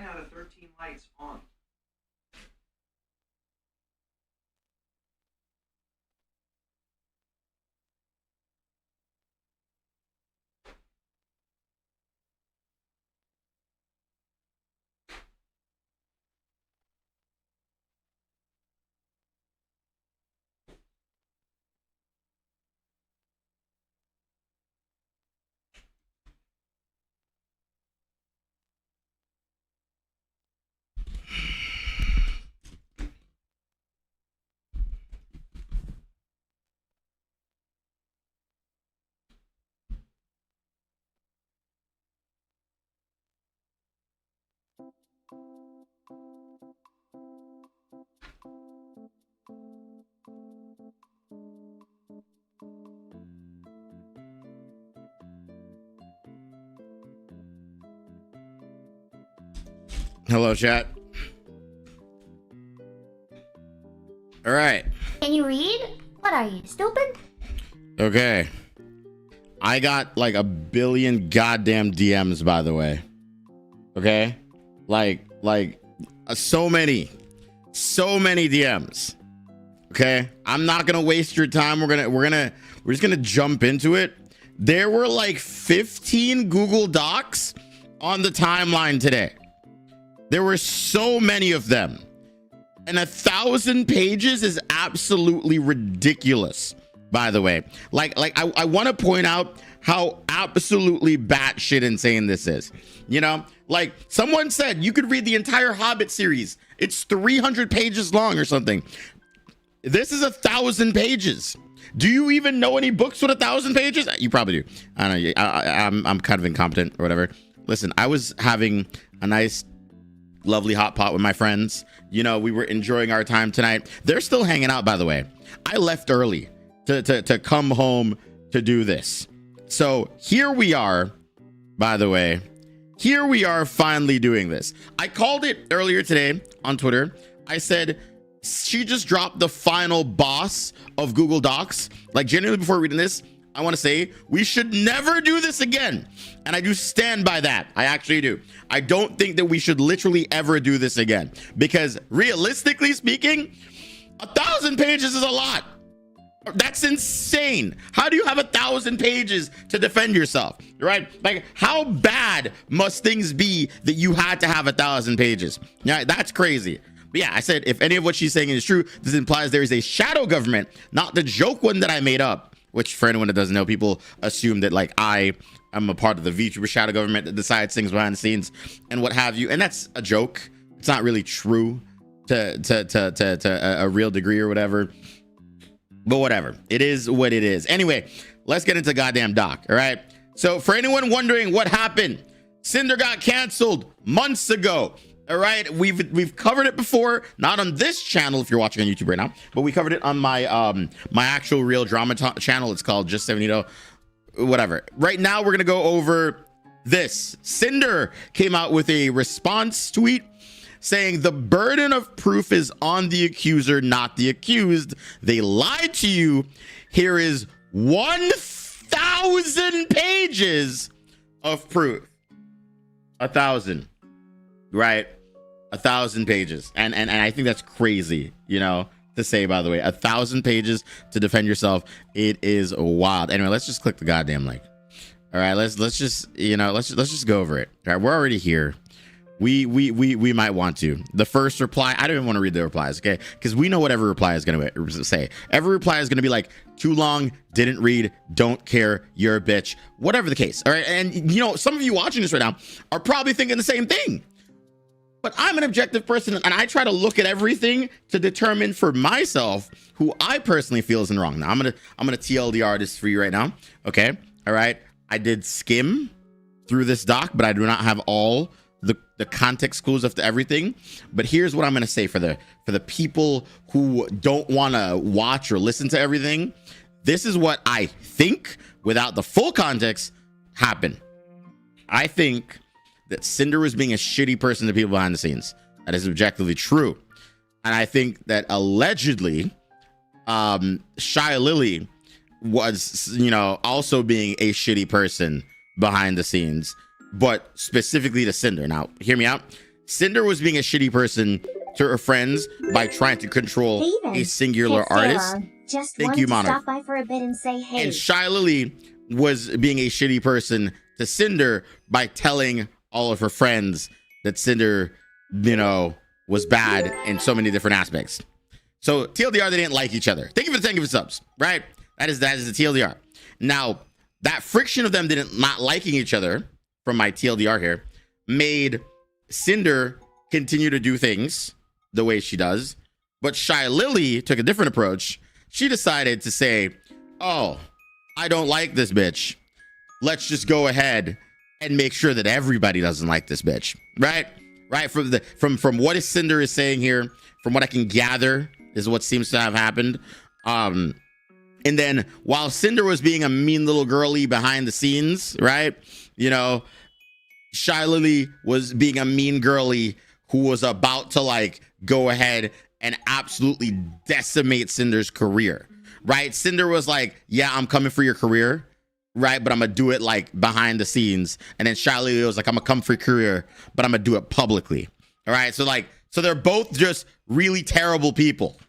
out of 13 lights on. Hello, chat. All right. Can you read? What are you, stupid? Okay. I got like a billion goddamn DMs, by the way. Okay? Like so many DMs. Okay? I'm not gonna waste your time. We're just gonna jump into it. There were like 15 Google Docs on the timeline today. There were so many of them. And 1,000 pages is absolutely ridiculous, by the way. I want to point out how absolutely batshit insane this is. You know, like someone said you could read the entire Hobbit series. It's 300 pages long or something. This is 1,000 pages. Do you even know any books with 1,000 pages? You probably do. I don't know. I'm kind of incompetent or whatever. Listen, I was having a nice, lovely hot pot with my friends. You know, we were enjoying our time tonight. They're still hanging out, by the way. I left early to come home to do this. So here we are, by the way. Here we are finally doing this. I called it earlier today on Twitter. I said, she just dropped the final boss of Google Docs. Like, genuinely, before reading this, I want to say we should never do this again. And I do stand by that. I actually do. I don't think that we should literally ever do this again, because realistically speaking, 1,000 pages is a lot. That's insane. How do you have 1,000 pages to defend yourself, right? Like, how bad must things be that you had to have 1,000 pages? Yeah, that's crazy. But yeah, I said, if any of what she's saying is true, this implies there is a shadow government, not the joke one that I made up. Which, for anyone that doesn't know, people assume that like I'm a part of the VTuber shadow government that decides things behind the scenes and what have you. And that's a joke. It's not really true to a real degree or whatever. But whatever. It is what it is. Anyway, let's get into goddamn Doc. All right. So for anyone wondering what happened, Cinder got canceled months ago. All right, we've covered it before, not on this channel if you're watching on YouTube right now, but we covered it on my my actual real drama channel. It's called Just Evanito, whatever. Right now we're gonna go over this. Cinder came out with a response tweet saying the burden of proof is on the accuser, not the accused. They lied to you. Here is 1,000 pages of proof. 1,000, right? 1,000 pages, and I think that's crazy, you know, to say, by the way. 1,000 pages to defend yourself. It is wild. Anyway, let's just click the goddamn link. All right, let's just, you know, let's just go over it. All right, we're already here. We might want to. The first reply, I don't even want to read the replies, okay? Because we know what every reply is going to say. Every reply is going to be like, too long, didn't read, don't care, you're a bitch, whatever the case. All right, and you know, some of you watching this right now are probably thinking the same thing. But I'm an objective person, and I try to look at everything to determine for myself who I personally feel is in wrong. Now I'm gonna TLDR this for you right now. Okay, all right. I did skim through this doc, but I do not have all the context clues of everything. But here's what I'm gonna say for the people who don't want to watch or listen to everything. This is what I think, without the full context, happened. I think that Cinder was being a shitty person to people behind the scenes. That is objectively true. And I think that allegedly, Shy Lily was, you know, also being a shitty person behind the scenes, but specifically to Cinder. Now, hear me out. Cinder was being a shitty person to her friends by trying to control Hey, a singular it's artist. Sarah. Just Thank wanted you, to Monarch. stop by for a bit and say hey. And Shy Lily was being a shitty person to Cinder by telling all of her friends that Cinder, you know, was bad in so many different aspects. So TLDR, they didn't like each other. Thank you for the 10 gift subs, right? That is the TLDR. Now, that friction of them not liking each other from my TLDR here made Cinder continue to do things the way she does. But Shy Lily took a different approach. She decided to say, oh, I don't like this bitch. Let's just go ahead and make sure that everybody doesn't like this bitch, right? Right, from what Cinder is saying here, from what I can gather, is what seems to have happened. And then while Cinder was being a mean little girly behind the scenes, right? You know, Shy Lily was being a mean girly who was about to like go ahead and absolutely decimate Cinder's career, right? Cinder was like, yeah, I'm coming for your career, right? But I'm gonna do it like behind the scenes. And then Shy Lily was like, I'm gonna come for your career, but I'm gonna do it publicly. All right. So they're both just really terrible people.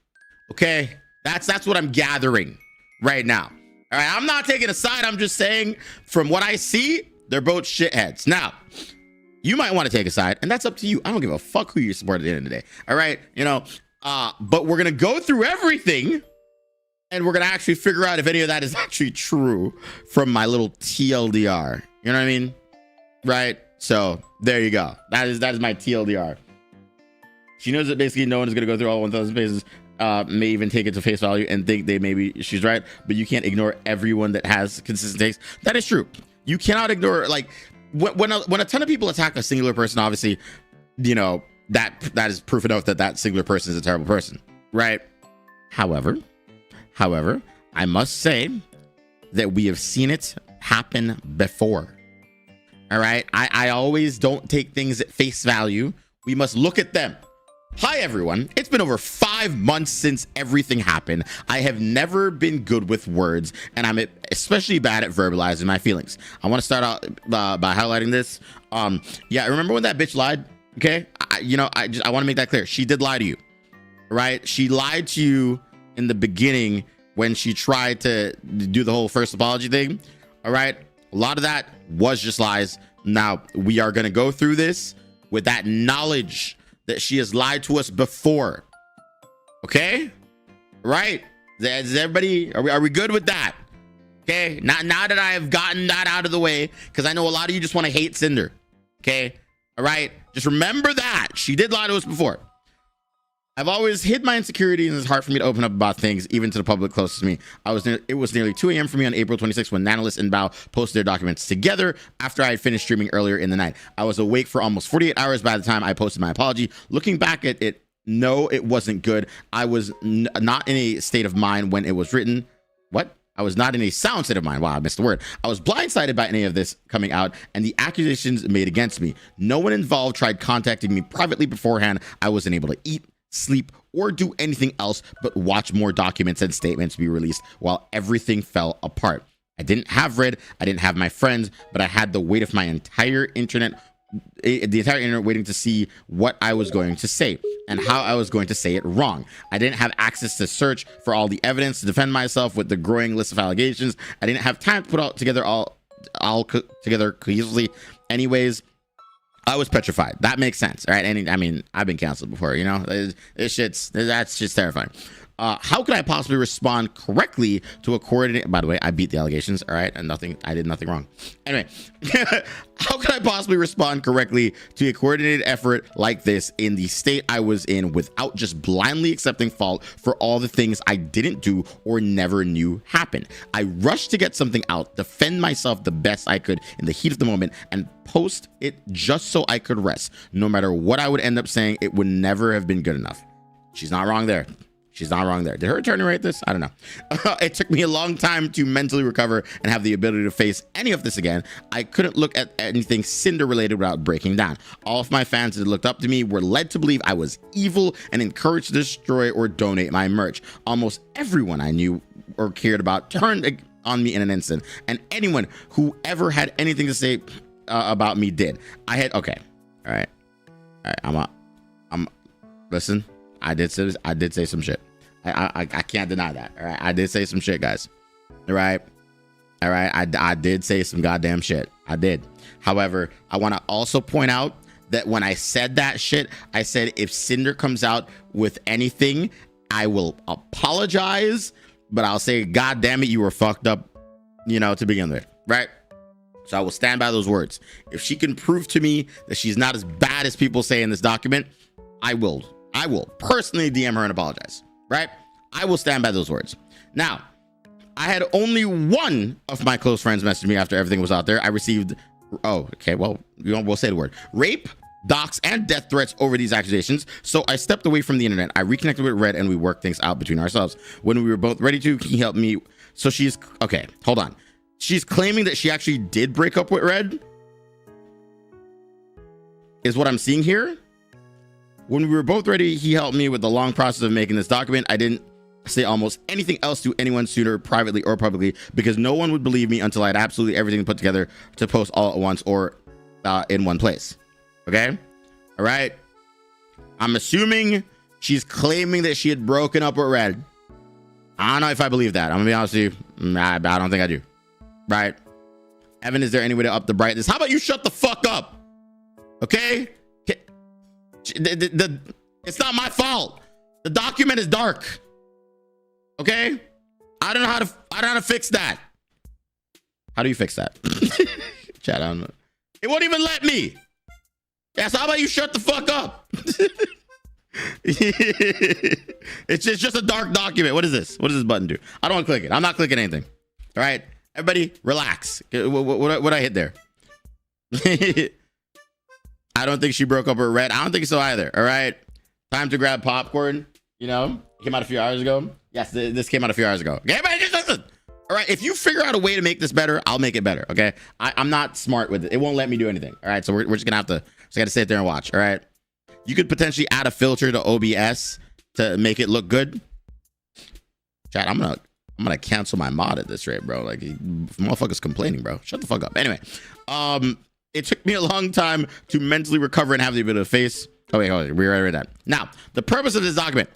Okay. That's what I'm gathering right now. All right. I'm not taking a side. I'm just saying from what I see, they're both shitheads. Now, you might want to take a side, and that's up to you. I don't give a fuck who you support at the end of the day. All right. You know, but we're gonna go through everything. And we're going to actually figure out if any of that is actually true from my little TLDR. You know what I mean? Right? So there you go. That is my TLDR. She knows that basically no one is going to go through all 1,000 pages, may even take it to face value and think she's right. But you can't ignore everyone that has consistent takes. That is true. You cannot ignore, like, when a ton of people attack a singular person, obviously, you know, that is proof enough that singular person is a terrible person. Right? However, I must say that we have seen it happen before. All right. I always don't take things at face value. We must look at them. Hi, everyone. It's been over 5 months since everything happened. I have never been good with words, and I'm especially bad at verbalizing my feelings. I want to start out by highlighting this. Yeah, remember when that bitch lied? Okay. I want to make that clear. She did lie to you, right? She lied to you in the beginning when she tried to do the whole first apology thing. All right. A lot of that was just lies. Now we are going to go through this with that knowledge that she has lied to us before. Okay. Right. Is everybody, are we good with that? Okay. Now that I have gotten that out of the way, because I know a lot of you just want to hate Cinder. Okay. All right. Just remember that she did lie to us before. I've always hid my insecurities, and it's hard for me to open up about things, even to the public closest to me. It was nearly 2 a.m. for me on April 26th when Nanalis and Bao posted their documents together after I had finished streaming earlier in the night. I was awake for almost 48 hours by the time I posted my apology. Looking back at it, no, it wasn't good. I was not in a state of mind when it was written. What? I was not in a sound state of mind. Wow, I missed the word. I was blindsided by any of this coming out and the accusations made against me. No one involved tried contacting me privately beforehand. I wasn't able to eat, sleep, or do anything else but watch more documents and statements be released while everything fell apart. I didn't have Red, I didn't have my friends, but I had the weight of the entire internet waiting to see what I was going to say and how I was going to say it wrong. I didn't have access to search for all the evidence to defend myself with the growing list of allegations. I didn't have time to put all together cohesively. Anyways, I was petrified. That makes sense, right? And I mean, I've been canceled before, you know. That's just terrifying. How could I possibly respond correctly to a coordinated? By the way, I beat the allegations. All right, and I did nothing wrong. Anyway, how could I possibly respond correctly to a coordinated effort like this in the state I was in without just blindly accepting fault for all the things I didn't do or never knew happened? I rushed to get something out, defend myself the best I could in the heat of the moment, and post it just so I could rest. No matter what I would end up saying, it would never have been good enough. She's not wrong there. She's not wrong there. Did her attorney write this? I don't know. It took me a long time to mentally recover and have the ability to face any of this again. I couldn't look at anything Cinder related without breaking down. All of my fans that looked up to me were led to believe I was evil and encouraged to destroy or donate my merch. Almost everyone I knew or cared about turned on me in an instant, and anyone who ever had anything to say about me did. Okay. All right. I'm listen, I did say some shit. I can't deny that. All right. I did say some shit, guys. All right. I did say some goddamn shit. I did. However, I want to also point out that when I said that shit, I said if Cinder comes out with anything, I will apologize, but I'll say, God damn it, you were fucked up, to begin with, right? So I will stand by those words. If she can prove to me that she's not as bad as people say in this document, I will personally DM her and apologize, right? I will stand by those words. Now, I had only one of my close friends message me after everything was out there. I received, we'll say the word, rape, dox, and death threats over these accusations. So I stepped away from the internet. I reconnected with Red and we worked things out between ourselves. When we were both ready to, he helped me. So okay, hold on. She's claiming that she actually did break up with Red, is what I'm seeing here. When we were both ready, he helped me with the long process of making this document. I didn't say almost anything else to anyone sooner, privately or publicly, because no one would believe me until I had absolutely everything put together to post all at once or in one place. Okay? All right? I'm assuming she's claiming that she had broken up with Red. I don't know if I believe that. I'm gonna be honest with you. I don't think I do. Right? Evan, is there any way to up the brightness? How about you shut the fuck up? Okay? It's not my fault. The document is dark. Okay? I don't know how to fix that. How do you fix that? Chat, I don't know. It won't even let me. Yes, how about you shut the fuck up? It's just a dark document. What is this? What does this button do? I don't want to click it. I'm not clicking anything. All right? Everybody, relax. What I hit there? I don't think she broke up with Red. I don't think so either. All right? Time to grab popcorn. It came out a few hours ago. Yes, this came out a few hours ago. Okay, everybody just listen. All right, if you figure out a way to make this better, I'll make it better, okay? I'm not smart with it. It won't let me do anything, all right? So we're just going to have to sit there and watch, all right? You could potentially add a filter to OBS to make it look good. Chat, I'm gonna cancel my mod at this rate, bro. Like, motherfuckers complaining, bro. Shut the fuck up. Anyway, it took me a long time to mentally recover and have the ability to face. Oh, wait, we already read that. Now, the purpose of this document: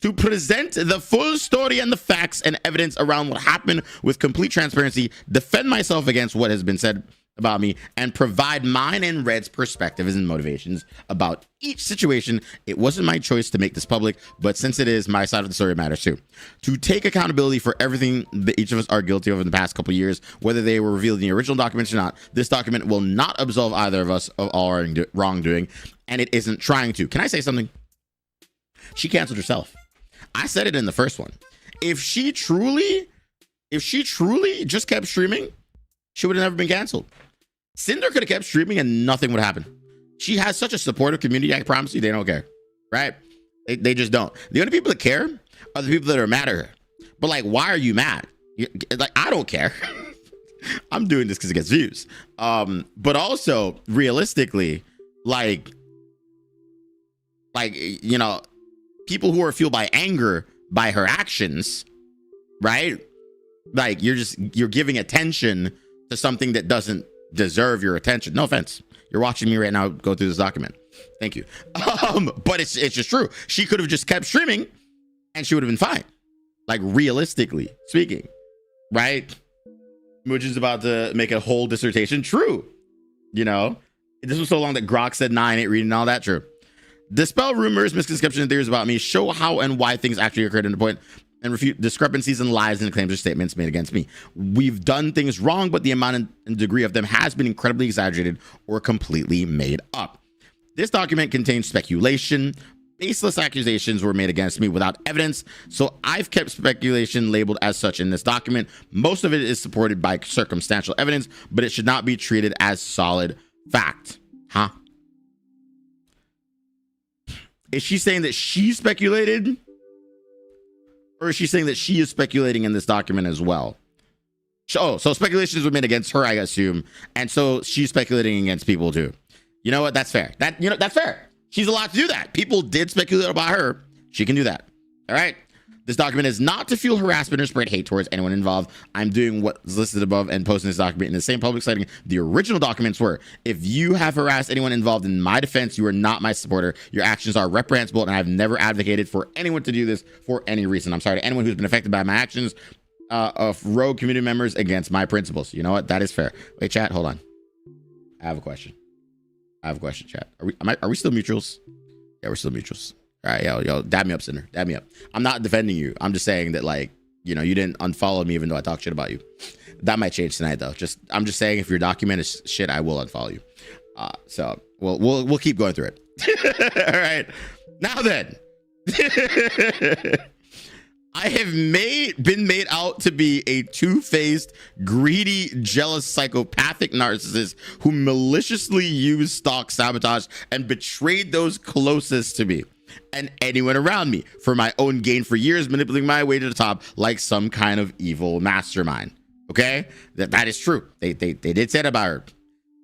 to present the full story and the facts and evidence around what happened with complete transparency, defend myself against what has been said about me, and provide mine and Red's perspectives and motivations about each situation. It wasn't my choice to make this public, but since it is, my side of the story matters too. To take accountability for everything that each of us are guilty of in the past couple of years, whether they were revealed in the original documents or not. This document will not absolve either of us of all our wrongdoing, and it isn't trying to. Can I say something? She canceled herself. I said it in the first one. If she truly just kept streaming, she would have never been canceled. Cinder could have kept streaming and nothing would happen. She has such a supportive community. I promise you, they don't care, right? They just don't. The only people that care are the people that are mad at her. But like, why are you mad? Like, I don't care. I'm doing this because it gets views. But also realistically, like, people who are fueled by anger by her actions, right? Like, you're giving attention to something that doesn't deserve your attention. No offense. You're watching me right now go through this document. Thank you. But it's just true. She could have just kept streaming and she would have been fine. Like, realistically speaking, right? Which is about to make a whole dissertation true. This was so long that Grok said 9 ain't reading all that. True. Dispel rumors, misconceptions, and theories about me. Show how and why things actually occurred in the point, and refute discrepancies and lies in claims or statements made against me. We've done things wrong, but the amount and degree of them has been incredibly exaggerated or completely made up. This document contains speculation. Baseless accusations were made against me without evidence, so I've kept speculation labeled as such in this document. Most of it is supported by circumstantial evidence, but it should not be treated as solid fact. Huh? Is she saying that she speculated? Or is she saying that she is speculating in this document as well? So speculations were made against her, I assume. And so she's speculating against people too. You know what? That's fair. That's fair. She's allowed to do that. People did speculate about her. She can do that. All right. This document is not to fuel harassment or spread hate towards anyone involved. I'm doing what's listed above and posting this document in the same public setting the original documents were. If you have harassed anyone involved in my defense, you are not my supporter. Your actions are reprehensible, and I've never advocated for anyone to do this for any reason. I'm sorry to anyone who's been affected by my actions of rogue community members against my principles. You know what? That is fair. Wait, chat, hold on. I have a question. Chat. Are we still mutuals? Yeah, we're still mutuals. All right, yo, dab me up, Cinder. Dab me up. I'm not defending you. I'm just saying that, like, you know, you didn't unfollow me even though I talk shit about you. That might change tonight, though. I'm just saying, if your document is shit, I will unfollow you. So we'll keep going through it. All right. Now then, I have been made out to be a two-faced, greedy, jealous, psychopathic narcissist who maliciously used, stalked, sabotaged, and betrayed those closest to me and anyone around me for my own gain for years, manipulating my way to the top like some kind of evil mastermind. Okay? That is true. They did say that about her.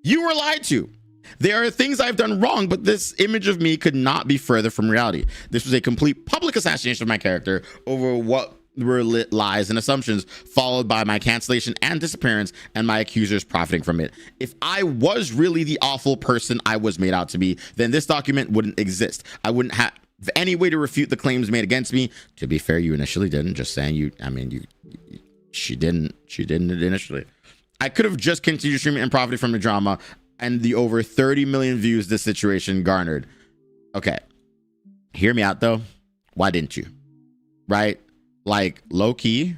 You were lied to. There are things I've done wrong, but this image of me could not be further from reality. This was a complete public assassination of my character over what were lies and assumptions, followed by my cancellation and disappearance, and my accusers profiting from it. If I was really the awful person I was made out to be, then this document wouldn't exist. I wouldn't have any way to refute the claims made against me. To be fair, you initially didn't. Just saying, she didn't initially. I could have just continued streaming and profited from the drama and the over 30 million views this situation garnered. Okay, hear me out though. Why didn't you? Right? Like, low key,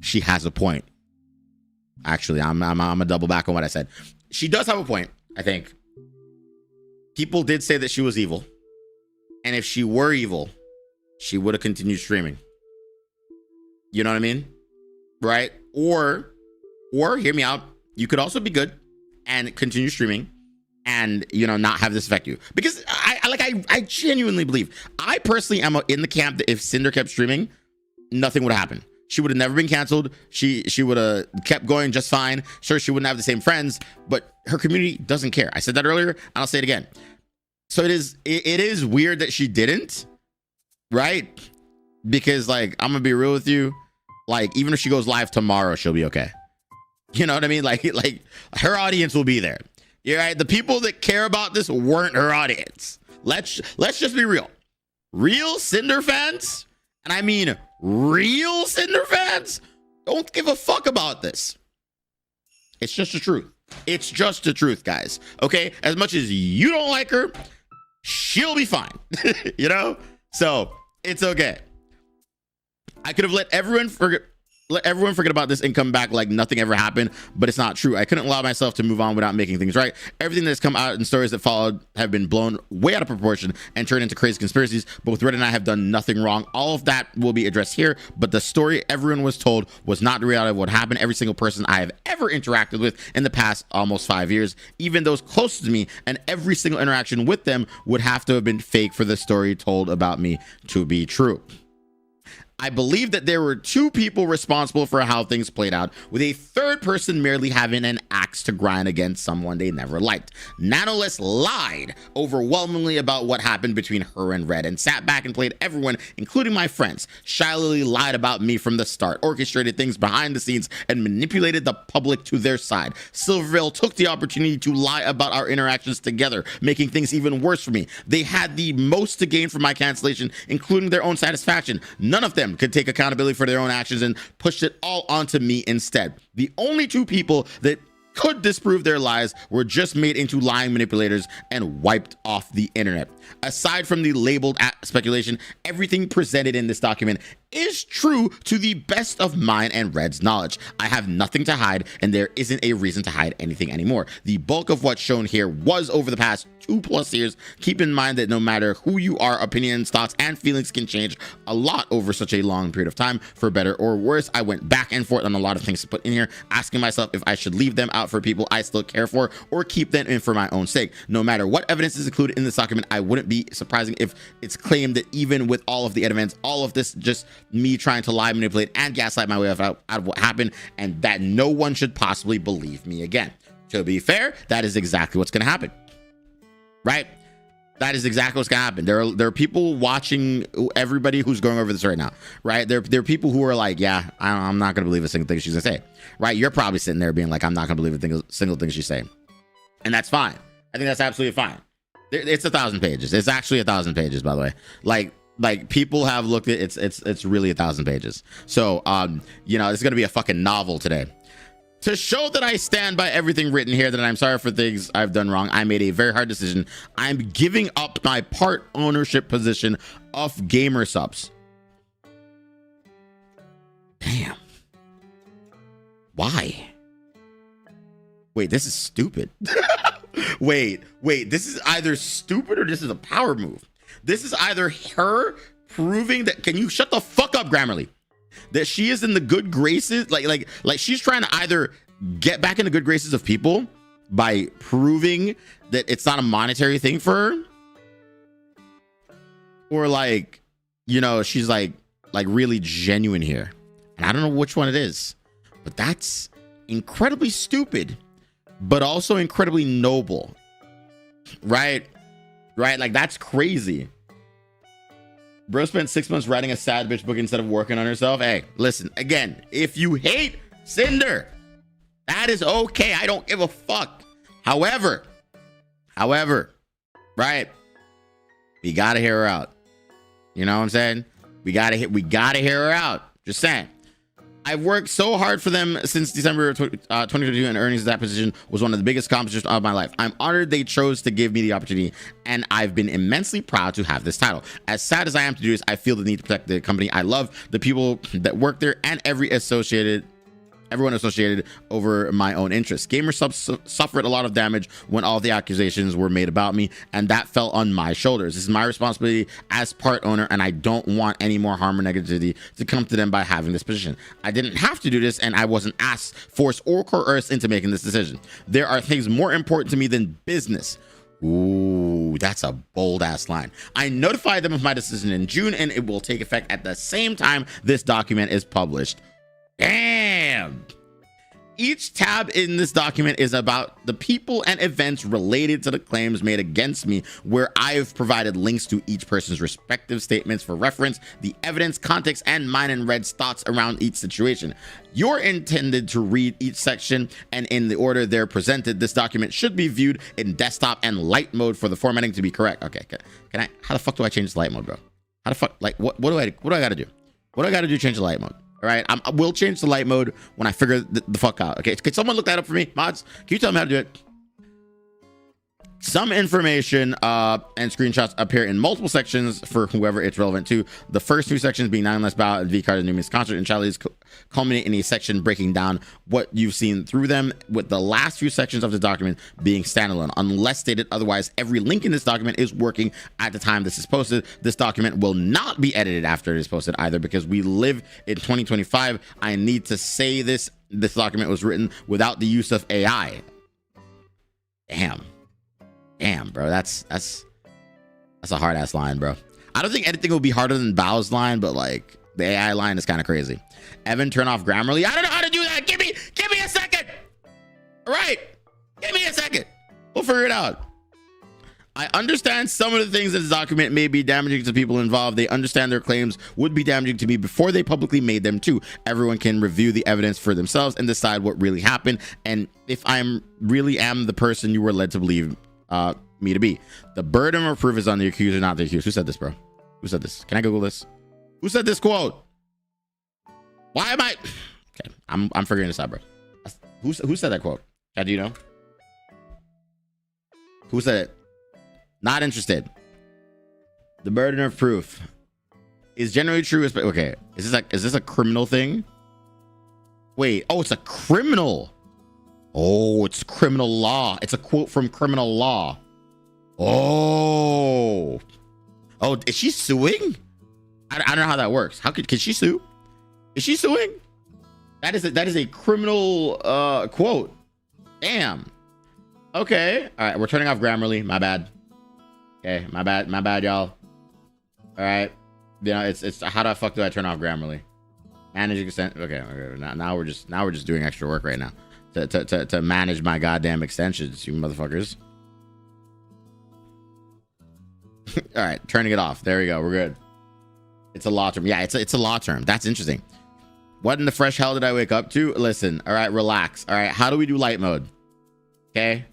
she has a point. Actually, I'm gonna double back on what I said. She does have a point. I think people did say that she was evil, and if she were evil, she would have continued streaming. You know what I mean? Right? Or hear me out. You could also be good and continue streaming and, you know, not have this affect you, because I genuinely believe, I personally am in the camp that if Cinder kept streaming, nothing would happen. She would have never been canceled. She would have kept going just fine. Sure, she wouldn't have the same friends, but her community doesn't care. I said that earlier, and I'll say it again. So it is weird that she didn't, right? Because, like, I'm gonna be real with you, like, even if she goes live tomorrow, she'll be okay. You know what I mean? Like her audience will be there. You're right. The people that care about this weren't her audience. Let's just be real. Real Cinder fans, and I mean real Cinder fans, don't give a fuck about this. It's just the truth. It's just the truth, guys. Okay? As much as you don't like her, she'll be fine. You know? So it's okay. I could have let everyone forget about this and come back like nothing ever happened, but it's not true. I couldn't allow myself to move on without making things right. Everything that's come out in stories that followed have been blown way out of proportion and turned into crazy conspiracies. Both Red and I have done nothing wrong. All of that will be addressed here, but the story everyone was told was not the reality of what happened. Every single person I have ever interacted with in the past almost 5 years, even those closest to me, and every single interaction with them would have to have been fake for the story told about me to be true. I believe that there were two people responsible for how things played out, with a third person merely having an axe to grind against someone they never liked. Nanoless lied overwhelmingly about what happened between her and Red, and sat back and played everyone, including my friends. Shylily lied about me from the start, orchestrated things behind the scenes, and manipulated the public to their side. Silvervale took the opportunity to lie about our interactions together, making things even worse for me. They had the most to gain from my cancellation, including their own satisfaction. None of them could take accountability for their own actions and pushed it all onto me instead. The only two people that could disprove their lies were just made into lying manipulators and wiped off the internet. Aside from the labeled speculation, everything presented in this document is true to the best of mine and Red's knowledge. I have nothing to hide, and there isn't a reason to hide anything anymore. The bulk of what's shown here was over the past 2+ years. Keep in mind that no matter who you are, opinions, thoughts, and feelings can change a lot over such a long period of time, for better or worse. I went back and forth on a lot of things to put in here, asking myself if I should leave them out for people I still care for, or keep them in for my own sake. No matter what evidence is included in this document, I wouldn't be surprising if it's claimed that even with all of the evidence, all of this just me trying to lie, manipulate, and gaslight my way out of what happened, and that no one should possibly believe me again. To be fair, that is exactly what's going to happen, right? That is exactly what's gonna happen. There are people watching everybody who's going over this right now, right? There are people who are like, yeah, I'm not gonna believe a single thing she's gonna say, right? You're probably sitting there being like, I'm not gonna believe a single thing she's saying, and that's fine. I think that's absolutely fine. It's 1,000 pages. It's actually 1,000 pages, by the way. Like people have looked at it's really 1,000 pages. So you know, it's gonna be a fucking novel today. To show that I stand by everything written here, that I'm sorry for things I've done wrong, I made a very hard decision. I'm giving up my part ownership position of Gamer Subs. Damn. Why? Wait, this is stupid. wait, this is either stupid or this is a power move. This is either her proving that, can you shut the fuck up, Grammarly? That she is in the good graces, like she's trying to either get back in the good graces of people by proving that it's not a monetary thing for her, or like, you know, she's like really genuine here. And I don't know which one it is, but that's incredibly stupid, but also incredibly noble, right? Like, that's crazy. Bro spent 6 months writing a sad bitch book instead of working on herself. Hey, listen, again, if you hate Cinder, that is okay. I don't give a fuck. However, right? We gotta hear her out. You know what I'm saying? We gotta hear her out. Just saying. I've worked so hard for them since December 2022, and earnings of that position was one of the biggest accomplishments of my life. I'm honored they chose to give me the opportunity, and I've been immensely proud to have this title. As sad as I am to do this, I feel the need to protect the company I love, the people that work there, and everyone associated over my own interests. Gamer Subs suffered a lot of damage when all the accusations were made about me, and that fell on my shoulders. This is my responsibility as part owner, and I don't want any more harm or negativity to come to them by having this position. I didn't have to do this, and I wasn't asked, forced, or coerced into making this decision. There are things more important to me than business. Ooh, that's a bold ass line. I notified them of my decision in June, and it will take effect at the same time this document is published. Damn. Each tab in this document is about the people and events related to the claims made against me, where I've provided links to each person's respective statements for reference, the evidence, context, and mine and Red's thoughts around each situation. You're intended to read each section, and in the order they're presented. This document should be viewed in desktop and light mode for the formatting to be correct. Okay, can I, how the fuck do I change the light mode, bro? How the fuck, like, what do I gotta do? What do I gotta do to change the light mode? All right, I will change the light mode when I figure the fuck out. Okay, can someone look that up for me, mods? Can you tell me how to do it? Some information and screenshots appear in multiple sections for whoever it's relevant to. The first two sections being 9 Less Bow and V-Card and Newman's concert and Charlie's culminate in a section breaking down what you've seen through them, with the last few sections of the document being standalone. Unless stated otherwise, every link in this document is working at the time this is posted. This document will not be edited after it is posted either, because we live in 2025. I need to say this document was written without the use of AI. Damn, bro, that's a hard ass line, bro. I don't think anything will be harder than Bow's line, but like the AI line is kind of crazy. Evan, turn off Grammarly. I don't know how to do that. Give me a second. All right, give me a second. We'll figure it out. I understand some of the things in this document may be damaging to people involved. They understand their claims would be damaging to me before they publicly made them too. Everyone can review the evidence for themselves and decide what really happened, and if I'm really am the person you were led to believe me to be. The burden of proof is on the accuser, not the accused. Who said this, bro? Who said this? Can I Google this? Who said this quote? Why am I? Okay, I'm figuring this out, bro. Who said that quote? Chad, do you know? Who said it? Not interested. The burden of proof is generally true. Okay, is this a criminal thing? Wait, oh, it's a criminal. Oh, it's criminal law. It's a quote from criminal law. Oh, is she suing? I don't know how that works. Can she sue? Is she suing? That is a criminal quote. Damn. Okay. All right, we're turning off Grammarly. My bad. Okay, my bad, y'all. All right. You know, it's how the fuck do I turn off Grammarly? Managing extent. Okay. Now we're just doing extra work right now to manage my goddamn extensions, you motherfuckers. All right, turning it off. There we go. We're good. It's a law term. Yeah, it's a law term. That's interesting. What in the fresh hell did I wake up to? Listen, all right, relax. All right, how do we do light mode? Okay.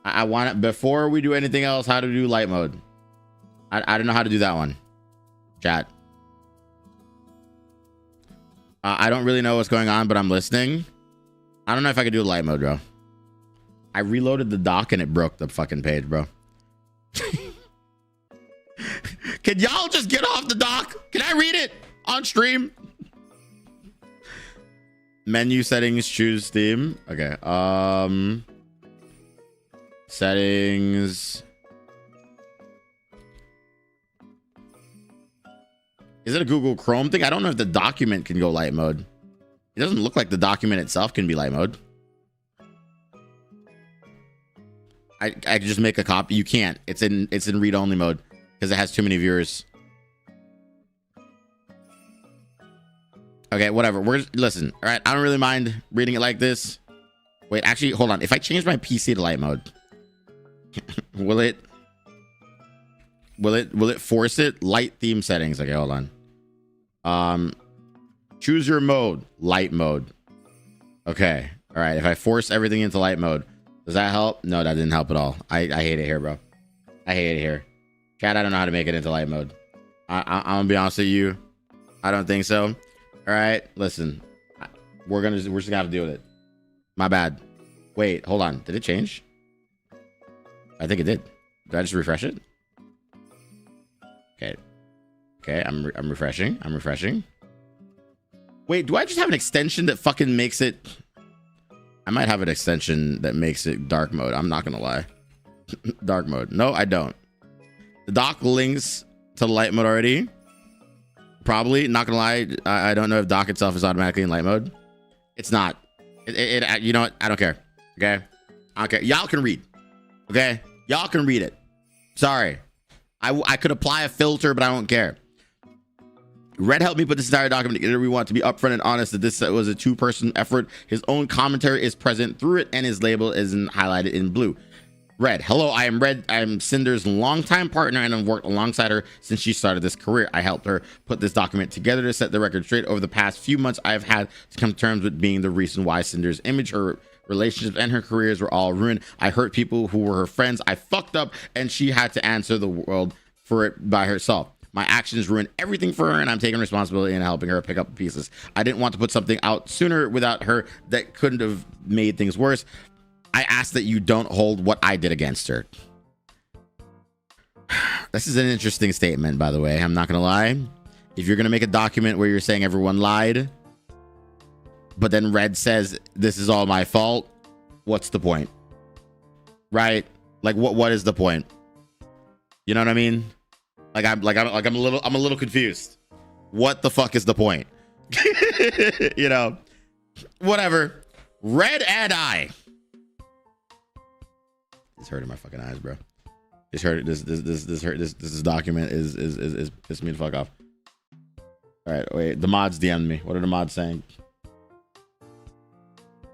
I want it before we do anything else. How to do light mode? I don't know how to do that one. Chat. I don't really know what's going on, but I'm listening. I don't know if I could do light mode, bro. I reloaded the doc and it broke the fucking page, bro. Can y'all just get off the doc? Can I read it on stream? Menu settings, choose theme. Okay. Settings. Is it a Google Chrome thing? I don't know if the document can go light mode. It doesn't look like the document itself can be light mode. I can just make a copy. You can't. It's in read only mode because it has too many viewers. Okay, whatever. Listen. All right, I don't really mind reading it like this. Wait, actually, hold on. If I change my PC to light mode, will it force it? Light theme settings. Okay, hold on. Choose your mode. Light mode. Okay. All right. If I force everything into light mode, does that help? No, that didn't help at all. I hate it here, bro. I hate it here. Chat, I don't know how to make it into light mode. I'm gonna be honest with you. I don't think so. All right, listen. We're just gonna have to deal with it. My bad. Wait, hold on. Did it change? I think it did. Did I just refresh it? Okay. Okay, I'm refreshing. I'm refreshing. Wait, do I just have an extension that fucking makes it? I might have an extension that makes it dark mode. I'm not gonna lie. Dark mode. No, I don't. The dock links to the light mode already. Probably. Not gonna lie. I don't know if dock itself is automatically in light mode. It's not. You know what? I don't care. Okay? I don't care. Y'all can read. Okay? Y'all can read it. Sorry. I could apply a filter, but I don't care. Red helped me put this entire document together. We want to be upfront and honest that this was a two-person effort. His own commentary is present through it, and his label isn't highlighted in blue. Red, hello, I am Red. I am Cinder's longtime partner, and I've worked alongside her since she started this career. I helped her put this document together to set the record straight. Over the past few months, I've had to come to terms with being the reason why Cinder's image, her relationships, and her careers were all ruined. I hurt people who were her friends. I fucked up, and she had to answer the world for it by herself. My actions ruined everything for her, and I'm taking responsibility and helping her pick up the pieces. I didn't want to put something out sooner without her that couldn't have made things worse. I ask that you don't hold what I did against her. This is an interesting statement, by the way. I'm not gonna lie. If you're gonna make a document where you're saying everyone lied, but then Red says this is all my fault, what's the point? Right? Like what is the point? You know what I mean? I'm a little confused. What the fuck is the point? You know, whatever. Red and I. It's hurting my fucking eyes, bro. It's hurt. This document is pissing me the fuck off. All right, wait. The mods DM'd me. What are the mods saying?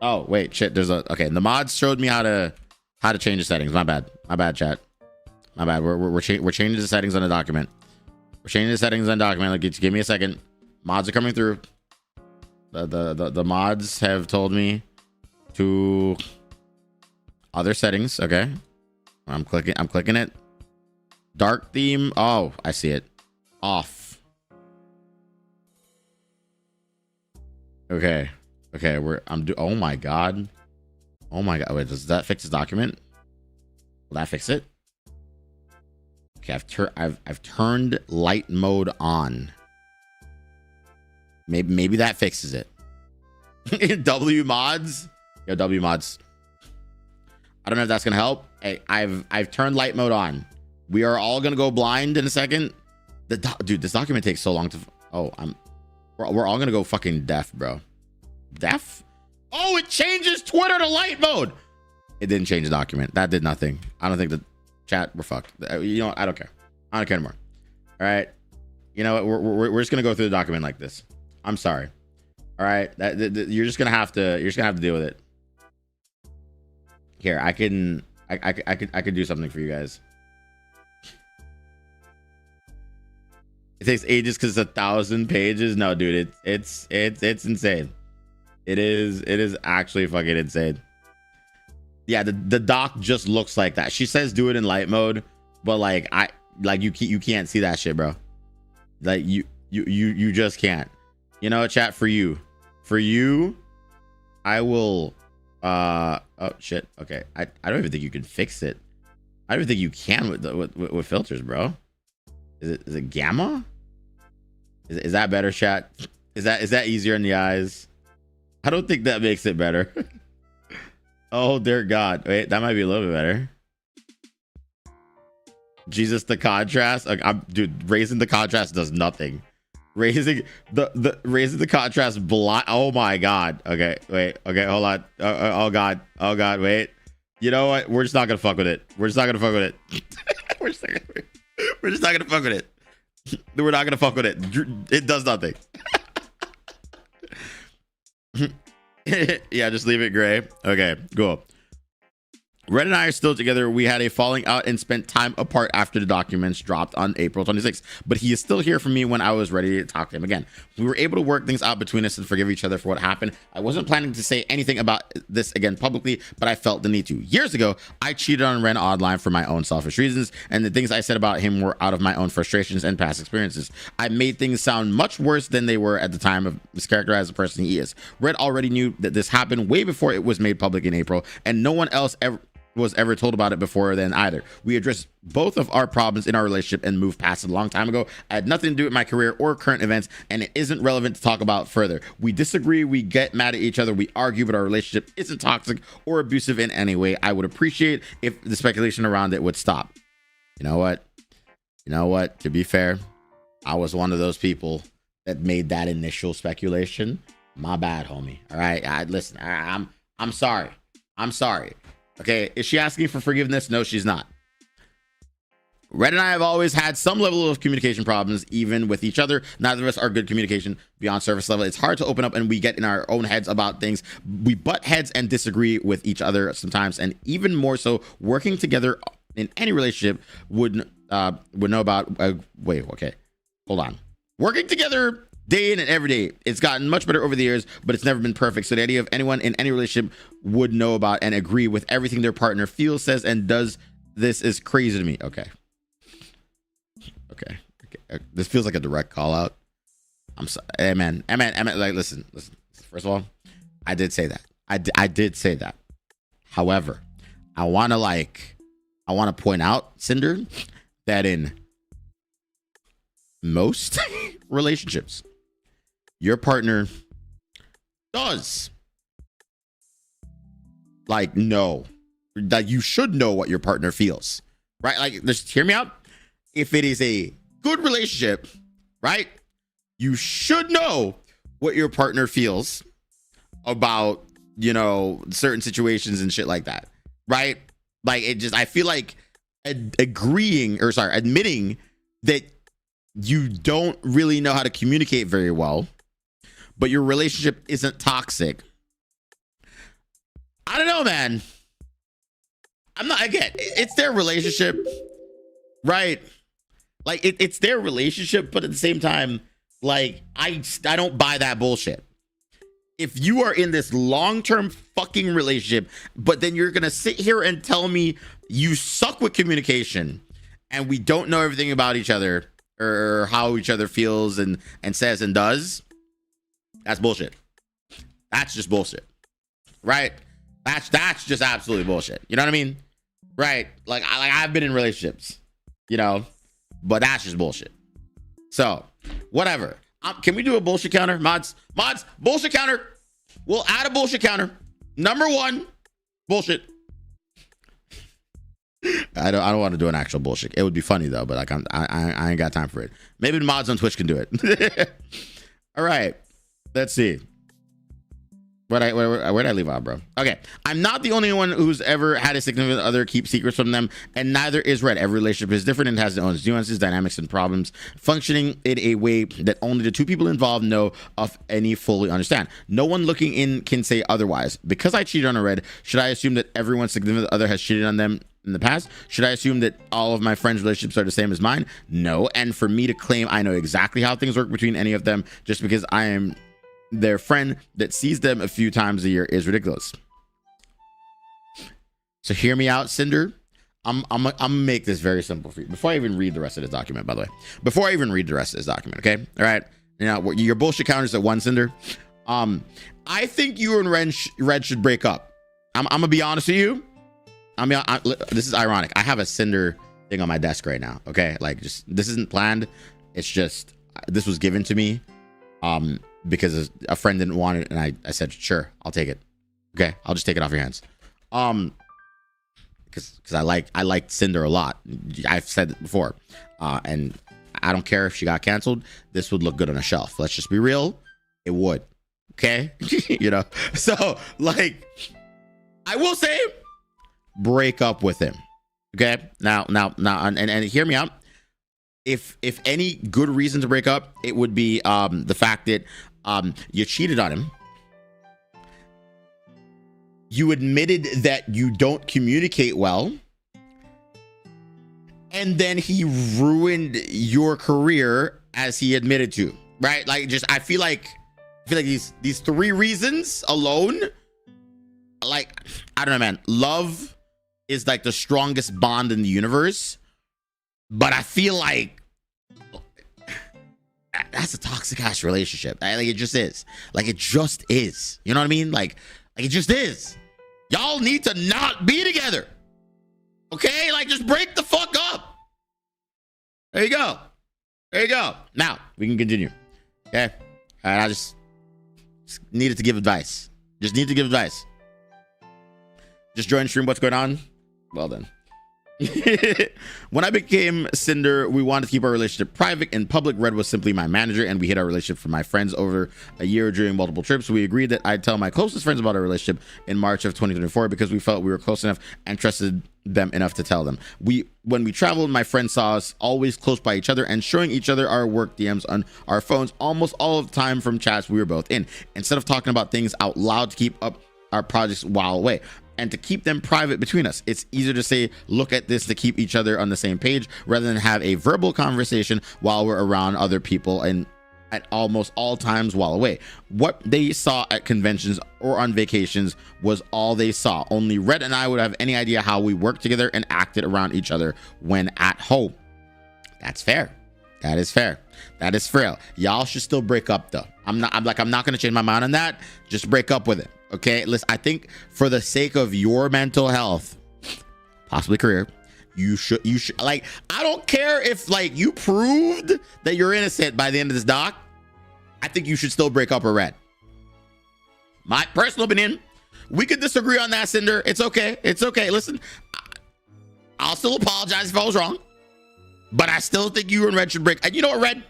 Oh wait, shit. Okay. The mods showed me how to change the settings. My bad, chat. My bad. We're changing the settings on the document. We're changing the settings on the document. Like, give me a second. Mods are coming through. The mods have told me to other settings. Okay. I'm clicking it. Dark theme. Oh, I see it. Off. Okay. Okay. Oh my god. Oh my god. Wait, does that fix the document? Will that fix it? Okay, I've turned light mode on. Maybe that fixes it. W mods? Yo, W mods. I don't know if that's gonna help. Hey, I've turned light mode on. We are all gonna go blind in a second. Dude, this document takes so long to. Oh, we're all gonna go fucking deaf, bro. Deaf? Oh, it changes Twitter to light mode. It didn't change the document. That did nothing. I don't think the chat, we're fucked. You know what? I don't care. I don't care anymore. All right. You know what? We're just gonna go through the document like this. I'm sorry. All right. You're just gonna have to deal with it. Here, I could do something for you guys. takes ages because it's 1,000 pages. No, dude, it's insane. It is actually fucking insane. Yeah, the doc just looks like that. She says do it in light mode, but like you can't see that shit, bro. Like you just can't. You know, chat, for you, I will. Oh shit. Okay, I don't even think you can fix it. I don't even think you can with filters, bro. Is it gamma? Is that better, chat? Is that easier in the eyes? I don't think that makes it better. Oh dear God. Wait, that might be a little bit better. Jesus, the contrast. Like, dude, raising the contrast does nothing. Raising the contrast oh my God. Okay, wait. Okay, hold on. Oh God. Oh God, wait. You know what? We're just not gonna fuck with it. We're just not gonna fuck with it. We're just not gonna fuck with it. We're not gonna fuck with it. It does nothing. Yeah, just leave it gray. Okay, cool. Red and I are still together. We had a falling out and spent time apart after the documents dropped on April 26th, but he is still here for me when I was ready to talk to him again. We were able to work things out between us and forgive each other for what happened. I wasn't planning to say anything about this again publicly, but I felt the need to. Years ago, I cheated on Ren online for my own selfish reasons, and the things I said about him were out of my own frustrations and past experiences. I made things sound much worse than they were at the time of mischaracterized the person he is. Red already knew that this happened way before it was made public in April, and no one else was ever told about it before then either. We addressed both of our problems in our relationship and moved past it a long time ago. I had nothing to do with my career or current events, and it isn't relevant to talk about further. We disagree, we get mad at each other, we argue, but our relationship isn't toxic or abusive in any way. I would appreciate if the speculation around it would stop. You know what? To be fair, I was one of those people that made that initial speculation. My bad, homie. All right, listen. I'm sorry. I'm sorry. Okay, is she asking for forgiveness? No, she's not. Red and I have always had some level of communication problems, even with each other. Neither of us are good communication beyond surface level. It's hard to open up, and we get in our own heads about things. We butt heads and disagree with each other sometimes, and even more so, working together in any relationship would know about. Wait, okay, hold on. Working together day in and every day. It's gotten much better over the years, but it's never been perfect. So the idea of anyone in any relationship would know about and agree with everything their partner feels, says, and does this is crazy to me. Okay. This feels like a direct call out. I'm sorry. Hey, man. Like, listen. First of all, I did say that. I did say that. However, I want to point out, Cinder, that in most relationships, your partner does know that you should know what your partner feels, right? Like, just hear me out. If it is a good relationship, right, you should know what your partner feels about, certain situations and shit like that, right? Like, I feel like admitting that you don't really know how to communicate very well, but your relationship isn't toxic. I don't know, man. It's their relationship, right? Like, it's their relationship, but at the same time, like, I don't buy that bullshit. If you are in this long-term fucking relationship, but then you're gonna sit here and tell me you suck with communication and we don't know everything about each other or how each other feels and says and does, that's bullshit. That's just bullshit, right? That's just absolutely bullshit. You know what I mean? Right? Like I've been in relationships, but that's just bullshit. So whatever. Can we do a bullshit counter, mods? Bullshit counter. We'll add a bullshit counter. Number 1, bullshit. I don't want to do an actual bullshit. It would be funny though, but I ain't got time for it. Maybe the mods on Twitch can do it. All right, let's see. Where'd I leave off, bro? Okay, I'm not the only one who's ever had a significant other keep secrets from them, and neither is Red. Every relationship is different and has its own nuances, dynamics, and problems, functioning in a way that only the two people involved know of any fully understand. No one looking in can say otherwise. Because I cheated on a Red, should I assume that everyone's significant other has cheated on them in the past? Should I assume that all of my friends' relationships are the same as mine? No. And for me to claim I know exactly how things work between any of them just because I am their friend that sees them a few times a year is ridiculous. So hear me out, Cinder. I'm gonna make this very simple for you. Before I even read the rest of this document, by the way. Before I even read the rest of this document, okay? All right. You know, your bullshit counters at 1, Cinder. I think you and Red should break up. I'm gonna be honest with you. This is ironic. I have a Cinder thing on my desk right now. Okay, like this isn't planned. It's just this was given to me. Because a friend didn't want it, and I said, sure, I'll take it. Okay, I'll just take it off your hands. Because I like Cinder a lot. I've said it before. And I don't care if she got canceled. This would look good on a shelf. Let's just be real. It would. Okay? You know? So, like, I will say, break up with him. Okay? Now, and hear me out. If any good reason to break up, it would be the fact that you cheated on him. You admitted that you don't communicate well. And then he ruined your career as he admitted to, right? Like, I feel like these 3 reasons alone, like, I don't know, man. Love is like the strongest bond in the universe. But I feel like that's a toxic ass relationship. Like, it just is. Like, it just is. You know what I mean? Like it just is. Y'all need to not be together. Okay? Like, just break the fuck up. There you go. There you go. Now, we can continue. Okay? All right, I just needed to give advice. Just need to give advice. Just join stream. What's going on? Well done. When I became Cinder, we wanted to keep our relationship private. In public, Red was simply my manager, and we hid our relationship from my friends over a year during multiple trips. We agreed that I'd tell my closest friends about our relationship in March of 2024 because we felt we were close enough and trusted them enough to tell them. When we traveled, my friends saw us always close by each other and showing each other our work DMs on our phones almost all of the time from chats we were both in, instead of talking about things out loud to keep up our projects while away. And to keep them private between us, it's easier to say, look at this, to keep each other on the same page rather than have a verbal conversation while we're around other people and at almost all times while away. What they saw at conventions or on vacations was all they saw. Only Red and I would have any idea how we worked together and acted around each other when at home. That's fair. That is fair. That is fair. Y'all should still break up though. I'm not going to change my mind on that. Just break up with it. Okay, listen, I think for the sake of your mental health, possibly career, you should like, I don't care if like you proved that you're innocent by the end of this doc. I think you should still break up with Red. My personal opinion. We could disagree on that, Cinder. It's okay. It's okay. Listen, I'll still apologize if I was wrong, but I still think you and Red should break. And you know what, Red?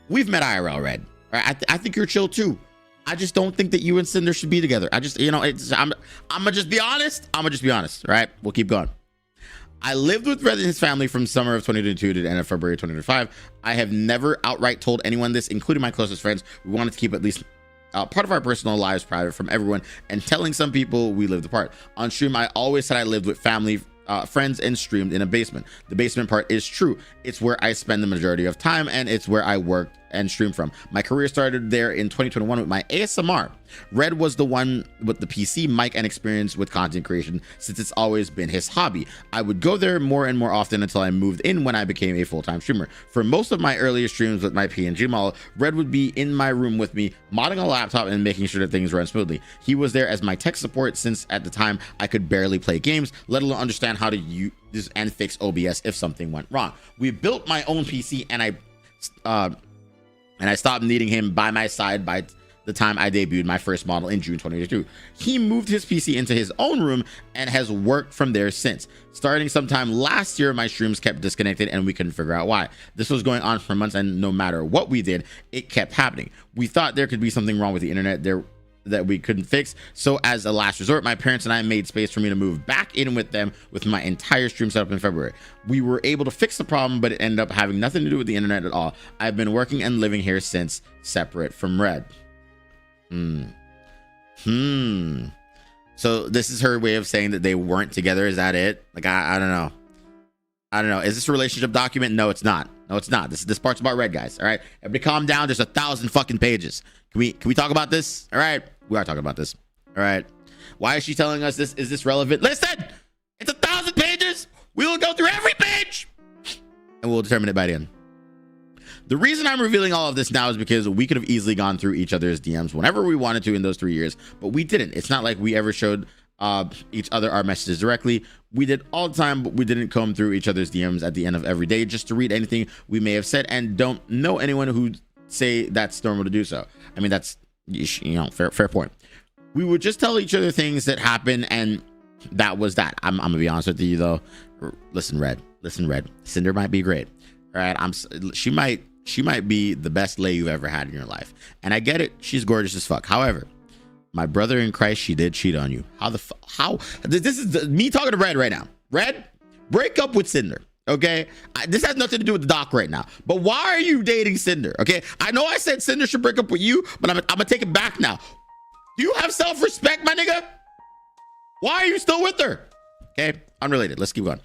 We've met IRL, Red. All right, I think you're chill too. I just don't think that you and Cinder should be together. I just, you know, I'm gonna just be honest. All right, we'll keep going. I lived with Red and his family from summer of 2022 to the end of February 2025. I have never outright told anyone this, including my closest friends. We wanted to keep at least part of our personal lives private from everyone, and telling some people we lived apart. On stream, I always said I lived with family, friends, and streamed in a basement. The basement part is true. It's where I spend the majority of time, and it's where I worked and stream from. My career started there in 2021 with my ASMR. Red was the one with the PC, mic, and experience with content creation, since it's always been his hobby. I would go there more and more often until I moved in when I became a full-time streamer. For most of my earlier streams with my PNG model, Red would be in my room with me, modding a laptop and making sure that things run smoothly. He was there as my tech support, since at the time I could barely play games, let alone understand how to use and fix OBS if something went wrong. We built my own PC, and I stopped needing him by my side by the time I debuted my first model in June 2022. He moved his PC into his own room and has worked from there since. Starting sometime last year, my streams kept disconnected and we couldn't figure out why. This was going on for months, and no matter what we did, it kept happening. We thought there could be something wrong with the internet. There that we couldn't fix. So as a last resort, my parents and I made space for me to move back in with them with my entire stream setup in February. We were able to fix the problem, but it ended up having nothing to do with the internet at all. I've been working and living here since, separate from Red. So this is her way of saying that they weren't together. Is that it? Like, I don't know. I don't know. Is this a relationship document? No, it's not. No, it's not. This part's about Red, guys. All right. Everybody calm down. There's 1,000 fucking pages. Can we talk about this? All right. We are talking about this. All right. Why is she telling us this? Is this relevant? Listen, it's 1,000 pages. We will go through every page and we'll determine it by the end. The reason I'm revealing all of this now is because we could have easily gone through each other's DMs whenever we wanted to in those 3 years, but we didn't. It's not like we ever showed each other our messages directly. We did all the time, but we didn't comb through each other's DMs at the end of every day just to read anything we may have said, and don't know anyone who say that's normal to do so. I mean, that's, you know, fair point. We would just tell each other things that happen, and that was that. I'm gonna be honest with you though. Listen, Red. Cinder might be great. All right, she might be the best lay you've ever had in your life, and I get it. She's gorgeous as fuck. However, my brother in Christ, she did cheat on you. How this is me talking to Red right now. Red, break up with Cinder. Okay, this has nothing to do with the doc right now, but why are you dating Cinder? Okay, I know I said Cinder should break up with you, but I'm gonna take it back now. Do you have self-respect, my nigga? Why are you still with her? Okay, unrelated. Let's keep going.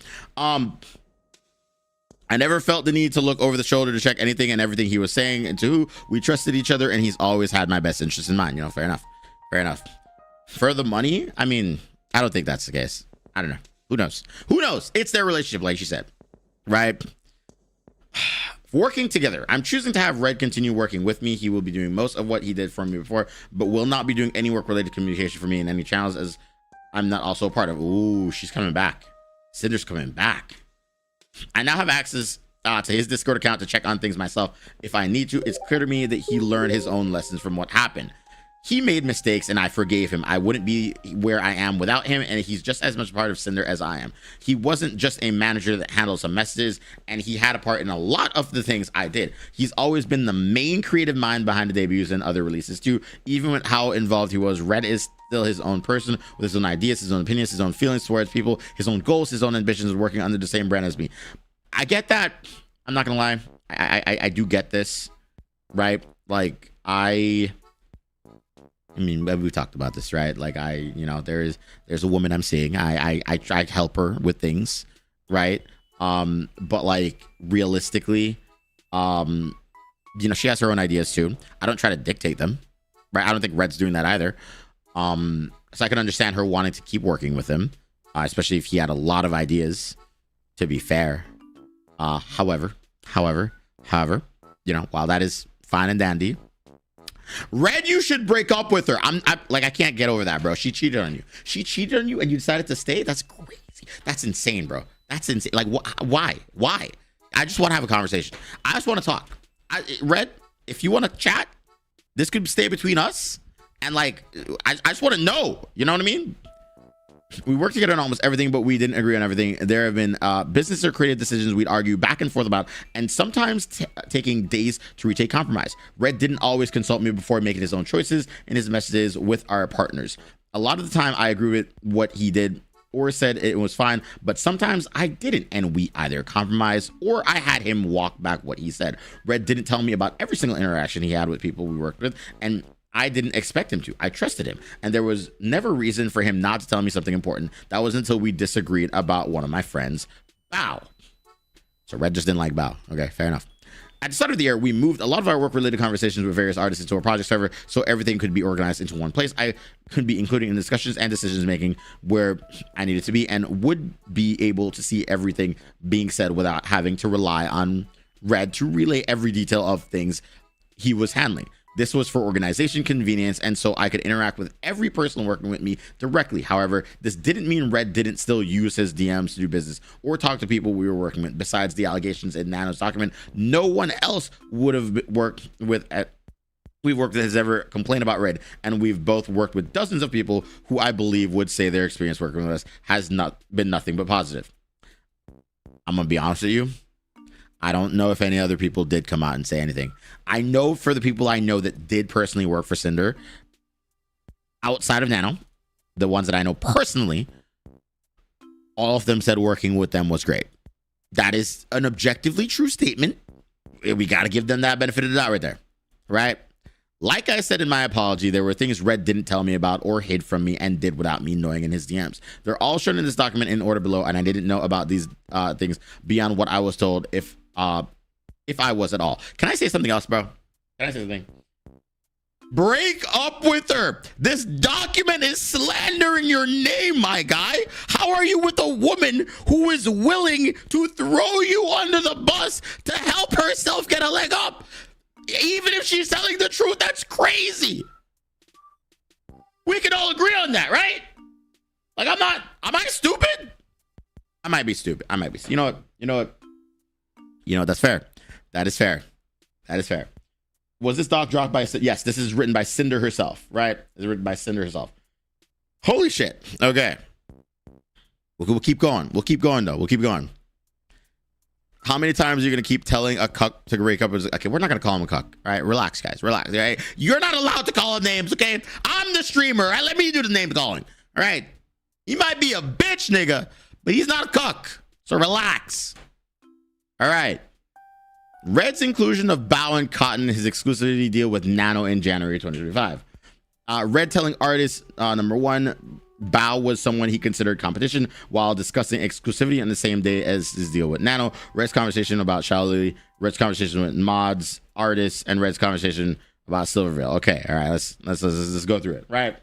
I never felt the need to look over the shoulder to check anything and everything he was saying, and to who we trusted each other, and he's always had my best interest in mind. You know, fair enough. For the money, I mean, I don't think that's the case. I don't know. Who knows? It's their relationship, like she said, right? Working together. I'm choosing to have Red continue working with me. He will be doing most of what he did for me before, but will not be doing any work related communication for me in any channels, as I'm not also a part of. Ooh, she's coming back. Cinder's coming back. I now have access to his Discord account to check on things myself if I need to. It's clear to me that he learned his own lessons from what happened. He made mistakes and I forgave him. I wouldn't be where I am without him, and he's just as much part of Cinder as I am. He wasn't just a manager that handled some messages, and he had a part in a lot of the things I did. He's always been the main creative mind behind the debuts and other releases too. Even with how involved he was, Red is still his own person with his own ideas, his own opinions, his own feelings towards people, his own goals, his own ambitions, working under the same brand as me. I get that. I'm not gonna lie. I do get this, right? Like I mean, we talked about this, right? Like there's a woman I'm seeing. I try to help her with things, right? But like realistically, she has her own ideas too. I don't try to dictate them, right? I don't think Red's doing that either. So I can understand her wanting to keep working with him, especially if he had a lot of ideas, to be fair. However, while that is fine and dandy, Red, you should break up with her. I can't get over that, bro. She cheated on you and you decided to stay. That's crazy. That's insane, bro. That's insane. Like, why? I just want to have a conversation. I just want to talk. Red, if you want to chat, this could stay between us. And like, I just want to know, you know what I mean? We worked together on almost everything, but we didn't agree on everything. There have been business or creative decisions we'd argue back and forth about, and sometimes taking days to reach a compromise. Red didn't always consult me before making his own choices in his messages with our partners. A lot of the time I agree with what he did or said it was fine, but sometimes I didn't, and we either compromised or I had him walk back what he said. Red didn't tell me about every single interaction he had with people we worked with, and I didn't expect him to. I trusted him, and there was never reason for him not to tell me something important. That was until we disagreed about one of my friends, Bao. So Red just didn't like Bao. Okay, fair enough. At the start of the year, we moved a lot of our work-related conversations with various artists into a project server, so everything could be organized into one place. I could be including in discussions and decisions making where I needed to be, and would be able to see everything being said without having to rely on Red to relay every detail of things he was handling. This was for organization convenience, and so I could interact with every person working with me directly. However, this didn't mean Red didn't still use his DMs to do business or talk to people we were working with. Besides the allegations in Nano's document, no one else would have worked with we've worked with has ever complained about Red, and we've both worked with dozens of people who I believe would say their experience working with us has not been nothing but positive. I'm gonna be honest with you. I don't know if any other people did come out and say anything. I know for the people I know that did personally work for Cinder, outside of Nano, the ones that I know personally, all of them said working with them was great. That is an objectively true statement. We got to give them that benefit of the doubt right there, right? Like I said in my apology, there were things Red didn't tell me about or hid from me and did without me knowing in his DMs. They're all shown in this document in order below, and I didn't know about these things beyond what I was told, if I was at all. Can I say something else, bro? Can I say something? Break up with her. This document is slandering your name, my guy. How are you with a woman who is willing to throw you under the bus to help herself get a leg up? Even if she's telling the truth, that's crazy. We can all agree on that, right? Like, am I stupid? I might be stupid. I might be. You know what? That's fair. That is fair. Was this doc dropped by? Yes, this is written by Cinder herself, right? It's written by Cinder herself. Holy shit. Okay. We'll keep going. We'll keep going, though. We'll keep going. How many times are you going to keep telling a cuck to break up? Okay, we're not going to call him a cuck. All right, relax, guys. Relax. All right? You're not allowed to call him names, okay? I'm the streamer. All right? Let me do the name calling. All right? He might be a bitch, nigga, but he's not a cuck. So relax. All right. Red's inclusion of Bao and Cotton, his exclusivity deal with Nano in January 2025. Red telling artists, number one, Bao was someone he considered competition while discussing exclusivity on the same day as his deal with Nano. Red's conversation about Shaoli, Red's conversation with mods, artists, and Red's conversation about Silvervale. Okay, all right, let's go through it. Right.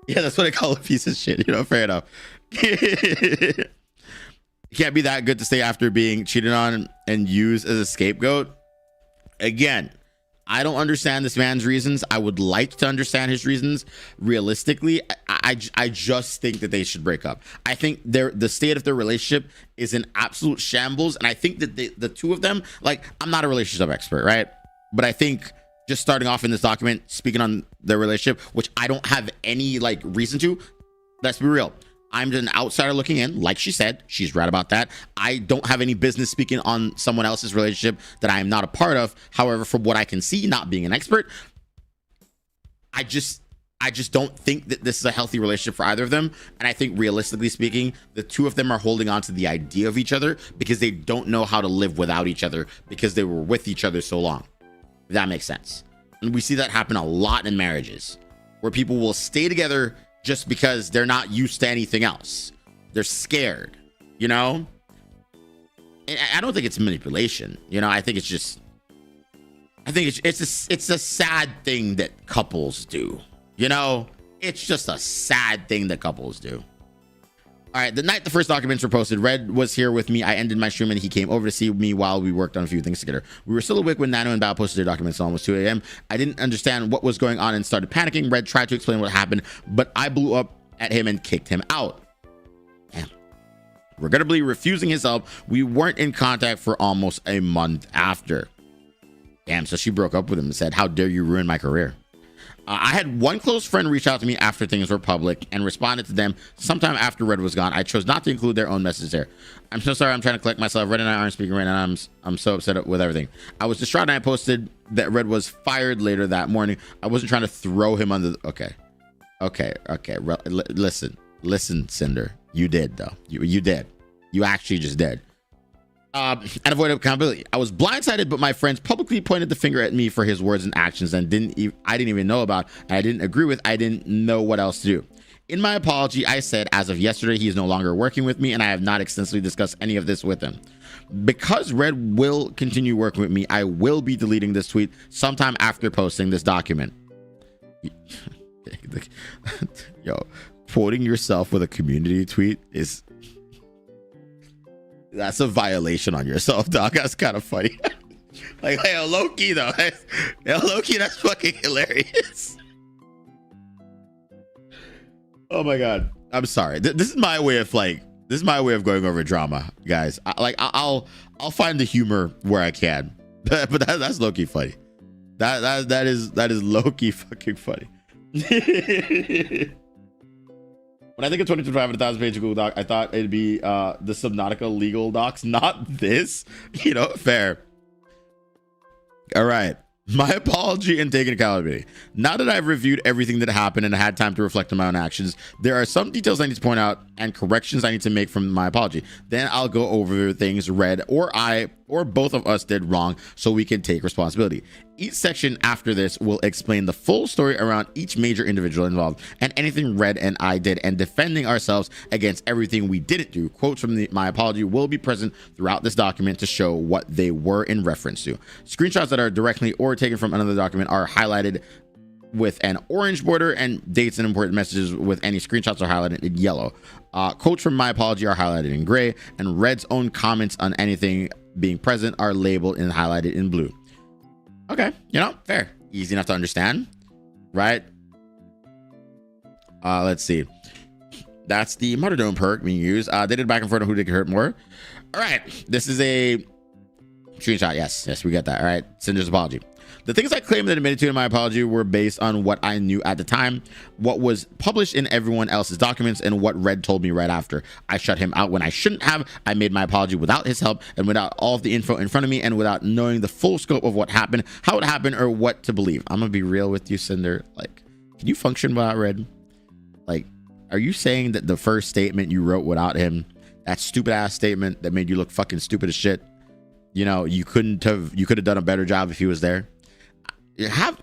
Yeah, that's what I call a piece of shit. Fair enough. You can't be that good to stay after being cheated on and used as a scapegoat. Again, I don't understand this man's reasons. I would like to understand his reasons. Realistically, I just think that they should break up. I think the state of their relationship is in absolute shambles. And I think that the two of them, like, I'm not a relationship expert, right? But I think just starting off in this document, speaking on their relationship, which I don't have any like reason to, let's be real. I'm just an outsider looking in. Like she said, she's right about that. I don't have any business speaking on someone else's relationship that I am not a part of. However, from what I can see, not being an expert, I just don't think that this is a healthy relationship for either of them. And I think realistically speaking, the two of them are holding on to the idea of each other because they don't know how to live without each other because they were with each other so long. If that makes sense. And we see that happen a lot in marriages where people will stay together just because they're not used to anything else. They're scared, And I don't think it's manipulation. I think it's just, it's a sad thing that couples do. It's just a sad thing that couples do. All right, the night the first documents were posted, Red was here with me. I ended my stream and he came over to see me while we worked on a few things together. We were still awake when Nano and Bao posted their documents at almost 2 a.m. I didn't understand what was going on and started panicking. Red tried to explain what happened, but I blew up at him and kicked him out. Damn. Regrettably refusing his help, we weren't in contact for almost a month after. Damn, so she broke up with him and said, "How dare you ruin my career?" I had one close friend reach out to me after things were public and responded to them sometime after Red was gone. I chose not to include their own message there. I'm so sorry. I'm trying to collect myself. Red and I aren't speaking right now. I'm so upset with everything. I was distraught and I posted that Red was fired later that morning. I wasn't trying to throw him under the... Okay. Listen, Cinder. You did, though. You did. You actually just did. And avoid accountability. I was blindsided, but my friends publicly pointed the finger at me for his words and actions and I didn't even know about, and I didn't agree with. I didn't know what else to do. In my apology, I said, as of yesterday, he is no longer working with me, and I have not extensively discussed any of this with him. Because Red will continue working with me, I will be deleting this tweet sometime after posting this document. Yo, quoting yourself with a community tweet is... That's a violation on yourself, dog. That's kind of funny. Like, hey, low-key, though. Low-key, that's fucking hilarious. Oh, my God. I'm sorry. This is my way of, going over drama, guys. I'll find the humor where I can. But that's low-key funny. That is low-key fucking funny. When I think of 2025 and 1,000-page Google Doc, I thought it'd be the Subnautica legal docs, not this. Fair. All right. My apology and taking accountability. Now that I've reviewed everything that happened and had time to reflect on my own actions, there are some details I need to point out and corrections I need to make from my apology. Then I'll go over things Red or I or both of us did wrong so we can take responsibility. Each section after this will explain the full story around each major individual involved and anything Red and I did and defending ourselves against everything we didn't do. Quotes from my apology will be present throughout this document to show what they were in reference to. Screenshots that are directly or taken from another document are highlighted with an orange border, and dates and important messages with any screenshots are highlighted in yellow. Quotes from my apology are highlighted in gray, and Red's own comments on anything being present are labeled and highlighted in blue. Okay, you know, fair, easy enough to understand, right? Let's see. That's the martyrdom perk being used. They did back and forth on who they could hurt more. All right, this is a screenshot. Yes, we get that. All right, Cinder's apology. The things I claimed and admitted to in my apology were based on what I knew at the time, what was published in everyone else's documents, and what Red told me right after. I shut him out when I shouldn't have. I made my apology without his help and without all of the info in front of me and without knowing the full scope of what happened, how it happened, or what to believe. I'm gonna be real with you, Cinder. Like, can you function without Red? Like, are you saying that the first statement you wrote without him, that stupid ass statement that made you look fucking stupid as shit, you know, you could have done a better job if he was there? Have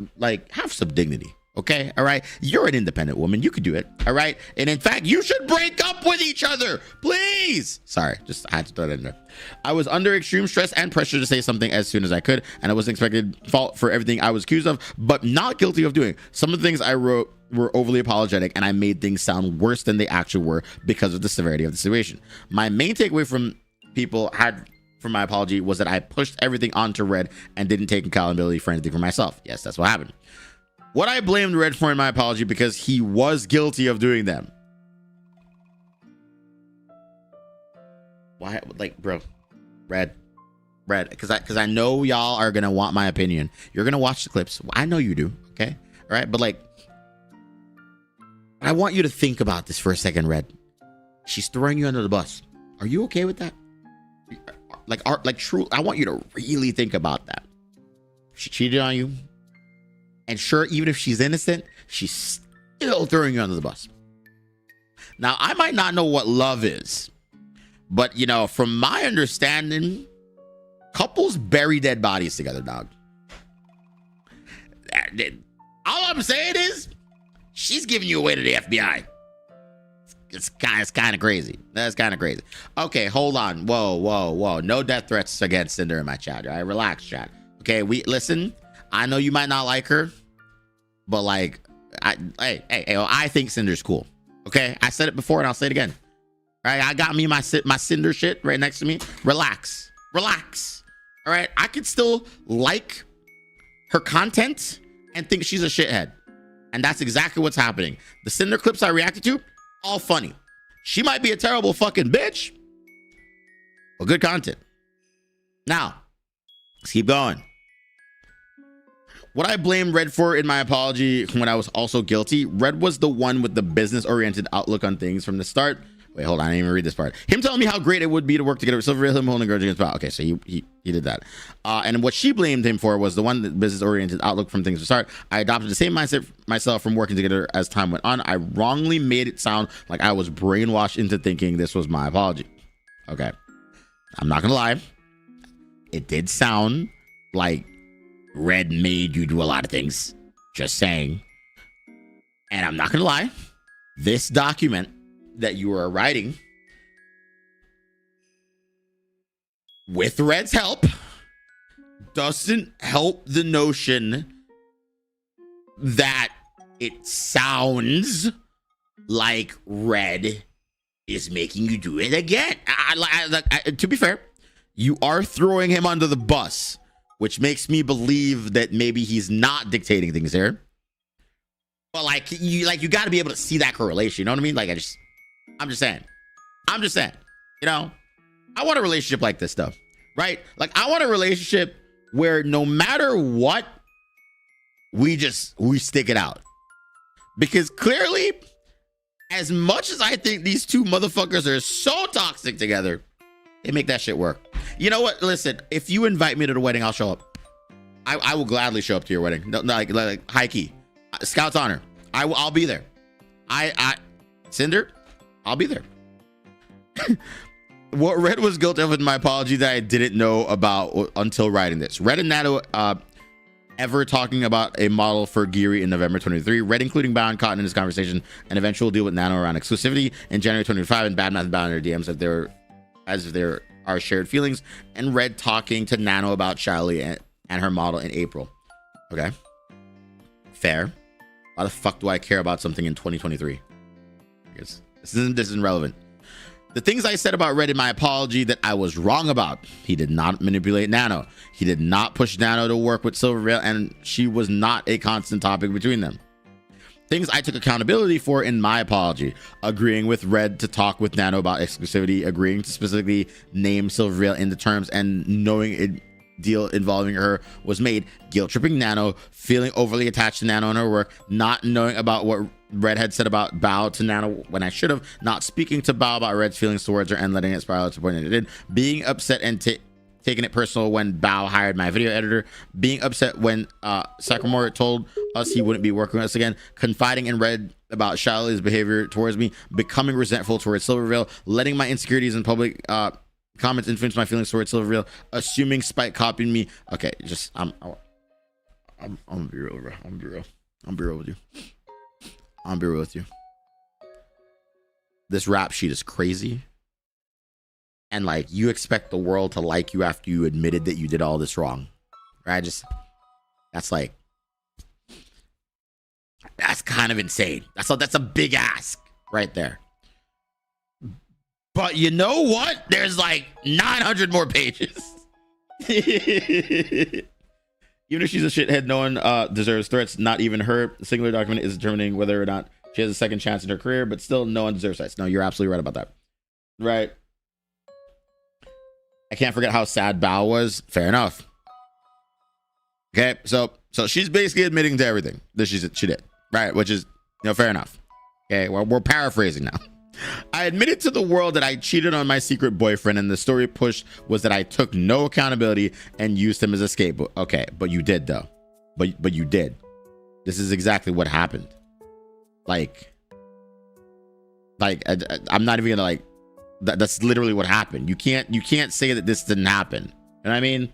some dignity, okay? All right, you're an independent woman, you could do it, all right? And in fact, you should break up with each other, please. Sorry, just I had to throw that in there. I was under extreme stress and pressure to say something as soon as I could, and I wasn't expected fault for everything I was accused of, but not guilty of doing. Some of the things I wrote were overly apologetic, and I made things sound worse than they actually were because of the severity of the situation. My main takeaway from my apology was that I pushed everything onto Red and didn't take accountability for anything for myself. Yes, that's what happened. What I blamed Red for in my apology because he was guilty of doing them. Why? Like, bro, Red, because I know y'all are gonna want my opinion. You're gonna watch the clips. I know you do. Okay, all right, but like, I want you to think about this for a second, Red. She's throwing you under the bus. Are you okay with that? Like true, I want you to really think about that. She cheated on you, and sure, even if she's innocent, she's still throwing you under the bus. Now, I might not know what love is, but you know, from my understanding, couples bury dead bodies together, dog. All I'm saying is, she's giving you away to the FBI. It's kind of crazy. That's kind of crazy. Okay, hold on. Whoa. No death threats against Cinder in my chat. All right, relax, chat. Okay, listen. I know you might not like her, but like, I think Cinder's cool. Okay, I said it before and I'll say it again. All right, I got me my Cinder shit right next to me. Relax. All right, I could still like her content and think she's a shithead, and that's exactly what's happening. The Cinder clips I reacted to, all funny. She might be a terrible fucking bitch, but good content. Now, let's keep going. What I blame Red for in my apology when I was also guilty, Red was the one with the business-oriented outlook on things from the start. Wait, hold on, I didn't even read this part. Him telling me how great it would be to work together with Silver, him holding a grudge against Power. Okay, so he did that. And what she blamed him for was the one business-oriented outlook from things from the start. I adopted the same mindset myself from working together as time went on. I wrongly made it sound like I was brainwashed into thinking this was my apology. Okay, I'm not gonna lie. It did sound like Red made you do a lot of things. Just saying. And I'm not gonna lie. This document that you are writing with Red's help doesn't help the notion that it sounds like Red is making you do it again. To be fair, you are throwing him under the bus, which makes me believe that maybe he's not dictating things here. But you got to be able to see that correlation. You know what I mean? I'm just saying, you know, I want a relationship like this stuff, right? Like, I want a relationship where no matter what, we stick it out. Because clearly, as much as I think these two motherfuckers are so toxic together, they make that shit work. You know what? Listen, if you invite me to the wedding, I'll show up. I will gladly show up to your wedding. No, like high key, Scout's honor. I'll be there. Cinder, I'll be there. What Red was guilty of in my apology that I didn't know about until writing this. Red and Nano ever talking about a model for Geary in November 23. Red including Bao and Cotton in his conversation, an eventual deal with Nano around exclusivity in January 25, and Badmouth and Bao in their DMs if there are shared feelings, and Red talking to Nano about Charlie and her model in April. Okay, fair. Why the fuck do I care about something in 2023? Because this isn't relevant. The things I said about Red in my apology that I was wrong about. He did not manipulate Nano. He did not push Nano to work with Silvervale, and she was not a constant topic between them. Things I took accountability for in my apology. Agreeing with Red to talk with Nano about exclusivity, agreeing to specifically name Silvervale in the terms, and knowing a deal involving her was made, guilt tripping Nano, feeling overly attached to Nano and her work, not knowing about what Red had said about Bao to Nano when I should have, not speaking to Bao about Red's feelings towards her and letting it spiral to the point that it did, being upset and taking it personal when Bao hired my video editor, being upset when Sakamura told us he wouldn't be working with us again, confiding in Red about Charlie's behavior towards me, becoming resentful towards Silvervale, letting my insecurities in public comments influence my feelings towards Silvervale, assuming Spike copied me. Okay, just I'm gonna be real, bro. I'm gonna be real with you. This rap sheet is crazy. And like, you expect the world to like you after you admitted that you did all this wrong. Right? That's kind of insane. That's a big ask right there. But you know what? There's like 900 more pages. Even if she's a shithead, no one deserves threats. Not even her. The singular document is determining whether or not she has a second chance in her career, but still no one deserves threats. No, you're absolutely right about that. Right. I can't forget how sad Bao was. Fair enough. Okay, so she's basically admitting to everything that she did. Right, which is, fair enough. Okay, well, we're paraphrasing now. I admitted to the world that I cheated on my secret boyfriend, and the story pushed was that I took no accountability and used him as a scapegoat. Okay, but you did though. But you did. This is exactly what happened. Like I'm not even gonna that's literally what happened. You can't say that this didn't happen. You know what I mean?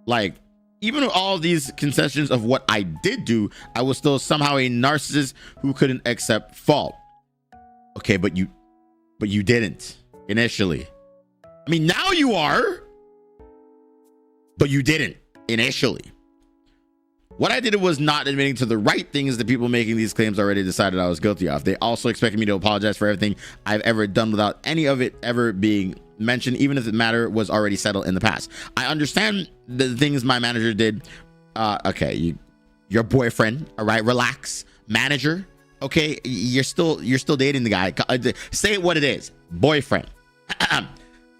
Like, even with all these concessions of what I did do, I was still somehow a narcissist who couldn't accept fault. Okay, but you didn't initially. I mean, now you are, but you didn't initially. What I did was not admitting to the right things that people making these claims already decided I was guilty of. They also expected me to apologize for everything I've ever done without any of it ever being mentioned, even if the matter was already settled in the past. I understand the things my manager did. Okay, your boyfriend, all right, relax. Manager, okay, you're still dating the guy. Say it what it is, boyfriend.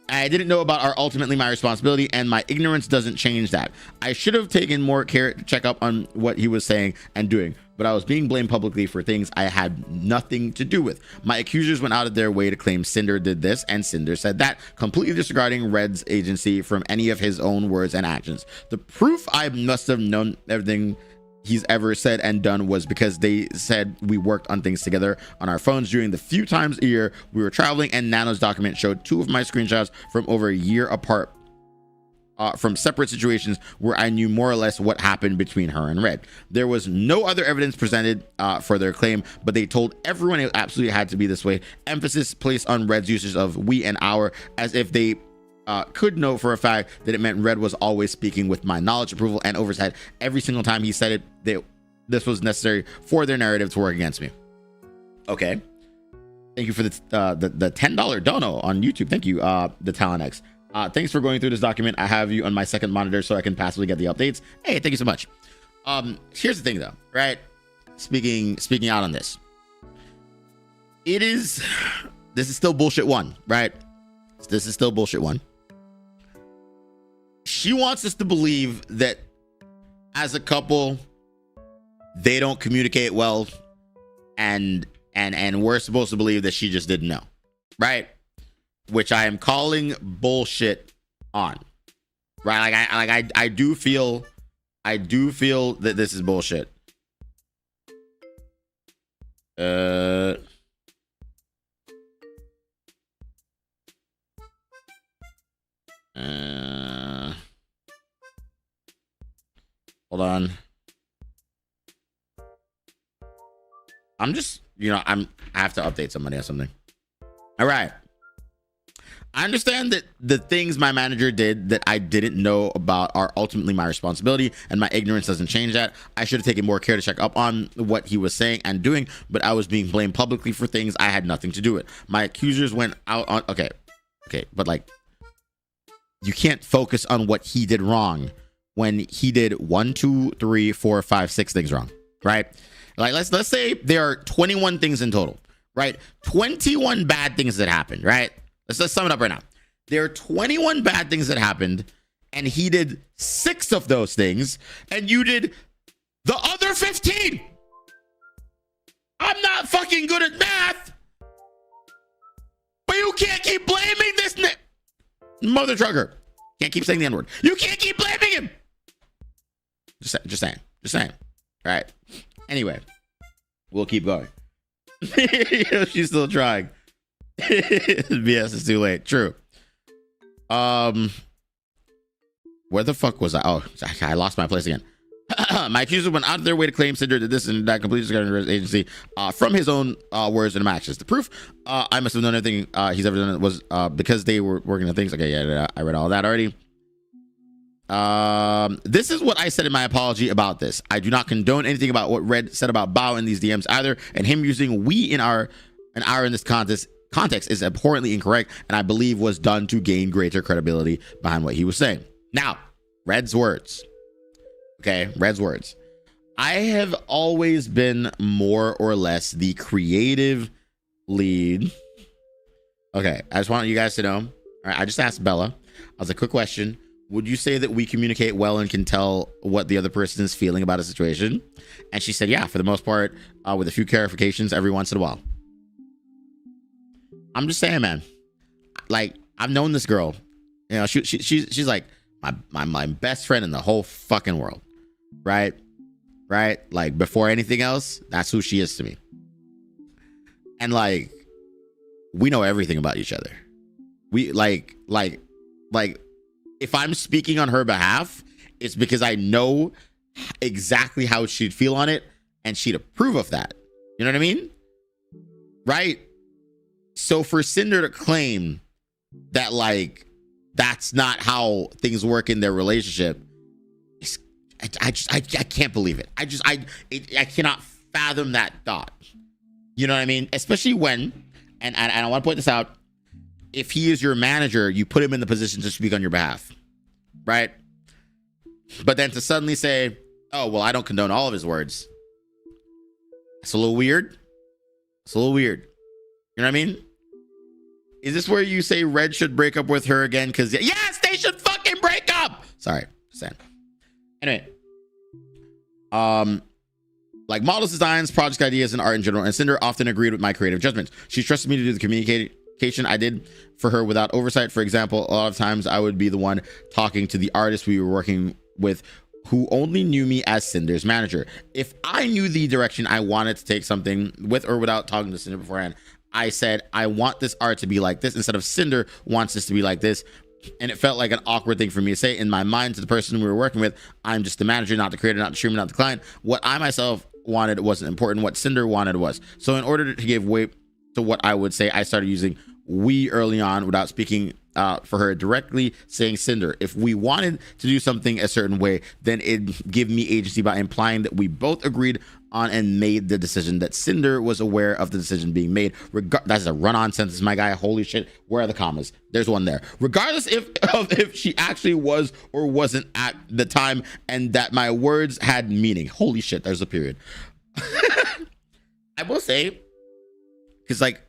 I didn't know about are ultimately my responsibility, and my ignorance doesn't change that. I should have taken more care to check up on what he was saying and doing, but I was being blamed publicly for things I had nothing to do with. My accusers went out of their way to claim Cinder did this and Cinder said that, completely disregarding Red's agency from any of his own words and actions. The proof I must have known everything he's ever said and done was because they said we worked on things together on our phones during the few times a year we were traveling, and Nano's document showed 2 of my screenshots from over a year apart from separate situations where I knew more or less what happened between her and Red. There was no other evidence presented for their claim, but they told everyone it absolutely had to be this way. Emphasis placed on Red's usage of we and our, as if they could know for a fact that it meant Red was always speaking with my knowledge, approval, and oversight every single time he said it. This was necessary for their narrative to work against me. Okay, thank you for the $10 dono on YouTube. Thank you, the Talent X. Thanks for going through this document. I have you on my second monitor so I can passively get the updates. Hey, thank you so much. Here's the thing though, right? Speaking out on this, this is still bullshit one, right? This is still bullshit one. She wants us to believe that as a couple, they don't communicate well, and we're supposed to believe that she just didn't know, right? Which I am calling bullshit on, right? I do feel I do feel that this is bullshit. Hold on. I'm just, I have to update somebody on something. All right. I understand that the things my manager did that I didn't know about are ultimately my responsibility, and my ignorance doesn't change that. I should have taken more care to check up on what he was saying and doing, but I was being blamed publicly for things I had nothing to do with. My accusers went out on, okay, but like, you can't focus on what he did wrong when he did 1, 2, 3, 4, 5, 6 things wrong, right? Like, let's say there are 21 things in total, right? 21 bad things that happened, right? Let's sum it up right now. There are 21 bad things that happened, and he did 6 of those things, and you did the other 15. I'm not fucking good at math, but you can't keep blaming this mother trucker. Can't keep saying the N-word. You can't keep blaming him. Just saying. All right. Anyway, we'll keep going. She's still trying. BS, it's too late. True. Where the fuck was I? Oh, I lost my place again. My accuser went out of their way to claim Cinder did this and that completely discredited his agency from his own words and matches. The proof I must have known everything he's ever done was because they were working on things. Okay, yeah, I read all that already. This is what I said in my apology about this. I do not condone anything about what Red said about Bao in these DMs either, and him using we in this context is abhorrently incorrect, and I believe was done to gain greater credibility behind what he was saying. Now, Red's words. Okay, Red's words. I have always been more or less the creative lead. Okay, I just want you guys to know. All right, I just asked Bella. I was like, quick question. Would you say that we communicate well and can tell what the other person is feeling about a situation? And she said, yeah, for the most part, with a few clarifications every once in a while. I'm just saying, man. Like, I've known this girl. You know, she's like my best friend in the whole fucking world. Right? Like, before anything else, that's who she is to me. And like, we know everything about each other. We like if I'm speaking on her behalf, it's because I know exactly how she'd feel on it and she'd approve of that. You know what I mean? Right? So for Cinder to claim that like that's not how things work in their relationship, I can't believe it. I cannot fathom that thought. You know what I mean? Especially when, and I want to point this out, if he is your manager, you put him in the position to speak on your behalf, right? But then to suddenly say, oh, well, I don't condone all of his words. It's a little weird. You know what I mean? Is this where you say Red should break up with her again? Because yes, they should fucking break up. Sorry, saying. Anyway, like models, designs, project ideas, and art in general, and Cinder often agreed with my creative judgments. She trusted me to do the communication I did for her without oversight. For example, a lot of times I would be the one talking to the artist we were working with, who only knew me as Cinder's manager. If I knew the direction I wanted to take something with or without talking to Cinder beforehand, I said, I want this art to be like this instead of Cinder wants this to be like this. And it felt like an awkward thing for me to say in my mind to the person we were working with. I'm just the manager, not the creator, not the streamer, not the client. What I myself wanted wasn't important. What Cinder wanted was. So in order to give weight to what I would say, I started using we early on without speaking for her directly, saying Cinder. If we wanted to do something a certain way, then it'd give me agency by implying that we both agreed on and made the decision, that Cinder was aware of the decision being made. That's a run-on sentence, my guy. Holy shit. Where are the commas? There's one there. Regardless if she actually was or wasn't at the time, and that my words had meaning. Holy shit. There's a period. I will say, because like,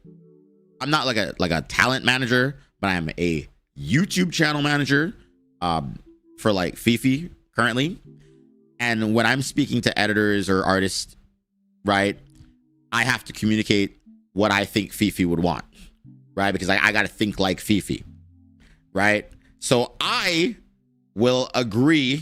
I'm not like a talent manager, but I am a YouTube channel manager for like Fifi currently. And when I'm speaking to editors or artists, right, I have to communicate what I think Fifi would want, right? Because I got to think like Fifi, right? So I will agree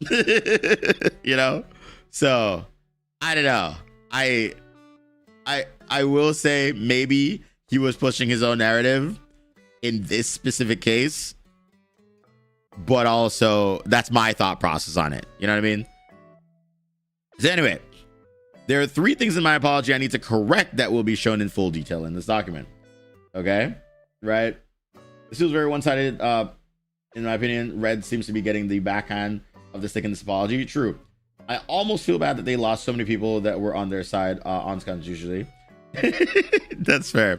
You know? So I don't know. I will say maybe he was pushing his own narrative in this specific case, but also that's my thought process on it. You know what I mean? So anyway, there are 3 things in my apology I need to correct that will be shown in full detail in this document. Okay? Right? This feels very one-sided, in my opinion. Red seems to be getting the backhand of the stick in this apology. True. I almost feel bad that they lost so many people that were on their side on scans usually. That's fair.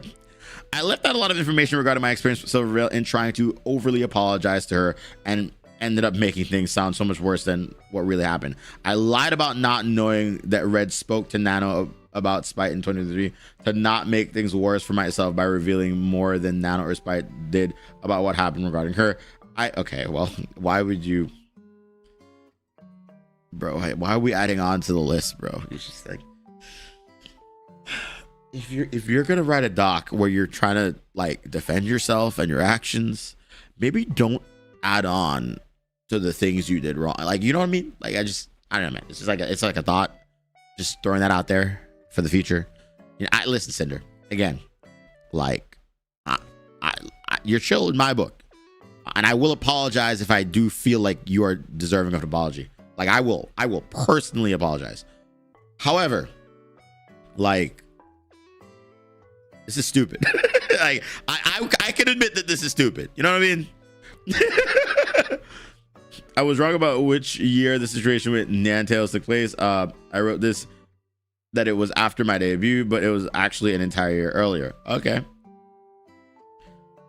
I left out a lot of information regarding my experience with Silver Veil in trying to overly apologize to her, and ended up making things sound so much worse than what really happened. I lied about not knowing that Red spoke to Nano about Spite in 2023 to not make things worse for myself by revealing more than Nano or Spite did about what happened regarding her. Okay, well, why would you, bro? Why are we adding on to the list, bro? It's just like, if you're gonna write a doc where you're trying to like defend yourself and your actions, maybe don't add on to the things you did wrong. Like, you know what I mean? Like, I don't know, man. It's just like it's like a thought. Just throwing that out there for the future. You know, listen, Cinder. Again, like, you're chill in my book, and I will apologize if I do feel like you are deserving of an apology. Like, I will personally apologize. However, like, this is stupid. Like, I can admit that this is stupid. You know what I mean? I was wrong about which year the situation with Nantails took place. I wrote this that it was after my debut, but it was actually an entire year earlier. Okay.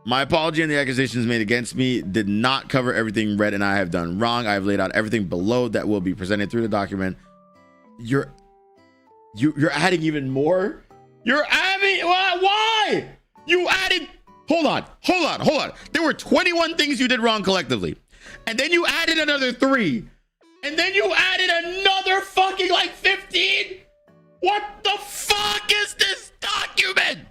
My apology and the accusations made against me did not cover everything Red and I have done wrong. I've laid out everything below that will be presented through the document. You're adding even more. You're adding, why? You added, hold on. There were 21 things you did wrong collectively. And then you added another 3. And then you added another fucking like 15. What the fuck is this document?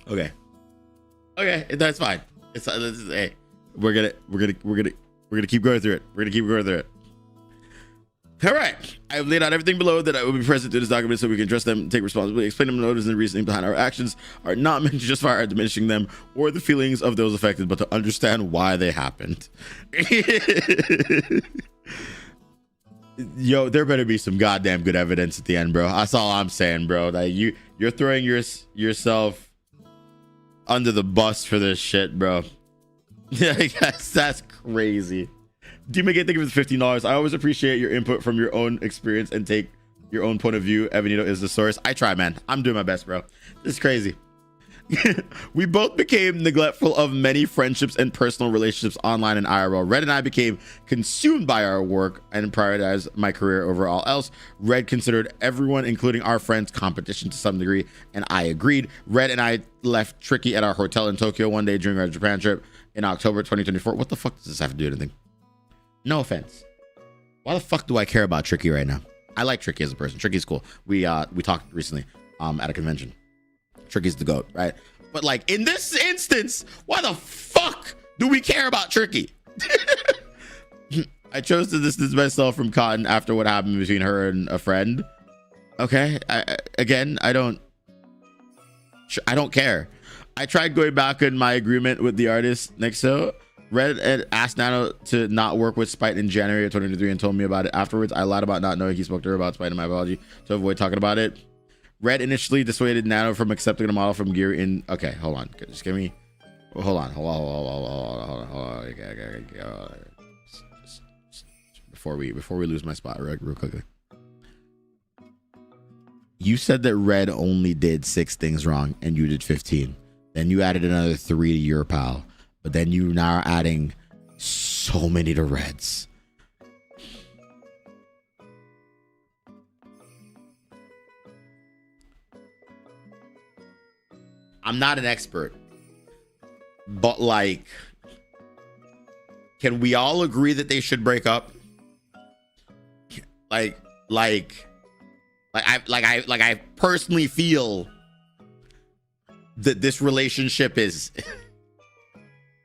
Okay, that's fine. Hey, we're gonna keep going through it. All right, I've laid out everything below that I will be present to this document so we can address them, take responsibility, explain them, notice, and the reasoning behind our actions are not meant to justify or diminishing them or the feelings of those affected, but to understand why they happened. Yo, there better be some goddamn good evidence at the end, bro. That's all I'm saying, bro. Like, you're throwing yourself under the bus for this shit, bro. Yeah, that's crazy. Thank you for the $15. I always appreciate your input from your own experience and take your own point of view. Evanito is the source. I try, man. I'm doing my best, bro. This is crazy. We both became neglectful of many friendships and personal relationships online and IRL. Red and I became consumed by our work and prioritized my career over all else. Red considered everyone, including our friends, competition to some degree, and I agreed. Red and I left Tricky at our hotel in Tokyo one day during our Japan trip in October 2024. What the fuck does this have to do with anything? No offense. Why the fuck do I care about Tricky right now? I like Tricky as a person. Tricky's cool. We talked recently at a convention. Tricky's the GOAT, right? But like in this instance, why the fuck do we care about Tricky? I chose to distance myself from Cotton after what happened between her and a friend. Okay, I don't care. I tried going back in my agreement with the artist Nixo. Red had asked Nano to not work with Spite in January of 2023 and told me about it afterwards. I lied about not knowing he spoke to her about Spite in my apology to avoid talking about it. Red initially dissuaded Nano from accepting a model from Gear in. Okay, hold on. Just give me. Hold on. Before we lose my spot, real quickly. You said that Red only did 6 things wrong and you did 15. Then you added another 3 to your pal. But then you now are adding so many to Red's. I'm not an expert, but like, can we all agree that they should break up? I personally feel that this relationship is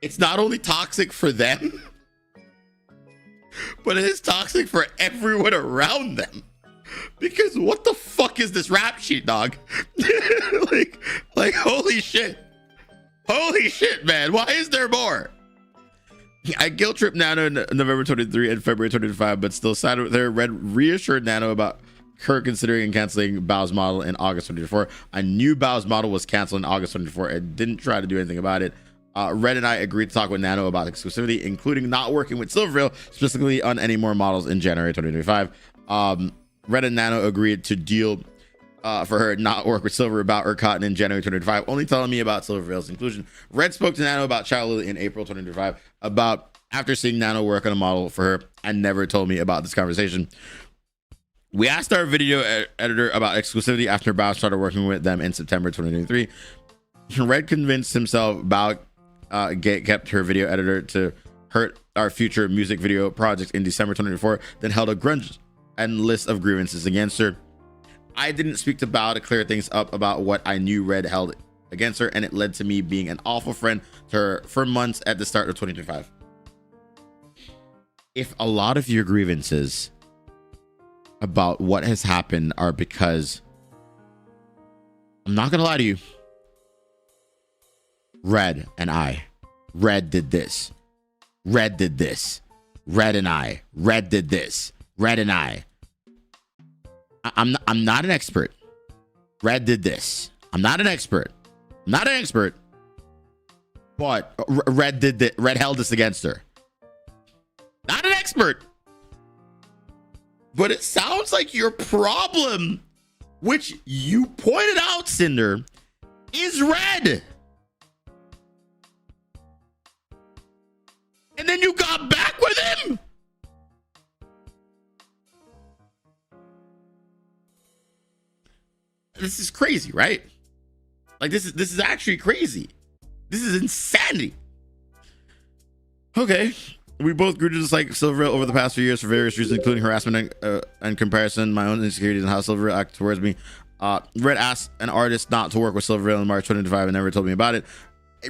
it's not only toxic for them, but it is toxic for everyone around them. Because what the fuck is this rap sheet, dog? like holy shit, man. Why is there more? I guilt tripped Nano in November 23 and February 25, but still sided with her. Red reassured Nano about her considering and canceling Bao's model in August 24. I knew Bao's model was canceled in August 24 and didn't try to do anything about it. Red and I agreed to talk with Nano about exclusivity, including not working with Silvervale specifically on any more models in January 2025. Red and Nano agreed to deal for her not work with Silver about her cotton in January 2025, only telling me about Silvervale's inclusion. Red spoke to Nano about Child Lily in April 2025 about after seeing Nano work on a model for her and never told me about this conversation. We asked our video editor about exclusivity after Bao started working with them in September 2023. Red convinced himself Bao kept her video editor to hurt our future music video projects in December 2024, then held a grudge and list of grievances against her. I didn't speak to Bao to clear things up about what I knew Red held against her, and it led to me being an awful friend to her for months at the start of 2025. If a lot of your grievances about what has happened are because, I'm not gonna lie to you, Red and I, Red did this, Red did this, Red and I, Red did this, Red and I. I'm not an expert. Red did this. I'm not an expert. I'm not an expert. But Red did that. Red held this against her. Not an expert. But it sounds like your problem, which you pointed out, Cinder, is Red. And then you got back with him. This is crazy, right? Like this is actually crazy. This is insanity. Okay. We both grew to dislike Silvervale over the past few years for various reasons, including harassment and comparison, my own insecurities, and how Silvervale acted towards me. Red asked an artist not to work with Silvervale in March 2025 and never told me about it.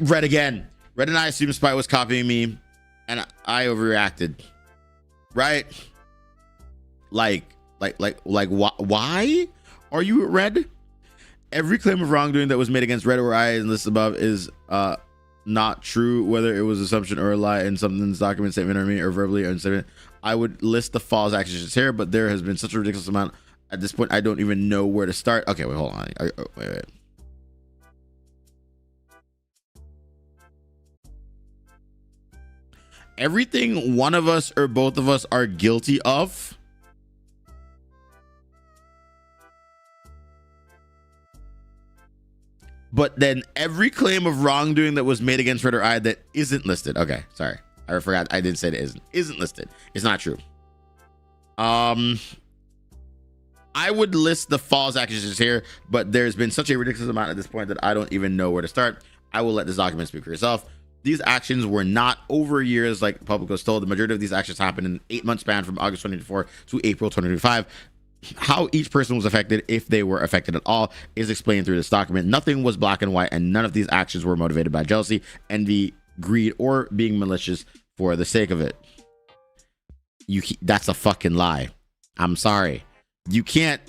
Red again. Red and I assumed Spy was copying me, and I overreacted. Right? Like, why are you Red? Every claim of wrongdoing that was made against Red or I and listed above is not true, whether it was assumption or a lie in something's document, statement, or me, or verbally or statement. I would list the false accusations here, but there has been such a ridiculous amount at this point. I don't even know where to start. Okay, wait, hold on. Wait. Everything one of us or both of us are guilty of, but then every claim of wrongdoing that was made against Red or I that isn't listed. Okay, sorry. I forgot. I did say it isn't listed. It's not true. I would list the false accusations here, but there's been such a ridiculous amount at this point that I don't even know where to start. I will let this document speak for yourself. These actions were not over years like the public was told. The majority of these actions happened in an 8-month span from August 2024 to April 2025. How each person was affected, if they were affected at all, is explained through this document. Nothing was black and white, and none of these actions were motivated by jealousy, envy, greed, or being malicious for the sake of it. That's a fucking lie. I'm sorry. You can't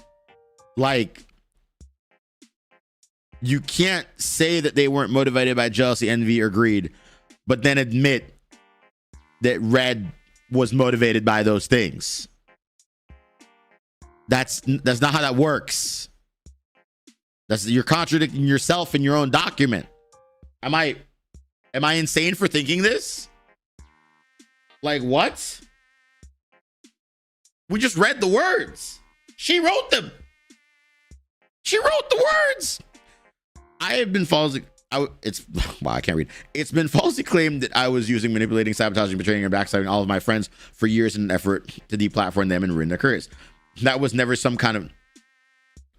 say that they weren't motivated by jealousy, envy, or greed, but then admit that Red was motivated by those things. That's not how that works. You're contradicting yourself in your own document. Am I insane for thinking this? Like, what? We just read the words. She wrote them. She wrote the words. I have been falsely. Wow, I can't read. It's been falsely claimed that I was using, manipulating, sabotaging, betraying, and backstabbing all of my friends for years in an effort to deplatform them and ruin their careers. That was never some kind of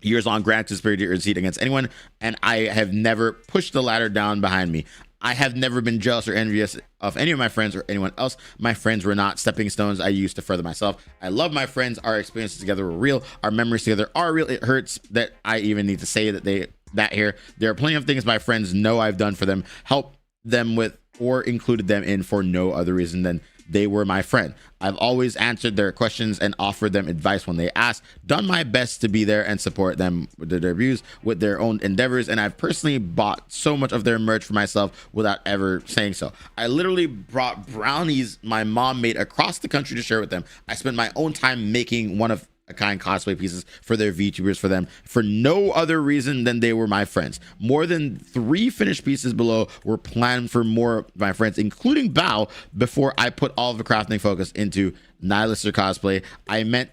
years-long grant conspiracy or deceit against anyone, and I have never pushed the ladder down behind me. I have never been jealous or envious of any of my friends or anyone else. My friends were not stepping stones I used to further myself. I love my friends. Our experiences together were real. Our memories together are real. It hurts that I even need to say that here. There are plenty of things my friends know I've done for them. Help them with or included them in for no other reason than they were my friend. I've always answered their questions and offered them advice when they asked, done my best to be there and support them with their views with their own endeavors, and I've personally bought so much of their merch for myself without ever saying so. I literally brought brownies my mom made across the country to share with them. I spent my own time making one of a kind cosplay pieces for their VTubers for them for no other reason than they were my friends. More than 3 finished pieces below were planned for more of my friends, including Bao, before I put all of the crafting focus into Nihilister cosplay. It meant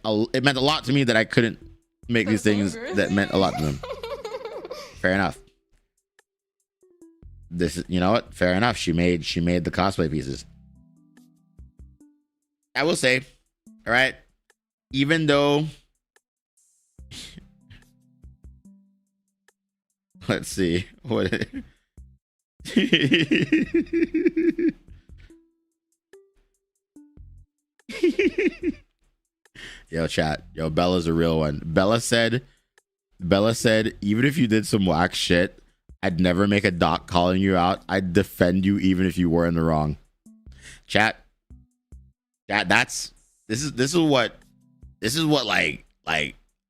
a lot to me that I couldn't make these things that meant a lot to them. Fair enough. This is, you know what? Fair enough. She made the cosplay pieces. I will say, all right, even though, let's see what. Yo, chat. Yo, Bella's a real one. Bella said, even if you did some whack shit, I'd never make a doc calling you out. I'd defend you even if you were in the wrong. Chat. This is what like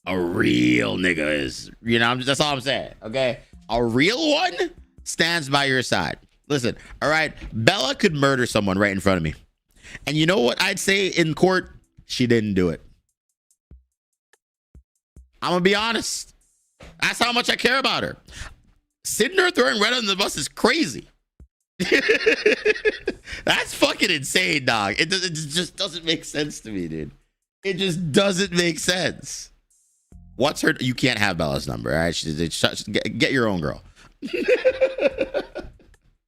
a real nigga is. You know, that's all I'm saying. Okay, a real one stands by your side. Listen, all right, Bella could murder someone right in front of me, and you know what I'd say in court? She didn't do it. I'm gonna be honest. That's how much I care about her. Cinder throwing Red on the bus is crazy. That's fucking insane, dog. It just doesn't make sense to me, dude. It just doesn't make sense. What's her? You can't have Bella's number, all right? Get your own girl.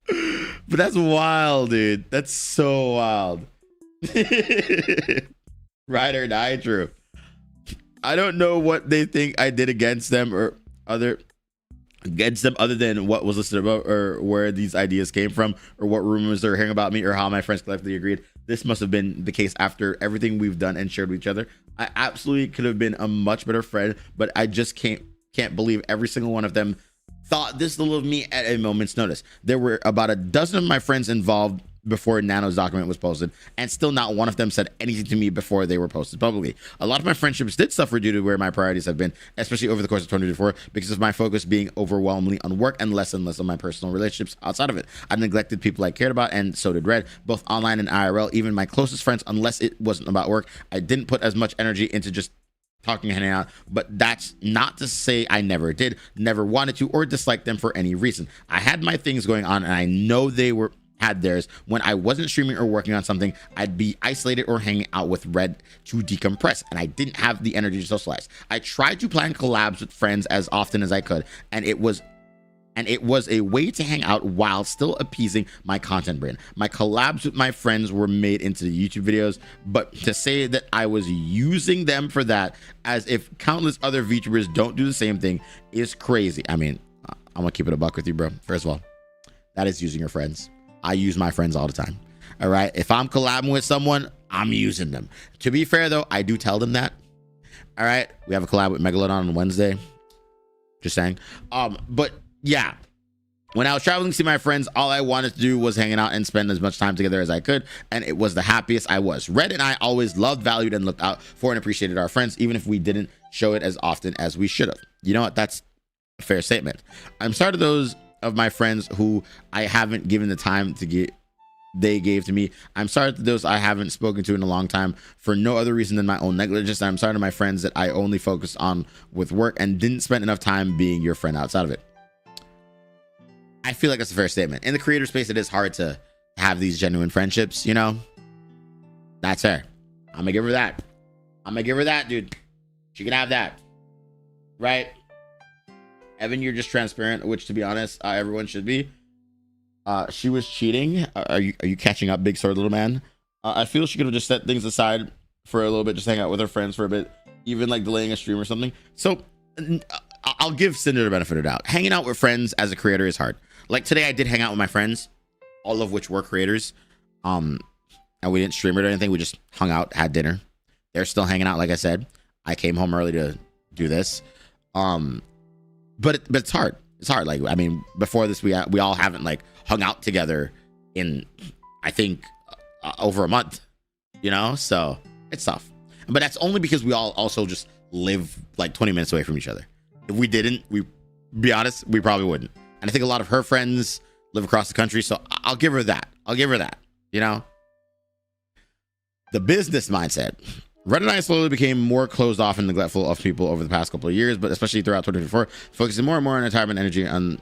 But that's wild, dude. That's so wild. Ride or die, true. I don't know what they think I did against them other than what was listed about or where these ideas came from or what rumors they're hearing about me or how my friends collectively agreed. This must have been the case after everything we've done and shared with each other. I absolutely could have been a much better friend, but I just can't believe every single one of them thought this little of me at a moment's notice. There were about a dozen of my friends involved before Nano's document was posted, and still not one of them said anything to me before they were posted publicly. A lot of my friendships did suffer due to where my priorities have been, especially over the course of 2024, because of my focus being overwhelmingly on work and less on my personal relationships outside of it. I neglected people I cared about, and so did Red, both online and IRL, even my closest friends, unless it wasn't about work. I didn't put as much energy into just talking and hanging out, but that's not to say I never did, never wanted to, or disliked them for any reason. I had my things going on, and I know they had theirs. When I wasn't streaming or working on something, I'd be isolated or hanging out with Red to decompress, and I didn't have the energy to socialize. I tried to plan collabs with friends as often as I could, and it was a way to hang out while still appeasing my content brain. My collabs with my friends were made into the YouTube videos, but to say that I was using them for that, as if countless other VTubers don't do the same thing, is crazy. I mean, I'm gonna keep it a buck with you, bro. First of all, that is using your friends. I use my friends all the time. All right. If I'm collabing with someone, I'm using them. To be fair, though, I do tell them that. All right. We have a collab with Megalodon on Wednesday. Just saying. But yeah, when I was traveling to see my friends, all I wanted to do was hanging out and spend as much time together as I could. And it was the happiest I was. Red and I always loved, valued, and looked out for and appreciated our friends, even if we didn't show it as often as we should have. You know what? That's a fair statement. I'm sorry to those of my friends who I haven't given the time they gave to me. I'm sorry to those I haven't spoken to in a long time for no other reason than my own negligence. I'm sorry to my friends that I only focused on with work and didn't spend enough time being your friend outside of it. I feel like that's a fair statement. In the creator space, it is hard to have these genuine friendships, you know? That's fair. I'm gonna give her that, dude. She can have that. Right? Evan, you're just transparent, which, to be honest, everyone should be. She was cheating. Are you catching up, big sword little man? I feel she could have just set things aside for a little bit, just hang out with her friends for a bit, even like delaying a stream or something. So I'll give Cinder the benefit of the doubt. Hanging out with friends as a creator is hard. Like today, I did hang out with my friends, all of which were creators. And we didn't stream it or anything. We just hung out, had dinner. They're still hanging out, like I said. I came home early to do this. But it's hard. it's hard. Like, I mean, before this, we all haven't like hung out together in, I think, over a month, you know? So it's tough. But that's only because we all also just live like 20 minutes away from each other. If we didn't, be honest, we probably wouldn't. And I think a lot of her friends live across the country. So I'll give her that. You know? The business mindset. Red and I slowly became more closed off and neglectful of people over the past couple of years, but especially throughout 2024, focusing more and more on time and energy on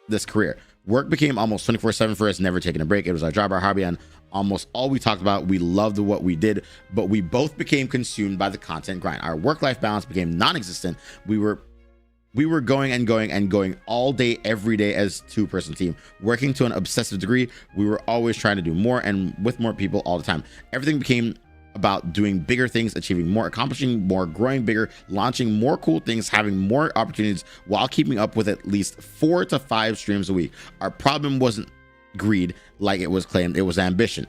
this career. Work became almost 24/7 for us, never taking a break. It was our job, our hobby, and almost all we talked about. We loved what we did, but we both became consumed by the content grind. Our work-life balance became non-existent. We were going and going all day, every day as two-person team, working to an obsessive degree. We were always trying to do more and with more people all the time. Everything became about doing bigger things, achieving more, accomplishing more, growing bigger, launching more cool things, having more opportunities while keeping up with at least 4 to 5 streams a week. Our problem wasn't greed like it was claimed. It was ambition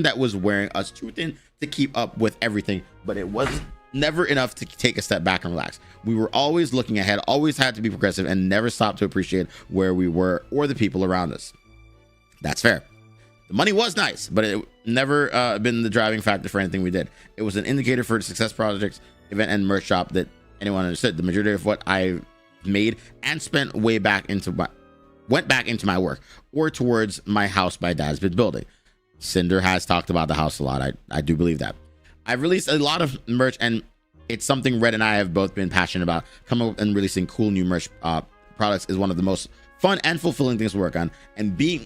that was wearing us too thin to keep up with everything, but it was never enough to take a step back and relax. We were always looking ahead, always had to be progressive, and never stopped to appreciate where we were or the people around us. That's fair. The money was nice, but it never been the driving factor for anything we did. It was an indicator for success projects, event, and merch shop that anyone understood. The majority of what I made and spent went back into my work or towards my house my dad's been building. Cinder has talked about the house a lot. I do believe that. I've released a lot of merch, and it's something Red and I have both been passionate about. Coming up and releasing cool new merch products is one of the most fun and fulfilling things to work on, and being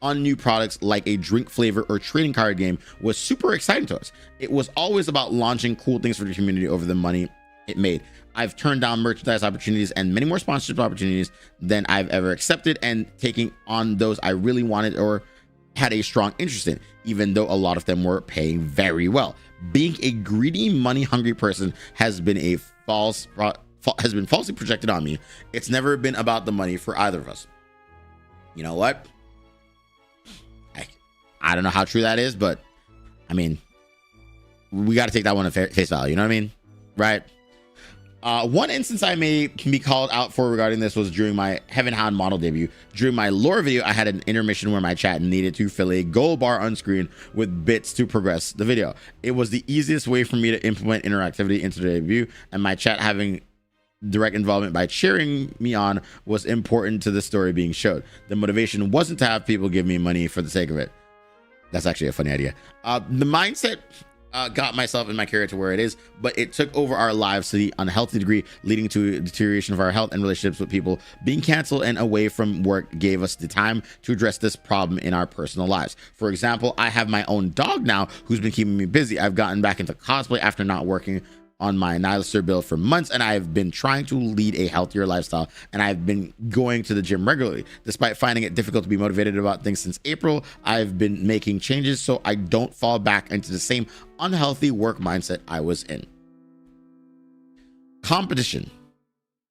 on new products like a drink flavor or trading card game was super exciting to us. It was always about launching cool things for the community over the money it made. I've turned down merchandise opportunities and many more sponsorship opportunities than I've ever accepted, and taking on those I really wanted or had a strong interest in, even though a lot of them were paying very well. Being a greedy, money-hungry person has been falsely projected on me. It's never been about the money for either of us. You know what? I don't know how true that is, but I mean, we got to take that one at face value. You know what I mean? Right? One instance I may be called out for regarding this was during my Heaven Hound model debut. During my lore video, I had an intermission where my chat needed to fill a gold bar on screen with bits to progress the video. It was the easiest way for me to implement interactivity into the debut, and my chat having direct involvement by cheering me on was important to the story being showed. The motivation wasn't to have people give me money for the sake of it. That's actually a funny idea. The mindset got myself and my career to where it is, but it took over our lives to the unhealthy degree, leading to a deterioration of our health and relationships with people. Being canceled and away from work gave us the time to address this problem in our personal lives. For example, I have my own dog now who's been keeping me busy. I've gotten back into cosplay after not working on my Nihilistor build for months, and I've been trying to lead a healthier lifestyle, and I've been going to the gym regularly. Despite finding it difficult to be motivated about things since April, I've been making changes so I don't fall back into the same unhealthy work mindset I was in. Competition.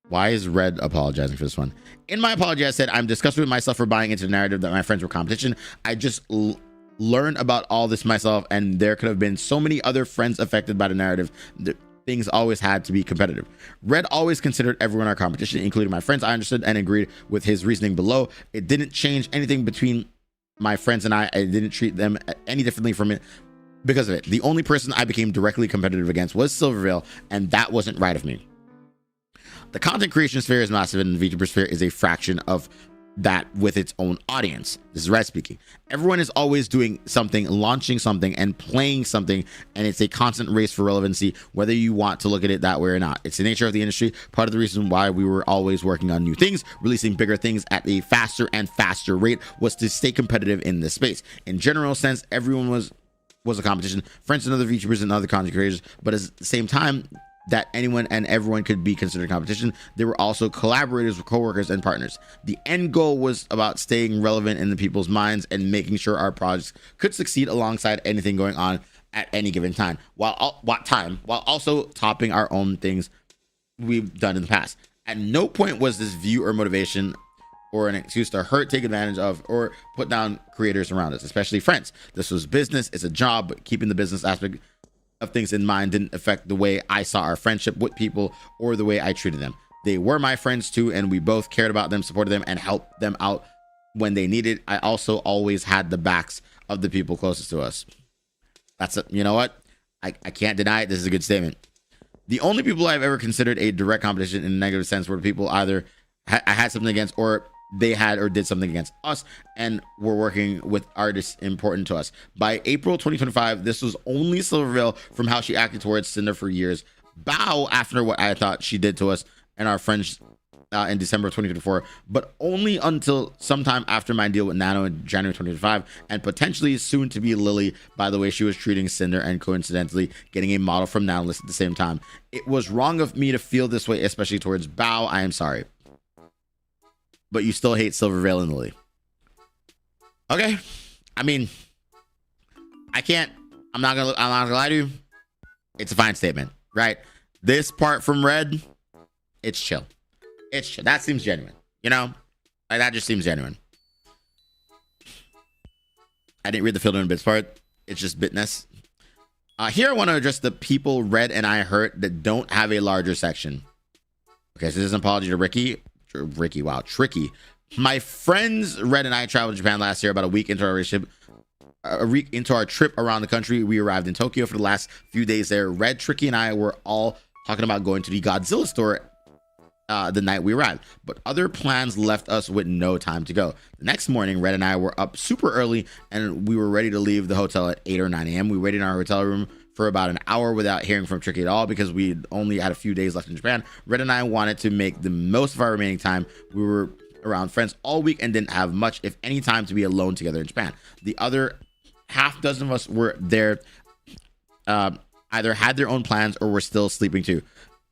Why is Red apologizing for this one? In my apology, I said I'm disgusted with myself for buying into the narrative that my friends were competition. I just learned about all this myself, and there could have been so many other friends affected by the narrative. Things always had to be competitive. Red always considered everyone our competition, including my friends. I understood and agreed with his reasoning below. It didn't change anything between my friends and I didn't treat them any differently from it because of it. The only person I became directly competitive against was Silvervale, and that wasn't right of me. The content creation sphere is massive, and the VTuber sphere is a fraction of that with its own audience. This is Red speaking. Everyone is always doing something, launching something, and playing something, and it's a constant race for relevancy, whether you want to look at it that way or not. It's the nature of the industry. Part of the reason why we were always working on new things, releasing bigger things at a faster and faster rate, was to stay competitive in this space. In general sense, everyone was a competition, friends and other VTubers and other content creators, but at the same time that anyone and everyone could be considered competition, there were also collaborators, co-workers, and partners. The end goal was about staying relevant in the people's minds and making sure our projects could succeed alongside anything going on at any given time, while also topping our own things we've done in the past. At no point was this view or motivation or an excuse to hurt, take advantage of, or put down creators around us, especially friends. This was business, it's a job, but keeping the business aspect of things in mind didn't affect the way I saw our friendship with people or the way I treated them. They were my friends too, and we both cared about them, supported them, and helped them out when they needed. I also always had the backs of the people closest to us. That's it. You know what? I can't deny it. This is a good statement. The only people I've ever considered a direct competition in a negative sense were people either I had something against, or they had or did something against us and were working with artists important to us. By April 2025, this was only Silvervale from how she acted towards Cinder for years. Bow after what I thought she did to us and our friends in December of 2024, but only until sometime after my deal with Nano in January 2025, and potentially soon to be Lily by the way she was treating Cinder and coincidentally getting a model from Nano list at the same time. It was wrong of me to feel this way, especially towards Bow. I am sorry. But you still hate Silvervale and Lily. Okay. I mean, I'm not gonna lie to you. It's a fine statement, right? This part from Red, it's chill. It's chill. That seems genuine, you know? Like, that just seems genuine. I didn't read the filled in bits part. It's just bitness. Here I want to address the people Red and I hurt that don't have a larger section. Okay, so this is an apology to Ricky. Wow, Tricky. My friends Red and I traveled to Japan last year, about a week into our relationship. A week into our trip around the country, we arrived in Tokyo for the last few days there. Red, Tricky, and I were all talking about going to the Godzilla store the night we arrived, but other plans left us with no time to go. The next morning, Red and I were up super early and we were ready to leave the hotel at 8 or 9 a.m. We waited in our hotel room for about an hour without hearing from Tricky at all because we only had a few days left in Japan. Red and I wanted to make the most of our remaining time. We were around friends all week and didn't have much, if any, time to be alone together in Japan. The other half dozen of us were there, either had their own plans or were still sleeping too.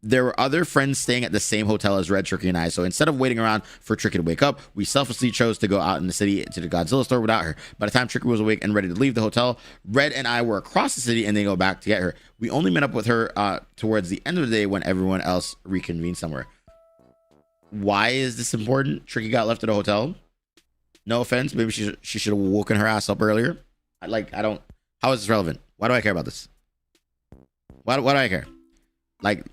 There were other friends staying at the same hotel as Red, Tricky, and I, so instead of waiting around for Tricky to wake up, we selflessly chose to go out in the city to the Godzilla store without her. By the time Tricky was awake and ready to leave the hotel, Red and I were across the city and then go back to get her. We only met up with her towards the end of the day when everyone else reconvened somewhere. Why is this important? Tricky got left at a hotel. No offense, maybe she should have woken her ass up earlier. How is this relevant? Why do I care about this? Why do I care? Like,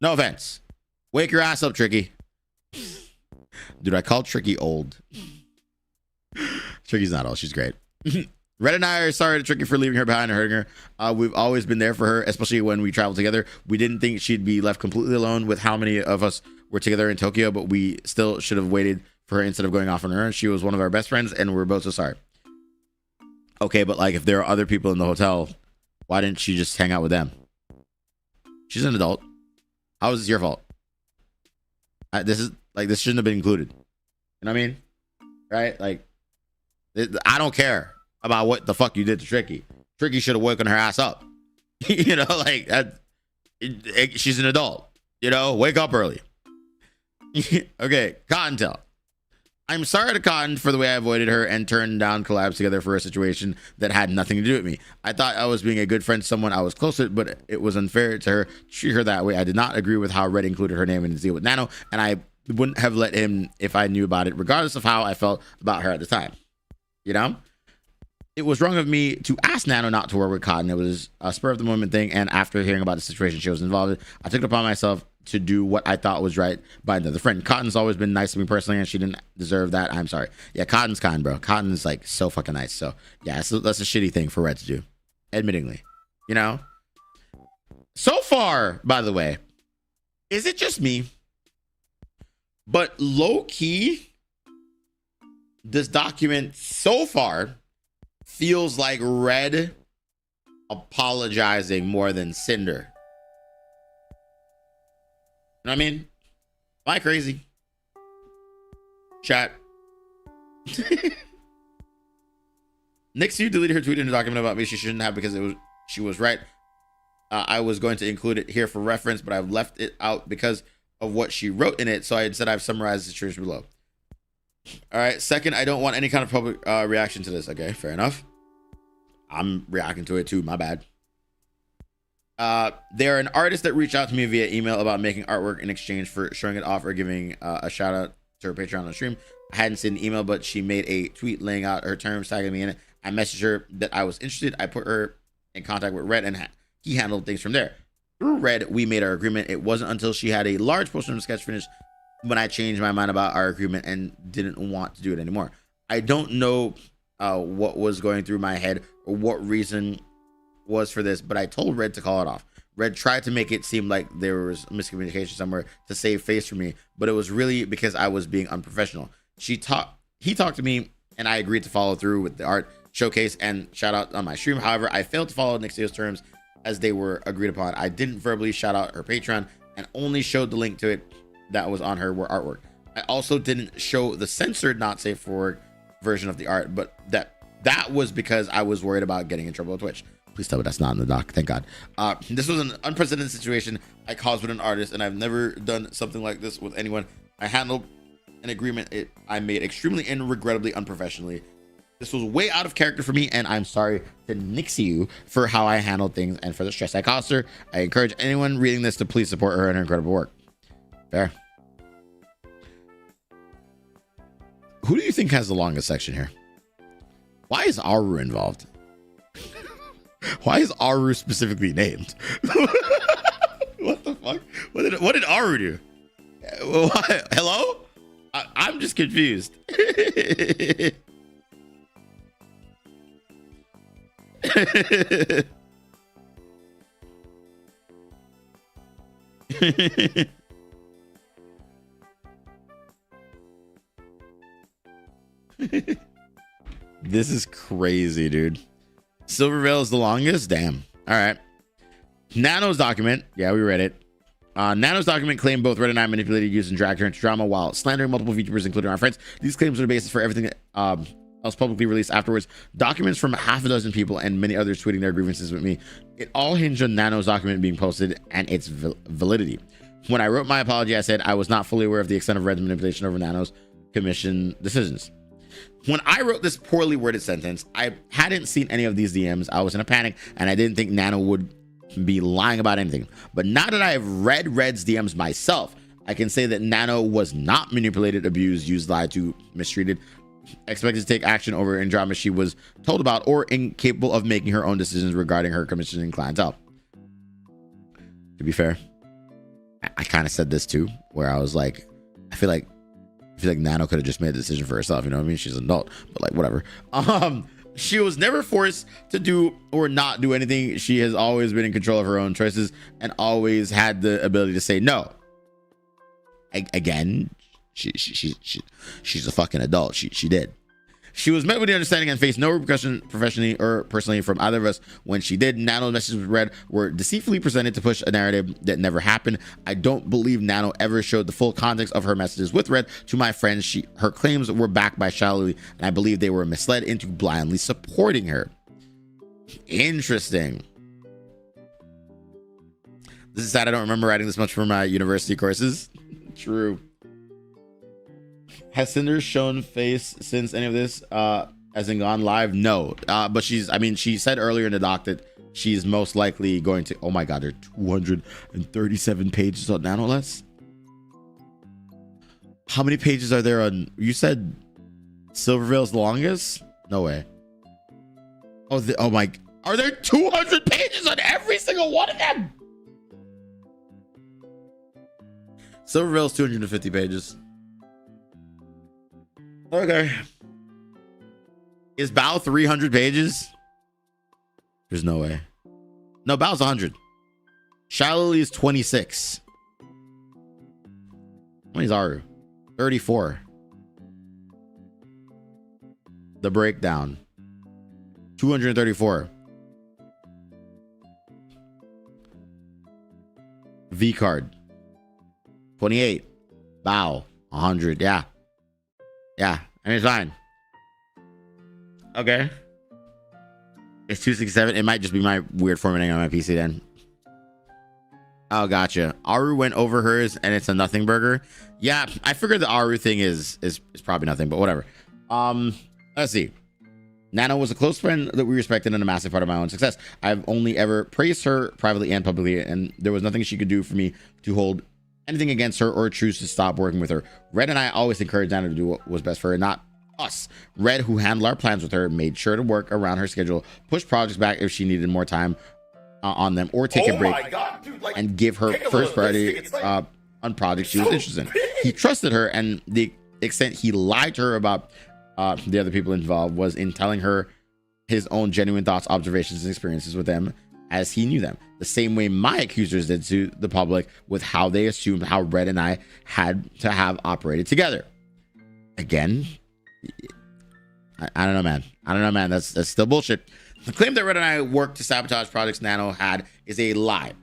no offense. Wake your ass up, Tricky. Dude, I call Tricky old. Tricky's not old. She's great. Red and I are sorry to Tricky for leaving her behind and hurting her. We've always been there for her, especially when we travel together. We didn't think she'd be left completely alone with how many of us were together in Tokyo, but we still should have waited for her instead of going off on her own. She was one of our best friends, and we're both so sorry. Okay, but like, if there are other people in the hotel, why didn't she just hang out with them? She's an adult. How is this your fault? This shouldn't have been included. You know what I mean? Right? Like, I don't care about what the fuck you did to Tricky. Tricky should have woken her ass up. You know, like, she's an adult. You know, wake up early. Okay, Cottontail. I'm sorry to Cotton for the way I avoided her and turned down collabs together for a situation that had nothing to do with me. I thought I was being a good friend to someone I was close with, but it was unfair to her to treat her that way. I did not agree with how Red included her name in his deal with Nano, and I wouldn't have let him if I knew about it, regardless of how I felt about her at the time. You know? It was wrong of me to ask Nano not to work with Cotton. It was a spur of the moment thing, and after hearing about the situation she was involved in, I took it upon myself to do what I thought was right by another friend. Cotton's always been nice to me personally, and she didn't deserve that. I'm sorry. Yeah, Cotton's kind, bro. Cotton's like so fucking nice. So yeah, that's a shitty thing for Red to do, admittingly. You know? So far, by the way, is it just me? But low key, this document so far feels like Red apologizing more than Cinder. You know what I mean? Am I crazy? Chat. Nixie deleted her tweet in a document about me she shouldn't have because she was right. I was going to include it here for reference, but I've left it out because of what she wrote in it. So I said I've summarized the situation below. All right. Second, I don't want any kind of public reaction to this. Okay, fair enough. I'm reacting to it too. My bad. They're an artist that reached out to me via email about making artwork in exchange for showing it off or giving a shout out to her Patreon on the stream. I hadn't seen the email, but she made a tweet laying out her terms, tagging me in it. I messaged her that I was interested. I put her in contact with Red, and he handled things from there. Through Red, we made our agreement. It wasn't until she had a large portion of the sketch finished when I changed my mind about our agreement and didn't want to do it anymore. I don't know what was going through my head or what reason was for this, but I told Red to call it off. Red tried to make it seem like there was miscommunication somewhere to save face for me, but it was really because I was being unprofessional. He talked to me, and I agreed to follow through with the art showcase and shout out on my stream. However, I failed to follow Nixio's terms as they were agreed upon. I didn't verbally shout out her Patreon and only showed the link to it that was on her artwork. I also didn't show the censored, not safe for work version of the art, but that was because I was worried about getting in trouble with Twitch. Please tell me that's not in the doc. Thank God. This was an unprecedented situation I caused with an artist, and I've never done something like this with anyone. I handled an agreement I made extremely and regrettably unprofessionally. This was way out of character for me, and I'm sorry to Nixie for how I handled things and for the stress I caused her. I encourage anyone reading this to please support her and her incredible work. Fair. Who do you think has the longest section here? Why is Aru involved? Why is Aru specifically named? What the fuck? What did Aru do? What? Hello? I'm just confused. This is crazy, dude. Silverveil is the longest? Damn. All right. Nano's document. Yeah, we read it. Nano's document claimed both Red and I manipulated, used, and dragged her into drama while slandering multiple VTubers, including our friends. These claims are the basis for everything else publicly released afterwards. Documents from half a dozen people and many others tweeting their grievances with me. It all hinged on Nano's document being posted and its validity. When I wrote my apology, I said I was not fully aware of the extent of Red's manipulation over Nano's commission decisions. When I wrote this poorly worded sentence, I hadn't seen any of these DMs. I was in a panic and I didn't think Nano would be lying about anything. But now that I have read Red's DMs myself, I can say that Nano was not manipulated, abused, used, lied to, mistreated, expected to take action over in drama she was told about, or incapable of making her own decisions regarding her commissioning clientele. To be fair, I kind of said this too, where I was like, I feel like Nano could have just made a decision for herself. You know what I mean? She's an adult, but like, whatever. She was never forced to do or not do anything. She has always been in control of her own choices and always had the ability to say no. Again, she's a fucking adult. She did. She was met with the understanding and faced no repercussion professionally or personally from either of us when she did. Nano's messages with Red were deceitfully presented to push a narrative that never happened. I don't believe Nano ever showed the full context of her messages with Red to my friends. Her claims were backed by shallowly, and I believe they were misled into blindly supporting her. Interesting. This is sad. I don't remember writing this much for my university courses. True. Has Cinder shown face since any of this, as in gone live? No, but she said earlier in the doc that she's most likely going to, oh my God, there are 237 pages on Nanoless. How many pages are there on, you said Silverveil's the longest? No way. Oh my, are there 200 pages on every single one of them? Silverveil's 250 pages. Okay. Is Bao 300 pages? There's no way. No, Bao's 100. Shallowly is 26. How many is Aru? 34. The breakdown. 234. V card. 28. Bao. 100. Yeah. Yeah. I mean, it's fine. Okay. It's 267. It might just be my weird formatting on my PC then. Oh, gotcha. Aru went over hers and it's a nothing burger. Yeah, I figured the Aru thing is probably nothing, but whatever. Let's see. Nano was a close friend that we respected and a massive part of my own success. I've only ever praised her privately and publicly, and there was nothing she could do for me to hold anything against her or choose to stop working with her. Red and I always encouraged Nano to do what was best for her, not us. Red, who handled our plans with her, made sure to work around her schedule, push projects back if she needed more time on them, or take a break. Dude, and give her first priority on projects she was interested in. He trusted her, and the extent he lied to her about the other people involved was in telling her his own genuine thoughts, observations, and experiences with them as he knew them. The same way my accusers did to the public with how they assumed how Red and I had to have operated together. Again, I don't know, man. I don't know, man. That's still bullshit. The claim that Red and I worked to sabotage projects Nano had is a lie.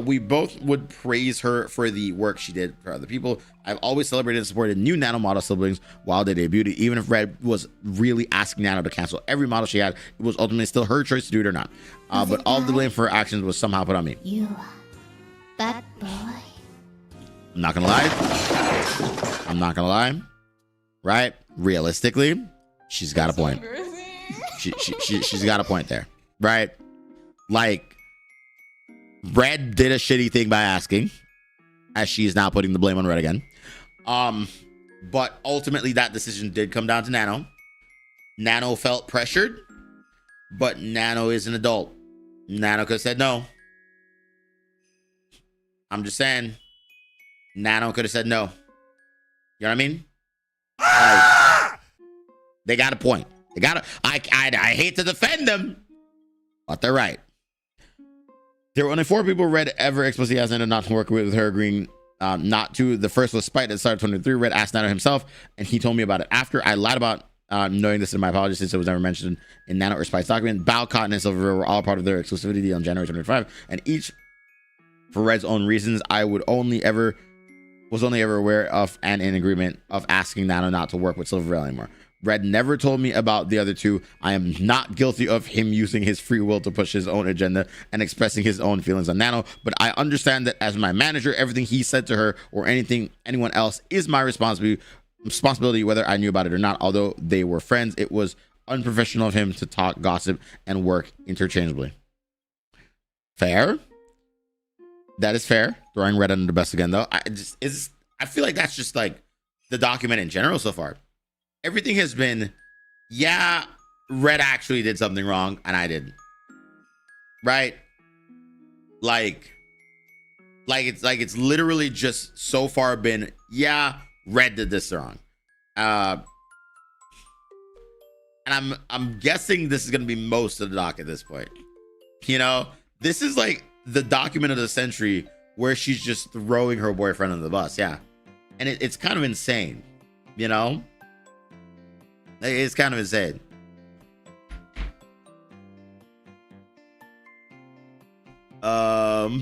We both would praise her for the work she did for other people. I've always celebrated and supported new Nano model siblings while they debuted. Even if Red was really asking Nano to cancel every model she had, it was ultimately still her choice to do it or not. But all of the blame for her actions was somehow put on me. You, that boy. I'm not gonna lie. I'm not gonna lie. Right? Realistically, she's got a point. She's got a point there. Right? Like, Red did a shitty thing by asking, as she is now putting the blame on Red again. But ultimately that decision did come down to Nano. Nano felt pressured, but Nano is an adult. Nano could have said no. I'm just saying, Nano could have said no. You know what I mean? Like, they got a point. They got I hate to defend them, but they're right. There were only 4 people Red ever explicitly asked Nano not to work with her, agreeing not to. The first was Spite at the start of 2023. Red asked Nano himself, and he told me about it after. I lied about knowing this in my apologies since it was never mentioned in Nano or Spite's document. Bao, Cotton, and Silver were all part of their exclusivity deal on January 25, and each for Red's own reasons. I was only ever aware of and in agreement of asking Nano not to work with Silver anymore. Red never told me about the other 2. I am not guilty of him using his free will to push his own agenda and expressing his own feelings on Nano, but I understand that as my manager, everything he said to her or anyone else is my responsibility, whether I knew about it or not. Although they were friends, it was unprofessional of him to talk, gossip, and work interchangeably. Fair. That is fair. Throwing Red under the bus again, though. I feel like that's just like the document in general so far. Everything has been, yeah, Red actually did something wrong and I didn't. Right? Like it's literally just so far been, yeah, Red did this wrong. And I'm guessing this is gonna be most of the doc at this point. You know, this is like the document of the century where she's just throwing her boyfriend under the bus. Yeah. And it's kind of insane, you know? It's kind of insane. In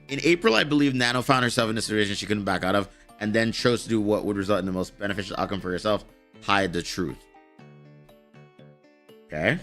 April, I believe Nano found herself in a situation she couldn't back out of and then chose to do what would result in the most beneficial outcome for herself: hide the truth. Okay.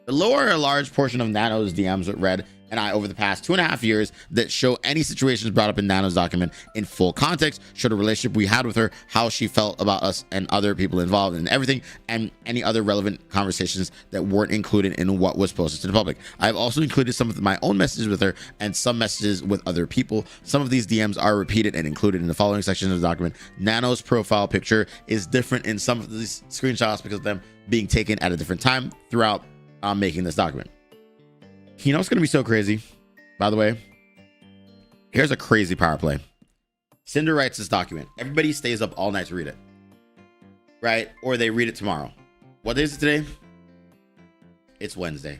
Below are a large portion of Nano's DMs with Red and I over the past 2.5 years that show any situations brought up in Nano's document in full context, show the relationship we had with her, how she felt about us and other people involved in everything, and any other relevant conversations that weren't included in what was posted to the public. I've also included some of my own messages with her and some messages with other people. Some of these DMs are repeated and included in the following sections of the document. Nano's profile picture is different in some of these screenshots because of them being taken at a different time throughout making this document. You know what's going to be so crazy, by the way? Here's a crazy power play. Cinder writes this document. Everybody stays up all night to read it. Right? Or they read it tomorrow. What day is it today? It's Wednesday.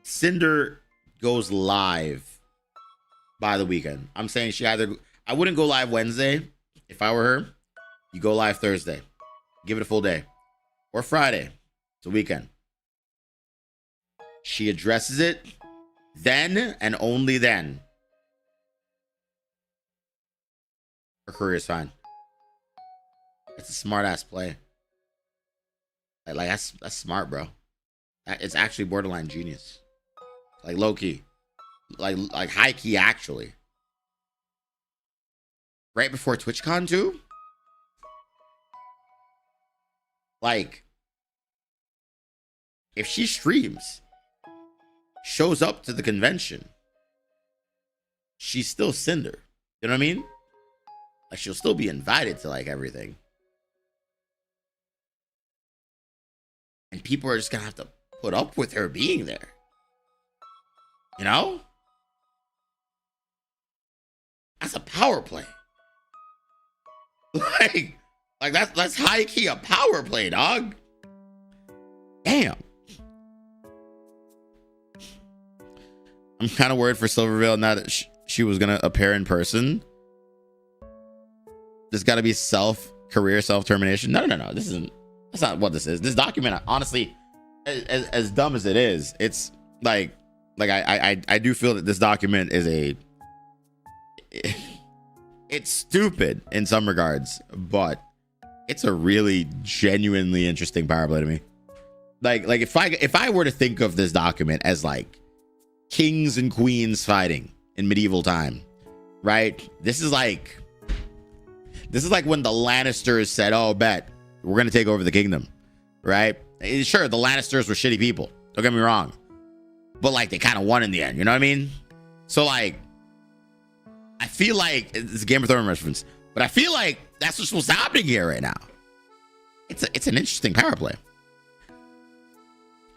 Cinder goes live by the weekend. I'm saying I wouldn't go live Wednesday if I were her. You go live Thursday. Give it a full day. Or Friday. It's a weekend. She addresses it then and only then. Her career is fine. It's a smart ass play. Like that's smart, bro. It's actually borderline genius. Like low key. Like high key actually. Right before TwitchCon too? Like, if she streams, shows up to the convention, she's still Cinder. You know what I mean? Like, she'll still be invited to like everything. And people are just gonna have to put up with her being there. You know? That's a power play. Like that's high key a power play, dog. Damn. I'm kind of worried for Silvervale now that she was gonna appear in person. There's got to be career self-termination. No. That's not what this is. This document, honestly, as dumb as it is, it's like I do feel that this document is it's stupid in some regards, but it's a really genuinely interesting power play to me. Like if I were to think of this document as like kings and queens fighting in medieval time, right? This is like when the Lannisters said, "Oh, bet we're gonna take over the kingdom," right? Sure, the Lannisters were shitty people. Don't get me wrong, but like they kind of won in the end. You know what I mean? So like, I feel like it's a Game of Thrones reference, but I feel like that's what's happening here right now. It's an interesting power play.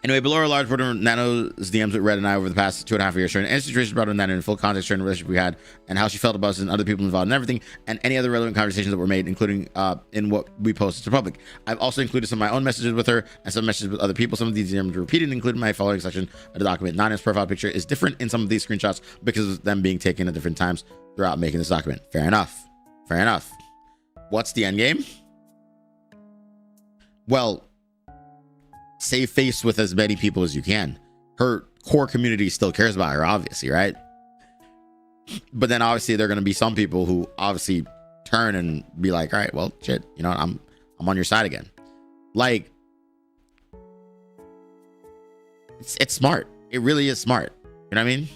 Anyway, below our large border Nano's DMs with Red and I over the past 2.5 years, sharing any situations brought on Nano in full context during the relationship we had, and how she felt about us and other people involved in everything, and any other relevant conversations that were made, including in what we posted to public. I've also included some of my own messages with her and some messages with other people. Some of these DMs were repeated, including my following section of the document. Nano's profile picture is different in some of these screenshots because of them being taken at different times throughout making this document. Fair enough. What's the end game? Well, save face with as many people as you can. Her core community still cares about her, obviously, right? But then obviously there are going to be some people who obviously turn and be like, all right, well, shit, you know, I'm on your side again. Like, it's smart. It really is smart. You know what I mean?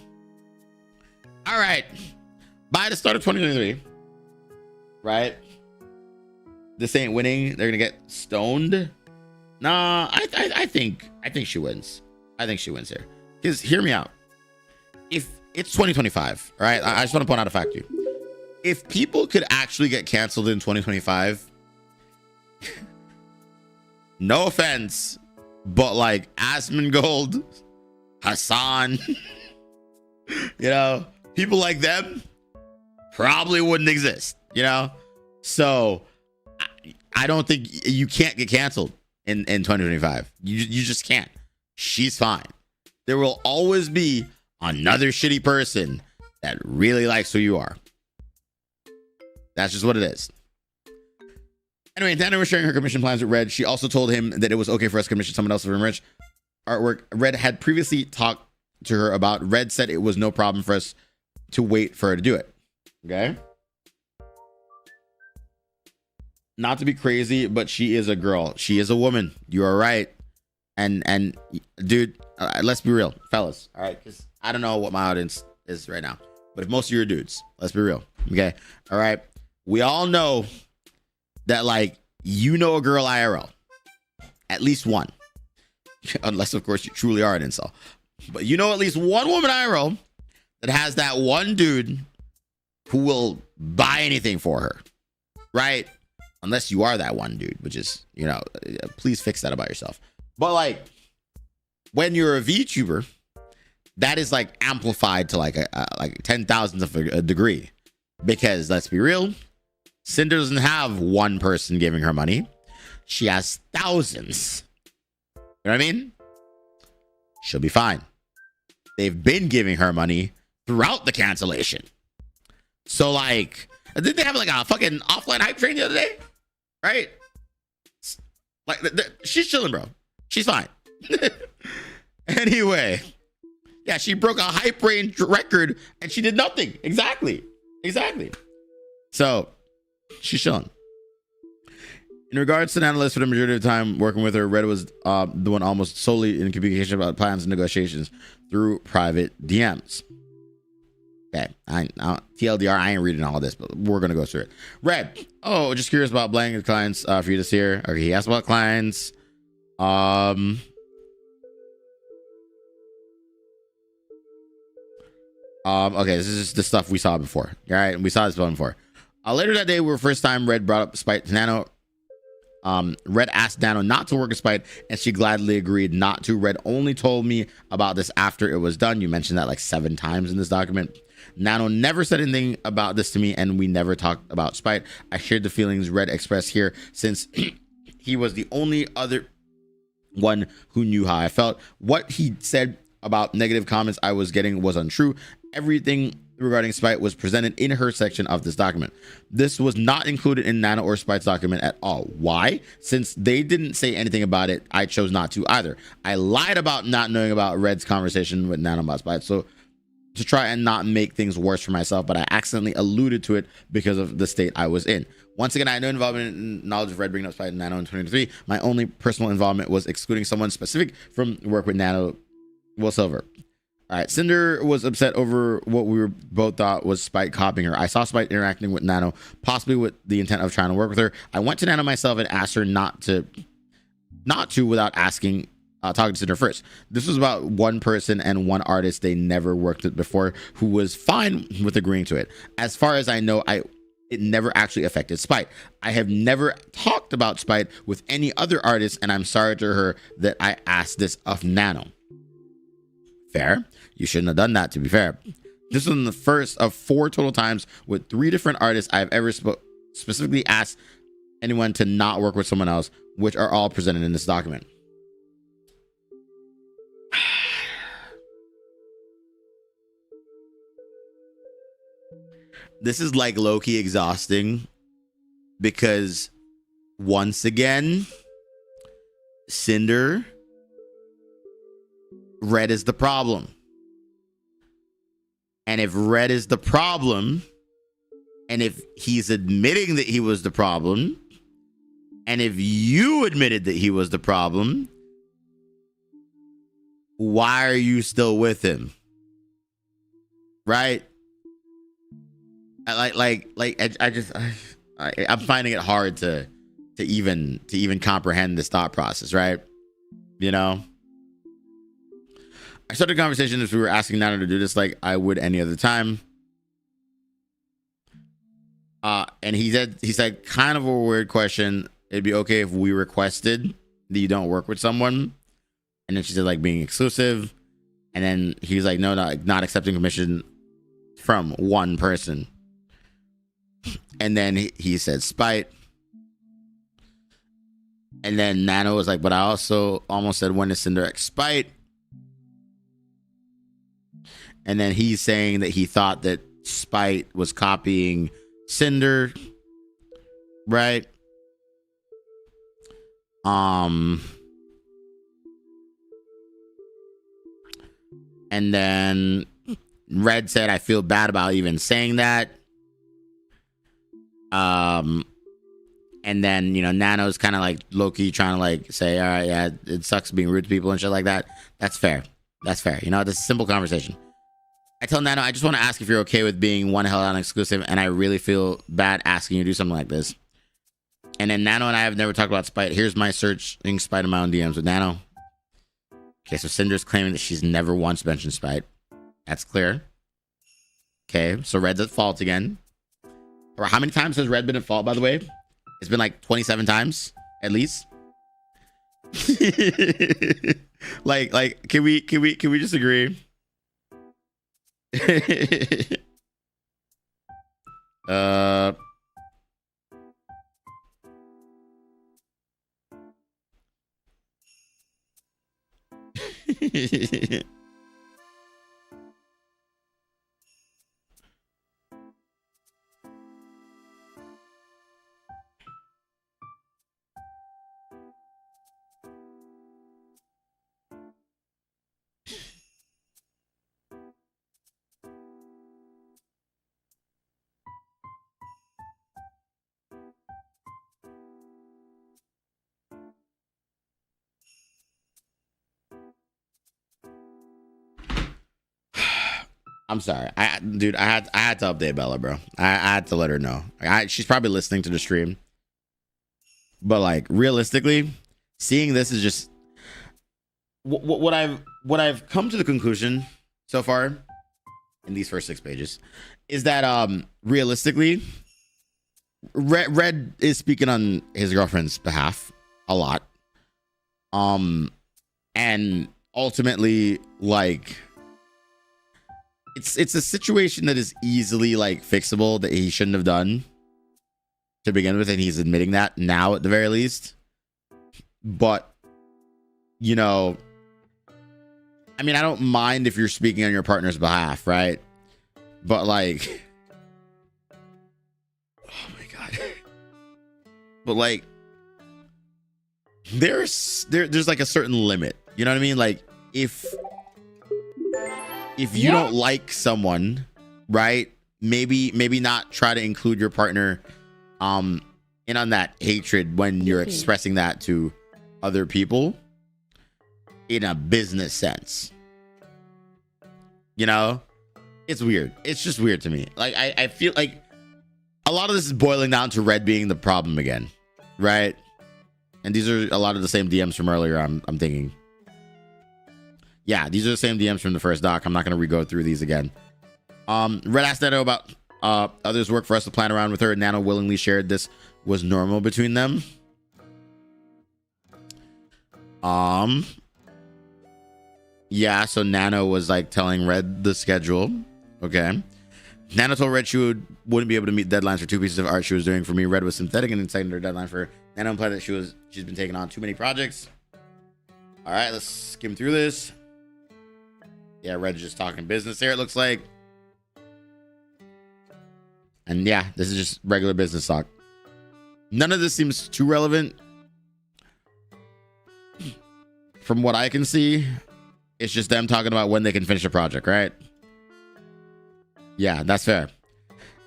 All right. By the start of 2023, right? This ain't winning. They're gonna get stoned. Nah, I think she wins. I think she wins here. Because hear me out. If it's 2025, all right? I just want to point out a fact to you. If people could actually get canceled in 2025, no offense, but like Asmongold, Hassan, you know, people like them probably wouldn't exist, you know? So I don't think you can't get canceled in 2025. You just can't. She's fine. There will always be another shitty person that really likes who you are. That's just what it is. Anyway, Dana was sharing her commission plans with Red. She also told him that it was okay for us to commission someone else for enrich artwork. Red had previously talked to her about. Red said it was no problem for us to wait for her to do it. Okay. Not to be crazy, but she is a girl. She is a woman. You are right. And dude, let's be real, fellas. All right, because I don't know what my audience is right now, but if most of you are dudes, let's be real. Okay. All right. We all know that, like, you know a girl IRL, at least one, unless of course you truly are an incel. But you know at least one woman IRL that has that one dude who will buy anything for her, right? Unless you are that one dude, which is, you know, please fix that about yourself. But like, when you're a VTuber, that is like amplified to like a 10,000th of a degree, because let's be real, Cinder doesn't have one person giving her money. She has thousands. You know what I mean? She'll be fine. They've been giving her money throughout the cancellation. So like, didn't they have like a fucking offline hype train the other day? Right? Like, she's chilling, bro. She's fine. Anyway, yeah, she broke a hype range record and she did nothing. Exactly. So she's chilling. In regards to an analyst, for the majority of the time working with her, Red was the one almost solely in communication about plans and negotiations through private DMs. Okay, TLDR, I ain't reading all this, but we're gonna go through it. Red, oh, just curious about blank clients for you this year. Okay, he asked about clients. Okay, this is just the stuff we saw before. All right, we saw this one before. Later that day, first time Red brought up Spite to Nano. Red asked Nano not to work with Spite, and she gladly agreed not to. Red only told me about this after it was done. You mentioned that like 7 times in this document. Nano never said anything about this to me, and we never talked about Spite. I shared the feelings Red expressed here since he was the only other one who knew how I felt. What he said about negative comments I was getting was untrue. Everything regarding Spite was presented in her section of this document. This was not included in Nano or Spite's document at all. Why? Since they didn't say anything about it, I chose not to either. I lied about not knowing about Red's conversation with Nano about Spite, so to try and not make things worse for myself, but I accidentally alluded to it because of the state I was in. Once again, I had no involvement in knowledge of Red bringing up Spite and Nano in 2023. My only personal involvement was excluding someone specific from work with Nano, Will Silver. All right, Cinder was upset over what we were both thought was Spite copying her. I saw Spite interacting with Nano, possibly with the intent of trying to work with her. I went to Nano myself and asked her not to without asking, talking to Cinder first. This was about one person and one artist they never worked with before, who was fine with agreeing to it. As far as I know, it never actually affected Spite. I have never talked about Spite with any other artist, and I'm sorry to her that I asked this of Nano. Fair. You shouldn't have done that, to be fair. This was the first of 4 total times with 3 different artists I've ever specifically asked anyone to not work with someone else, which are all presented in this document. This is like low-key exhausting because once again, Cinder, Red is the problem. And if Red is the problem, and if he's admitting that he was the problem, and if you admitted that he was the problem, why are you still with him? Right? I'm finding it hard to even comprehend this thought process, right? You know? I started a conversation as we were asking Nano to do this like I would any other time. And he said kind of a weird question. It'd be okay if we requested that you don't work with someone. And then she said like being exclusive. And then he's like, no, not accepting commission from one person. And then he said Spite. And then Nano was like, but I also almost said when is Cinder X Spite. And then he's saying that he thought that Spite was copying Cinder, right? And then Red said, I feel bad about even saying that. And then, you know, Nano's kind of like low-key trying to like say, all right, yeah, it sucks being rude to people and shit like that. That's fair. That's fair. You know, this is a simple conversation. I tell Nano, I just want to ask if you're okay with being one held on exclusive, and I really feel bad asking you to do something like this. And then Nano and I have never talked about Spite. Here's my searching Spite in my own DMs with Nano. Okay, so Cinder's claiming that she's never once mentioned Spite. That's clear. Okay, so Red's at fault again. Or how many times has Red been at fault, by the way? It's been like 27 times, at least. like, can we just agree? I'm sorry. I had to update Bella, bro. I had to let her know. She's probably listening to the stream. But like realistically, seeing this is just what I've come to the conclusion so far in these first 6 pages is that realistically, Red is speaking on his girlfriend's behalf a lot. And ultimately, like, it's a situation that is easily like fixable that he shouldn't have done to begin with, and he's admitting that now at the very least. But you know, I mean, I don't mind if you're speaking on your partner's behalf, right? But like, oh my god. But like, there's like a certain limit. You know what I mean? Like, if you don't like someone, right? Maybe not try to include your partner in on that hatred when you're expressing that to other people in a business sense. You know, it's weird. It's just weird to me. Like, I feel like a lot of this is boiling down to Red being the problem again, right? And these are a lot of the same DMs from earlier. I'm thinking. Yeah, these are the same DMs from the first doc. I'm not going to re-go through these again. Red asked Nano about others work for us to plan around with her. Nano willingly shared this was normal between them. Yeah, so Nano was like telling Red the schedule. Okay. Nano told Red she wouldn't be able to meet deadlines for 2 pieces of art she was doing for me. Red was synthetic and incited her deadline for Nano implied that she's been taking on too many projects. All right, let's skim through this. Yeah, Red's just talking business there, it looks like. And yeah, this is just regular business talk. None of this seems too relevant. From what I can see, it's just them talking about when they can finish a project, right? Yeah, that's fair.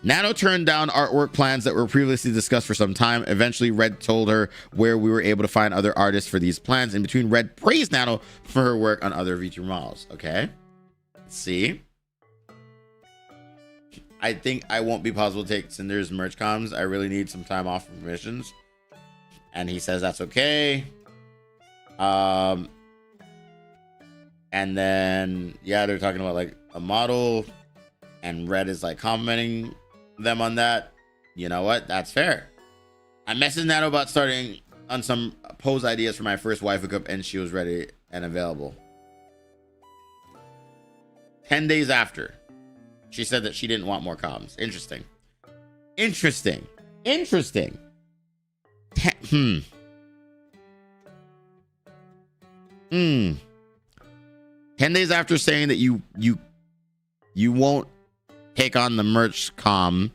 Nano turned down artwork plans that were previously discussed for some time. Eventually, Red told her where we were able to find other artists for these plans. In between, Red praised Nano for her work on other VTuber models. Okay. Let's see. I think I won't be possible to take Cinder's merch comms. I really need some time off from missions. And he says that's okay. And then, yeah, they're talking about like a model. And Red is like complimenting them on that. You know what? That's fair. I messaged Nano about starting on some pose ideas for my first waifu cup, and she was ready and available. 10 days after, she said that she didn't want more comms. Interesting. 10 days after saying that you won't take on the merch comm,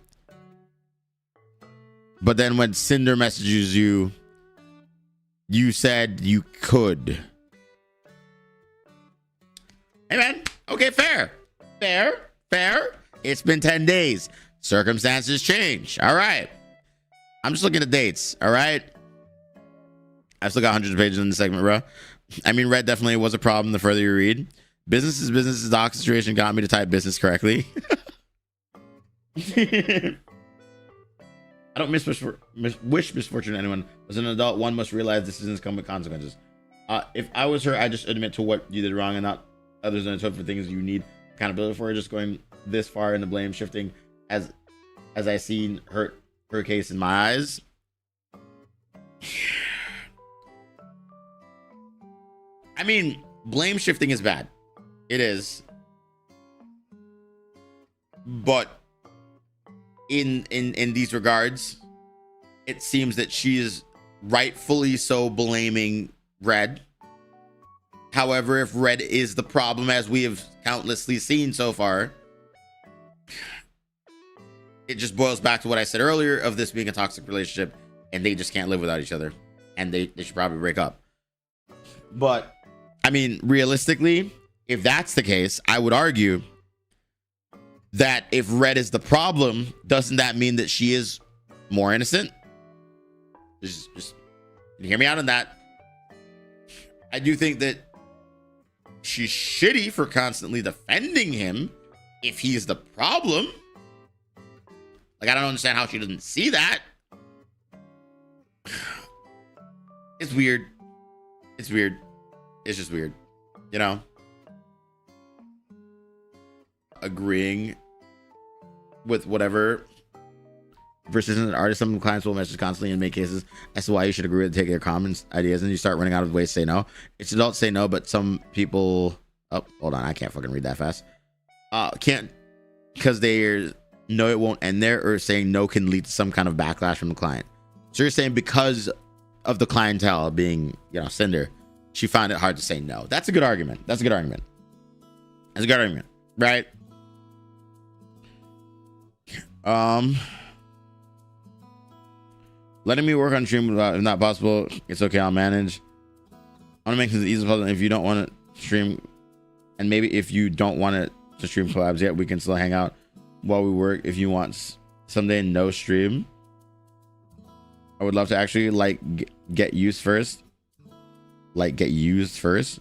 but then when Cinder messages you, you said you could. Hey man, okay, fair. It's been 10 days. Circumstances change. All right. I'm just looking at dates. All right. I've still got hundreds of pages in the segment, bro. I mean, Red definitely was a problem the further you read. Business doc situation got me to type business correctly. I don't wish misfortune to anyone. As an adult, one must realize decisions come with consequences. If I was her, I just admit to what you did wrong and not others than atone for things you need accountability for. Just going this far in the blame shifting as I seen her case in my eyes. I mean, blame shifting is bad. It is. But in these regards, it seems that she is rightfully so blaming Red. However, if Red is the problem, as we have countlessly seen so far, it just boils back to what I said earlier of this being a toxic relationship, and they just can't live without each other, and they should probably break up. But I mean, realistically, if that's the case, I would argue that if Red is the problem, doesn't that mean that she is more innocent? Just hear me out on that. I do think that she's shitty for constantly defending him if he's the problem. Like, I don't understand how she doesn't see that. It's weird. It's weird. It's just weird. You know? Agreeing with whatever persistent artist. Some clients will message constantly in many cases as to why you should agree to take their comments, ideas, and you start running out of ways to say no. It's adults say no, but some people. Oh, hold on, I can't fucking read that fast. Can't because they know it won't end there, or saying no can lead to some kind of backlash from the client. So you're saying because of the clientele being, you know, Cinder, she found it hard to say no. That's a good argument. That's a good argument. That's a good argument, right? Letting me work on stream if not possible. It's okay, I'll manage. I want to make this easy possible. If you don't want to stream, and maybe if you don't want it to stream collabs yet, we can still hang out while we work. If you want someday no stream, I would love to actually like get used first. Like get used first.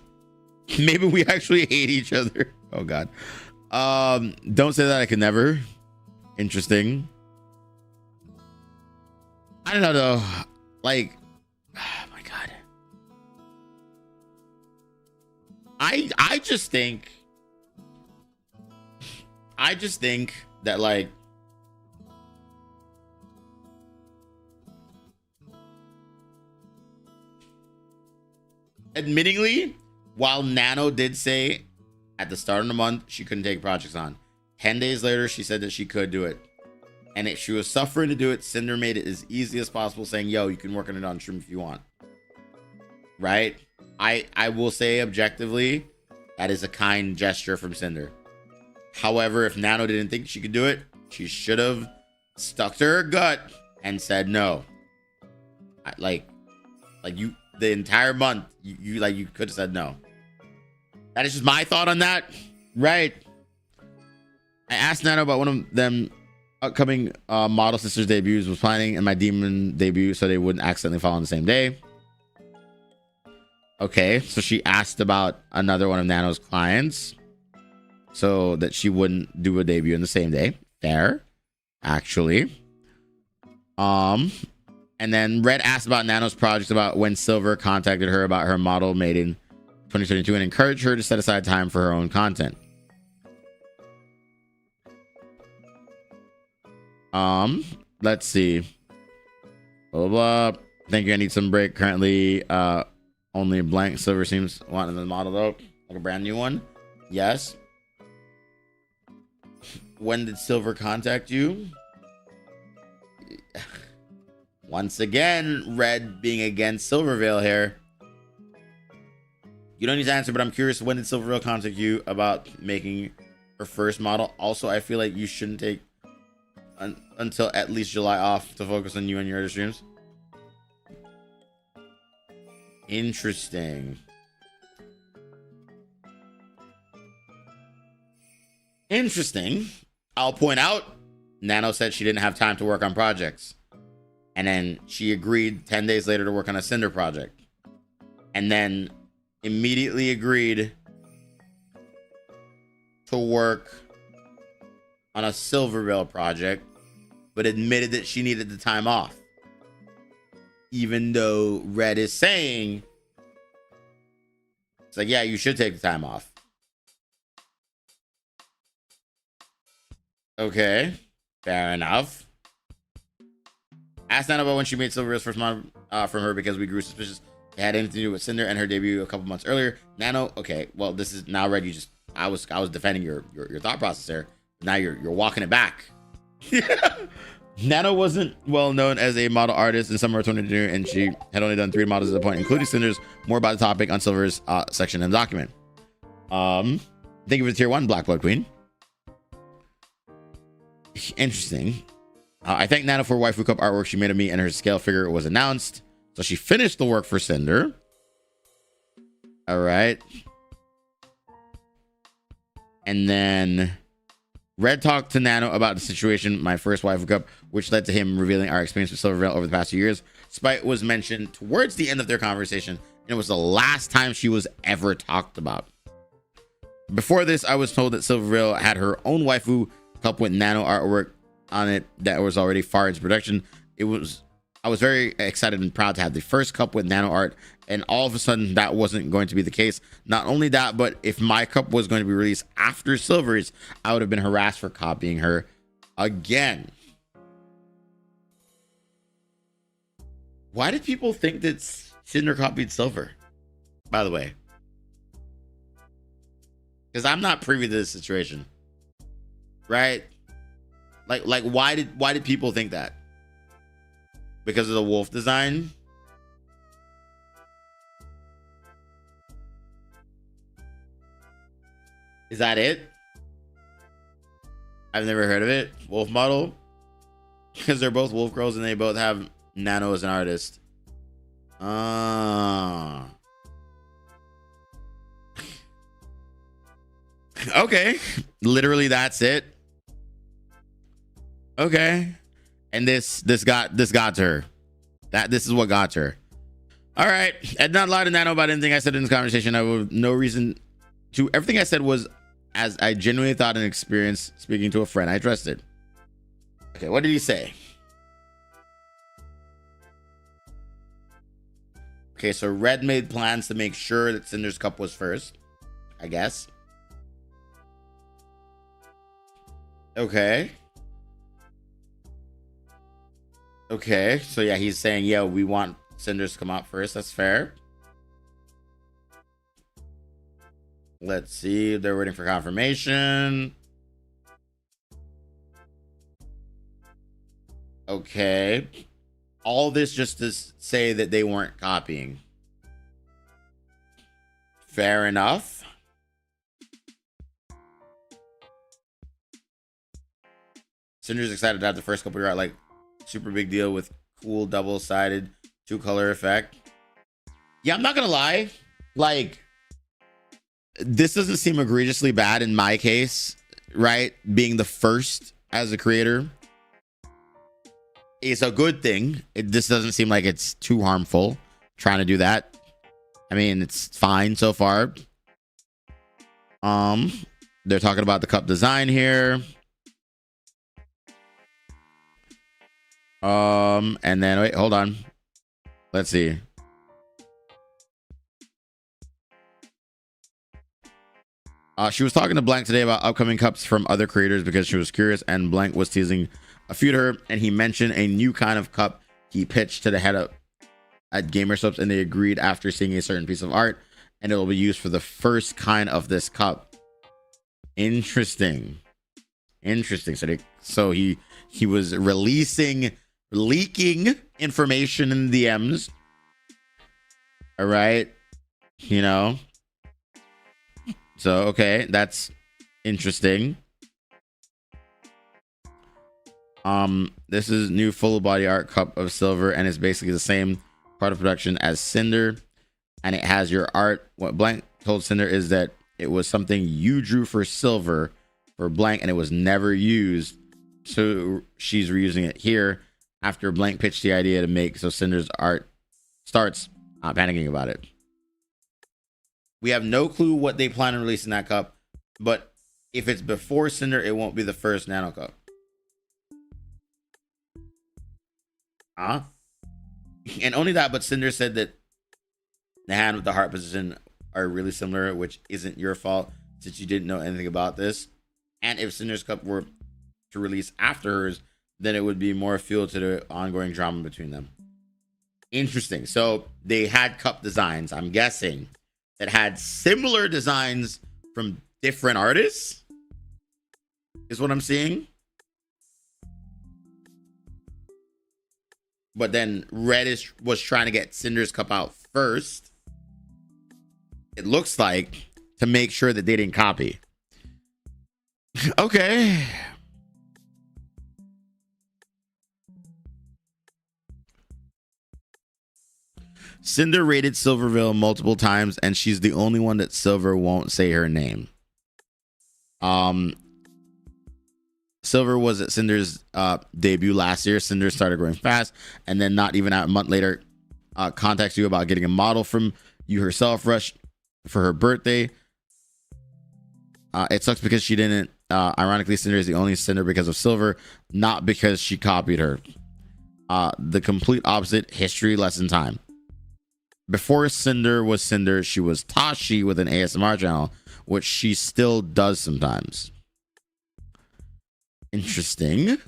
Maybe we actually hate each other. Oh God. Don't say that I can never. Interesting. I don't know though. Like, oh my God. I just think that like admittingly, while Nano did say at the start of the month she couldn't take projects on, 10 days later she said that she could do it. And if she was suffering to do it, Cinder made it as easy as possible, saying, yo, you can work on it on stream if you want. Right? I will say objectively, that is a kind gesture from Cinder. However, if Nano didn't think she could do it, she should have stuck to her gut and said no. Like you, the entire month, you could have said no. That is just my thought on that. Right? I asked Nano about one of them upcoming Model Sisters debuts, was planning in my Demon debut so they wouldn't accidentally fall on the same day. Okay, so she asked about another one of Nano's clients so that she wouldn't do a debut in the same day. Fair, actually. And then Red asked about Nano's projects, about when Silver contacted her about her model made in 2022 and encouraged her to set aside time for her own content. Let's see. Blah, blah, blah. Think I need some break. Currently, only blank. Silver seems wanting the model though, like a brand new one. Yes. When did Silver contact you? Once again, Red being against Silvervale here. You don't need to answer, but I'm curious, when did Silvervale contact you about making her first model? Also, I feel like you shouldn't take until at least July off to focus on you and your other streams. Interesting. Interesting. I'll point out, Nano said she didn't have time to work on projects. And then she agreed 10 days later to work on a Cinder project. And then immediately agreed to work on a Silvervale project, but admitted that she needed the time off. Even though Red is saying, it's like, yeah, you should take the time off. Okay, fair enough. Asked Nana about when she made Silvervale's first model from her because we grew suspicious it had anything to do with Cinder and her debut a couple months earlier. Nano, okay, well, this is now Red. You just, I was defending your thought process there. Now you're walking it back. Nano wasn't well known as a model artist in summer of 2022, and she had only done 3 models at the point, including Cinder's. More about the topic on Silver's section in the document. Thank you for the tier 1, Black Blood Queen. Interesting. I thank Nano for Waifu Cup artwork she made of me, and her scale figure was announced. So she finished the work for Cinder. All right. And then Red talked to Nano about the situation, my first Waifu Cup, which led to him revealing our experience with Silvervale over the past few years. Spite was mentioned towards the end of their conversation, and it was the last time she was ever talked about. Before this, I was told that Silvervale had her own Waifu Cup with Nano artwork on it that was already far into production. I was very excited and proud to have the first cup with Nano art, and all of a sudden that wasn't going to be the case. Not only that, but if my cup was going to be released after Silver's, I would have been harassed for copying her again. Why did people think that Cinder copied Silver? By the way, because I'm not privy to this situation, right? Like why did people think that? Because of the wolf design? Is that it? I've never heard of it. Wolf model? Because they're both wolf girls and they both have Nano as an artist. Okay. Literally that's it. Okay. And this got to her. This is what got to her. All right. I'd not lied to Nano about anything I said in this conversation. I have no reason to. Everything I said was as I genuinely thought and experienced speaking to a friend I trusted. Okay, what did he say? Okay, so Red made plans to make sure that Cinder's cup was first, I guess. Okay. Okay, so yeah, he's saying, yeah, we want Cinders to come out first. That's fair. Let's see. They're waiting for confirmation. Okay. All this just to say that they weren't copying. Fair enough. Cinder's excited to have the first couple of art, like super big deal with cool double-sided 2-color effect. Yeah, I'm not gonna lie. Like, this doesn't seem egregiously bad in my case, right? Being the first as a creator. It's a good thing. This doesn't seem like it's too harmful trying to do that. I mean, it's fine so far. They're talking about the cup design here. And then wait, hold on. Let's see. She was talking to Blank today about upcoming cups from other creators because she was curious, and Blank was teasing a few to her, and he mentioned a new kind of cup he pitched to the head up at Gamerslips, and they agreed after seeing a certain piece of art, and it will be used for the first kind of this cup. Interesting. So he was leaking information in the DMs. All right, you know. So okay, that's interesting. This is new full body art cup of Silver, and it's basically the same part of production as Cinder, and it has your art. What Blank told Cinder is that it was something you drew for Silver for Blank, and it was never used, so she's reusing it here after Blank pitched the idea to make so Cinder's art starts panicking about it. We have no clue what they plan on releasing that cup, but if it's before Cinder, it won't be the first Nano cup. And only that, but Cinder said that the hand with the heart position are really similar, which isn't your fault since you didn't know anything about this. And if Cinder's cup were to release after hers, then it would be more fuel to the ongoing drama between them. Interesting. So they had cup designs, I'm guessing, that had similar designs from different artists, is what I'm seeing. But then Red was trying to get Cinder's cup out first, it looks like, to make sure that they didn't copy. Okay. Cinder raided Silverville multiple times, and she's the only one that Silver won't say her name. Silver was at Cinder's debut last year. Cinder started growing fast, and then not even a month later, contacts you about getting a model from you herself, Rush, for her birthday. It sucks because she didn't. Ironically, Cinder is the only Cinder because of Silver, not because she copied her. The complete opposite history lesson time. Before Cinder was Cinder, she was Tashi with an ASMR channel, which she still does sometimes. Interesting.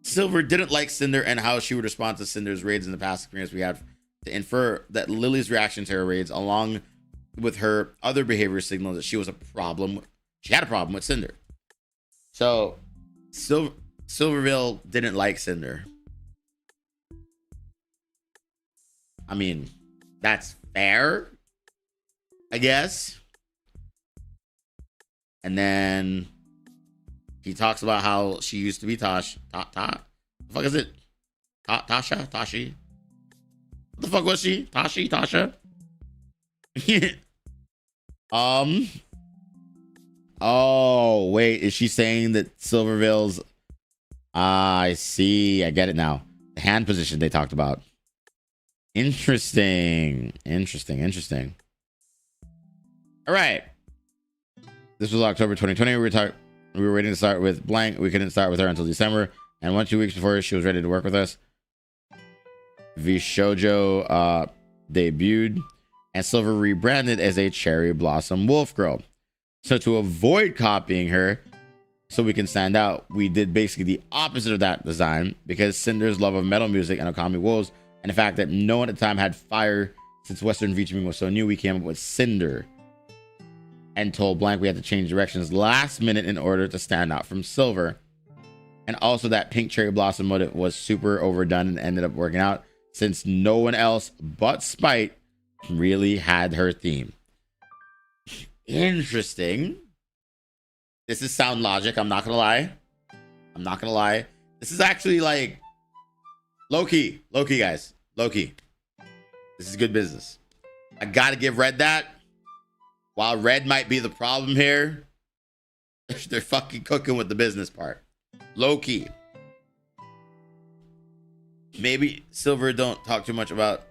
Silver didn't like Cinder and how she would respond to Cinder's raids in the past experience we had to infer that Lily's reaction to her raids, along with her other behavior, signaled that she was a problem. She had a problem with Cinder. So Silverville didn't like Cinder. I mean, that's fair, I guess. And then he talks about how she used to be Tosh. The fuck is it? Tasha? Tashi? What the fuck was she? Tashi? Tasha? Oh, wait. Is she saying that Silverville's... I see. I get it now. The hand position they talked about. Interesting. All right. This was October 2020. We were waiting to start with blank. We couldn't start with her until December. And 2 weeks before she was ready to work with us, Vishojo debuted and Silver rebranded as a Cherry Blossom Wolf Girl. So to avoid copying her, so we can stand out, we did basically the opposite of that design, because Cinder's love of metal music and Okami wolves, and the fact that no one at the time had fire since Western VTubing was so new, we came up with Cinder and told Blank we had to change directions last minute in order to stand out from Silver. And also that pink cherry blossom motive was super overdone and ended up working out, since no one else but Spite really had her theme. Interesting. This is sound logic. I'm not gonna lie. This is actually like low-key, guys. Low-key. This is good business. I gotta give Red that. While Red might be the problem here, they're fucking cooking with the business part. Low-key. Maybe Silver don't talk too much about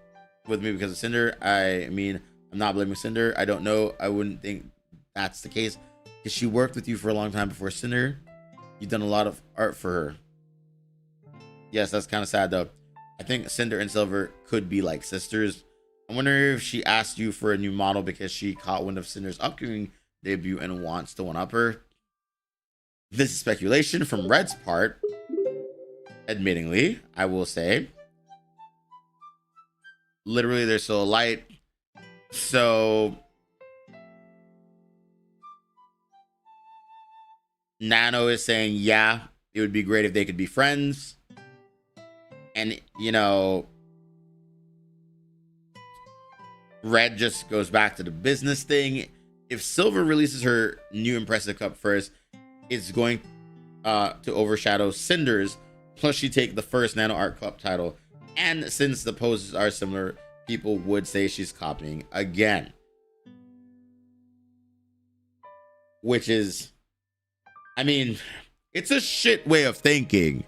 with me because of Cinder. I mean, I'm not blaming Cinder. I don't know. I wouldn't think that's the case, because she worked with you for a long time before Cinder. You've done a lot of art for her. Yes, that's kind of sad though. I think Cinder and Silver could be like sisters. I wonder if she asked you for a new model because she caught wind of Cinder's upcoming debut and wants to one-up her. This is speculation from Red's part. Admittingly, I will say. Literally, they're so alike. So Nano is saying, yeah, it would be great if they could be friends. And, you know, Red just goes back to the business thing. If Silver releases her new impressive cup first, it's going to overshadow Cinder's. Plus, she take the first Nano Art Cup title. And since the poses are similar, people would say she's copying again. Which is, I mean, it's a shit way of thinking,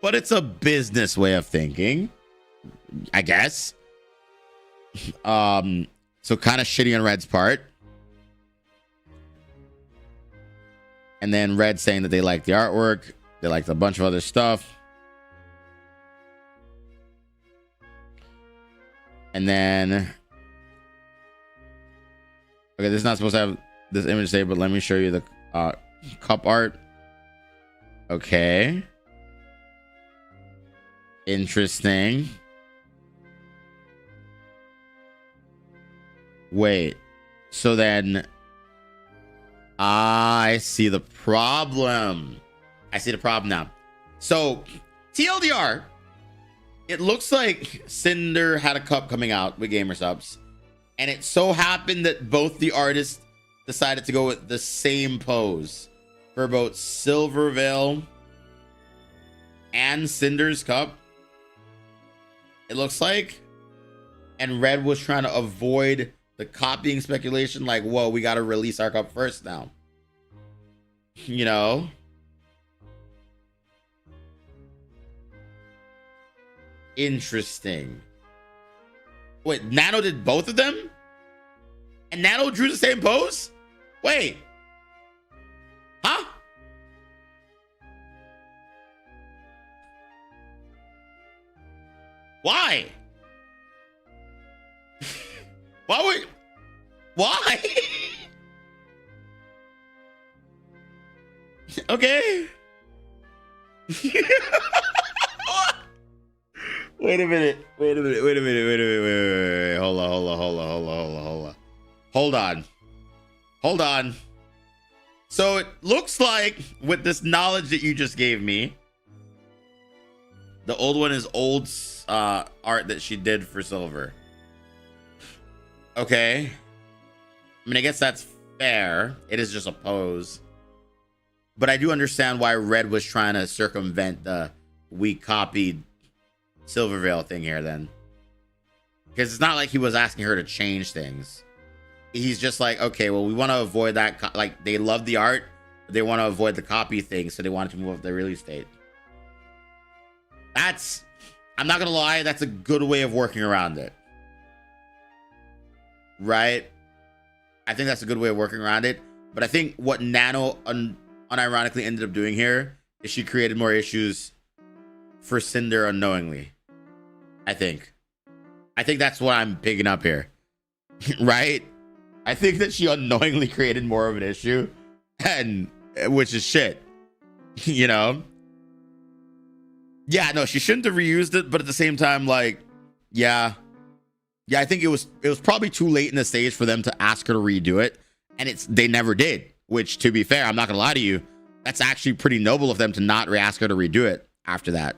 but it's a business way of thinking, I guess. So kind of shitty on Red's part. And then Red saying that they like the artwork, they liked a bunch of other stuff. And then, okay, this is not supposed to have this image saved, but let me show you the cup art. Okay. Interesting. Wait. So then, I see the problem. I see the problem now. So, TLDR. It looks like Cinder had a cup coming out with Gamer Subs, and it so happened that both the artists decided to go with the same pose for both Silverville and Cinder's cup, it looks like. And Red was trying to avoid the copying speculation, like, whoa, we got to release our cup first now. You know? Interesting. Wait, Nano did both of them? And Nano drew the same pose? Wait. Huh? Why? Why? Okay. Wait a minute. Wait a minute. Wait a minute. Wait a minute. Wait. Hold on. Hold on. Hold on. Hold on. Hold on. Hold on. Hold on. Hold on. So it looks like with this knowledge that you just gave me, the old one is old art that she did for Silver. Okay. I mean, I guess that's fair. It is just a pose. But I do understand why Red was trying to circumvent the we copied Silvervale thing here then. Because it's not like he was asking her to change things. He's just like, okay, well, we want to avoid that. Like, they love the art, but they want to avoid the copy thing, so they wanted to move up the release date. That's, I'm not going to lie, that's a good way of working around it. Right? I think that's a good way of working around it. But I think what Nano unironically ended up doing here is she created more issues for Cinder unknowingly. I think that's what I'm picking up here. Right? I think that she unknowingly created more of an issue, and which is shit. You know? Yeah, no, she shouldn't have reused it, but at the same time, like, yeah, I think it was probably too late in the stage for them to ask her to redo it, and they never did. Which, to be fair, I'm not gonna lie to you, that's actually pretty noble of them to not ask her to redo it after that.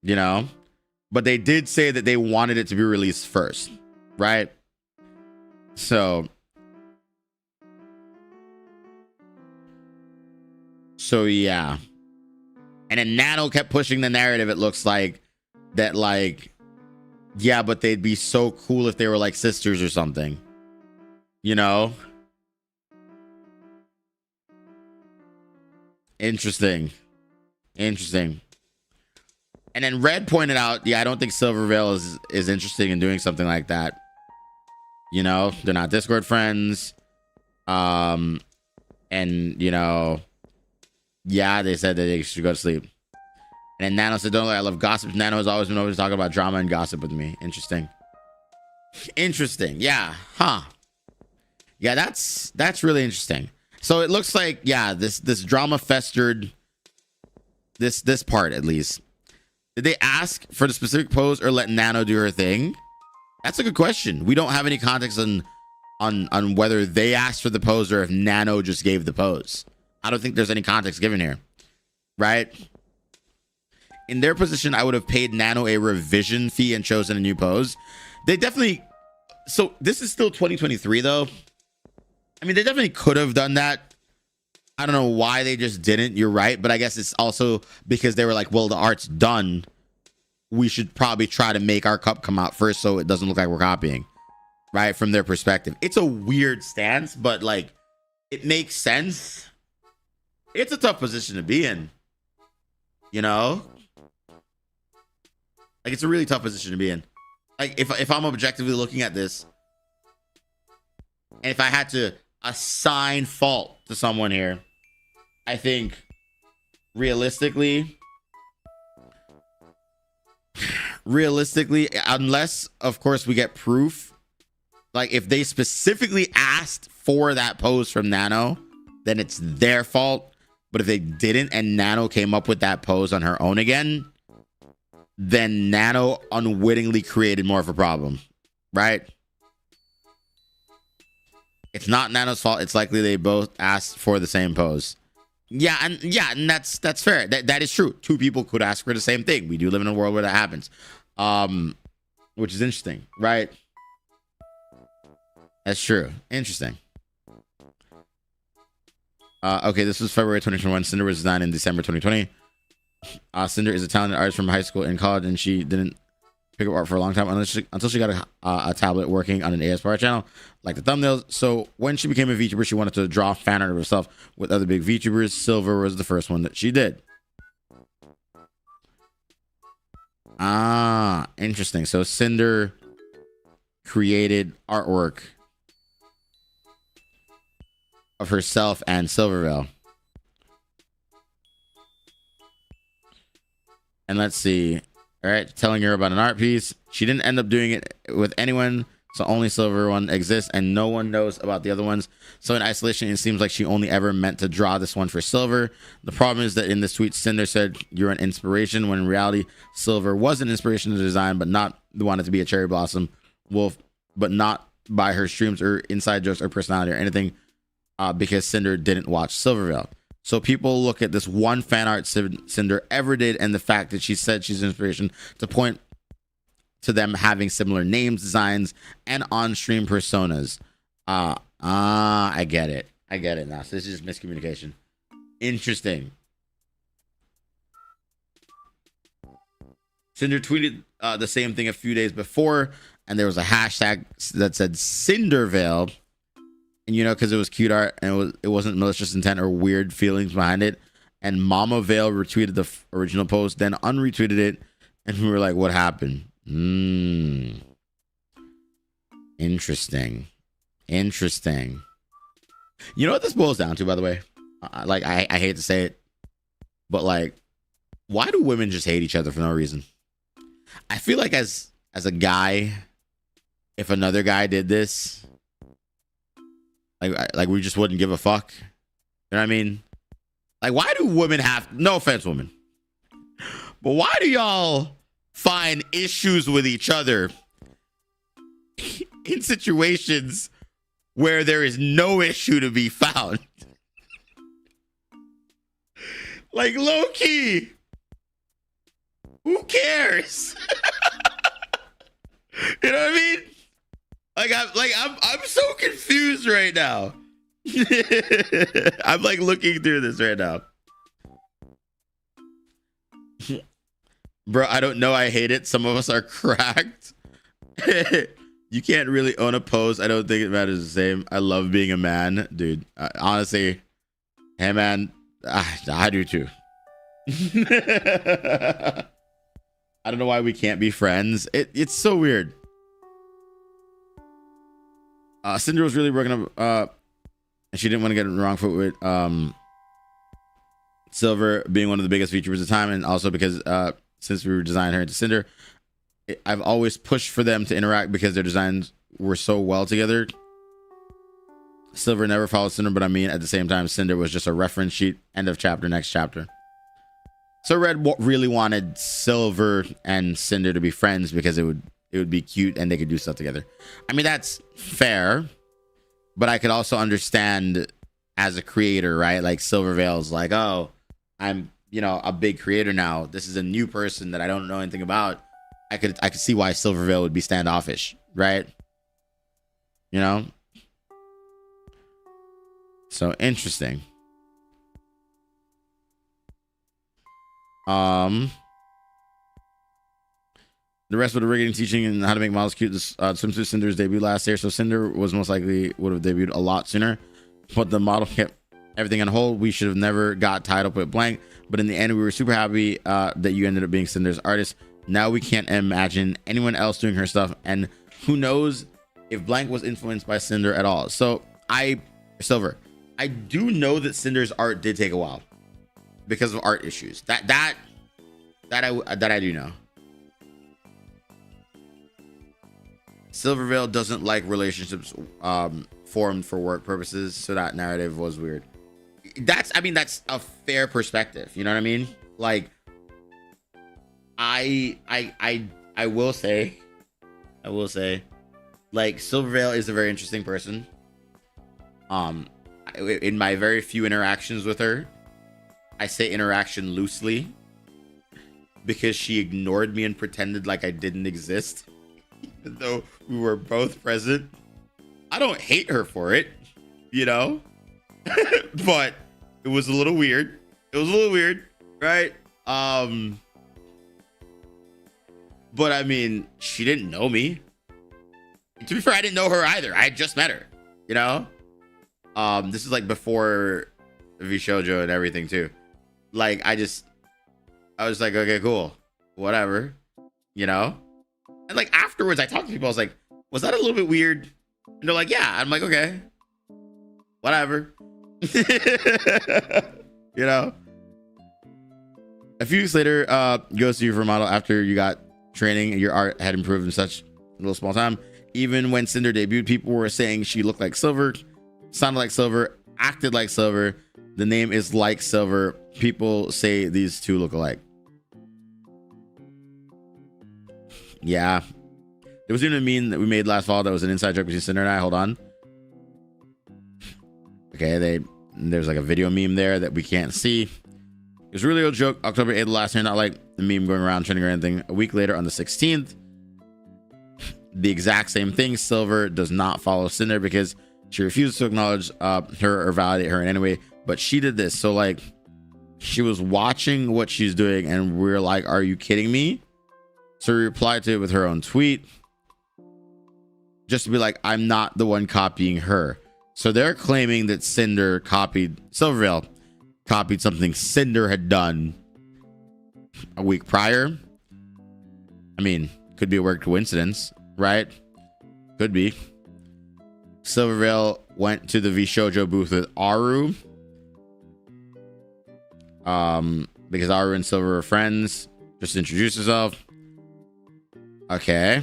You know? But they did say that they wanted it to be released first, right? So yeah. And then Nano kept pushing the narrative, it looks like, that like, yeah, but they'd be so cool if they were like sisters or something. You know? Interesting. And then Red pointed out, yeah, I don't think Silvervale is interested in doing something like that. You know, they're not Discord friends. And, you know, yeah, they said that they should go to sleep. And then Nano said, don't worry, I love gossip. Nano has always been over to talk about drama and gossip with me. Interesting. Yeah. Huh. Yeah, that's really interesting. So it looks like, yeah, this drama festered this part, at least. Did they ask for the specific pose or let Nano do her thing? That's a good question. We don't have any context on whether they asked for the pose or if Nano just gave the pose. I don't think there's any context given here, right? In their position, I would have paid Nano a revision fee and chosen a new pose. They definitely... So this is still 2023, though. I mean, they definitely could have done that. I don't know why they just didn't. You're right. But I guess it's also because they were like, well, the art's done. We should probably try to make our cup come out first so it doesn't look like we're copying. Right? From their perspective. It's a weird stance, but like, it makes sense. It's a tough position to be in. You know? Like, it's a really tough position to be in. Like, if I'm objectively looking at this, and if I had to assign fault to someone here, I think realistically, unless of course we get proof, like if they specifically asked for that pose from Nano, then it's their fault. But if they didn't and Nano came up with that pose on her own again, then Nano unwittingly created more of a problem, right? It's not Nano's fault. It's likely they both asked for the same pose. Yeah, and that's fair. That is true. Two people could ask for the same thing. We do live in a world where that happens, which is interesting, right? That's true. Interesting. Okay, this was February 2021. Cinder was designed in December 2020. Cinder is a talented artist from high school and college, and she didn't pick up art for a long time until she got a tablet working on an ASMR channel like the thumbnails. So when she became a VTuber, she wanted to draw fan art of herself with other big VTubers. Silver was the first one that she did. Interesting. So Cinder created artwork of herself and Silvervale. And let's see. All right, telling her about an art piece. She didn't end up doing it with anyone, So only Silver one exists and no one knows about the other ones. So in isolation, it seems like she only ever meant to draw this one for Silver. The problem is that in this tweet, Cinder said you're an inspiration, when in reality, Silver was an inspiration to design, but not wanted to be a cherry blossom wolf, but not by her streams or inside jokes or personality or anything, because Cinder didn't watch Silvervale. So people look at this one fan art Cinder ever did and the fact that she said she's an inspiration to point to them having similar names, designs, and on-stream personas. I get it. I get it now. So this is just miscommunication. Interesting. Cinder tweeted the same thing a few days before, and there was a hashtag that said Cindervale, and because it was cute art and it wasn't malicious intent or weird feelings behind it. And Mama Vale retweeted the original post, then unretweeted it, and we were like, "What happened?" Interesting. You know what this boils down to, by the way? I hate to say it, but why do women just hate each other for no reason? I feel like as a guy, if another guy did this, we just wouldn't give a fuck. You know what I mean? Why do women have, no offense, women, but why do y'all find issues with each other in situations where there is no issue to be found? Low key, who cares? You know what I mean? I'm so confused right now. I'm looking through this right now. Bro, I don't know. I hate it. Some of us are cracked. You can't really own a pose. I don't think it matters the same. I love being a man, dude. Honestly, hey man, I do too. I don't know why we can't be friends. It's so weird. Cinder was really broken up, and she didn't want to get it wrong foot with Silver being one of the biggest VTubers of the time, and also because since we designed her into Cinder, I've always pushed for them to interact because their designs were so well together. Silver never followed Cinder, but I mean, at the same time, Cinder was just a reference sheet. End of chapter, next chapter. So Red really wanted Silver and Cinder to be friends because it would be cute and they could do stuff together. I mean, that's fair, but I could also understand as a creator, right? Silvervale's oh, I'm a big creator now. This is a new person that I don't know anything about. I could see why Silvervale would be standoffish, right? So interesting. The rest of the rigging, teaching, and how to make models cute. This swimsuit Cinder's debut last year, so Cinder was most likely would have debuted a lot sooner, but the model kept everything on hold. We should have never got tied up with Blank, but in the end, we were super happy that you ended up being Cinder's artist. Now we can't imagine anyone else doing her stuff, and who knows if Blank was influenced by Cinder at all. So Silver, I do know that Cinder's art did take a while because of art issues. That I do know. Silvervale doesn't like relationships formed for work purposes, so that narrative was weird. That's a fair perspective. You know what I mean? I will say, Silvervale is a very interesting person. In my very few interactions with her, I say interaction loosely because she ignored me and pretended like I didn't exist, even though we were both present. I don't hate her for it, but it was a little weird. Right? But I mean, she didn't know me. To be fair, I didn't know her either. I had just met her, This is before Vishojo and everything too. I was like, okay, cool, whatever, And afterwards, I talked to people. I was like, was that a little bit weird? And they're like, yeah. I'm like, okay, whatever. A few weeks later, goes to you for a model after you got training. Your art had improved in such a little small time. Even when Cinder debuted, people were saying she looked like Silver, sounded like Silver, acted like Silver. The name is like Silver. People say these two look alike. Yeah. There was even a meme that we made last fall that was an inside joke between Cinder and I. Hold on. Okay, there's like a video meme there that we can't see. It was a really old joke. October 8th last year, not like the meme going around trending or anything. A week later on the 16th, the exact same thing. Silver does not follow Cinder because she refused to acknowledge her or validate her in any way. But she did this. So like she was watching what she's doing and we're like, are you kidding me? So we replied to it with her own tweet. Just to be like, I'm not the one copying her. So they're claiming that Cinder copied, Silvervale copied something Cinder had done a week prior. I mean, could be a weird coincidence, right? Could be. Silvervale went to the VShojo booth with Aru. Because Aru and Silver are friends. Just introduce herself. Okay.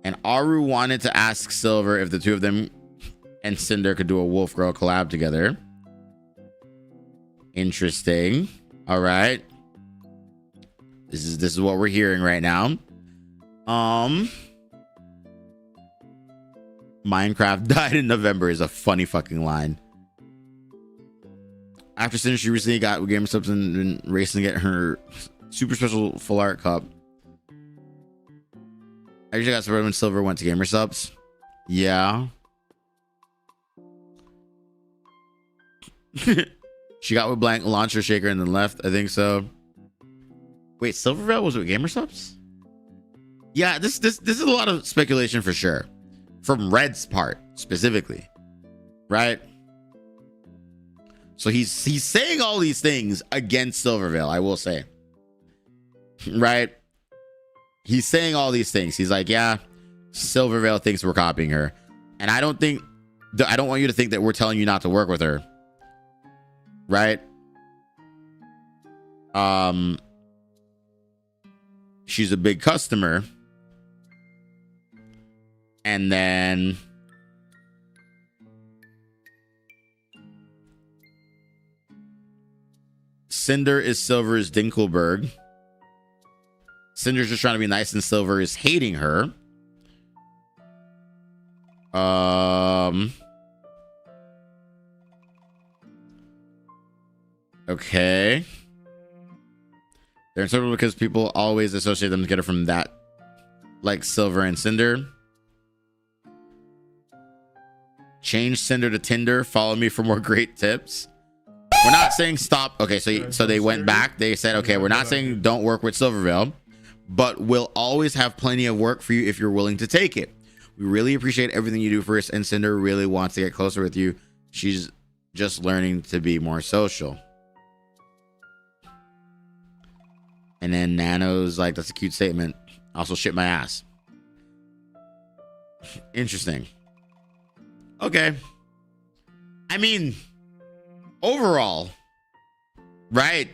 And Aru wanted to ask Silver if the two of them and Cinder could do a Wolf Girl collab together. Interesting. All right. This is what we're hearing right now. Minecraft died in November is a funny fucking line. After Cinder, she recently got GamerSubs and racing to get her super special full art cup. I usually got surprised when Silver went to GamerSubs. Yeah. She got with blank, launched her shaker, and then left. I think so. Wait, Silvervale was with GamerSubs? Yeah, this is a lot of speculation for sure. From Red's part, specifically. Right? So he's saying all these things against Silvervale, I will say. Right? He's saying all these things. He's like, yeah, Silvervale thinks we're copying her. And I don't want you to think that we're telling you not to work with her. Right? She's a big customer. And then Cinder is Silver's Dinkelberg. Cinder's just trying to be nice and Silver is hating her. Okay. They're inseparable because people always associate them together from that, like Silver and Cinder. Change Cinder to Tinder. Follow me for more great tips. We're not saying stop. Okay, so they went back. They said, okay, we're not saying don't work with Silvervale, but we'll always have plenty of work for you if you're willing to take it. We really appreciate everything you do for us, and Cinder really wants to get closer with you. She's just learning to be more social. And then Nano's like, that's a cute statement. Also shit my ass. Interesting. Okay. I mean, overall, right?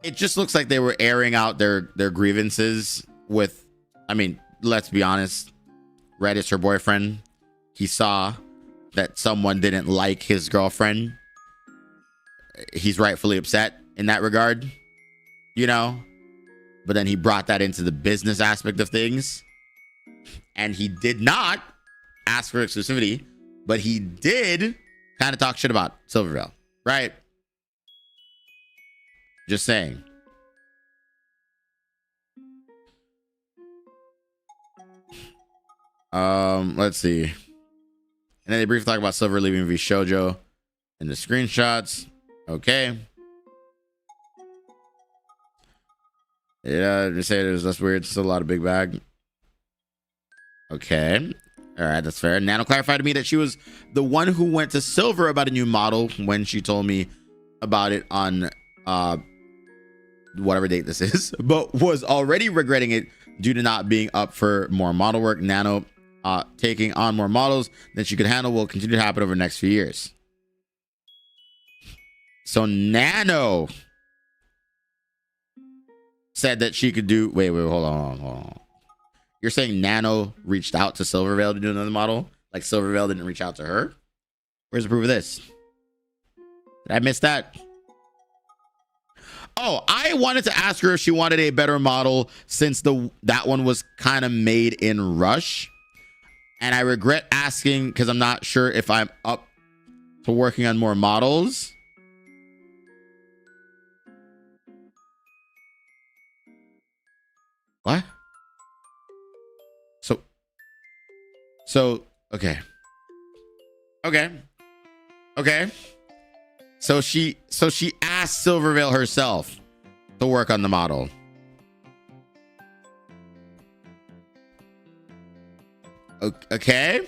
It just looks like they were airing out their grievances with, I mean, let's be honest. Red is her boyfriend. He saw that someone didn't like his girlfriend. He's rightfully upset in that regard, you know? But then he brought that into the business aspect of things. And he did not ask for exclusivity, but he did kind of talk shit about Silvervale, right? Just saying. Let's see. And then they briefly talk about Silver leaving VShojo in the screenshots. Okay. Yeah, just say it was less weird. It's still a lot of big bag. Okay. All right, that's fair. Nano clarified to me that she was the one who went to Silver about a new model when she told me about it on whatever date this is, but was already regretting it due to not being up for more model work. Nano taking on more models than she could handle will continue to happen over the next few years. So Nano said that she could do. Wait, hold on. You're saying Nano reached out to Silvervale to do another model? Like Silvervale didn't reach out to her? Where's the proof of this? Did I miss that? Oh, I wanted to ask her if she wanted a better model since that one was kind of made in rush. And I regret asking because I'm not sure if I'm up to working on more models. What? So, okay. So she asked Silvervale herself to work on the model. Okay.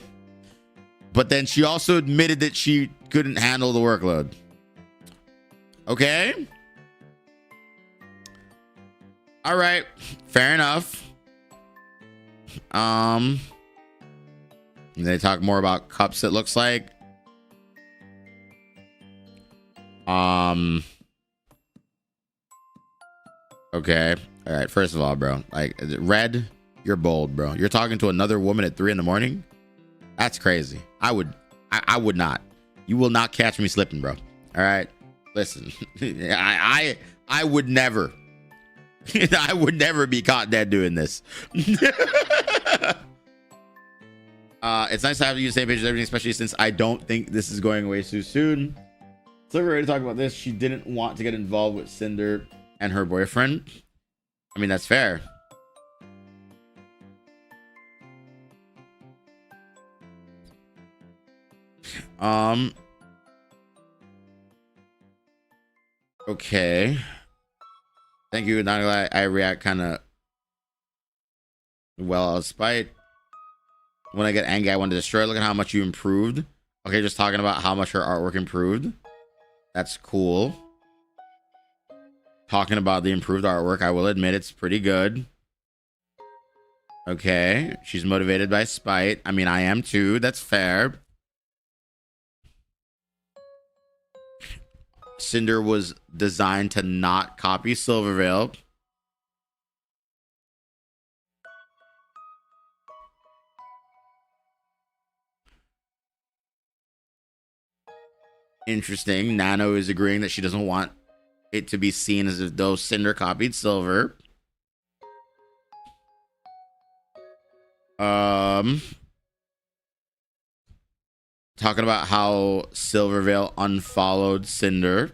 But then she also admitted that she couldn't handle the workload. Okay. All right. Fair enough. They talk more about cups, it looks like. Okay. All right. First of all, bro, like Red, you're bold, bro. You're talking to another woman at 3 a.m. That's crazy. I would not. You will not catch me slipping, bro. All right. Listen, I would never. I would never be caught dead doing this. It's nice to have you the same page as everything, especially since I don't think this is going away too soon. So we're ready to talk about this. She didn't want to get involved with Cinder and her boyfriend. I mean, that's fair. Okay. Thank you. Not gonna lie, I react kind of well. Despite when I get angry, I want to destroy. Look at how much you improved. Okay, just talking about how much her artwork improved. That's cool. Talking about the improved artwork, I will admit it's pretty good. Okay, she's motivated by spite. I mean, I am too. That's fair. Cinder was designed to not copy Silvervale. Interesting. Nano is agreeing that she doesn't want it to be seen as if though Cinder copied Silver. Talking about how Silvervale unfollowed Cinder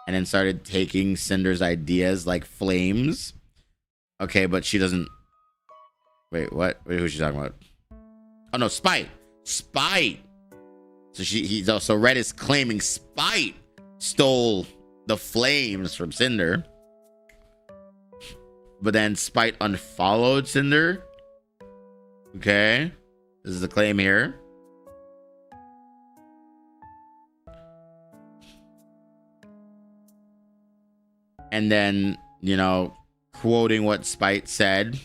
and then started taking Cinder's ideas like flames. Okay, but she doesn't. Wait, what? Wait, who's she talking about? Oh no, Spite. Spite. So Red is claiming Spite stole the flames from Cinder, but then Spite unfollowed Cinder. Okay, this is the claim here. And then, you know, quoting what Spite said.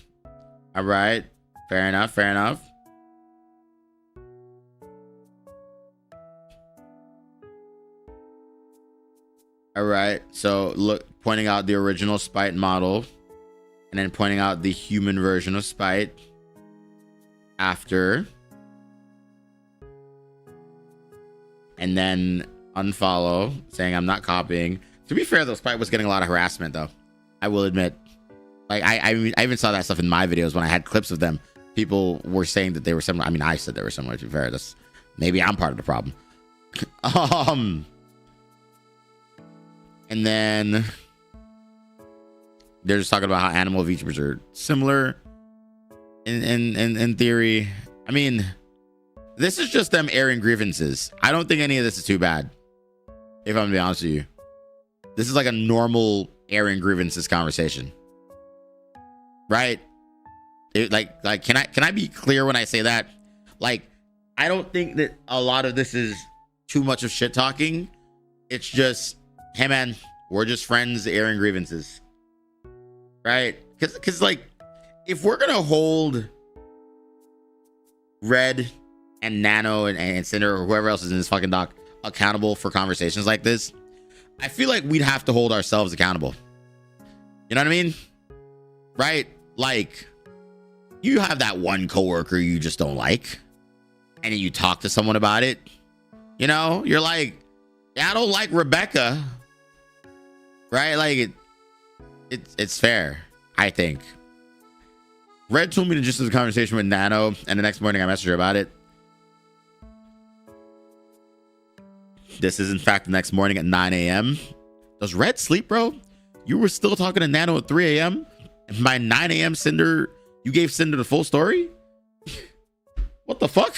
All right, fair enough, fair enough. All right, so look, pointing out the original Spite model and then pointing out the human version of Spite after, and then unfollow, saying I'm not copying. To be fair though, Spite was getting a lot of harassment though, I will admit. Like I even saw that stuff in my videos when I had clips of them. People were saying that they were similar. I mean, I said they were similar, to be fair. That's, maybe I'm part of the problem. And then they're just talking about how animal VTubers are similar in theory. I mean, this is just them airing grievances. I don't think any of this is too bad, if I'm gonna be honest with you. This is like a normal airing grievances conversation, right? Like can I be clear when I say that? Like, I don't think that a lot of this is too much of shit talking. It's just, hey man, we're just friends airing grievances, right? Because like, if we're gonna hold Red and Nano and Cinder or whoever else is in this fucking doc accountable for conversations like this, I feel like we'd have to hold ourselves accountable. You know what I mean? right? Like, you have that one coworker you just don't like, and then you talk to someone about it. You know, you're like, yeah, I don't like Rebecca, right? Like, it's fair, I think. Red told me to just have a conversation with Nano, and the next morning I messaged her about it. This is, in fact, the next morning at 9 a.m. Does Red sleep, bro? You were still talking to Nano at 3 a.m.? And by 9 a.m., Cinder, you gave Cinder the full story? What the fuck?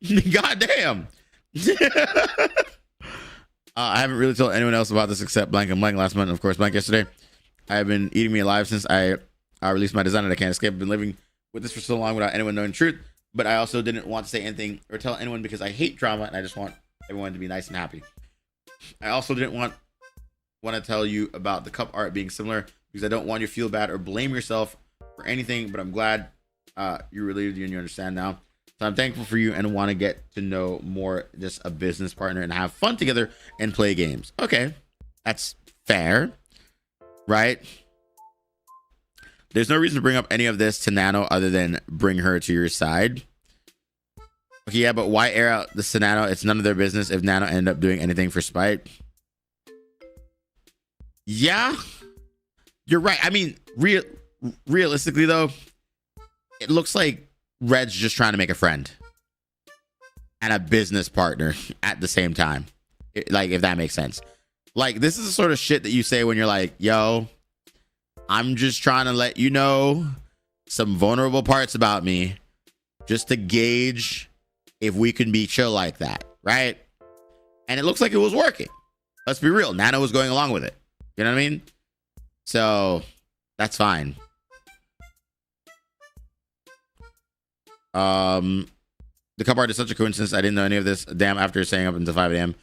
Goddamn. I haven't really told anyone else about this except Blank and Blank last month. And of course, Blank yesterday. I have been eating me alive since I released my design that I can't escape. I've been living with this for so long without anyone knowing the truth. But I also didn't want to say anything or tell anyone because I hate drama and I just want everyone to be nice and happy. I also didn't want to tell you about the cup art being similar because I don't want you to feel bad or blame yourself for anything. But I'm glad you relieved you and you understand now. So I'm thankful for you and want to get to know more just a business partner and have fun together and play games. Okay, that's fair, right? There's no reason to bring up any of this to Nano other than bring her to your side. Okay, yeah, but why air out this to Nano? It's none of their business if Nano ended up doing anything for spite. Yeah, you're right. I mean, realistically, though, it looks like Red's just trying to make a friend and a business partner at the same time. Like, if that makes sense. Like, this is the sort of shit that you say when you're like, yo, I'm just trying to let you know some vulnerable parts about me just to gauge if we can be chill like that, right? And it looks like it was working. Let's be real. Nano was going along with it. You know what I mean? So that's fine. The cup art is such a coincidence. I didn't know any of this. Damn, after staying up until 5 a.m.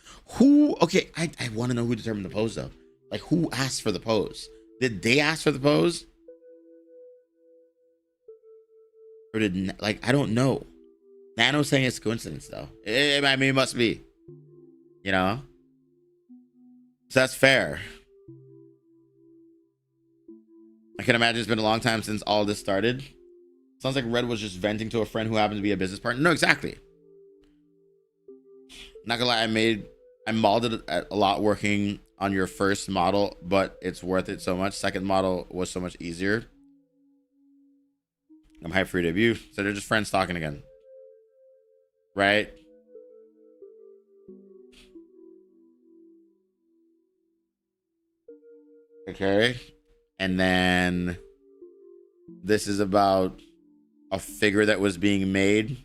Okay, I want to know who determined the pose, though. Like, who asked for the pose? Did they ask for the pose? Or did, like, I don't know. Nano's saying it's coincidence, though. I mean, it must be. You know? So that's fair. I can imagine it's been a long time since all this started. Sounds like Red was just venting to a friend who happened to be a business partner. No, exactly. Not gonna lie, I molded it a lot working on your first model, but it's worth it so much. Second model was so much easier. I'm hyped for your debut. So they're just friends talking again. Right? Okay. And then this is about a figure that was being made.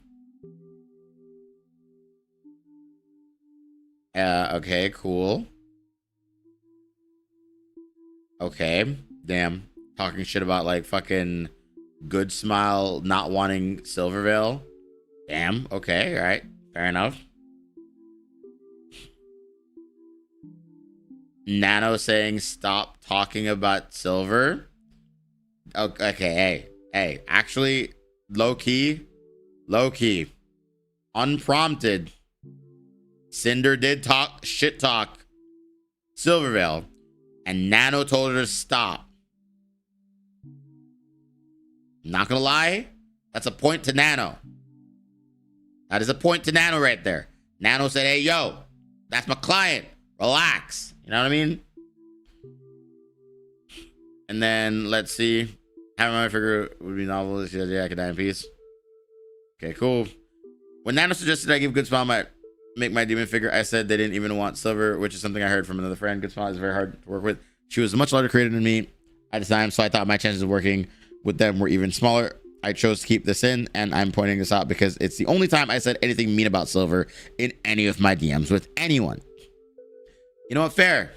Okay, cool. Okay, damn. Talking shit about like fucking Good Smile not wanting Silvervale. Damn, okay, all right. Fair enough. Nano saying stop talking about Silver. Okay, hey, actually, low key, unprompted, Cinder did shit talk Silvervale, and Nano told her to stop. Not gonna lie, that's a point to Nano. That is a point to Nano right there. Nano said, hey, yo, that's my client. Relax. You know what I mean? And then, let's see. Having my figure would be novel. She said, yeah, I could die in peace. Okay, cool. When Nano suggested I give Good Smile make my demon figure, I said they didn't even want Silver, which is something I heard from another friend. Good Smile is very hard to work with. She was a much larger creator than me at the time, so I thought my chances of working with them were even smaller. I chose to keep this in, and I'm pointing this out because it's the only time I said anything mean about Silver in any of my DMs with anyone. You know what? Fair.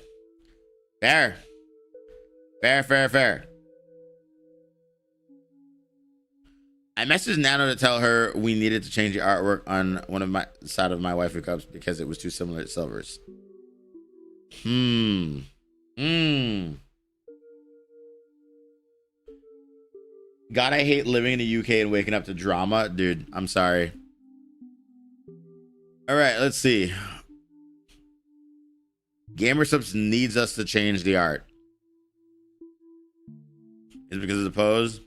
I messaged Nano to tell her we needed to change the artwork on one of my side of my waifu cups because it was too similar to Silver's. God, I hate living in the UK and waking up to drama. Dude, I'm sorry. All right, let's see. Gamersubs needs us to change the art. Is it because of the pose?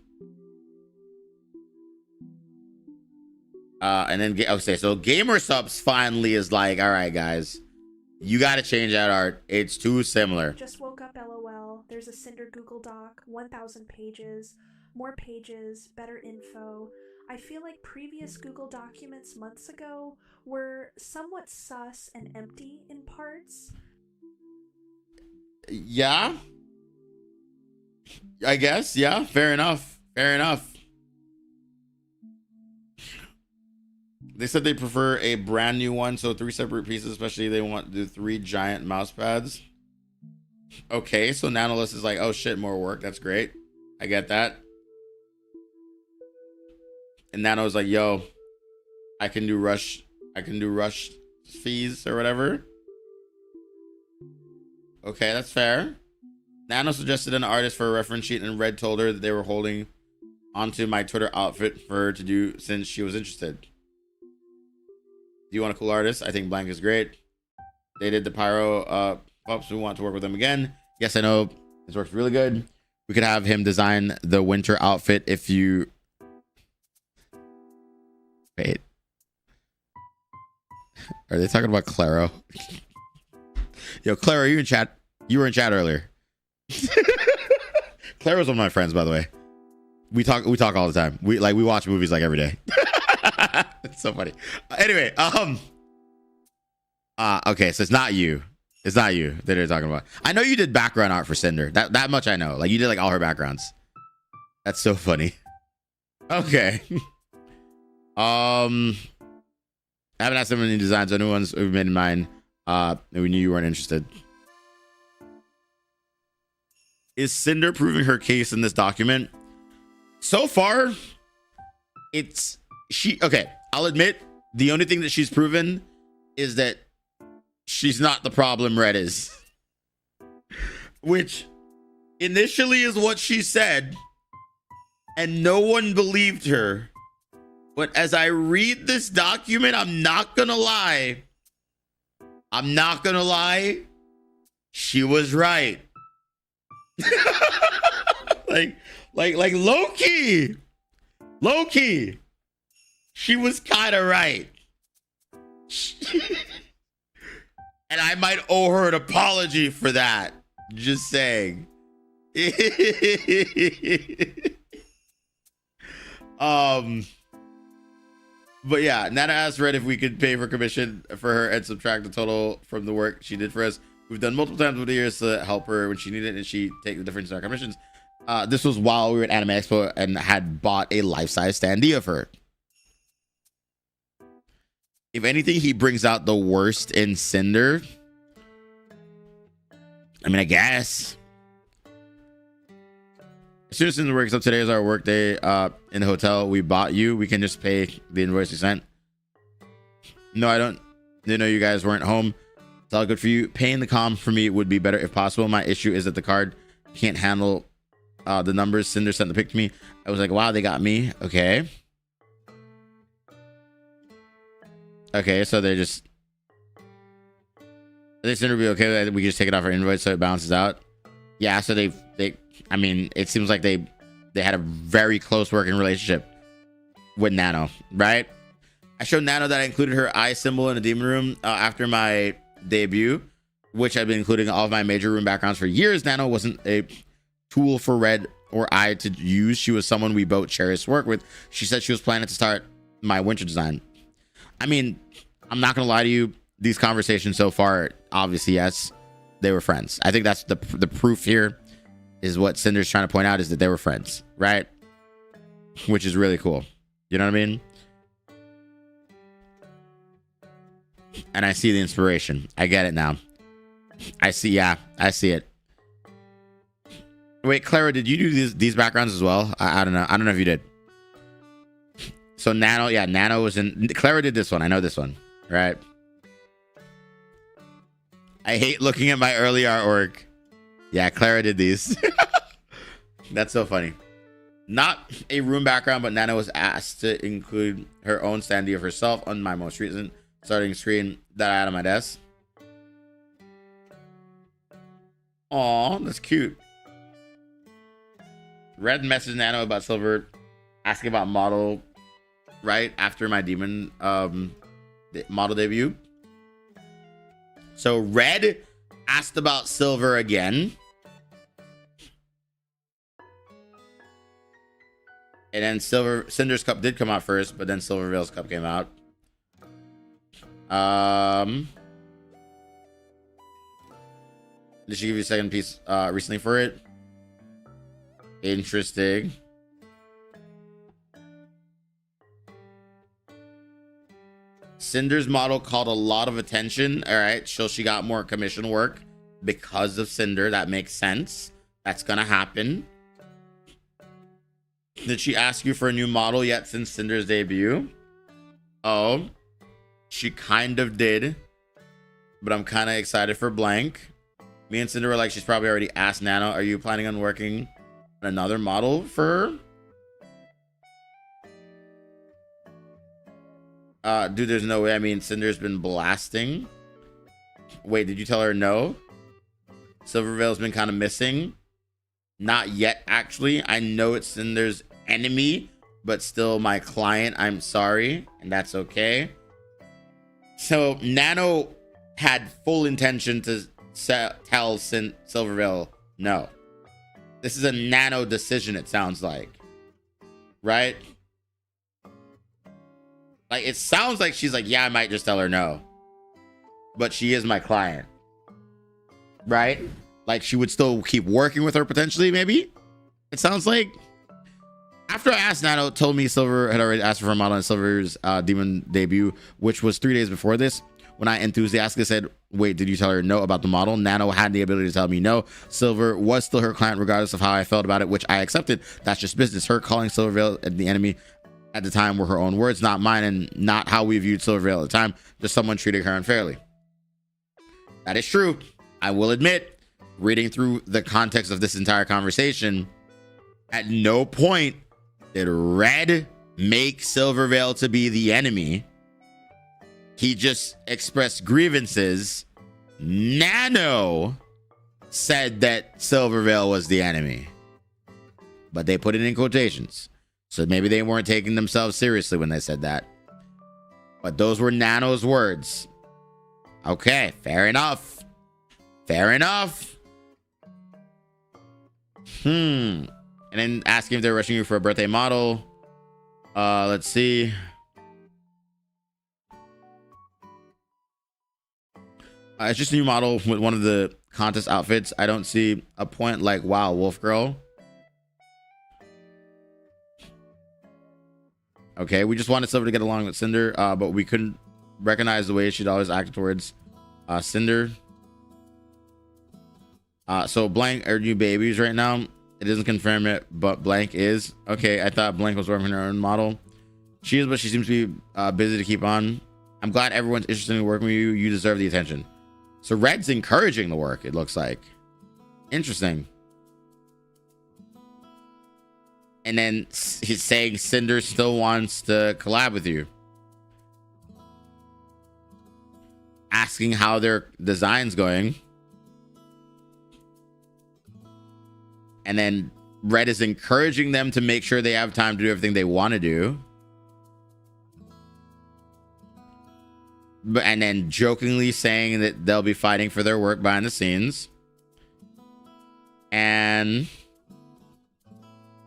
And then okay, so Gamer Subs finally is like, all right, guys, you got to change that art. It's too similar. Just woke up, lol. There's a Cinder Google Doc, 1,000 pages, more pages, better info. I feel like previous Google documents months ago were somewhat sus and empty in parts. Yeah, I guess. Yeah, fair enough. Fair enough. They said they prefer a brand new one, so 3 separate pieces, especially they want to do 3 giant mouse pads. Okay, so Nanolist is like, oh shit, more work. That's great. I get that. And Nano's like, yo, I can do rush fees or whatever. Okay, that's fair. Nano suggested an artist for a reference sheet, and Red told her that they were holding onto my Twitter outfit for her to do since she was interested. Do you want a cool artist? I think Blank is great. They did the pyro pups. We want to work with them again. Yes, I know. This works really good. We could have him design the winter outfit if you... Wait. Are they talking about Claro? Yo, Claro, you in chat? You were in chat earlier. Claro's one of my friends, by the way. We talk all the time. We watch movies like every day. It's so funny. Anyway, okay, so it's not you. It's not you that they're talking about. I know you did background art for Cinder. That much I know. Like, you did like all her backgrounds. That's so funny. Okay. I haven't asked them any designs. The new ones we've made in mind. We knew you weren't interested. Is Cinder proving her case in this document? So far, it's okay. I'll admit the only thing that she's proven is that she's not the problem Red is, which initially is what she said, and no one believed her. But as I read this document, I'm not gonna lie. She was right. like low key. She was kind of right. And I might owe her an apology for that. Just saying. But yeah, Nana asked Red if we could pay for commission for her and subtract the total from the work she did for us. We've done multiple times over the years to help her when she needed it, and she take the difference in our commissions. This was while we were at Anime Expo and had bought a life-size standee for her. If anything, he brings out the worst in Cinder. I mean, I guess. As soon as Cinder works up, today is our work day in the hotel. We bought you. We can just pay the invoice you sent. No, I don't. Didn't know you guys weren't home. It's all good for you. Paying the comm for me would be better if possible. My issue is that the card can't handle the numbers. Cinder sent the pic to me. I was like, wow, they got me. Okay. Okay, so they just... I think Cinder would be okay with that. We can just take it off our invoice so it balances out. Yeah, so they I mean, it seems like they had a very close working relationship with Nano, right? I showed Nano that I included her eye symbol in the demon room after my debut, which I've been including all of my major room backgrounds for years. Nano wasn't a tool for Red or I to use. She was someone we both cherished work with. She said she was planning to start my winter design. I mean, I'm not gonna lie to you. These conversations so far, obviously, yes, they were friends. I think that's the proof here is what Cinder's trying to point out is that they were friends, right? Which is really cool. You know what I mean? And I see the inspiration. I get it now. I see. Yeah, I see it. Wait, Clara, did you do these backgrounds as well? I don't know. I don't know if you did. So Nano, yeah, Nano was in. Clara did this one. I know this one, right? I hate looking at my early artwork. Yeah, Clara did these. That's so funny. Not a room background, but Nana was asked to include her own standee of herself on my most recent starting screen that I had on my desk. Aw, that's cute. Red messaged Nano about Silver, asking about model right after my demon model debut. So Red asked about Silver again. And then Cinder's cup did come out first, but then Silver Veil's cup came out. Did she give you a second piece recently for it? Interesting. Cinder's model called a lot of attention. All right, so she got more commission work because of Cinder. That makes sense. That's gonna happen. Did she ask you for a new model yet since Cinder's debut? Oh, she kind of did, but I'm kind of excited for Blank. Me and Cinder were like, she's probably already asked Nano, are you planning on working on another model for her? Dude, there's no way. I mean, Cinder's been blasting. Wait, did you tell her no? Silverveil's been kind of missing. Not yet, actually. I know it's Cinder's enemy, but still my client. I'm sorry, and that's okay. So Nano had full intention to tell Silverveil no. This is a Nano decision, it sounds like. Right? Like, it sounds like she's like, yeah, I might just tell her no. But she is my client. Right? Like, she would still keep working with her potentially, maybe? It sounds like. After I asked Nano, told me Silver had already asked for a model in Silver's demon debut, which was 3 days before this. When I enthusiastically said, wait, did you tell her no about the model? Nano had the ability to tell me no. Silver was still her client regardless of how I felt about it, which I accepted. That's just business. Her calling Silverveil the enemy at the time were her own words, not mine, and not how we viewed Silverveil at the time. Just someone treating her unfairly. That is true. I will admit, reading through the context of this entire conversation, at no point did Red make Silverveil to be the enemy. He just expressed grievances. Nano said that Silverveil was the enemy, but they put it in quotations. So maybe they weren't taking themselves seriously when they said that. But those were Nano's words. Okay, fair enough. Fair enough. And then asking if they're rushing you for a birthday model. Let's see. It's just a new model with one of the contest outfits. I don't see a point like, wow, Wolf Girl. Okay, we just wanted Silver to get along with Cinder, but we couldn't recognize the way she'd always acted towards Cinder. So Blank are new babies right now. It doesn't confirm it, but Blank is. Okay, I thought Blank was working her own model. She is, but she seems to be busy to keep on. I'm glad everyone's interested in working with you. You deserve the attention. So Red's encouraging the work, it looks like. Interesting. And then he's saying Cinder still wants to collab with you. Asking how their design's going. And then Red is encouraging them to make sure they have time to do everything they want to do. And then jokingly saying that they'll be fighting for their work behind the scenes. And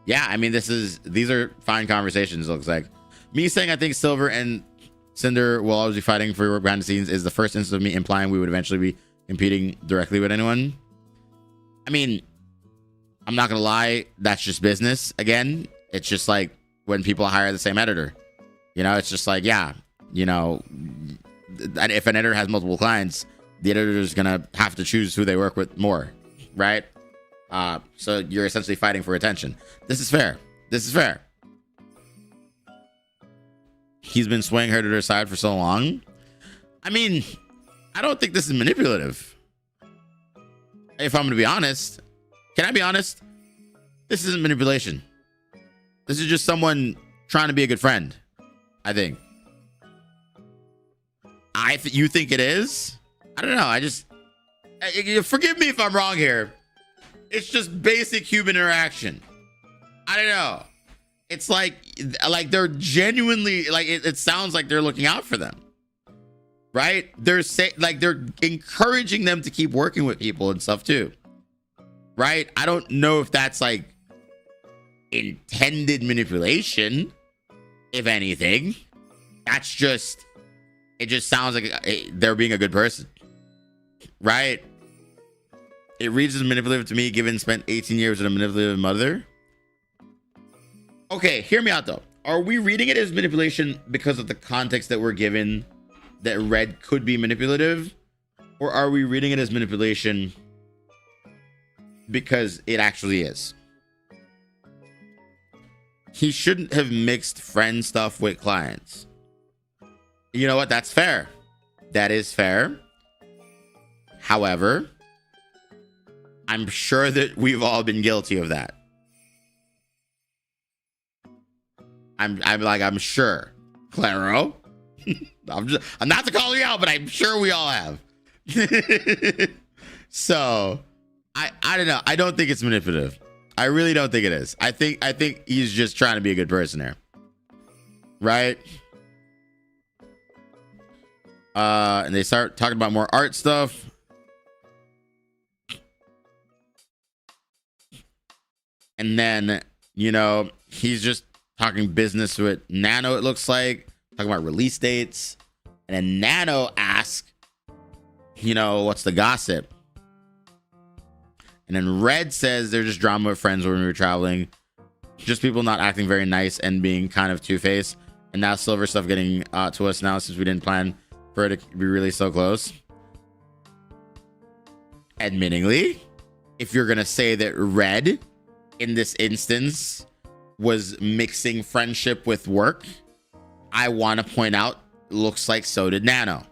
yeah, I mean, these are fine conversations, it looks like. Me saying I think Silver and Cinder will always be fighting for your work behind the scenes is the first instance of me implying we would eventually be competing directly with anyone. I mean, I'm not gonna lie, that's just business. Again, it's just like when people hire the same editor. You know, it's just like, yeah, you know, if an editor has multiple clients, the editor is gonna have to choose who they work with more, right? So you're essentially fighting for attention. This is fair. This is fair. He's been swaying her to their side for so long. I mean, I don't think this is manipulative. If I'm gonna be honest, can I be honest? This isn't manipulation. This is just someone trying to be a good friend, I think. You think it is? I don't know. Forgive me if I'm wrong here. It's just basic human interaction. I don't know. It's like they're genuinely like it sounds like they're looking out for them, right? They're they're encouraging them to keep working with people and stuff too, right? I don't know if that's like intended manipulation. If anything, that's just it. Just sounds like they're being a good person, right? It reads as manipulative to me, given spent 18 years with a manipulative mother. Okay, hear me out though. Are we reading it as manipulation because of the context that we're given that Red could be manipulative? Or are we reading it as manipulation because it actually is? He shouldn't have mixed friend stuff with clients. You know what? That's fair. That is fair. However, I'm sure that we've all been guilty of that. I'm sure, Claro. I'm not to call you out, but I'm sure we all have. So I don't know. I don't think it's manipulative. I really don't think it is. I think he's just trying to be a good person here. Right? And they start talking about more art stuff. And then, you know, he's just talking business with Nano, it looks like. Talking about release dates. And then Nano asks, you know, what's the gossip? And then Red says they're just drama with friends when we were traveling. Just people not acting very nice and being kind of two-faced. And now Silver stuff getting to us now since we didn't plan for it to be really so close. Admittingly, if you're going to say that Red, in this instance, was mixing friendship with work, I want to point out, looks like so did Nano.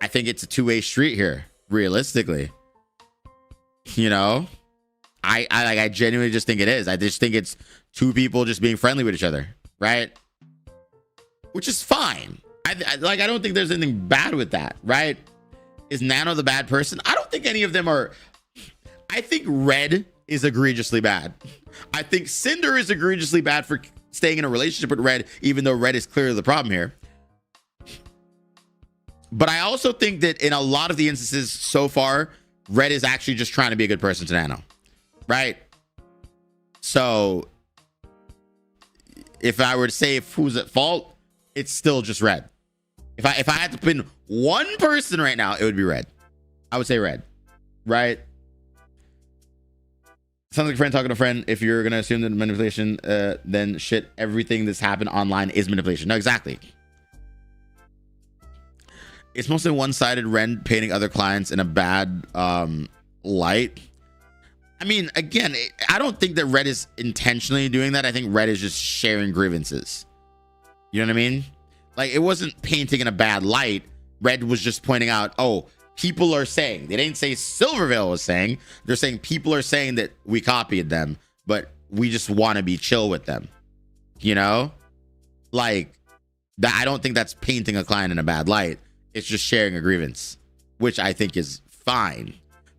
I think it's a two-way street here, realistically. You know, I genuinely just think it is. I just think it's two people just being friendly with each other, right? Which is fine. I don't think there's anything bad with that, right? Is Nano the bad person? I don't think any of them are. I think Red is egregiously bad. I think Cinder is egregiously bad for staying in a relationship with Red, even though Red is clearly the problem here. But I also think that in a lot of the instances so far, Red is actually just trying to be a good person to Nano, right? So if I were to say who's at fault, it's still just Red. If I had to pin one person right now, it would be Red. I would say Red, right? Sounds like a friend talking to a friend. If you're gonna assume that manipulation, then shit, everything that's happened online is manipulation. No, exactly. It's mostly one-sided. Ren painting other clients in a bad light. I mean, again, I don't think that Red is intentionally doing that. I think Red is just sharing grievances. You know what I mean? Like, it wasn't painting in a bad light. Red was just pointing out, oh, people are saying. They didn't say Silvervale was saying. They're saying people are saying that we copied them, but we just want to be chill with them. You know? Like, that. I don't think that's painting a client in a bad light. It's just sharing a grievance, which I think is fine.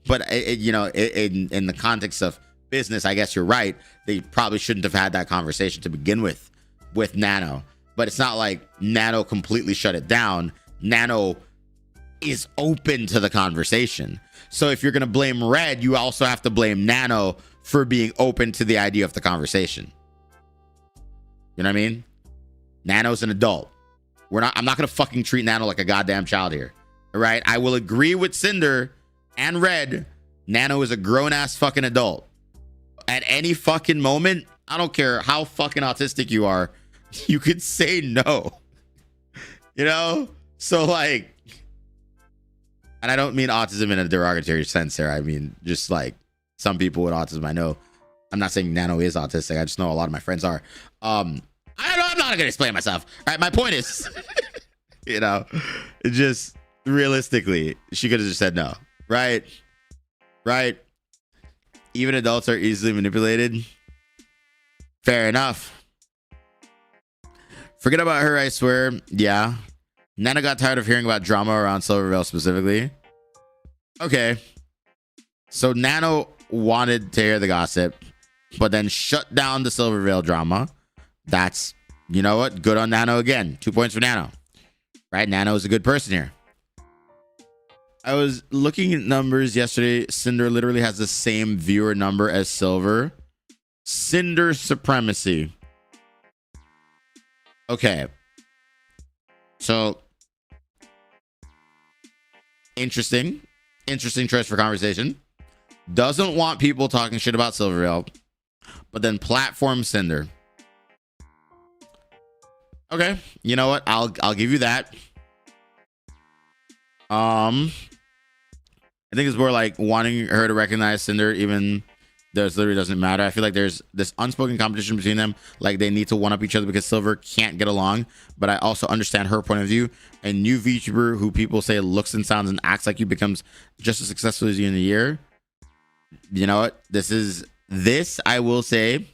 But, in the context of business, I guess you're right. They probably shouldn't have had that conversation to begin with Nano. But it's not like Nano completely shut it down. Nano is open to the conversation. So if you're going to blame Red, you also have to blame Nano for being open to the idea of the conversation. You know what I mean? Nano's an adult. I'm not going to fucking treat Nano like a goddamn child here. All right? I will agree with Cinder and Red. Nano is a grown-ass fucking adult. At any fucking moment, I don't care how fucking autistic you are, you could say no. You know? So, like, and I don't mean autism in a derogatory sense here. I mean, just like some people with autism I know. I'm not saying Nano is autistic. I just know a lot of my friends are. I'm not going to explain myself. All right, my point is, just realistically, she could have just said no. Right? Even adults are easily manipulated. Fair enough. Forget about her, I swear. Yeah. Nana got tired of hearing about drama around Silvervale specifically. Okay. So Nano wanted to hear the gossip. but then shut down the Silvervale drama. That's, you know what? Good on Nano again. 2 points for Nano. Right? Nano is a good person here. I was looking at numbers yesterday. Cinder literally has the same viewer number as Silver. Cinder supremacy. Okay. So, interesting choice for conversation. Doesn't want people talking shit about Silvervale, but then platform Cinder. Okay, you know what? I'll give you that. I think it's more like wanting her to recognize Cinder, even though it literally doesn't matter. I feel like there's this unspoken competition between them. Like they need to one up each other because Silver can't get along. But I also understand her point of view. A new VTuber who people say looks and sounds and acts like you becomes just as successful as you in a year. You know what? This I will say.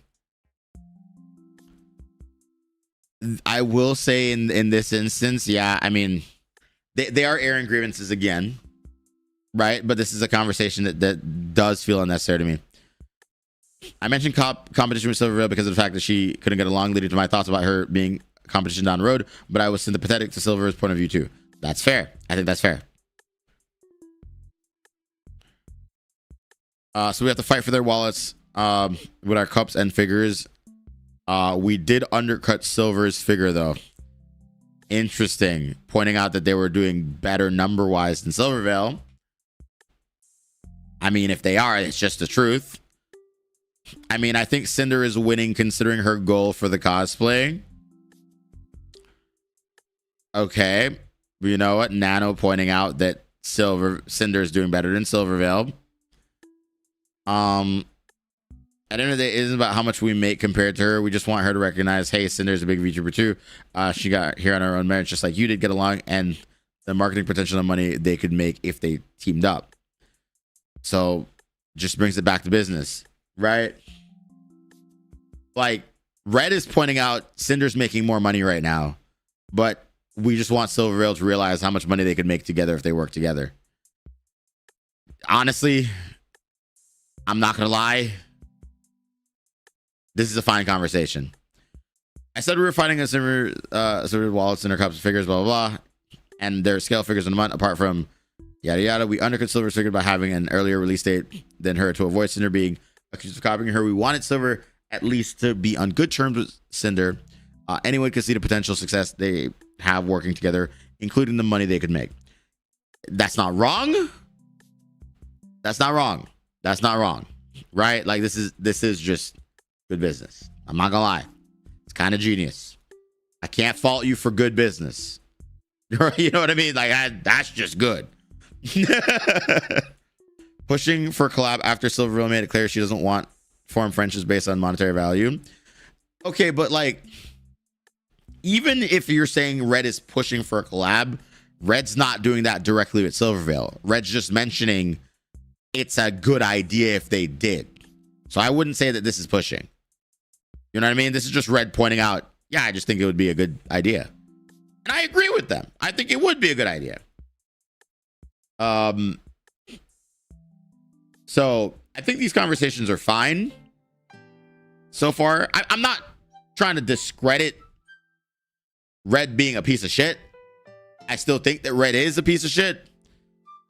I will say in this instance, yeah, I mean, they are airing grievances again, right? But this is a conversation that does feel unnecessary to me. I mentioned competition with Silvervale because of the fact that she couldn't get along, leading to my thoughts about her being competition down the road, but I was sympathetic to Silver's point of view too. That's fair. I think that's fair. So we have to fight for their wallets with our cups and figures. We did undercut Silver's figure though. Interesting. Pointing out that they were doing better number wise than Silvervale. I mean, if they are, it's just the truth. I mean, I think Cinder is winning considering her goal for the cosplay. Okay. You know what? Nano pointing out that Cinder is doing better than Silvervale. At the end of the day, it isn't about how much we make compared to her. We just want her to recognize, hey, Cinder's a big VTuber too. She got here on her own merit, just like you did, get along, and the marketing potential and money they could make if they teamed up. So just brings it back to business, right? Like, Red is pointing out Cinder's making more money right now, but we just want Silvervale to realize how much money they could make together if they work together. Honestly, I'm not going to lie. This is a fine conversation. I said we were fighting a Silver wallets and their cups and figures, blah, blah, blah. And their scale figures in a month, apart from yada, yada. We undercut Silver's figure by having an earlier release date than her to avoid Cinder being accused of copying her. We wanted Silver at least to be on good terms with Cinder. Anyone could see the potential success they have working together, including the money they could make. That's not wrong. That's not wrong. That's not wrong. Right? Like, this is just good business. I'm not gonna lie. It's kind of genius. I can't fault you for good business. You know what I mean? Like, that's just good. Pushing for collab after Silvervale made it clear she doesn't want form friendships based on monetary value. Okay, but like, even if you're saying Red is pushing for a collab, Red's not doing that directly with Silvervale. Red's just mentioning it's a good idea if they did. So I wouldn't say that this is pushing. You know what I mean? This is just Red pointing out, yeah, I just think it would be a good idea. And I agree with them. I think it would be a good idea. So I think these conversations are fine so far. I'm not trying to discredit Red being a piece of shit. I still think that Red is a piece of shit.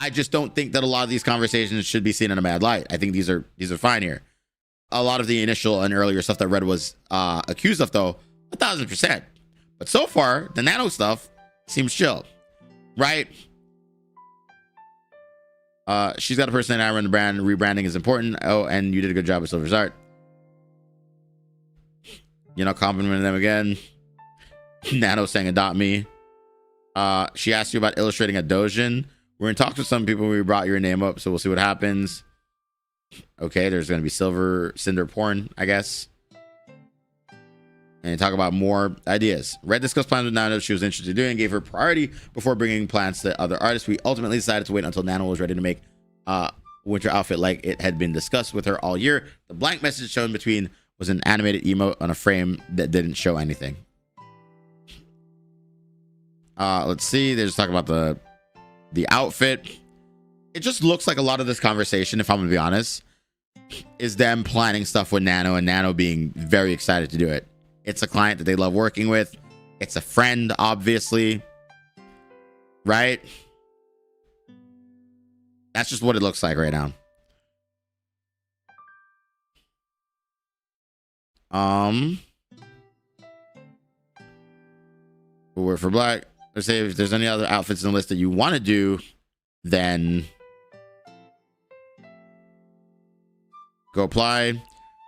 I just don't think that a lot of these conversations should be seen in a bad light. I think these are fine here. A lot of the initial and earlier stuff that Red was accused of, though, 1,000%. But so far, the Nano stuff seems chill, right? She's got a personality. I run the brand. Rebranding is important. Oh, and you did a good job with Silver's art. You know, complimenting them again. Nano saying adopt me. She asked you about illustrating a dojin. We're in talks with some people. We brought your name up, so we'll see what happens. Okay, there's going to be Silver Cinder porn, I guess. And talk about more ideas. Red discussed plans with Nano she was interested in doing, gave her priority before bringing plans to other artists. We ultimately decided to wait until Nano was ready to make winter outfit like it had been discussed with her all year. The blank message shown between was an animated emote on a frame that didn't show anything. Let's see. They're just talking about the outfit. It just looks like a lot of this conversation, if I'm gonna be honest, is them planning stuff with Nano and Nano being very excited to do it. It's a client that they love working with. It's a friend, obviously. Right? That's just what it looks like right now. We're for black. Let's say if there's any other outfits in the list that you want to do, then go apply.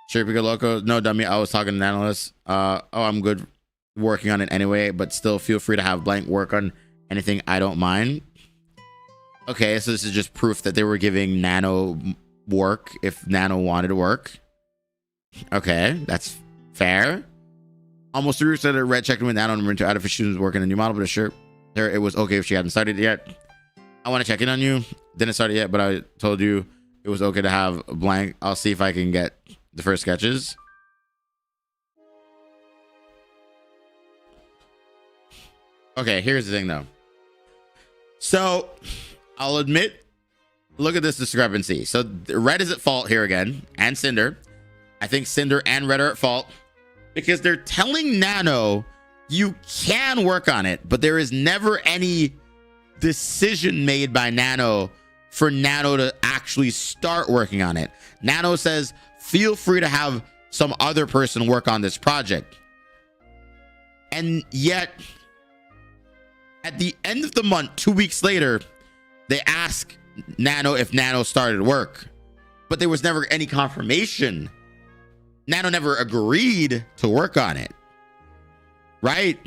Sure, Pico Loco. No, dummy. I was talking to an analyst. Oh, I'm good working on it anyway, but still feel free to have blank work on anything. I don't mind. Okay, so this is just proof that they were giving Nano work if Nano wanted to work. Okay, that's fair. Almost 3 weeks later, Red checked in with Nano and to add if she was working a new model, but sure, there it was okay if she hadn't started yet. I want to check in on you. Didn't start it yet, but I told you it was okay to have blank. I'll see if I can get the first sketches. Okay, here's the thing though. So I'll admit, look at this discrepancy. So Red is at fault here again, and Cinder. I think Cinder and Red are at fault because they're telling Nano you can work on it, but there is never any decision made by Nano for Nano to actually start working on it. Nano says, feel free to have some other person work on this project. And yet, at the end of the month, 2 weeks later, they ask Nano if Nano started work, but there was never any confirmation. Nano never agreed to work on it, right?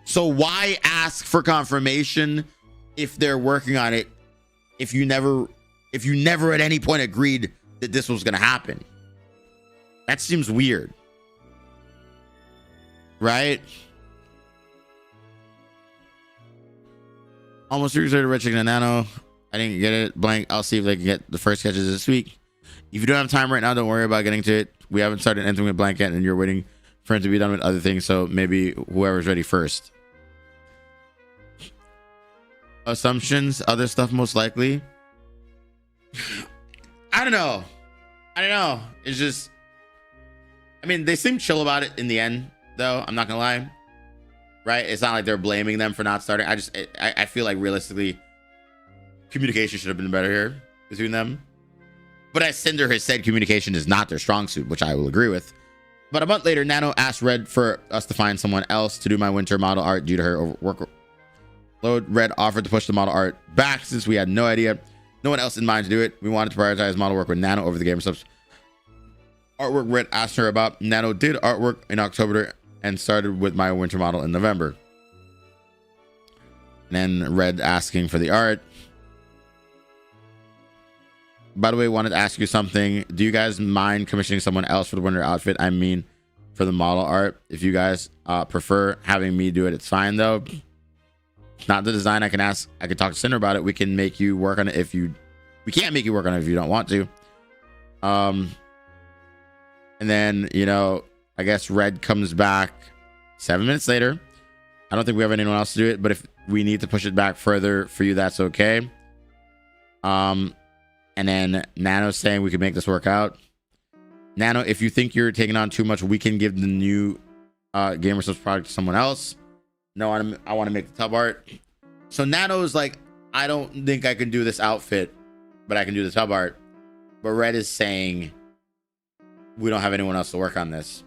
So why ask for confirmation if they're working on it if you never at any point agreed that this was going to happen? That seems weird, right? Almost 3 weeks later, Red Chicken and Nano. I didn't get it. Blank. I'll see if they can get the first sketches this week. If you don't have time right now, don't worry about getting to it. We haven't started anything with Blank yet, and you're waiting for it to be done with other things. So maybe whoever's ready first. Assumptions, other stuff most likely. I don't know. It's just, I mean, they seem chill about it in the end, though. I'm not gonna lie. Right? It's not like they're blaming them for not starting. I feel like realistically, communication should have been better here between them. But as Cinder has said, communication is not their strong suit, which I will agree with. But a month later, Nano asked Red for us to find someone else to do my winter model art due to her workload. Red offered to push the model art back since we had no idea. No one else in mind to do it. We wanted to prioritize model work with Nano over the gamer subs. Artwork Red asked her about. Nano did artwork in October and started with my winter model in November. And then Red asking for the art. By the way, wanted to ask you something. Do you guys mind commissioning someone else for the winter outfit? I mean, for the model art. If you guys prefer having me do it, it's fine though. Not the design. I can talk to Cinder about it. We can make you work on it if you. We can't make you work on it if you don't want to. And then, you know, I guess Red comes back 7 minutes later. I don't think we have anyone else to do it, but if we need to push it back further for you, that's okay. And then Nano's saying we can make this work out. Nano, if you think you're taking on too much, we can give the new Gamer Subs product to someone else. No, I want to make the tub art. So Nano's like, I don't think I can do this outfit, but I can do the tub art. But Red is saying we don't have anyone else to work on this.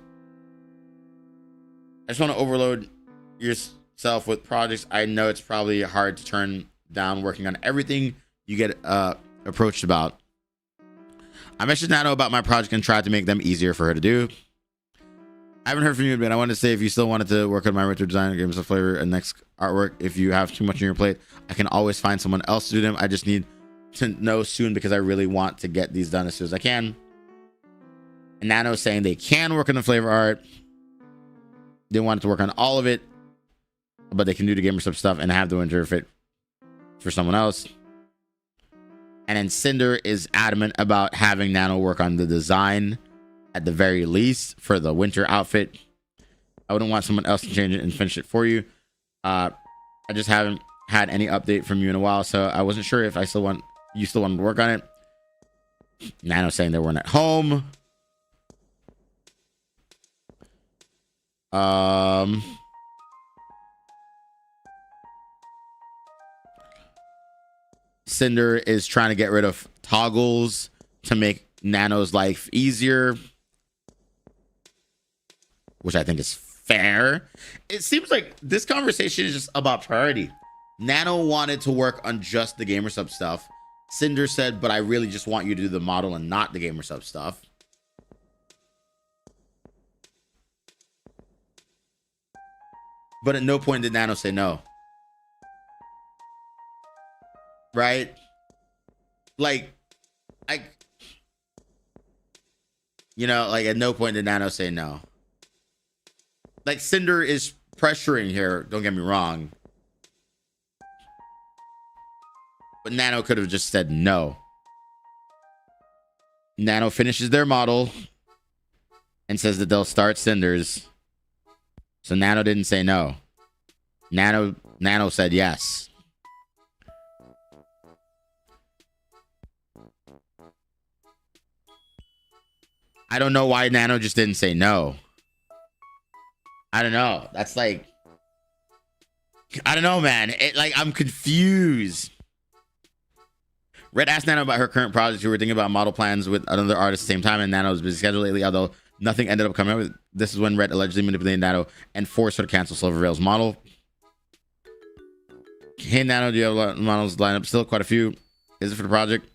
I just want to overload yourself with projects. I know it's probably hard to turn down working on everything you get approached about. I messaged Nano about my project and tried to make them easier for her to do. I haven't heard from you, but I wanted to say if you still wanted to work on my retro design, games of flavor, and next artwork, if you have too much on your plate, I can always find someone else to do them. I just need to know soon because I really want to get these done as soon as I can. And Nano's saying they can work on the flavor art. They wanted to work on all of it, but they can do the gamer sub stuff and have the winter fit for someone else. And then Cinder is adamant about having Nano work on the design at the very least for the winter outfit. I wouldn't want someone else to change it and finish it for you. I just haven't had any update from you in a while, so I wasn't sure if you still wanted to work on it. Nano saying they weren't at home. Cinder is trying to get rid of toggles to make Nano's life easier, which I think is fair. It seems like this conversation is just about priority. Nano wanted to work on just the gamer sub stuff. Cinder said, but I really just want you to do the model and not the gamer sub stuff. But at no point did Nano say no. Right? Like, you know, like at no point did Nano say no. Like, Cinder is pressuring here, don't get me wrong. But Nano could have just said no. Nano finishes their model and says that they'll start Cinders. So Nano didn't say no. Nano said yes. I don't know why Nano just didn't say no. I don't know. That's like, I don't know, man. I'm confused. Red asked Nano about her current projects. We were thinking about model plans with another artist at the same time, and Nano's busy schedule lately, although nothing ended up coming up. This is when Red allegedly manipulated Nano and forced her to cancel Silver Rail's model. Hey, Nano, do you have a lot of models lined up? Still quite a few. Is it for the project?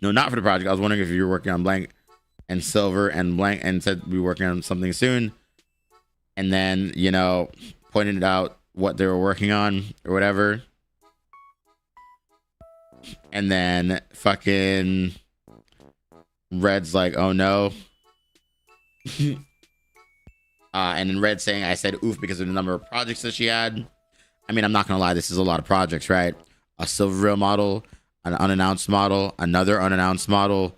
No, not for the project. I was wondering if you were working on Blank and Silver and Blank and said we were working on something soon. And then, you know, pointed out what they were working on or whatever. And then fucking Red's like, oh no. And then Red saying, I said oof because of the number of projects that she had. I mean, I'm not gonna lie, this is a lot of projects, right? A Silver Rail model, an unannounced model, another unannounced model,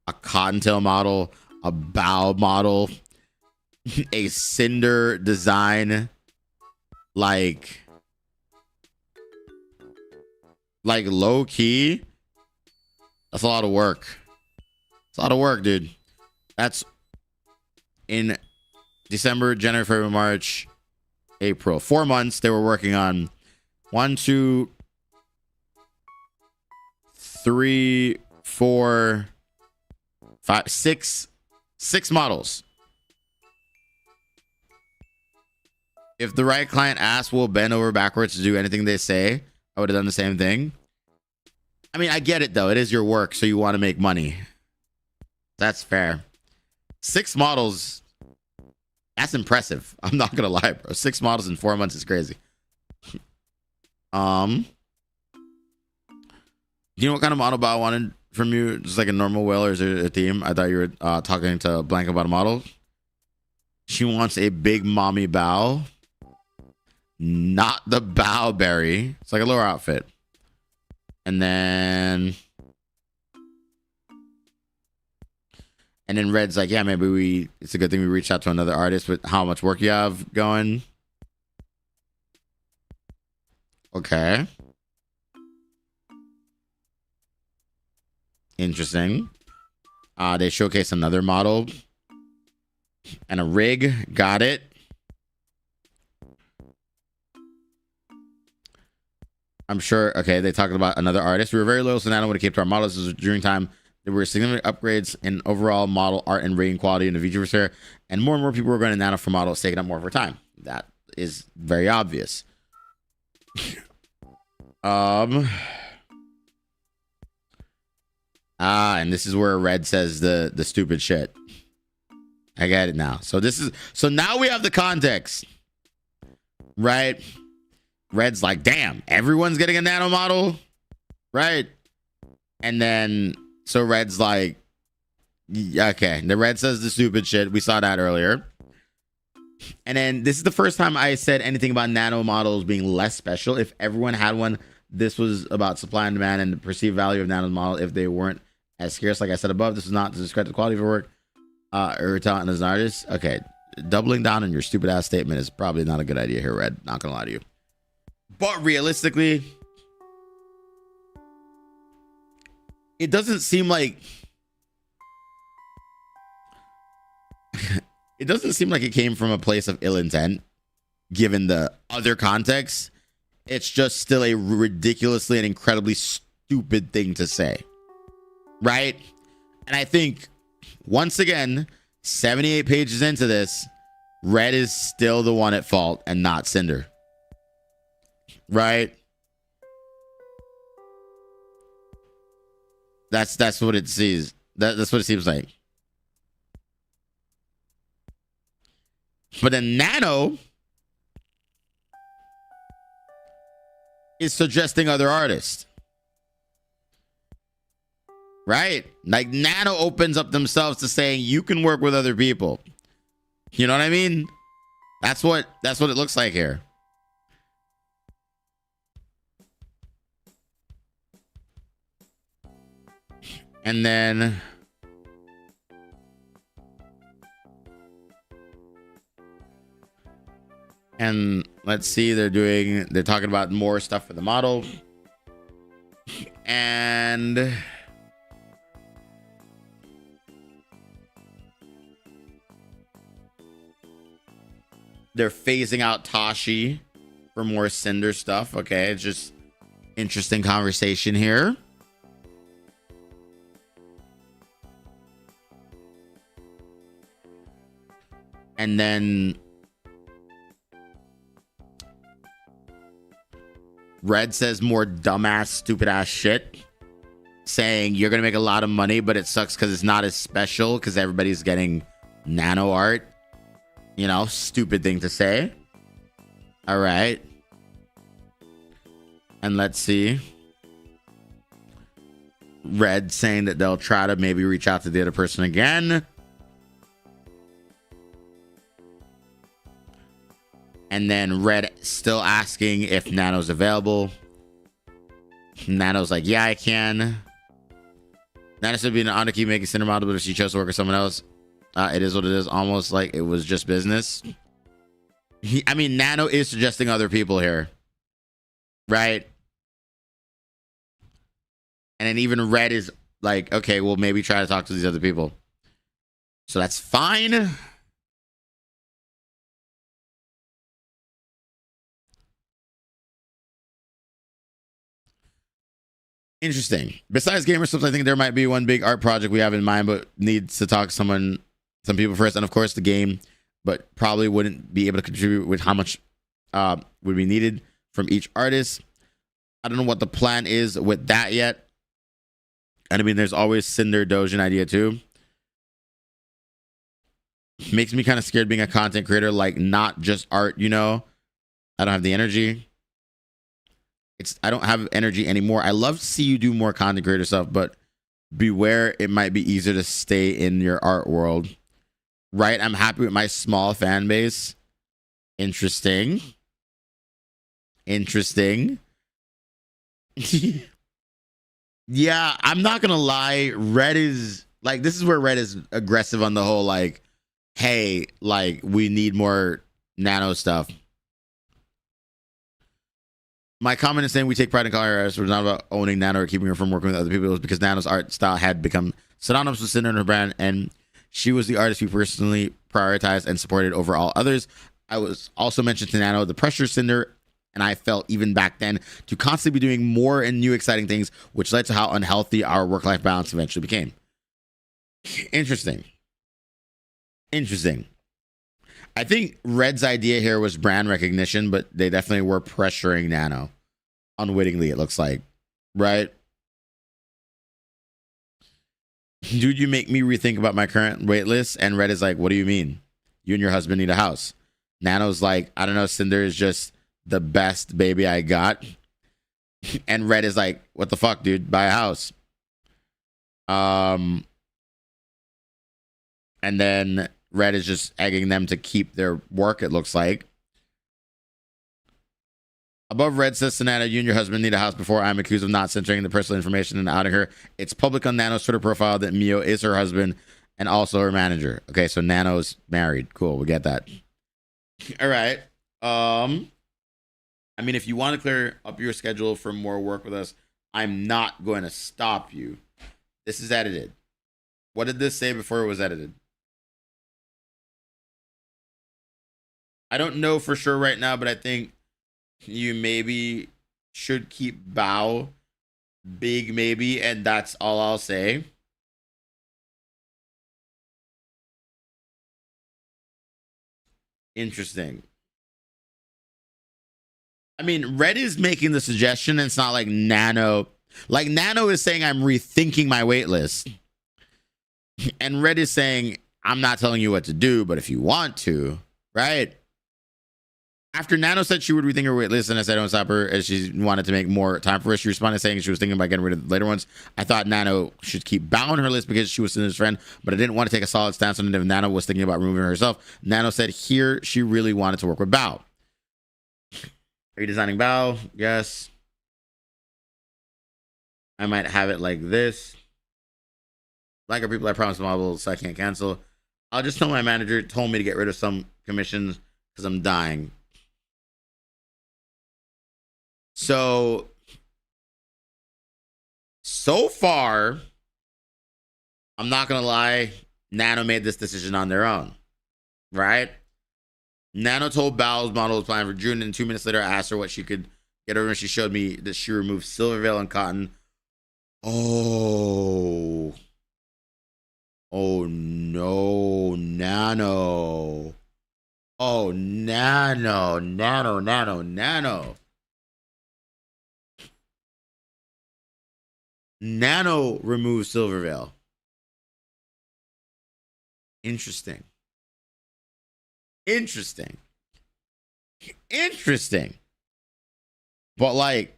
a Cottontail model, a Bow model, a Cinder design, like low key. That's a lot of work. It's a lot of work, dude. That's in December, January, February, March, April. 4 months they were working on 1, 2, 3, 4, 5, 6 models. If the right client asks, we'll bend over backwards to do anything they say. I would have done the same thing. I mean, I get it though. It is your work, so you want to make money. That's fair. 6 models. That's impressive. I'm not gonna lie, bro. 6 models in 4 months is crazy. You know what kind of model I wanted from you? Just like a normal whale, or is it a theme? I thought you were talking to Blank about a model. She wants a big mommy bow. Not the bowberry. It's like a lower outfit. And then Red's like, yeah, maybe it's a good thing we reached out to another artist with how much work you have going. Okay. Interesting. They showcase another model and a rig. Got it. I'm sure. Okay, they talked about another artist. We were very loyal to Nano when it came to our models. This was during time there were significant upgrades in overall model art and rating quality in the VTuber sphere, and more people were going to Nano for models, taking up more of her time. That is very obvious. And this is where Red says the stupid shit. I get it now. So now we have the context, right? Red's like, damn, everyone's getting a Nano model, right? And then so Red's like, okay. The Red says the stupid shit. We saw that earlier. And then this is the first time I said anything about Nano models being less special. If everyone had one, this was about supply and demand and the perceived value of Nano model if they weren't as scarce. Like I said above, this is not to discredit the quality of your work or talent as an artist. Okay, doubling down on your stupid ass statement is probably not a good idea here, Red. Not gonna lie to you. But realistically, it doesn't seem like it doesn't seem like it came from a place of ill intent, given the other context. It's just still a ridiculously and incredibly stupid thing to say, right? And I think, once again, 78 pages into this, Red is still the one at fault and not Cinder, right? That's what it sees. That's what it seems like. But then Nano is suggesting other artists, right? Like Nano opens up themselves to saying you can work with other people. You know what I mean? That's what it looks like here. And then let's see, they're talking about more stuff for the model. And they're phasing out Tashi for more Cinder stuff. Okay, it's just interesting conversation here. And then Red says more dumbass, stupid ass shit, saying you're gonna make a lot of money, but it sucks because it's not as special because everybody's getting nano art. You know, stupid thing to say. All right. And let's see. Red saying that they'll try to maybe reach out to the other person again. And then Red still asking if Nano's available. Nano's like, yeah, I can. Nano should be an honor keep making Cinder model, but if she chose to work with someone else, it is what it is. Almost like it was just business. I mean, Nano is suggesting other people here, right? And then even Red is like, okay, well, maybe try to talk to these other people. So that's fine. Interesting. Besides gamer stuff, I think there might be one big art project we have in mind, but needs to talk to some people first. And of course the game, but probably wouldn't be able to contribute with how much would be needed from each artist. I don't know what the plan is with that yet. And I mean, there's always Cinder Dojin idea too. Makes me kind of scared being a content creator, like not just art, you know. I don't have the energy. I don't have energy anymore. I love to see you do more content creator stuff, but beware, it might be easier to stay in your art world. Right? I'm happy with my small fan base. Interesting. Yeah, I'm not gonna lie. Red is like, this is where Red is aggressive on the whole, like, hey, like, we need more nano stuff. My comment is saying we take pride in calling her artists. It was not about owning Nano or keeping her from working with other people. It was because Nano's art style had become synonymous with Cinder and her brand, and she was the artist we personally prioritized and supported over all others. I was also mentioned to Nano the pressure Cinder, and I felt even back then to constantly be doing more and new exciting things, which led to how unhealthy our work-life balance eventually became. Interesting. I think Red's idea here was brand recognition, but they definitely were pressuring Nano unwittingly, it looks like, right? Dude, you make me rethink about my current wait list. And Red is like, what do you mean? You and your husband need a house. Nano's like, I don't know, Cinder is just the best baby I got. And Red is like, what the fuck, dude? Buy a house. And then Red is just egging them to keep their work, it looks like. Above, Red says to Nano, you and your husband need a house before I'm accused of not censoring the personal information and outing her. It's public on Nano's Twitter profile that Mio is her husband and also her manager. Okay, so Nano's married. Cool, we get that. All right. I mean, if you want to clear up your schedule for more work with us, I'm not going to stop you. This is edited. What did this say before it was edited? I don't know for sure right now, but I think you maybe should keep Bao big, maybe, and that's all I'll say. Interesting. I mean, Red is making the suggestion. It's not like Nano. Like Nano is saying, I'm rethinking my wait list. And Red is saying, I'm not telling you what to do, but if you want to, right? After Nano said she would rethink her wait list, and I said don't stop her as she wanted to make more time for us, she responded saying she was thinking about getting rid of the later ones. I thought Nano should keep Bao on her list because she was Cinder's friend, but I didn't want to take a solid stance on it if Nano was thinking about removing herself. Nano said here she really wanted to work with Bao. Are you designing Bao? Yes. I might have it like this. Like our people, I promised models, so I can't cancel. I'll just tell my manager told me to get rid of some commissions because I'm dying. So far, I'm not gonna lie, Nano made this decision on their own, right? Nano told Bao's model was planning for June, and 2 minutes later, I asked her what she could get over, and she showed me that she removed Silvervale and Cotton. Oh no, Nano. Oh, Nano. Nano removes Silvervale. Interesting. But like,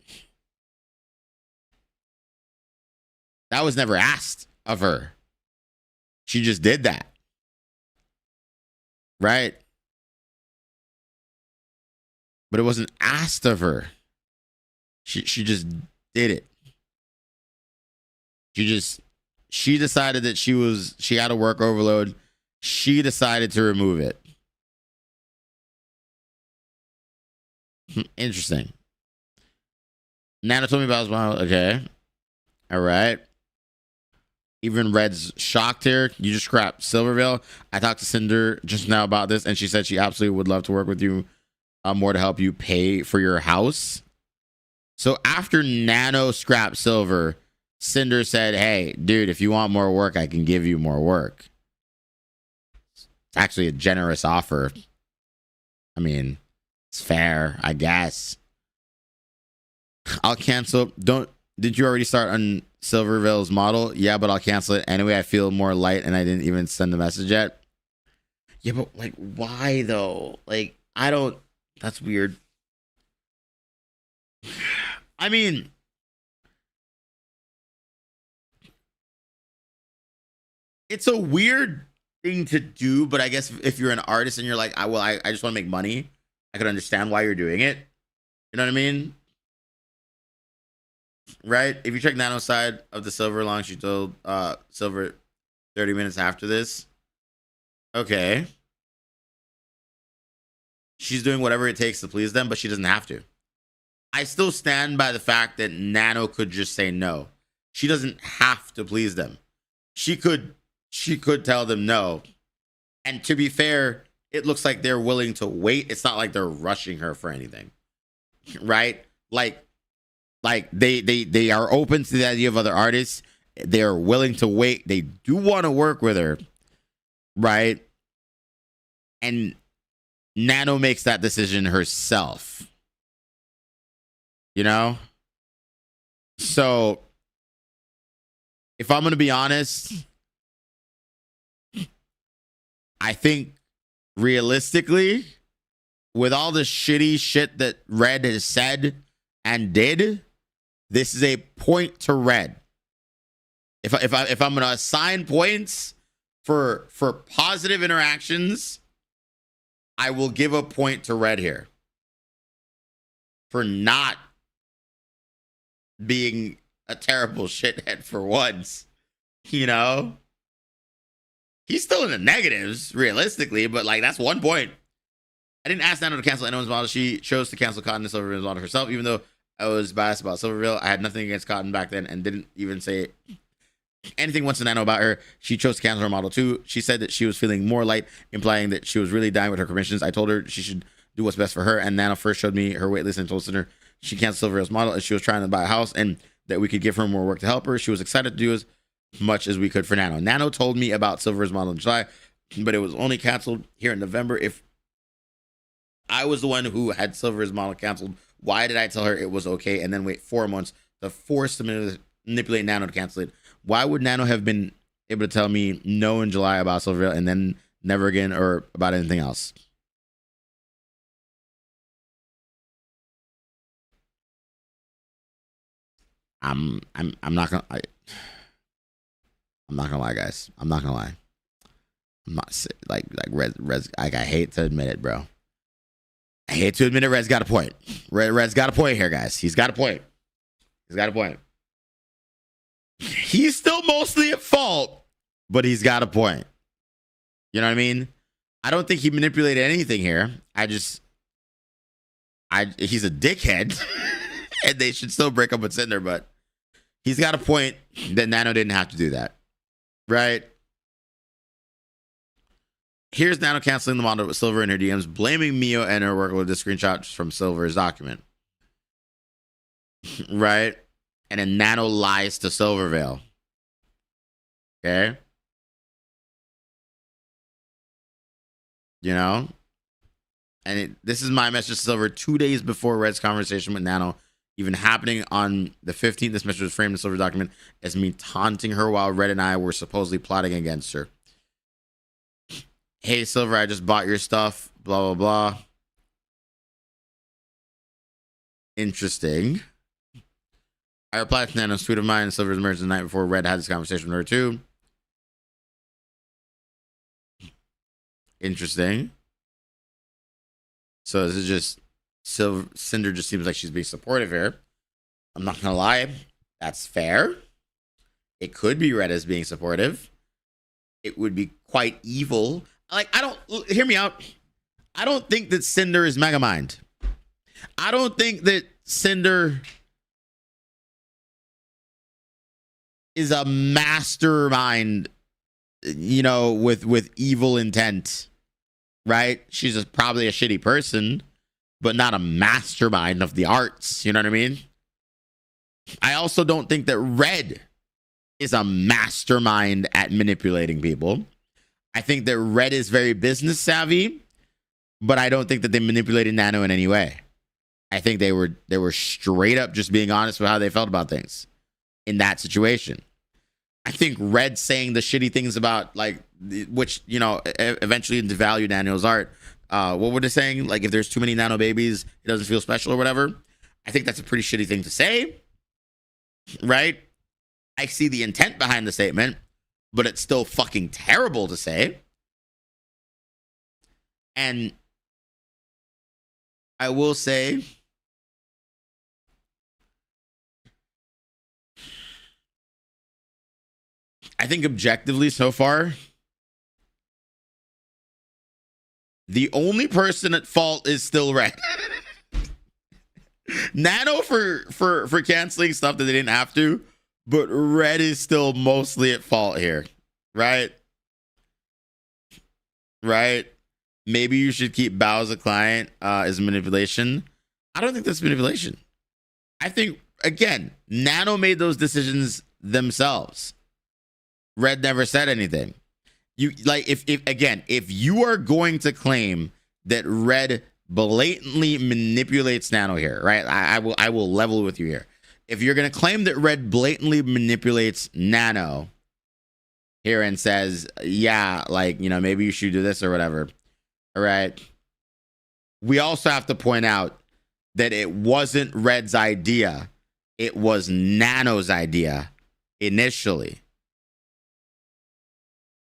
that was never asked of her. She just did that. Right? But it wasn't asked of her. She just did it. She decided that she had a work overload. She decided to remove it. Interesting. Nana told me about his mom. Okay. All right. Even Red's shocked here. You just scrapped Silvervale. I talked to Cinder just now about this, and she said she absolutely would love to work with you more to help you pay for your house. So after Nano scrapped Silver, Cinder said, hey, dude, if you want more work, I can give you more work. It's actually a generous offer. I mean, it's fair, I guess. I'll cancel. Did you already start on Silvervale's model? Yeah, but I'll cancel it anyway. I feel more light, and I didn't even send the message yet. Yeah, but like, why though? Like, I don't. That's weird. I mean, it's a weird thing to do, but I guess if you're an artist and you're like, I just want to make money, I could understand why you're doing it. You know what I mean? Right? If you check Nano's side of the Silver long, she told Silver 30 minutes after this. Okay. She's doing whatever it takes to please them, but she doesn't have to. I still stand by the fact that Nano could just say no. She doesn't have to please them. She could tell them no. And to be fair, it looks like they're willing to wait. It's not like they're rushing her for anything. Right? Like they are open to the idea of other artists. They're willing to wait. They do want to work with her. Right? And Nano makes that decision herself. You know? So, if I'm going to be honest, I think realistically, with all the shitty shit that Red has said and did, this is a point to Red. If I'm going to assign points for positive interactions, I will give a point to Red here for not being a terrible shithead for once. You know? He's still in the negatives, realistically, but like that's 1 point. I didn't ask Nano to cancel anyone's model. She chose to cancel Cotton and Silvervale's model herself, even though I was biased about Silvervale. I had nothing against Cotton back then and didn't even say anything wants to Nano about her. She chose to cancel her model too. She said that she was feeling more light, implying that she was really dying with her commissions. I told her she should do what's best for her, and Nano first showed me her waitlist and told Cinder she canceled Silver's model as she was trying to buy a house and that we could give her more work to help her. She was excited to do as much as we could for Nano. Nano told me about Silver's model in July, but it was only canceled here in November. If I was the one who had Silver's model canceled, why did I tell her it was okay and then wait 4 months to force to manipulate Nano to cancel it? Why would Nano have been able to tell me no in July about Silverville and then never again or about anything else? I'm not gonna I'm not gonna lie, guys. I'm not gonna lie. I'm not like Rez. Like, I hate to admit it, bro. I hate to admit it. Rez got a point. Rez got a point here, guys. He's got a point. He's got a point. He's still mostly at fault, but he's got a point. You know what I mean? I don't think he manipulated anything here. He's a dickhead, and they should still break up with Cinder, but he's got a point that Nano didn't have to do that. Right? Here's Nano canceling the model with Silver in her DMs, blaming Mio and her work with the screenshots from Silver's document. Right? And then Nano lies to Silvervale. Okay? You know? And this is my message to Silver 2 days before Red's conversation with Nano even happening on the 15th. This message was framed in the Silver document as me taunting her while Red and I were supposedly plotting against her. Hey, Silver, I just bought your stuff. Blah, blah, blah. Interesting. I replied to Nano's tweet of mine. Silver's emerged the night before Red had this conversation with her, too. Interesting. So this is just Cinder just seems like she's being supportive here. I'm not gonna lie, that's fair. It could be read as being supportive. It would be quite evil. Like, hear me out. I don't think that Cinder is Megamind. I don't think that Cinder is a mastermind, you know, with evil intent. Right? She's just probably a shitty person, but not a mastermind of the arts. You know what I mean? I also don't think that Red is a mastermind at manipulating people. I think that Red is very business savvy, but I don't think that they manipulated Nano in any way. I think they were straight up just being honest with how they felt about things in that situation. I think Red saying the shitty things about, like, which, you know, eventually devalue Nano's art. What were they saying? Like, if there's too many Nano babies, it doesn't feel special or whatever. I think that's a pretty shitty thing to say. Right? I see the intent behind the statement, but it's still fucking terrible to say. And I will say, I think objectively so far, the only person at fault is still Red. Nano for canceling stuff that they didn't have to, but Red is still mostly at fault here. Right? Right? Maybe you should keep Bao as a client as manipulation. I don't think that's manipulation. I think, again, Nano made those decisions themselves. Red never said anything. You, like, if you are going to claim that Red blatantly manipulates Nano here, right? I will level with you here. If you're going to claim that Red blatantly manipulates Nano here and says, yeah, like, you know, maybe you should do this or whatever. All right. We also have to point out that it wasn't Red's idea. It was Nano's idea initially.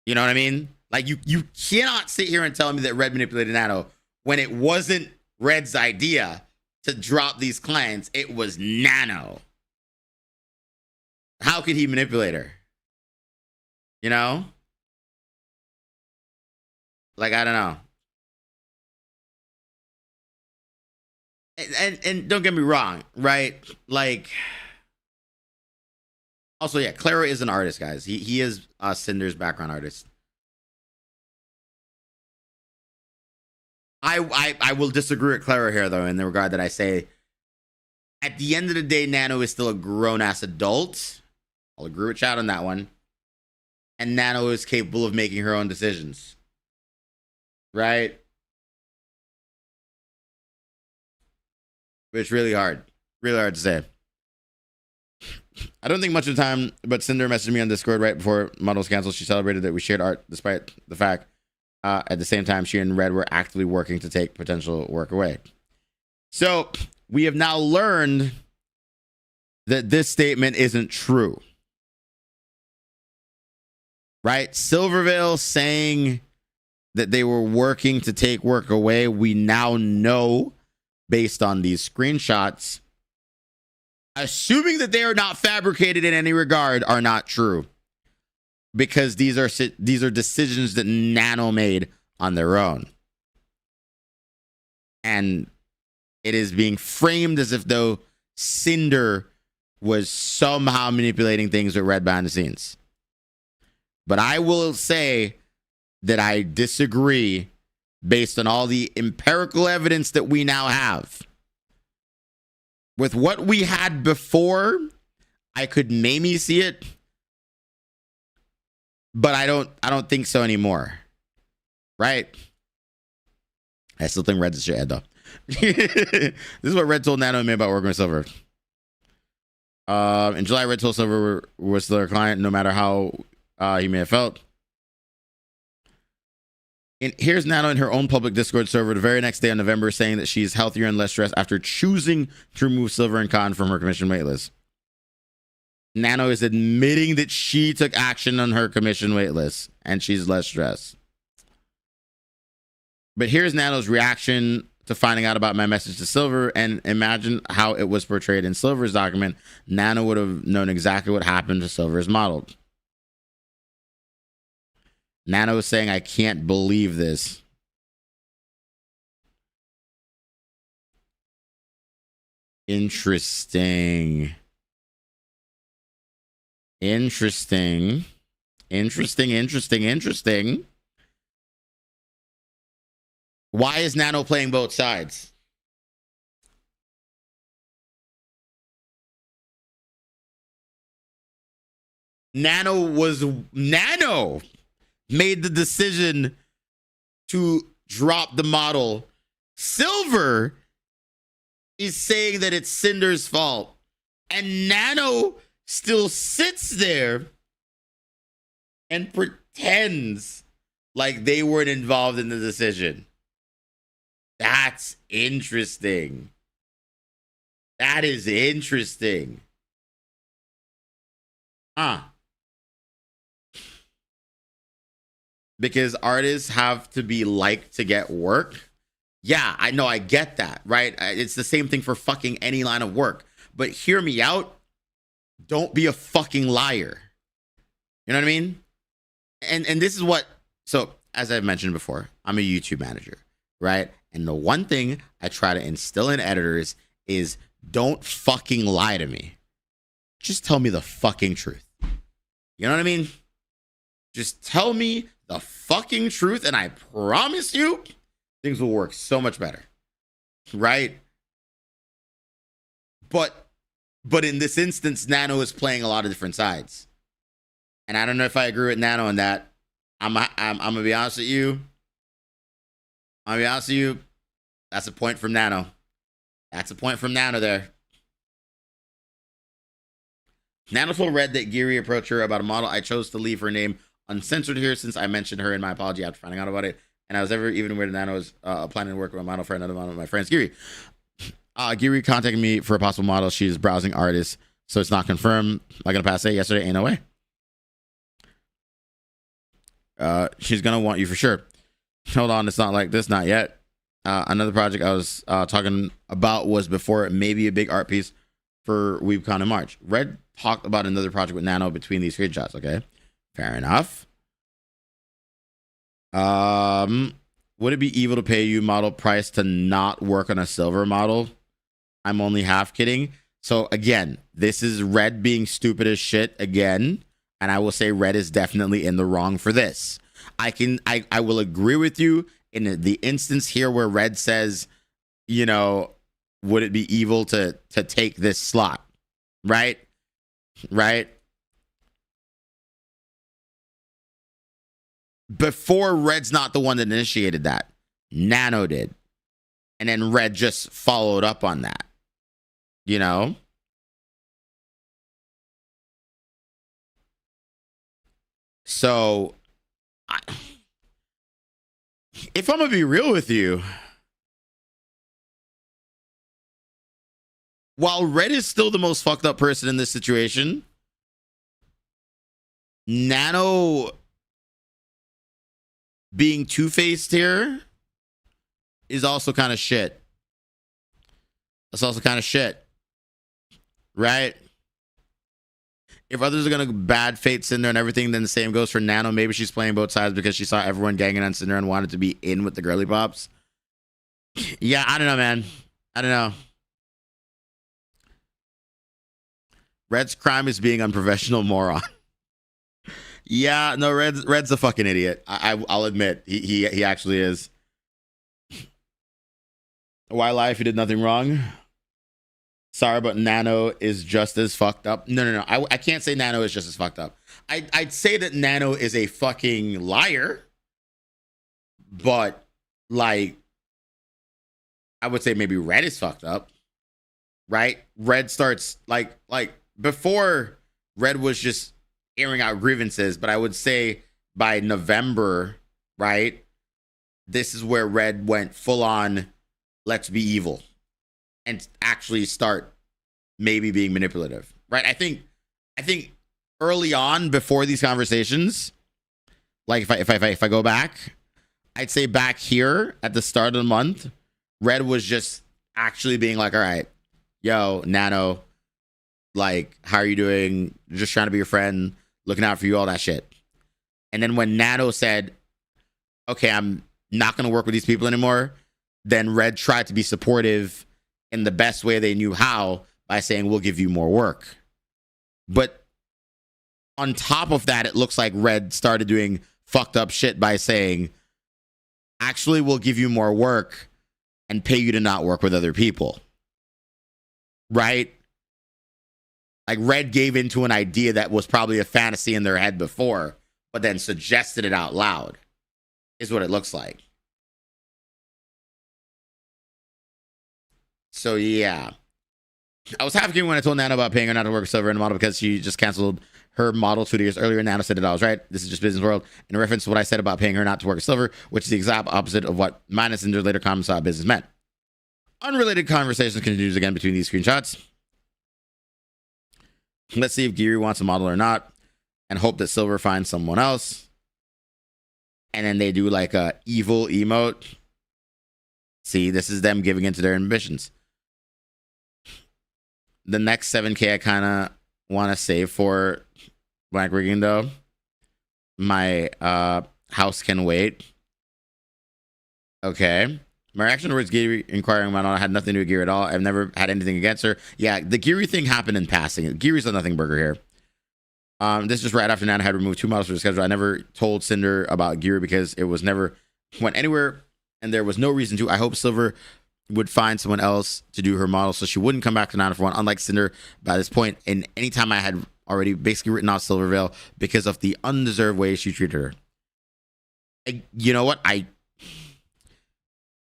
You know what I mean? Like, you cannot sit here and tell me that Red manipulated Nano when it wasn't Red's idea to drop these clients. It was Nano. How could he manipulate her? You know? Like, I don't know. And don't get me wrong, right? Like, Also, yeah, Clara is an artist, guys. He is Cinder's background artist. I will disagree with Clara here, though, in the regard that I say, at the end of the day, Nano is still a grown-ass adult. I'll agree with Chad on that one. And Nano is capable of making her own decisions. Right? But it's really hard. Really hard to say. I don't think much of the time, but Cinder messaged me on Discord right before Models canceled. She celebrated that we shared art, despite the fact at the same time she and Red were actively working to take potential work away. So we have now learned that this statement isn't true. Right? Silvervale saying that they were working to take work away, we now know, based on these screenshots, assuming that they are not fabricated in any regard, are not true, because these are decisions that Nano made on their own, and it is being framed as if though Cinder was somehow manipulating things with Red behind the scenes. But I will say that I disagree based on all the empirical evidence that we now have. With what we had before, I could maybe see it, but I don't think so anymore. Right? I still think Red's a shithead, though. This is what Red told Nano and me about working with Silver. In July, Red told Silver was still their client, no matter how he may have felt. And here's Nano in her own public Discord server the very next day on November, saying that she's healthier and less stressed after choosing to remove Silver and Khan from her commission waitlist. Nano is admitting that she took action on her commission waitlist and she's less stressed. But here's Nano's reaction to finding out about my message to Silver, and imagine how it was portrayed in Silver's document. Nano would have known exactly what happened to Silver's model. Nano is saying, I can't believe this. Interesting. Interesting. Why is Nano playing both sides? Nano made the decision to drop the model. Silver is saying that it's Cinder's fault, and Nano still sits there and pretends like they weren't involved in the decision. That's interesting. That is interesting. Because artists have to be liked to get work. Yeah, I know, I get that, right? It's the same thing for fucking any line of work. But hear me out. Don't be a fucking liar. You know what I mean? And this is what, so as I've mentioned before, I'm a YouTube manager, right? And the one thing I try to instill in editors is don't fucking lie to me. Just tell me the fucking truth. You know what I mean? Just tell me the fucking truth, and I promise you things will work so much better. Right? But in this instance, Nano is playing a lot of different sides. And I don't know if I agree with Nano on that. I'm gonna be honest with you. That's a point from Nano. That's a point from Nano there. Nano told Red that Geary approached her about a model. I chose to leave her name uncensored here since I mentioned her in my apology after finding out about it. And I was even aware that Nano was planning to work with a model for another model of my friends. Geary contacted me for a possible model. She's browsing artists, so it's not confirmed. Like in the past, say yesterday, ain't no way. She's gonna want you for sure. Hold on, it's not like this, not yet. Another project I was talking about was before maybe a big art piece for WeebCon in March. Red talked about another project with Nano between these screenshots. Okay, fair enough. Would it be evil to pay you model price to not work on a Silver model? I'm only half kidding. So again, this is Red being stupid as shit again, and I will say Red is definitely in the wrong for this. I will agree with you in the instance here where Red says, you know, would it be evil to take this slot? Right? Right? Before, Red's not the one that initiated that. Nano did. And then Red just followed up on that. You know? So, if I'm going to be real with you, while Red is still the most fucked up person in this situation, Nano being two-faced here is also kind of shit. That's also kind of shit. Right? If others are going to bad fate Cinder and everything, then the same goes for Nano. Maybe she's playing both sides because she saw everyone ganging on Cinder and wanted to be in with the girly pops. Yeah, I don't know, man. I don't know. Red's crime is being unprofessional moron. Yeah, no, Red's a fucking idiot. I'll admit he actually is. Why lie if you did nothing wrong? Sorry, but Nano is just as fucked up. No. I can't say Nano is just as fucked up. I'd say that Nano is a fucking liar. But, like, I would say maybe Red is fucked up. Right? Red starts, like before, Red was just airing out grievances. But I would say by November, right? This is where Red went full on, let's be evil. And actually start maybe being manipulative, right? I think early on before these conversations, like if I go back, I'd say back here at the start of the month, Red was just actually being like, all right, yo, Nano, like, how are you doing? Just trying to be your friend, looking out for you, all that shit. And then when Nano said, okay, I'm not going to work with these people anymore, then Red tried to be supportive in the best way they knew how by saying, we'll give you more work. But on top of that, it looks like Red started doing fucked up shit by saying, actually, we'll give you more work and pay you to not work with other people. Right? Like, Red gave into an idea that was probably a fantasy in their head before, but then suggested it out loud, is what it looks like. So, yeah. I was half kidding when I told Nano about paying her not to work with Silver in the model because she just canceled her model 2 years earlier. Nano said that I was right. This is just business world. In reference to what I said about paying her not to work with Silver, which is the exact opposite of what Minus in their later comments about business meant. Unrelated conversation continues again between these screenshots. Let's see if Geary wants a model or not, and hope that Silver finds someone else. And then they do like a evil emote. See, this is them giving into their ambitions. The next 7K I kind of want to save for Black Rigging, though. My house can wait. Okay. My reaction towards Geary inquiring about it had nothing to do with Geary at all. I've never had anything against her. Yeah, the Geary thing happened in passing. Geary's a nothing burger here. This is just right after Nana had removed 2 models from the schedule. I never told Cinder about Geary because it was never went anywhere, and there was no reason to. I hope Silver would find someone else to do her model so she wouldn't come back to Nana for one, unlike Cinder by this point. And anytime I had already basically written off Silvervale because of the undeserved way she treated her. You know what?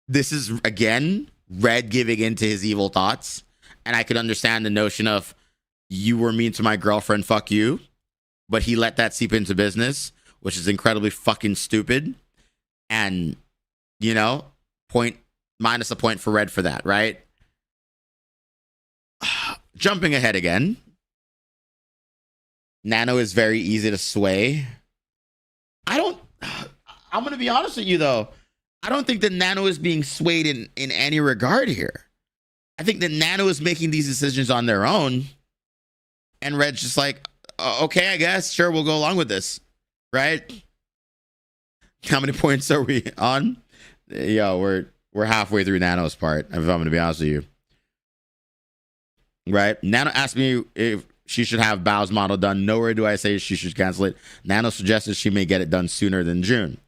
This is, again, Red giving into his evil thoughts. And I could understand the notion of, you were mean to my girlfriend, fuck you. But he let that seep into business, which is incredibly fucking stupid. And, you know, minus a point for Red for that, right? Jumping ahead again. Nano is very easy to sway. I'm going to be honest with you, though. I don't think that Nano is being swayed in any regard here. I think that Nano is making these decisions on their own. And Red's just like, okay, I guess. Sure, we'll go along with this. Right? How many points are we on? Yo, we're halfway through Nano's part, if I'm going to be honest with you. right? Nano asked me if she should have Bao's model done. Nowhere do I say she should cancel it. Nano suggested she may get it done sooner than June.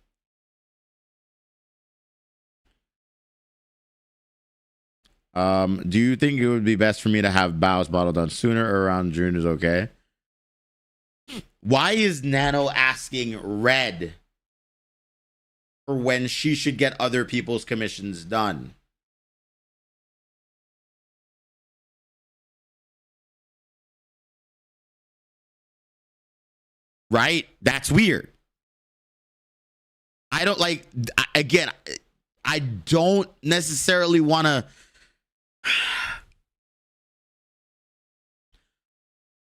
Do you think it would be best for me to have Bao's model done sooner or around June is okay? Why is Nano asking Red for when she should get other people's commissions done? Right? That's weird. I don't like, again, I don't necessarily want to.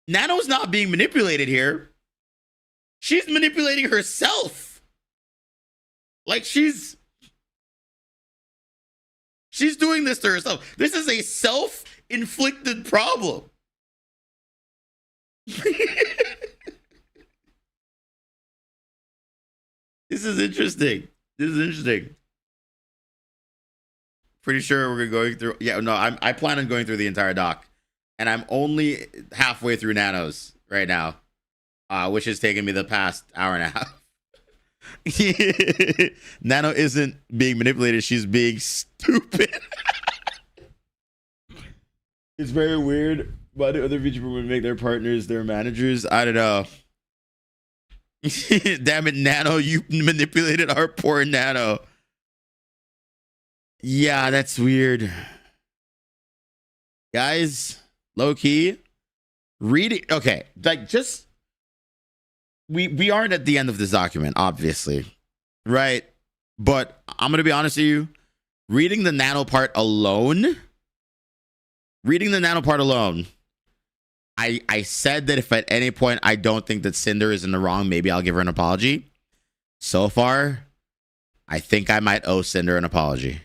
Nano's not being manipulated here. She's manipulating herself. Like she's doing this to herself. This is a self-inflicted problem. This is interesting. Pretty sure we're going through. Yeah, no, I plan on going through the entire doc, and I'm only halfway through Nano's right now, which has taken me the past hour and a half. Nano isn't being manipulated; she's being stupid. It's very weird. Why do other VTubers would make their partners their managers? I don't know. Damn it, Nano! You manipulated our poor Nano. Yeah, that's weird. Guys, low key, read it. Okay, like just we aren't at the end of this document, obviously, right? But I'm gonna be honest with you. Reading the Nano part alone, I said that if at any point I don't think that Cinder is in the wrong, maybe I'll give her an apology. So far, I think I might owe Cinder an apology.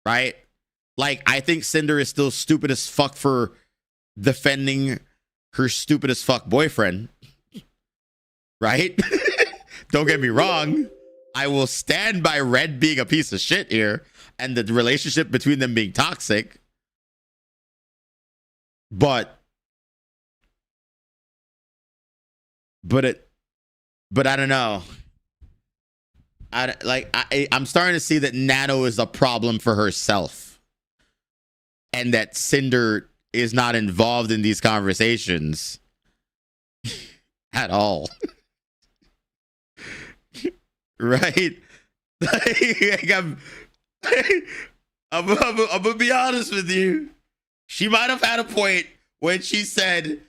Right? Like, I think Cinder is still stupid as fuck for defending her stupid as fuck boyfriend. Right? Don't get me wrong. I will stand by Red being a piece of shit here and the relationship between them being toxic. But I don't know. I'm starting to see that Nano is a problem for herself, and that Cinder is not involved in these conversations at all. Right? Like I'm gonna be honest with you. She might have had a point when she said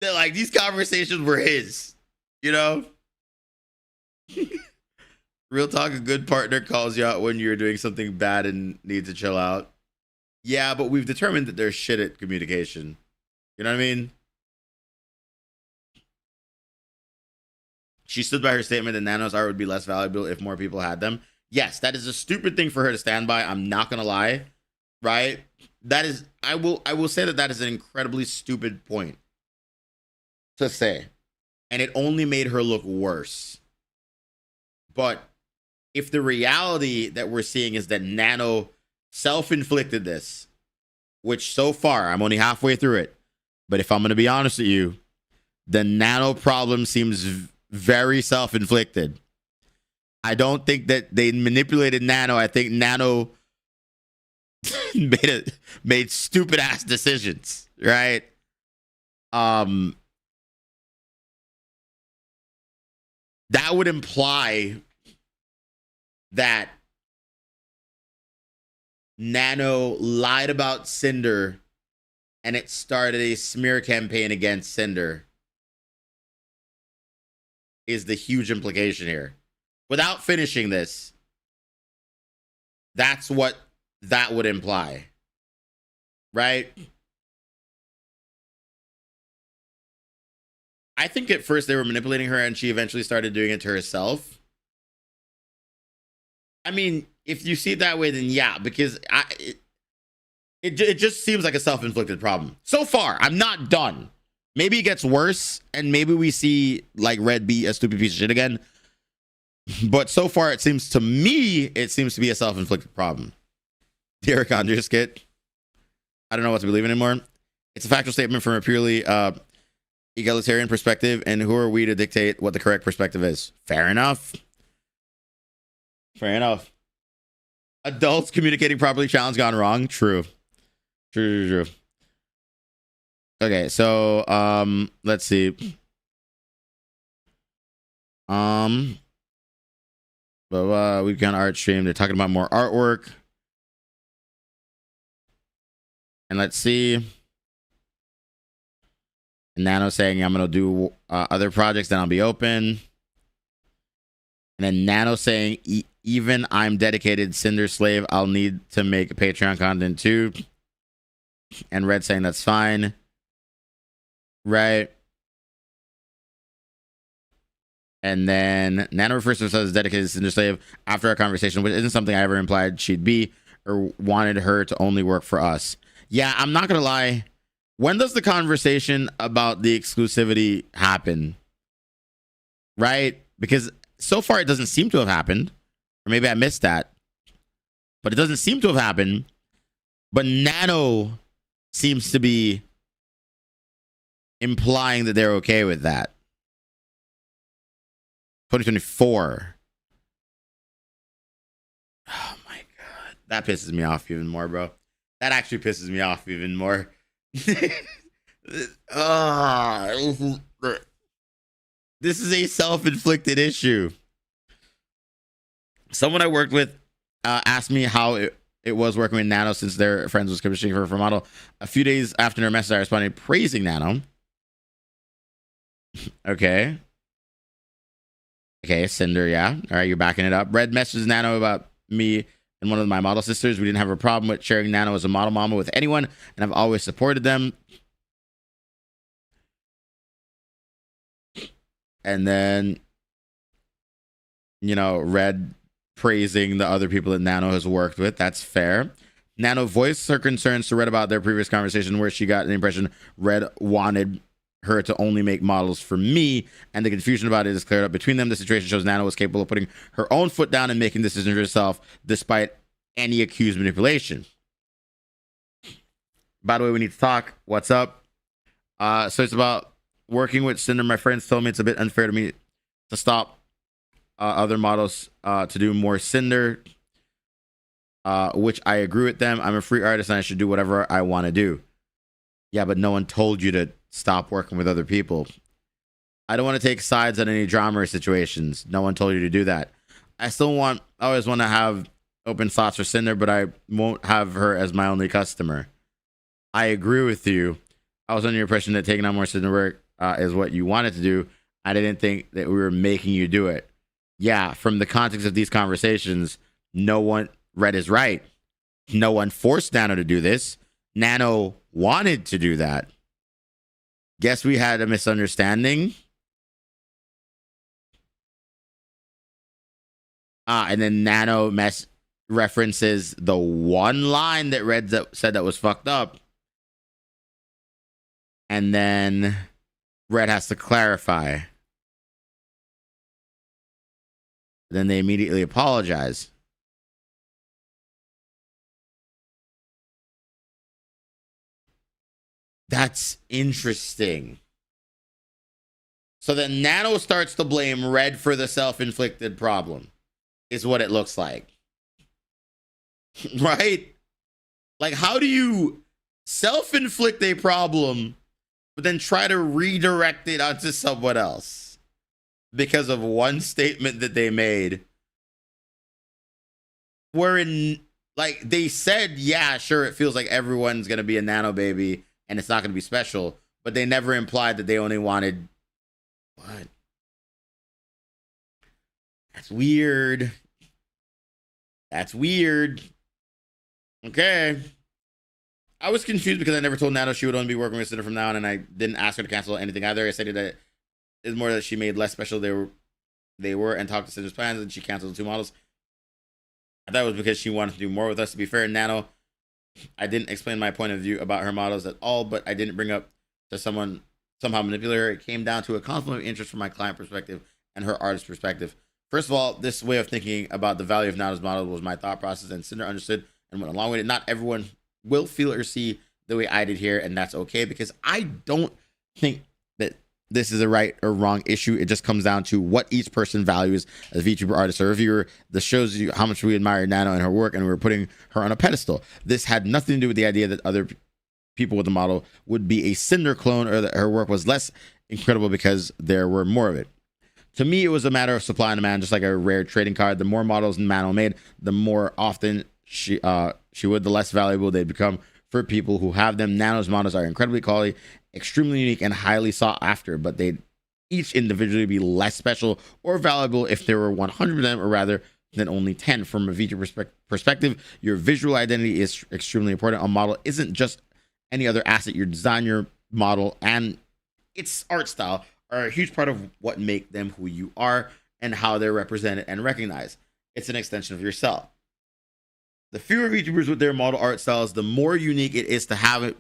that like these conversations were his, you know? Real talk, a good partner calls you out when you're doing something bad and need to chill out. Yeah, but we've determined that they're shit at communication. You know what I mean? She stood by her statement that Nano's art would be less valuable if more people had them. Yes, that is a stupid thing for her to stand by. I'm not gonna lie, right? That is, I will say that is an incredibly stupid point to say, and it only made her look worse. But if the reality that we're seeing is that Nano self-inflicted this, which so far I'm only halfway through it, but if I'm going to be honest with you, the Nano problem seems very self-inflicted. I don't think that they manipulated Nano. I think Nano made stupid ass decisions, right? That would imply that Nano lied about Cinder and it started a smear campaign against Cinder, is the huge implication here. Without finishing this, that's what that would imply, right? I think at first they were manipulating her and she eventually started doing it to herself. I mean, if you see it that way, then yeah, because it just seems like a self-inflicted problem. So far, I'm not done. Maybe it gets worse and maybe we see like Red be a stupid piece of shit again. But so far, it seems to me, it seems to be a self-inflicted problem. Derek Andrews skit. I don't know what to believe in anymore. It's a factual statement from a purely egalitarian perspective, and who are we to dictate what the correct perspective is? Fair enough. Fair enough. Adults communicating properly, challenge gone wrong. True. True. Okay, so let's see. We've got an art stream. They're talking about more artwork. And let's see. Nano saying I'm gonna do other projects, then I'll be open. And then Nano saying even I'm dedicated Cinder slave, I'll need to make Patreon content too. And Red saying that's fine. Right. And then Nano refers to herself as dedicated Cinder slave after our conversation, which isn't something I ever implied she'd be or wanted her to only work for us. Yeah, I'm not gonna lie. When does the conversation about the exclusivity happen? Right? Because so far it doesn't seem to have happened. Or maybe I missed that. But it doesn't seem to have happened. But Nano seems to be implying that they're okay with that. 2024. Oh my God. That pisses me off even more, bro. That actually pisses me off even more. This is a self-inflicted issue. Someone I worked with asked me how it was working with Nano since their friends was commissioning her for a model. A few days after her message, I responded praising Nano. Okay, Cinder, yeah. All right, you're backing it up. Red messages Nano about me and one of my model sisters. We didn't have a problem with sharing Nano as a model mama with anyone, and I've always supported them. And then, Red praising the other people that Nano has worked with. That's fair. Nano voiced her concerns to Red about their previous conversation where she got the impression Red wanted her to only make models for me, and the confusion about it is cleared up between them. The situation shows Nano was capable of putting her own foot down and making decisions herself despite any accused manipulation. By the way, we need to talk. What's up? So it's about working with Cinder. My friends told me it's a bit unfair to me to stop other models to do more Cinder, which I agree with them. I'm a free artist and I should do whatever I want to do. Yeah, but no one told you to stop working with other people. I don't want to take sides on any drama or situations. No one told you to do that. I always want to have open slots for Cinder, but I won't have her as my only customer. I agree with you. I was under the impression that taking on more Cinder work is what you wanted to do. I didn't think that we were making you do it. Yeah, from the context of these conversations, Red is right. No one forced Nano to do this. Nano wanted to do that. Guess we had a misunderstanding. And then Nano references the one line that Red said that was fucked up. And then Red has to clarify. Then they immediately apologize. That's interesting. So then Nano starts to blame Red for the self-inflicted problem, is what it looks like. Right? Like, how do you self-inflict a problem, but then try to redirect it onto someone else because of one statement that they made? Wherein, like, they said, yeah, sure, it feels like everyone's going to be a Nano baby and it's not going to be special, but they never implied that they only wanted... What? That's weird. That's weird. Okay. I was confused because I never told Nano she would only be working with Cinder from now on, and I didn't ask her to cancel anything either. I said that it's more that she made less special they were and talked to Cinder's plans, and she canceled the 2 models. I thought it was because she wanted to do more with us. To be fair, Nano, I didn't explain my point of view about her models at all, but I didn't bring up to someone somehow manipulate her. It came down to a conflict of interest from my client perspective and her artist perspective. First of all, this way of thinking about the value of Nano's model was my thought process, and Cinder understood and went along with it. Not everyone will feel or see the way I did here, and that's okay, because I don't think that this is a right or wrong issue. It just comes down to what each person values as a VTuber, artist, or reviewer. This shows you how much we admire Nano and her work, and we're putting her on a pedestal. This had nothing to do with the idea that other people with the model would be a Cinder clone, or that her work was less incredible because there were more of it. To me, it was a matter of supply and demand, just like a rare trading card. The more models Nano made, the more often she would, the less valuable they become for people who have them. Nano's models are incredibly quality, extremely unique, and highly sought after, but they'd each individually be less special or valuable if there were 100 of them, or rather than only 10. From a VTuber perspective, your visual identity is extremely important. A model isn't just any other asset. Your design, your model, and its art style are a huge part of what make them who you are and how they're represented and recognized. It's an extension of yourself. The fewer VTubers with their model art styles, the more unique it is to have it.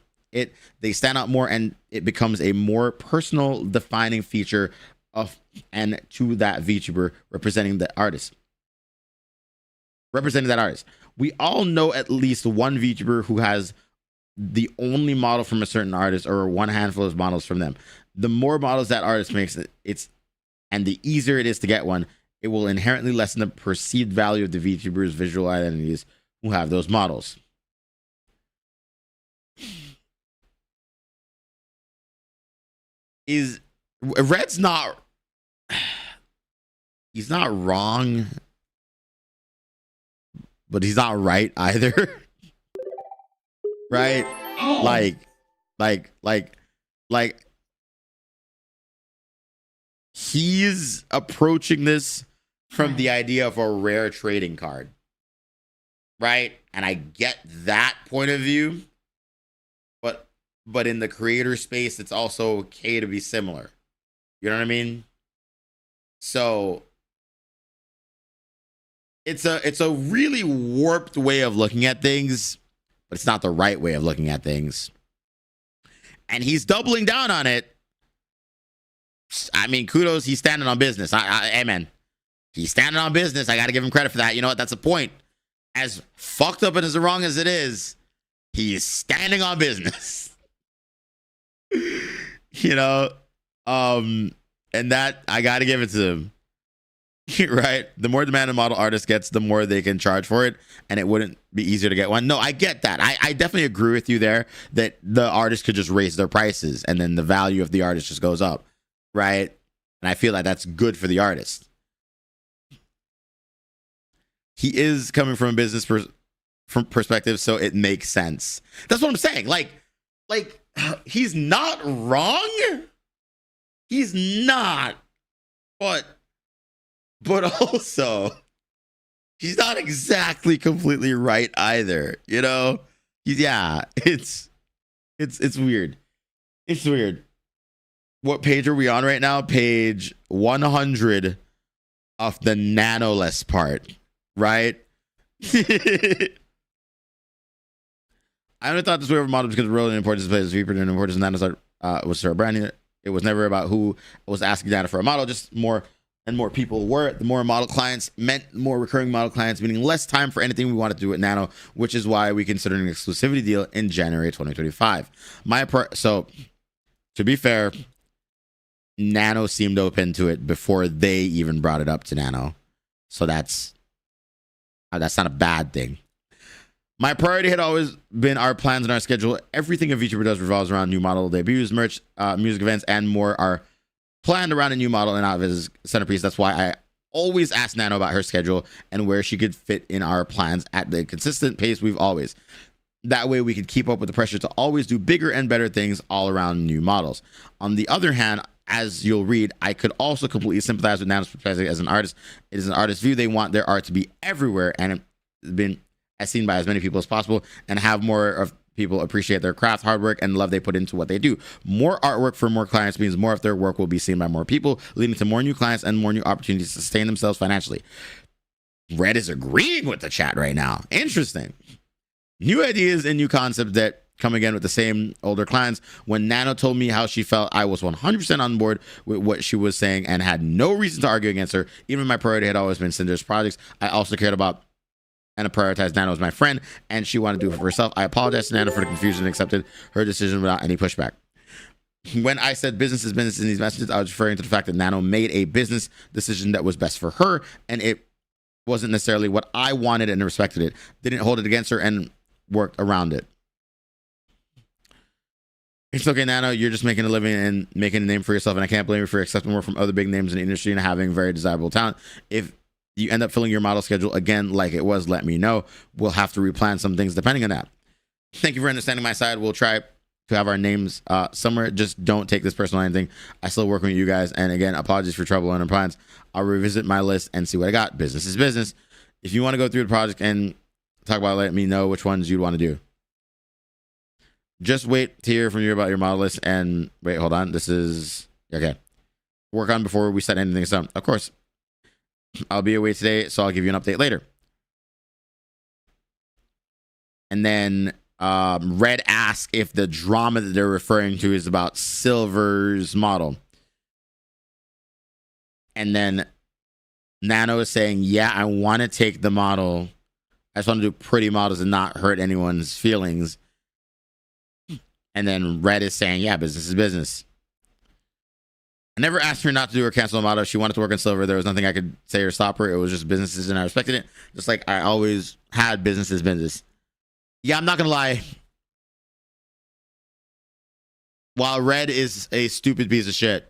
They stand out more, and it becomes a more personal, defining feature of and to that VTuber representing that artist. We all know at least one VTuber who has the only model from a certain artist, or one handful of models from them. The more models that artist makes, and the easier it is to get one, it will inherently lessen the perceived value of the VTuber's visual identities who have those models. Red's not, he's not wrong, but he's not right either. Right? Like he's approaching this from the idea of a rare trading card, right? And I get that point of view, but in the creator space, it's also okay to be similar. You know what I mean? So it's a really warped way of looking at things, but it's not the right way of looking at things. And he's doubling down on it. I mean, kudos, he's standing on business. Amen. He's standing on business. I got to give him credit for that. You know what? That's a point. As fucked up and as wrong as it is, he is standing on business. You know? And that, I got to give it to him. Right? The more demand a model artist gets, the more they can charge for it, and it wouldn't be easier to get one. No, I get that. I definitely agree with you there that the artist could just raise their prices, and then the value of the artist just goes up, right? And I feel like that's good for the artist. He is coming from a business perspective, so it makes sense. That's what I'm saying. Like he's not wrong. He's not, but also he's not exactly completely right either. You know? Yeah, it's weird. It's weird. What page are we on right now? Page 100 of the nanoless part, right? I only thought this way over model because the role and importance plays deeper than importance. Nanos was Sarah branding. It was never about who was asking data for a model, just more and more people were. The more model clients meant more recurring model clients, meaning less time for anything we wanted to do with Nano, which is why we considered an exclusivity deal in January 2025. So, to be fair, Nano seemed open to it before they even brought it up to Nano. So that's not a bad thing. My priority had always been our plans and our schedule. Everything a VTuber does revolves around new model debuts, merch, music events, and more are planned around a new model and not as centerpiece. That's why I always ask Nano about her schedule and where she could fit in our plans at the consistent pace we've always. That way we could keep up with the pressure to always do bigger and better things all around new models. On the other hand, as you'll read, I could also completely sympathize with Nano's perspective as an artist. It is an artist's view. They want their art to be everywhere and been as seen by as many people as possible, and have more of people appreciate their craft, hard work, and love they put into what they do. More artwork for more clients means more of their work will be seen by more people, leading to more new clients and more new opportunities to sustain themselves financially. Red is agreeing with the chat right now. Interesting. New ideas and new concepts that come again with the same older clients. When Nano told me how she felt, I was 100% on board with what she was saying and had no reason to argue against her. Even my priority had always been Cinder's projects. I also cared about and I prioritized Nano as my friend, and she wanted to do it for herself. I apologized to Nano for the confusion and accepted her decision without any pushback. When I said business is business in these messages, I was referring to the fact that Nano made a business decision that was best for her, and it wasn't necessarily what I wanted and respected it. Didn't hold it against her and worked around it. It's okay, Nano. You're just making a living and making a name for yourself, and I can't blame you for accepting more from other big names in the industry and having very desirable talent. If you end up filling your model schedule again like it was, let me know. We'll have to replan some things depending on that. Thank you for understanding my side. We'll try to have our names somewhere. Just don't take this personal or anything. I still work with you guys. And again, apologies for trouble and plans. I'll revisit my list and see what I got. Business is business. If you want to go through the project and talk about it, let me know which ones you'd want to do. Just wait to hear from you about your model list. And wait, hold on. This is okay. Work on before we set anything aside. Of course, I'll be away today, so I'll give you an update later. And then Red asked if the drama that they're referring to is about Silver's model. And then Nano is saying, yeah, I want to take the model. I just want to do pretty models and not hurt anyone's feelings. And then Red is saying, yeah, business is business. I never asked her not to do or cancel a model. She wanted to work in Silver. There was nothing I could say or stop her. It was just businesses, and I respected it. Just like I always had business is business. Yeah, I'm not going to lie. While Red is a stupid piece of shit,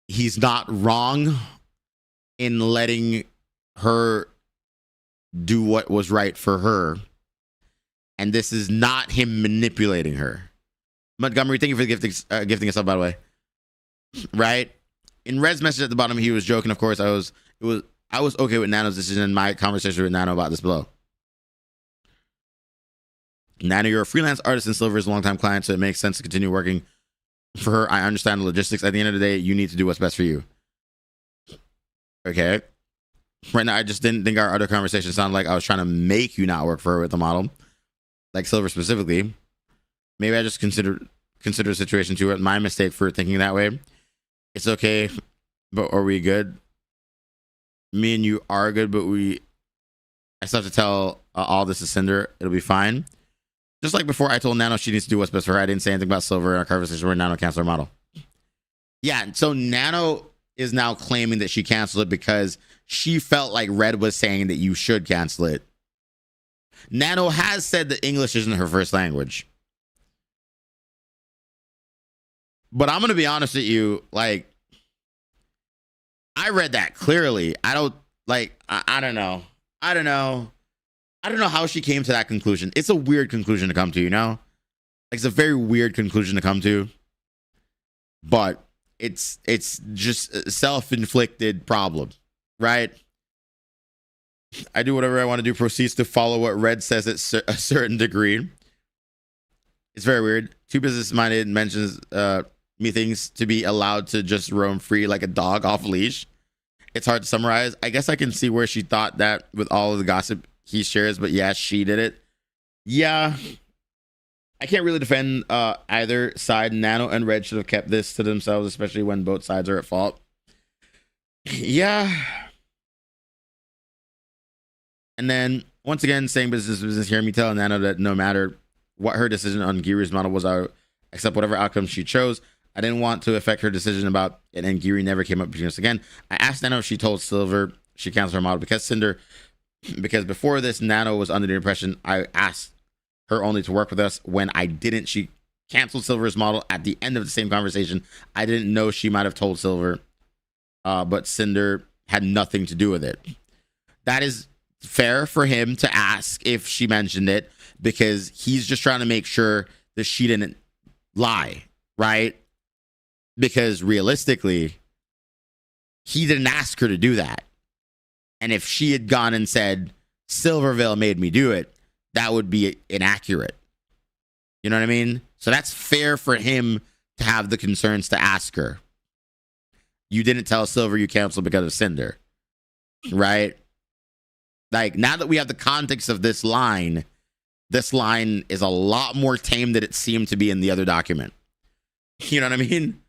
he's not wrong in letting her do what was right for her. And this is not him manipulating her. Montgomery, thank you for gifting us up, by the way. Right? In Red's message at the bottom, he was joking, of course. I was okay with Nano's decision in my conversation with Nano about this below. Nano, you're a freelance artist and Silver is a longtime client, so it makes sense to continue working for her. I understand the logistics. At the end of the day, you need to do what's best for you. Okay. Right now, I just didn't think our other conversation sounded like I was trying to make you not work for her with the model. Like Silver specifically. Maybe I just consider the situation too. My mistake for thinking that way. It's okay, but are we good? Me and you are good, but I still have to tell all this to Cinder. It'll be fine. Just like before, I told Nano she needs to do what's best for her. I didn't say anything about Silver in our conversation where Nano canceled her model. Yeah, so Nano is now claiming that she canceled it because she felt like Red was saying that you should cancel it. Nano has said that English isn't her first language. But I'm going to be honest with you, like, I read that clearly. I don't know. I don't know how she came to that conclusion. It's a weird conclusion to come to, you know? Like, it's a very weird conclusion to come to. But it's just a self-inflicted problem, right? I do whatever I want to do, proceeds to follow what Red says at a certain degree. It's very weird. Too business-minded mentions methinks to be allowed to just roam free like a dog off leash. It's hard to summarize. I guess I can see where she thought that with all of the gossip he shares, but yeah, she did it. Yeah, I can't really defend either side. Nano and Red should have kept this to themselves, especially when both sides are at fault. Yeah. And then once again, saying business, hear me tell Nano that no matter what her decision on Giri's model was, I accept whatever outcome she chose. I didn't want to affect her decision about it, and Giri never came up between us again. I asked Nano if she told Silver she canceled her model because before this, Nano was under the impression I asked her only to work with us. When I didn't, she canceled Silver's model at the end of the same conversation. I didn't know she might have told Silver, but Cinder had nothing to do with it. That is fair for him to ask if she mentioned it, because he's just trying to make sure that she didn't lie, right? Because realistically, he didn't ask her to do that. And if she had gone and said, Silverville made me do it, that would be inaccurate. You know what I mean? So that's fair for him to have the concerns to ask her. You didn't tell Silver you canceled because of Cinder, right? Like, now that we have the context of this line is a lot more tame than it seemed to be in the other document. You know what I mean?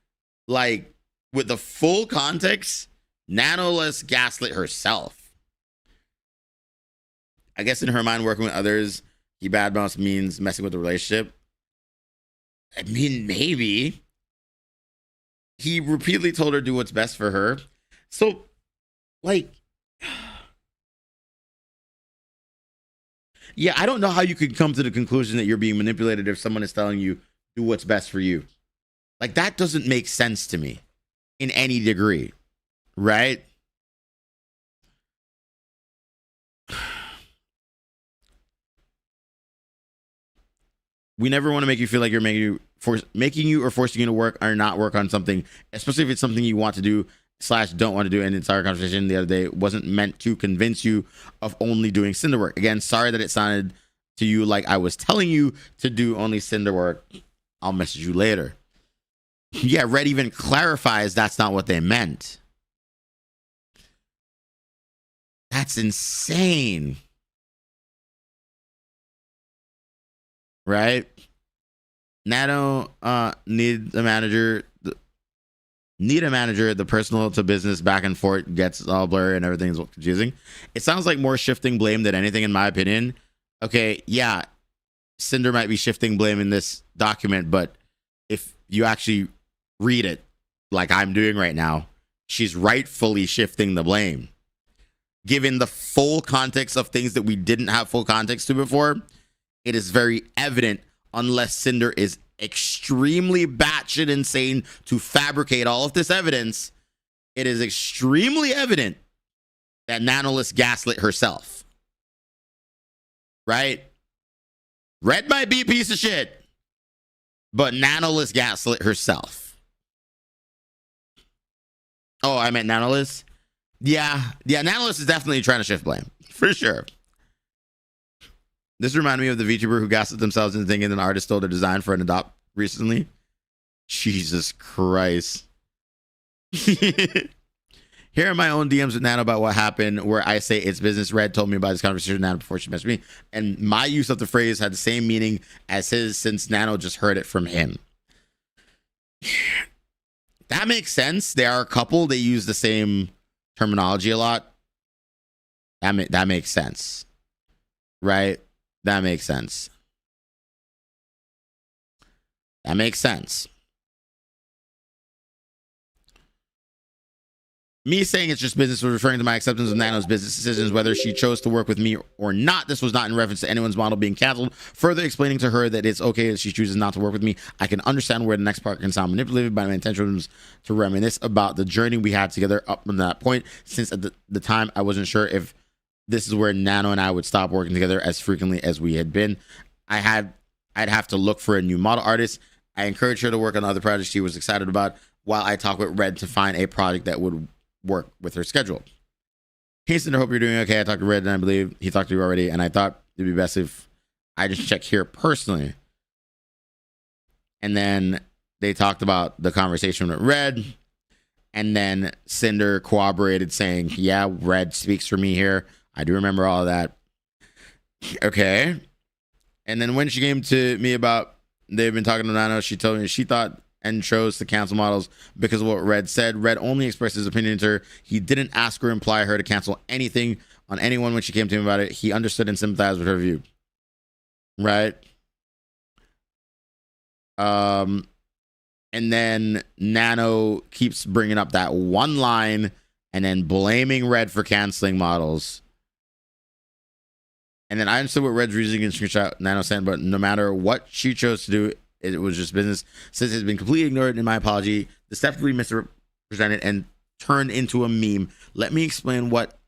Like, with the full context, Nanoless gaslit herself. I guess in her mind, working with others, he badmouths means messing with the relationship. I mean, maybe. He repeatedly told her to do what's best for her. So, like, yeah, I don't know how you could come to the conclusion that you're being manipulated if someone is telling you do what's best for you. Like, that doesn't make sense to me in any degree, right? We never want to make you feel like you're making you or forcing you to work or not work on something, especially if it's something you want to do / don't want to do. An entire conversation the other day wasn't meant to convince you of only doing Cinder work. Again, sorry that it sounded to you like I was telling you to do only Cinder work. I'll message you later. Yeah, Red even clarifies that's not what they meant. That's insane. Right? Nano need a manager. The personal to business back and forth gets all blurry and everything's confusing. It sounds like more shifting blame than anything, in my opinion. Okay, yeah, Cinder might be shifting blame in this document, but if you actually read it like I'm doing right now, she's rightfully shifting the blame. Given the full context of things that we didn't have full context to before, it is very evident, unless Cinder is extremely batshit insane to fabricate all of this evidence, it is extremely evident that Nanolist gaslit herself. Right? Red might be a piece of shit, but Nanolist gaslit herself. Oh, I meant Nanolist? Yeah, Nanolist is definitely trying to shift blame, for sure. This reminded me of the VTuber who gaslit themselves into thinking an artist stole their design for an adopt recently. Jesus Christ. Here are my own DMs with Nano about what happened, where I say it's business. Red told me about this conversation with Nano before she messaged me, and my use of the phrase had the same meaning as his, since Nano just heard it from him. That makes sense. They are a couple. They use the same terminology a lot. That makes sense. Right? That makes sense. That makes sense. Me saying it's just business was referring to my acceptance of Nano's business decisions, whether she chose to work with me or not. This was not in reference to anyone's model being canceled. Further explaining to her that it's okay if she chooses not to work with me. I can understand where the next part can sound manipulative, but my intention was to reminisce about the journey we had together up to that point, since at the time I wasn't sure if this is where Nano and I would stop working together as frequently as we had been. I'd have to look for a new model artist. I encouraged her to work on other projects she was excited about, while I talked with Red to find a project that would work with her schedule. Hey, Cinder, hope you're doing okay. I talked to Red, and I believe he talked to you already, and I thought it'd be best if I just check here personally. And then they talked about the conversation with Red, and then Cinder corroborated saying, yeah, Red speaks for me here. I do remember all of that. Okay. And then when she came to me about they've been talking to Nano, she told me she thought and chose to cancel models because of what Red said. Red only expressed his opinion to her. He didn't ask or imply her to cancel anything on anyone when she came to him about it. He understood and sympathized with her view. Right? And then Nano keeps bringing up that one line and then blaming Red for canceling models. And then I understood what Red's reasoning in screenshot Nano sent, but no matter what she chose to do, it was just business. Since it's been completely ignored, in my apology, deceptively misrepresented and turned into a meme. Let me explain what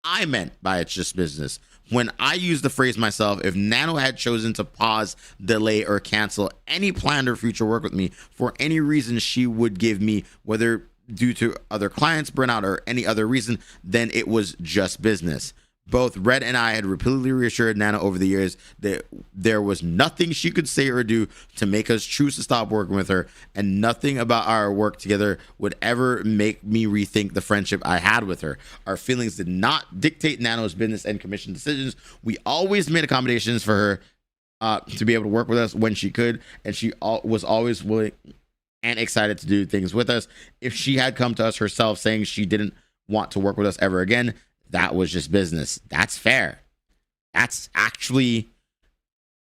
I meant by it's just business. When I used the phrase myself, if Nano had chosen to pause, delay, or cancel any planned or future work with me for any reason she would give me, whether due to other clients, burnout, or any other reason, then it was just business. Both Red and I had repeatedly reassured Nano over the years that there was nothing she could say or do to make us choose to stop working with her, and nothing about our work together would ever make me rethink the friendship I had with her. Our feelings did not dictate Nano's business and commission decisions. We always made accommodations for her to be able to work with us when she could, and she was always willing and excited to do things with us. If she had come to us herself saying she didn't want to work with us ever again, that was just business. That's fair. That's actually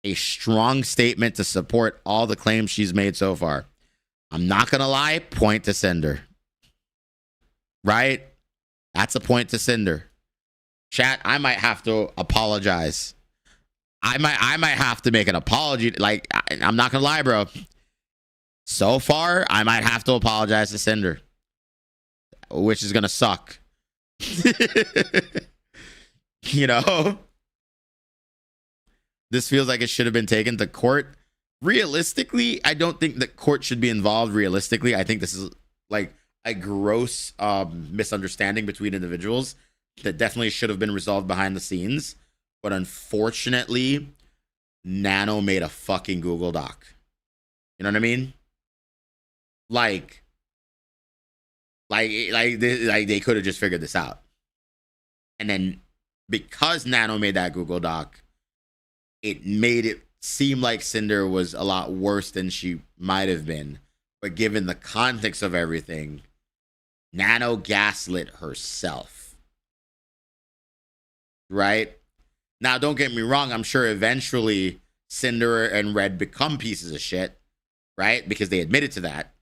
a strong statement to support all the claims she's made so far. I'm not going to lie, point to Cinder. Right? That's a point to Cinder. Chat, I might have to apologize. I might have to make an apology. Like, I'm not going to lie, bro. So far, I might have to apologize to Cinder, which is going to suck. You know? This feels like it should have been taken to court. Realistically, I don't think that court should be involved. Realistically, I think this is like a gross misunderstanding between individuals that definitely should have been resolved behind the scenes. But unfortunately, Nano made a fucking Google Doc. You know what I mean? Like they could have just figured this out. And then because Nano made that Google Doc, it made it seem like Cinder was a lot worse than she might have been. But given the context of everything, Nano gaslit herself. Right? Now, don't get me wrong. I'm sure eventually Cinder and Red become pieces of shit. Right? Because they admitted to that.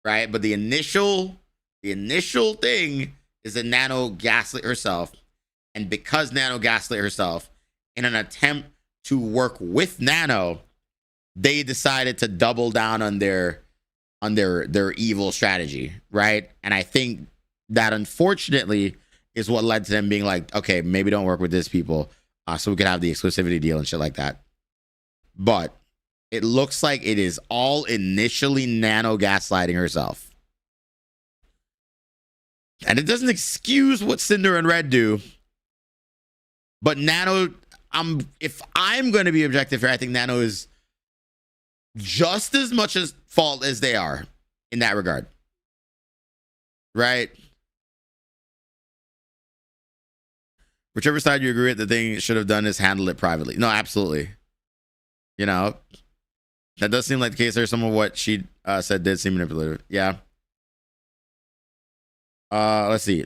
Right? But the initial thing is that Nano gaslit herself. And because Nano gaslit herself, in an attempt to work with Nano, they decided to double down on their evil strategy, right? And I think that unfortunately is what led to them being like, okay, maybe don't work with these people, so we could have the exclusivity deal and shit like that. But it looks like it is all initially Nano gaslighting herself. And it doesn't excuse what Cinder and Red do. But Nano, if I'm going to be objective here, I think Nano is just as much as fault as they are in that regard. Right? Whichever side you agree with, the thing should have done is handle it privately. No, absolutely. You know, that does seem like the case there. Some of what she said did seem manipulative. Yeah. Let's see.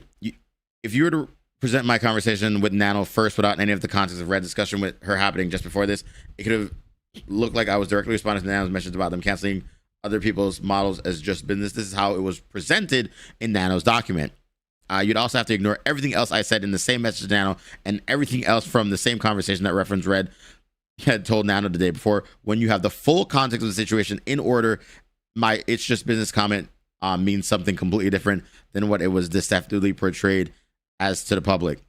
If you were to present my conversation with Nano first without any of the context of Red discussion with her happening just before this, it could have looked like I was directly responding to Nano's mentions about them canceling other people's models as just business. This is how it was presented in Nano's document. You'd also have to ignore everything else I said in the same message to Nano and everything else from the same conversation that referenced Red had told Nano the day before. When you have the full context of the situation in order, my "it's just business" comment means something completely different than what it was deceptively portrayed as to the public.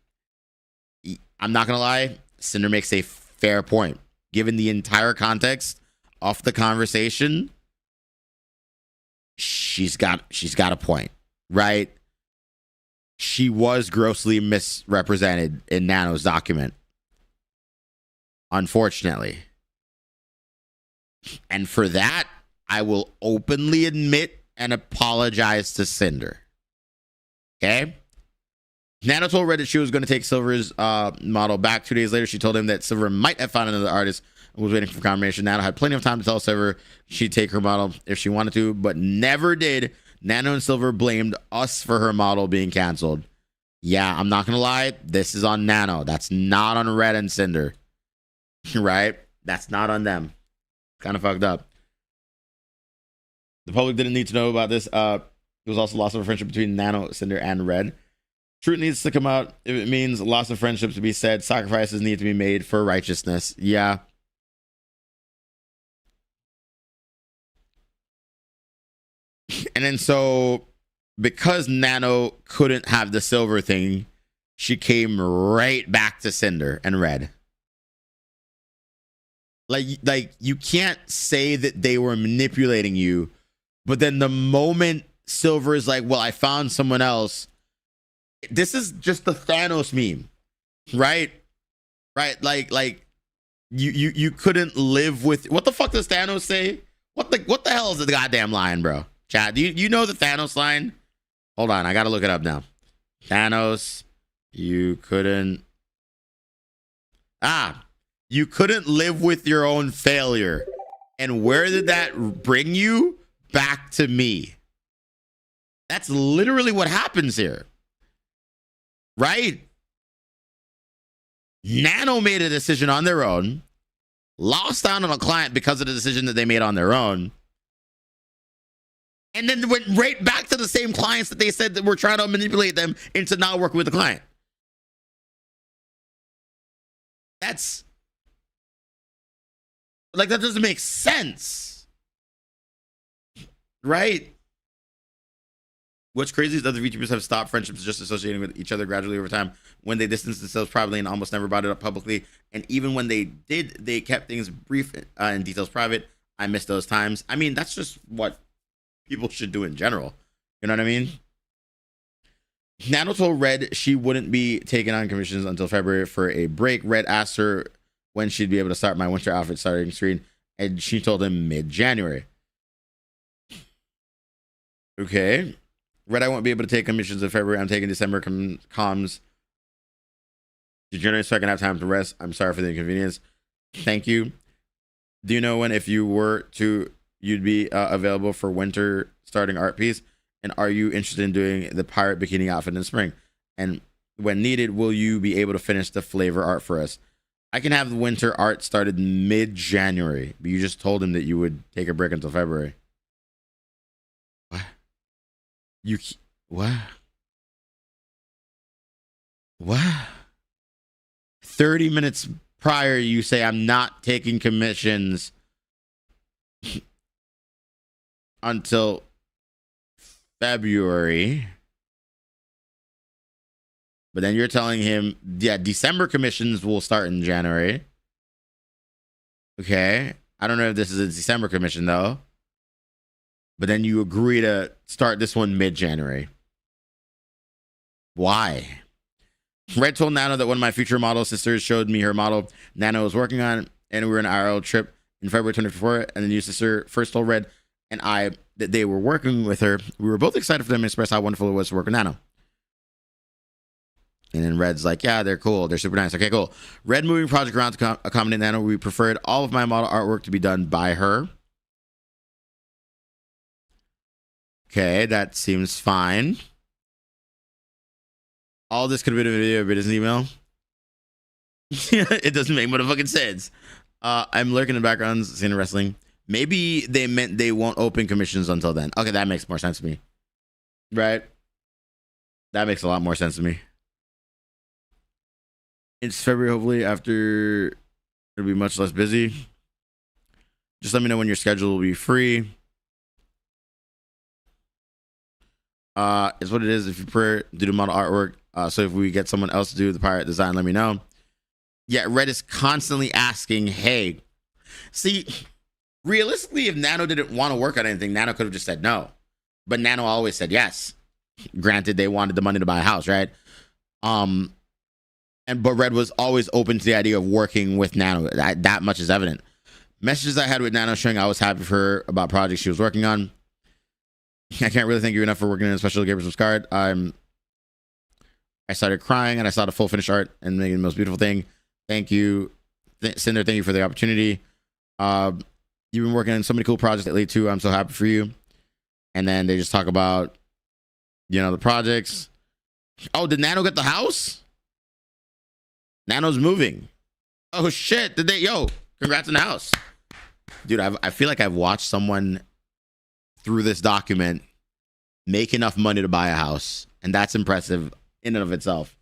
I'm not gonna lie, Cinder makes a fair point. Given the entire context of the conversation, she's got a point, right? She was grossly misrepresented in Nano's document, unfortunately. And for that, I will openly admit and apologize to Cinder. Okay? Nano told Red that she was going to take Silver's model back. 2 days later, she told him that Silver might have found another artist and was waiting for confirmation. Nano had plenty of time to tell Silver she'd take her model if she wanted to, but never did. Nano and Silver blamed us for her model being canceled. Yeah, I'm not going to lie. This is on Nano. That's not on Red and Cinder. Right? That's not on them. Kind of fucked up. The public didn't need to know about this. It was also loss of a friendship between Nano, Cinder, and Red. Truth needs to come out if it means loss of friendships to be said. Sacrifices need to be made for righteousness. Yeah. And then so, because Nano couldn't have the Silver thing, she came right back to Cinder and Red. Like you can't say that they were manipulating you, but then the moment Silver is like, well, I found someone else. This is just the Thanos meme, right? Right? Like you couldn't live with, what the fuck does Thanos say? What the hell is the goddamn line, bro? Chat, do you know the Thanos line? Hold on, I gotta look it up now. Thanos, you couldn't live with your own failure. And where did that bring you? Back to me. That's literally what happens here. Right? Nano made a decision on their own, lost out on a client because of the decision that they made on their own, and then went right back to the same clients that they said that were trying to manipulate them into not working with the client. That's like, that doesn't make sense, right? What's crazy is other VTubers have stopped friendships just associating with each other gradually over time when they distanced themselves privately and almost never brought it up publicly. And even when they did, they kept things brief and details private. I miss those times. I mean, that's just what people should do in general. You know what I mean? Nano told Red she wouldn't be taking on commissions until February for a break. Red asked her when she'd be able to start my winter outfit starting screen, and she told him mid-January. Okay. Red, I won't be able to take commissions in February. I'm taking December comms to January so I can have time to rest. I'm sorry for the inconvenience. Thank you. Do you know when, if you were to, you'd be available for winter starting art piece? And are you interested in doing the pirate bikini outfit in spring? And when needed, will you be able to finish the flavor art for us? I can have the winter art started mid-January, but you just told him that you would take a break until February. What? What? What? 30 minutes prior, you say, I'm not taking commissions until February. But then you're telling him, yeah, December commissions will start in January. Okay. I don't know if this is a December commission, though. But then you agree to start this one mid-January. Why? Red told Nano that one of my future model sisters showed me her model Nano was working on, and we were on an IRL trip in February 2024. And the new sister first told Red and I that they were working with her. We were both excited for them to express how wonderful it was to work with Nano. And then Red's like, yeah, they're cool. They're super nice. Okay, cool. Red moving project around to accommodate Nano. We preferred all of my model artwork to be done by her. Okay, that seems fine. All this could have been a video, but it isn't email. It doesn't make motherfucking sense. I'm lurking in the background, seeing wrestling. Maybe they meant they won't open commissions until then. Okay, that makes more sense to me. Right? That makes a lot more sense to me. It's February, hopefully, after it'll be much less busy. Just let me know when your schedule will be free. It's what it is. If you prefer, do the model artwork. So if we get someone else to do the pirate design, let me know. Yeah, Red is constantly asking, hey, see, realistically, if Nano didn't want to work on anything, Nano could have just said no. But Nano always said yes. Granted, they wanted the money to buy a house, right? But Red was always open to the idea of working with Nano. That much is evident. Messages I had with Nano showing I was happy for her about projects she was working on. I can't really thank you enough for working in a special Gabriel's card. I started crying and I saw the full finished art and making the most beautiful thing. Thank you, Cinder. Thank you for the opportunity. You've been working on so many cool projects lately too. I'm so happy for you. And then they just talk about, the projects. Oh, did Nano get the house? Nano's moving. Oh shit! Did they? Yo, congrats on the house, dude. I feel like I've watched someone through this document make enough money to buy a house, and that's impressive in and of itself.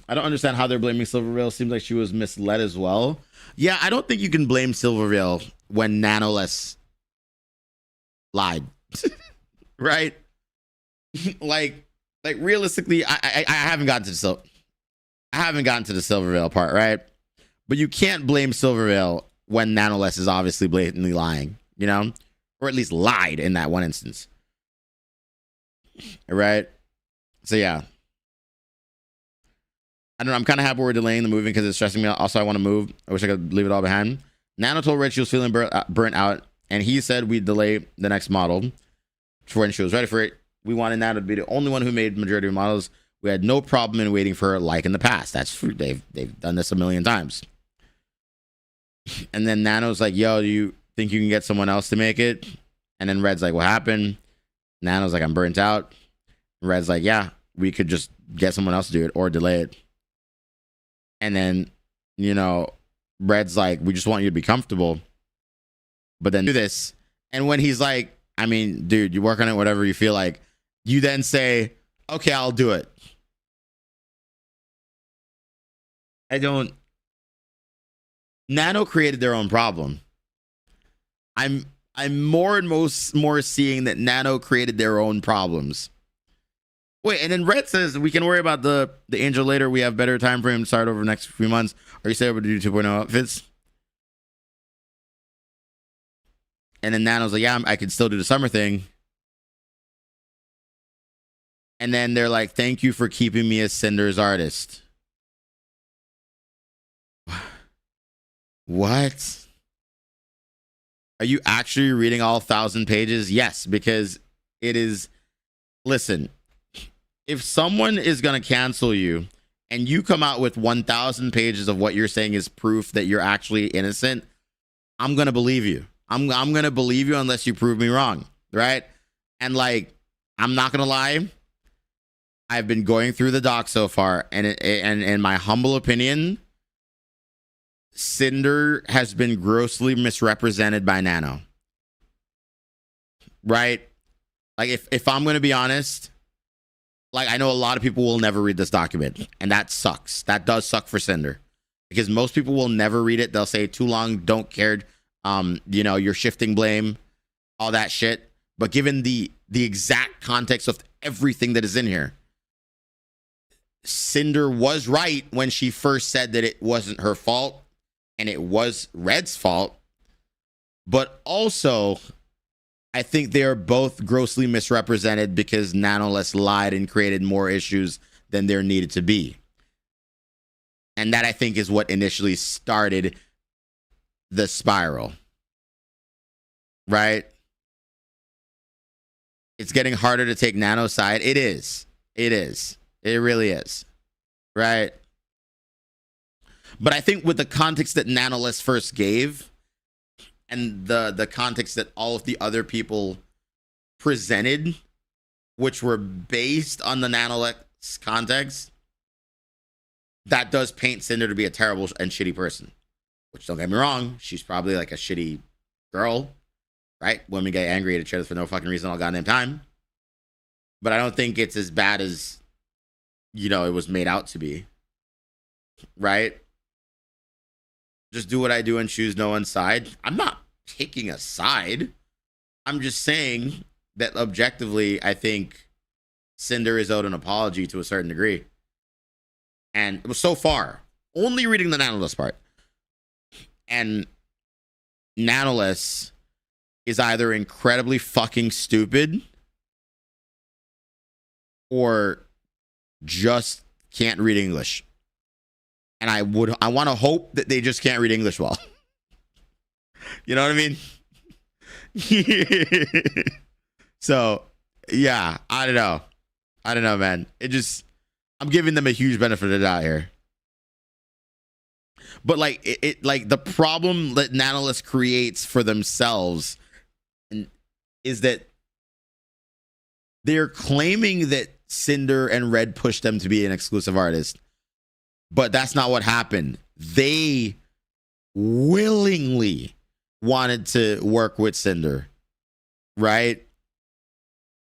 I don't understand how they're blaming Silvervale. Seems like she was misled as well. Yeah, I don't think you can blame Silvervale when Nanoless lied. Right? like realistically, I haven't gotten to the Silvervale part, right? But you can't blame Silvervale when Nanoless is obviously blatantly lying, or at least lied in that one instance. Right? So yeah. I don't know. I'm kind of happy we're delaying the moving because it's stressing me out. Also, I want to move. I wish I could leave it all behind. Nano told Red she was feeling burnt out, and he said we'd delay the next model for when she was ready for it. We wanted Nano to be the only one who made majority of models. We had no problem in waiting for her like in the past. That's true. They've done this a million times. And then Nano's like, yo, do you think you can get someone else to make it? And then Red's like, what happened? Nano's like, I'm burnt out. Red's like, yeah, we could just get someone else to do it or delay it. And then, you know, Red's like, we just want you to be comfortable, but then do this. And when he's like, I mean, dude, you work on it, whatever you feel like, you then say, okay, I'll do it. Nano created their own problem. I'm more and more seeing that Nano created their own problems. Wait, and then Red says we can worry about the Angel later. We have better time frame to start over the next few months. Are you able to do 2.0 outfits? And then Nano's like, yeah, I can still do the summer thing. And then they're like, thank you for keeping me as Cinder's artist. What? Are you actually reading all 1,000 pages? Yes, because it is. Listen, if someone is going to cancel you and you come out with 1,000 pages of what you're saying is proof that you're actually innocent, I'm going to believe you. I'm going to believe you unless you prove me wrong, right? And like, I'm not going to lie. I've been going through the doc so far, and in my humble opinion, Cinder has been grossly misrepresented by Nano. Right? Like, if I'm going to be honest, like, I know a lot of people will never read this document, and that sucks. That does suck for Cinder, because most people will never read it. They'll say too long, don't care. You know, you're shifting blame, all that shit. But given the exact context of everything that is in here, Cinder was right when she first said that it wasn't her fault and it was Red's fault. But also, I think they are both grossly misrepresented because Nanoless lied and created more issues than there needed to be. And that, I think, is what initially started the spiral. Right? It's getting harder to take Nano's side. It is. It is. It really is. Right? But I think with the context that Nanoless first gave and the context that all of the other people presented, which were based on the Nanoless context, that does paint Cinder to be a terrible and shitty person. Which, don't get me wrong, she's probably like a shitty girl, right? Women get angry at each other for no fucking reason all goddamn time. But I don't think it's as bad as, you know, it was made out to be. Right? Just do what I do and choose no one's side. I'm not picking a side. I'm just saying that objectively, I think Cinder is owed an apology to a certain degree. And it was so far only reading the Nanoless part. And Nanoless is either incredibly fucking stupid or just can't read English. And I want to hope that they just can't read English well. You know what I mean? So, yeah, I don't know, man. I'm giving them a huge benefit of the doubt here. But like it like the problem that Nanoless creates for themselves is that they're claiming that Cinder and Red pushed them to be an exclusive artist. But that's not what happened. They willingly wanted to work with Cinder, right?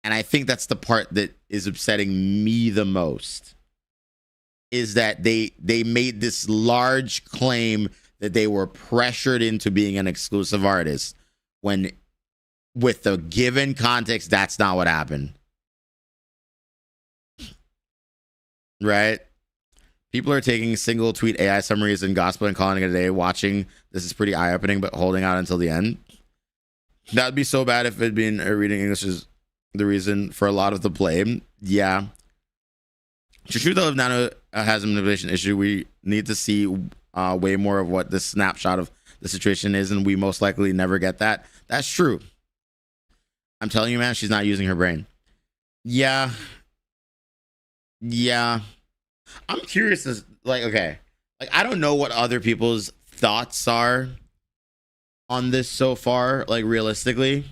And I think that's the part that is upsetting me the most, is that they made this large claim that they were pressured into being an exclusive artist, when with the given context, that's not what happened. Right? People are taking single tweet AI summaries and gospel and calling it a day. Watching this is pretty eye-opening, but holding out until the end. That'd be so bad if it'd been reading English is the reason for a lot of the blame. Yeah. It's true though, if Nano has a manipulation issue, we need to see way more of what this snapshot of the situation is, and we most likely never get that. That's true. I'm telling you, man, she's not using her brain. Yeah. I'm curious as, like, okay, like, I don't know what other people's thoughts are on this so far, like, realistically.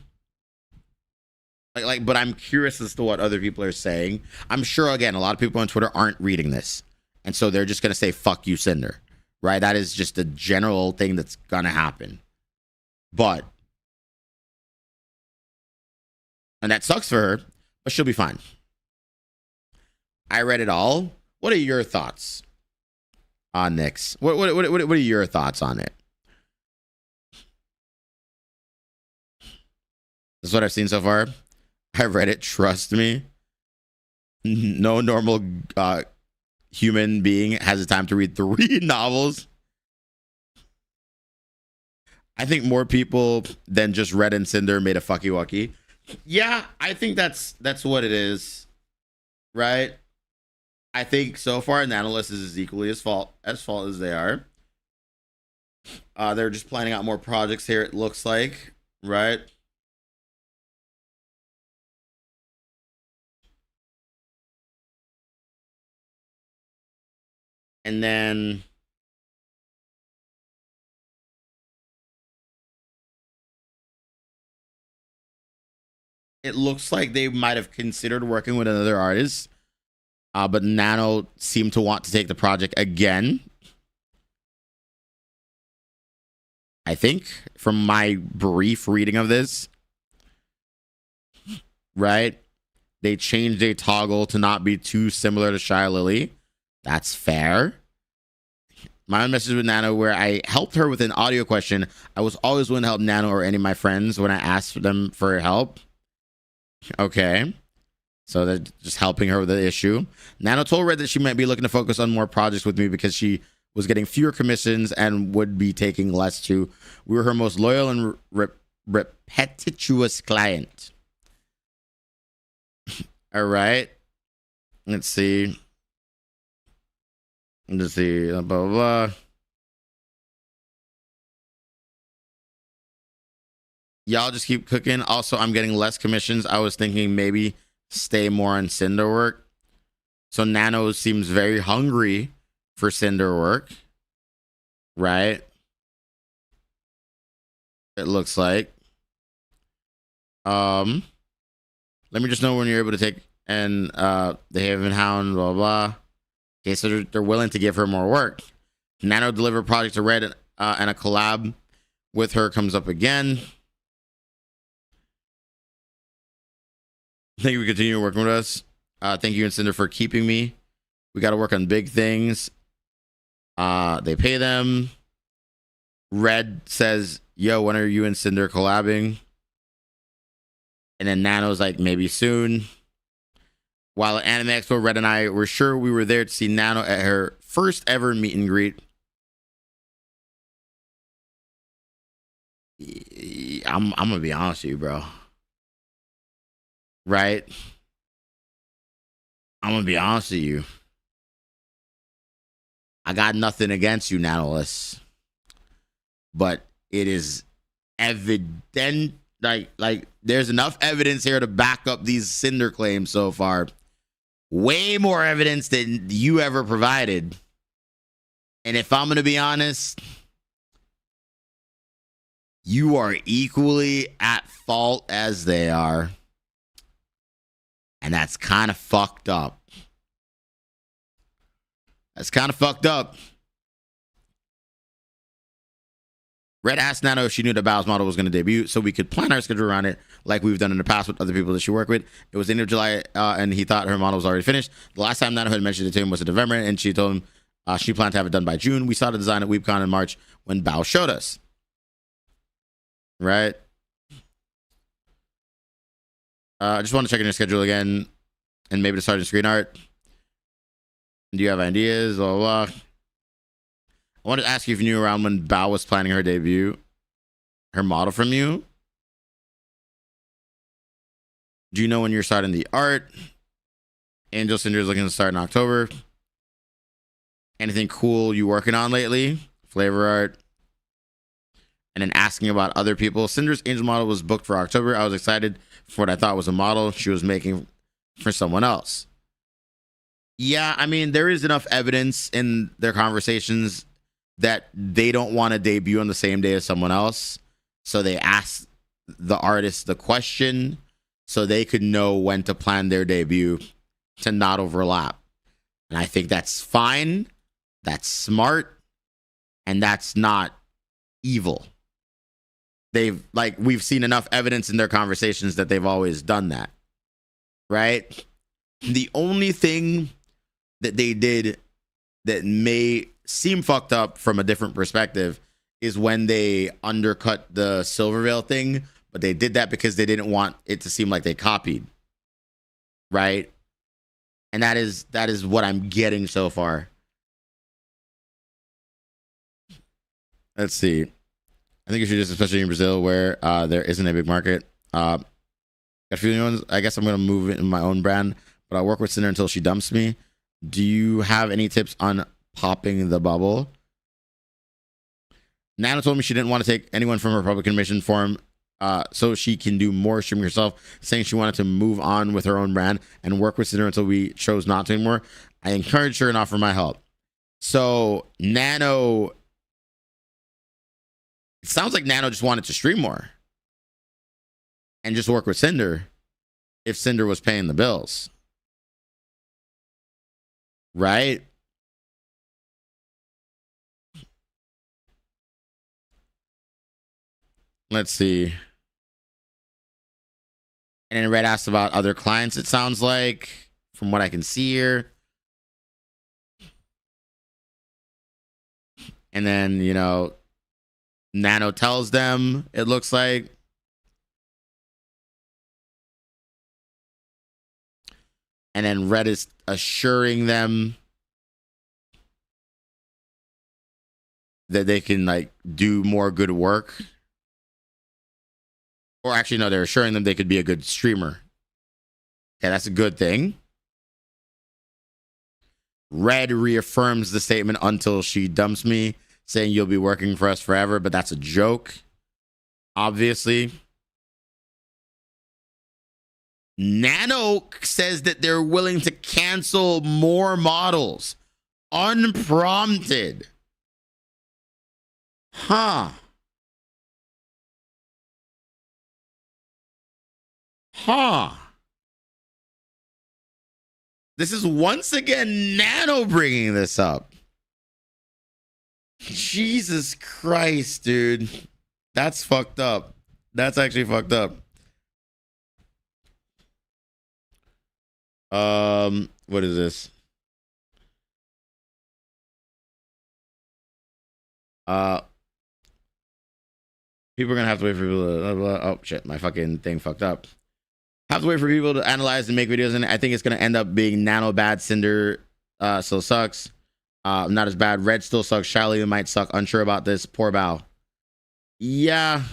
But I'm curious as to what other people are saying. I'm sure, again, a lot of people on Twitter aren't reading this. And so they're just going to say, fuck you, Cinder. Right? That is just a general thing that's going to happen. And that sucks for her, but she'll be fine. I read it all. What are your thoughts on Nyx? What are your thoughts on it? This is what I've seen so far. I've read it. Trust me. No normal human being has the time to read 3 novels. I think more people than just Red and Cinder made a fucky wucky. Yeah, I think that's what it is, right? I think so far Nanolist is equally as fault as they are. They're just planning out more projects here, it looks like, right? And then it looks like they might have considered working with another artist, but Nano seemed to want to take the project again. I think, from my brief reading of this, right? They changed a toggle to not be too similar to Shy Lily. That's fair. My own message with Nano, where I helped her with an audio question. I was always willing to help Nano or any of my friends when I asked them for help. Okay. So they're just helping her with the issue. Nano told Red that she might be looking to focus on more projects with me because she was getting fewer commissions and would be taking less too. We were her most loyal and repetitious client. All right. Let's see. Blah, blah, blah. Y'all just keep cooking. Also, I'm getting less commissions. I was thinking maybe stay more on Cinder work. So Nano seems very hungry for Cinder work. Right? It looks like. Let me just know when you're able to take and the Haven Hound, blah, blah. Okay, so they're willing to give her more work. Nano delivered project to Red, and a collab with her comes up again. Thank you for continuing working with us. Thank you and Cinder for keeping me. We got to work on big things. They pay them. Red says, yo, when are you and Cinder collabing? And then Nano's like, maybe soon. While at Anime Expo, Red and I were sure we were there to see Nano at her first ever meet and greet. I'm gonna be honest with you, bro. Right? I'm gonna be honest with you. I got nothing against you, Nanoless. But it is evident, like there's enough evidence here to back up these Cinder claims so far. Way more evidence than you ever provided. And if I'm going to be honest, you are equally at fault as they are. And that's kind of fucked up. That's kind of fucked up. Red asked Nano if she knew the Bow's model was going to debut so we could plan our schedule around it like we've done in the past with other people that she worked with. It was the end of July and he thought her model was already finished. The last time Nano had mentioned it to him was in November and she told him she planned to have it done by June. We saw the design at WeebCon in March when Bao showed us. Right? I just want to check in your schedule again and maybe to start in screen art. Do you have ideas? Blah, blah, blah. I wanted to ask you if you knew around when Bao was planning her debut, her model from you. Do you know when you're starting the art? Angel Cinder is looking to start in October. Anything cool you working on lately? Flavor art. And then asking about other people. Cinder's Angel model was booked for October. I was excited for what I thought was a model she was making for someone else. Yeah, I mean, there is enough evidence in their conversations that they don't want to debut on the same day as someone else. So they asked the artist the question so they could know when to plan their debut to not overlap. And I think that's fine. That's smart. And that's not evil. We've seen enough evidence in their conversations that they've always done that. Right? The only thing that they did that may seem fucked up from a different perspective is when they undercut the Silvervale thing, but they did that because they didn't want it to seem like they copied. Right? And that is what I'm getting so far. Let's see. I think you should just, especially in Brazil where there isn't a big market. Got a few new ones. I guess I'm going to move it in my own brand, but I'll work with Cinder until she dumps me. Do you have any tips on popping the bubble? Nana told me she didn't want to take anyone from her Republican mission forum so she can do more streaming herself, saying she wanted to move on with her own brand and work with Cinder until we chose not to anymore. I encouraged her and offered my help. So Nano... It sounds like Nano just wanted to stream more and just work with Cinder if Cinder was paying the bills. Right? Let's see. And then Red asked about other clients, it sounds like, from what I can see here. And then, you know, Nano tells them, it looks like. And then Red is assuring them that they can, like, do more good work. Or actually, no, they're assuring them they could be a good streamer. Okay, that's a good thing. Red reaffirms the statement until she dumps me, saying you'll be working for us forever, but that's a joke, obviously. Nano says that they're willing to cancel more models unprompted. Huh. This is once again Nano bringing this up. Jesus Christ, dude. That's fucked up. That's actually fucked up. What is this? People are gonna have to wait for people to oh shit, my fucking thing fucked up. Have to wait for people to analyze and make videos, and I think it's gonna end up being Nano bad, Cinder still sucks. Not as bad. Red still sucks. Shally might suck. Unsure about this. Poor Bow. Yeah.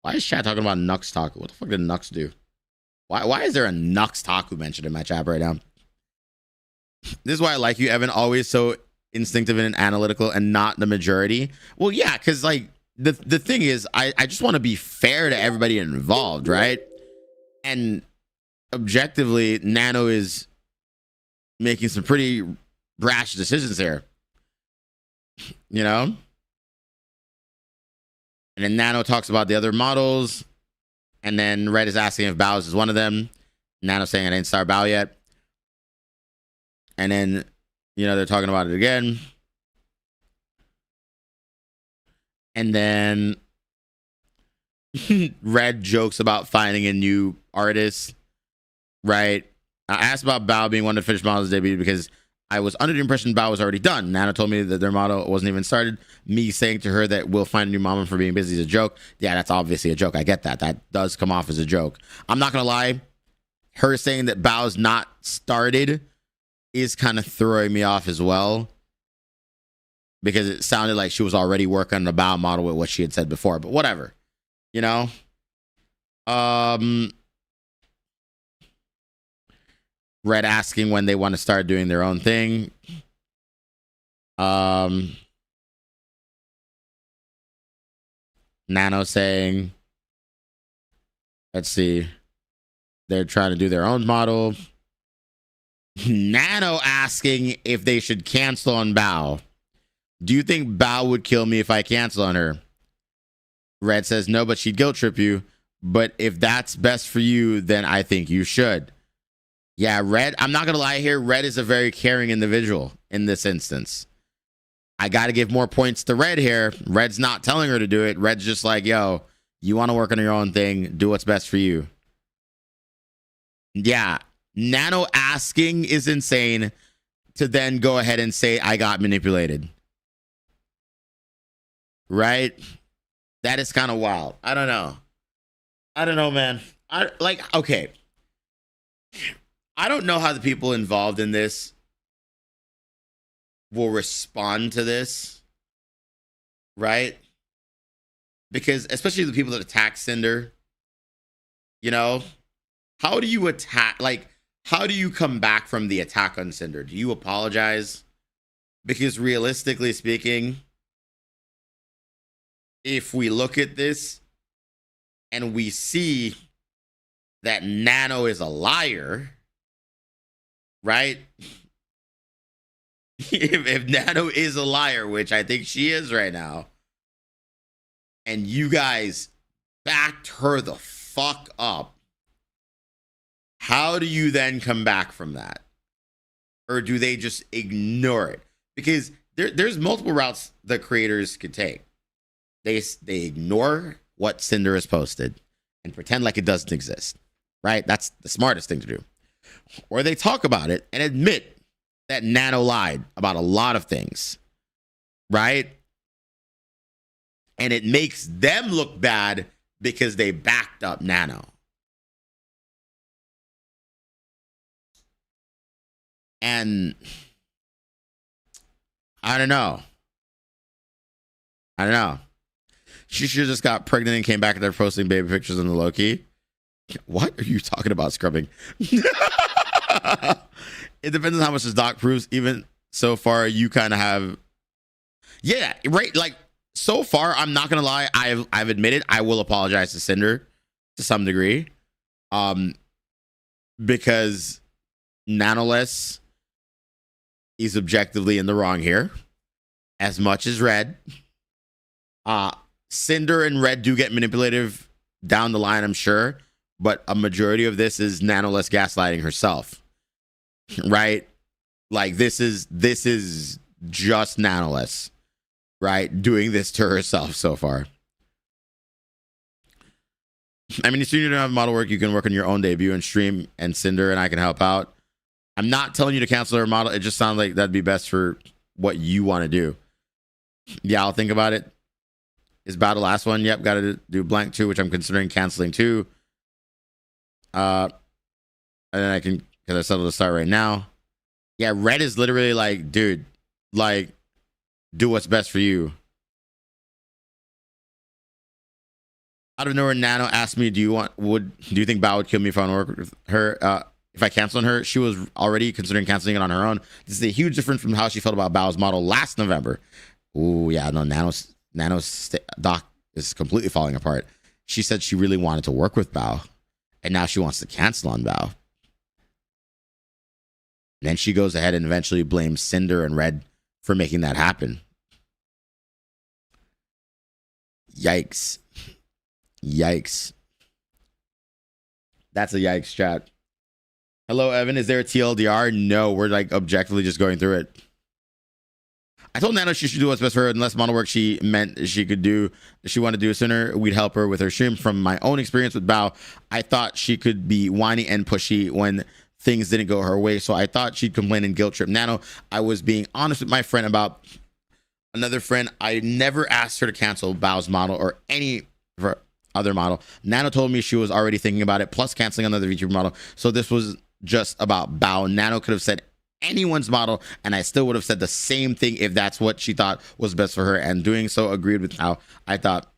Why is chat talking about Nux Taku? What the fuck did Nux do? Why is there a Nux Taku mentioned in my chat right now? This is why I like you, Evan. Always so instinctive and analytical and not the majority. Well, yeah, because like the thing is, I just want to be fair to everybody involved, right? And objectively, Nano is making some pretty brash decisions here. You know? And then Nano talks about the other models. And then Red is asking if Bows is one of them. Nano saying I didn't start Bow yet. And then, you know, they're talking about it again. And then Red jokes about finding a new artist, right? I asked about Bao being one of the finished models debut because I was under the impression Bao was already done. Nana told me that their model wasn't even started. Me saying to her that we'll find a new mama for being busy is a joke. Yeah, that's obviously a joke. I get that. That does come off as a joke. I'm not going to lie. Her saying that Bao's not started is kind of throwing me off as well, because it sounded like she was already working on the Bao model with what she had said before, but whatever, you know. Red asking when they want to start doing their own thing. Nano saying, let's see, they're trying to do their own model. Nano asking if they should cancel on Bao. Do you think Bao would kill me if I cancel on her? Red says no, but she'd guilt trip you. But if that's best for you, then I think you should. Yeah, Red, I'm not going to lie here. Red is a very caring individual in this instance. I got to give more points to Red here. Red's not telling her to do it. Red's just like, yo, you want to work on your own thing. Do what's best for you. Yeah, Nano asking is insane to then go ahead and say, I got manipulated. Right? That is kind of wild. I don't know, man. Okay. I don't know how the people involved in this will respond to this, right? Because especially the people that attack Cinder, you know, how do you attack? Like, how do you come back from the attack on Cinder? Do you apologize? Because realistically speaking, if we look at this and we see that Nano is a liar, right? if Nano is a liar, which I think she is right now, and you guys backed her the fuck up, how do you then come back from that? Or do they just ignore it? Because there's multiple routes the creators could take. They ignore what Cinder has posted and pretend like it doesn't exist, right? That's the smartest thing to do. Or they talk about it and admit that Nano lied about a lot of things, right? And it makes them look bad because they backed up Nano. And I don't know. She should have just got pregnant and came back and they're posting baby pictures on the low-key. What are you talking about, scrubbing? It depends on how much this doc proves. Even so far, you kind of have... Yeah, right. Like, so far, I'm not going to lie. I've admitted I will apologize to Cinder to some degree. Because Nanoless is objectively in the wrong here. As much as Red. Cinder and Red do get manipulative down the line, I'm sure, but a majority of this is Nanoless gaslighting herself, right? Like this is just Nanoless, right? Doing this to herself so far. I mean, as soon as you don't have model work, you can work on your own debut and stream, and Cinder and I can help out. I'm not telling you to cancel her model. It just sounds like that'd be best for what you want to do. Yeah, I'll think about it. Is Bow the last one? Yep, got to do blank 2, which I'm considering canceling too. And then I can, because I settled to start right now. Yeah, Red is literally like, dude, like, do what's best for you. Out of nowhere, Nano asked me, do you think Bow would kill me if I don't work with her? If I cancel on her, she was already considering canceling it on her own. This is a huge difference from how she felt about Bow's model last November. Ooh, yeah, no, Nano's doc is completely falling apart. She said she really wanted to work with Bao, and now she wants to cancel on Bao. And then she goes ahead and eventually blames Cinder and Red for making that happen. Yikes. That's a yikes, chat. Hello, Evan. Is there a TLDR? No, we're like objectively just going through it. I told Nano she should do what's best for her, unless model work she meant she could do. If she wanted to do sooner, we'd help her with her stream. From my own experience with Bao, I thought she could be whiny and pushy when things didn't go her way. So I thought she'd complain and guilt trip Nano. I was being honest with my friend about another friend. I never asked her to cancel Bao's model or any of her other model. Nano told me she was already thinking about it, plus canceling another VTuber model. So this was just about Bao. Nano could have said anyone's model, and I still would have said the same thing if that's what she thought was best for her, and doing so agreed with how I thought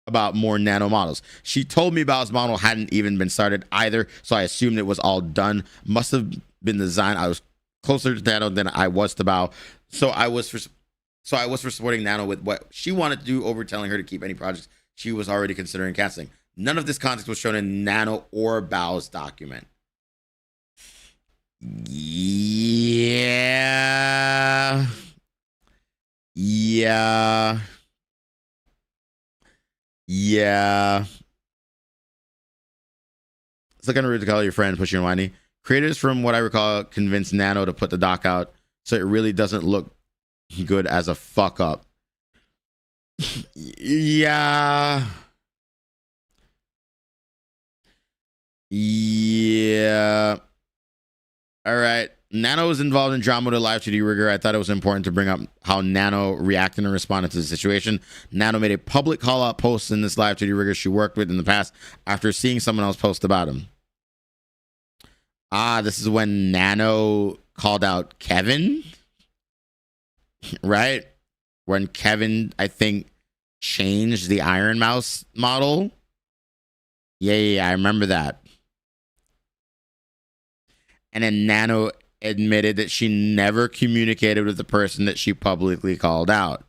about more Nano models. She told me Bao's model hadn't even been started either, so I assumed it was all done. Must have been the design. I was closer to Nano than I was to Bao, so I was for supporting Nano with what she wanted to do over telling her to keep any projects she was already considering canceling. None of this context was shown in Nano or Bao's document. Yeah. Yeah. It's like rude to call your friend, push you and whiny. Creators, from what I recall, convinced Nano to put the doc out so it really doesn't look good as a fuck up. Yeah. Yeah. All right. Nano was involved in drama with a live 2D rigger. I thought it was important to bring up how Nano reacted and responded to the situation. Nano made a public call out post in this live 2D rigger she worked with in the past after seeing someone else post about him. This is when Nano called out Kevin, right? When Kevin, I think, changed the Iron Mouse model. Yeah, I remember that. And then Nano admitted that she never communicated with the person that she publicly called out.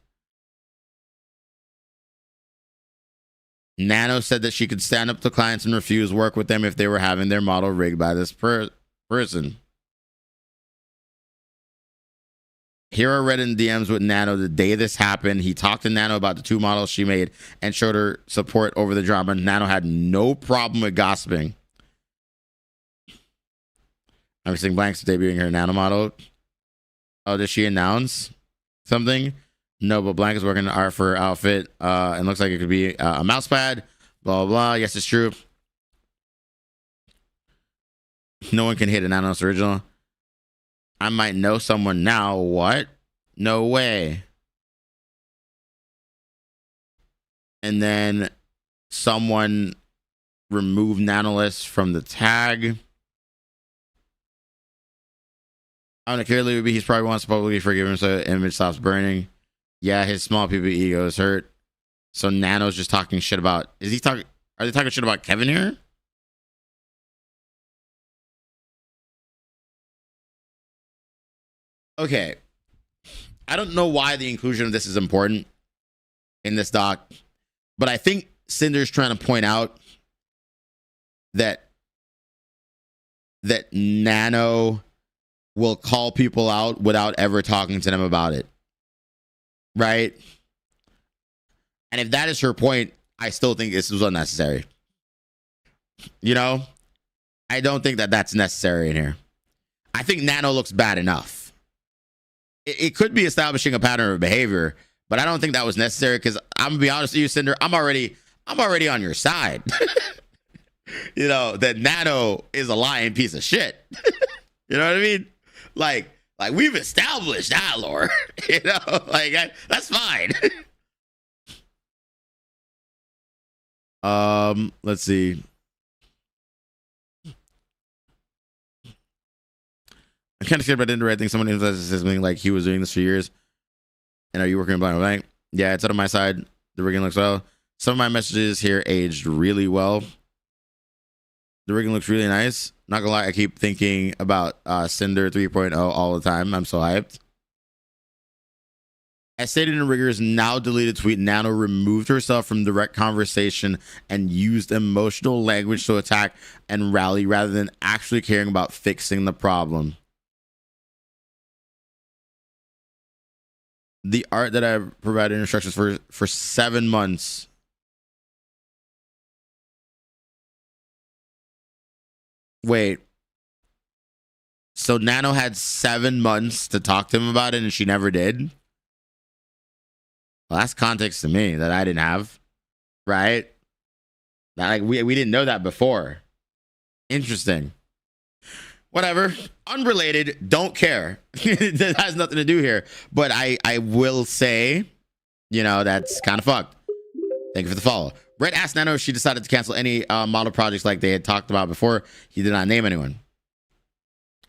Nano said that she could stand up to clients and refuse work with them if they were having their model rigged by this person. Hero read in DMs with Nano the day this happened. He talked to Nano about the 2 models she made and showed her support over the drama. Nano had no problem with gossiping. I'm seeing Blank's debuting her Nano model. Oh, did she announce something? No, but Blank is working on art for her outfit. And looks like it could be a mouse pad. Blah, blah, blah. Yes, it's true. No one can hit a Nano's original. I might know someone now. What? No way. And then someone removed Nanolist from the tag. I don't know, clearly he's probably wants to publicly forgive him so the image stops burning. Yeah, his small people ego is hurt. So Nano's just talking shit about. Are they talking shit about Kevin here? Okay. I don't know why the inclusion of this is important in this doc, but I think Cinder's trying to point out that Nano will call people out without ever talking to them about it. Right? And if that is her point, I still think this was unnecessary. You know? I don't think that that's necessary in here. I think Nano looks bad enough. It could be establishing a pattern of behavior, but I don't think that was necessary because I'm gonna be honest with you, Cinder, I'm already on your side. You know, that Nano is a lying piece of shit. You know what I mean? Like we've established that, lore. You know, that's fine. Let's see. I'm kind of scared about I think someone says something like he was doing this for years. And are you working on blank? Yeah, it's out of my side. The rigging looks well. Some of my messages here aged really well. The rigging looks really nice. Not gonna lie, I keep thinking about Cinder 3.0 all the time. I'm so hyped. As stated in Rigger's now deleted tweet, Nano removed herself from direct conversation and used emotional language to attack and rally rather than actually caring about fixing the problem. The art that I provided instructions for 7 months. Wait. So Nano had 7 months to talk to him about it and she never did? Well, that's context to me that I didn't have. Right? Like we didn't know that before. Interesting. Whatever. Unrelated. Don't care. That has nothing to do here. But I will say, you know, that's kind of fucked. Thank you for the follow. Brett asked Nano if she decided to cancel any model projects like they had talked about before. He did not name anyone.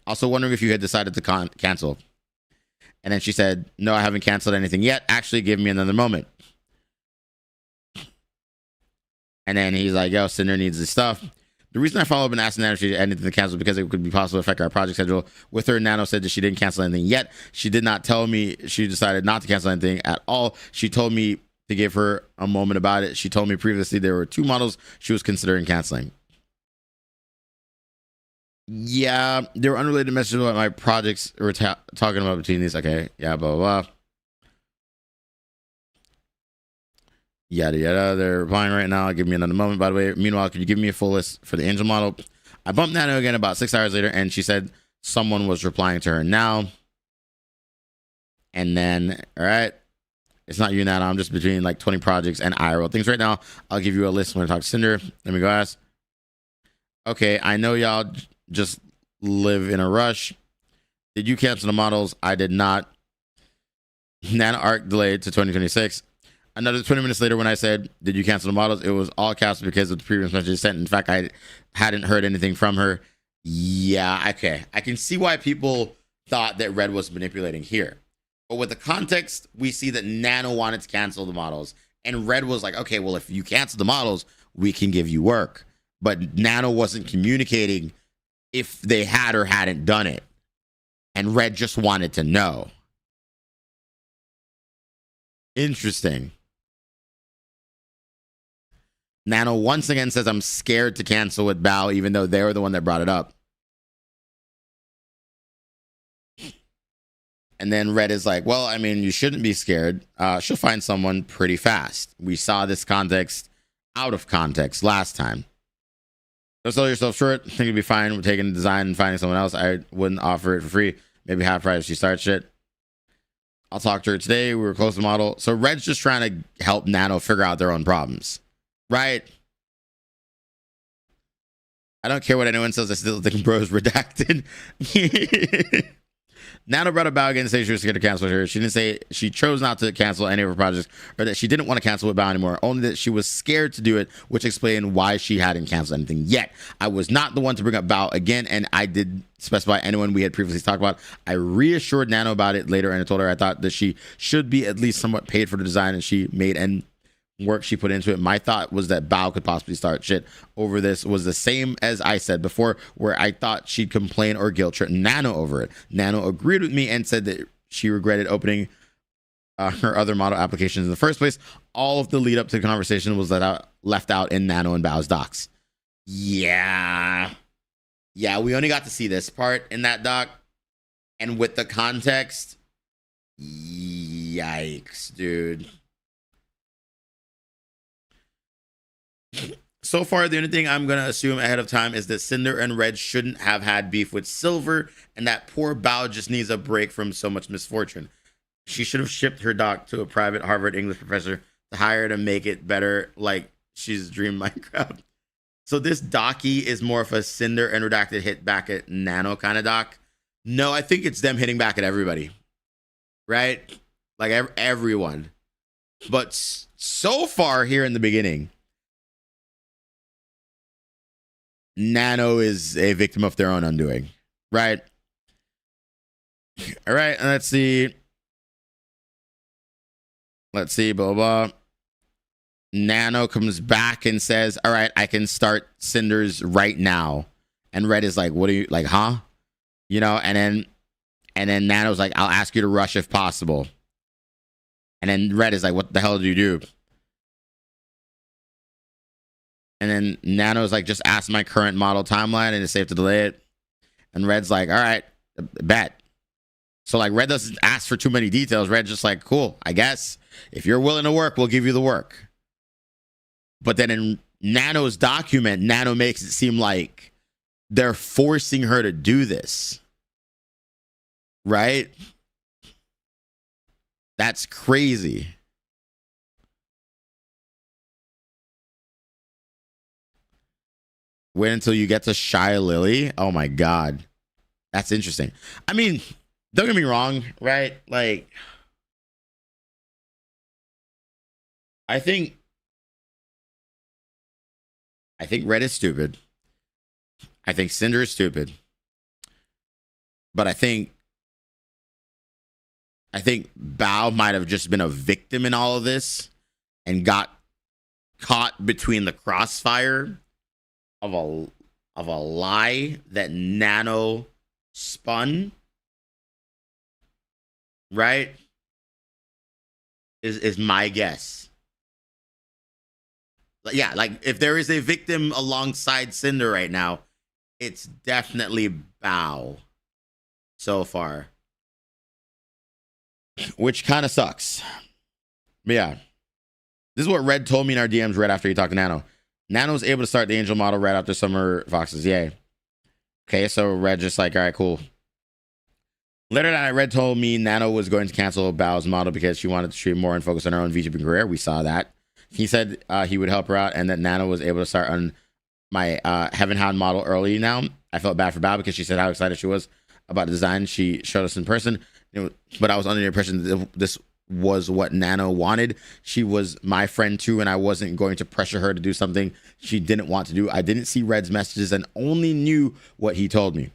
Also wondering if you had decided to cancel. And then she said, no, I haven't canceled anything yet. Actually, give me another moment. And then he's like, yo, Cinder needs this stuff. The reason I followed up and asked Nano if she had anything to cancel because it could be possible to affect our project schedule. With her, Nano said that she didn't cancel anything yet. She did not tell me she decided not to cancel anything at all. She told me to give her a moment about it. She told me previously there were 2 models she was considering canceling. Yeah, there were unrelated messages about my projects we're talking about between these. Okay, yeah, blah, blah, blah. Yada yada. They're replying right now. Give me another moment. By the way, meanwhile, could you give me a full list for the Angel model? I bumped Nano again about 6 hours later, and she said someone was replying to her now. And then, all right, it's not you, Nano. I'm just between like 20 projects and IRL things right now. I'll give you a list when I talk to Cinder. Let me go ask. Okay, I know y'all just live in a rush. Did you cancel the models? I did not. Nano arc delayed to 2026. Another 20 minutes later, when I said, did you cancel the models? It was all canceled because of the previous message sent. In fact, I hadn't heard anything from her. Yeah, okay. I can see why people thought that Red was manipulating here. But with the context, we see that Nano wanted to cancel the models. And Red was like, okay, well, if you cancel the models, we can give you work. But Nano wasn't communicating if they had or hadn't done it. And Red just wanted to know. Interesting. Nano once again says, I'm scared to cancel with Bao, even though they were the one that brought it up. And then Red is like, well, I mean, you shouldn't be scared. She'll find someone pretty fast. We saw this context out of context last time. Don't sell yourself short. Think you'd be fine with taking the design and finding someone else. I wouldn't offer it for free. Maybe half price if she starts shit. I'll talk to her today. We were close to the model. So Red's just trying to help Nano figure out their own problems. Right? I don't care what anyone says. I still think bro is redacted. Nano brought up Bao again to say she was scared to cancel her. She didn't say she chose not to cancel any of her projects or that she didn't want to cancel with Bao anymore, only that she was scared to do it, which explained why she hadn't canceled anything yet. I was not the one to bring up Bao again, and I did specify anyone we had previously talked about. I reassured Nano about it later, and I told her I thought that she should be at least somewhat paid for the design, and she made and work she put into it. My thought was that Bao could possibly start shit over this. Was the same as I said before, where I thought she'd complain or guilt trip Nano over it. Nano agreed with me and said that she regretted opening her other model applications in the first place. All of the lead up to the conversation was left out in Nano and Bao's docs. Yeah, we only got to see this part in that doc, and with the context, yikes, dude. So far, the only thing I'm going to assume ahead of time is that Cinder and Red shouldn't have had beef with Silver, and that poor Bao just needs a break from so much misfortune. She should have shipped her doc to a private Harvard English professor to hire to make it better, like she's Dream Minecraft. So this docky is more of a Cinder and Redacted hit back at Nano kind of doc. No, I think it's them hitting back at everybody. Right? Like everyone. But so far here in the beginning, Nano is a victim of their own undoing, right? All right, let's see. Blah, blah. Nano comes back and says, all right, I can start Cinders right now. And Red is like, what are you, like, huh? You know, and then Nano's like, I'll ask you to rush if possible. And then Red is like, what the hell do you do? And then Nano's like, just ask my current model timeline and it's safe to delay it. And Red's like, all right, bet. So like Red doesn't ask for too many details. Red's just like, cool, I guess. If you're willing to work, we'll give you the work. But then in Nano's document, Nano makes it seem like they're forcing her to do this. Right? That's crazy. Wait until you get to Shy Lily. Oh my God. That's interesting. I mean, don't get me wrong, right? Like, I think Red is stupid. I think Cinder is stupid. But I think Bao might have just been a victim in all of this and got caught between the crossfire of a lie that Nano spun, right? Is my guess. Yeah, like if there is a victim alongside Cinder right now, it's definitely Bao so far, which kind of sucks. But yeah, This is what Red told me in our DMs right after he talked to Nano. Nano was able to start the Angel model right after Summer Foxes. Yay. Okay, so Red just like, all right, cool. Later that night, Red told me Nano was going to cancel Bao's model because she wanted to stream more and focus on her own VTubing career. We saw that. He said he would help her out and that Nano was able to start on my Heaven Hound model early now. I felt bad for Bao because she said how excited she was about the design she showed us in person. But I was under the impression that this was what Nano wanted. She was my friend too, and I wasn't going to pressure her to do something she didn't want to do. I didn't see Red's messages and only knew what he told me.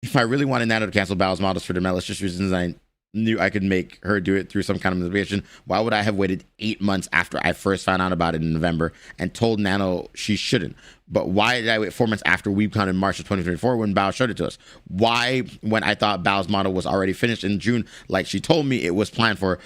If I really wanted Nano to cancel Bao's models for the malicious reasons, I knew I could make her do it through some kind of manipulation. Why would I have waited 8 months after I first found out about it in November and told Nano she shouldn't? But why did I wait 4 months after WeebCon in March of 2024 when Bao showed it to us? Why, when I thought Bao's model was already finished in June, like she told me it was planned for,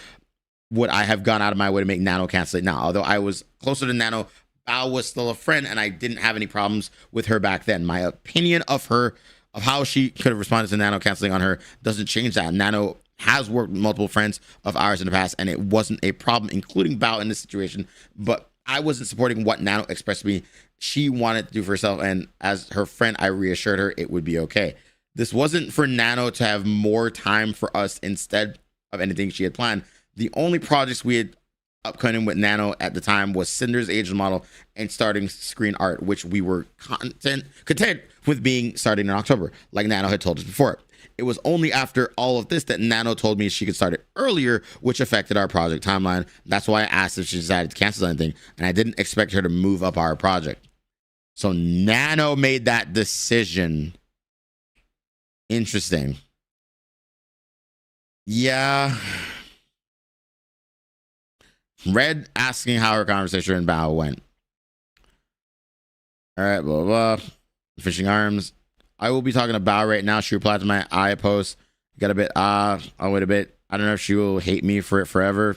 would I have gone out of my way to make Nano cancel it now? Although I was closer to Nano, Bao was still a friend and I didn't have any problems with her back then. My opinion of her, of how she could have responded to Nano canceling on her, doesn't change that. Nano has worked with multiple friends of ours in the past and it wasn't a problem, including Bao in this situation, but I wasn't supporting what Nano expressed to me she wanted to do for herself, and as her friend I reassured her it would be okay. This wasn't for Nano to have more time for us instead of anything she had planned. The only projects we had upcoming with Nano at the time was Cinder's Angel model and starting screen art, which we were content with being starting in October, like Nano had told us before. It was only after all of this that Nano told me she could start it earlier, which affected our project timeline. That's why I asked if she decided to cancel anything, and I didn't expect her to move up our project. So Nano made that decision. Interesting. Yeah. Red asking how her conversation in Bao went. All right, blah, blah, blah. Fishing arms. I will be talking to Bao right now. She replied to my I post. Got a bit, I'll wait a bit. I don't know if she will hate me for it forever.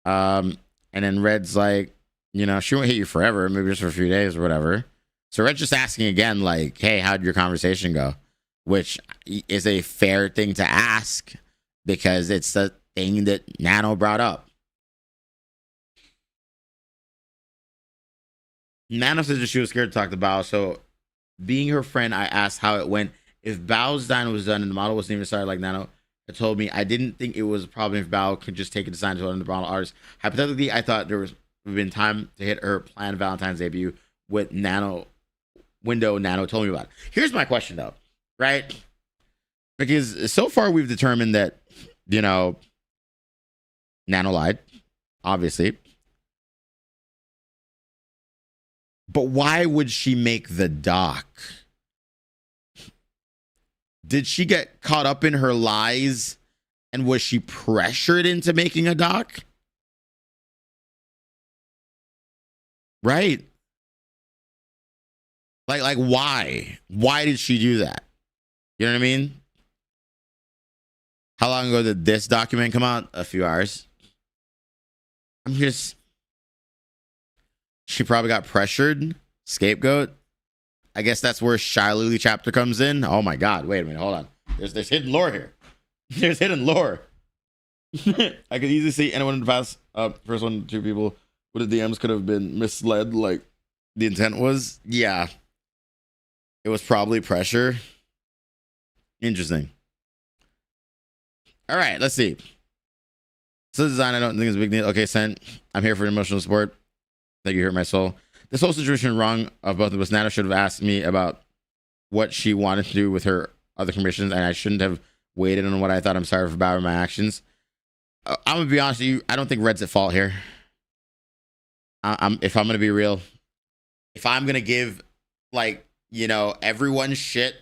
And then Red's like, you know, she won't hate you forever, maybe just for a few days or whatever. So Red's just asking again, like, hey, how'd your conversation go? Which is a fair thing to ask because it's the thing that Nano brought up. Nano says that she was scared to talk to Bao, so being her friend, I asked how it went. If Bao's design was done and the model wasn't even started like Nano had told me, I didn't think it was a problem if Bao could just take a design to another model artist. Hypothetically, I thought there was been time to hit her planned Valentine's debut with Nano window Nano told me about. Here's my question though, right? Because so far we've determined that, you know, Nano lied, obviously. But why would she make the doc? Did she get caught up in her lies and was she pressured into making a doc? Right? Like why? Why did she do that? You know what I mean? How long ago did this document come out? A few hours. I'm just... She probably got pressured. Scapegoat. I guess that's where Shy Lily chapter comes in. Oh my god, wait a minute, hold on. There's hidden lore here. There's hidden lore. I could easily see anyone in the past first 1 to 2 people with the DMs could have been misled like the intent was. Yeah. It was probably pressure. Interesting. All right, let's see. So design I don't think is a big deal. Okay, Sent. I'm here for emotional support. Thank you, hurt my soul. This whole situation wrong of both of us. Nana should have asked me about what she wanted to do with her other commissions, and I shouldn't have waited on what I thought. I'm sorry for about my actions. I'm gonna be honest with you. I don't think Red's at fault here. If I'm gonna be real, if I'm gonna give, like, you know, everyone shit,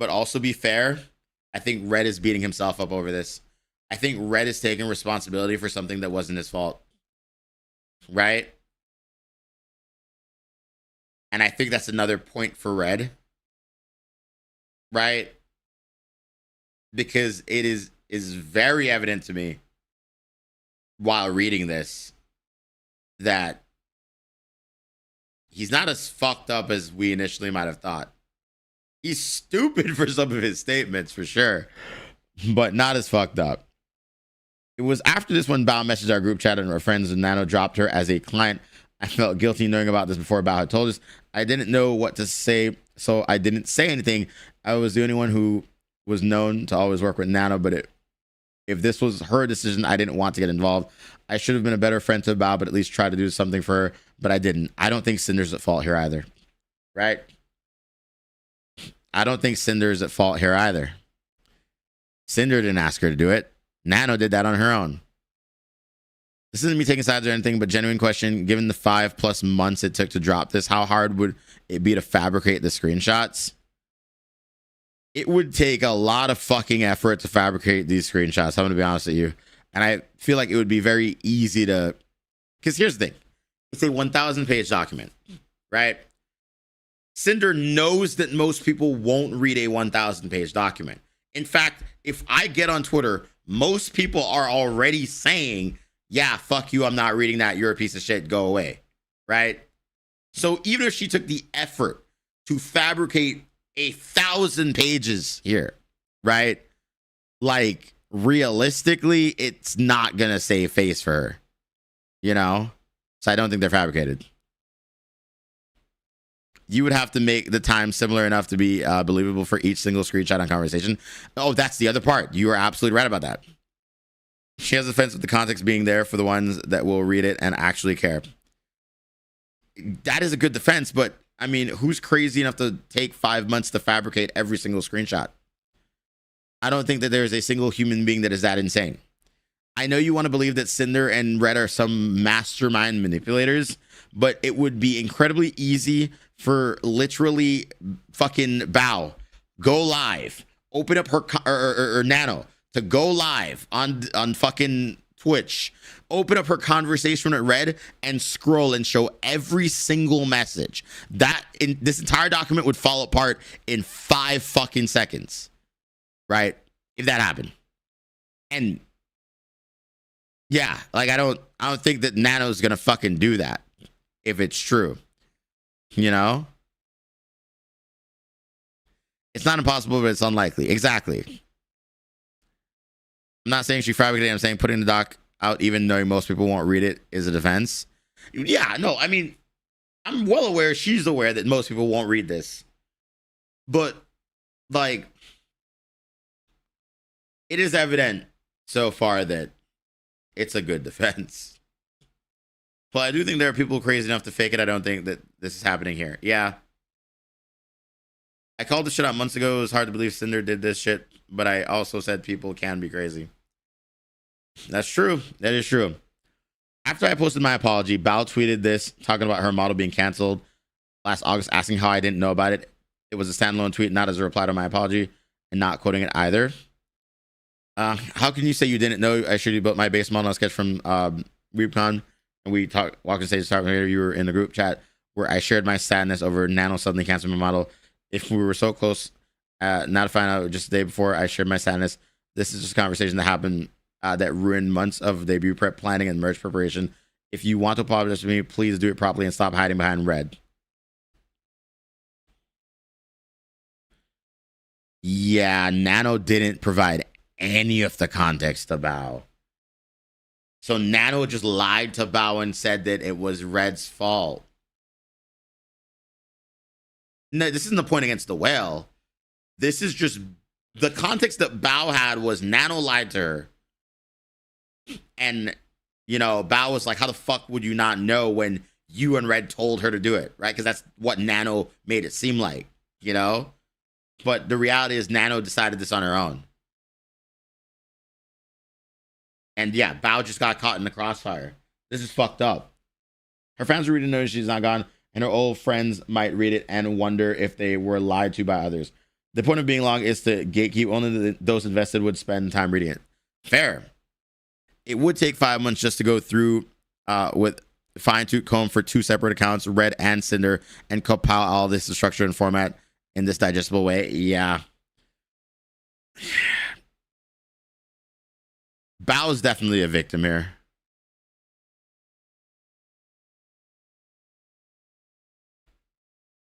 but also be fair, I think Red is beating himself up over this. I think Red is taking responsibility for something that wasn't his fault. Right? And I think that's another point for Red. Right? Because it is very evident to me while reading this that he's not as fucked up as we initially might have thought. He's stupid for some of his statements, for sure, but not as fucked up. It was after this when Bao messaged our group chat and our friends and Nano dropped her as a client. I felt guilty knowing about this before Bao had told us. I didn't know what to say, so I didn't say anything. I was the only one who was known to always work with Nano, but if this was her decision, I didn't want to get involved. I should have been a better friend to Bao, but at least try to do something for her, but I didn't. I don't think Cinder's at fault here either. Right? I don't think Cinder's at fault here either. Cinder didn't ask her to do it. Nano did that on her own. This isn't me taking sides or anything, but genuine question. Given the 5+ months it took to drop this, how hard would it be to fabricate the screenshots? It would take a lot of fucking effort to fabricate these screenshots. I'm going to be honest with you. And I feel like it would be very easy to, because here's the thing. It's a 1,000-page document, right? Cinder knows that most people won't read a 1,000-page document. In fact, if I get on Twitter, most people are already saying, yeah, fuck you, I'm not reading that, you're a piece of shit, go away, right? So even if she took the effort to fabricate 1,000 pages here, right? Like, realistically, it's not gonna save face for her, you know? So I don't think they're fabricated. You would have to make the time similar enough to be believable for each single screenshot on conversation. Oh, that's the other part. You are absolutely right about that. She has a defense with the context being there for the ones that will read it and actually care. That is a good defense, but I mean, who's crazy enough to take 5 months to fabricate every single screenshot? I don't think that there is a single human being that is that insane. I know you want to believe that Cinder and Red are some mastermind manipulators, but it would be incredibly easy for literally fucking Bao go live, open up her or Nano to go live on fucking Twitch, open up her conversation at Red and scroll and show every single message. That in this entire document would fall apart in 5 fucking seconds, right? If that happened. And yeah, like I don't think that Nano's gonna fucking do that if it's true. You know? It's not impossible, but it's unlikely. Exactly. I'm not saying she fabricated it. I'm saying putting the doc out, even knowing most people won't read it, is a defense. Yeah, no, I mean, I'm well aware, she's aware that most people won't read this. But, like, it is evident so far that it's a good defense. But I do think there are people crazy enough to fake it. I don't think that this is happening here. Yeah. I called this shit out months ago. It was hard to believe Cinder did this shit, but I also said people can be crazy. That's true. That is true. After I posted my apology, Bao tweeted this, talking about her model being canceled last August, asking how I didn't know about it. It was a standalone tweet, not as a reply to my apology, and not quoting it either. How can you say you didn't know I showed you about my base model sketch from ReapCon? And we walked on stage talking here. You were in the group chat where I shared my sadness over Nano suddenly canceling my model. If we were so close, now to find out just the day before I shared my sadness, this is just a conversation that happened that ruined months of debut prep planning and merch preparation. If you want to apologize to me, please do it properly and stop hiding behind Red. Yeah, Nano didn't provide any of the context to Bao. So Nano just lied to Bao and said that it was Red's fault. No, this isn't the point against the whale. This is just the context that Bao had was Nano lied to her. And, you know, Bao was like, how the fuck would you not know when you and Red told her to do it, right? Because that's what Nano made it seem like, you know? But the reality is Nano decided this on her own. And yeah, Bao just got caught in the crossfire. This is fucked up. Her fans are reading notice she's not gone, and her old friends might read it and wonder if they were lied to by others. The point of being long is to gatekeep. Only those invested would spend time reading it. Fair. It would take 5 months just to go through with fine-tooth comb for 2 separate accounts, Red and Cinder, and compile all this structure and format in this digestible way. Yeah. Bao is definitely a victim here.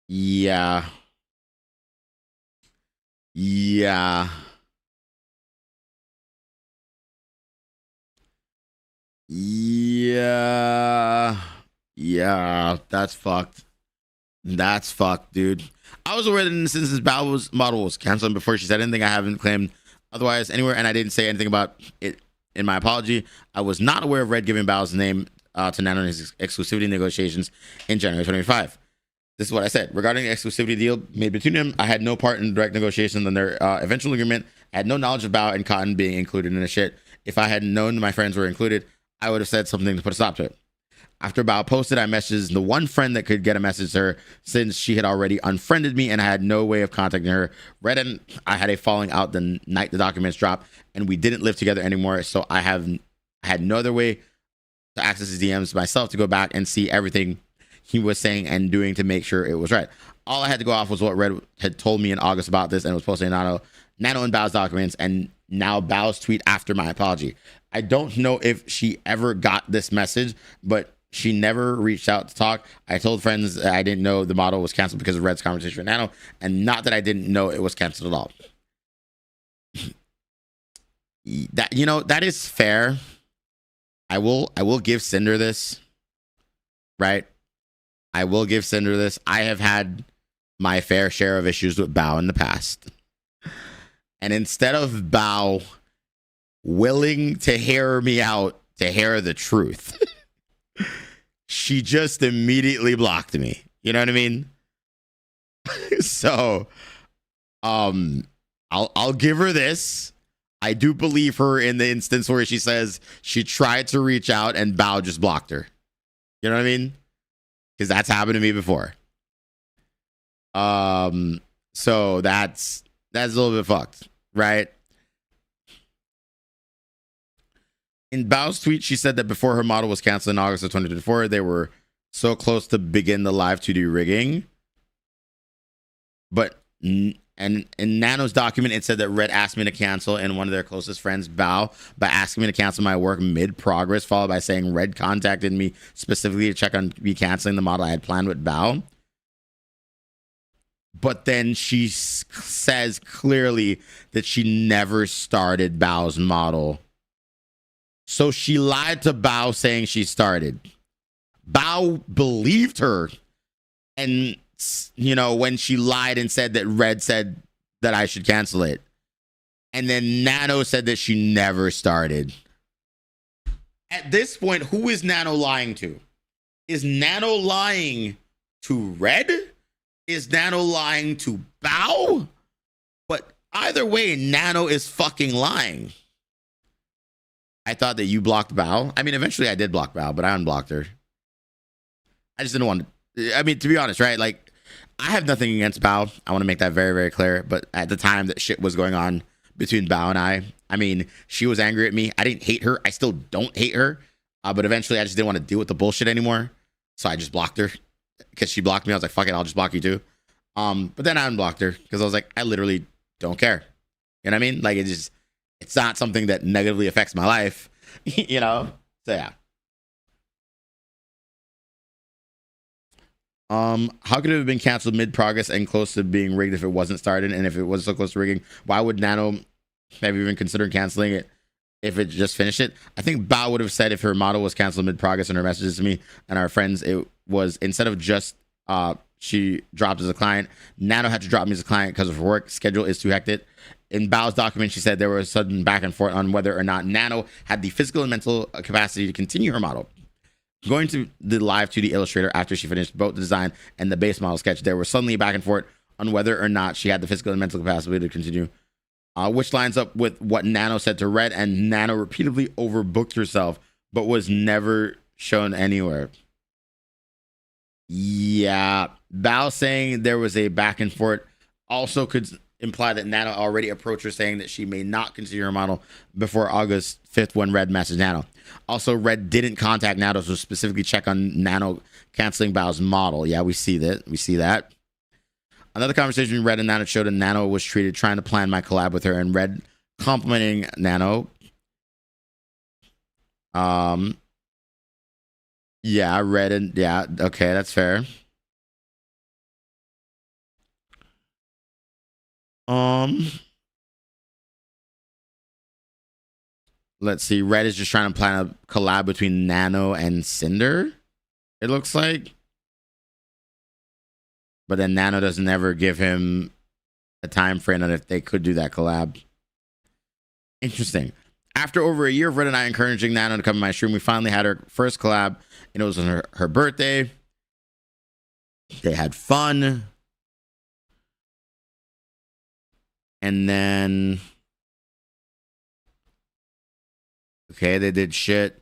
Yeah. Yeah. Yeah. Yeah, that's fucked. That's fucked, dude. I was aware that in since this model was canceled before she said anything. I haven't claimed otherwise anywhere, and I didn't say anything about it in my apology. I was not aware of Red giving Bao's name to Nano in his exclusivity negotiations in January 2025. This is what I said. Regarding the exclusivity deal made between them, I had no part in direct negotiations on their eventual agreement. I had no knowledge of Bao and Cotton being included in the shit. If I had known my friends were included, I would have said something to put a stop to it. After Bao posted, I messaged the one friend that could get a message to her since she had already unfriended me and I had no way of contacting her. Red and I had a falling out the night the documents dropped, and we didn't live together anymore, so I had no other way to access his DMs myself to go back and see everything he was saying and doing to make sure it was right. All I had to go off was what Red had told me in August about this and was posting Nano and Bao's documents, and now Bao's tweet after my apology. I don't know if she ever got this message, but she never reached out to talk. I told friends that I didn't know the model was canceled because of Red's conversation with Nano, and not that I didn't know it was canceled at all. That, you know, that is fair. I will give Cinder this, right? I will give Cinder this. I have had my fair share of issues with Bao in the past. And instead of Bao willing to hear me out, to hear the truth, she just immediately blocked me. You know what I mean? So, I'll give her this. I do believe her in the instance where she says she tried to reach out and Bao just blocked her. You know what I mean? Because that's happened to me before. So that's a little bit fucked, right? In Bao's tweet, she said that before her model was canceled in August of 2024, they were so close to begin the live 2D rigging. But and in Nano's document, it said that Red asked me to cancel and one of their closest friends, Bao, by asking me to cancel my work mid-progress, followed by saying Red contacted me specifically to check on me canceling the model I had planned with Bao. But then she says clearly that she never started Bao's model. So she lied to Bao saying she started. Bao believed her. And, you know, when she lied and said that Red said that I should cancel it. And then Nano said that she never started. At this point, who is Nano lying to? Is Nano lying to Red? Is Nano lying to Bao? But either way, Nano is fucking lying. I thought that you blocked Bao. I mean, eventually I did block Bao, but I unblocked her. I just didn't want to. I mean, to be honest, right? Like, I have nothing against Bao. I want to make that very, very clear. But at the time that shit was going on between Bao and I mean, she was angry at me. I didn't hate her. I still don't hate her. But eventually I just didn't want to deal with the bullshit anymore. So I just blocked her because she blocked me. I was like, fuck it, I'll just block you too. But then I unblocked her because I was like, I literally don't care. You know what I mean? Like, it's not something that negatively affects my life, you know? So yeah. How could it have been canceled mid-progress and close to being rigged if it wasn't started? And if it was so close to rigging, why would Nano have even considered canceling it if it just finished it? I think Bao would have said if her model was canceled mid-progress in her messages to me and our friends, it was instead of just she dropped as a client, Nano had to drop me as a client because of her work schedule is too hectic. In Bao's document, she said there was a sudden back and forth on whether or not Nano had the physical and mental capacity to continue her model. Going to the live 2D Illustrator after she finished both the design and the base model sketch, there was suddenly back and forth on whether or not she had the physical and mental capacity to continue, which lines up with what Nano said to Red, and Nano repeatedly overbooked herself, but was never shown anywhere. Yeah, Bao saying there was a back and forth also could imply that Nano already approached her saying that she may not consider her model before August 5th when Red messaged Nano. Also, Red didn't contact Nano to specifically check on Nano canceling Bao's model. Yeah, we see that. We see that. Another conversation Red and Nano showed that Nano was treated trying to plan my collab with her, and Red complimenting Nano. Yeah, Red and yeah, okay, that's fair. let's see. Red is just trying to plan a collab between Nano and Cinder, it looks like. But then Nano doesn't ever give him a time frame on if they could do that collab. Interesting. After over a year of Red and I encouraging Nano to come to my stream, we finally had her first collab, and it was on her birthday. They had fun. And then, okay, they did shit.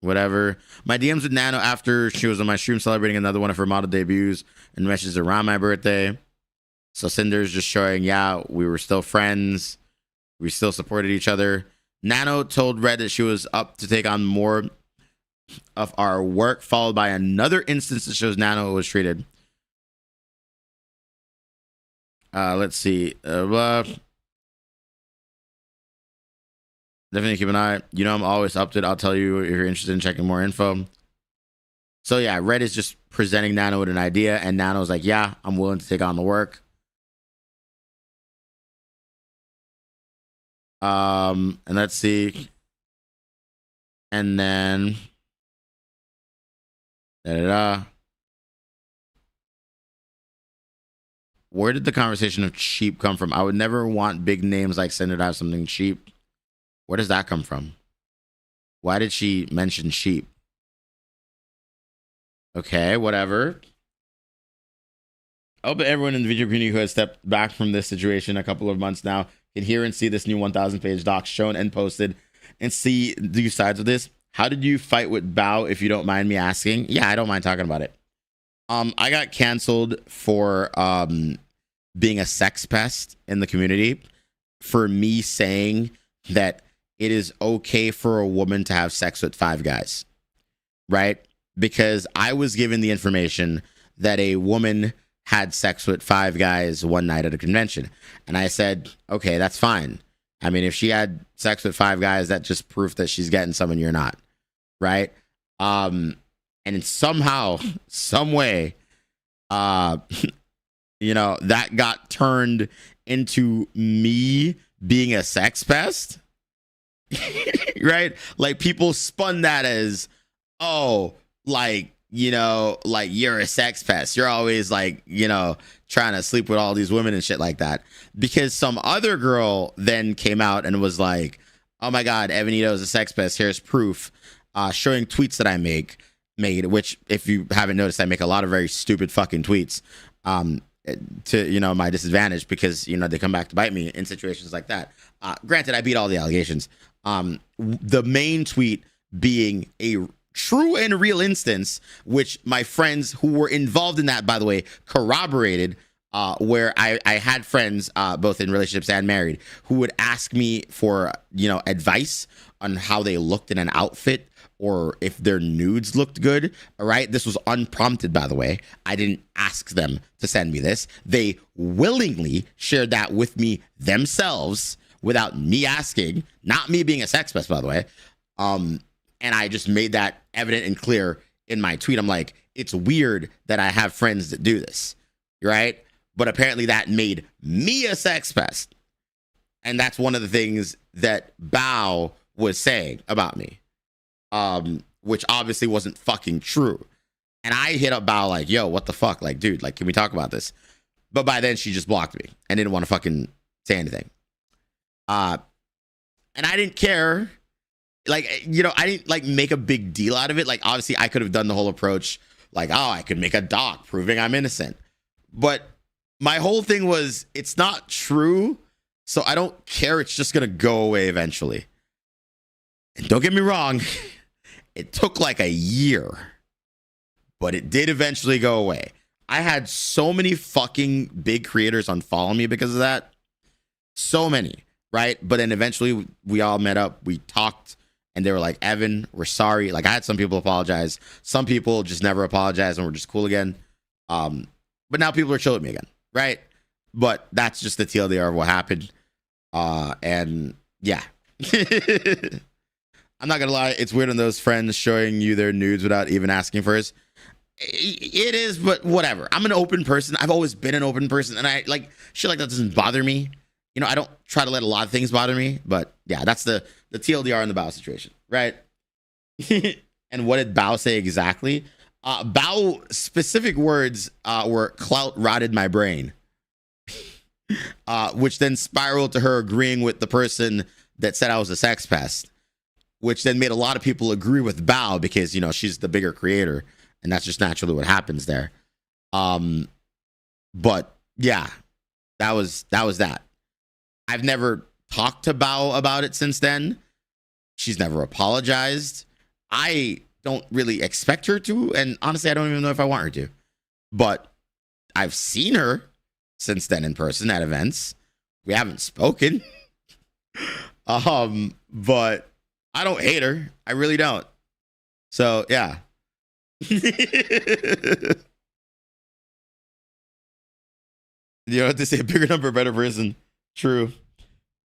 Whatever. My DMs with Nano after she was on my stream celebrating another one of her model debuts and messages around my birthday. So Cinder's just showing, yeah, we were still friends. We still supported each other. Nano told Red that she was up to take on more of our work, followed by another instance that shows Nano was treated. Let's see. Definitely keep an eye. You know I'm always up to it. I'll tell you if you're interested in checking more info. So yeah, Red is just presenting Nano with an idea, and Nano's like, yeah, I'm willing to take on the work. And let's see. And then where did the conversation of cheap come from? I would never want big names like Cinder to have something cheap. Where does that come from? Why did she mention sheep? Okay, whatever. I hope that everyone in the video community who has stepped back from this situation a couple of months now can hear and see this new 1,000 page doc shown and posted and see the sides of this. How did you fight with Bao, if you don't mind me asking? Yeah, I don't mind talking about it. I got canceled for being a sex pest in the community for me saying that it is okay for a woman to have sex with 5 guys, right? Because I was given the information that a woman had sex with 5 guys one night at a convention. And I said, okay, that's fine. I mean, if she had sex with 5 guys, that's just proof that she's getting some and you're not, right? And somehow, some way, you know, that got turned into me being a sex pest, right? Like people spun that as, oh, like, you know, like you're a sex pest. You're always like, you know, trying to sleep with all these women and shit like that. Because some other girl then came out and was like, oh my God, Evanito is a sex pest. Here's proof, showing tweets that I made, which if you haven't noticed, I make a lot of very stupid fucking tweets, to, you know, my disadvantage because, you know, they come back to bite me in situations like that. Granted, I beat all the allegations. The main tweet being a true and real instance, which my friends who were involved in that, by the way, corroborated, where I had friends, both in relationships and married, who would ask me for, you know, advice on how they looked in an outfit or if their nudes looked good. All right. This was unprompted, by the way. I didn't ask them to send me this. They willingly shared that with me themselves without me asking, not me being a sex pest, by the way. And I just made that evident and clear in my tweet. I'm like, it's weird that I have friends that do this, right? But apparently that made me a sex pest. And that's one of the things that Bao was saying about me, which obviously wasn't fucking true. And I hit up Bao like, yo, what the fuck? Like, dude, like, can we talk about this? But by then she just blocked me and didn't want to fucking say anything. And I didn't care. Like, you know, I didn't like make a big deal out of it. Like, obviously I could have done the whole approach like, oh, I could make a doc proving I'm innocent. But my whole thing was, it's not true. So I don't care. It's just going to go away eventually. And don't get me wrong. It took like a year, but it did eventually go away. I had so many fucking big creators unfollow me because of that. So many, right? But then eventually we all met up. We talked. And they were like, Evan, we're sorry. Like, I had some people apologize. Some people just never apologize and we're just cool again. But now people are chill with me again, right? But that's just the TLDR of what happened. And yeah. I'm not gonna lie, it's weird on those friends showing you their nudes without even asking first. It is, but whatever. I'm an open person. I've always been an open person. And I like, shit like that doesn't bother me. I don't try to let a lot of things bother me, but yeah, that's the TLDR in the Bao situation, right? And what did Bao say exactly? Bao specific words were clout rotted my brain, which then spiraled to her agreeing with the person that said I was a sex pest, which then made a lot of people agree with Bao because, she's the bigger creator and that's just naturally what happens there. But yeah, that was that. I've never talked to Bao about it since then. She's never apologized. I don't really expect her to, and honestly, I don't even know if I want her to. But I've seen her since then in person at events. We haven't spoken. But I don't hate her. I really don't. So yeah. You know what they say, a bigger number, better person. True.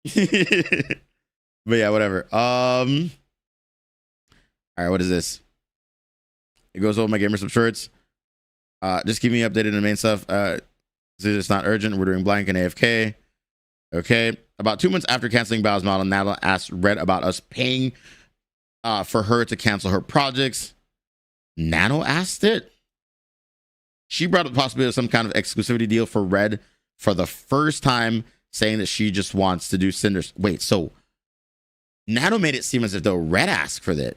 But yeah, whatever. All right, what is this? It goes over my gamer sub shorts. Just keep me updated on the main stuff. It's not urgent. We're doing blank and AFK. Okay. About 2 months after canceling Bao's model, Natalie asked Red about us paying for her to cancel her projects. Nano asked it. She brought up the possibility of some kind of exclusivity deal for Red for the first time, saying that she just wants to do Cinders. Wait, so Nano made it seem as if though Red asked for that.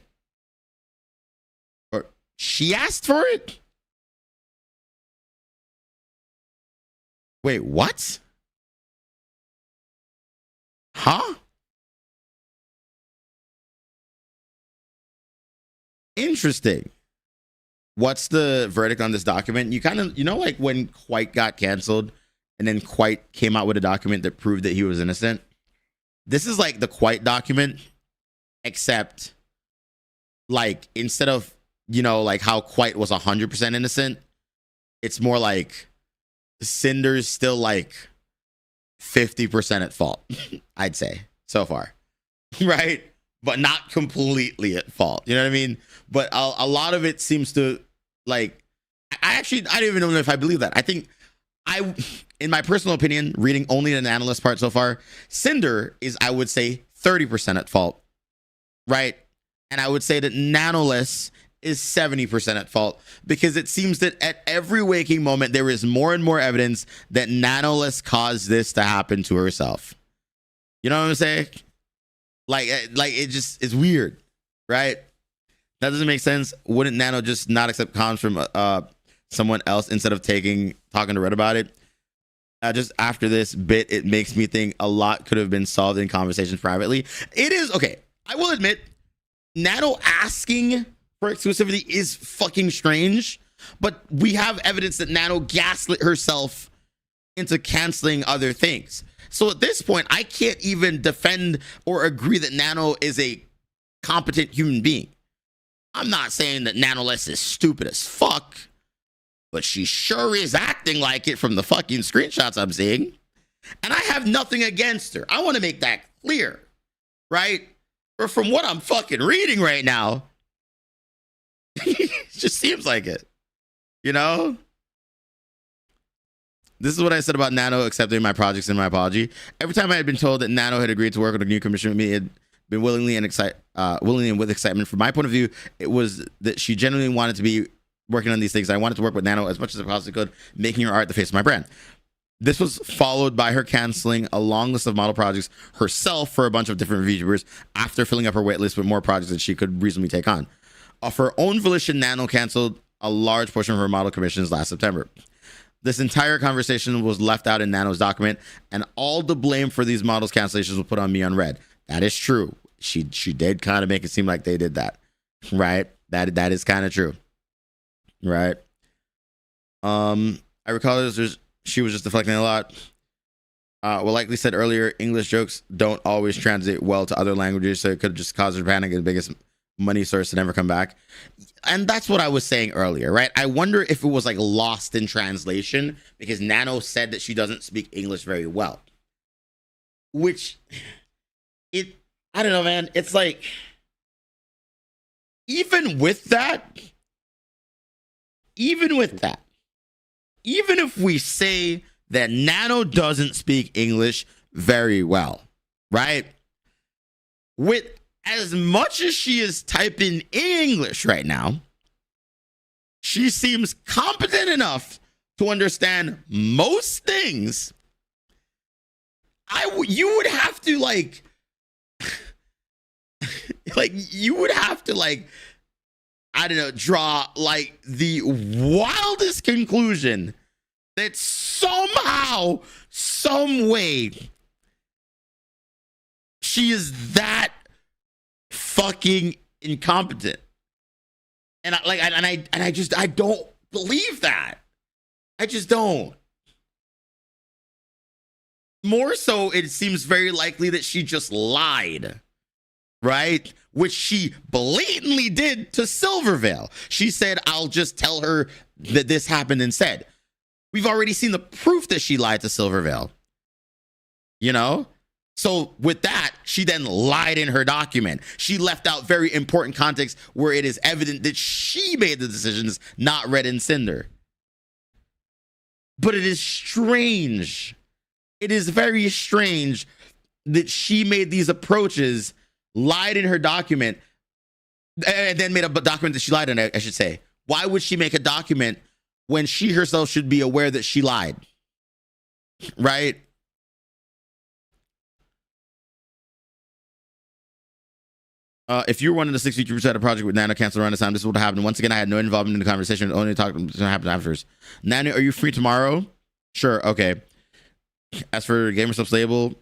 Or she asked for it? Wait, what? Huh? Interesting. What's the verdict on this document? You kind of, like when Quite got canceled and then Quite came out with a document that proved that he was innocent? This is like the Quite document, except like instead of, like how Quite was 100% innocent, it's more like Cinder's still like 50% at fault, I'd say, so far. Right? But not completely at fault. You know what I mean? But a lot of it seems to, like, I don't even know if I believe that. I think in my personal opinion, reading only an analyst part so far, Cinder is, I would say, 30% at fault. Right? And I would say that Nanoless is 70% at fault, because it seems that at every waking moment, there is more and more evidence that Nanoless caused this to happen to herself. You know what I'm saying? Like it just is weird, right? That doesn't make sense. Wouldn't Nano just not accept comms from someone else instead of talking to Red about it? Just after this bit, it makes me think a lot could have been solved in conversations privately. It is, okay, I will admit, Nano asking for exclusivity is fucking strange, but we have evidence that Nano gaslit herself into canceling other things. So at this point, I can't even defend or agree that Nano is a competent human being. I'm not saying that Nanoless is stupid as fuck, but she sure is acting like it from the fucking screenshots I'm seeing. And I have nothing against her. I want to make that clear, right? But from what I'm fucking reading right now, it just seems like it, This is what I said about Nano accepting my projects and my apology. Every time I had been told that Nano had agreed to work on a new commission with me, it had been willingly and with excitement. From my point of view, it was that she genuinely wanted to be working on these things. I wanted to work with Nano as much as I possibly could, making her art the face of my brand. This was followed by her canceling a long list of model projects herself for a bunch of different VTubers after filling up her wait list with more projects that she could reasonably take on. Of her own volition, Nano canceled a large portion of her model commissions last September. This entire conversation was left out in Nano's document, and all the blame for these models cancellations was put on me on Red. That is true. She did kind of make it seem like they did that, right? That is kind of true, right? I recall she was just deflecting a lot. Well, like we said earlier, English jokes don't always translate well to other languages, so it could just cause her to panic, the biggest money source to never come back. And that's what I was saying earlier, right? I wonder if it was like lost in translation because Nano said that she doesn't speak English very well. Which, I don't know, man. It's like, even with that, even if we say that Nano doesn't speak English very well, right? With as much as she is typing English right now, she seems competent enough to understand most things. You would have to like you would have to like, I don't know, draw like the wildest conclusion that somehow, some way, she is that fucking incompetent. And I don't believe that. I just don't. More so, it seems very likely that she just lied, right? Which she blatantly did to Silvervale. She said, I'll just tell her that this happened instead. We've already seen the proof that she lied to Silvervale. You know? So with that, she then lied in her document. She left out very important context where it is evident that she made the decisions, not Red and Cinder. But it is strange. It is very strange that she made these approaches, lied in her document, and then made a document that she lied in, I should say. Why would she make a document when she herself should be aware that she lied? Right? If you were one of the 6 features at a project with Nano canceled around this time, this would happen. Once again, I had no involvement in the conversation. Only talk going to happen afterwards. Nano, are you free tomorrow? Sure. Okay. As for gamer subs label,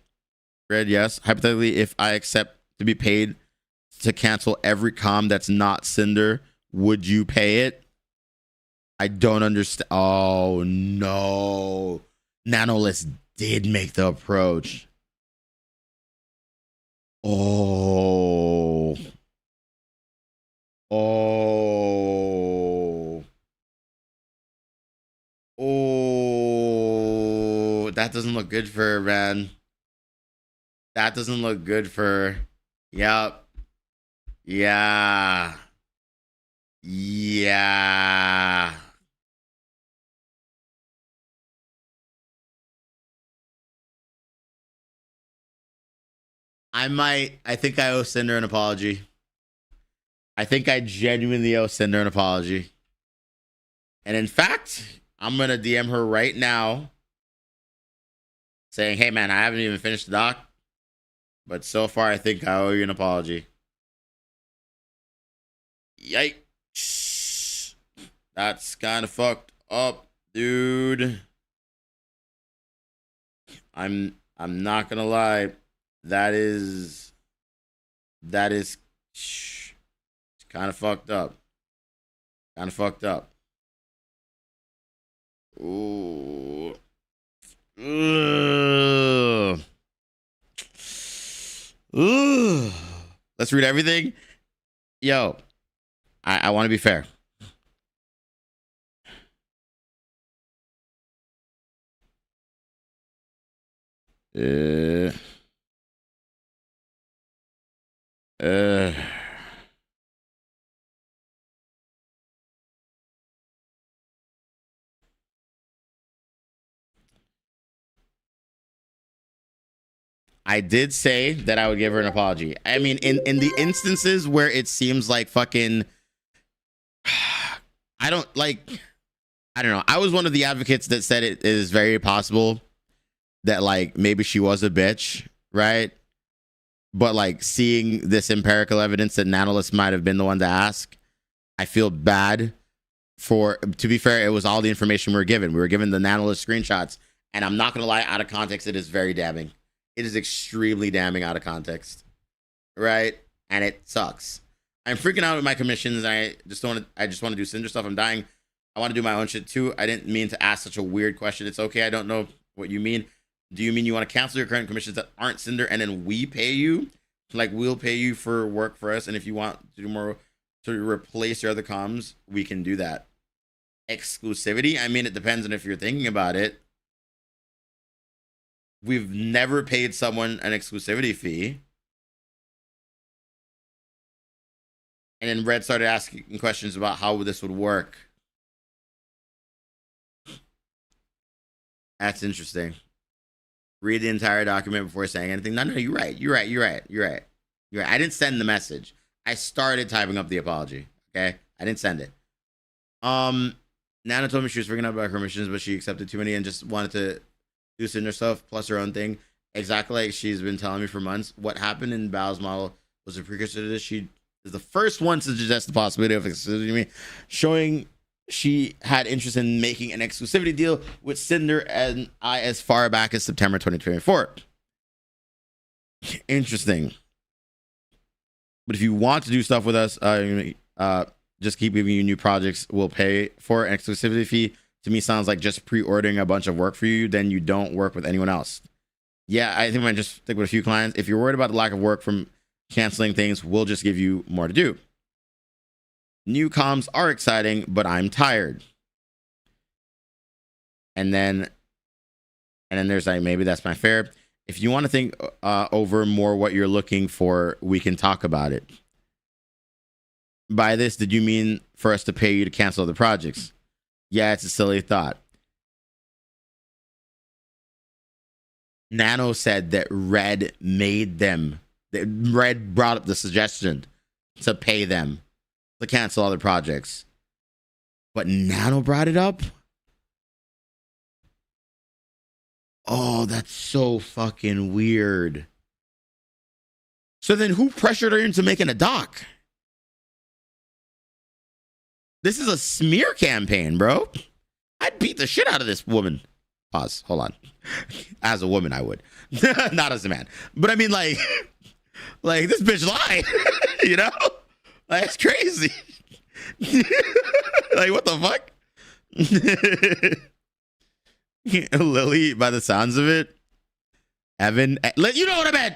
Red, yes. Hypothetically, if I accept to be paid to cancel every comm that's not Cinder, would you pay it? I don't understand. Oh no. Nanolist did make the approach. Oh. Oh. Oh. That doesn't look good for her, man. That doesn't look good for her. Yep. Yeah. Yeah. I think I owe Cinder an apology. I think I genuinely owe Cinder an apology. And in fact, I'm going to DM her right now saying, hey, man, I haven't even finished the doc, but so far I think I owe you an apology. Yikes. That's kind of fucked up, dude. I'm not going to lie. That is kind of fucked up. Kind of fucked up. Ooh. Ugh. Ugh. Let's read everything. Yo, I want to be fair. I did say that I would give her an apology. I mean, in the instances where it seems like fucking, I don't know. I was one of the advocates that said it is very possible that like maybe she was a bitch, right? But like seeing this empirical evidence that Nanolist might have been the one to ask, I feel bad for, to be fair, it was all the information we were given. We were given the Nanolist screenshots, and I'm not going to lie, out of context, it is very damning. It is extremely damning out of context, right? And it sucks. I'm freaking out with my commissions. I just want to do Cinder stuff. I'm dying. I want to do my own shit too. I didn't mean to ask such a weird question. It's okay. I don't know what you mean. Do you mean you want to cancel your current commissions that aren't Cinder and then we pay you? Like we'll pay you for work for us. And if you want to do more to replace your other comms, we can do that. Exclusivity? I mean, it depends on if you're thinking about it. We've never paid someone an exclusivity fee. And then Red started asking questions about how this would work. That's interesting. read the entire document before saying anything. No, you're right. You're right. You're right. You're right. You're right. I didn't send the message. I started typing up the apology. Okay, I didn't send it. Nana told me she was freaking out about her missions, but she accepted too many and just wanted to do Cinder stuff plus her own thing. Exactly like she's been telling me for months. What happened in Bao's model was a precursor to this. She is the first one to suggest the possibility of exclusivity to me, showing she had interest in making an exclusivity deal with Cinder and I as far back as September 2024. Interesting. But if you want to do stuff with us, just keep giving you new projects. We'll pay for an exclusivity fee. To me, sounds like just pre-ordering a bunch of work for you. Then you don't work with anyone else. Yeah, I think I might just stick with a few clients. If you're worried about the lack of work from canceling things, we'll just give you more to do. New comms are exciting, but I'm tired. And then there's like, maybe that's my fare. If you want to think over more what you're looking for, we can talk about it. By this, did you mean for us to pay you to cancel the projects? Yeah, it's a silly thought. Nano said that Red made them. That Red brought up the suggestion to pay them to cancel other projects. But Nano brought it up? Oh, that's so fucking weird. So then who pressured her into making a doc? This is a smear campaign, bro. I'd beat the shit out of this woman. Pause. Hold on. As a woman, I would. Not as a man. But I mean, like this bitch lied. You know? Like, that's crazy. Like, what the fuck? Lily, by the sounds of it. Evan, you know what I meant.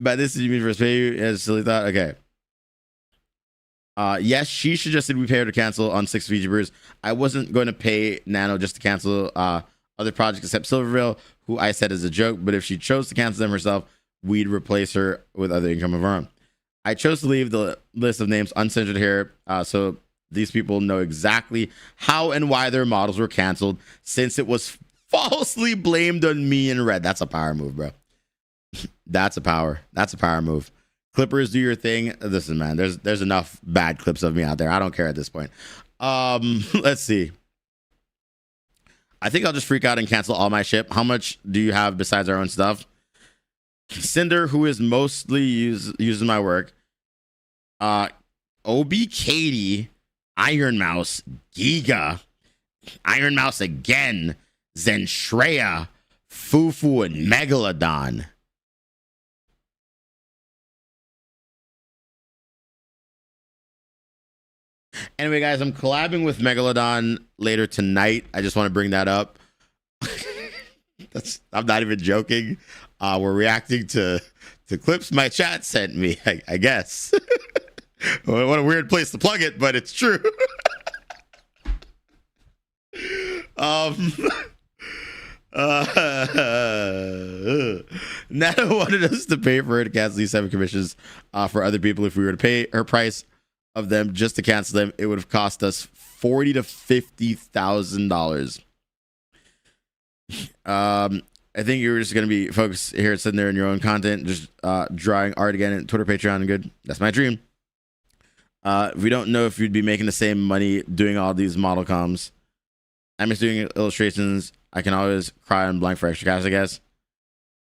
By this, you mean for pay you as a silly thought? Okay. Yes, she suggested we pay her to cancel on 6 VTubers. I wasn't going to pay Nano just to cancel other projects except Silverville, who I said is a joke, but if she chose to cancel them herself, we'd replace her with other income of our own. I chose to leave the list of names uncensored here, so these people know exactly how and why their models were canceled, since it was falsely blamed on me and Red. That's a power move, bro. That's a power move. Clippers, do your thing. Listen, man, there's enough bad clips of me out there. I don't care at this point. Let's see. I think I'll just freak out and cancel all my ship. How much do you have besides our own stuff? Cinder, who is mostly using my work. OB Katie, Iron Mouse, Giga, Iron Mouse again, Zenshreya, Fufu, and Megalodon. Anyway, guys, I'm collabing with Megalodon later tonight. I just want to bring that up. I'm not even joking. We're reacting to clips my chat sent me, I guess. What a weird place to plug it, but it's true. Nana wanted us to pay for her to cancel these 7 commissions for other people. If we were to pay her price of them just to cancel them, it would have cost us $40,000 to $50,000. I think you're just gonna be focused here, sitting there in your own content, just drawing art again and Twitter, Patreon, and good. That's my dream. We don't know if you'd be making the same money doing all these model comms. I miss doing illustrations. I can always cry on blank for extra cash, I guess.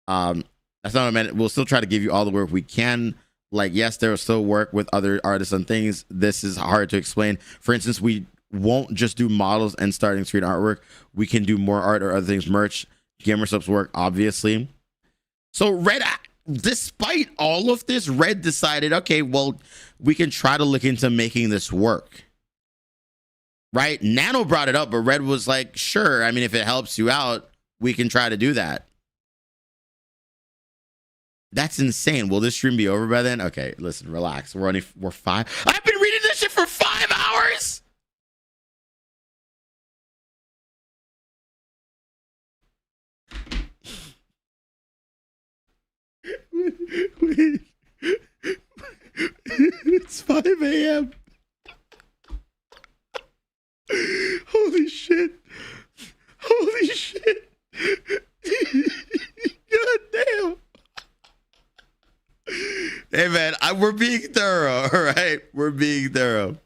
That's not what I meant. We'll still try to give you all the work we can. Like, yes, there will still work with other artists and things. This is hard to explain. For instance, we won't just do models and starting screen artwork. We can do more art or other things, merch, gamer subs work, obviously. So Red, despite all of this, Red decided, okay, well, we can try to look into making this work. Right? Nano brought it up, but Red was like, sure. I mean, if it helps you out, we can try to do that. That's insane. Will this stream be over by then? Okay, listen, relax. We're 5. I've been reading this shit for 5 hours. Wait. It's 5 a.m. Holy shit. Holy shit. God damn. Hey man, we're being thorough, all right? We're being thorough.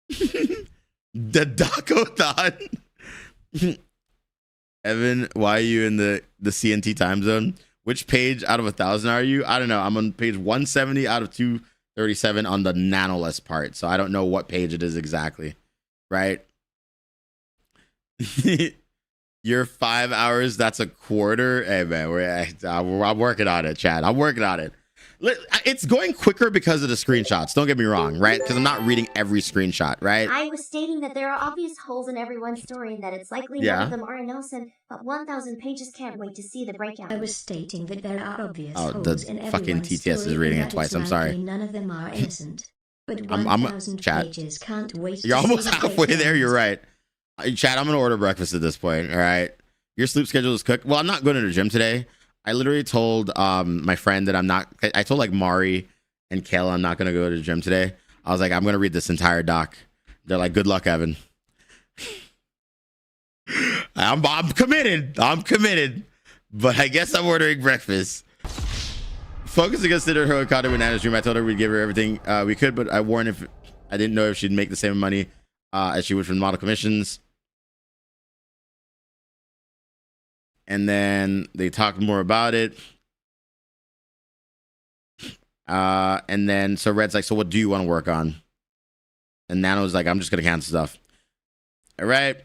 The Docothon. Evan, why are you in the CNT time zone? Which page out of 1,000 are you? I don't know. I'm on page 170 out of 237 on the nanoless part, so I don't know what page it is exactly, right? You're 5 hours. That's a quarter. Hey man, I'm working on it, Chad. I'm working on it. It's going quicker because of the screenshots. Don't get me wrong, right? Because I'm not reading every screenshot, right? I was stating that there are obvious holes in everyone's story and that it's likely none of them are innocent, but 1,000 pages can't wait to see the breakout. I was stating that there are obvious Oh, holes the in fucking everyone's TTS story is reading and it that twice. it's I'm sorry. likely none of them are innocent. But I'm 1,000 chat. pages can't wait to You're see almost the halfway there. breakdowns. You're right. Chad, I'm going to order breakfast at this point. All right. Your sleep schedule is cooked. Well, I'm not going to the gym today. I literally told my friend that I told like Mari and Kayla I'm not going to go to the gym today. I was like, I'm going to read this entire doc. They're like, good luck, Evan. I'm committed. I'm committed. But I guess I'm ordering breakfast. Focus considered her content with Nana's dream. I told her we'd give her everything we could, but I warned if I didn't know if she'd make the same money as she would from model commissions. And then they talked more about it. And then so Red's like, so what do you want to work on? And Nano's like, I'm just gonna cancel stuff. All right.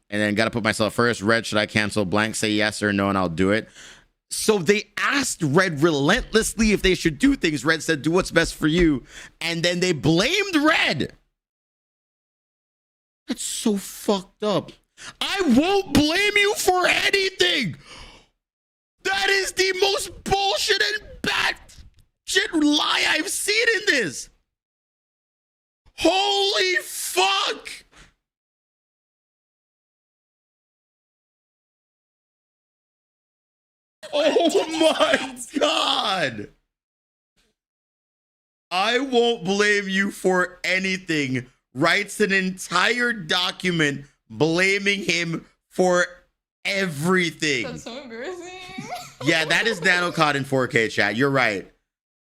And then gotta put myself first. Red, should I cancel? Blank, say yes or no, and I'll do it. So they asked Red relentlessly if they should do things. Red said, do what's best for you. And then they blamed Red. That's so fucked up. I won't blame you for anything. That is the most bullshit and bad shit lie I've seen in this. Holy fuck. Oh my God. I won't blame you for anything. Writes an entire document blaming him for everything. That's so embarrassing. Yeah, that is nanocod in 4K, chat. You're right.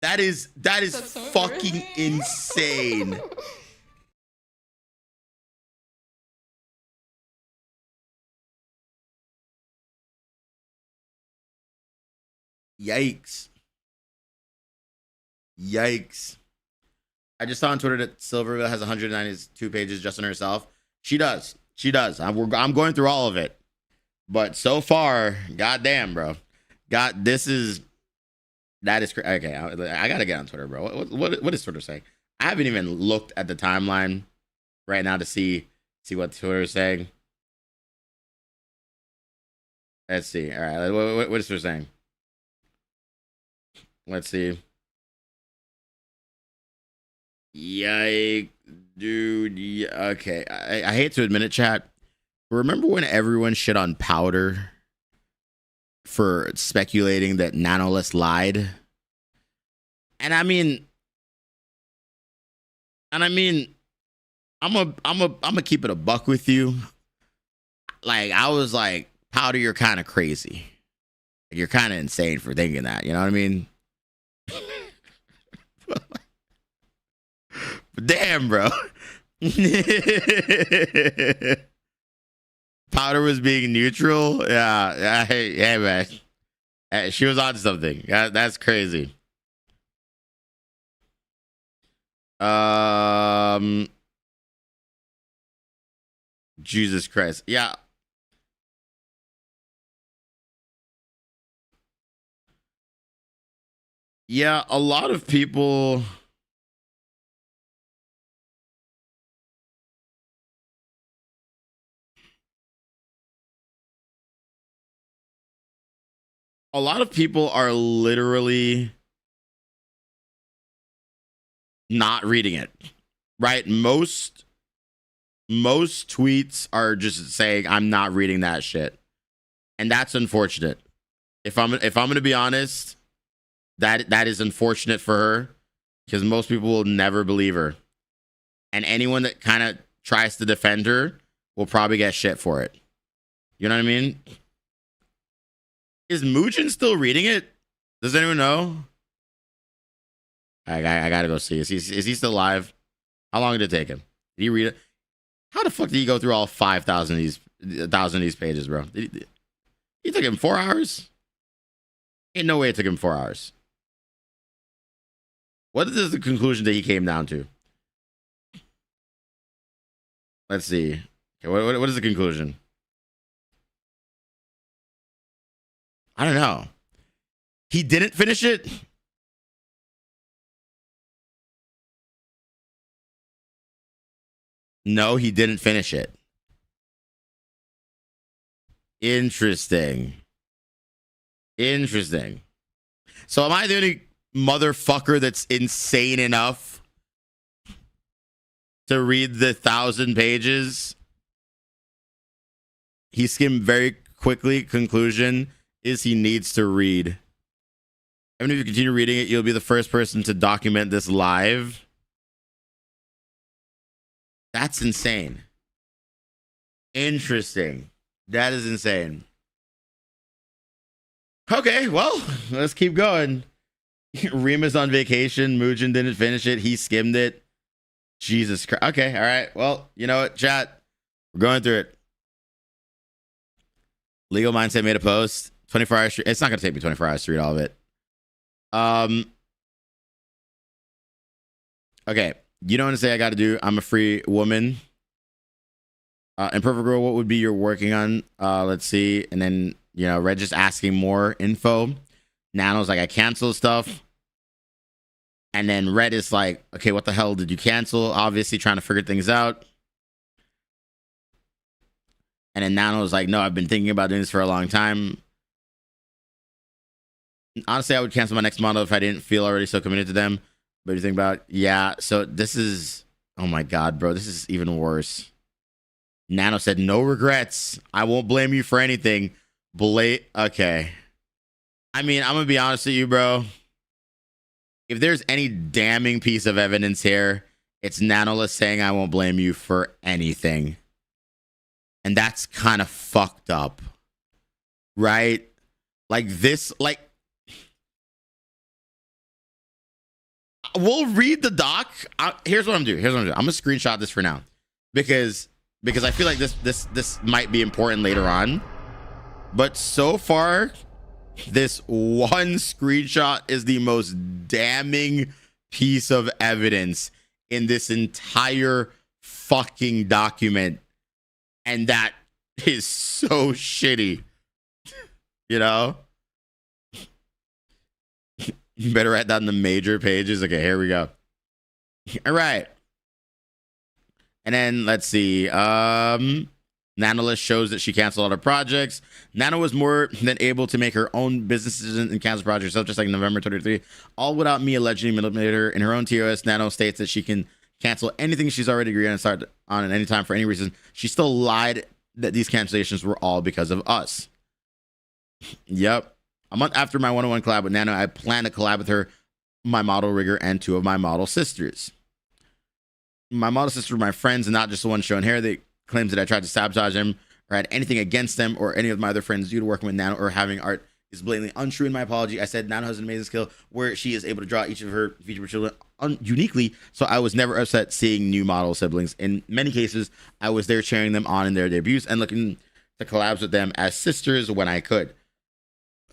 That is so fucking insane. Yikes. Yikes. I just saw on Twitter that Silverville has 192 pages just on herself. She does. She does. I'm going through all of it. But so far, goddamn, bro. God, that is crazy. Okay, I gotta get on Twitter, bro. What is Twitter saying? I haven't even looked at the timeline right now to see what Twitter is saying. Let's see. All right, what is Twitter saying? Let's see. Yikes, dude. Yeah, okay, I hate to admit it, chat. Remember when everyone shit on Powder for speculating that Nanoless lied? And I mean, I'm a keep it a buck with you. Like, I was like, Powder, you're kind of crazy. You're kind of insane for thinking that. You know what I mean? But damn, bro. Powder was being neutral. Yeah. Hey, man. She was on something. Yeah, that's crazy. Jesus Christ. Yeah. Yeah, a lot of people. A lot of people are literally not reading it, right? Most tweets are just saying, I'm not reading that shit. And that's unfortunate. If I'm going to be honest, that is unfortunate for her, because most people will never believe her. And anyone that kind of tries to defend her will probably get shit for it. You know what I mean? Is Mugen still reading it? Does anyone know? I gotta go see. Is he still alive? How long did it take him? Did he read it? How the fuck did he go through all 5,000 of these pages, bro? He took him 4 hours? Ain't no way it took him 4 hours. What is the conclusion that he came down to? Let's see. Okay, what is the conclusion? I don't know. He didn't finish it? No, he didn't finish it. Interesting. Interesting. So am I the only motherfucker that's insane enough to read the 1,000 pages? He skimmed very quickly. Conclusion is he needs to read. Even if you continue reading it, you'll be the first person to document this live. That's insane. Interesting. That is insane. Okay, well, let's keep going. Rima's on vacation. Mugen didn't finish it. He skimmed it. Jesus Christ. Okay, all right. Well, you know what, chat? We're going through it. Legal Mindset made a post. 24 hours. It's not going to take me 24 hours to read all of it. Okay. You don't want to say I got to do. I'm a free woman. And Perfect Girl, what would be you're working on? Let's see. And then, you know, Red just asking more info. Nano's like, I canceled stuff. And then Red is like, okay, what the hell did you cancel? Obviously trying to figure things out. And then Nano's like, no, I've been thinking about doing this for a long time. Honestly, I would cancel my next model if I didn't feel already so committed to them. But you think about, yeah, so this is, oh my God, bro, this is even worse. Nano said, no regrets. I won't blame you for anything. Okay. I mean, I'm going to be honest with you, bro. If there's any damning piece of evidence here, it's Nanola saying I won't blame you for anything. And that's kind of fucked up. Right? Like this, like, we'll read the doc. Here's what I'm doing. I'm going to screenshot this for now. Because I feel like this might be important later on. But so far, this one screenshot is the most damning piece of evidence in this entire fucking document. And that is so shitty. You know? You better write down the major pages. Okay, here we go. All right. And then let's see. Nanola shows that she canceled all her projects. Nano was more than able to make her own businesses and cancel projects herself, just like November 23. All without me allegedly manipulating her. In her own TOS, Nano states that she can cancel anything she's already agreed on and start on at any time for any reason. She still lied that these cancellations were all because of us. Yep. A month after my one-on-one collab with Nano, I plan to collab with her, my model rigger, and 2 of my model sisters. My model sisters were my friends and not just the one shown here. They claims that I tried to sabotage them or had anything against them or any of my other friends due to working with Nano or having art is blatantly untrue. In my apology, I said Nano has an amazing skill where she is able to draw each of her feature children uniquely, so I was never upset seeing new model siblings. In many cases, I was there cheering them on in their debuts and looking to collabs with them as sisters when I could.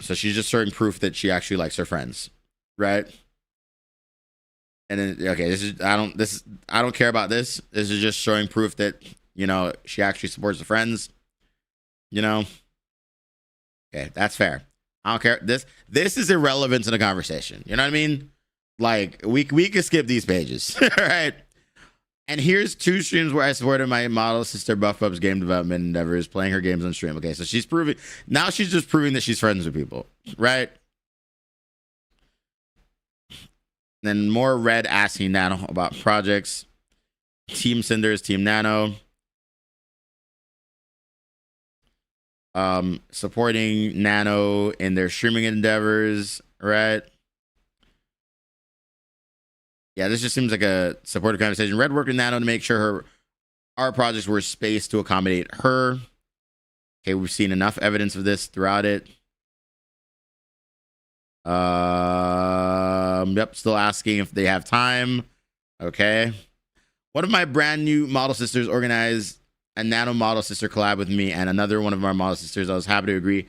So she's just showing proof that she actually likes her friends, right? And then, okay, I don't care about this. This is just showing proof that, you know, she actually supports the friends, you know? Okay, that's fair. I don't care. This is irrelevant to the conversation. You know what I mean? Like, we could skip these pages, all right? And here's 2 streams where I supported my model sister Buff Bub's game development endeavors, playing her games on stream. Okay, so she's just proving that she's friends with people, right? Then more Red asking Nano about projects. Team Cinders, Team Nano. Supporting Nano in their streaming endeavors, right? Yeah, this just seems like a supportive conversation. Red worked with Nano to make sure our projects were spaced to accommodate her. Okay, we've seen enough evidence of this throughout it. Yep, still asking if they have time. Okay. One of my brand new model sisters organized a nano model sister collab with me and another one of our model sisters. I was happy to agree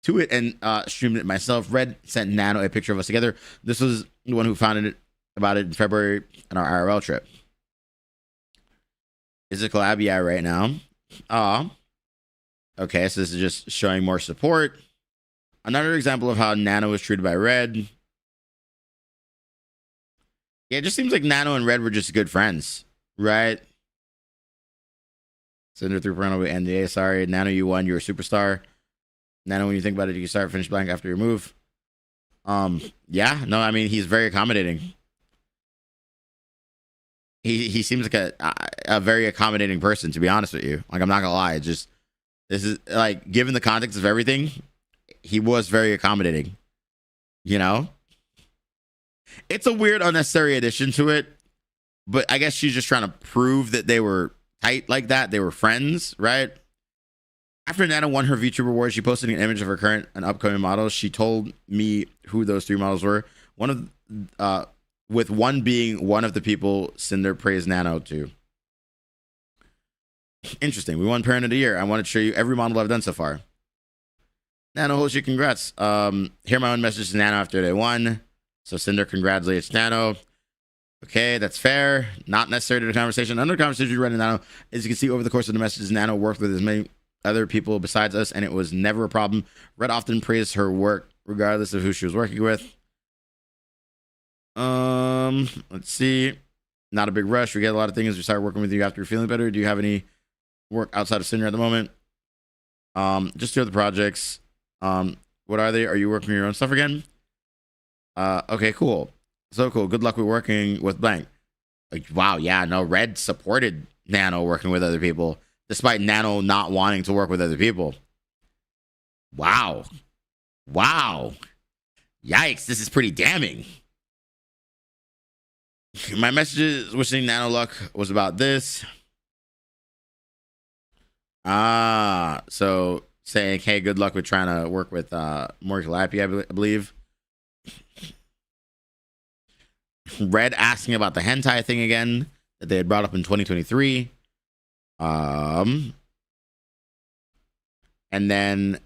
to it and streamed it myself. Red sent Nano a picture of us together. This was the one who found it about it in February on our IRL trip. Is it collab? Yeah, right now. Okay, so this is just showing more support. Another example of how Nano was treated by Red. Yeah, it just seems like Nano and Red were just good friends, right? Cinder 3.0 with NDA. Sorry, Nano, you won. You're a superstar. Nano, when you think about it, you can start finish blank after your move. Yeah, no, I mean, he's very accommodating. He seems like a very accommodating person, to be honest with you. Like, I'm not gonna lie. It's just, this is like, given the context of everything, he was very accommodating. You know? It's a weird, unnecessary addition to it, but I guess she's just trying to prove that they were tight like that. They were friends, right? After Nana won her VTuber award, she posted an image of her current and upcoming models. She told me who those 3 models were. With one being one of the people Cinder praised Nano to. Interesting. We won Parent of the Year. I wanted to show you every model I've done so far. Nano holds you congrats. Hear my own message to Nano after day 1. So Cinder congratulates Nano. Okay, that's fair. Not necessary to the conversation. Under the conversation we read in Nano, as you can see over the course of the messages, Nano worked with as many other people besides us, and it was never a problem. Red often praised her work, regardless of who she was working with. Let's see. Not a big rush. We get a lot of things. We start working with you after you're feeling better. Do you have any work outside of Cinder at the moment? Just 2 other projects. What are they? Are you working on your own stuff again? Okay, cool. So cool. Good luck with working with blank. Like, wow, yeah, no, Red supported Nano working with other people, despite Nano not wanting to work with other people. Wow. Wow. Yikes, this is pretty damning. My messages wishing Nano luck was about this. So saying, hey, good luck with trying to work with Morgan Lappy, I believe. Red asking about the hentai thing again that they had brought up in 2023. And then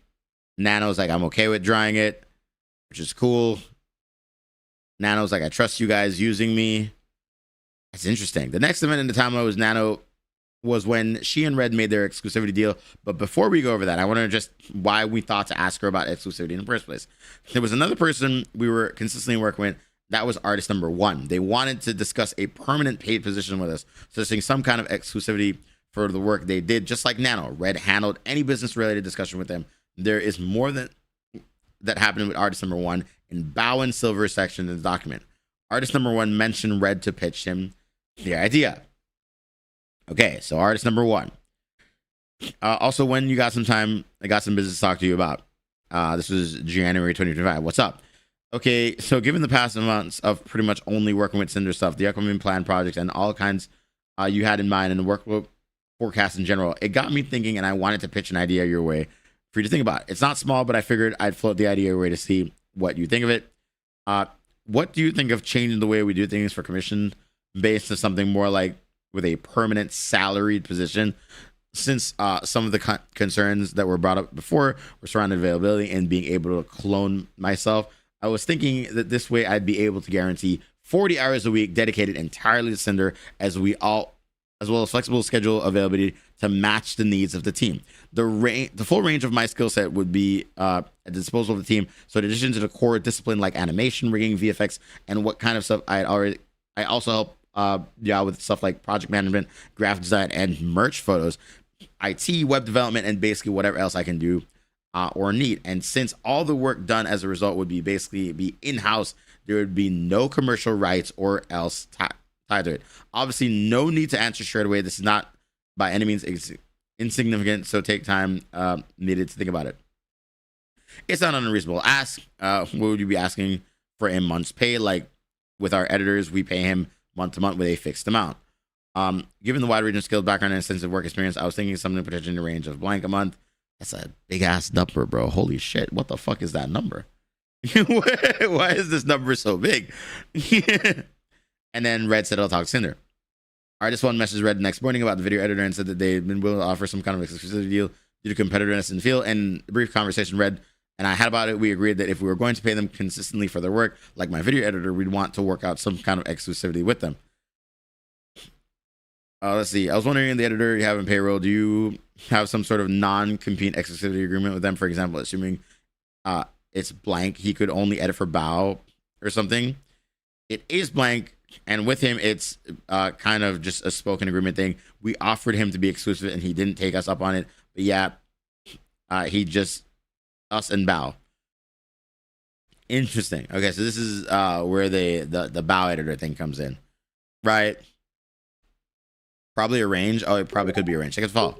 Nano's like, I'm okay with drawing it, which is cool. Nano's like, I trust you guys using me. That's interesting. The next event in the timeline was Nano was when she and Red made their exclusivity deal. But before we go over that, I want to just why we thought to ask her about exclusivity in the first place. There was another person we were consistently working with. That was artist number 1. They wanted to discuss a permanent paid position with us, suggesting some kind of exclusivity for the work they did, just like Nano. Red handled any business-related discussion with them. There is more than that happened with artist number 1 in Bow and Silver section in the document. Artist number 1 mentioned Red to pitch him the idea. Okay, so artist number 1. Also, when you got some time, I got some business to talk to you about. This was January 2025. What's up? Okay, so given the past months of pretty much only working with Cinder stuff, the upcoming planned projects, and all kinds you had in mind and the workload forecast in general, it got me thinking, and I wanted to pitch an idea your way for you to think about. It's not small, but I figured I'd float the idea your way to see what you think of it. What do you think of changing the way we do things for commission based on something more like with a permanent salaried position? Since some of the concerns that were brought up before were surrounding availability and being able to clone myself, I was thinking that this way I'd be able to guarantee 40 hours a week dedicated entirely to Cinder, as well as flexible schedule availability to match the needs of the team. The full range of my skill set would be at the disposal of the team. So in addition to the core discipline like animation, rigging, VFX, and what kind of stuff I also help with stuff like project management, graphic design, and merch photos, IT, web development, and basically whatever else I can do or need. And since all the work done as a result would be basically be in-house, there would be no commercial rights or else tied to it. Obviously, no need to answer straight away. This is not by any means insignificant, so take time needed to think about it. It's not an unreasonable ask. What would you be asking for a month's pay? Like with our editors, we pay him month to month with a fixed amount. Given the wide range of skills, background, and extensive work experience, I was thinking something potentially in the range of blank a month. That's a big ass number, bro. Holy shit. What the fuck is that number? Why is this number so big? And then Red said, I'll talk to Cinder. Artist one messaged Red the next morning about the video editor and said that they'd been willing to offer some kind of exclusivity deal due to competitiveness in the field. And a brief conversation Red and I had about it, we agreed that if we were going to pay them consistently for their work, like my video editor, we'd want to work out some kind of exclusivity with them. Let's see. I was wondering, in the editor you have in payroll, do you have some sort of non-compete exclusivity agreement with them? For example, assuming it's blank, he could only edit for Bao or something. It is blank, and with him, it's kind of just a spoken agreement thing. We offered him to be exclusive, and he didn't take us up on it. But yeah, he just us and Bao. Interesting. Okay, so this is where the Bao editor thing comes in, right? Probably arrange. Oh, it probably could be arranged. I could follow.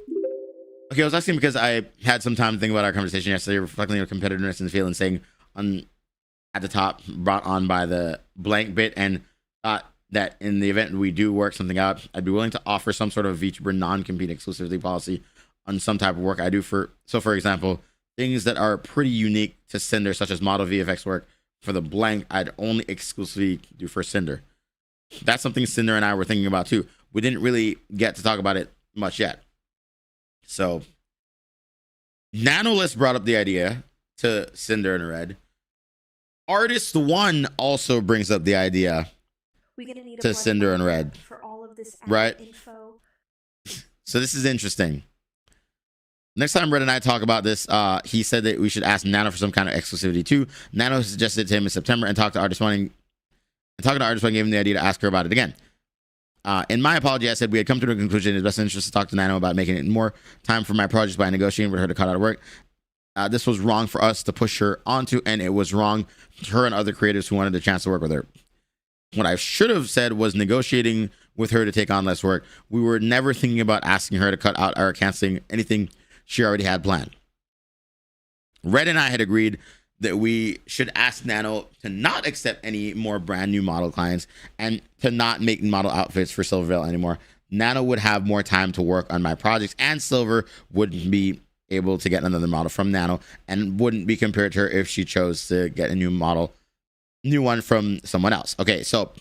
Okay, I was asking because I had some time to think about our conversation yesterday, reflecting on competitiveness in the field and saying at the top, brought on by the blank bit, and thought that in the event we do work something out, I'd be willing to offer some sort of VTuber non-compete exclusivity policy on some type of work I do for example, things that are pretty unique to Cinder, such as model VFX work for the blank, I'd only exclusively do for Cinder. That's something Cinder and I were thinking about too. We didn't really get to talk about it much yet. So Nanolist brought up the idea to Cinder and Red. Artist one also brings up the idea to Cinder and Red for all of this right info. So this is interesting. Next time Red and I talk about this, he said that we should ask Nano for some kind of exclusivity too. Nano suggested to him in September and talked to Artist one, and talking to Artist one gave him the idea to ask her about it again. In my apology, I said we had come to a conclusion in his best interest to talk to Nano about making it more time for my projects by negotiating with her to cut out of work. This was wrong for us to push her onto, and it was wrong to her and other creators who wanted the chance to work with her. What I should have said was negotiating with her to take on less work. We were never thinking about asking her to cut out or canceling anything she already had planned. Red and I had agreed that we should ask Nano to not accept any more brand new model clients and to not make model outfits for Silvervale anymore. Nano would have more time to work on my projects, and Silver wouldn't be able to get another model from Nano and wouldn't be compared to her if she chose to get a new one from someone else. Okay, so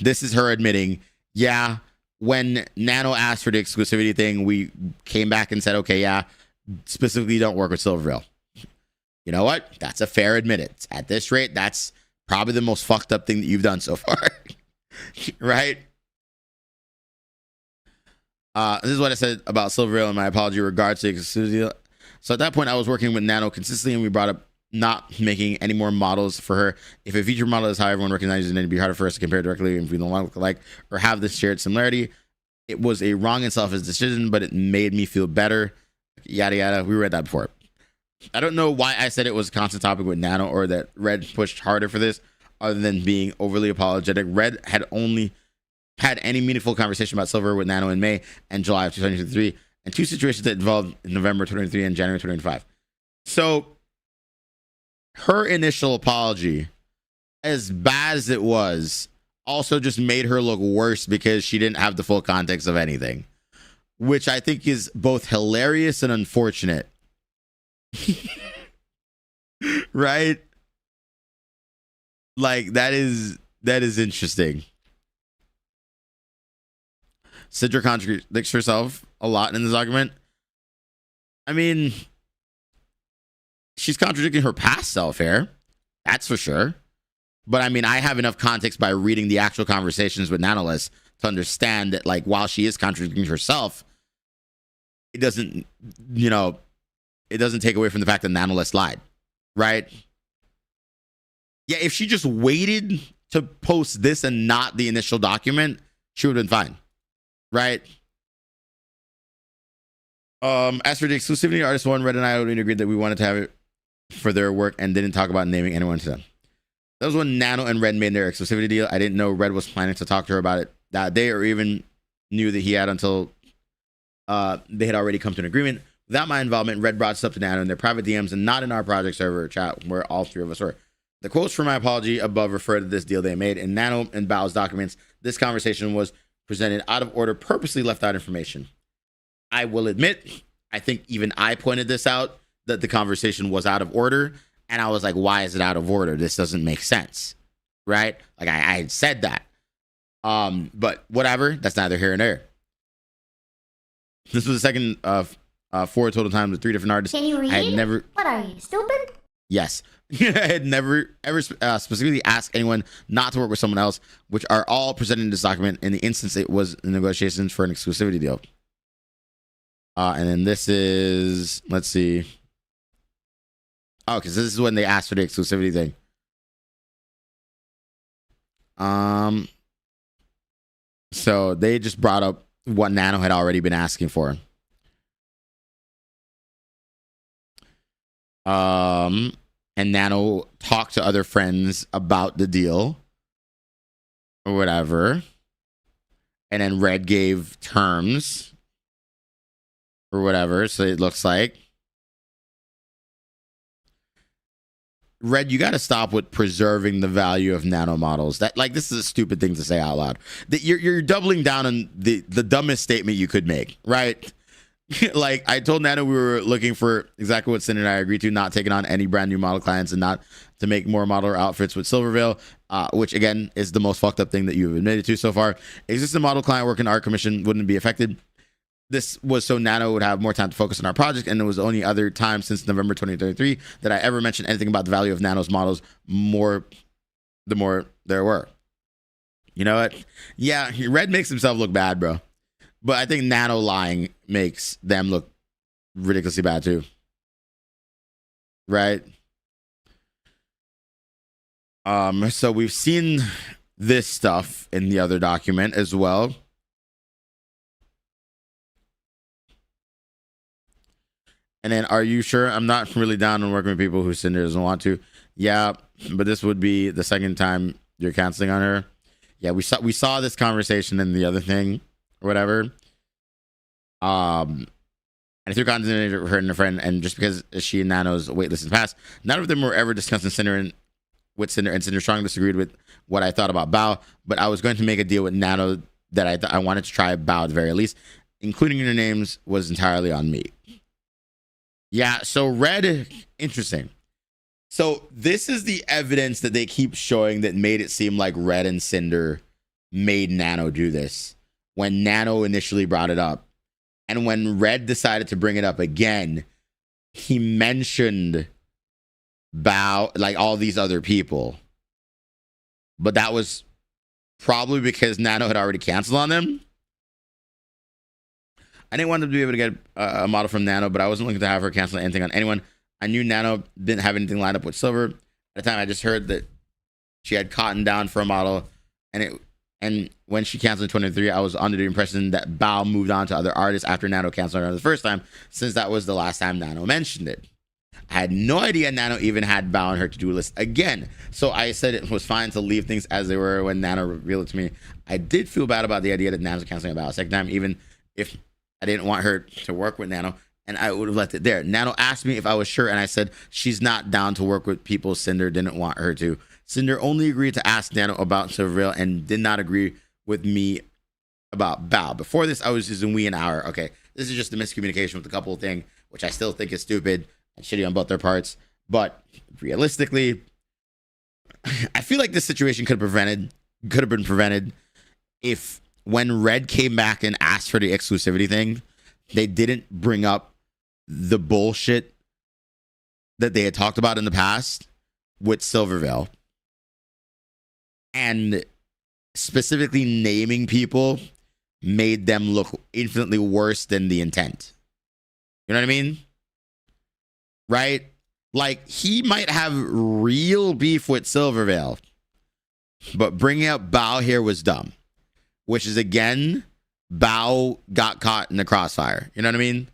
this is her admitting, yeah, when Nano asked for the exclusivity thing, we came back and said, okay, yeah, specifically don't work with Silvervale. You know what? That's a fair admittance. At this rate, that's probably the most fucked up thing that you've done so far. Right? This is what I said about Silvervale in my apology in regards to exclusivity. So at that point, I was working with Nano consistently, and we brought up not making any more models for her. If a feature model is how everyone recognizes it, it'd be harder for us to compare directly if we no longer look alike or have this shared similarity. It was a wrong and selfish decision, but it made me feel better. Yada, yada. We read that before. I don't know why I said it was a constant topic with Nano or that Red pushed harder for this other than being overly apologetic. Red had only had any meaningful conversation about Silver with Nano in May and July of 2023, and two situations that involved in November 2023 and January 2025. So her initial apology, as bad as it was, also just made her look worse because she didn't have the full context of anything, which I think is both hilarious and unfortunate. Right? Like that is interesting. Sidra contradicts herself a lot in this document. I mean, she's contradicting her past self here. That's for sure. But I mean, I have enough context by reading the actual conversations with Nanolist to understand that, like, while she is contradicting herself, it doesn't, it doesn't take away from the fact that Nanolist lied, right? Yeah, if she just waited to post this and not the initial document, she would have been fine, right? As for the exclusivity, Artist One, Red and I already agreed that we wanted to have it for their work and didn't talk about naming anyone to them. That was when Nano and Red made their exclusivity deal. I didn't know Red was planning to talk to her about it that day, or even knew that he had until they had already come to an agreement. Without my involvement, Red brought this up to Nano in their private DMs and not in our project server chat where all three of us were. The quotes for my apology above refer to this deal they made. In Nano and Bao's documents, this conversation was presented out of order, purposely left out information. I will admit I think even I pointed this out, that the conversation was out of order. And I was like, why is it out of order? This doesn't make sense. Right? Like I had said that. But whatever, that's neither here nor there. This was the second of 4 total times with 3 different artists. Can you read? I had never. What are you, stupid? Yes. I had never ever specifically asked anyone not to work with someone else, which are all presented in this document. In the instance, it was negotiations for an exclusivity deal. And then this is, let's see. Oh, because this is when they asked for the exclusivity thing. So they just brought up what Nano had already been asking for. And Nano talked to other friends about the deal or whatever. And then Red gave terms or whatever. So it looks like. Red, you got to stop with preserving the value of nano models. That, like, this is a stupid thing to say out loud. That you're doubling down on the dumbest statement you could make, right? Like, I told Nano we were looking for exactly what Cinder and I agreed to, not taking on any brand new model clients and not to make more model outfits with Silverveil, which again is the most fucked up thing that you've admitted to so far. Existing model client work in art commission wouldn't be affected. This was so Nano would have more time to focus on our project, and it was the only other time since November 2023 that I ever mentioned anything about the value of Nano's models. The more there were. You know what? Yeah, Red makes himself look bad, bro. But I think Nano lying makes them look ridiculously bad too. Right? So we've seen this stuff in the other document as well. And then, are you sure? I'm not really down on working with people who Cinder doesn't want to. Yeah, but this would be the second time you're canceling on her. Yeah, we saw this conversation in the other thing or whatever. And through content of her and a friend, and just because she and Nano's waitlist in the past, none of them were ever discussing Cinder and Cinder strongly disagreed with what I thought about Bao. But I was going to make a deal with Nano that I wanted to try Bao at the very least, including your names was entirely on me. Yeah, so Red, interesting. So this is the evidence that they keep showing that made it seem like Red and Cinder made Nano do this when Nano initially brought it up. And when Red decided to bring it up again, he mentioned Bao, like all these other people. But that was probably because Nano had already canceled on them. I didn't want them to be able to get a model from Nano, but I wasn't looking to have her cancel anything on anyone. I knew Nano didn't have anything lined up with Silver. At the time, I just heard that she had Cotton down for a model, and when she canceled in 23, I was under the impression that Bao moved on to other artists after Nano canceled her the first time, since that was the last time Nano mentioned it. I had no idea Nano even had Bao on her to-do list again. So I said it was fine to leave things as they were when Nano revealed it to me. I did feel bad about the idea that Nano's canceling Bao a second time, even if I didn't want her to work with Nano, and I would have left it there. Nano asked me if I was sure, and I said she's not down to work with people Cinder didn't want her to. Cinder only agreed to ask Nano about Silverveil and did not agree with me about Bao. Before this, I was using we and our. Okay, this is just a miscommunication with the couple thing, which I still think is stupid and shitty on both their parts. But realistically, I feel like this situation could have been prevented if, when Red came back and asked for the exclusivity thing, they didn't bring up the bullshit that they had talked about in the past with Silverveil. And specifically naming people made them look infinitely worse than the intent. You know what I mean? Right? Like, he might have real beef with Silverveil, but bringing up Bao here was dumb. Which is, again, Bao got caught in the crossfire. You know what I mean?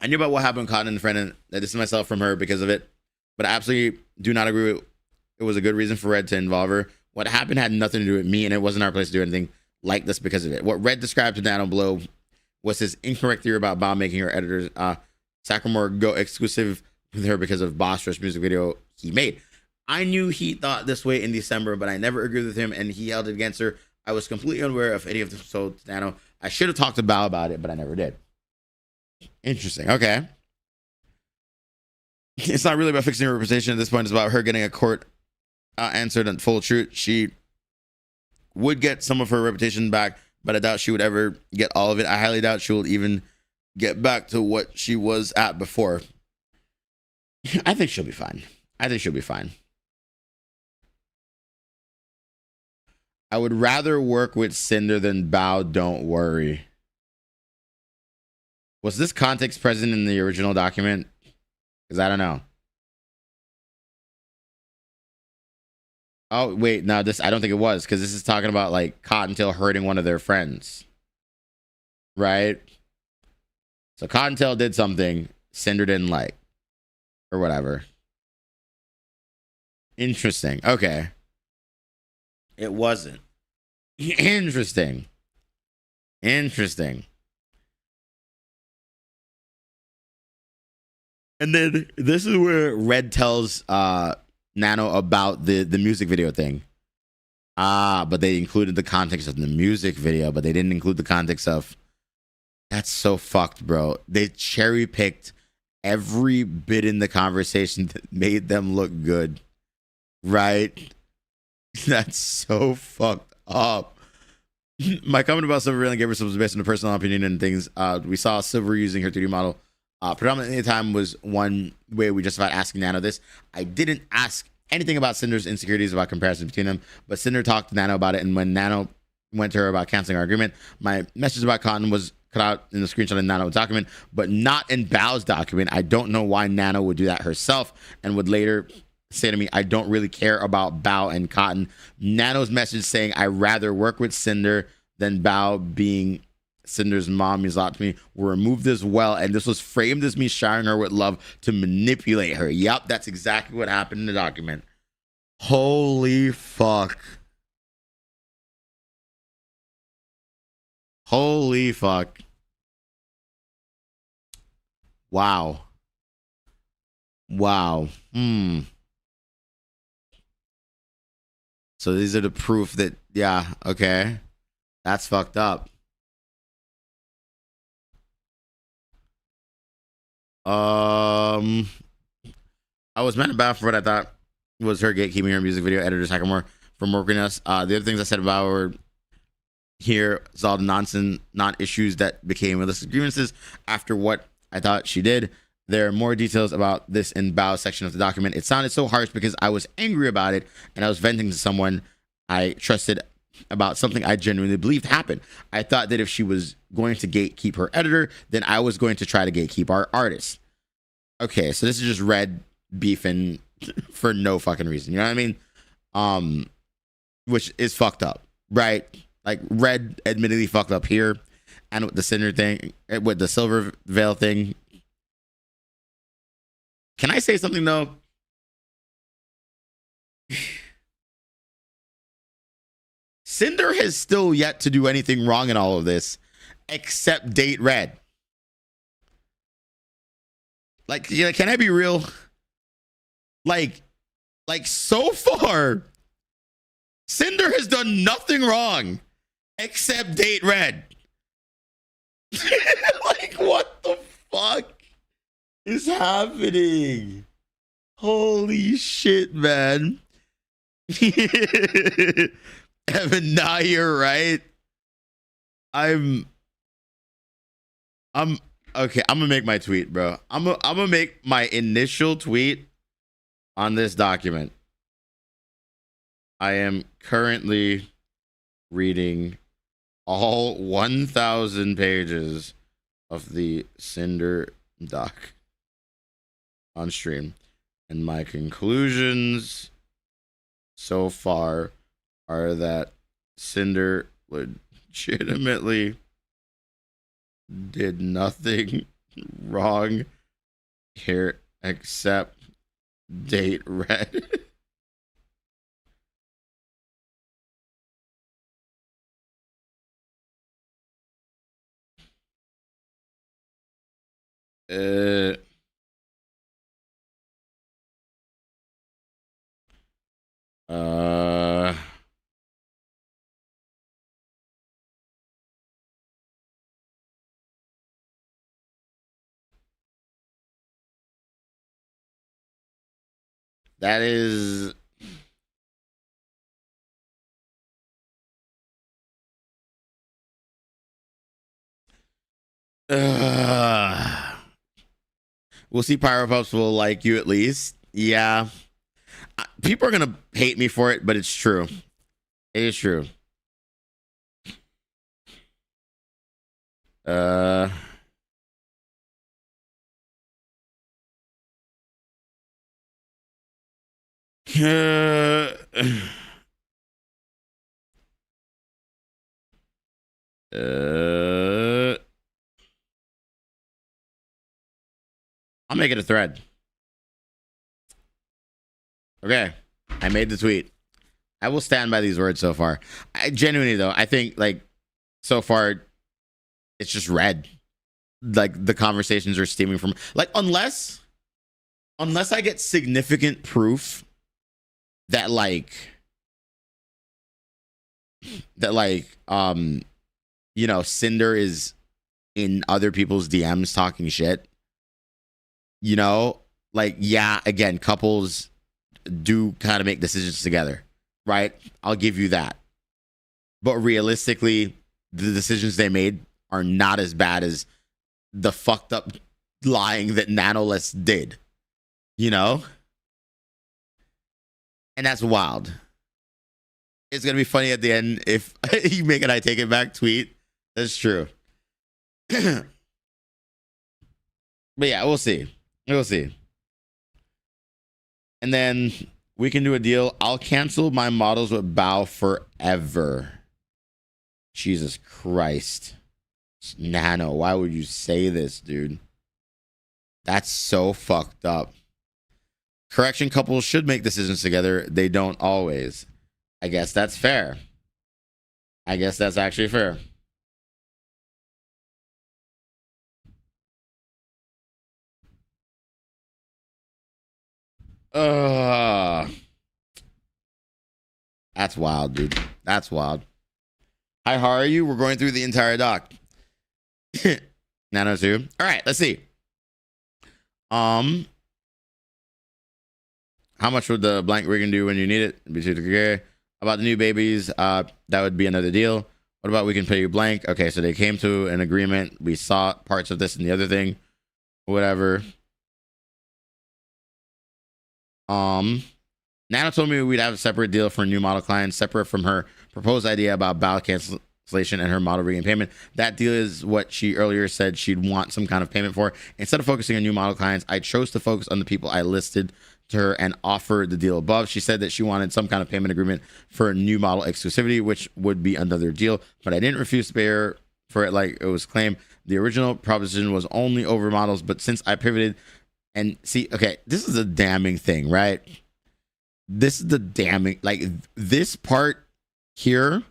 I knew about what happened with Cotton and Friend, and I distanced myself from her because of it. But I absolutely do not agree with it was a good reason for Red to involve her. What happened had nothing to do with me, and it wasn't our place to do anything like this because of it. What Red described to Nano below was his incorrect theory about Bao making her editors Sakamore go exclusive with her because of Boss Rush music video he made. I knew he thought this way in December, but I never agreed with him, and he held it against her. I was completely unaware of any of this. So, Nano, I should have talked to Bao about it, but I never did. Interesting. Okay. It's not really about fixing her reputation at this point. It's about her getting a court answered in full truth. She would get some of her reputation back, but I doubt she would ever get all of it. I highly doubt she will even get back to what she was at before. I think she'll be fine. I think she'll be fine. I would rather work with Cinder than Bao, don't worry. Was this context present in the original document? Because I don't know. Oh, wait, no, this, I don't think it was, because this is talking about, like, Cottontail hurting one of their friends. Right? So Cottontail did something Cinder didn't like. Or whatever. Interesting. Okay. It wasn't. Interesting. Interesting. And then this is where Red tells Nano about the music video thing. But they included the context of the music video, but they didn't include the context of... That's so fucked, bro. They cherry picked every bit in the conversation that made them look good. Right? That's so fucked up. My comment about Silver really gave herself was based on a personal opinion and things. We saw Silver using her 3D model. Predominantly the time was one way we justified asking Nano this. I didn't ask anything about Cinder's insecurities about comparisons between them, but Cinder talked to Nano about it, and when Nano went to her about canceling our agreement, my message about Cotton was cut out in the screenshot in Nano's document, but not in Bao's document. I don't know why Nano would do that herself and would later say to me, I don't really care about Bao and Cotton. Nano's message saying, I rather work with Cinder than Bao being Cinder's mom means a lot to me, were removed as well, and this was framed as me showering her with love to manipulate her. Yep, that's exactly what happened in the document. Holy fuck. Holy fuck. Wow. Wow. So these are the proof that, yeah, okay. That's fucked up. I was mad about for what I thought was her gatekeeping her music video editor Sakamore from working us. The other things I said about her here is all the nonsense, not issues that became illicit grievances after what I thought she did. There are more details about this in Bao's section of the document. It sounded so harsh because I was angry about it and I was venting to someone I trusted about something I genuinely believed happened. I thought that if she was going to gatekeep her editor, then I was going to try to gatekeep our artist. Okay, so this is just Red beefing for no fucking reason. You know what I mean? Which is fucked up, right? Like Red admittedly fucked up here, and with the Cinder thing, with the Silver Veil thing. Can I say something though? Cinder has still yet to do anything wrong in all of this, except date Red. Like, yeah, can I be real? Like so far, Cinder has done nothing wrong except date Red. Like, what the fuck is happening? Holy shit, man. Evan, nah, you're right. I'm okay. I'm gonna make my tweet, bro. I'm gonna make my initial tweet on this document. I am currently reading all 1,000 pages of the Sinder Doc on stream, and my conclusions so far are that Cinder legitimately did nothing wrong here except date Red. uh That is. We'll see. Pyropups will like you at least. Yeah. People are gonna hate me for it, but it's true. It is true. Uh. I'll make it a thread. Okay. I made the tweet. I will stand by these words so far. I genuinely though, I think like so far it's just red. Like the conversations are stemming from like unless I get significant proof that like you know, Cinder is in other people's DMs talking shit. You know, like yeah, again, couples do kind of make decisions together, right? I'll give you that. But realistically, the decisions they made are not as bad as the fucked up lying that Nanoless did. You know? And that's wild. It's gonna be funny at the end if you make an I take it back tweet. That's true. But yeah, we'll see. We'll see. And then we can do a deal. I'll cancel my models with Bao forever. Jesus Christ. Nano, why would you say this, dude? That's so fucked up. Correction, couples should make decisions together. They don't always. I guess that's fair. I guess that's actually fair. That's wild, dude. That's wild. Hi, how are you? We're going through the entire doc. Nano 2. All right, let's see. How much would the blank rigging do when you need it? About the new babies, that would be another deal. What about we can pay you blank? Okay, so they came to an agreement. We saw parts of this and the other thing. Whatever. Nana told me we'd have a separate deal for new model clients, separate from her proposed idea about ballot cancellation and her model rigging payment. That deal is what she earlier said she'd want some kind of payment for. Instead of focusing on new model clients, I chose to focus on the people I listed to her and offered the deal above. She said that she wanted some kind of payment agreement for new model exclusivity, which would be another deal, but I didn't refuse to pay her for it like it was claimed. The original proposition was only over models, but since I pivoted and see, okay, this is a damning thing, right? This is the damning, like this part here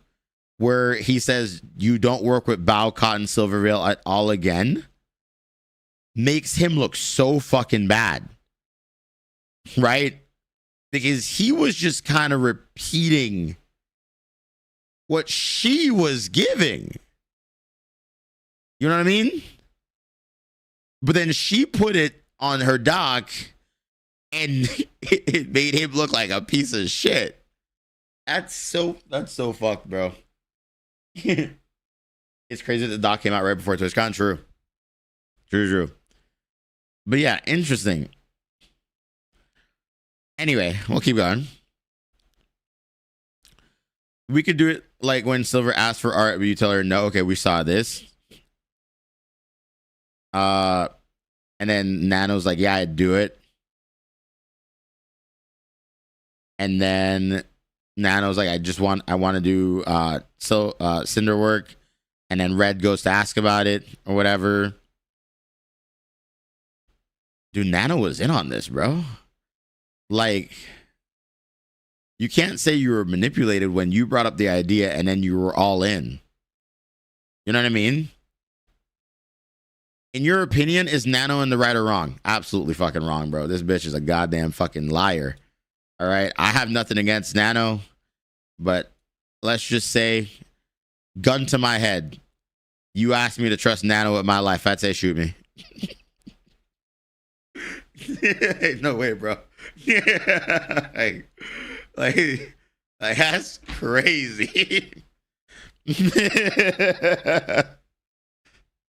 where he says you don't work with Bao, Cotton, Silvervale at all again makes him look so fucking bad, right? Because he was just kind of repeating what she was giving. You know what I mean? But then she put it on her doc and it made him look like a piece of shit. That's so fucked, bro. It's crazy that the doc came out right before TwitchCon. True. True. But yeah, interesting. Anyway, we'll keep going. We could do it like when Silver asked for art, but you tell her no. Okay, we saw this. And then Nano's like, yeah, I'd do it. And then Nano's like, I want to do Cinder work. And then Red goes to ask about it or whatever. Dude, Nano was in on this, bro. Like, you can't say you were manipulated when you brought up the idea and then you were all in. You know what I mean? In your opinion, is Nano in the right or wrong? Absolutely fucking wrong, bro. This bitch is a goddamn fucking liar. All right. I have nothing against Nano, but let's just say, gun to my head, you asked me to trust Nano with my life. I'd say shoot me. No way, bro. Yeah, like that's crazy.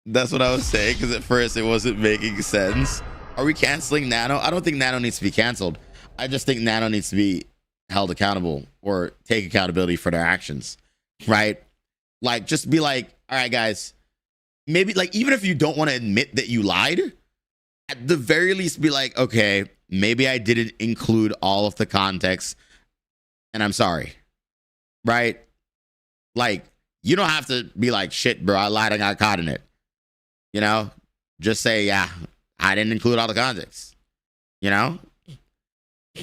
That's what I was saying, because at first it wasn't making sense. Are we canceling Nano? I don't think Nano needs to be canceled. I just think Nano needs to be held accountable or take accountability for their actions, right? Like, just be like, all right, guys, maybe, like, even if you don't want to admit that you lied, at the very least be like, okay, maybe I didn't include all of the context and I'm sorry, right? Like, you don't have to be like, shit, bro, I lied, I got caught in it. You know, just say, yeah, I didn't include all the context. You know,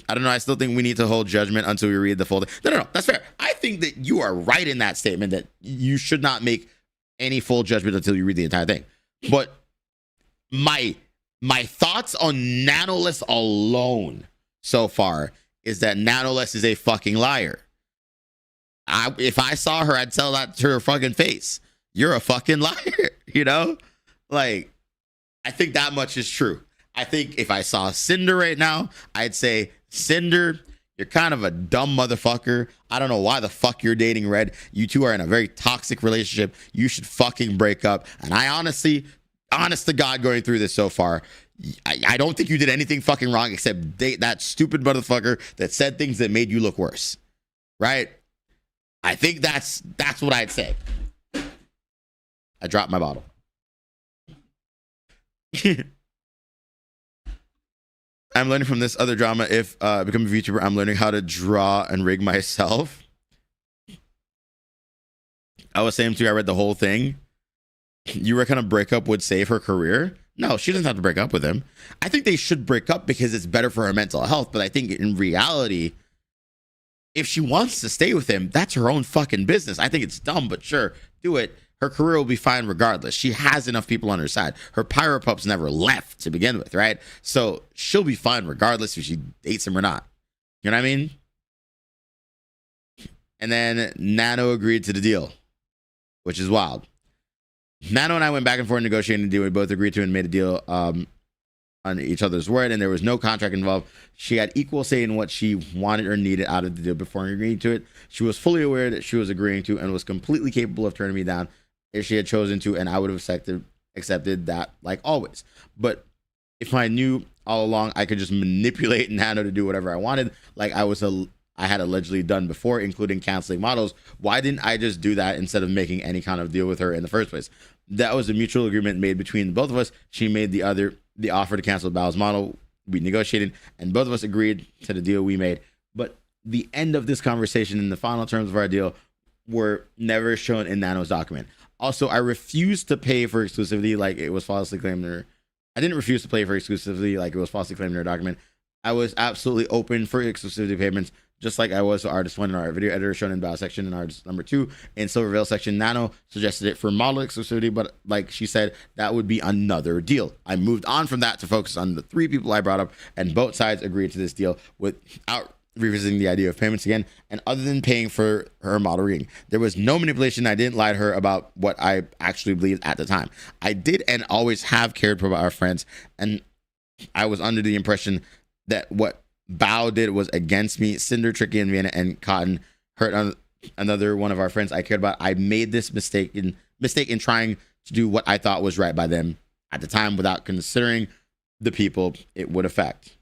I don't know. I still think we need to hold judgment until we read the full thing. No, that's fair. I think that you are right in that statement that you should not make any full judgment until you read the entire thing. But my thoughts on Nanoless alone so far is that Nanoless is a fucking liar. If I saw her, I'd tell that to her fucking face. You're a fucking liar, you know? Like, I think that much is true. I think if I saw Cinder right now, I'd say, Cinder, you're kind of a dumb motherfucker. I don't know why the fuck you're dating Red. You two are in a very toxic relationship. You should fucking break up. And I honestly, honest to God, going through this so far, I don't think you did anything fucking wrong except date that stupid motherfucker that said things that made you look worse. Right? I think that's what I'd say. I dropped my bottle. I'm learning from this other drama. If I become a VTuber, I'm learning how to draw and rig myself. I was saying to you, I read the whole thing. You reckon a breakup would save her career? No, she doesn't have to break up with him. I think they should break up because it's better for her mental health. But I think in reality, if she wants to stay with him, that's her own fucking business. I think it's dumb, but sure, do it. Her career will be fine regardless. She has enough people on her side. Her pirate pups never left to begin with, right? So she'll be fine regardless if she dates him or not. You know what I mean? And then Nano agreed to the deal, which is wild. Nano and I went back and forth negotiating a deal. We both agreed to and made a deal on each other's word, and there was no contract involved. She had equal say in what she wanted or needed out of the deal before agreeing to it. She was fully aware that she was agreeing to and was completely capable of turning me down if she had chosen to, and I would have accepted that like always. But if I knew all along I could just manipulate Nano to do whatever I wanted, like I had allegedly done before, including canceling models, why didn't I just do that instead of making any kind of deal with her in the first place? That was a mutual agreement made between both of us. She made the offer to cancel Bao's model. We negotiated, and both of us agreed to the deal we made. But the end of this conversation and the final terms of our deal were never shown in Nano's document. Also, I refused to pay for exclusivity like it was falsely claimed in her. I didn't refuse to pay for exclusivity like it was falsely claimed in her document. I was absolutely open for exclusivity payments, just like I was for Artist 1 in our video editor shown in Bao section and Artist number 2 in Silverveil section. Nano suggested it for model exclusivity, but like she said, that would be another deal. I moved on from that to focus on the 3 people I brought up, and both sides agreed to this deal without revisiting the idea of payments again. And other than paying for her model rigging, there was no manipulation. I didn't lie to her about what I actually believed at the time. I did and always have cared for our friends, and I was under the impression that what Bao did was against me. Cinder, Tricky, and Vienna and Cotton hurt another one of our friends I cared about. I made this mistake in trying to do what I thought was right by them at the time without considering the people it would affect.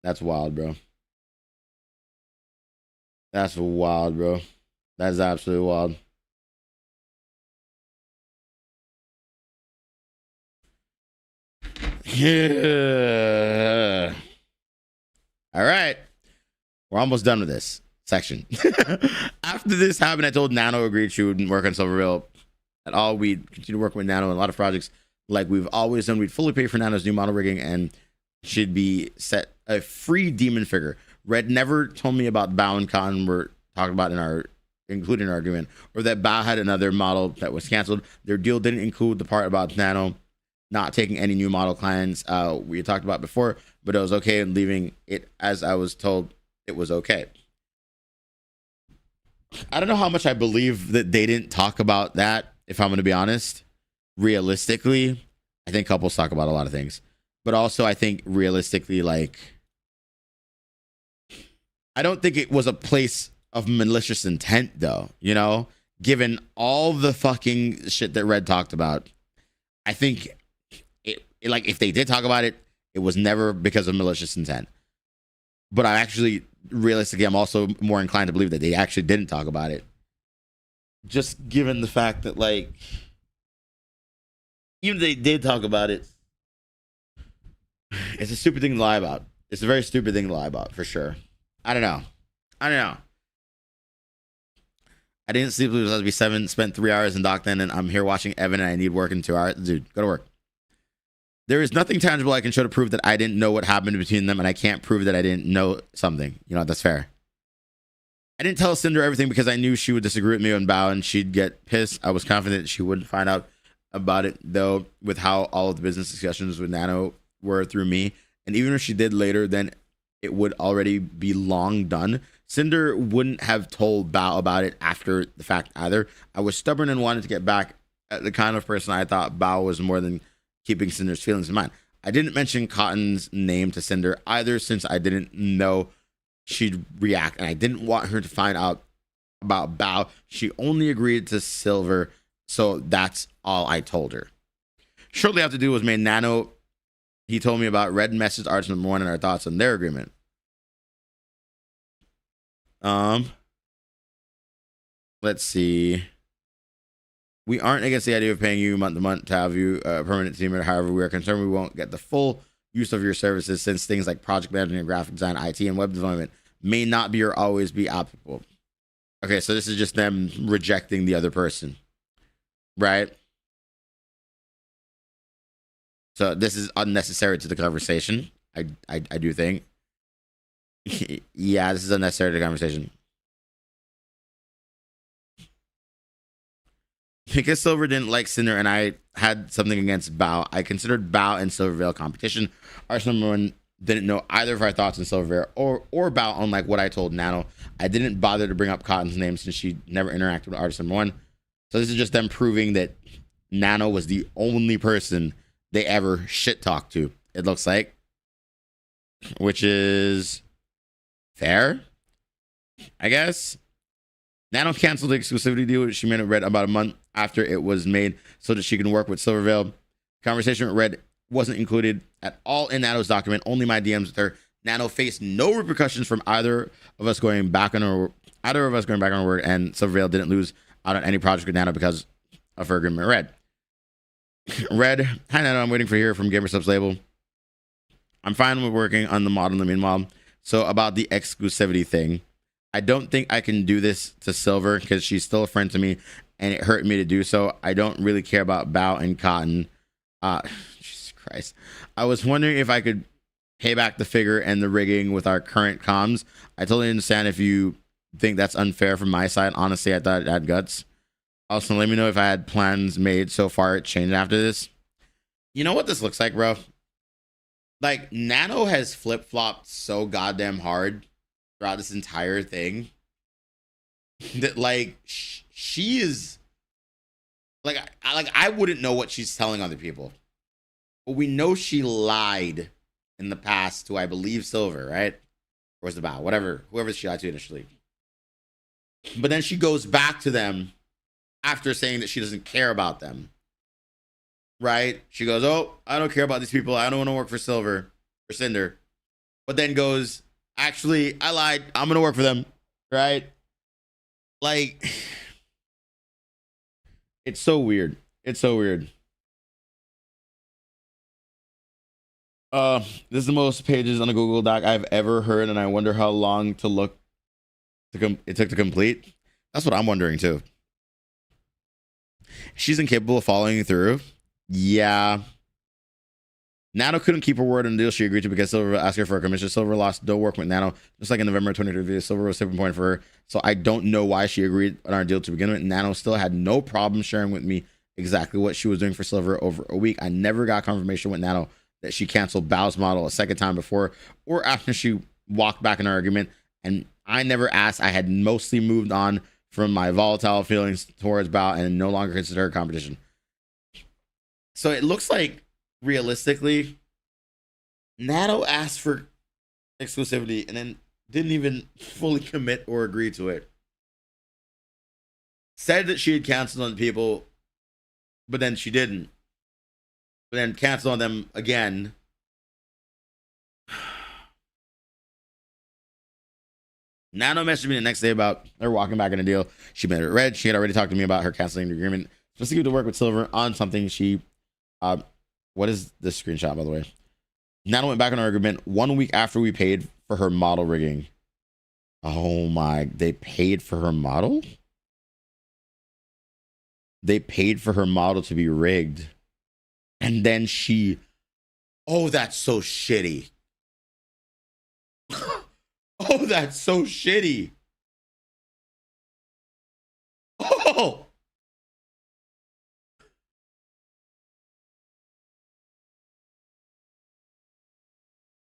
That's wild, bro. That's wild, bro. That's absolutely wild. Yeah. All right. We're almost done with this section. After this happened, I told Nano agreed she wouldn't work on Silverveil at all. We'd continue working with Nano on a lot of projects like we've always done. We'd fully pay for Nano's new model rigging, and she'd be set a free demon figure. Red never told me about Bao and Cotton were talking about including our agreement, or that Bao had another model that was canceled. Their deal didn't include the part about Nano not taking any new model clients we talked about before, but it was okay and leaving it as I was told it was okay. I don't know how much I believe that they didn't talk about that, if I'm going to be honest. Realistically, I think couples talk about a lot of things. But also, I think realistically, like, I don't think it was a place of malicious intent, though, you know, given all the fucking shit that Red talked about. I think like, if they did talk about it, it was never because of malicious intent. But I actually, realistically, I'm also more inclined to believe that they actually didn't talk about it. Just given the fact that, like, even if they did talk about it, it's a stupid thing to lie about. It's a very stupid thing to lie about, for sure. I don't know. I didn't sleep. It was supposed to be 7. Spent 3 hours in doc then, and I'm here watching Evan, and I need work in 2 hours. Dude, go to work. There is nothing tangible I can show to prove that I didn't know what happened between them, and I can't prove that I didn't know something. You know, that's fair. I didn't tell Cinder everything because I knew she would disagree with me and bow, and she'd get pissed. I was confident she wouldn't find out about it, though, with how all of the business discussions with Nano were through me. And even if she did later, then it would already be long done. Cinder wouldn't have told Bao about it after the fact either. I was stubborn and wanted to get back at the kind of person I thought Bao was, more than keeping Cinder's feelings in mind. I didn't mention Cotton's name to Cinder either, since I didn't know she'd react, and I didn't want her to find out about Bao. She only agreed to Silver, so that's all I told her. Shortly after Dude was made Nano, he told me about Red message Arts number 1 and our thoughts on their agreement. Let's see. We aren't against the idea of paying you month to month to have you a permanent teammate. However, we are concerned we won't get the full use of your services, since things like project management, graphic design, IT, and web development may not be or always be applicable. Okay, so this is just them rejecting the other person, right? So this is unnecessary to the conversation. I do think. Yeah, this is unnecessary to the conversation. Because Silver didn't like Cinder and I had something against Bao, I considered Bao and Silvervale competition. Artist number 1 didn't know either of our thoughts on Silvervale or Bao, unlike what I told Nano. I didn't bother to bring up Cotton's name since she never interacted with artist number 1. So this is just them proving that Nano was the only person they ever shit talked to, it looks like. Which is fair, I guess. Nano canceled the exclusivity deal she made with Red about a month after it was made so that she can work with Silvervale. Conversation with Red wasn't included at all in Nano's document, only my DMs with her. Nano faced no repercussions from either of us going back on our word, and Silvervale didn't lose out on any project with Nano because of her agreement with Red. Red, hi Nano, I'm waiting for hear from GamerSubs label. I'm fine with working on the model in the meanwhile. So about the exclusivity thing, I don't think I can do this to Silver because she's still a friend to me and it hurt me to do so. I don't really care about Bao and Cotton. Jesus Christ. I was wondering if I could pay back the figure and the rigging with our current comms. I totally understand if you think that's unfair from my side. Honestly, I thought it had guts. Also, let me know if I had plans made so far it changed after this. You know what this looks like, bro? Like, Nano has flip-flopped so goddamn hard throughout this entire thing that, like, she is like, I wouldn't know what she's telling other people, but we know she lied in the past to, I believe, Silver, right? Or was it about whoever she lied to initially, but then she goes back to them after saying that she doesn't care about them, right? She goes, oh, I don't care about these people, I don't want to work for Silver or Cinder, but then goes, actually, I lied, I'm gonna work for them, right? Like, it's so weird. It's so weird. This is the most pages on a Google Doc I've ever heard, and I wonder how long it took to complete. That's what I'm wondering too. She's incapable of following through. Yeah. Nano couldn't keep her word on the deal she agreed to because Silver asked her for a commission. Silver lost no work with Nano, just like in November 2023. Silver was a tipping point for her, so I don't know why she agreed on our deal to begin with. Nano still had no problem sharing with me exactly what she was doing for Silver over a week. I never got confirmation with Nano that she canceled Bao's model a second time before or after she walked back in our argument, and I never asked. I had mostly moved on from my volatile feelings towards Bao and no longer consider her competition. So it looks like, realistically, Nano asked for exclusivity and then didn't even fully commit or agree to it. Said that she had canceled on people, but then she didn't. But then canceled on them again. Nano messaged me the next day about her walking back in a deal. She met her Red. She had already talked to me about her canceling the agreement, specifically to work with Silver on something she. What is this screenshot, by the way? Nano went back on our agreement 1 week after we paid for her model rigging. Oh my! They paid for her model. They paid for her model to be rigged, and then she. Oh, that's so shitty. Oh, that's so shitty. Oh.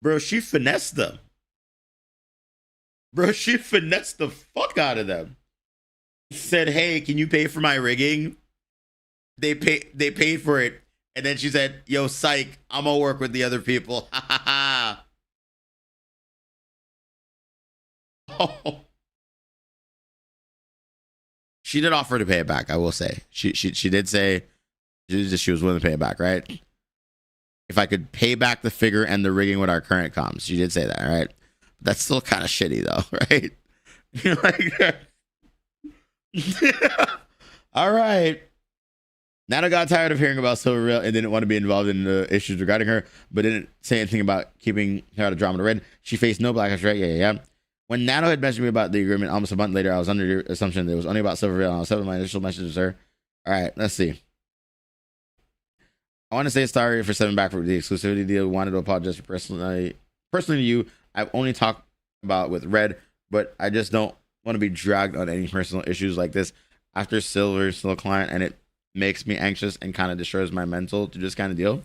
Bro, she finessed them. Bro, she finessed the fuck out of them. Said, hey, can you pay for my rigging? They paid for it. And then she said, yo, psych, I'm gonna work with the other people. Ha ha ha. Oh. She did offer to pay it back, I will say. She did say she was willing to pay it back, right? If I could pay back the figure and the rigging with our current comms. She did say that, right? That's still kind of shitty though, right? You know, like all right. Nana got tired of hearing about Silver Rail and didn't want to be involved in the issues regarding her, but didn't say anything about keeping her out of drama to Red. She faced no backlash, right? Yeah. When Nano had mentioned me about the agreement almost a month later, I was under the assumption that it was only about Silver Rail, and I was sending my initial message to her. All right, let's see. I want to say sorry for sending back for the exclusivity deal. Wanted to apologize for personally to you. I've only talked about with Red, but I just don't want to be dragged on any personal issues like this after Silver's still a client, and it makes me anxious and kind of destroys my mental to just kind of deal.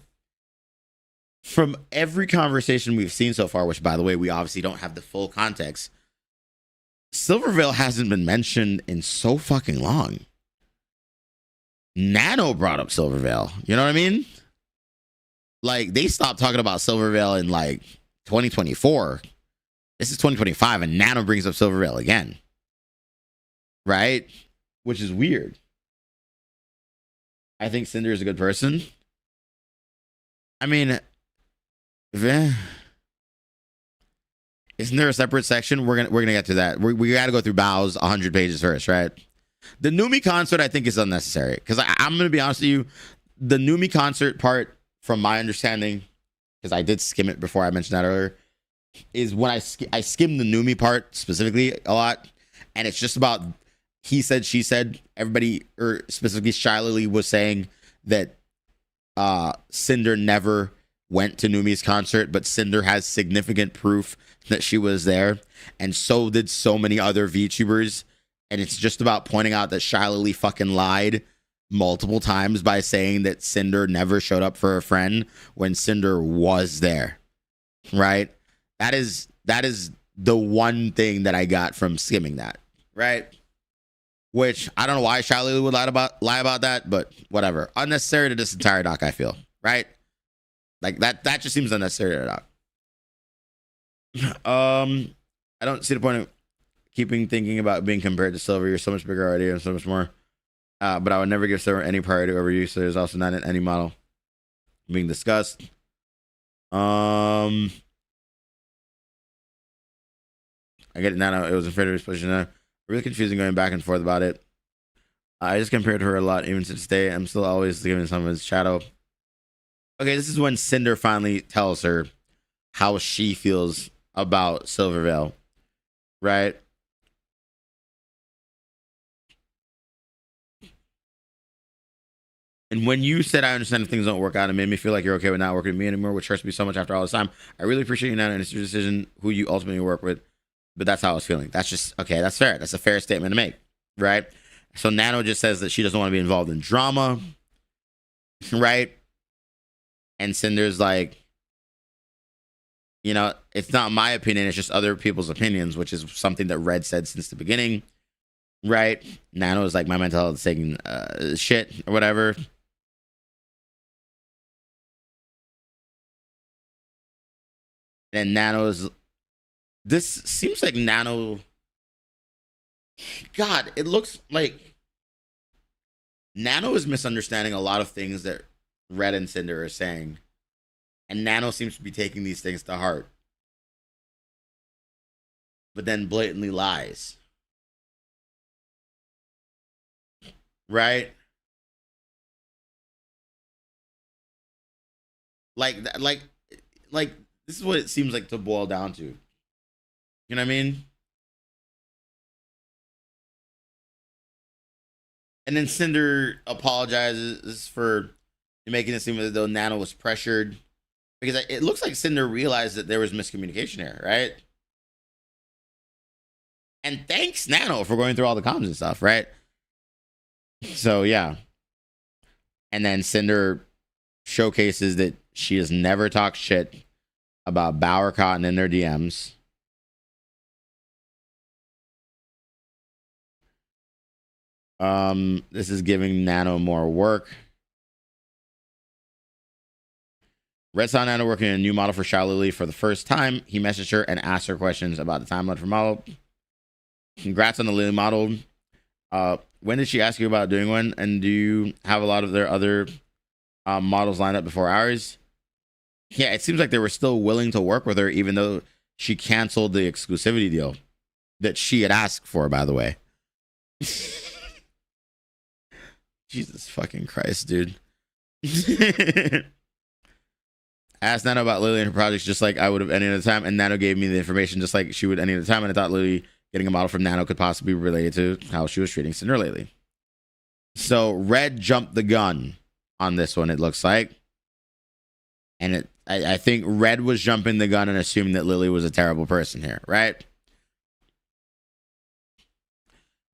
From every conversation we've seen so far, which by the way, we obviously don't have the full context, Silvervale hasn't been mentioned in so fucking long. Nano brought up Silvervale. You know what I mean? Like, they stopped talking about Silvervale in like 2024. This is 2025, and Nano brings up Silvervale again. Right? Which is weird. I think Cinder is a good person. I mean, isn't there a separate section? We're gonna get to that. We got to go through Bao's 100 pages first, right? The Numi concert, I think, is unnecessary because I'm gonna be honest with you. The Numi concert part, from my understanding, because I did skim it before I mentioned that earlier, is when I skimmed the Numi part specifically a lot, and it's just about he said, she said. Everybody, or specifically Shiley, was saying that Cinder never went to Numi's concert, but Cinder has significant proof that she was there, and so did so many other VTubers. And it's just about pointing out that Shiley fucking lied multiple times by saying that Cinder never showed up for a friend when Cinder was there. Right? That is the one thing that I got from skimming that. Right? Which I don't know why Shiley would lie about that, but whatever. Unnecessary to this entire doc, I feel. Right? Like that just seems unnecessary to doc. I don't see the point of keeping thinking about being compared to Silver. You're so much bigger already and so much more. But I would never give Silver any priority over you, so there's also not in any model being discussed. I get it now. It was a fair pushing. Really confusing going back and forth about it. I just compared her a lot, even to this day. I'm still always giving some of his shadow. Okay, this is when Cinder finally tells her how she feels about Silvervale, right? And when you said, I understand if things don't work out, it made me feel like you're okay with not working with me anymore, which hurts me so much after all this time. I really appreciate you now, and it's your decision who you ultimately work with. But that's how I was feeling. That's just, okay, that's fair. That's a fair statement to make, right? So Nano just says that she doesn't want to be involved in drama, right? And Cinder's like, you know, it's not my opinion, it's just other people's opinions, which is something that Red said since the beginning, right? Nano is like, my mental health is taking shit or whatever. And Nano's. This seems like Nano. God, it looks like Nano is misunderstanding a lot of things that Red and Cinder are saying. And Nano seems to be taking these things to heart. But then blatantly lies. Right? Like this is what it seems like to boil down to. You know what I mean? And then Cinder apologizes for making it seem as though Nano was pressured. Because it looks like Cinder realized that there was miscommunication here, right? And thanks, Nano, for going through all the comms and stuff, right? So, yeah. And then Cinder showcases that she has never talked shit about Bauer Cotton in their DMs. This is giving Nano more work. Red saw Nano working on a new model for Shiley for the first time. He messaged her and asked her questions about the timeline for model. Congrats on the Lily model. When did she ask you about doing one? And do you have a lot of their other models lined up before ours? Yeah, it seems like they were still willing to work with her, even though she canceled the exclusivity deal that she had asked for, by the way. Jesus fucking Christ, dude. Asked Nano about Lily and her projects just like I would have any other time, and Nano gave me the information just like she would any other time, and I thought Lily getting a model from Nano could possibly be related to how she was treating Cinder lately. So Red jumped the gun on this one, it looks like. And I think Red was jumping the gun and assuming that Lily was a terrible person here, right?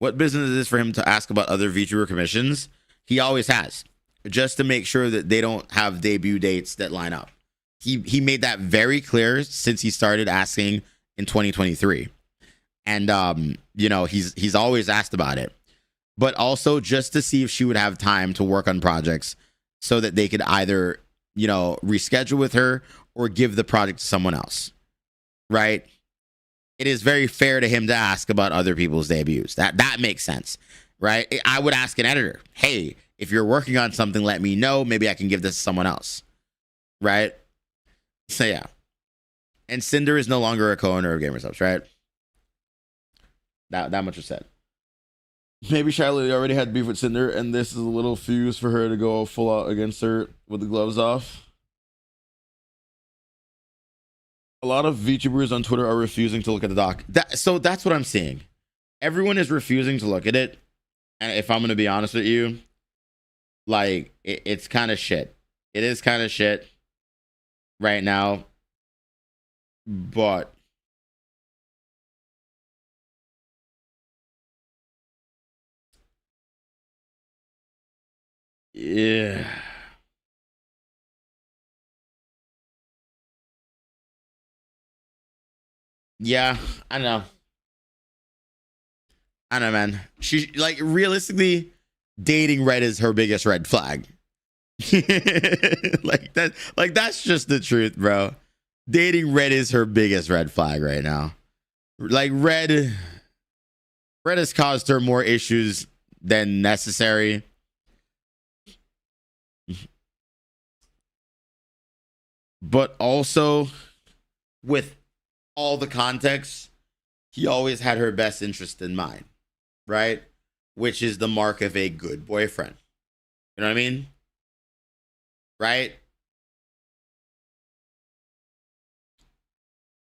What business is this for him to ask about other VTuber commissions? He always has, just to make sure that they don't have debut dates that line up. He made that very clear since he started asking in 2023. And you know, he's always asked about it. But also just to see if she would have time to work on projects so that they could either, you know, reschedule with her or give the project to someone else. Right? It is very fair to him to ask about other people's debuts. That makes sense. Right? I would ask an editor, hey, if you're working on something, let me know. Maybe I can give this to someone else. Right? So yeah. And Cinder is no longer a co-owner of GamerSubs, right? That much was said. Maybe Shiley already had beef with Cinder, and this is a little fuse for her to go full out against her with the gloves off. A lot of VTubers on Twitter are refusing to look at the doc. So that's what I'm seeing. Everyone is refusing to look at it. And if I'm going to be honest with you, like, it's kind of shit. It is kind of shit right now. But yeah. Yeah, I know. I know, man. She, like, realistically, dating Red is her biggest red flag. That's just the truth, bro. Dating Red is her biggest red flag right now. Like, Red has caused her more issues than necessary. But also, with all the context, he always had her best interest in mind, right? Which is the mark of a good boyfriend. You know what I mean? Right?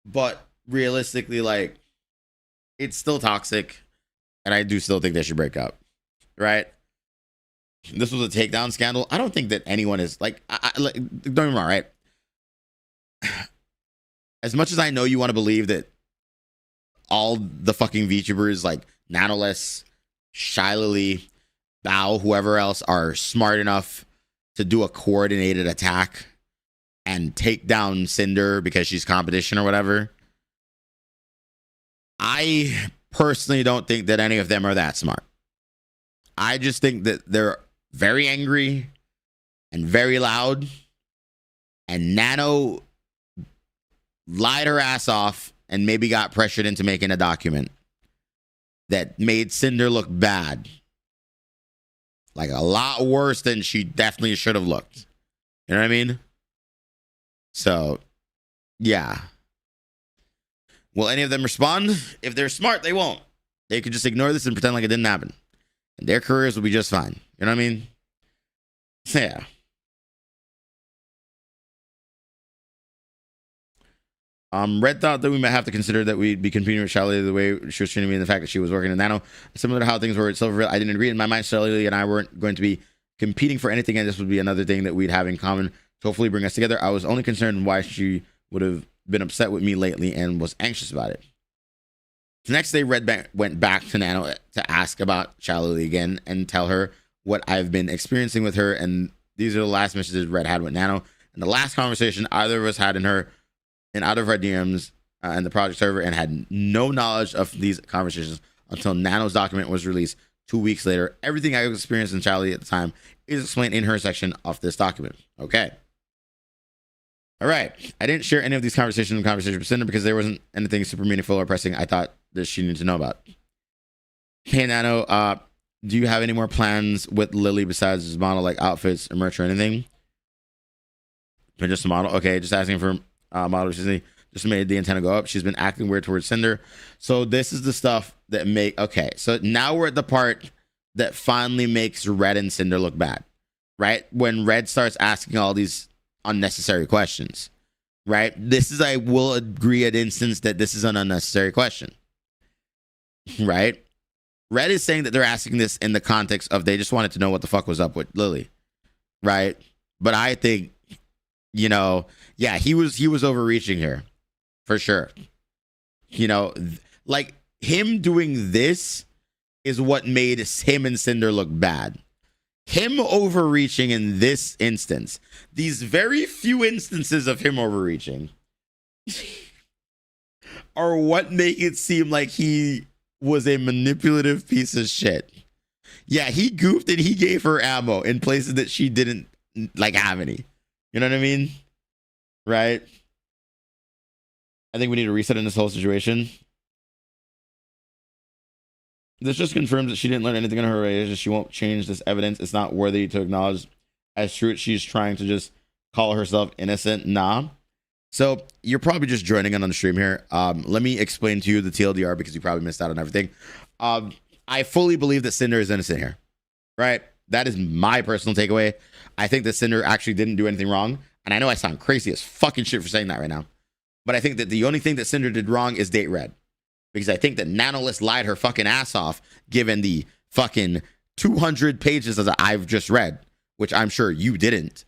But realistically, like, it's still toxic, and I do still think they should break up, right? This was a takedown scandal. I don't think that anyone is like, don't get me wrong, right? As much as I know you want to believe that all the fucking VTubers like Nanoless, Shiley, Bao, whoever else are smart enough to do a coordinated attack and take down Cinder because she's competition or whatever, I personally don't think that any of them are that smart. I just think that they're very angry and very loud, and Nano lied her ass off and maybe got pressured into making a document that made Cinder look bad. Like a lot worse than she definitely should have looked. You know what I mean? So, yeah. Will any of them respond? If they're smart, they won't. They could just ignore this and pretend like it didn't happen. And their careers will be just fine. You know what I mean? Yeah. Red thought that we might have to consider that we'd be competing with Charlie the way she was treating me and the fact that she was working in Nano. Similar to how things were at Silverville, I didn't agree. In my mind, Charlie and I weren't going to be competing for anything, and this would be another thing that we'd have in common to hopefully bring us together. I was only concerned why she would have been upset with me lately and was anxious about it. The next day, Red went back to Nano to ask about Charlie again and tell her what I've been experiencing with her, and these are the last messages Red had with Nano. And the last conversation either of us had out of our DMs and the project server, and had no knowledge of these conversations until Nano's document was released 2 weeks later. Everything I experienced in Charlie at the time is explained in her section of this document. Okay. All right. I didn't share any of these conversations with Cinder because there wasn't anything super meaningful or pressing I thought that she needed to know about. Hey, Nano, do you have any more plans with Lily besides this model, like outfits or merch or anything? But just a model? Okay, just asking for model recently. Just made the antenna go up. She's been acting weird towards Cinder. So this is the stuff that okay, so now we're at the part that finally makes Red and Cinder look bad, right? When Red starts asking all these unnecessary questions, right? This is, I will agree at instance that this is an unnecessary question, right? Red is saying that they're asking this in the context of they just wanted to know what the fuck was up with Lily, right? But I think, yeah, he was overreaching here for sure. Like him doing this is what made him and Cinder look bad. Him overreaching in this instance, these very few instances of him overreaching are what make it seem like he was a manipulative piece of shit. Yeah, he goofed and he gave her ammo in places that she didn't have any. You know what I mean? Right? I think we need a reset in this whole situation. This just confirms that she didn't learn anything in her age. She won't change this evidence. It's not worthy to acknowledge as true. She's trying to just call herself innocent. Nah. So you're probably just joining in on the stream here. Let me explain to you the TLDR because you probably missed out on everything. I fully believe that Cinder is innocent here. Right? That is my personal takeaway. I think that Cinder actually didn't do anything wrong. And I know I sound crazy as fucking shit for saying that right now. But I think that the only thing that Cinder did wrong is date Red. Because I think that Nanolist lied her fucking ass off given the fucking 200 pages that I've just read, which I'm sure you didn't.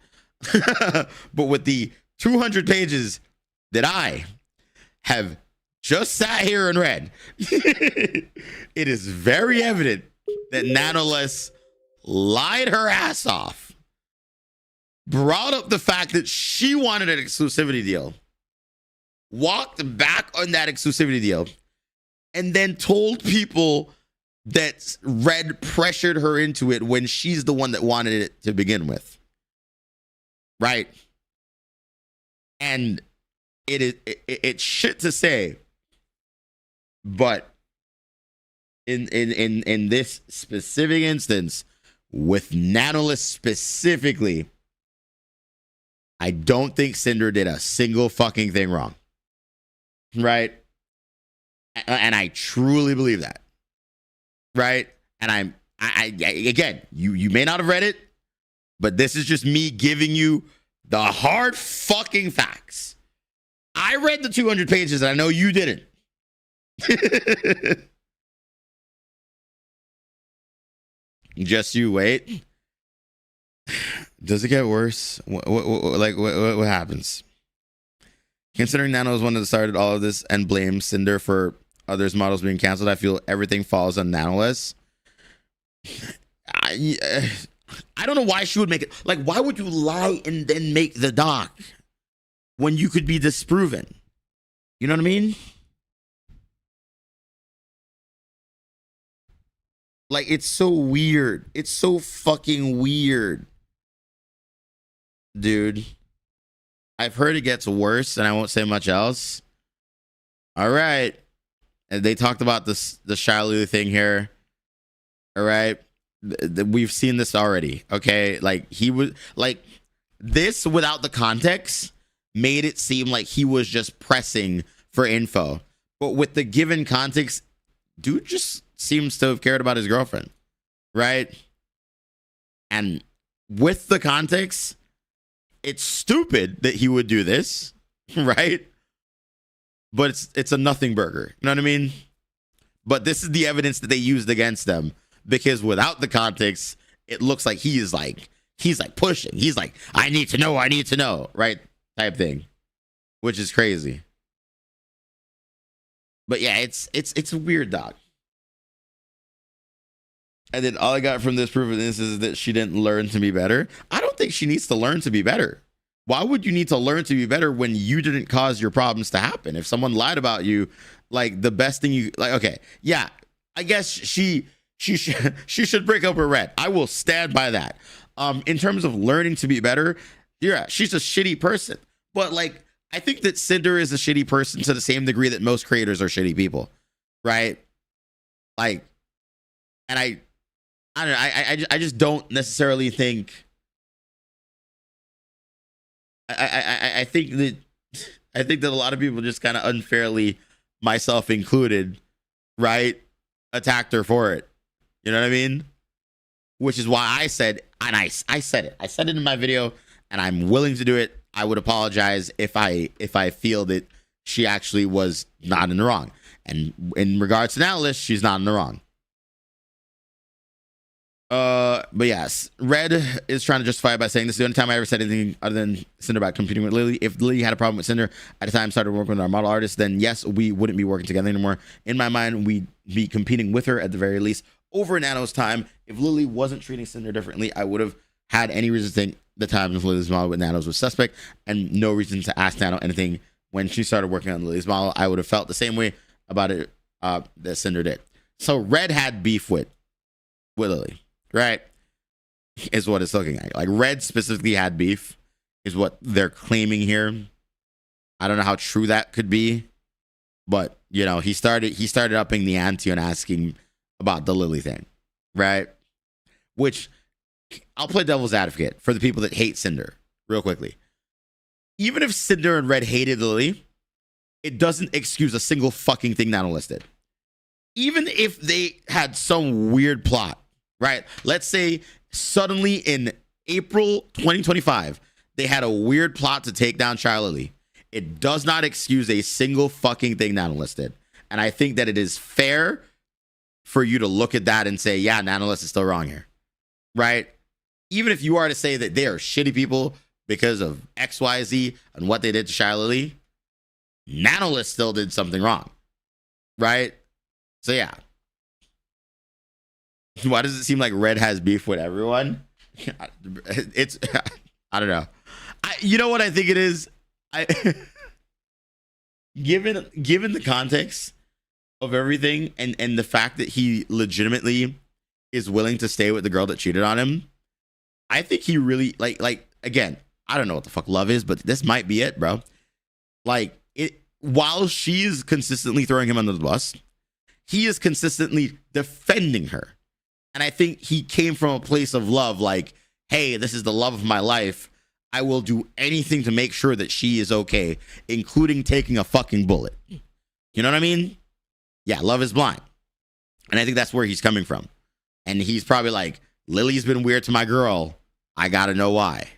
But with the 200 pages that I have just sat here and read, it is very evident that Nanolist lied her ass off, brought up the fact that she wanted an exclusivity deal, walked back on that exclusivity deal, and then told people that Red pressured her into it when she's the one that wanted it to begin with. Right? And it's shit to say, but in this specific instance, with Nanolist specifically, I don't think Cinder did a single fucking thing wrong. Right? And I truly believe that. Right? And I again, you may not have read it, but this is just me giving you the hard fucking facts. I read the 200 pages and I know you didn't. Just you wait. Does it get worse? What happens? Considering Nano is one that started all of this and blames Cinder for others' models being canceled, I feel everything falls on Nanoless. I don't know why she would make it. Like, why would you lie and then make the doc when you could be disproven? You know what I mean? Like, it's so weird. It's so fucking weird. Dude. I've heard it gets worse, and I won't say much else. All right. And they talked about the Shiloh thing here. All right. We've seen this already. Okay. Like, he was like, this without the context made it seem like he was just pressing for info. But with the given context, dude just seems to have cared about his girlfriend. Right. And with the context, it's stupid that he would do this. Right. But it's a nothing burger. You know what I mean? But this is the evidence that they used against them, because without the context, it looks like he's like pushing. He's like, I need to know, right? Type thing, which is crazy. But yeah, it's a weird, doc. And then all I got from this proof of this is that she didn't learn to be better. I don't think she needs to learn to be better. Why would you need to learn to be better when you didn't cause your problems to happen? If someone lied about you, like, the best thing you like, okay, yeah, I guess she should break up with Red. I will stand by that. In terms of learning to be better, yeah, she's a shitty person. But like, I think that Cinder is a shitty person to the same degree that most creators are shitty people, right? Like, and I don't know. I just don't necessarily think. I think that a lot of people just kind of unfairly, myself included, right, attacked her for it. You know what I mean? Which is why I said, and I said it. I said it in my video, and I'm willing to do it. I would apologize if I feel that she actually was not in the wrong. And in regards to an analyst, she's not in the wrong. But yes, Red is trying to justify it by saying this is the only time I ever said anything other than Cinder about competing with Lily. If Lily had a problem with Cinder at the time, started working with our model artist, then yes, we wouldn't be working together anymore. In my mind, we'd be competing with her at the very least over Nano's time. If Lily wasn't treating Cinder differently, I would have had any reason to think the time of Lily's model with Nano's was suspect, and no reason to ask Nano anything when she started working on Lily's model. I would have felt the same way about it that Cinder did. So Red had beef with Lily. Right, is what it's looking like. Like, Red specifically had beef, is what they're claiming here. I don't know how true that could be, but you know, he started upping the ante and asking about the Lily thing, right? Which, I'll play devil's advocate for the people that hate Cinder real quickly. Even if Cinder and Red hated Lily, it doesn't excuse a single fucking thing Nano listed. Even if they had some weird plot. Right. Let's say suddenly in April 2025, they had a weird plot to take down Charlie. It does not excuse a single fucking thing Nano listed. And I think that it is fair for you to look at that and say, yeah, Nanolist is still wrong here. Right. Even if you are to say that they are shitty people because of XYZ and what they did to Charlie, Nanolist still did something wrong. Right. So, yeah. Why does it seem like Red has beef with everyone? It's, I don't know. You know what I think it is? Given the context of everything and the fact that he legitimately is willing to stay with the girl that cheated on him, I think he really, like again, I don't know what the fuck love is, but this might be it, bro. Like, while she's consistently throwing him under the bus, he is consistently defending her. And I think he came from a place of love, like, hey, this is the love of my life. I will do anything to make sure that she is okay, including taking a fucking bullet. You know what I mean? Yeah, love is blind. And I think that's where he's coming from. And he's probably like, Lily's been weird to my girl. I gotta know why.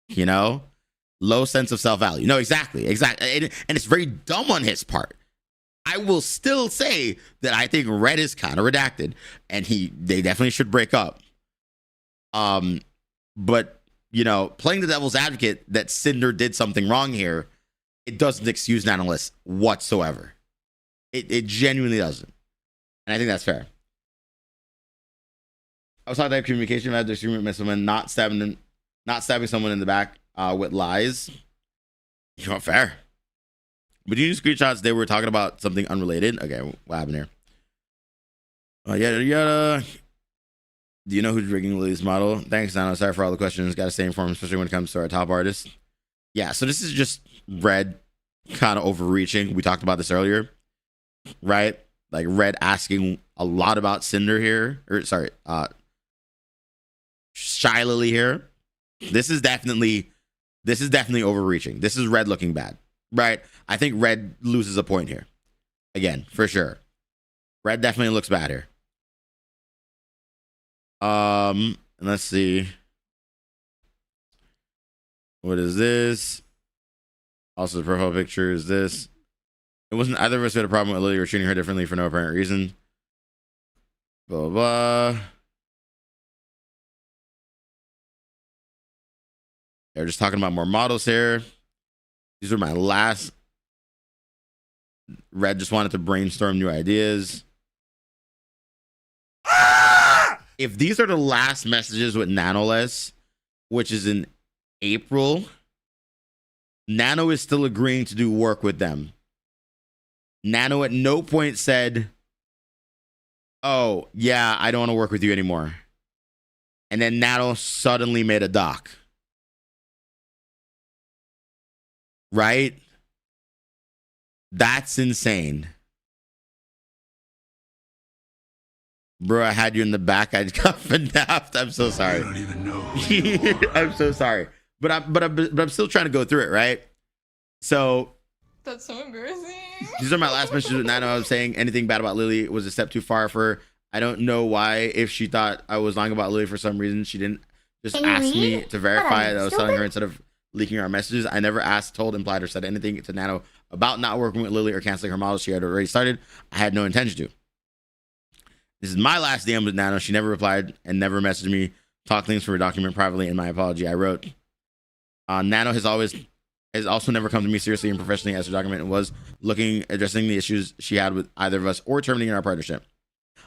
You know? Low sense of self-value. No, exactly. And it's very dumb on his part. I will still say that I think Red is kind of redacted, and they definitely should break up. But you know, playing the devil's advocate that Cinder did something wrong here, it doesn't excuse Nanolist whatsoever. It genuinely doesn't, and I think that's fair. I was taught that communication about disagreement, someone not stabbing someone in the back with lies. You know, fair. But you screenshots, they were talking about something unrelated. Okay, what happened here? Yada yada. Do you know who's rigging Lily's model? Thanks, Nano. Sorry for all the questions. Got to stay informed, especially when it comes to our top artists. Yeah, so this is just Red kind of overreaching. We talked about this earlier, right? Like Red asking a lot about Cinder here, or sorry, Shy Lily here. This is definitely overreaching. This is Red looking bad, right? I think Red loses a point here. Again, for sure. Red definitely looks bad here. Let's see. What is this? Also, the profile picture is this. It wasn't either of us who had a problem with Lily or treating her differently for no apparent reason. Blah, blah, blah. They're just talking about more models here. These are my last. Red just wanted to brainstorm new ideas. If these are the last messages with Nanoless, which is in April, Nano is still agreeing to do work with them. Nano at no point said, oh, yeah, I don't want to work with you anymore. And then Nano suddenly made a doc. Right? That's insane. Bro, I had you in the back. I got napped. I'm so sorry. I don't even know. I'm so sorry. But I'm still trying to go through it, right? So that's so embarrassing. These are my last messages with Nano. I was saying anything bad about Lily was a step too far for her. I don't know why. If she thought I was lying about Lily for some reason, she didn't just ask me to verify that I was telling her instead of leaking our messages. I never asked, told, implied, or said anything to Nano about not working with Lily or canceling her model. She had already started. I had no intention to. This is my last DM with Nano. She never replied and never messaged me. Talk things for a document privately. In my apology, I wrote, Nano has also never come to me seriously and professionally as her document was addressing the issues she had with either of us or terminating our partnership.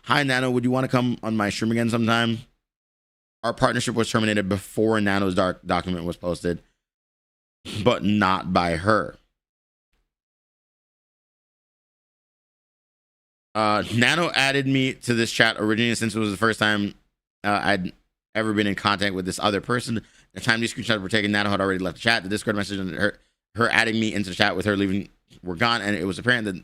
Hi, Nano. Would you want to come on my stream again sometime? Our partnership was terminated before Nano's document was posted, but not by her. Nano added me to this chat originally since it was the first time I'd ever been in contact with this other person. The time these screenshots were taken, Nano had already left the chat. The Discord message and her adding me into the chat with her leaving were gone, and it was apparent that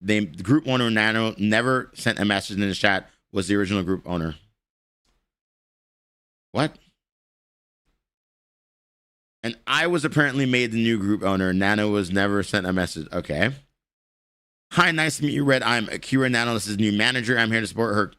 the group owner Nano never sent a message in the chat was the original group owner. What? And I was apparently made the new group owner. Nano was never sent a message. Okay. Hi, nice to meet you, Red. I'm Akira, Nanoless's new manager. I'm here to support her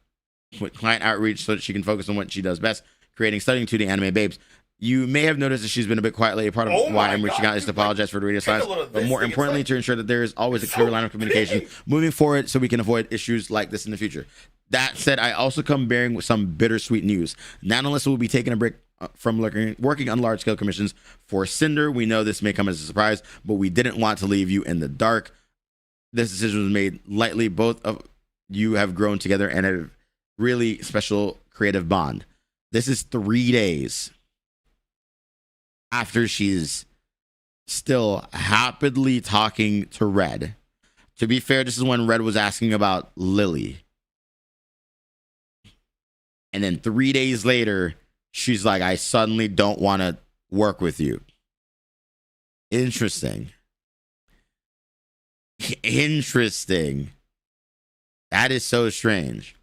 with client outreach so that she can focus on what she does best, creating stunning 2D anime babes. You may have noticed that she's been a bit quiet lately. Part of why I'm reaching out is to apologize for the radio silence, but more importantly, to ensure that there is always a clear line of communication moving forward so we can avoid issues like this in the future. That said, I also come bearing with some bittersweet news. Nanoless will be taking a break from working on large-scale commissions for Cinder. We know this may come as a surprise, but we didn't want to leave you in the dark. This decision was made lightly. Both of you have grown together and a really special creative bond. This is 3 days after she's still happily talking to Red. To be fair, this is when Red was asking about Lily. And then 3 days later, she's like, I suddenly don't want to work with you. Interesting. Interesting. That is so strange.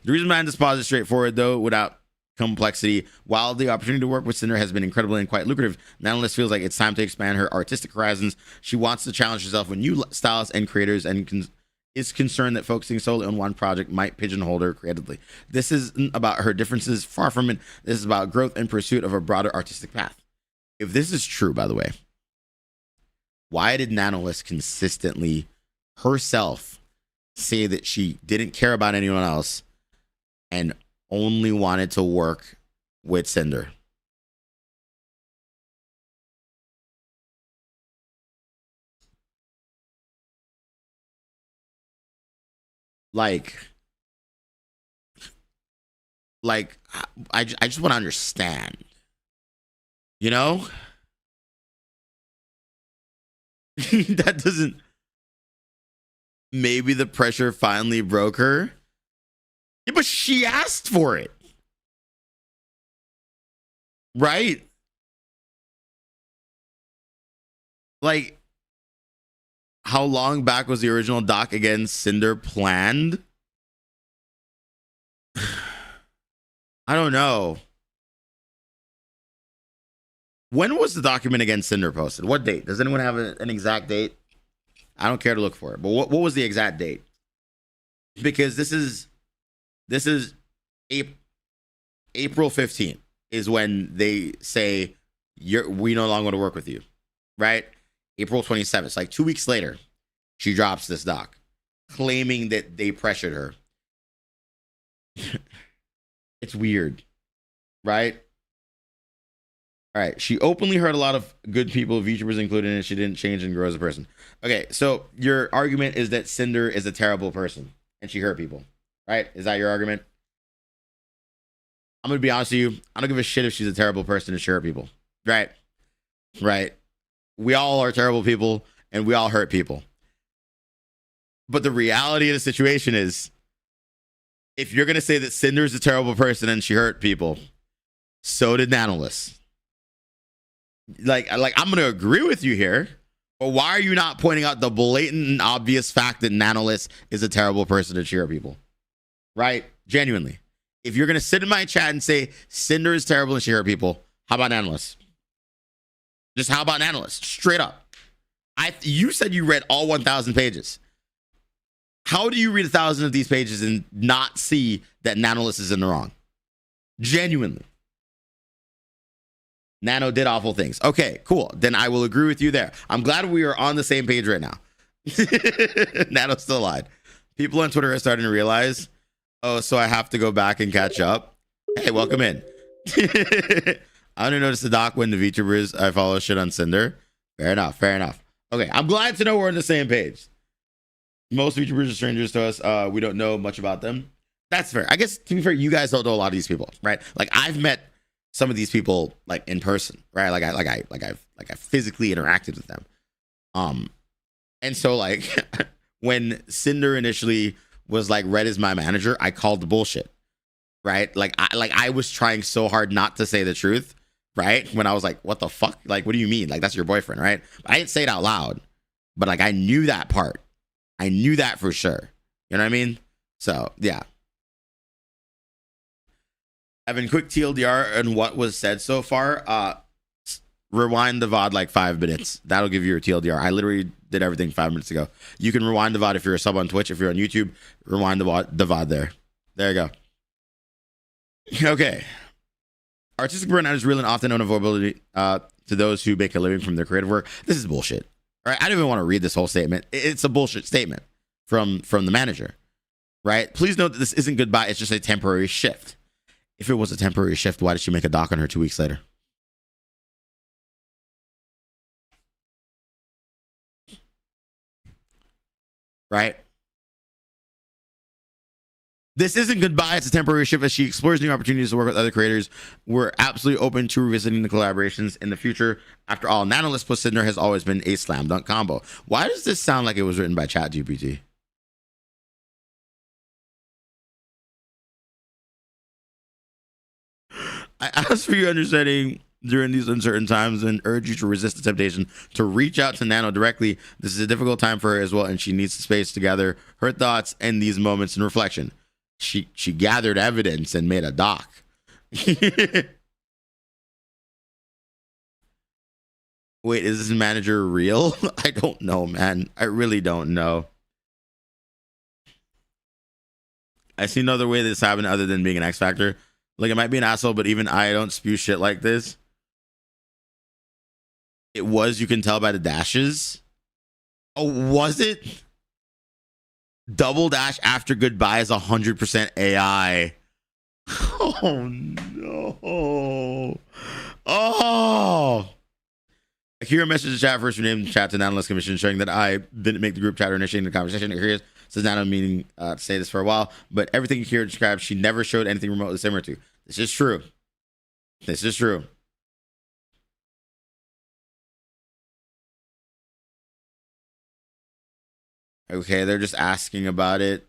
The reason behind this pause is straightforward, though, without complexity. While the opportunity to work with Cinder has been incredible and quite lucrative, Nanoless feels like it's time to expand her artistic horizons. She wants to challenge herself with new styles and creators and is concerned that focusing solely on one project might pigeonhole her creatively. This isn't about her differences. Far from it. This is about growth and pursuit of a broader artistic path. If this is true, by the way, why did Nanoless consistently herself say that she didn't care about anyone else and only wanted to work with Cinder? Like I just want to understand, you know? That doesn't. Maybe the pressure finally broke her. Yeah, but she asked for it. Right? Like, how long back was the original doc against Cinder planned? I don't know. When was the document against Cinder posted? What date? Does anyone have an exact date? I don't care to look for it, but what was the exact date? Because this is April 15th is when they say we no longer want to work with you, right? April 27th, like 2 weeks later, she drops this doc claiming that they pressured her. It's weird, right? All right. She openly hurt a lot of good people, VTubers included, and she didn't change and grow as a person. Okay, so your argument is that Cinder is a terrible person and she hurt people, right? Is that your argument? I'm gonna be honest with you. I don't give a shit if she's a terrible person and she hurt people, right? Right. We all are terrible people and we all hurt people. But the reality of the situation is, if you're gonna say that Cinder is a terrible person and she hurt people, so did Nanolith. Like I'm gonna agree with you here, but why are you not pointing out the blatant and obvious fact that Nanolith is a terrible person and she hurt people? Right? Genuinely. If you're gonna sit in my chat and say Cinder is terrible and she hurt people, how about Nanolith? Just how about Nanolith? Straight up. You said you read all 1,000 pages. How do you read 1,000 of these pages and not see that Nanolith is in the wrong? Genuinely. Nano did awful things. Okay, cool. Then I will agree with you there. I'm glad we are on the same page right now. Nano still lied. People on Twitter are starting to realize, oh, so I have to go back and catch up. Hey, welcome in. I only noticed the doc when the VTubers I follow shit on Cinder. Fair enough. Fair enough. Okay, I'm glad to know we're on the same page. Most VTubers are strangers to us. We don't know much about them. That's fair. I guess, to be fair, you guys don't know a lot of these people, right? Like, I've met some of these people like in person, right? I've physically interacted with them. And so like when Cinder initially was like read as my manager, I called the bullshit, right? I was trying so hard not to say the truth, right? When I was like, what the fuck? Like, what do you mean? Like, that's your boyfriend, right? I didn't say it out loud, but like I knew that part. I knew that for sure. You know what I mean? So yeah. Evan, quick TLDR on what was said so far. Rewind the VOD like 5 minutes. That'll give you your TLDR. I literally did everything 5 minutes ago. You can rewind the VOD if you're a sub on Twitch. If you're on YouTube, rewind the VOD there. There you go. Okay. Artistic burnout is real and often unavoidable to those who make a living from their creative work. This is bullshit. All right. I don't even want to read this whole statement. It's a bullshit statement from the manager. Right? Please note that this isn't goodbye. It's just a temporary shift. If it was a temporary shift, why did she make a doc on her 2 weeks later? Right? This isn't goodbye. It's a temporary shift as she explores new opportunities to work with other creators. We're absolutely open to revisiting the collaborations in the future. After all, Nanolith plus Cinder has always been a slam dunk combo. Why does this sound like it was written by ChatGPT? I ask for your understanding during these uncertain times and urge you to resist the temptation to reach out to Nano directly. This is a difficult time for her as well, and she needs the space to gather her thoughts and these moments in reflection. She gathered evidence and made a doc. Wait, is this manager real? I don't know, man. I really don't know. I see no other way this happened other than being an X Factor. Like, it might be an asshole, but even I don't spew shit like this. It was, you can tell by the dashes. Oh, was it? Double dash after goodbye is 100% AI. Oh, no. Oh. Akira messaged the chat first, renamed the chat to Nanolith Commission, showing that I didn't make the group chat or initiating the conversation. Akira says Nano meaning to say this for a while, but everything Akira described, she never showed anything remotely similar to. This is true. This is true. Okay, they're just asking about it.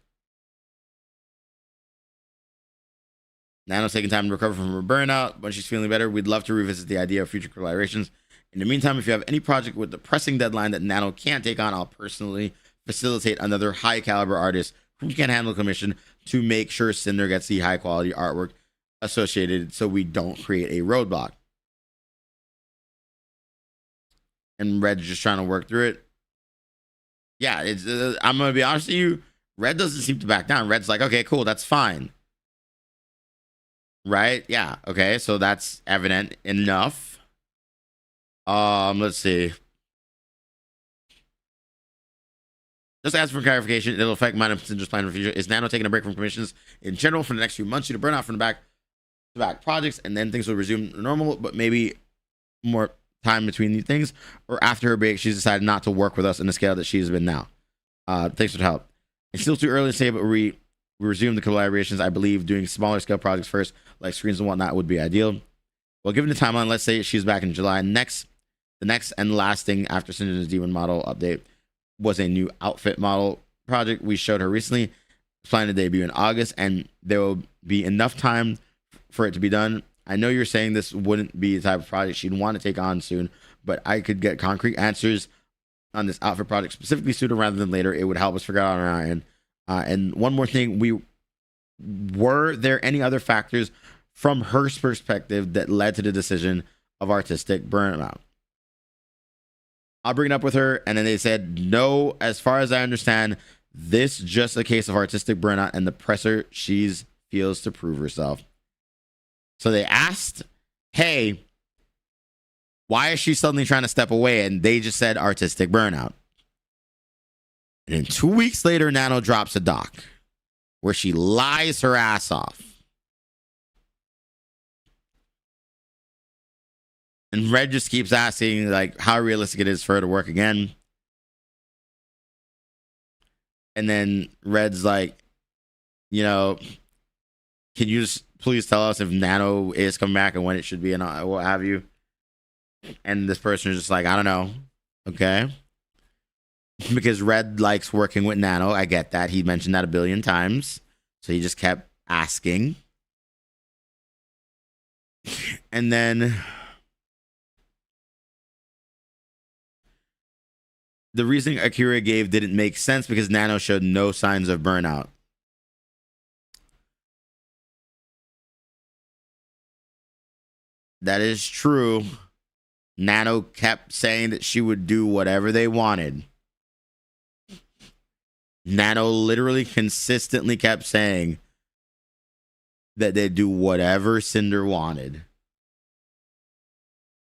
Nano's taking time to recover from her burnout. When she's feeling better, we'd love to revisit the idea of future collaborations In the meantime, if you have any project with a pressing deadline that Nano can't take on, I'll personally facilitate another high caliber artist who can handle commission to make sure Cinder gets the high quality artwork associated so we don't create a roadblock. And Red's just trying to work through it. Yeah, it's I'm going to be honest with you. Red doesn't seem to back down. Red's like, okay, cool, that's fine. Right? Yeah, okay, so that's evident enough. Let's see. Just ask for clarification. It'll affect mine and Cinder's plan for the future. Is Nano taking a break from commissions in general for the next few months due to burnout from the back-to-back projects, and then things will resume normal, but maybe more time between these things? Or after her break, she's decided not to work with us in the scale that she's been now. Thanks for the help. It's still too early to say, but we resume the collaborations. I believe doing smaller scale projects first, like screens and whatnot, would be ideal. Well, given the timeline, let's say she's back in July. The next and last thing after Cinder's Demon model update was a new outfit model project we showed her recently. Planning to debut in August, and there will be enough time for it to be done. I know you're saying this wouldn't be the type of project she'd want to take on soon, but I could get concrete answers on this outfit project specifically sooner rather than later. It would help us figure out on our end. And one more thing, were there any other factors from her perspective that led to the decision of artistic burnout? I'll bring it up with her, and then they said, no, as far as I understand, this just a case of artistic burnout and the pressure she feels to prove herself. So they asked, hey, why is she suddenly trying to step away? And they just said artistic burnout. And then 2 weeks later, Nano drops a doc where she lies her ass off. And Red just keeps asking, like, how realistic it is for her to work again. And then Red's like, you know, can you just please tell us if Nano is coming back and when it should be and what have you? And this person is just like, I don't know. Okay. Because Red likes working with Nano. I get that. He mentioned that a billion times. So he just kept asking. And then the reasoning Akira gave didn't make sense because Nano showed no signs of burnout. That is true. Nano kept saying that she would do whatever they wanted. Nano literally consistently kept saying that they'd do whatever Cinder wanted.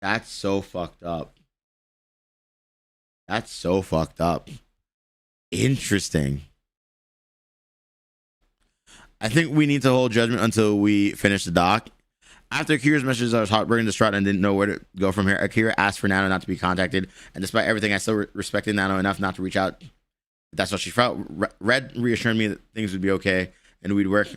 That's so fucked up. That's so fucked up. Interesting. I think we need to hold judgment until we finish the doc. After Akira's messages, I was heartbroken, distraught, and didn't know where to go from here. Akira asked for Nano not to be contacted, and despite everything, I still respected Nano enough not to reach out. That's what she felt. Red reassured me that things would be okay, and we'd work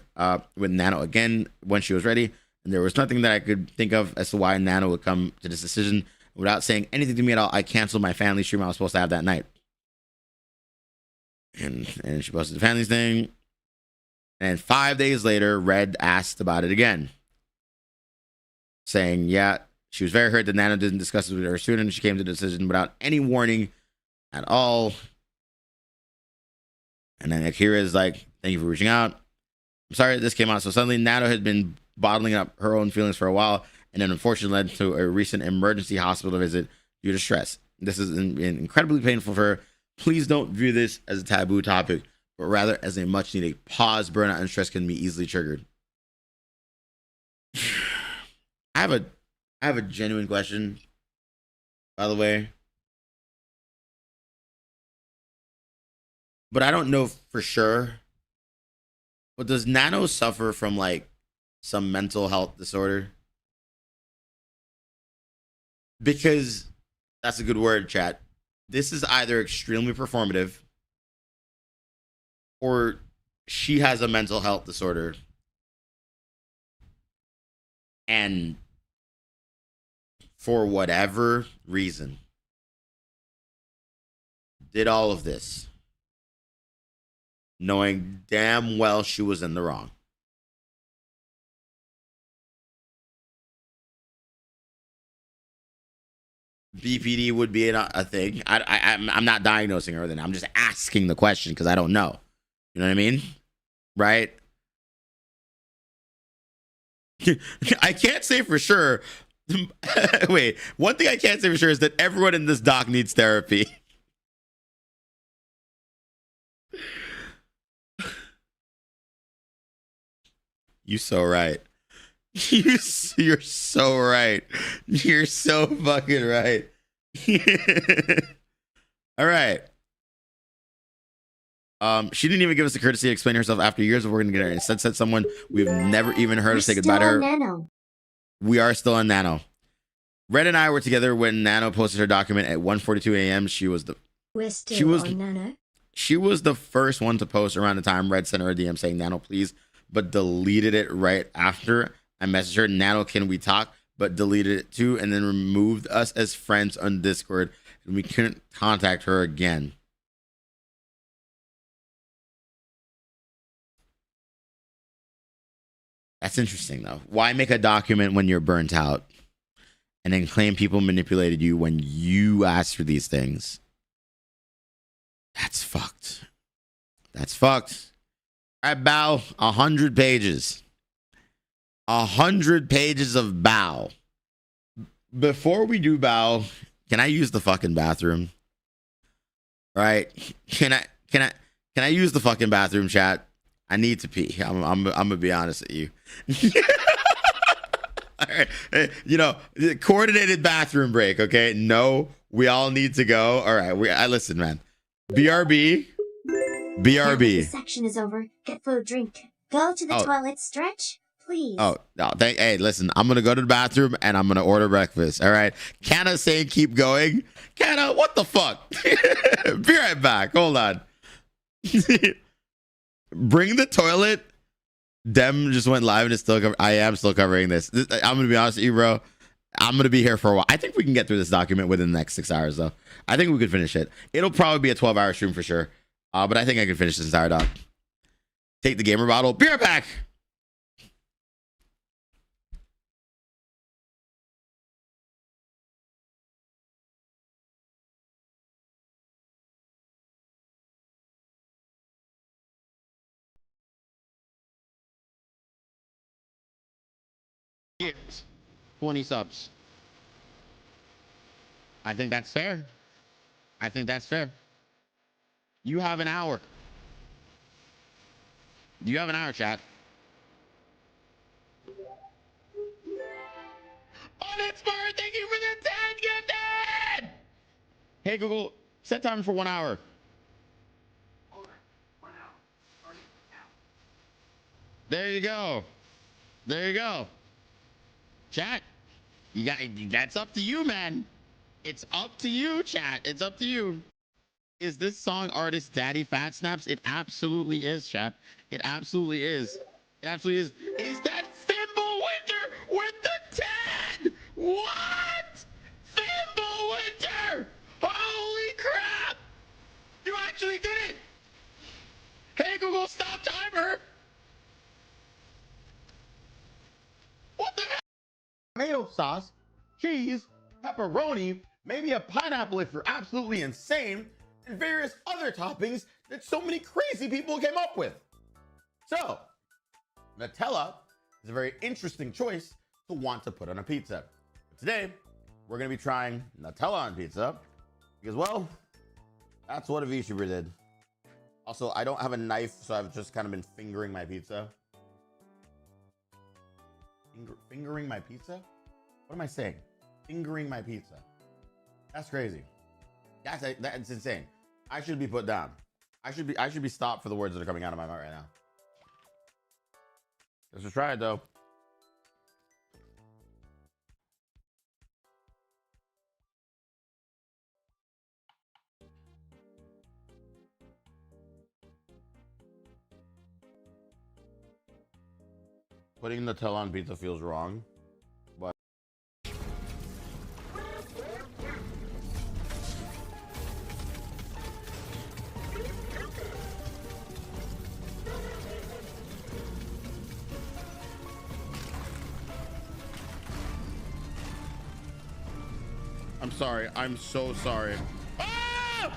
with Nano again when she was ready. And there was nothing that I could think of as to why Nano would come to this decision. Without saying anything to me at all, I canceled my family stream I was supposed to have that night. And she posted the family's thing. And 5 days later, Red asked about it again, saying, yeah, she was very hurt that Nano didn't discuss it with her student. She came to the decision without any warning at all. And then Akira is like, thank you for reaching out. I'm sorry this came out so suddenly. Nano had been bottling up her own feelings for a while, and then unfortunately led to a recent emergency hospital visit due to stress. This is incredibly painful for her. Please don't view this as a taboo topic, but rather as a much needed pause. Burnout and stress can be easily triggered. I have a genuine question, by the way. But I don't know for sure. But does Nano suffer from like some mental health disorder? Because that's a good word, chat. This is either extremely performative or she has a mental health disorder. And for whatever reason, did all of this, knowing damn well she was in the wrong. BPD would be a thing. I'm not diagnosing her then. I'm just asking the question because I don't know. You know what I mean? Right? I can't say for sure. Wait, one thing I can't say for sure is that everyone in this doc needs therapy. You so right. You're so right. You're so fucking right. All right. She didn't even give us the courtesy to explain herself after years of working together. Instead, said someone we've never even heard her say goodbye to her. Nano. We are still on Nano. Red and I were together when Nano posted her document at 1:42 a.m. We're still on Nano. She was the first one to post around the time Red sent her a DM saying Nano, please, but deleted it right after. I messaged her, Nano, can we talk? But deleted it too, and then removed us as friends on Discord, and we couldn't contact her again. That's interesting, though. Why make a document when you're burnt out and then claim people manipulated you when you asked for these things? That's fucked. That's fucked. All right, Bow, 100 pages. 100 pages of Bow. Before we do Bow, can I use the fucking bathroom? All right. Can I use the fucking bathroom, chat? I need to pee. I'm gonna be honest with you. All right. You know, coordinated bathroom break. Okay. No, we all need to go. All right. I listen, man. BRB. The section is over. Get food, drink. Go to the toilet, stretch, please. Oh, no. Hey, listen, I'm going to go to the bathroom and I'm going to order breakfast. All right. Canna saying keep going. Canna, what the fuck? Be right back. Hold on. Bring the toilet. Dem just went live and it's still I am still covering this. I'm going to be honest with you, bro. I'm going to be here for a while. I think we can get through this document within the next 6 hours, though. I think we could finish it. It'll probably be a 12-hour stream for sure. But I think I can finish this entire doc. Take the gamer bottle. Be right back. Here's 20 subs. I think that's fair. I think that's fair. You have an hour. You have an hour, chat. Uninspired, thank you for the 10 gifted! Hey, Google, set time for 1 hour. There you go. There you go. Chat, that's up to you, man. It's up to you, chat. It's up to you. Is this song artist Daddy Fat Snaps? It absolutely is, chat. It absolutely is. It absolutely is. Is that Thimble Winter with the 10? What? Thimble Winter! Holy crap! You actually did it! Hey, Google, stop timer! What the hell? Tomato sauce, cheese, pepperoni, maybe a pineapple if you're absolutely insane, and various other toppings that so many crazy people came up with. So, Nutella is a very interesting choice to want to put on a pizza. But today, we're going to be trying Nutella on pizza because, well, that's what a VTuber did. Also, I don't have a knife, so I've just kind of been fingering my pizza. Fingering my pizza? What am I saying? Fingering my pizza. That's crazy. That's insane. I should be put down. I should be stopped for the words that are coming out of my mouth right now. Let's just try it though. Putting Nutella on pizza feels wrong, but I'm sorry. I'm so sorry. Ah!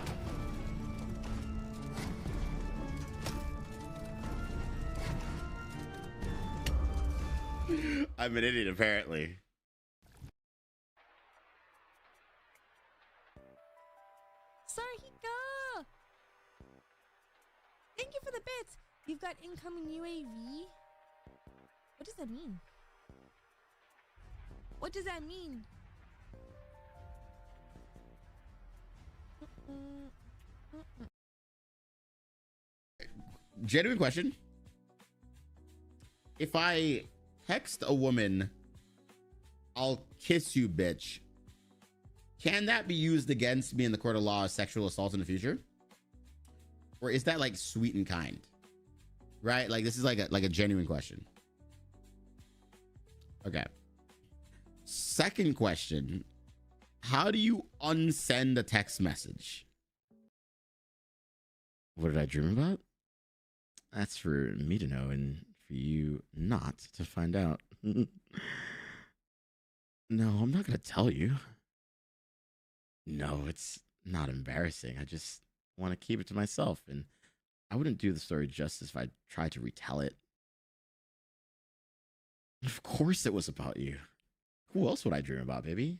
I'm an idiot, apparently. Sarhika! Thank you for the bits. You've got incoming UAV. What does that mean? What does that mean? Genuine question. If I text a woman, I'll kiss you, bitch, can that be used against me in the court of law as sexual assault in the future? Or is that like sweet and kind? Right? Like this is like a genuine question. Okay. Second question. How do you unsend a text message? What did I dream about? That's for me to know and for you not to find out. No, I'm not going to tell you. No, it's not embarrassing. I just want to keep it to myself, and I wouldn't do the story justice if I tried to retell it. Of course it was about you. Who else would I dream about, baby?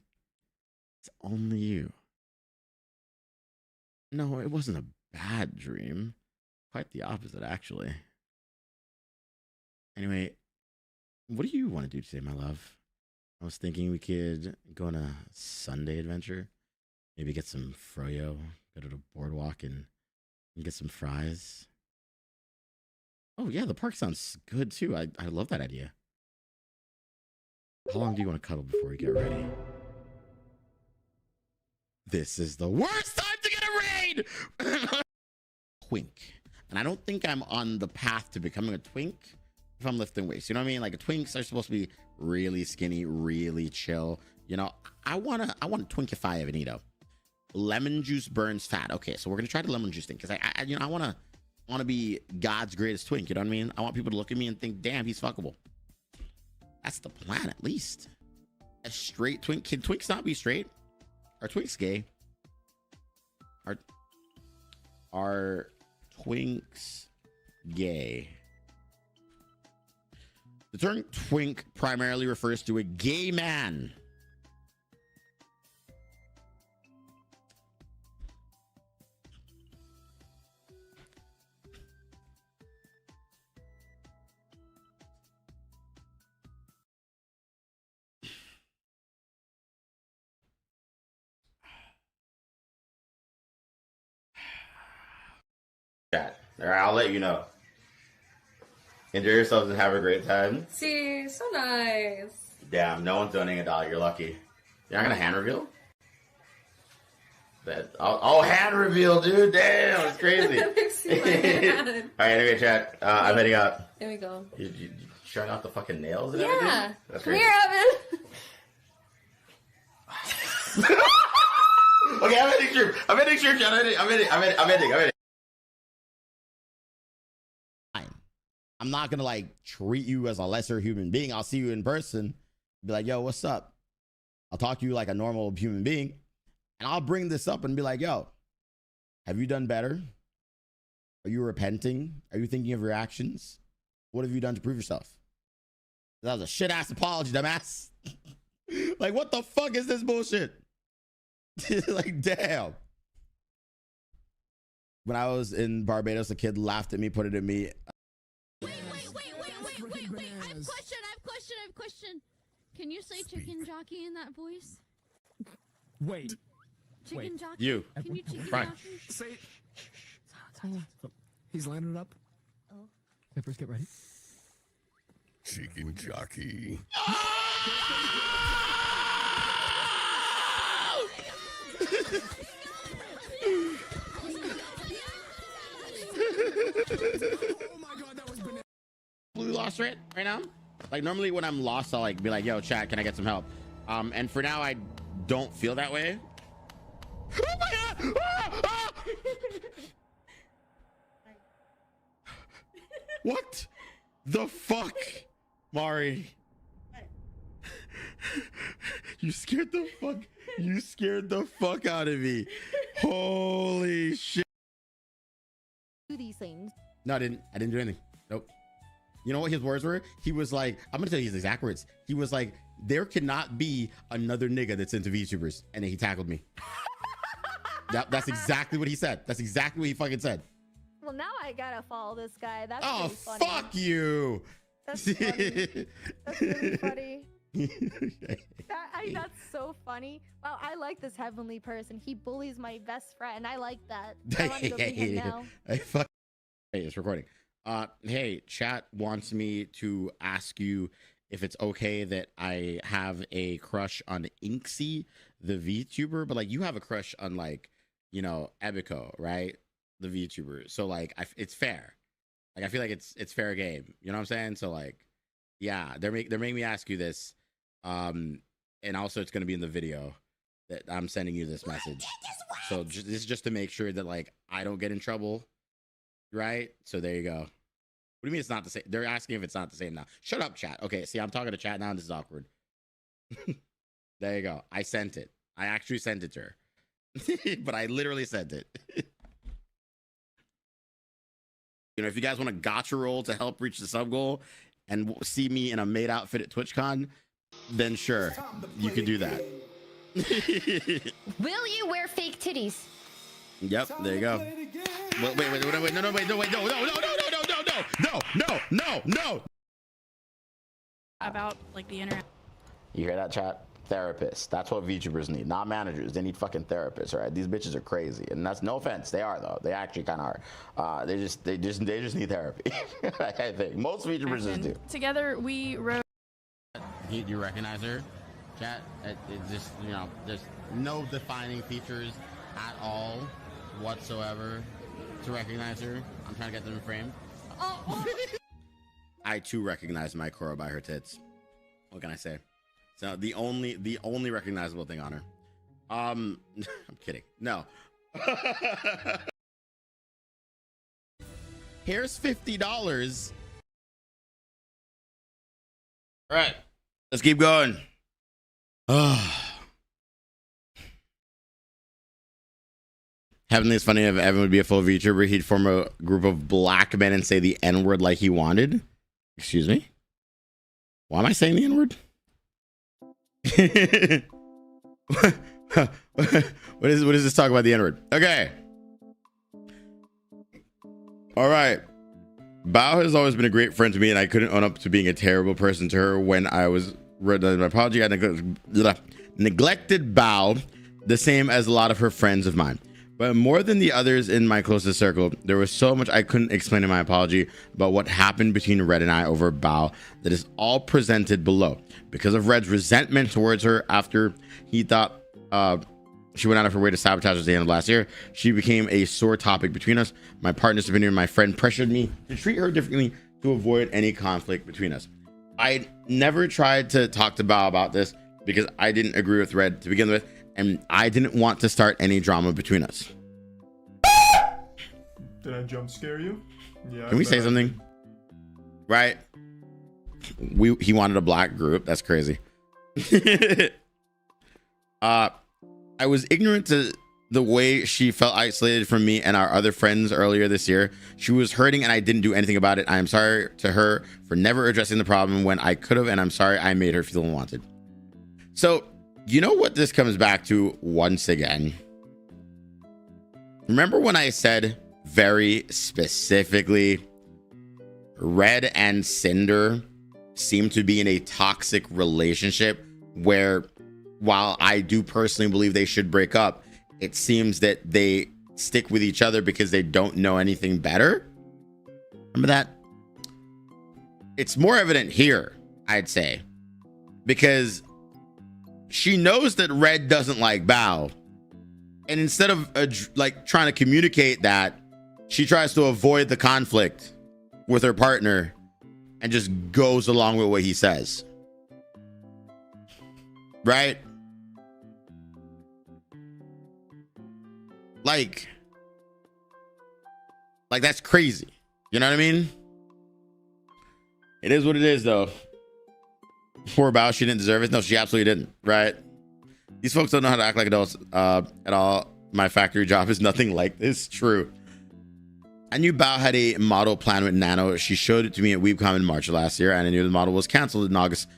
It's only you. No, it wasn't a bad dream. Quite the opposite, actually. Anyway, what do you want to do today, my love? I was thinking we could go on a Sunday adventure. Maybe get some froyo, go to the boardwalk and get some fries. Oh, yeah, the park sounds good, too. I love that idea. How long do you want to cuddle before we get ready? This is the worst time to get a raid! Twink. And I don't think I'm on the path to becoming a twink if I'm lifting weights. You know what I mean? Like, twinks are supposed to be really skinny, really chill. You know, I want to twinkify Evanito. Lemon juice burns fat. Okay, so we're going to try the lemon juice thing because I want to be God's greatest twink. You know what I mean? I want people to look at me and think, damn, he's fuckable. That's the plan, at least. A straight twink. Can twinks not be straight? Are twinks gay? Are twinks gay? The term twink primarily refers to a gay man. All right, I'll let you know. Enjoy yourselves and have a great time. See, so nice. Damn, no one's donating $1. You're lucky. You're not gonna hand reveal? Oh, hand reveal, dude. Damn, it's crazy. All right, anyway, chat. I'm heading out. There we go. You showing off the fucking nails and yeah. everything? That's Come crazy. here, Evan. Okay, I'm ending stream. I'm ending stream, chat. I'm ending. I'm not gonna like treat you as a lesser human being. I'll see you in person, be like, yo, what's up? I'll talk to you like a normal human being, and I'll bring this up and be like, yo, have you done better? Are you repenting? Are you thinking of your actions? What have you done to prove yourself? That was a shit ass apology, dumbass. Like, what the fuck is this bullshit? Like, damn. When I was in Barbados, a kid laughed at me, put it at me. Wait. I have a question. Can you say chicken jockey in that voice? Wait. Chicken jockey? You. Can you chicken Fine. jockey? Say. He's lining it up. Oh. Peppers, get ready. Chicken jockey. Blue lost right now. Like normally when I'm lost, I'll like be like, yo, chat, can I get some help? And for now I don't feel that way. Oh my god! What the fuck, Mari? You scared the fuck You scared the fuck out of me. Holy shit. Do these things. No, I didn't do anything. Nope. You know what his words were? He was like, I'm gonna tell you his exact words. He was like, there cannot be another nigga that's into VTubers. And then he tackled me. That's exactly what he said. That's exactly what he fucking said. Well, now I gotta follow this guy. That's Oh, pretty funny. fuck you. That's funny. That's really funny. That's so funny. Wow, I like this heavenly person. He bullies my best friend. I like that. I want to go meet him now. Hey, it's recording. Hey, chat wants me to ask you if it's okay that I have a crush on Inksy, the VTuber, but like you have a crush on like, you know, Ebico, right? The VTuber. So like, it's fair. Like I feel like it's fair game. You know what I'm saying? So like, yeah, they're making me ask you this. And also it's gonna be in the video that I'm sending you this message. So this is just to make sure that like I don't get in trouble, right? So there you go. What do you mean it's not the same? They're asking if it's not the same now. Shut up, chat. Okay, see, I'm talking to chat now, and this is awkward. There you go. I sent it. I actually sent it to her, but I literally sent it. You know, if you guys want a gotcha roll to help reach the sub goal and see me in a maid outfit at TwitchCon, then sure, you can do that. Will you wear fake titties? Yep, there you go. Wait, no. About like the internet. You hear that, chat? Therapists. That's what VTubers need, not managers. They need fucking therapists, right? These bitches are crazy, and that's no offense. They are though. They actually kind of are. They just need therapy. I think most VTubers just do. Together we wrote. Do you recognize her, chat? It just, you know, there's no defining features at all whatsoever to recognize her. I'm trying to get them in frame. I too recognize my Cora by her tits. What can I say? So the only recognizable thing on her. I'm kidding. No. Here's $50. All right, let's keep going. Heavenly is funny. If Evan would be a full VTuber, he'd form a group of black men and say the N-word like he wanted. Excuse me? Why am I saying the N-word? What is this talk about the N-word? Okay. All right. Bao has always been a great friend to me, and I couldn't own up to being a terrible person to her when I was my apology. I neglected Bao the same as a lot of her friends of mine. But more than the others in my closest circle, there was so much I couldn't explain in my apology about what happened between Red and I over Bao that is all presented below. Because of Red's resentment towards her after he thought she went out of her way to sabotage us at the end of last year, she became a sore topic between us. My partner's opinion and my friend pressured me to treat her differently to avoid any conflict between us. I never tried to talk to Bao about this because I didn't agree with Red to begin with, and I didn't want to start any drama between us. Did I jump scare you? Yeah. Can we say something? Right? He wanted a black group. That's crazy. I was ignorant to the way she felt isolated from me and our other friends earlier this year. She was hurting and I didn't do anything about it. I am sorry to her for never addressing the problem when I could have, and I'm sorry I made her feel unwanted. So, you know what this comes back to once again? Remember when I said very specifically, Red and Cinder seem to be in a toxic relationship where, while I do personally believe they should break up, it seems that they stick with each other because they don't know anything better? Remember that? It's more evident here, I'd say, because she knows that Red doesn't like Bao, and instead of like trying to communicate that, she tries to avoid the conflict with her partner and just goes along with what he says. Right? Like that's crazy. You know what I mean? It is what it is, though. Poor Bao, she didn't deserve it. No, she absolutely didn't. Right? These folks don't know how to act like adults at all. My factory job is nothing like this. True. I knew Bao had a model plan with Nano. She showed it to me at WeebCon in March of last year, and I knew the model was canceled in August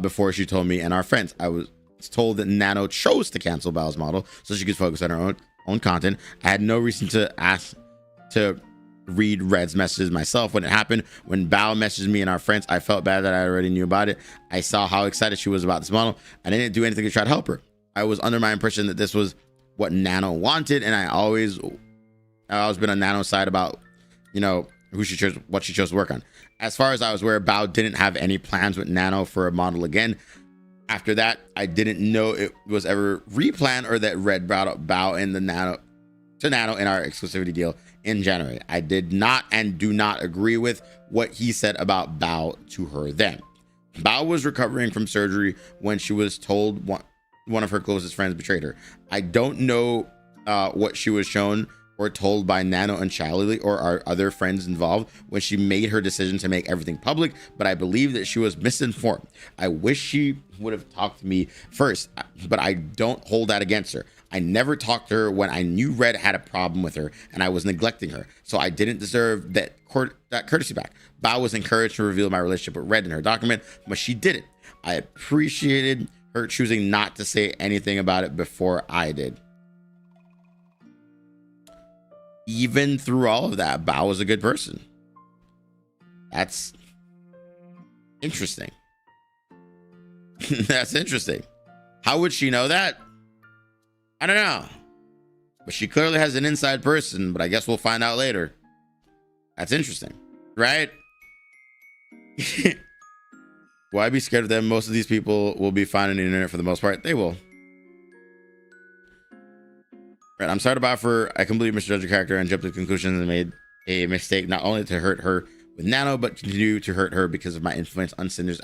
before she told me and our friends. I was told that Nano chose to cancel Bao's model so she could focus on her own content. I had no reason to ask to read Red's messages myself when it happened. When Bao messaged me and our friends, I felt bad that I already knew about it. I saw how excited she was about this model, and I didn't do anything to try to help her. I was under my impression that this was what Nano wanted, and I've always been on Nano's side about, you know, who she chose, what she chose to work on. As far as I was aware, Bao didn't have any plans with Nano for a model again. After that, I didn't know it was ever replanned or that Red brought up Bao and the Nano in our exclusivity deal in January. I did not and do not agree with what he said about Bao to her then. Bao was recovering from surgery when she was told one of her closest friends betrayed her. I don't know what she was shown or told by Nano and Charlie or our other friends involved when she made her decision to make everything public, but I believe that she was misinformed. I wish she would have talked to me first, but I don't hold that against her. I never talked to her when I knew Red had a problem with her and I was neglecting her, so I didn't deserve that courtesy back. Bao was encouraged to reveal my relationship with Red in her document, but she didn't. I appreciated her choosing not to say anything about it before I did. Even through all of that, Bao was a good person. That's interesting. That's interesting. How would she know that? I don't know. But she clearly has an inside person, but I guess we'll find out later. That's interesting, right? Why be scared of them? Most of these people will be fine on the internet for the most part. They will. Right, I'm sorry about her. I completely misjudged her character and jumped to conclusions and made a mistake not only to hurt her with Nano, but continue to hurt her because of my influence on Cinder's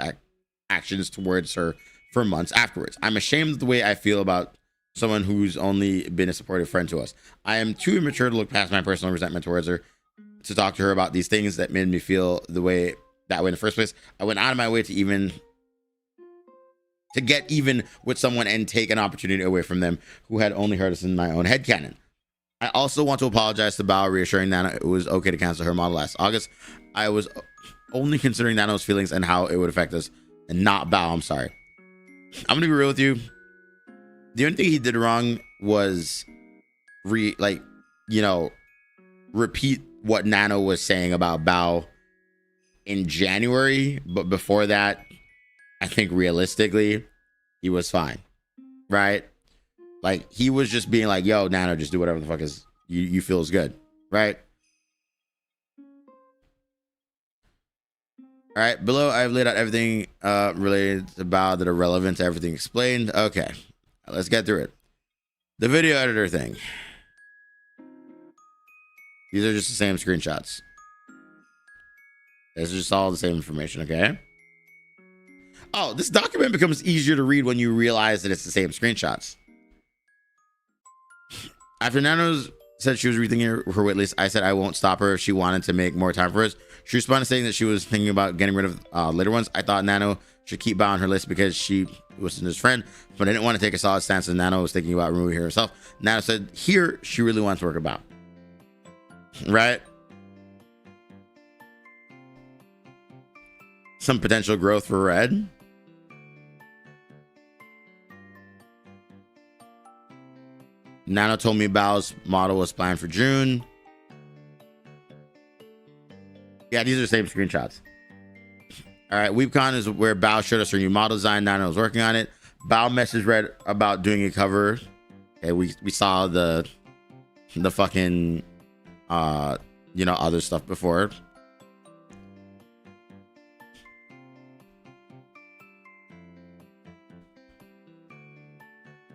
actions towards her for months afterwards. I'm ashamed of the way I feel about someone who's only been a supportive friend to us. I am too immature to look past my personal resentment towards her to talk to her about these things that made me feel that way in the first place. I went out of my way to get even with someone and take an opportunity away from them who had only hurt us in my own headcanon. I also want to apologize to Bao, reassuring Nano it was okay to cancel her model last August. I was only considering Nano's feelings and how it would affect us, and not Bao. I'm sorry. I'm gonna be real with you. The only thing he did wrong was repeat what Nano was saying about Bao in January, but before that, I think realistically, he was fine, right? Like, he was just being like, yo, Nano, just do whatever the fuck is you feel is good, right? All right, below I've laid out everything related to Bao that are relevant to everything explained. Okay, let's get through it. The video editor thing. These are just the same screenshots. This is just all the same information, okay? Oh, this document becomes easier to read when you realize that it's the same screenshots. After Nano's said she was rethinking her wait list, I said I won't stop her if she wanted to make more time for us. She responded saying that she was thinking about getting rid of later ones. I thought Nano should keep Bao on her list because she was his friend, but I didn't want to take a solid stance, and Nano was thinking about removing her herself. Nano said here she really wants to work about. Right? Some potential growth for Red. Nano told me Bao's model was planned for June. Yeah, these are the same screenshots. All right, WeebCon is where Bao showed us her new model design. Nano was working on it. Bao messaged Red about doing a cover. Okay, we saw the fucking other stuff before.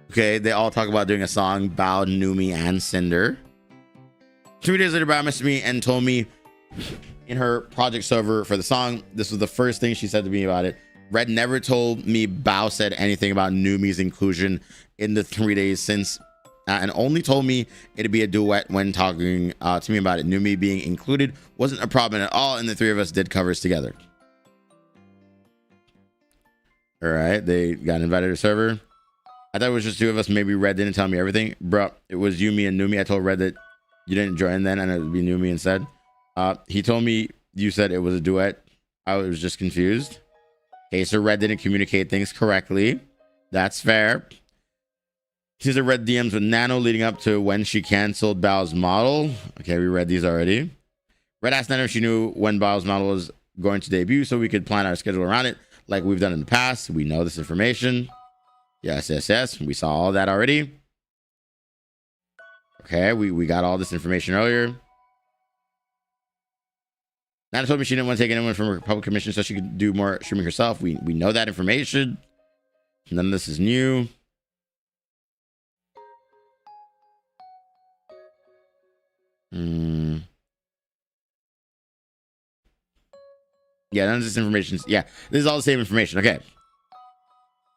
Okay, they all talk about doing a song, Bao, Numi, and Cinder. 2 days later, Bao messaged me and told me in her project server for the song, this was the first thing she said to me about it. Red never told me Bao said anything about Numi's inclusion in the 3 days since, and only told me it'd be a duet when talking to me about it. Numi being included wasn't a problem at all, and the three of us did covers together. All right, they got invited to server. I thought it was just two of us. Maybe Red didn't tell me everything. Bro, it was you, me, and Numi. I told Red that you didn't join then, and it would be Numi instead. He told me you said it was a duet. I was just confused. Okay, so Red didn't communicate things correctly. That's fair. These are Red DMs with Nano leading up to when she canceled Bao's model. Okay, we read these already. Red asked Nano if she knew when Bao's model was going to debut so we could plan our schedule around it like we've done in the past. We know this information. Yes. We saw all that already. Okay, we got all this information earlier. Nana told me she didn't want to take anyone from her public commission so she could do more streaming herself. We know that information. None of this is new. Yeah, none of this information. Yeah, this is all the same information. Okay.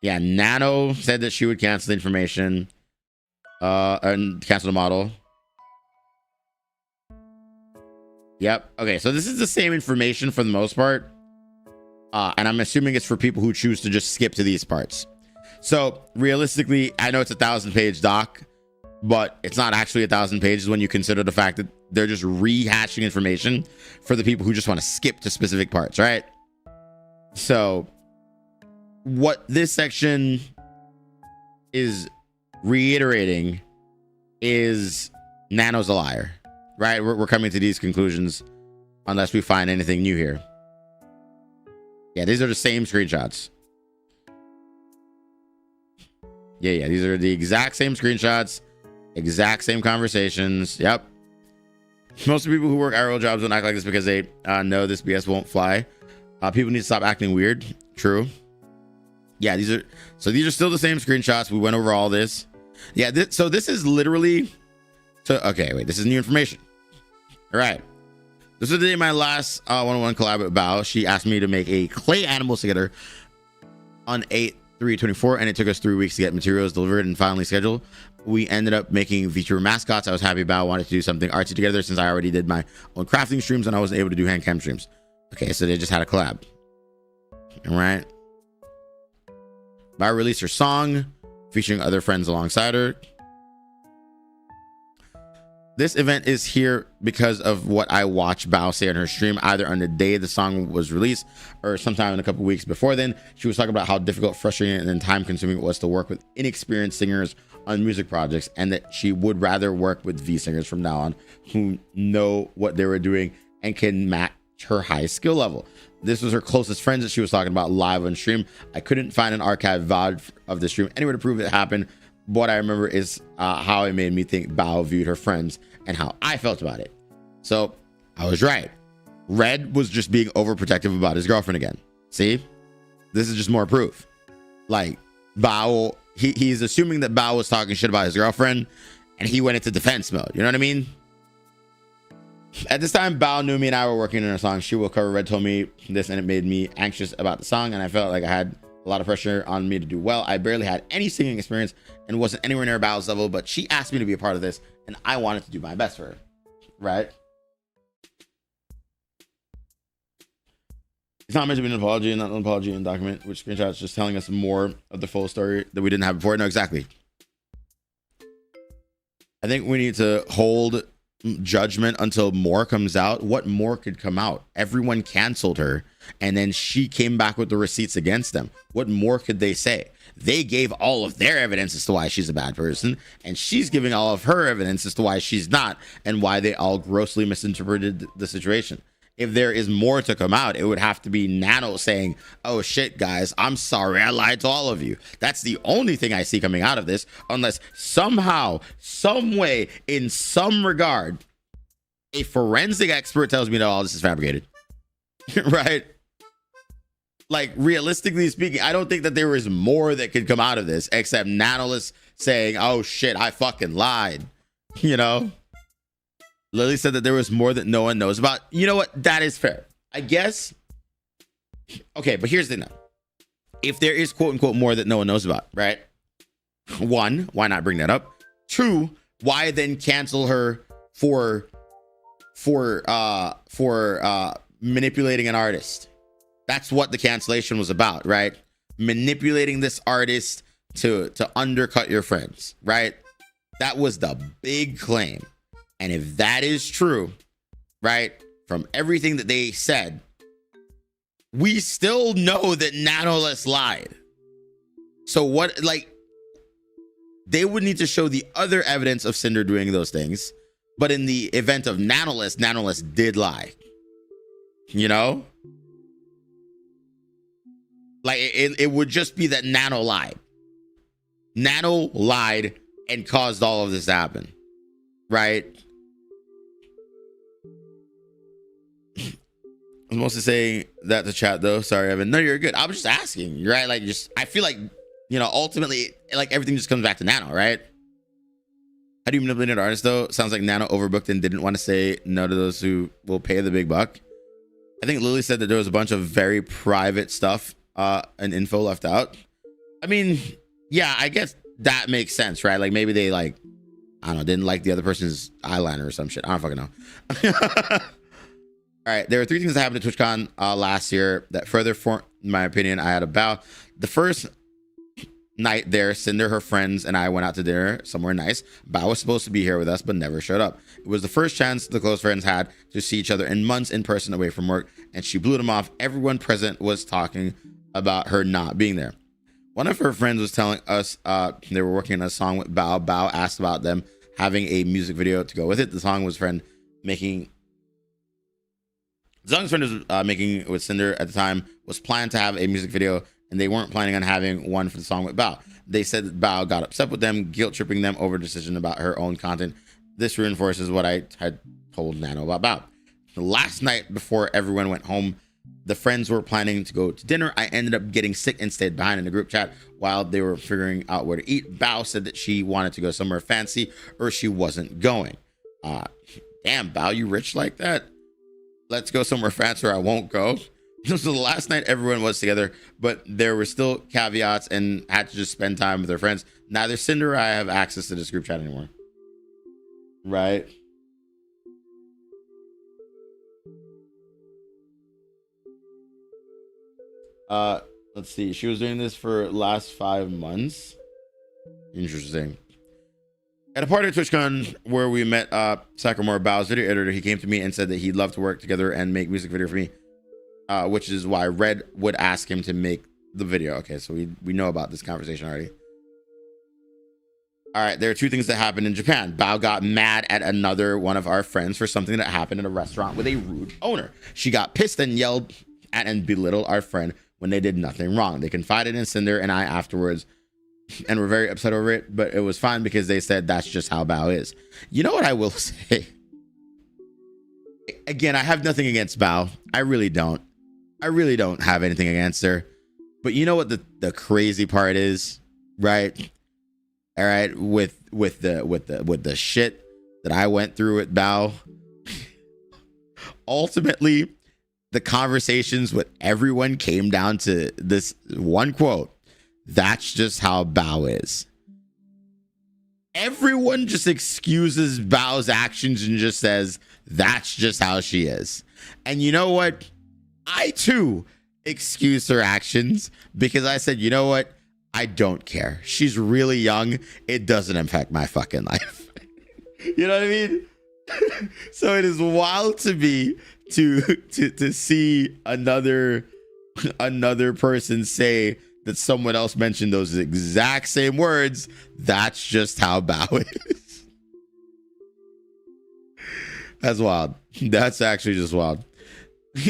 Yeah, Nano said that she would cancel the information. And cancel the model. Yep. Okay, so this is the same information for the most part. And I'm assuming it's for people who choose to just skip to these parts. So realistically, I know it's a 1,000-page doc, but it's not actually 1,000 pages when you consider the fact that they're just rehashing information for the people who just want to skip to specific parts, right? So what this section is reiterating is Nano's a liar, right? We're coming to these conclusions unless we find anything new here. Yeah, these are the same screenshots. Yeah, these are the exact same screenshots, exact same conversations. Yep. Most of the people who work IRL jobs don't act like this because they know this BS won't fly. People need to stop acting weird. True. Yeah, these are still the same screenshots. We went over all this. Yeah, so this is literally okay, wait, this is new information. All right. This is the day my last one-on-one collab with Bao. She asked me to make a clay animals together on 8/3/24, and it took us 3 weeks to get materials delivered and finally scheduled. We ended up making VTuber mascots. I was happy Bao wanted to do something artsy together since I already did my own crafting streams and I wasn't able to do hand cam streams. Okay, so they just had a collab. All right. Bao released her song featuring other friends alongside her. This event is here because of what I watched Bao say on her stream, either on the day the song was released or sometime in a couple weeks before then. She was talking about how difficult, frustrating, and time consuming it was to work with inexperienced singers on music projects, and that she would rather work with V singers from now on who know what they were doing and can match her high skill level. This was her closest friends that she was talking about live on stream. I couldn't find an archive VOD of the stream anywhere to prove it happened. What I remember is how it made me think Bao viewed her friends and how I felt about it. So I was right. Red was just being overprotective about his girlfriend again. See, this is just more proof. Like Bao, he's assuming that Bao was talking shit about his girlfriend and he went into defense mode. You know what I mean? At this time, Bao, Numi, and I were working on a song. She will cover. Red told me this and it made me anxious about the song, and I felt like I had a lot of pressure on me to do well. I barely had any singing experience and wasn't anywhere near Bao's level, but she asked me to be a part of this and I wanted to do my best for her, right? It's not meant to be an apology, not an apology in document, which screenshots just telling us more of the full story that we didn't have before. No, exactly. I think we need to hold judgment until more comes out. What more could come out? Everyone canceled her and then she came back with the receipts against them. What more could they say? They gave all of their evidence as to why she's a bad person, and she's giving all of her evidence as to why she's not, and why they all grossly misinterpreted the situation. If there is more to come out, it would have to be Nano saying, oh shit guys, I'm sorry, I lied to all of you. That's the only thing I see coming out of this, unless somehow, some way, in some regard, a forensic expert tells me that all this is fabricated. Right? Like, realistically speaking, I don't think that there is more that could come out of this except Nanolist saying, oh shit, I fucking lied. You know? Lily said that there was more that no one knows about. You know what? That is fair. I guess. Okay, but here's the thing. If there is quote unquote more that no one knows about, right? One, why not bring that up? Two, why then cancel her for manipulating an artist? That's what the cancellation was about, right? Manipulating this artist to undercut your friends, right? That was the big claim. And if that is true, right, from everything that they said, we still know that Nanoless lied. So what, like, they would need to show the other evidence of Cinder doing those things. But in the event of Nanoless, Nanoless did lie. You know? Like, it would just be that Nano lied. Nano lied and caused all of this to happen. Right? I was mostly saying that to chat, though. Sorry, Evan. No, you're good. I was just asking. You're right. Like, I feel like, you know, ultimately, like, everything just comes back to Nano, right? How do you manipulate an artist, though? Sounds like Nano overbooked and didn't want to say no to those who will pay the big buck. I think Lily said that there was a bunch of very private stuff and info left out. I mean, yeah, I guess that makes sense, right? Like, maybe they, like, I don't know, didn't like the other person's eyeliner or some shit. I don't fucking know. All right, there were 3 things that happened at TwitchCon last year that further formed my opinion I had about. The first night there, Cinder, her friends, and I went out to dinner somewhere nice. Bao was supposed to be here with us, but never showed up. It was the first chance the close friends had to see each other in months in person away from work, and she blew them off. Everyone present was talking about her not being there. One of her friends was telling us they were working on a song with Bao. Bao asked about them having a music video to go with it. The song was making with Cinder at the time was planned to have a music video, and they weren't planning on having one for the song with Bao. They said that Bao got upset with them, guilt-tripping them over a decision about her own content. This reinforces what I had told Nano about Bao. The last night before everyone went home, the friends were planning to go to dinner. I ended up getting sick and stayed behind in the group chat while they were figuring out where to eat. Bao said that she wanted to go somewhere fancy or she wasn't going. Damn, Bao, you rich like that? Let's go somewhere fancy or I won't go. So the last night everyone was together, but there were still caveats and had to just spend time with their friends. Neither Cinder or I have access to this group chat anymore. Right? Let's see. She was doing this for last 5 months. Interesting. At a party at TwitchCon where we met Sakamura, Bao's video editor, he came to me and said that he'd love to work together and make music video for me, which is why Red would ask him to make the video. Okay, so we know about this conversation already. All right, there are 2 things that happened in Japan. Bao got mad at another one of our friends for something that happened in a restaurant with a rude owner. She got pissed and yelled at and belittled our friend when they did nothing wrong. They confided in Cinder and I afterwards and were very upset over it, but it was fine because they said that's just how Bao is. You know what I will say? Again, I have nothing against Bao. I really don't. I really don't have anything against her. But you know what the crazy part is, right? All right, with the shit that I went through with Bao, ultimately, the conversations with everyone came down to this one quote. That's just how Bao is. Everyone just excuses Bao's actions and just says, that's just how she is. And you know what? I too excused her actions because I said, you know what? I don't care. She's really young. It doesn't affect my fucking life. You know what I mean? So it is wild to me to see another person say that someone else mentioned those exact same words. That's just how Bao is. That's wild. That's actually just wild.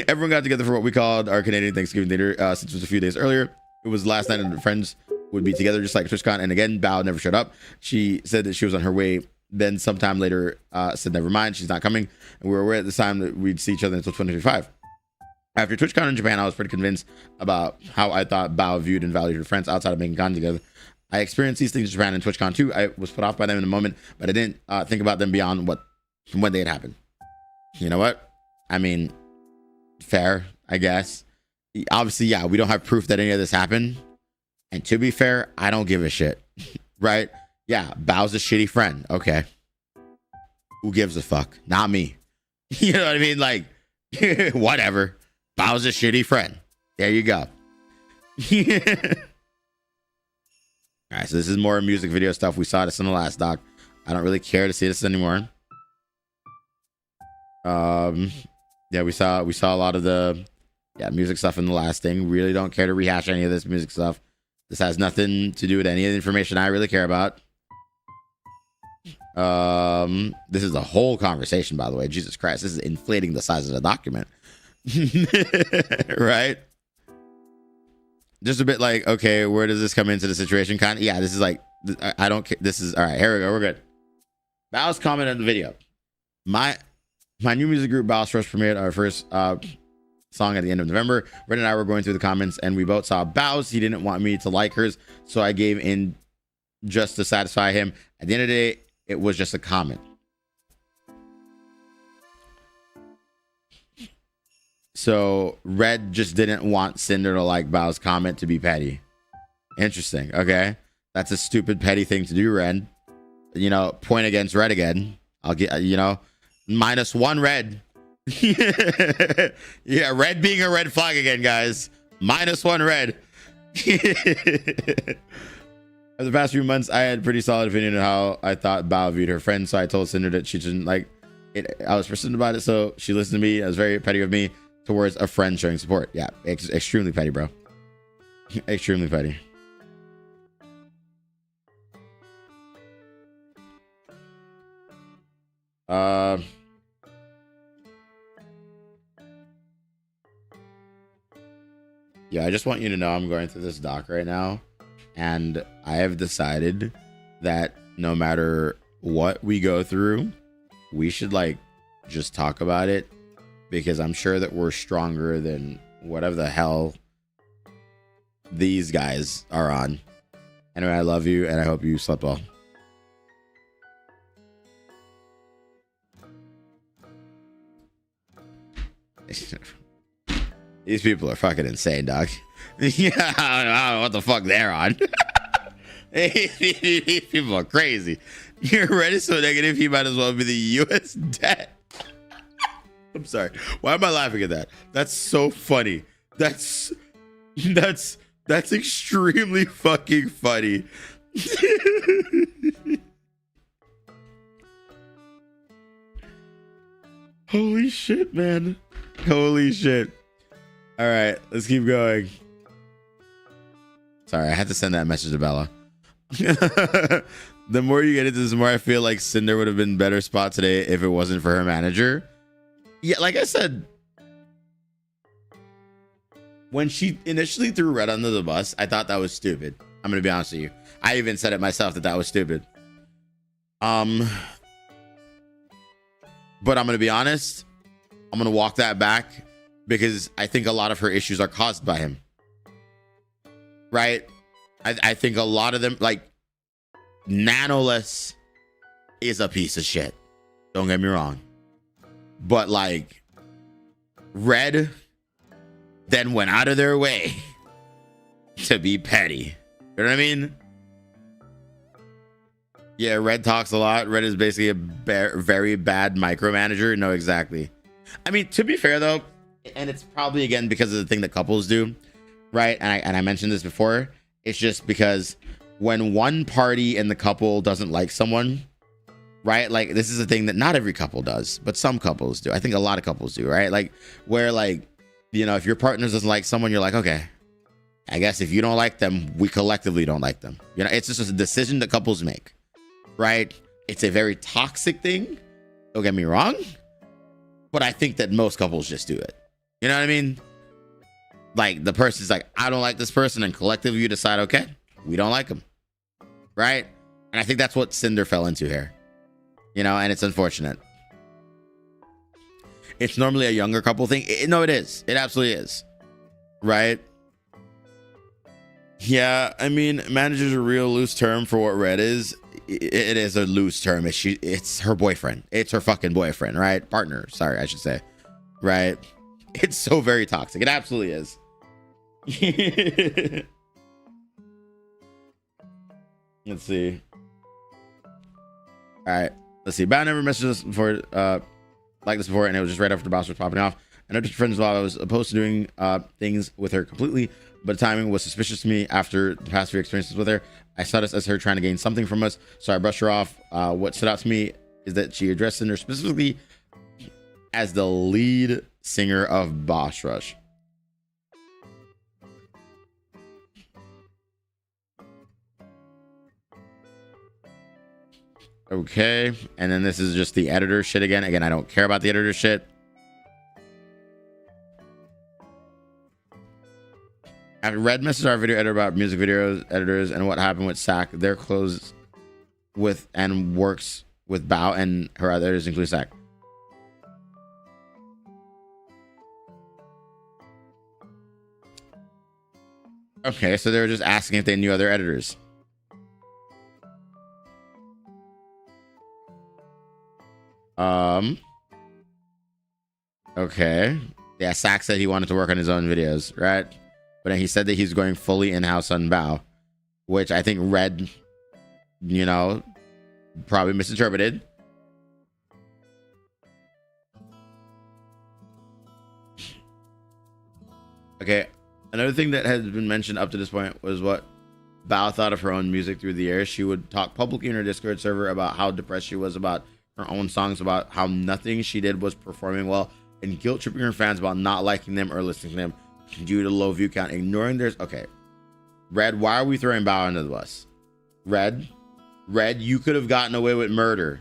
Everyone got together for what we called our Canadian Thanksgiving dinner, since it was a few days earlier. It was last night and the friends would be together just like TwitchCon. And again, Bao never showed up. She said that she was on her way. Then sometime later said, never mind, she's not coming. And we were aware at the time that we'd see each other until 2025. After TwitchCon in Japan, I was pretty convinced about how I thought Bao viewed and valued her friends outside of making content together. I experienced these things in Japan and TwitchCon too. I was put off by them in a moment, but I didn't think about them beyond when they had happened. You know what? I mean, fair, I guess. Obviously, yeah, we don't have proof that any of this happened. And to be fair, I don't give a shit. Right? Yeah, Bao's a shitty friend. Okay. Who gives a fuck? Not me. You know what I mean? Like, whatever. Bao's a shitty friend. There you go. All All right, so this is more music video stuff. We saw this in the last doc. I don't really care to see this anymore. Yeah, we saw a lot of the music stuff in the last thing. Really don't care to rehash any of this music stuff. This has nothing to do with any of the information I really care about. This is a whole conversation, by the way. Jesus Christ, this is inflating the size of the document. Right? Just a bit like, okay, where does this come into the situation? Kind of, yeah, this is like, I don't care. This is all right. Here we go. We're good. Bao's comment on the video. My new music group, Bao's, first premiered our first song at the end of November. Red and I were going through the comments, and we both saw Bao's. He didn't want me to like hers, so I gave in just to satisfy him. At the end of the day, it was just a comment. So Red just didn't want Cinder to like Bao's comment to be petty. Interesting. Okay. That's a stupid petty thing to do, Red. You know, point against Red again. I'll get, you know, -1 Red. Yeah, Red being a red flag again, guys. -1 Red. For the past few months, I had pretty solid opinion on how I thought Bao viewed her friend, so I told Cinder that she shouldn't like it. I was persistent about it, so she listened to me. It was very petty of me towards a friend showing support. Yeah, extremely petty, bro. Extremely petty. Yeah, I just want you to know I'm going through this doc right now, and I have decided that no matter what we go through, we should like just talk about it, because I'm sure that we're stronger than whatever the hell these guys are on. Anyway, I love you, and I hope you slept well. These people are fucking insane, dog. Yeah, I don't know what the fuck they're on. These people are crazy. You're ready so negative, he might as well be the U.S. debt. I'm sorry. Why am I laughing at that? That's so funny. That's extremely fucking funny. Holy shit, man. Holy shit. All right, let's keep going. Sorry, I had to send that message to Bella. The more you get into this, the more I feel like Cinder would have been better spot today if it wasn't for her manager. Yeah, like I said, when she initially threw Red under the bus, I thought that was stupid. I'm gonna be honest with you. I even said it myself that was stupid. But I'm gonna be honest. I'm gonna walk that back, because I think a lot of her issues are caused by him. Right? I think a lot of them, like, Nanoless is a piece of shit. Don't get me wrong. But, like, Red then went out of their way to be petty. You know what I mean? Yeah, Red talks a lot. Red is basically a very bad micromanager. No, exactly. I mean, to be fair, though, and it's probably, again, because of the thing that couples do, right? And I mentioned this before. It's just because when one party in the couple doesn't like someone, right? Like, this is a thing that not every couple does, but some couples do. I think a lot of couples do, right? Like, where, like, you know, if your partner doesn't like someone, you're like, okay, I guess if you don't like them, we collectively don't like them. You know, it's just a decision that couples make, right? It's a very toxic thing. Don't get me wrong. But I think that most couples just do it. You know what I mean? Like, the person's like, I don't like this person, and collectively you decide, okay, we don't like them, right? And I think that's what Cinder fell into here, you know, and it's unfortunate. It's normally a younger couple thing. No, it is. It absolutely is, right? Yeah, I mean, manager's a real loose term for what Red is. It is a loose term. It's her boyfriend. It's her fucking boyfriend, right? Partner, sorry, I should say, right? It's so very toxic. It absolutely is. Let's see. All right, let's see. Bao never messaged us before, like this before, and it was just right after the boss was popping off. and other friends while I was opposed to doing things with her completely, but the timing was suspicious to me after the past few experiences with her. I saw this as her trying to gain something from us, so I brushed her off. What stood out to me is that she addressed Cinder specifically as the lead singer of Boss Rush. Okay, and then this is just the editor shit again. Again, I don't care about the editor shit. I've read messages our video editor about music videos editors and what happened with Sack. They're close with and works with Bao, and her other editors include Sack. Okay, so they were just asking if they knew other editors. Okay. Yeah, Sack said he wanted to work on his own videos, right? But then he said that he's going fully in-house on Bao, which I think Red, you know, probably misinterpreted. Okay, another thing that has been mentioned up to this point was what Bao thought of her own music through the years. She would talk publicly in her Discord server about how depressed she was about her own songs, about how nothing she did was performing well, and guilt tripping her fans about not liking them or listening to them due to low view count, ignoring theirs. Okay, Red, why are we throwing Bao under the bus? Red, you could have gotten away with murder,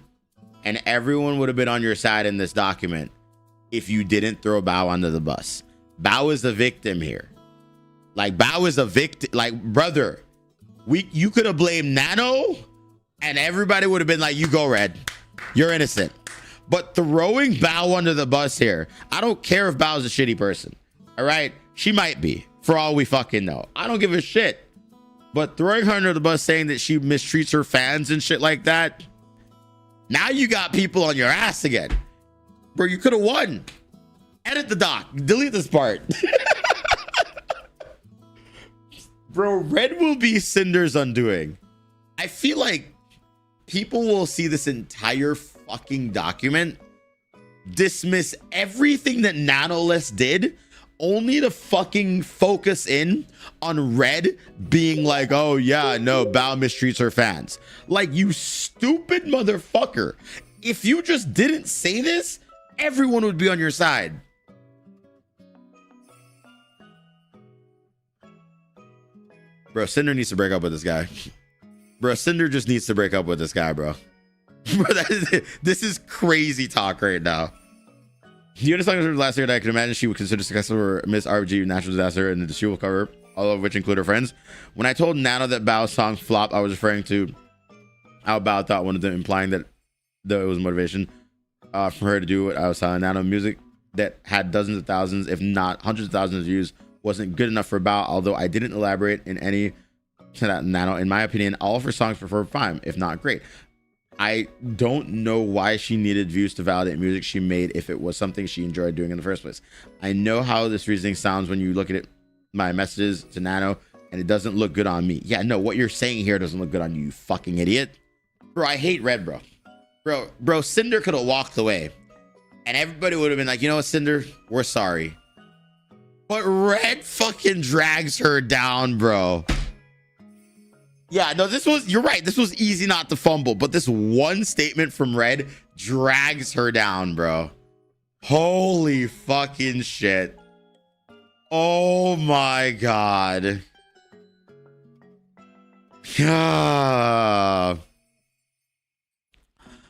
and everyone would have been on your side in this document if you didn't throw Bao under the bus. Bao is the victim here. Like, Bao is a victim. Like, brother, you could have blamed Nano, and everybody would have been like, you go, Red. You're innocent. But throwing Bao under the bus here, I don't care if Bao's a shitty person. All right? She might be, for all we fucking know. I don't give a shit. But throwing her under the bus, saying that she mistreats her fans and shit like that, now you got people on your ass again. Bro, you could have won. Edit the doc. Delete this part. Bro, Red will be Cinder's undoing. I feel like people will see this entire fucking document, dismiss everything that Nanoless did, only to fucking focus in on Red being like, oh yeah, no, Bao mistreats her fans. Like, you stupid motherfucker. If you just didn't say this, everyone would be on your side. Bro, Cinder needs to break up with this guy. Bro, Cinder just needs to break up with this guy, bro. Bro, this is crazy talk right now. The only song from last year that I can imagine she would consider successful were Miss RBG, Natural Disaster, and the She Will cover, all of which include her friends. When I told Nano that Bao's song flopped, I was referring to how Bao thought one of them, implying that though it was motivation for her to do what I was telling Nano. Music that had dozens of thousands, if not hundreds of thousands of views, wasn't good enough for Bao, although I didn't elaborate in any to that Nano. In my opinion, all of her songs performed fine, if not great. I don't know why she needed views to validate music she made if it was something she enjoyed doing in the first place. I know how this reasoning sounds when you look at it, my messages to Nano, and it doesn't look good on me. Yeah, no, what you're saying here doesn't look good on you, you fucking idiot. Bro, I hate Red, bro. Bro, Cinder could have walked away, and everybody would have been like, you know what, Cinder, we're sorry. But Red fucking drags her down, bro. Yeah, no, you're right. This was easy not to fumble, but this one statement from Red drags her down, bro. Holy fucking shit. Oh my God.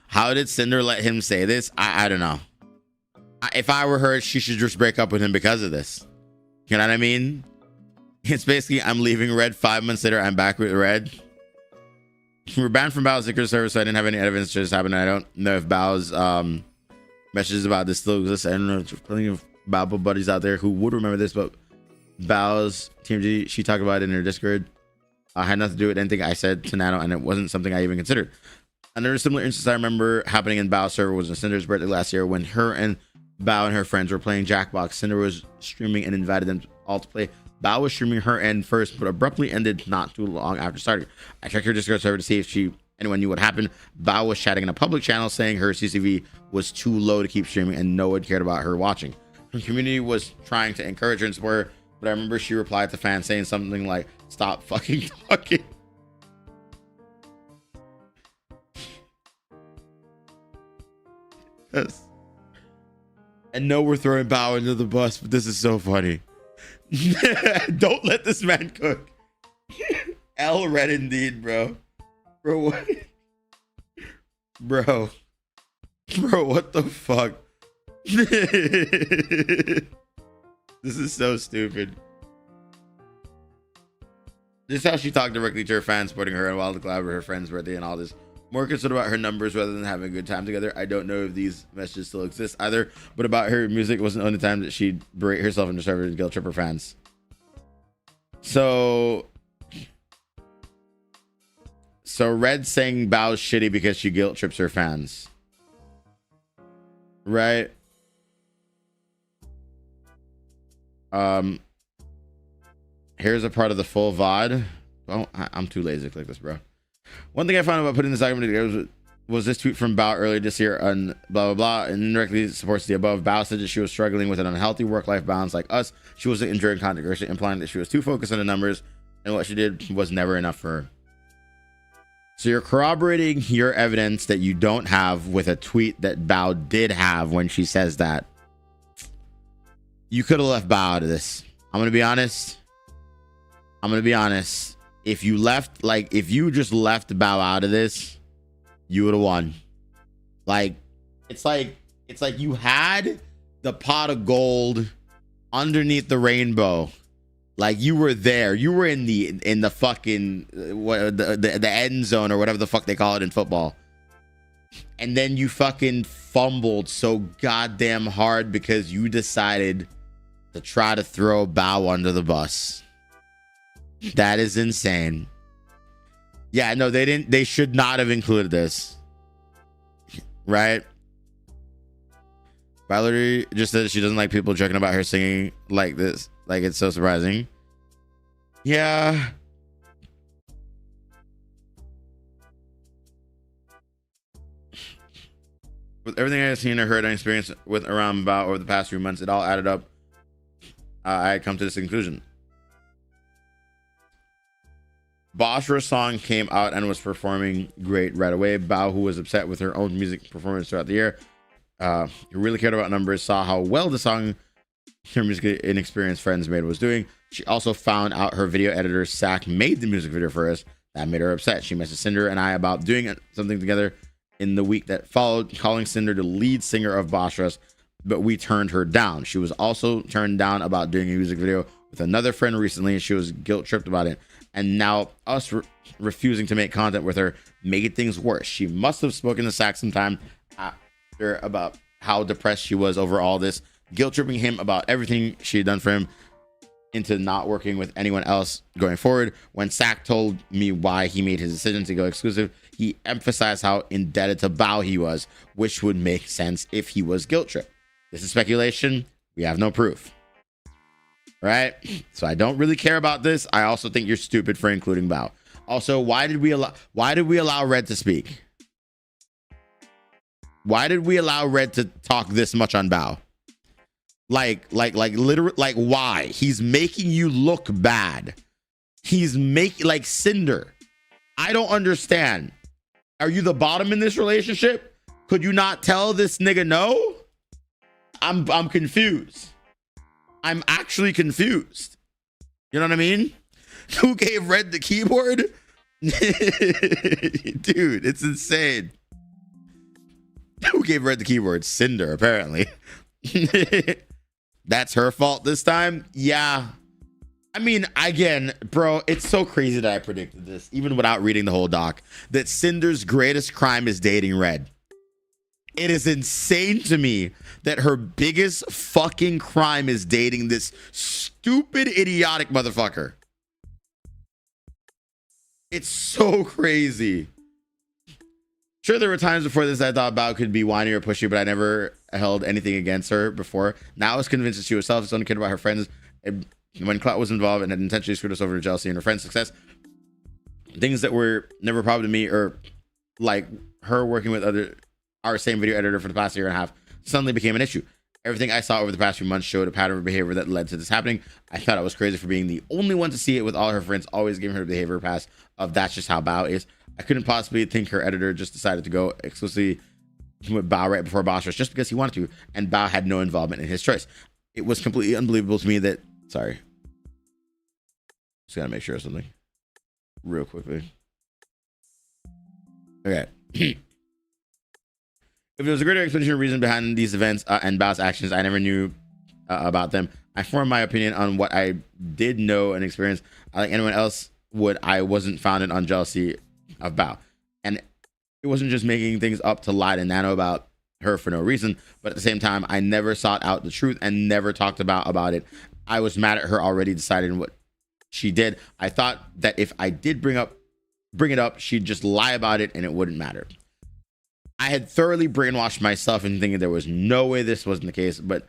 How did Cinder let him say this? I don't know. If I were her, she should just break up with him because of this. You know what I mean? It's basically, I'm leaving Red. 5 months later, I'm back with Red. We're banned from Bao's Secret Service, so I didn't have any evidence to this happen. I don't know if Bao's messages about this still exist. I don't know if there's plenty of Bao buddies out there who would remember this, but Bao's TMG, she talked about it in her Discord. Had nothing to do with anything I said to Nano, and it wasn't something I even considered. Another similar instance I remember happening in Bao's server was on Cinder's birthday last year when her and Bao and her friends were playing Jackbox. Cinder was streaming and invited them all to play. Bao was streaming her end first, but abruptly ended not too long after starting. I checked her Discord server to see if anyone knew what happened. Bao was chatting in a public channel saying her CCV was too low to keep streaming and no one cared about her watching. her community was trying to encourage her and support her, but I remember she replied to fans saying something like, "Stop fucking talking." Yes. And no, we're throwing Bao under the bus, but this is so funny. Don't let this man cook. L red indeed, bro. Bro, what? Bro, what the fuck? This is so stupid. This is how she talked directly to her fans, supporting her and while the collab with her friend's birthday and all this. More concerned about her numbers rather than having a good time together. I don't know if these messages still exist either, but about her music wasn't the only time that she'd berate herself and disturb her guilt trip her fans. So Red saying Bao's shitty because she guilt trips her fans. Right? Here's a part of the full VOD. Oh, I'm too lazy to click this, bro. One thing I found about putting this document together was this tweet from Bao earlier this year on blah blah blah, and indirectly supports the above. Bao said that she was struggling with an unhealthy work-life balance like us. She wasn't enjoying content creation, implying that she was too focused on the numbers, and what she did was never enough for her. So you're corroborating your evidence that you don't have with a tweet that Bao did have when she says that. You could have left Bao out of this. I'm gonna be honest. If you just left Bao out of this, you would have won. Like, it's like you had the pot of gold underneath the rainbow. Like, you were there. You were in the fucking the end zone or whatever the fuck they call it in football. And then you fucking fumbled so goddamn hard because you decided to try to throw Bao under the bus. That is insane. Yeah, no, they should not have included this. Right? Valerie just said she doesn't like people joking about her singing like this. Like, it's so surprising. Yeah. With everything I've seen or heard and experienced with around Bao over the past few months, it all added up. I had come to this conclusion. Bashra's song came out and was performing great right away. Bao, who was upset with her own music performance throughout the year, who really cared about numbers, saw how well the song her music inexperienced friends made was doing. She also found out her video editor, Sack, made the music video for us. That made her upset. She messaged Cinder and I about doing something together in the week that followed, calling Cinder the lead singer of Bashra's, but we turned her down. She was also turned down about doing a music video with another friend recently, and she was guilt tripped about it. And now us refusing to make content with her made things worse. She must have spoken to Sack sometime after about how depressed she was over all this, guilt tripping him about everything she had done for him into not working with anyone else going forward. When Sack told me why he made his decision to go exclusive, he emphasized how indebted to Bao he was, which would make sense if he was guilt tripped. This is speculation. We have no proof. Right? So I don't really care about this. I also think you're stupid for including Bao. Also, why did we allow Red to speak? Why did we allow Red to talk this much on Bao? Like literally, like, why? He's making you look bad. He's making, like, Cinder. I don't understand. Are you the bottom in this relationship? Could you not tell this nigga no? I'm confused. I'm actually confused. You know what I mean? Who gave Red the keyboard? Dude, it's insane. Who gave Red the keyboard? Cinder, apparently. That's her fault this time? Yeah. I mean, again, bro, it's so crazy that I predicted this, even without reading the whole doc, that Cinder's greatest crime is dating Red. It is insane to me that her biggest fucking crime is dating this stupid, idiotic motherfucker. It's so crazy. Sure, there were times before this I thought Bao could be whiny or pushy, but I never held anything against her before. Now I was convinced that she was selfish, only cared about her friends. And when Clout was involved and had intentionally screwed us over to jealousy and her friend's success, things that were never a problem to me, or like her working with our same video editor for the past year and a half, suddenly became an issue. Everything I saw over the past few months showed a pattern of behavior that led to this happening. I thought I was crazy for being the only one to see it, with all her friends always giving her behavior pass of that's just how Bao is. I couldn't possibly think her editor just decided to go exclusively with Bao right before Boss Rush just because he wanted to, and Bao had no involvement in his choice. It was completely unbelievable to me that, sorry, just gotta make sure of something real quickly. Okay. If there was a greater explanation or reason behind these events and Bao's actions, I never knew about them. I formed my opinion on what I did know and experience. Like anyone else would, I wasn't founded on jealousy of Bao. And it wasn't just making things up to lie to Nano about her for no reason, but at the same time, I never sought out the truth and never talked about it. I was mad at her already deciding what she did. I thought that if I did bring it up, she'd just lie about it and it wouldn't matter. I had thoroughly brainwashed myself into thinking there was no way this wasn't the case, but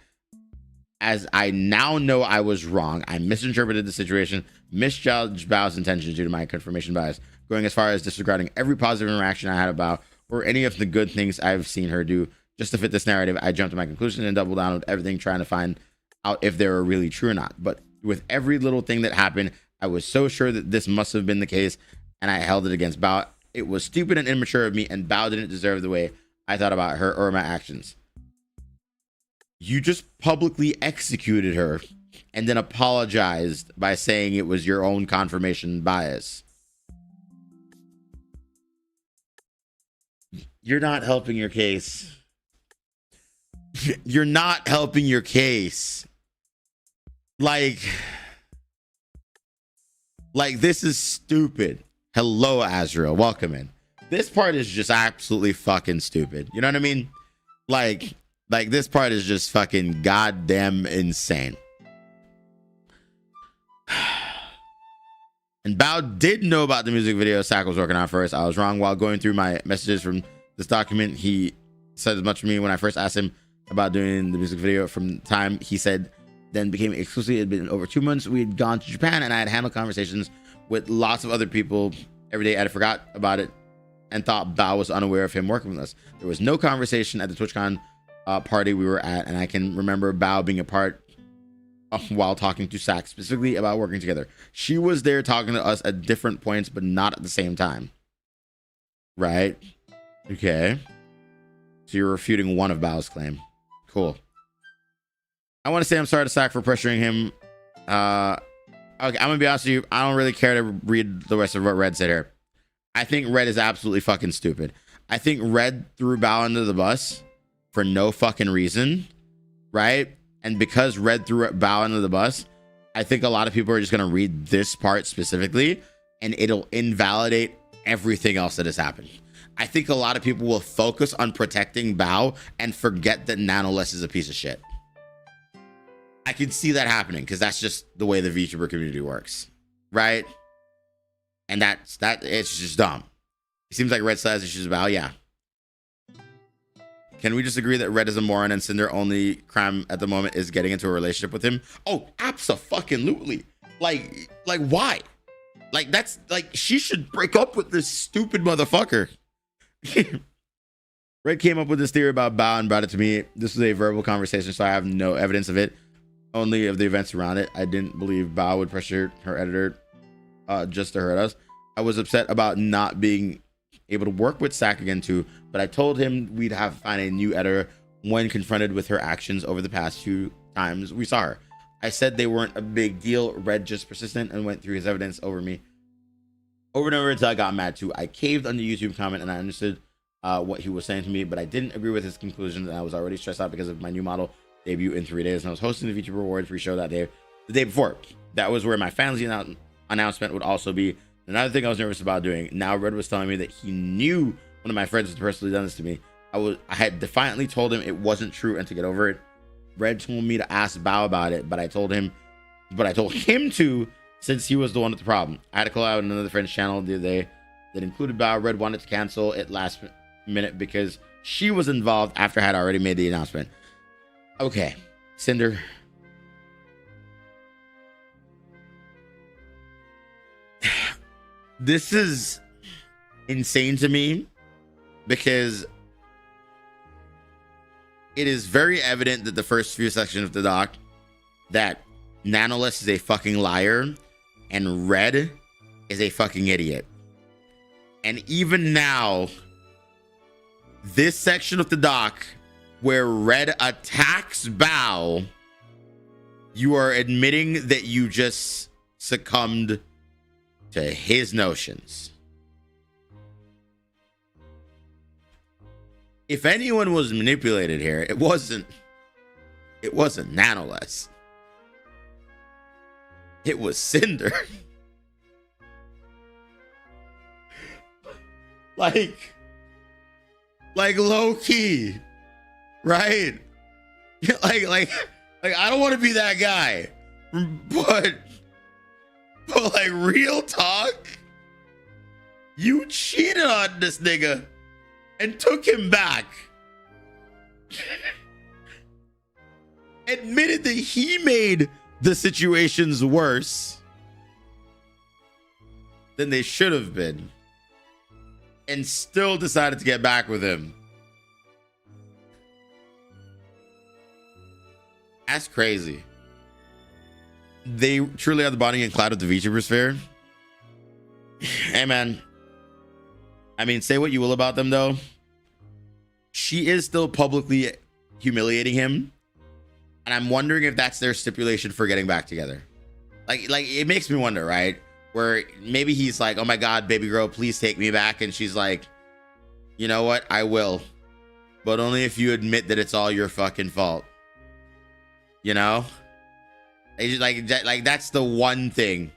as I now know I was wrong, I misinterpreted the situation, misjudged Bao's intentions due to my confirmation bias, going as far as disregarding every positive interaction I had about or any of the good things I've seen her do. Just to fit this narrative, I jumped to my conclusion and doubled down with everything, trying to find out if they were really true or not. But with every little thing that happened, I was so sure that this must have been the case, and I held it against Bao. It was stupid and immature of me, and Bao didn't deserve the way I thought about her or my actions. You just publicly executed her and then apologized by saying it was your own confirmation bias. You're not helping your case. You're not helping your case. Like this is stupid. Hello, Azrael. Welcome in. This part is just absolutely fucking stupid. You know what I mean? Like this part is just fucking goddamn insane. And Bao did know about the music video Sak was working on first. I was wrong. While going through my messages from this document, he said as much to me when I first asked him about doing the music video. From the time he said then became exclusive, it had been over 2 months. We had gone to Japan and I had handled conversations with lots of other people every day. I had forgot about it and thought Bao was unaware of him working with us. There was no conversation at the TwitchCon party we were at, and I can remember Bao being a part while talking to Sak specifically about working together. She was there talking to us at different points, but not at the same time. Right? Okay. So you're refuting one of Bao's claim. Cool. I want to say I'm sorry to Sak for pressuring him. Okay, I'm gonna be honest with you. I don't really care to read the rest of what Red said here. I think Red is absolutely fucking stupid. I think Red threw Bao under the bus for no fucking reason, right? And because Red threw Bao under the bus, I think a lot of people are just gonna read this part specifically, and it'll invalidate everything else that has happened. I think a lot of people will focus on protecting Bao and forget that Nanoless is a piece of shit. I can see that happening because that's just the way the VTuber community works, right? And it's just dumb. It seems like Red still has issues about, yeah. Can we just agree that Red is a moron and Cinder only crime at the moment is getting into a relationship with him? Oh, abso-fucking-lutely. Like why? Like that's like she should break up with this stupid motherfucker. Red came up with this theory about Bao and brought it to me. This was a verbal conversation, so I have no evidence of it, only of the events around it. I didn't believe Bao would pressure her editor just to hurt us. I was upset about not being able to work with Sak again too, but I told him we'd have to find a new editor when confronted with her actions over the past 2 times we saw her. I said they weren't a big deal. Red just persistent and went through his evidence over me over and over until I got mad too. I caved on the YouTube comment and I understood what he was saying to me, but I didn't agree with his conclusions, and I was already stressed out because of my new model debut in 3 days, and I was hosting the VTuber Awards pre-show that day, the day before. That was where my fantasy announcement would also be. Another thing I was nervous about doing. Now Red was telling me that he knew one of my friends had personally done this to me. I had defiantly told him it wasn't true and to get over it. Red told me to ask Bao about it, but I told him to, since he was the one with the problem. I had to collab with another friend's channel the other day that included Bao. Red wanted to cancel it last minute because she was involved after I had already made the announcement. Okay, Cinder. This is insane to me because it is very evident that the first few sections of the doc that Nanoless is a fucking liar and Red is a fucking idiot. And even now, this section of the doc where Red attacks Bao, you are admitting that you just succumbed to his notions. If anyone was manipulated here, it wasn't Nanoless. It was Cinder. like low key, right? like I don't want to be that guy, but like real talk, you cheated on this nigga and took him back. Admitted that he made the situations worse than they should have been, and still decided to get back with him. That's crazy. They truly are the bonding and cloud of the VTuber sphere. Hey, man. I mean, say what you will about them, though. She is still publicly humiliating him. And I'm wondering if that's their stipulation for getting back together. Like it makes me wonder, right? Where maybe he's like, oh my God, baby girl, please take me back. And she's like, you know what? I will. But only if you admit that it's all your fucking fault. You know? They just like that's the one thing.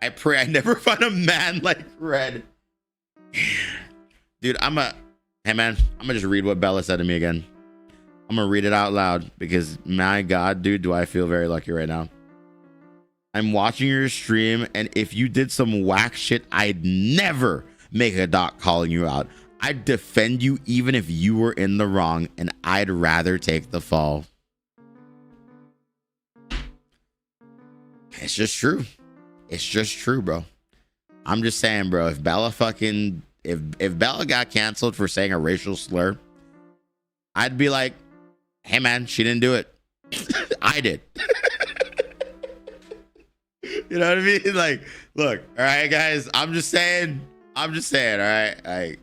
I pray I never find a man like Red. Dude, hey man, I'm gonna just read what Bella said to me again. I'm gonna read it out loud because my God, dude, do I feel very lucky right now. I'm watching your stream, and if you did some whack shit, I'd never make a doc calling you out. I'd defend you even if you were in the wrong, and I'd rather take the fall. It's just true. It's just true, bro. I'm just saying, bro, if Bella if Bella got canceled for saying a racial slur, I'd be like, hey man, she didn't do it. I did. You know what I mean? Like, look, all right, guys, I'm just saying, all right? Like,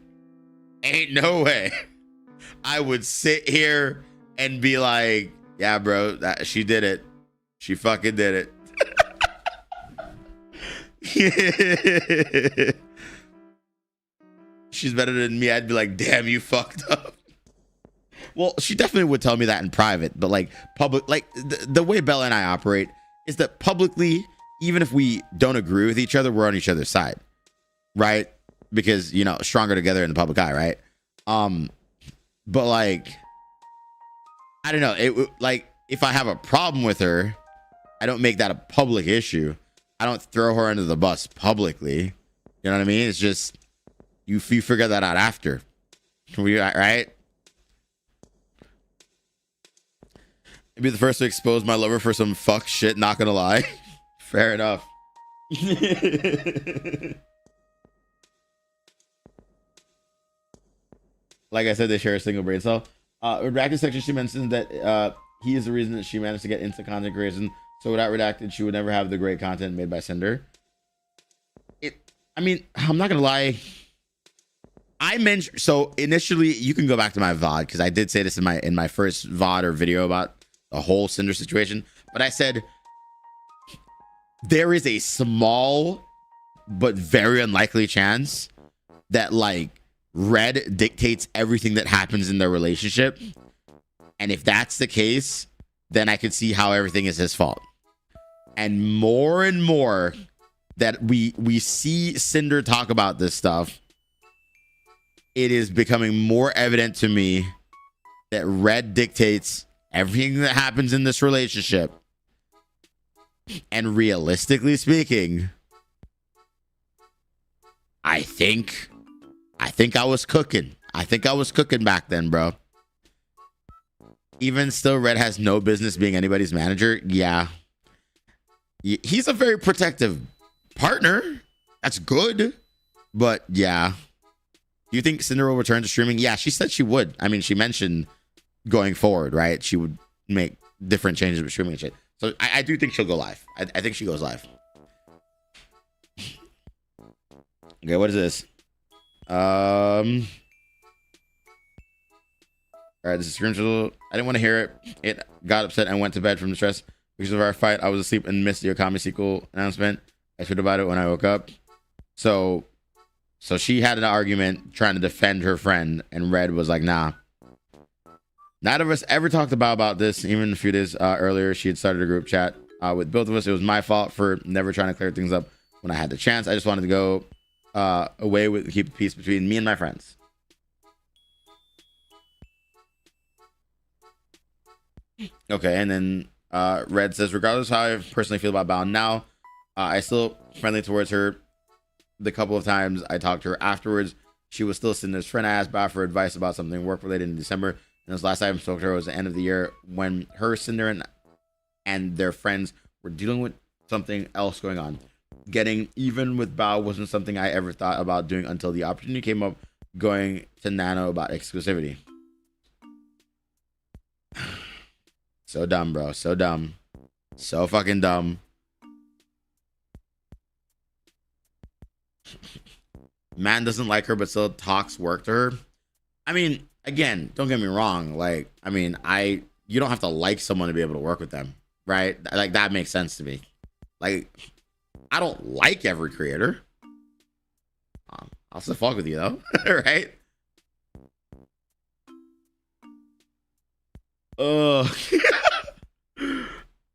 ain't no way I would sit here and be like, yeah, bro, she did it. She fucking did it. She's better than me. I'd be like, damn, you fucked up. Well, she definitely would tell me that in private, but like public, like the way Bella and I operate is that publicly, even if we don't agree with each other, we're on each other's side, right? Because, you know, stronger together in the public eye, right? But like, I don't know. It like if I have a problem with her, I don't make that a public issue. I don't throw her under the bus publicly. You know what I mean? It's just you figure that out after. Right? Maybe the first to expose my lover for some fuck shit, not gonna lie. Fair enough. Like I said, they share a single brain cell. Redacted section, she mentioned that he is the reason that she managed to get into content creation. So without Redacted, she would never have the great content made by Cinder. I mean, I'm not gonna lie. I mentioned, so initially, you can go back to my VOD because I did say this in my first VOD or video about the whole Cinder situation. But I said there is a small but very unlikely chance that like Red dictates everything that happens in their relationship. And if that's the case, then I could see how everything is his fault. And more that we see Cinder talk about this stuff, it is becoming more evident to me that Red dictates everything that happens in this relationship. And realistically speaking, I think I was cooking. I think I was cooking back then, bro. Even still, Red has no business being anybody's manager. Yeah. He's a very protective partner. That's good. But yeah. Do you think Cinder will return to streaming? Yeah, she said she would. I mean, she mentioned going forward, right? She would make different changes with streaming and shit. So I do think she'll go live. I think she goes live. Okay, what is this? All right, this is screenshot. I didn't want to hear it. It got upset and went to bed from the stress because of our fight. I was asleep and missed the Okami sequel announcement. I should about it when I woke up. So she had an argument trying to defend her friend, and Red was like, nah. Neither of us ever talked about this. Even a few days earlier, she had started a group chat with both of us. It was my fault for never trying to clear things up when I had the chance. I just wanted to go away with keep the peace between me and my friends. Okay, and then Red says, regardless of how I personally feel about Bao now, I still friendly towards her. The couple of times I talked to her afterwards, she was still Cinder's friend. I asked Bao for advice about something work related in December. And this last time I spoke to her was the end of the year when her, Cinder, and their friends were dealing with something else going on. Getting even with Bao wasn't something I ever thought about doing until the opportunity came up going to Nano about exclusivity. So dumb, bro. So dumb. So fucking dumb. Man doesn't like her, but still talks work to her. I mean, again, don't get me wrong. Like, I mean, you don't have to like someone to be able to work with them, right? Like, that makes sense to me. Like, I don't like every creator. I'll still fuck with you though, right?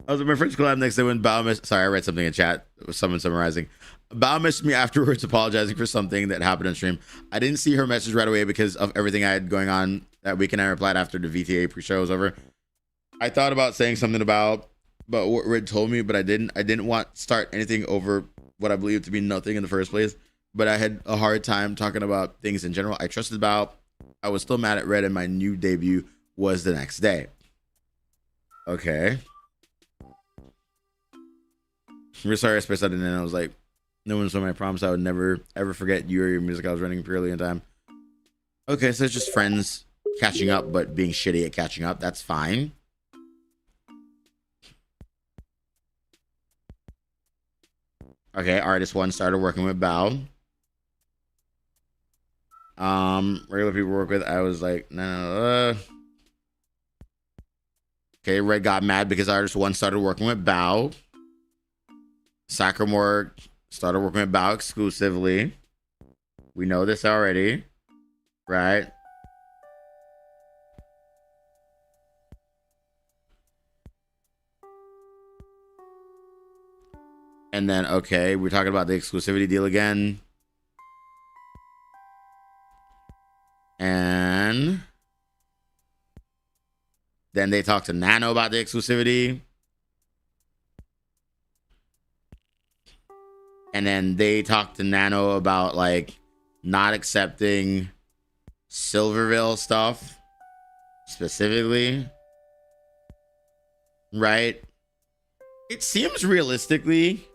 I was at my friend's collab next day when Bao missed. Sorry, I read something in chat. It was someone summarizing. Bao missed me afterwards, apologizing for something that happened on stream. I didn't see her message right away because of everything I had going on that weekend. I replied after the VTA pre-show was over. I thought about saying something about what Red told me, but I didn't. I didn't want to start anything over what I believed to be nothing in the first place. But I had a hard time talking about things in general. I trusted Bao. I was still mad at Red, and my new debut was the next day. Okay. We're sorry I spaced out, and then I was like, no one saw my promise I would never ever forget you or your music. I was running purely in time. Okay, so it's just friends catching up, but being shitty at catching up. That's fine. Okay, artist one started working with Bao. Regular people work with, I was like, no. Okay, Red got mad because artist one started working with Bao. Sakamore started working with Bao exclusively. We know this already, right? And then, okay, we're talking about the exclusivity deal again. And then they talked to Nano about the exclusivity. And then they talked to Nano about like not accepting Silverville stuff specifically. Right? It seems realistically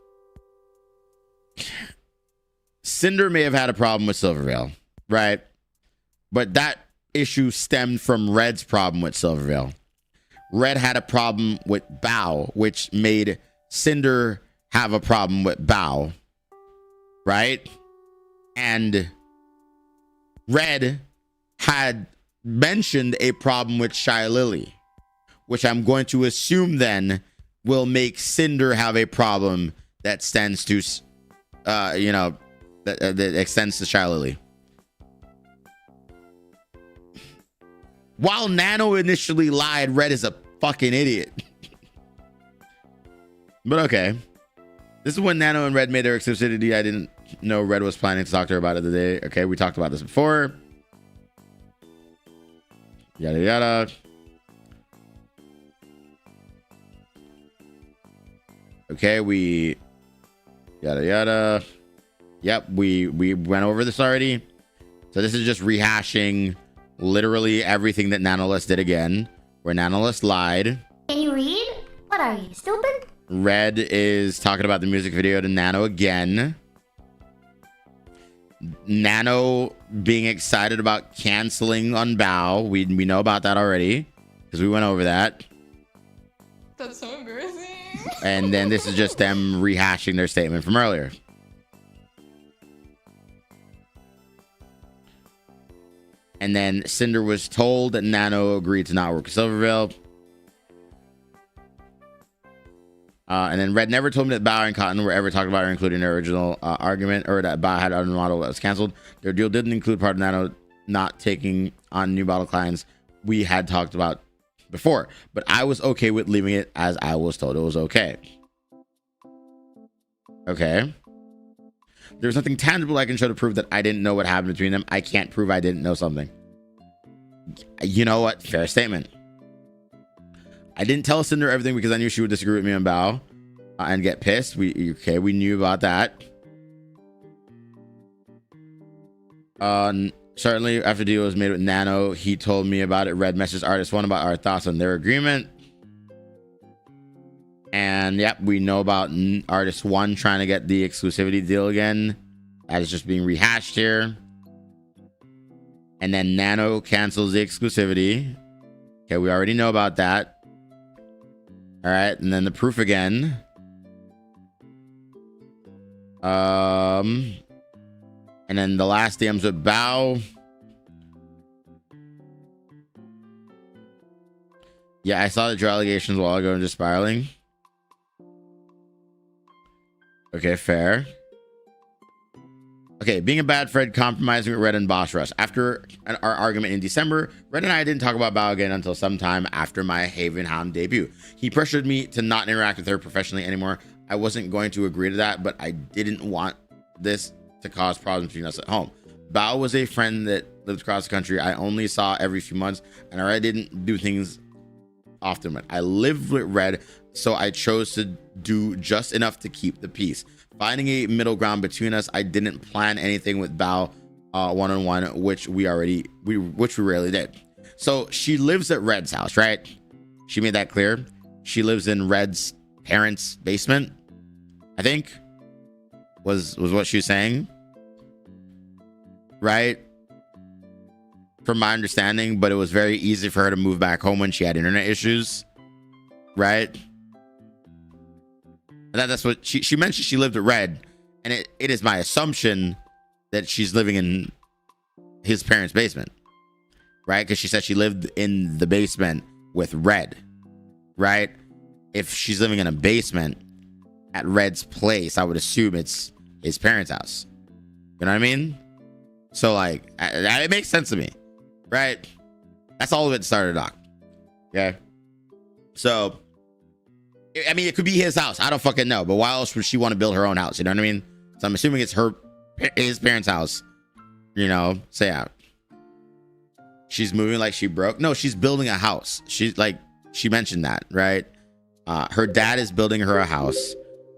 Cinder may have had a problem with Silverville, right? But that issue stemmed from Red's problem with Silverville. Red had a problem with Bao, which made Cinder have a problem with Bao. Right? And Red had mentioned a problem with Shy Lily, which I'm going to assume then will make Cinder have a problem that extends to, that extends to Shy Lily. While Nano initially lied, Red is a fucking idiot. But okay. This is when Nano and Red made their exclusivity. I didn't know Red was planning to talk to her about it today. Okay, we talked about this before. Yada yada. Okay, we yada yada. Yep, we went over this already. So this is just rehashing literally everything that Nanoless did again, where Nanoless lied. Can you read? What are you, stupid? Red is talking about the music video to Nano again. Nano being excited about canceling on Bao. We know about that already. because we went over that. That's so embarrassing. And then this is just them rehashing their statement from earlier. And then Cinder was told that Nano agreed to not work with Silverville. And then Red never told me that Bao and Cotton were ever talked about or included in their original argument, or that Bao had another model that was canceled. Their deal didn't include part of Nano not taking on new bottle clients we had talked about before, but I was okay with leaving it as I was told it was okay. Okay. There's nothing tangible I can show to prove that I didn't know what happened between them. I can't prove I didn't know something. You know what? Fair statement. I didn't tell Cinder everything because I knew she would disagree with me and Bao and get pissed. We knew about that. Certainly after the deal was made with Nano, he told me about it. Red messaged Artist 1 about our thoughts on their agreement. And yep, we know about Artist 1 trying to get the exclusivity deal again. That is just being rehashed here. And then Nano cancels the exclusivity. Okay, we already know about that. All right, and then the proof again. And then the last DMs with Bao. Yeah, I saw the drill allegations a while ago and just spiraling. Okay, fair. Okay, being a bad friend, compromising with Red and Boss Rush. After our argument in December, Red and I didn't talk about Bao again until sometime after my Haven Hound debut. He pressured me to not interact with her professionally anymore. I wasn't going to agree to that, but I didn't want this to cause problems between us at home. Bao was a friend that lived across the country. I only saw every few months, and I didn't do things often. I lived with Red, so I chose to do just enough to keep the peace. Finding a middle ground between us, I didn't plan anything with Bao one-on-one, which we rarely did. So she lives at Red's house, right? She made that clear. She lives in Red's parents' basement, I think, was what she was saying, right? From my understanding, but it was very easy for her to move back home when she had internet issues, right? That's what she mentioned. She lived at Red, and it is my assumption that she's living in his parents' basement, right? Because she said she lived in the basement with Red, right? If she's living in a basement at Red's place, I would assume it's his parents' house. You know what I mean? So like, it makes sense to me, right? That's all of it started, Doc. Okay, so. I mean, it could be his house. I don't fucking know. But why else would she want to build her own house? You know what I mean? So I'm assuming it's his parents' house. You know, so yeah. She's moving like she broke. No, she's building a house. She's like, she mentioned that, right? Her dad is building her a house.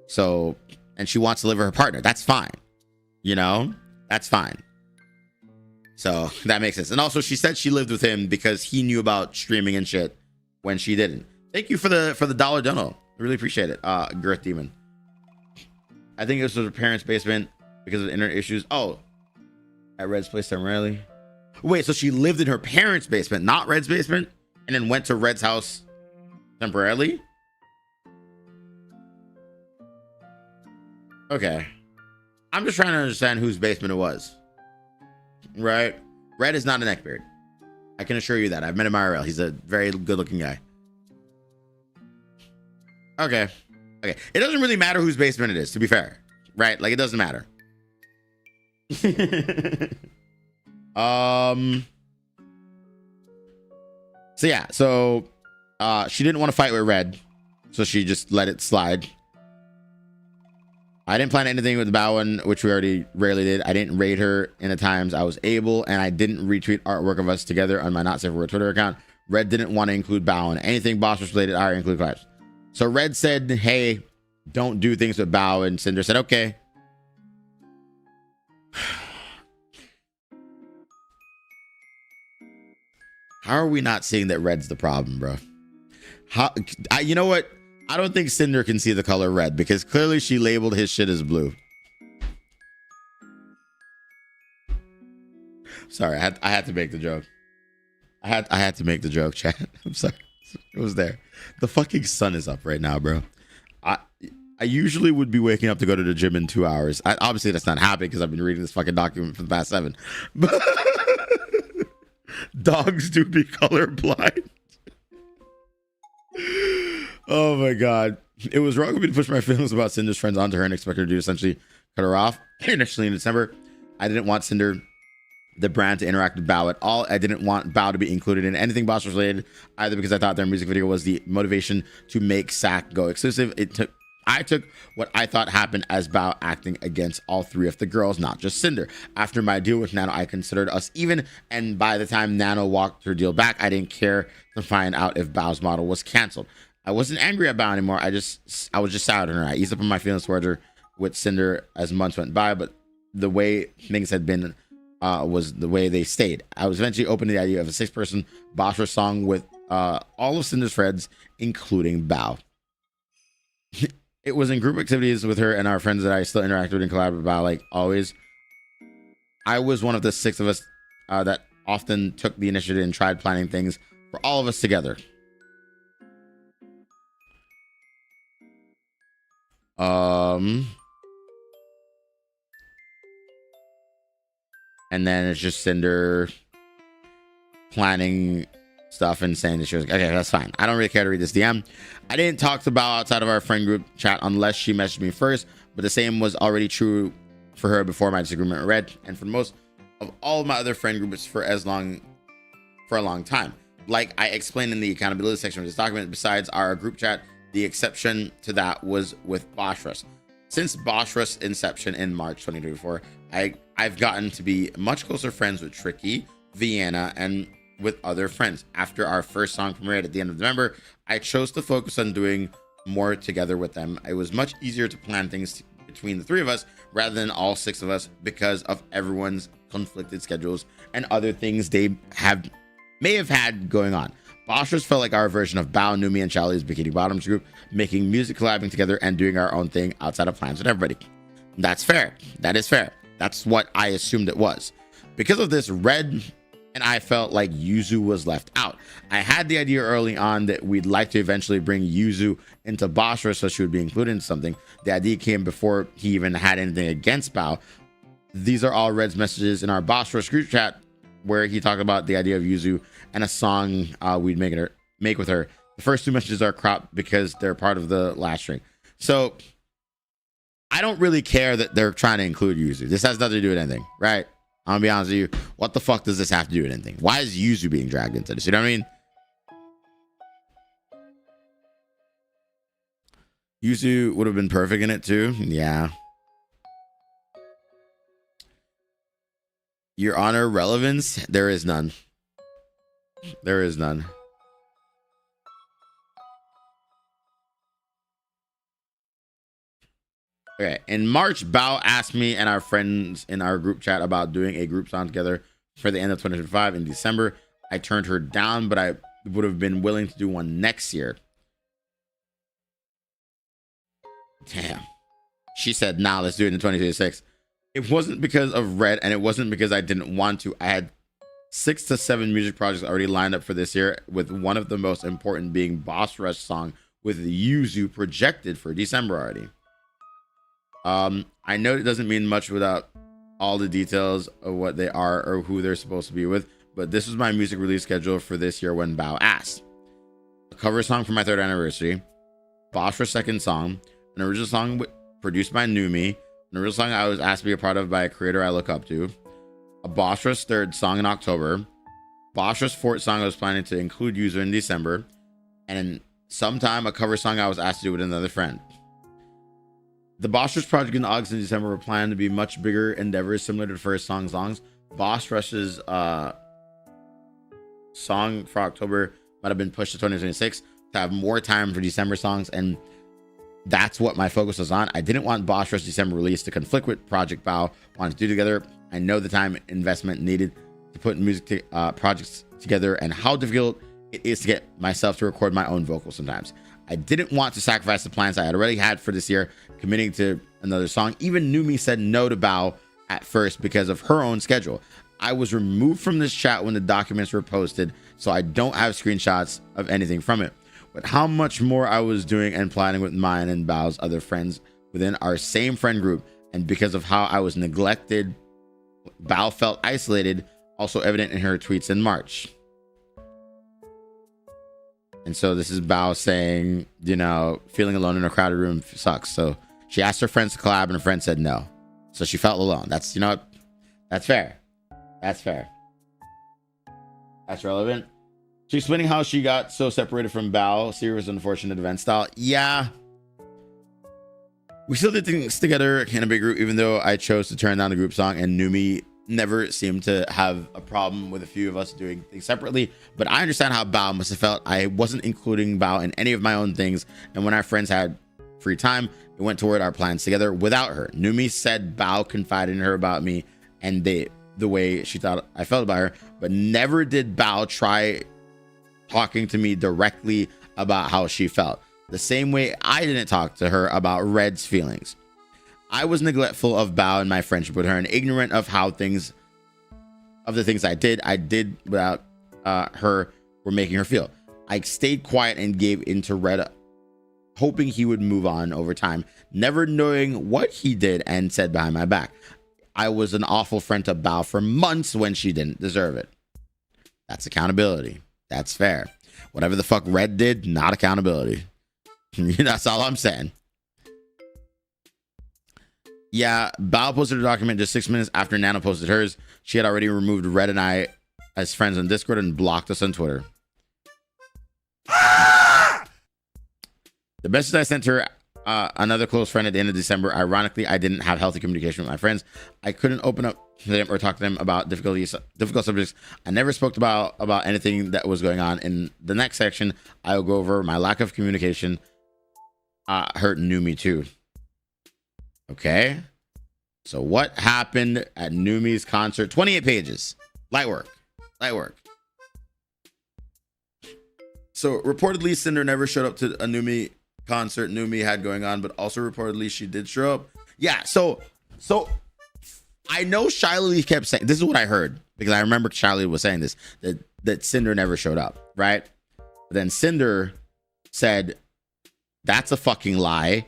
So, and she wants to live with her partner. That's fine. You know, that's fine. So that makes sense. And also she said she lived with him because he knew about streaming and shit when she didn't. Thank you for the dollar dono. I really appreciate it. Girth Demon. I think it was her parents' basement because of internet issues. Oh, at Red's place temporarily. Wait, so she lived in her parents' basement, not Red's basement, and then went to Red's house temporarily? Okay. I'm just trying to understand whose basement it was. Right? Red is not a neckbeard. I can assure you that. I've met him IRL. He's a very good-looking guy. Okay. It doesn't really matter whose basement it is, to be fair, right? Like, it doesn't matter. So yeah, so she didn't want to fight with Red, so she just let it slide. I didn't plan anything with Bowen, which we already rarely did. I didn't raid her in the times I was able, and I didn't retweet artwork of us together on my Not Safe for Work Twitter account. Red didn't want to include Bowen. Anything boss related, I include collabs. So Red said, hey, don't do things with Bao, and Cinder said, okay. How are we not seeing that Red's the problem, bro? You know what? I don't think Cinder can see the color red because clearly she labeled his shit as blue. Sorry, I had to make the joke. I had to make the joke, chat. I'm sorry. It was there. The fucking sun is up right now, bro. I usually would be waking up to go to the gym in 2 hours. Obviously, that's not happening because I've been reading this fucking document for the past 7. But dogs do be colorblind. Oh my god. It was wrong of me to push my feelings about Cinder's friends onto her and expect her to essentially cut her off. Initially in December, I didn't want Cinder, the brand, to interact with Bao at all. I didn't want Bao to be included in anything Boss related, either because I thought their music video was the motivation to make SAC go exclusive. I took what I thought happened as Bao acting against all 3 of the girls, not just Cinder. After my deal with Nano, I considered us even, and by the time Nano walked her deal back, I didn't care to find out if Bao's model was canceled. I wasn't angry at Bao anymore. I was just sad on her. I eased up on my feelings towards her with Cinder as months went by, but the way things had been was the way they stayed. I was eventually open to the idea of a 6-person Boss song with all of Cinder's friends, including Bao. It was in group activities with her and our friends that I still interacted with and collaborated about, like always. I was one of the 6 of us that often took the initiative and tried planning things for all of us together. And then it's just Cinder planning stuff and saying that she was like, okay, that's fine. I don't really care to read this DM. I didn't talk to Bao outside of our friend group chat unless she messaged me first, but the same was already true for her before my disagreement read, and for most of all of my other friend groups for a long time. Like I explained in the accountability section of this document, besides our group chat, the exception to that was with Boss Rush. Since Boss Rush's inception in March 2024, I've gotten to be much closer friends with Tricky, Vienna, and with other friends. After our first song premiered at the end of November, I chose to focus on doing more together with them. It was much easier to plan things between the 3 of us rather than all 6 of us because of everyone's conflicted schedules and other things they may have had going on. Bossers felt like our version of Bao, Numi, and Charlie's Bikini Bottoms group, making music, collabing together, and doing our own thing outside of plans with everybody. That's fair. That is fair. That's what I assumed it was. Because of this, Red and I felt like Yuzu was left out. I had the idea early on that we'd like to eventually bring Yuzu into Bossra so she would be included in something. The idea came before he even had anything against Bao. These are all Red's messages in our Bossra group chat where he talked about the idea of Yuzu and a song we'd make with her. The first 2 messages are cropped because they're part of the last string. So I don't really care that they're trying to include Yuzu. This has nothing to do with anything, right? I'm gonna be honest with you. What the fuck does this have to do with anything? Why is Yuzu being dragged into this? You know what I mean? Yuzu would have been perfect in it too. Yeah. Your Honor, relevance? There is none. There is none. Okay, in March, Bao asked me and our friends in our group chat about doing a group song together for the end of 2025. In December, I turned her down, but I would have been willing to do one next year. Damn. She said, nah, let's do it in 2026. It wasn't because of Red, and it wasn't because I didn't want to. I had 6 to 7 music projects already lined up for this year, with one of the most important being Boss Rush song with Yuzu projected for December already. I know it doesn't mean much without all the details of what they are or who they're supposed to be with, but this was my music release schedule for this year when Bao asked. A cover song for my 3rd anniversary, Boss Rush second song, an original song produced by Numi, an original song I was asked to be a part of by a creator I look up to, a Boss Rush 3rd song in October, Boss Rush 4th song I was planning to include User in December, and sometime a cover song I was asked to do with another friend. The Boss Rush project in August and December were planned to be much bigger endeavors similar to the first songs. Boss Rush's song for October might have been pushed to 2026 to have more time for December songs, and that's what my focus was on. I didn't want Boss Rush December release to conflict with Project Bao wanted to do together. I know the time investment needed to put music projects together and how difficult it is to get myself to record my own vocals sometimes. I didn't want to sacrifice the plans I had already had for this year, committing to another song. Even Numi said no to Bao at first because of her own schedule. I was removed from this chat when the documents were posted, so I don't have screenshots of anything from it. But how much more I was doing and planning with mine and Bao's other friends within our same friend group, and because of how I was neglected, Bao felt isolated, also evident in her tweets in March. And so this is Bao saying, you know, feeling alone in a crowded room sucks. So she asked her friends to collab and her friend said no. So she felt alone. That's, you know what? That's fair. That's fair. That's relevant. She's explaining how she got so separated from Bao. Serious unfortunate event style. Yeah. We still did things together in a big group, even though I chose to turn down the group song, and Numi never seemed to have a problem with a few of us doing things separately. But I understand how Bao must have felt. I wasn't including Bao in any of my own things, and when our friends had free time, it went toward our plans together without her. Numi said Bao confided in her about me and the way she thought I felt about her, but never did Bao try talking to me directly about how she felt. The same way I didn't talk to her about Red's feelings. I was neglectful of Bao and my friendship with her, and ignorant of the things I did without her were making her feel. I stayed quiet and gave in to Red, hoping he would move on over time, never knowing what he did and said behind my back. I was an awful friend to Bao for months when she didn't deserve it. That's accountability. That's fair. Whatever the fuck Red did, not accountability. That's all I'm saying. Yeah, Bao posted a document just 6 minutes after Nana posted hers. She had already removed Red and I as friends on Discord and blocked us on Twitter. The message I sent her, another close friend at the end of December. Ironically, I didn't have healthy communication with my friends. I couldn't open up to them or talk to them about difficult subjects. I never spoke about anything that was going on. In the next section, I will go over my lack of communication hurt Numi too. Okay. So what happened at Numi's concert? 28 pages. Light work. So reportedly, Cinder never showed up to a Numi concert Numi had going on, but also reportedly she did show up. Yeah, so I know Shiley kept saying, this is what I heard, because I remember Shiley was saying this, that Cinder never showed up, right? But then Cinder said, that's a fucking lie,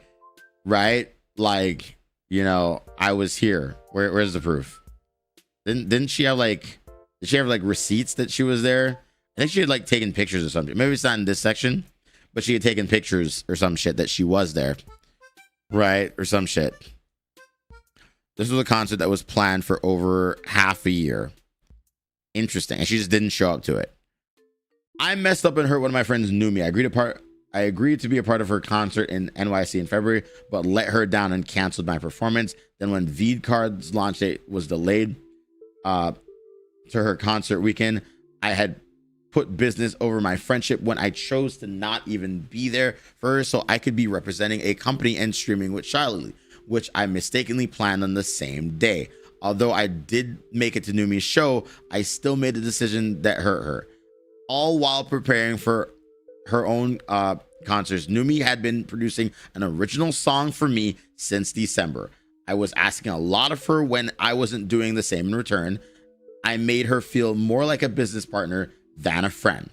right? Like, you know, I was here. Where's the proof? Did she have like receipts that she was there? I think she had like taken pictures or something. Maybe it's not in this section, but she had taken pictures or some shit that she was there, right? Or some shit. This was a concert that was planned for over half a year. Interesting. And she just didn't show up to it. I messed up and hurt one of my friends, Numi. I agreed to be a part of her concert in NYC in February, but let her down and canceled my performance. Then when Veed Card's launch date was delayed to her concert weekend, I had put business over my friendship when I chose to not even be there for her so I could be representing a company and streaming with Shiley, which I mistakenly planned on the same day. Although I did make it to Numi's show, I still made a decision that hurt her. All while preparing for her own concerts. Numi had been producing an original song for me since December. I was asking a lot of her when I wasn't doing the same in return. I made her feel more like a business partner than a friend.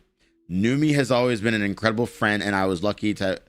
Numi has always been an incredible friend, and I was lucky to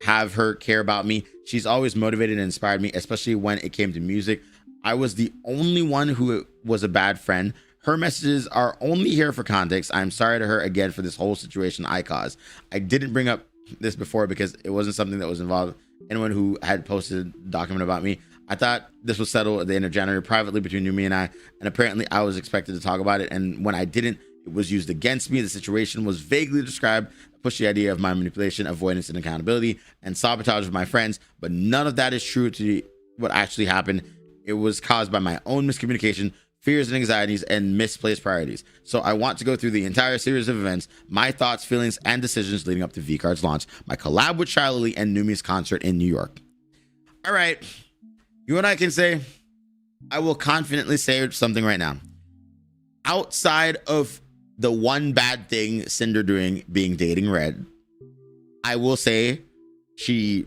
have her care about me. She's always motivated and inspired me, especially when it came to music. I was the only one who was a bad friend. Her messages are only here for context. I'm sorry to her again for this whole situation I caused. I didn't bring up this before because it wasn't something that was involved anyone who had posted a document about me. I thought this was settled at the end of January privately between Numi and I, and apparently I was expected to talk about it, and when I didn't, it was used against me. The situation was vaguely described, pushed the idea of my manipulation, avoidance, and accountability, and sabotage of my friends, but none of that is true to what actually happened. It was caused by my own miscommunication, fears and anxieties, and misplaced priorities. So I want to go through the entire series of events, my thoughts, feelings, and decisions leading up to V-Card's launch, my collab with Shiley, and Numi's concert in New York. All right. You know what I can say? I will confidently say something right now. Outside of the one bad thing Cinder doing being dating Red, I will say she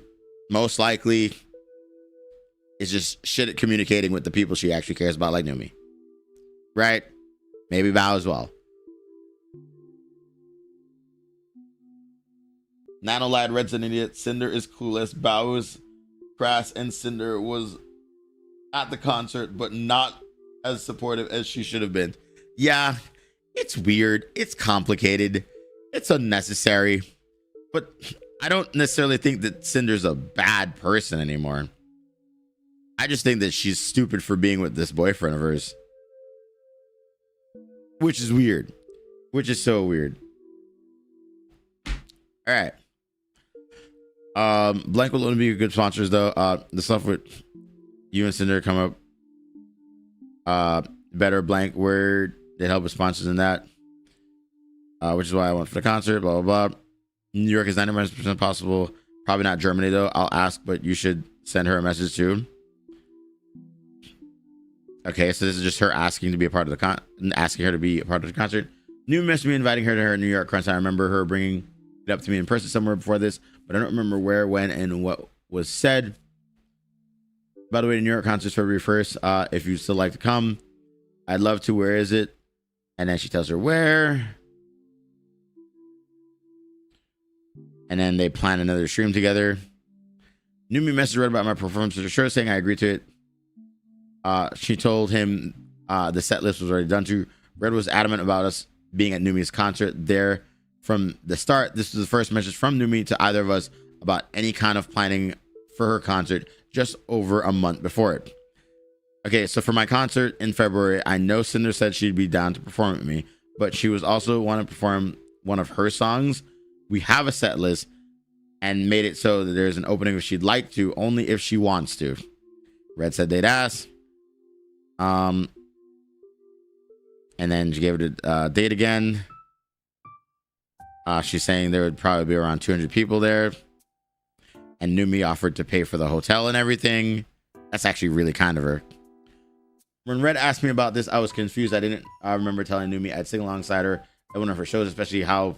most likely is just shit at communicating with the people she actually cares about, like Numi. Right? Maybe Bao as well. Nano lied, Red's an idiot. Cinder is clueless. Bao is crass, and Cinder was at the concert, but not as supportive as she should have been. Yeah, it's weird. It's complicated. It's unnecessary. But I don't necessarily think that Cinder's a bad person anymore. I just think that she's stupid for being with this boyfriend of hers. Which is weird. Which is so weird. All right. Blank will only be good sponsors though. The stuff with you and Cinder come up better. Blank word they help with sponsors in that, which is why I went for the concert. Blah blah blah. New York is 99% possible. Probably not Germany though. I'll ask, but you should send her a message too. Okay, so this is just her asking to be a part of the asking her to be a part of the concert. New messaged me inviting her to her New York concert. I remember her bringing it up to me in person somewhere before this, but I don't remember where, when, and what was said. By the way, the New York concert's February 1st. If you'd still like to come, I'd love to. Where is it? And then she tells her where. And then they plan another stream together. New me message read about my performance for the show, saying I agreed to it. She told him the set list was already done too. Red was adamant about us being at Numi's concert there from the start. This was the first message from Numi to either of us about any kind of planning for her concert just over a month before it. Okay, so for my concert in February, I know Cinder said she'd be down to perform with me, but she was also want to perform one of her songs. We have a set list and made it so that there's an opening if she'd like to, only if she wants to. Red said they'd ask. And then she gave it a date again. She's saying there would probably be around 200 people there. And Numi offered to pay for the hotel and everything. That's actually really kind of her. When Red asked me about this, I was confused. I remember telling Numi I'd sing alongside her at one of her shows, especially how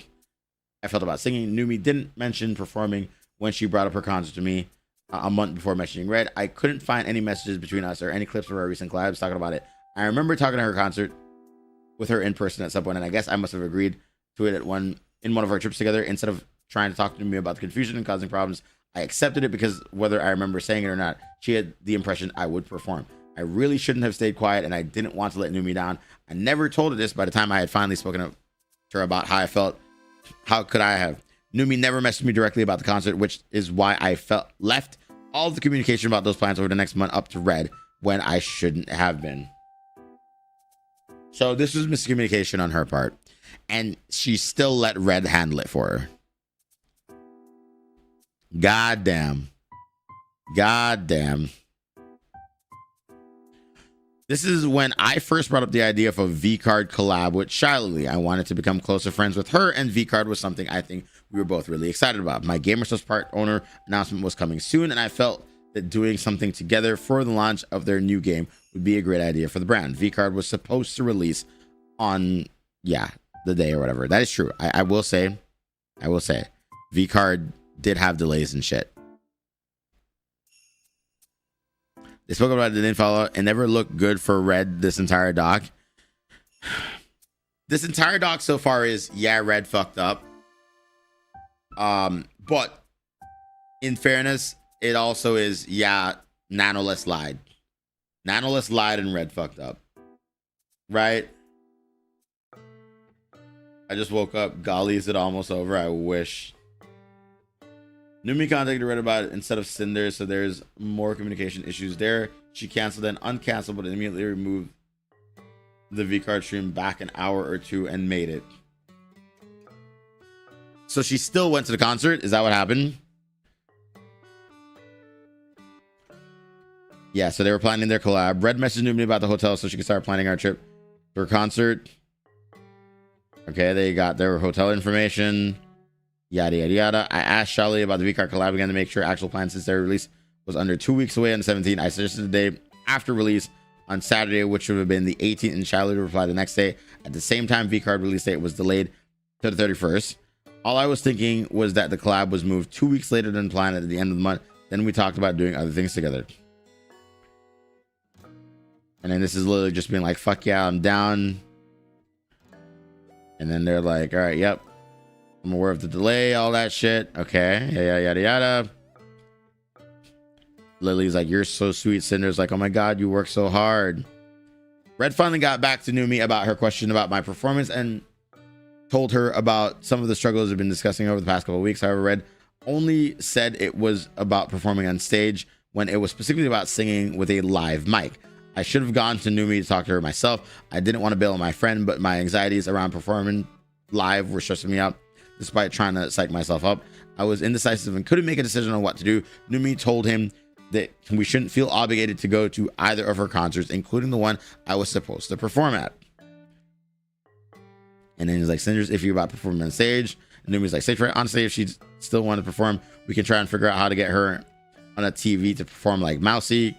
I felt about singing. Numi didn't mention performing when she brought up her concert to me a month before mentioning Red. I couldn't find any messages between us or any clips of our recent collabs talking about it. I remember talking to her concert with her in person at some point, and I guess I must have agreed to it in one of our trips together. Instead of trying to talk to me about the confusion and causing problems, I accepted it because whether I remember saying it or not, she had the impression I would perform. I really shouldn't have stayed quiet, and I didn't want to let Numi down. I never told her this by the time I had finally spoken to her about how I felt. How could I have? Numi never messaged me directly about the concert, which is why I left all the communication about those plans over the next month up to Red when I shouldn't have been. So this was miscommunication on her part, and she still let Red handle it for her. God damn. This is when I first brought up the idea of a V-Card collab with Shiley. I wanted to become closer friends with her, and V-Card was something I think we were both really excited about. My GamerStuffs part owner announcement was coming soon, and I felt that doing something together for the launch of their new game would be a great idea for the brand. V-Card was supposed to release on, the day or whatever. That is true. I will say, V-Card did have delays and shit. They spoke about it, they didn't follow. It never looked good for Red this entire doc. This entire doc so far is, Red fucked up. But in fairness, it also is, Nanoless lied. Nanoless lied and Red fucked up. Right? I just woke up. Golly, is it almost over? I wish. Numi contacted Red about it instead of Cinder, so there's more communication issues there. She canceled and uncanceled, but immediately removed the V-Card stream back an hour or two and made it. So she still went to the concert? Is that what happened? Yeah, so they were planning their collab. Red messaged Numi about the hotel so she could start planning our trip for concert. Okay, they got their hotel information. Yada, yada, yada. I asked Shiley about the V-Card collab again to make sure actual plans since their release was under 2 weeks away on the 17th. I suggested the day after release on Saturday, which would have been the 18th, and Shiley replied the next day. At the same time, V-Card release date was delayed to the 31st. All I was thinking was that the collab was moved 2 weeks later than planned at the end of the month. Then we talked about doing other things together. And then this is literally just being like, fuck yeah, I'm down. And then they're like, all right, yep, I'm aware of the delay, all that shit. Okay, yada yada. Lily's like, you're so sweet. Cinder's like, oh my god, you work so hard. Red finally got back to Numi about her question about my performance and told her about some of the struggles we've been discussing over the past couple of weeks. However, Red only said it was about performing on stage when it was specifically about singing with a live mic. I should have gone to Numi to talk to her myself. I didn't want to bail on my friend, but my anxieties around performing live were stressing me out. Despite trying to psych myself up, I was indecisive and couldn't make a decision on what to do. Numi told him that we shouldn't feel obligated to go to either of her concerts, including the one I was supposed to perform at. And then he's like, Cinder's iffy about performing on stage. And Numi's like, safe right on stage, if she still want to perform, we can try and figure out how to get her on a TV to perform like Mousy.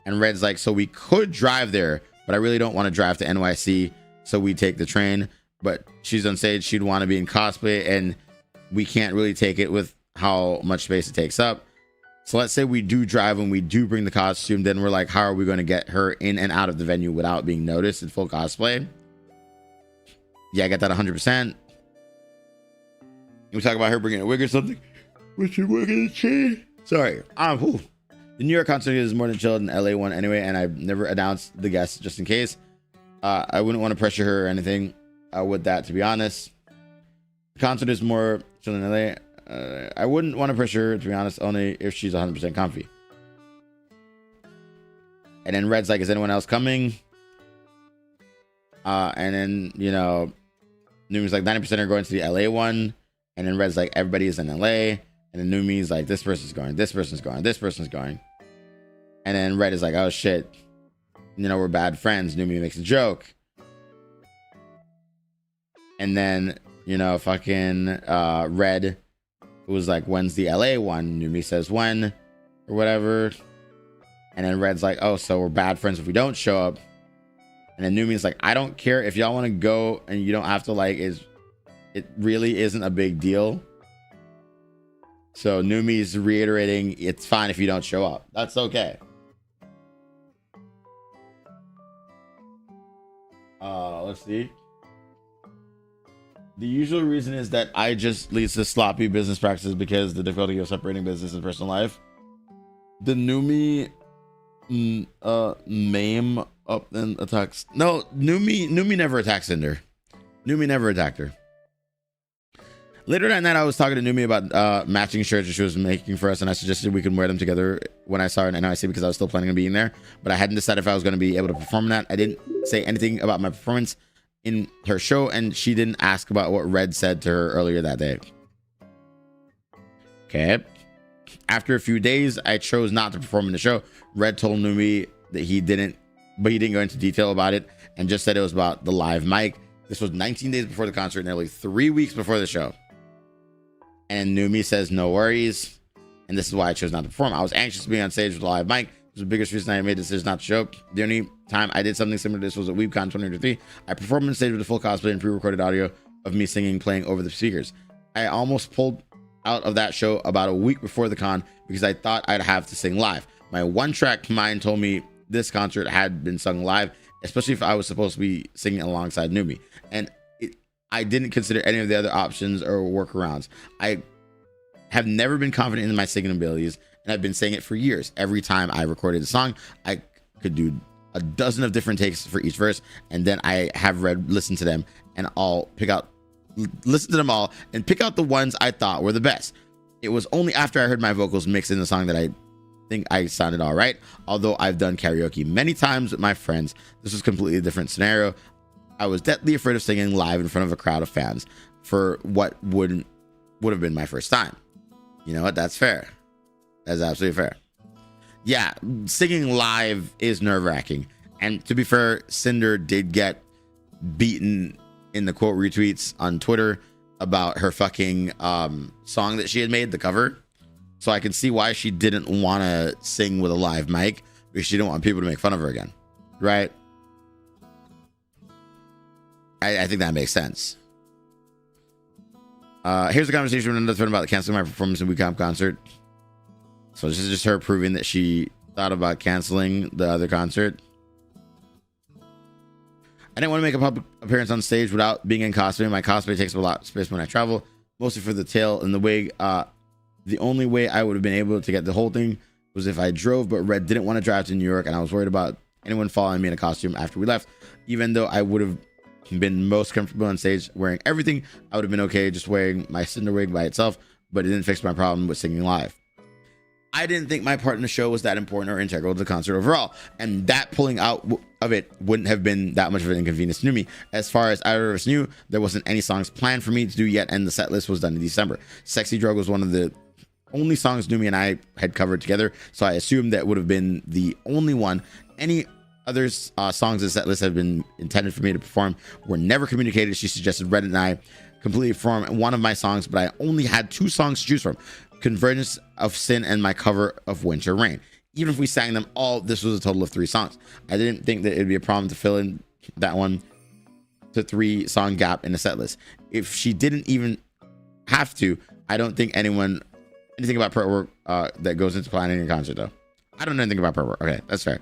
And Red's like, so we could drive there, but I really don't want to drive to NYC, so we take the train. But she's on stage, she'd want to be in cosplay, and we can't really take it with how much space it takes up. So let's say we do drive and we do bring the costume, then we're like, how are we going to get her in and out of the venue without being noticed in full cosplay? Yeah, I got that 100%. We talk about her bringing a wig or something. We should work in a chain. Sorry. The New York concert is more than chilled than LA one anyway, and I've never announced the guests just in case. I wouldn't want to pressure her or anything with that, to be honest. The concert is more chill than LA. I wouldn't want to pressure her, to be honest, only if she's 100% comfy. And then Red's like, is anyone else coming? And then, you know, Numi's like, 90% are going to the LA one. And then Red's like, everybody is in LA. And then Numi's like, this person's going, this person's going, this person's going. And then Red is like, oh shit, you know, we're bad friends. Numi makes a joke. And then, you know, fucking Red was like, when's the LA one? Numi says when or whatever. And then Red's like, oh, so we're bad friends if we don't show up. And then Numi's like, I don't care if y'all want to go and you don't have to, like, it really isn't a big deal. So Numi's reiterating, it's fine if you don't show up. That's okay. Let's see. The usual reason is that I just leads to sloppy business practices because the difficulty of separating business and personal life. The Numi meme up and attacks. No, Numi never attacks Cinder. Numi never attacked her. Later that night, I was talking to Numi about matching shirts that she was making for us, and I suggested we could wear them together when I saw her in NYC because I was still planning on being there, but I hadn't decided if I was going to be able to perform that. I didn't say anything about my performance in her show, and she didn't ask about what Red said to her earlier that day. Okay. After a few days, I chose not to perform in the show. Red told Numi that he didn't go into detail about it and just said it was about the live mic. This was 19 days before the concert, nearly 3 weeks before the show. And Numi says, no worries. And this is why I chose not to perform. I was anxious to be on stage with a live mic. It was the biggest reason I made the decision not to show up. The only time I did something similar to this was at WeebCon 2023. I performed on stage with a full cosplay and pre-recorded audio of me singing, playing over the speakers. I almost pulled out of that show about a week before the con because I thought I'd have to sing live. My one-track mind told me this concert had been sung live, especially if I was supposed to be singing alongside Numi. And I didn't consider any of the other options or workarounds. I have never been confident in my singing abilities, and I've been saying it for years. Every time I recorded a song, I could do a dozen of different takes for each verse, and then I have Red listen to them and listen to them all and pick out the ones I thought were the best. It was only after I heard my vocals mixed in the song that I think I sounded all right. Although I've done karaoke many times with my friends, this was a completely different scenario. I was deathly afraid of singing live in front of a crowd of fans for what would have been my first time. You know what? That's fair. That's absolutely fair. Yeah, singing live is nerve-wracking. And to be fair, Cinder did get beaten in the quote retweets on Twitter about her fucking song that she had made, the cover. So I can see why she didn't want to sing with a live mic, because she didn't want people to make fun of her again. Right? I think that makes sense. Here's a conversation with another friend about canceling my performance in WeComp concert. So this is just her proving that she thought about canceling the other concert. I didn't want to make a public appearance on stage without being in costume. My cosplay takes up a lot of space when I travel, mostly for the tail and the wig. The only way I would have been able to get the whole thing was if I drove, but Red didn't want to drive to New York, and I was worried about anyone following me in a costume after we left. Even though I would have been most comfortable on stage wearing everything, I would have been okay just wearing my Cinder wig by itself, but it didn't fix my problem with singing live. I didn't think my part in the show was that important or integral to the concert overall, and that pulling out of it wouldn't have been that much of an inconvenience to me. As far as either of us knew, there wasn't any songs planned for me to do yet, and the set list was done in December. Sexy Drug was one of the only songs Numi and I had covered together, so I assumed that would have been the only one. Any other songs in the set list have been intended for me to perform were never communicated. She suggested Red and I completely perform one of my songs, but I only had 2 songs to choose from: Convergence of Sin and my cover of Winter Rain. Even if we sang them all, this was a total of 3 songs. I didn't think that it'd be a problem to fill in that 1 to 3 song gap in the set list. If she didn't even have to, I don't think anything about prep work that goes into planning a concert, though. I don't know anything about prep work. Okay, that's fair.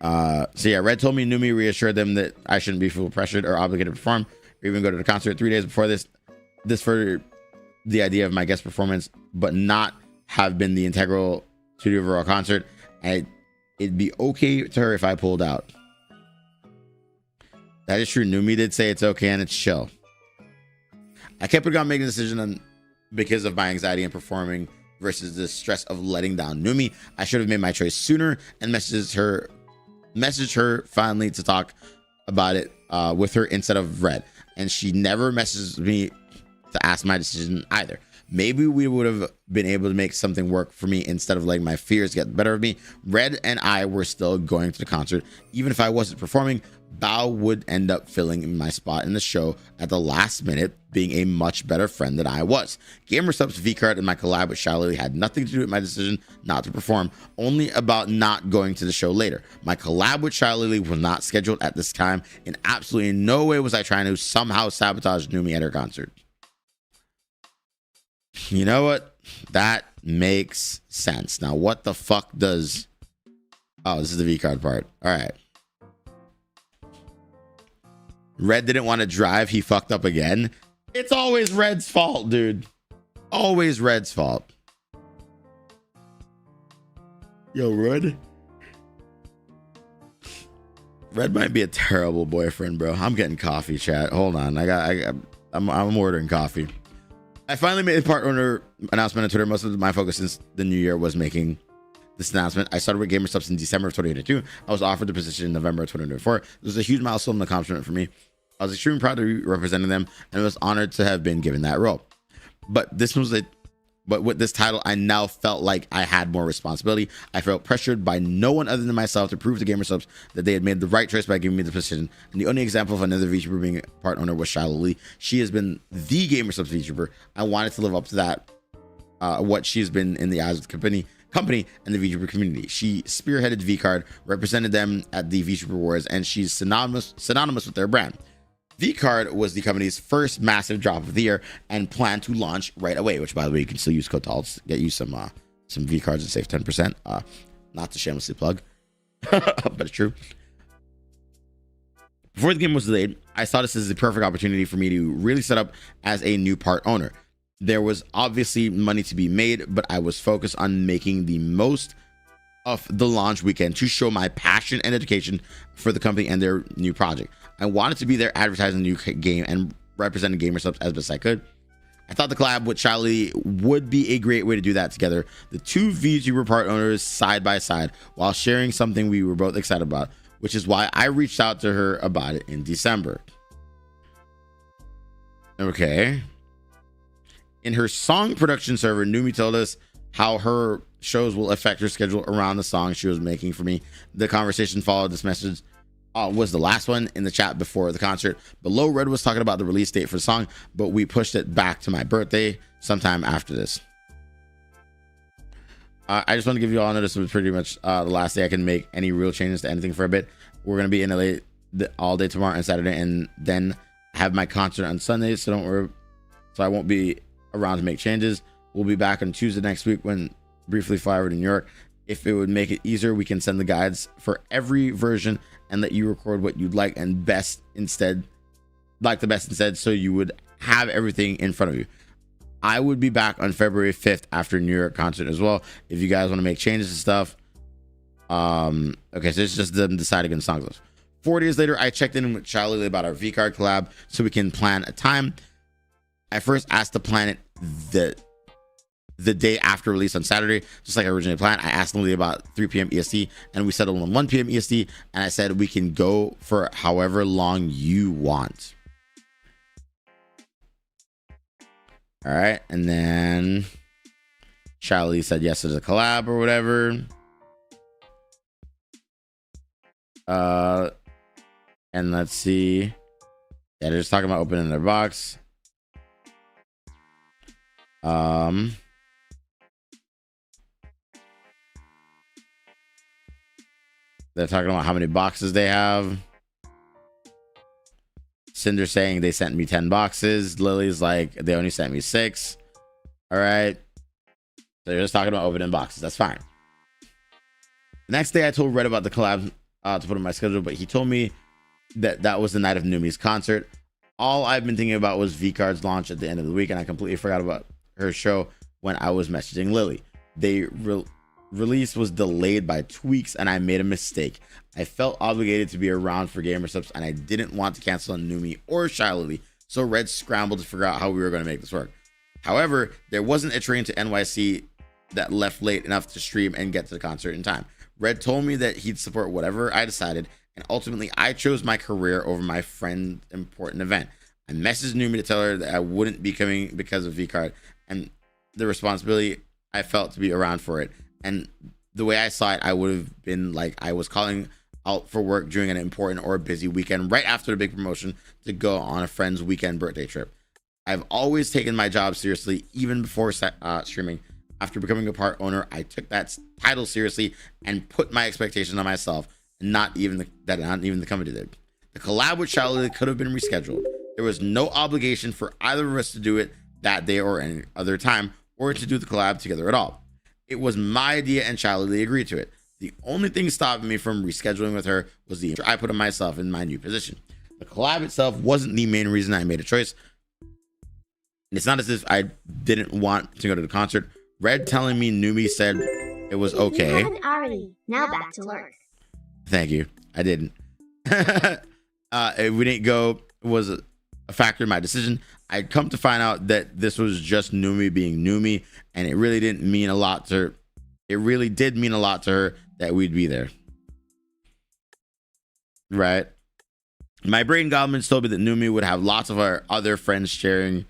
So yeah, Red told me Numi reassured them that I shouldn't be feel pressured or obligated to perform or even go to the concert 3 days before this for the idea of my guest performance, but not have been the integral to the overall concert. And it'd be okay to her if I pulled out. That is true. Numi did say it's okay and it's chill. I kept on making the decision because of my anxiety in performing versus the stress of letting down Numi. I should have made my choice sooner and messaged her finally to talk about it with her instead of Red. And she never messaged me to ask my decision either. Maybe we would have been able to make something work for me instead of letting my fears get the better of me. Red and I were still going to the concert. Even if I wasn't performing, Bao would end up filling my spot in the show at the last minute, being a much better friend than I was. GamerSup's V-Card and my collab with Shalili had nothing to do with my decision not to perform, only about not going to the show later. My collab with Shalili was not scheduled at this time, and absolutely in no way was I trying to somehow sabotage Numi at her concert. You know what? That makes sense. Now, what the fuck does... Oh, this is the V-Card part. All right. Red didn't want to drive. He fucked up again. It's always Red's fault, dude. Always Red's fault. Yo, Red. Red might be a terrible boyfriend, bro. I'm getting coffee, chat. Hold on. I'm ordering coffee. I finally made a part owner announcement on Twitter. Most of my focus since the new year was making this announcement. I started with GamerSupps in December of 2022. I was offered the position in November of 2024. This was a huge milestone and accomplishment for me. I was extremely proud to be representing them and was honored to have been given that role. But with this title, I now felt like I had more responsibility. I felt pressured by no one other than myself to prove to GamerSupps that they had made the right choice by giving me the position. And the only example of another VTuber being a part owner was Shalili. She has been the GamerSupps VTuber. I wanted to live up to that, what she's been in the eyes of the company and the VTuber community. She spearheaded V-Card, represented them at the VTuber Awards, and she's synonymous with their brand. V-Card was the company's first massive drop of the year and planned to launch right away, which, by the way, you can still use code TALTS to get you some V-Cards and save 10%. Not to shamelessly plug, but it's true. Before the game was delayed, I saw this as the perfect opportunity for me to really set up as a new part owner. There was obviously money to be made, but I was focused on making the most of the launch weekend to show my passion and dedication for the company and their new project. I wanted to be there advertising the new game and representing GamerSupps as best I could. I thought the collab with Charlie would be a great way to do that together. The two VTuber part owners side by side while sharing something we were both excited about, which is why I reached out to her about it in December. Okay. In her song production server, Numi told us how her shows will affect her schedule around the song she was making for me. The conversation followed this message was the last one in the chat before the concert. Below, Red was talking about the release date for the song, but we pushed it back to my birthday sometime after this. I just want to give you all notice it was pretty much the last day I can make any real changes to anything for a bit. We're going to be in LA all day tomorrow and Saturday, and then have my concert on Sunday, so don't worry. So I won't be around to make changes. We'll be back on Tuesday next week when briefly fly over to New York. if it would make it easier, we can send the guides for every version and let you record what you'd like and best instead, like the best instead, so you would have everything in front of you. I would be back on February 5th after New York concert as well, if you guys want to make changes and stuff. Okay, so it's just them deciding on songs list. 4 days later, I checked in with Charlie about our V-Card collab so we can plan a time. I first asked to plan it the day after release on Saturday, just like I originally planned. I asked Lily about 3 p.m. EST, and we settled on 1 p.m. EST, and I said we can go for however long you want. All right, and then Charlie said yes to the collab or whatever. And let's see. Yeah, they're just talking about opening their box. They're talking about how many boxes they have. Cinder saying they sent me 10 boxes. Lily's like, they only sent me 6. All right. So they're just talking about opening boxes. That's fine. The next day, I told Red about the collab to put on my schedule, but he told me that was the night of Numi's concert. All I've been thinking about was V-Card's launch at the end of the week, and I completely forgot about her show when I was messaging Lily. They release was delayed by tweaks, and I made a mistake. I felt obligated to be around for Gamersubs, and I didn't want to cancel on Numi or Shy Lily, so Red scrambled to figure out how we were going to make this work. However, there wasn't a train to NYC that left late enough to stream and get to the concert in time. Red told me that he'd support whatever I decided, and ultimately I chose my career over my friend's important event. I messaged Numi to tell her that I wouldn't be coming because of V-Card and the responsibility I felt to be around for it. And the way I saw it, I would have been like I was calling out for work during an important or busy weekend right after the big promotion to go on a friend's weekend birthday trip. I've always taken my job seriously, even before streaming. After becoming a part owner, I took that title seriously and put my expectations on myself, and not even the company did. The collab with Charlie could have been rescheduled. There was no obligation for either of us to do it that day or any other time, or to do the collab together at all. It was my idea, and Charlie agreed to it. The only thing stopping me from rescheduling with her was the I put on myself in my new position. The collab itself wasn't the main reason I made a choice. And it's not as if I didn't want to go to the concert. Red telling me Numi said it was okay. You haven't already. Now back to work. Thank you. I didn't. If we didn't go, it was a factor in my decision. I'd come to find out that this was just Numi being Numi, and it really didn't mean a lot to her. It really did mean a lot to her that we'd be there. Right? My brain goblins told me that Numi would have lots of our other friends cheering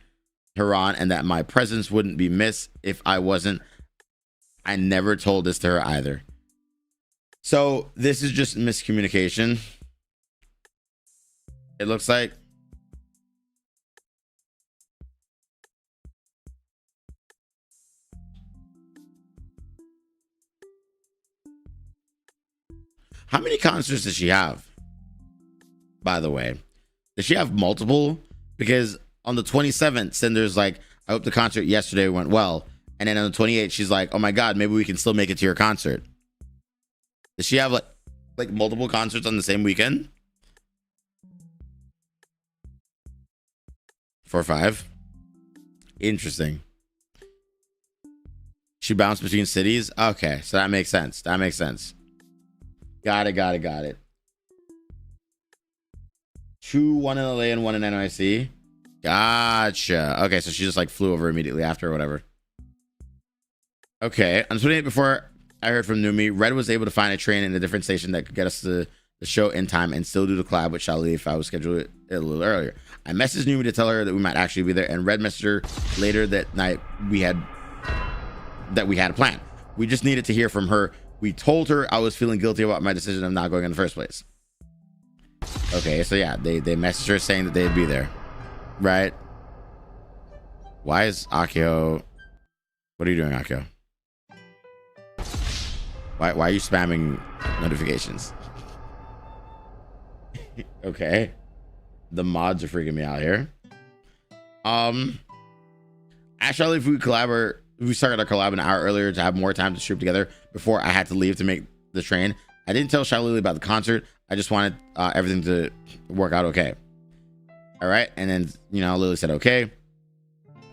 her on, and that my presence wouldn't be missed if I wasn't. I never told this to her either. So this is just miscommunication. It looks like. How many concerts does she have? By the way, does she have multiple? Because on the 27th, Cinder's like, I hope the concert yesterday went well. And then on the 28th, she's like, oh my God, maybe we can still make it to your concert. Does she have like multiple concerts on the same weekend? 4 or 5. Interesting. She bounced between cities. Okay, so that makes sense. That makes sense. Got it. 2, 1 in LA and 1 in NYC. Gotcha. Okay, so she just like flew over immediately after or whatever. Okay, on the 28th, before I heard from Numi, Red was able to find a train in a different station that could get us to the show in time and still do the collab with Charlie if I was scheduled it a little earlier. I messaged Numi to tell her that we might actually be there, and Red messaged her later that night we had a plan. We just needed to hear from her. We told her I was feeling guilty about my decision of not going in the first place. Okay, so yeah, they messaged her saying that they'd be there. Right? Why is Akio... What are you doing, Akio? Why are you spamming notifications? Okay. The mods are freaking me out here. Ask Charlie if we collaborate we started our collab an hour earlier to have more time to shoot together before I had to leave to make the train. I didn't tell Shy Lily about the concert. I just wanted everything to work out okay. All right. And then, you know, Lily said, okay.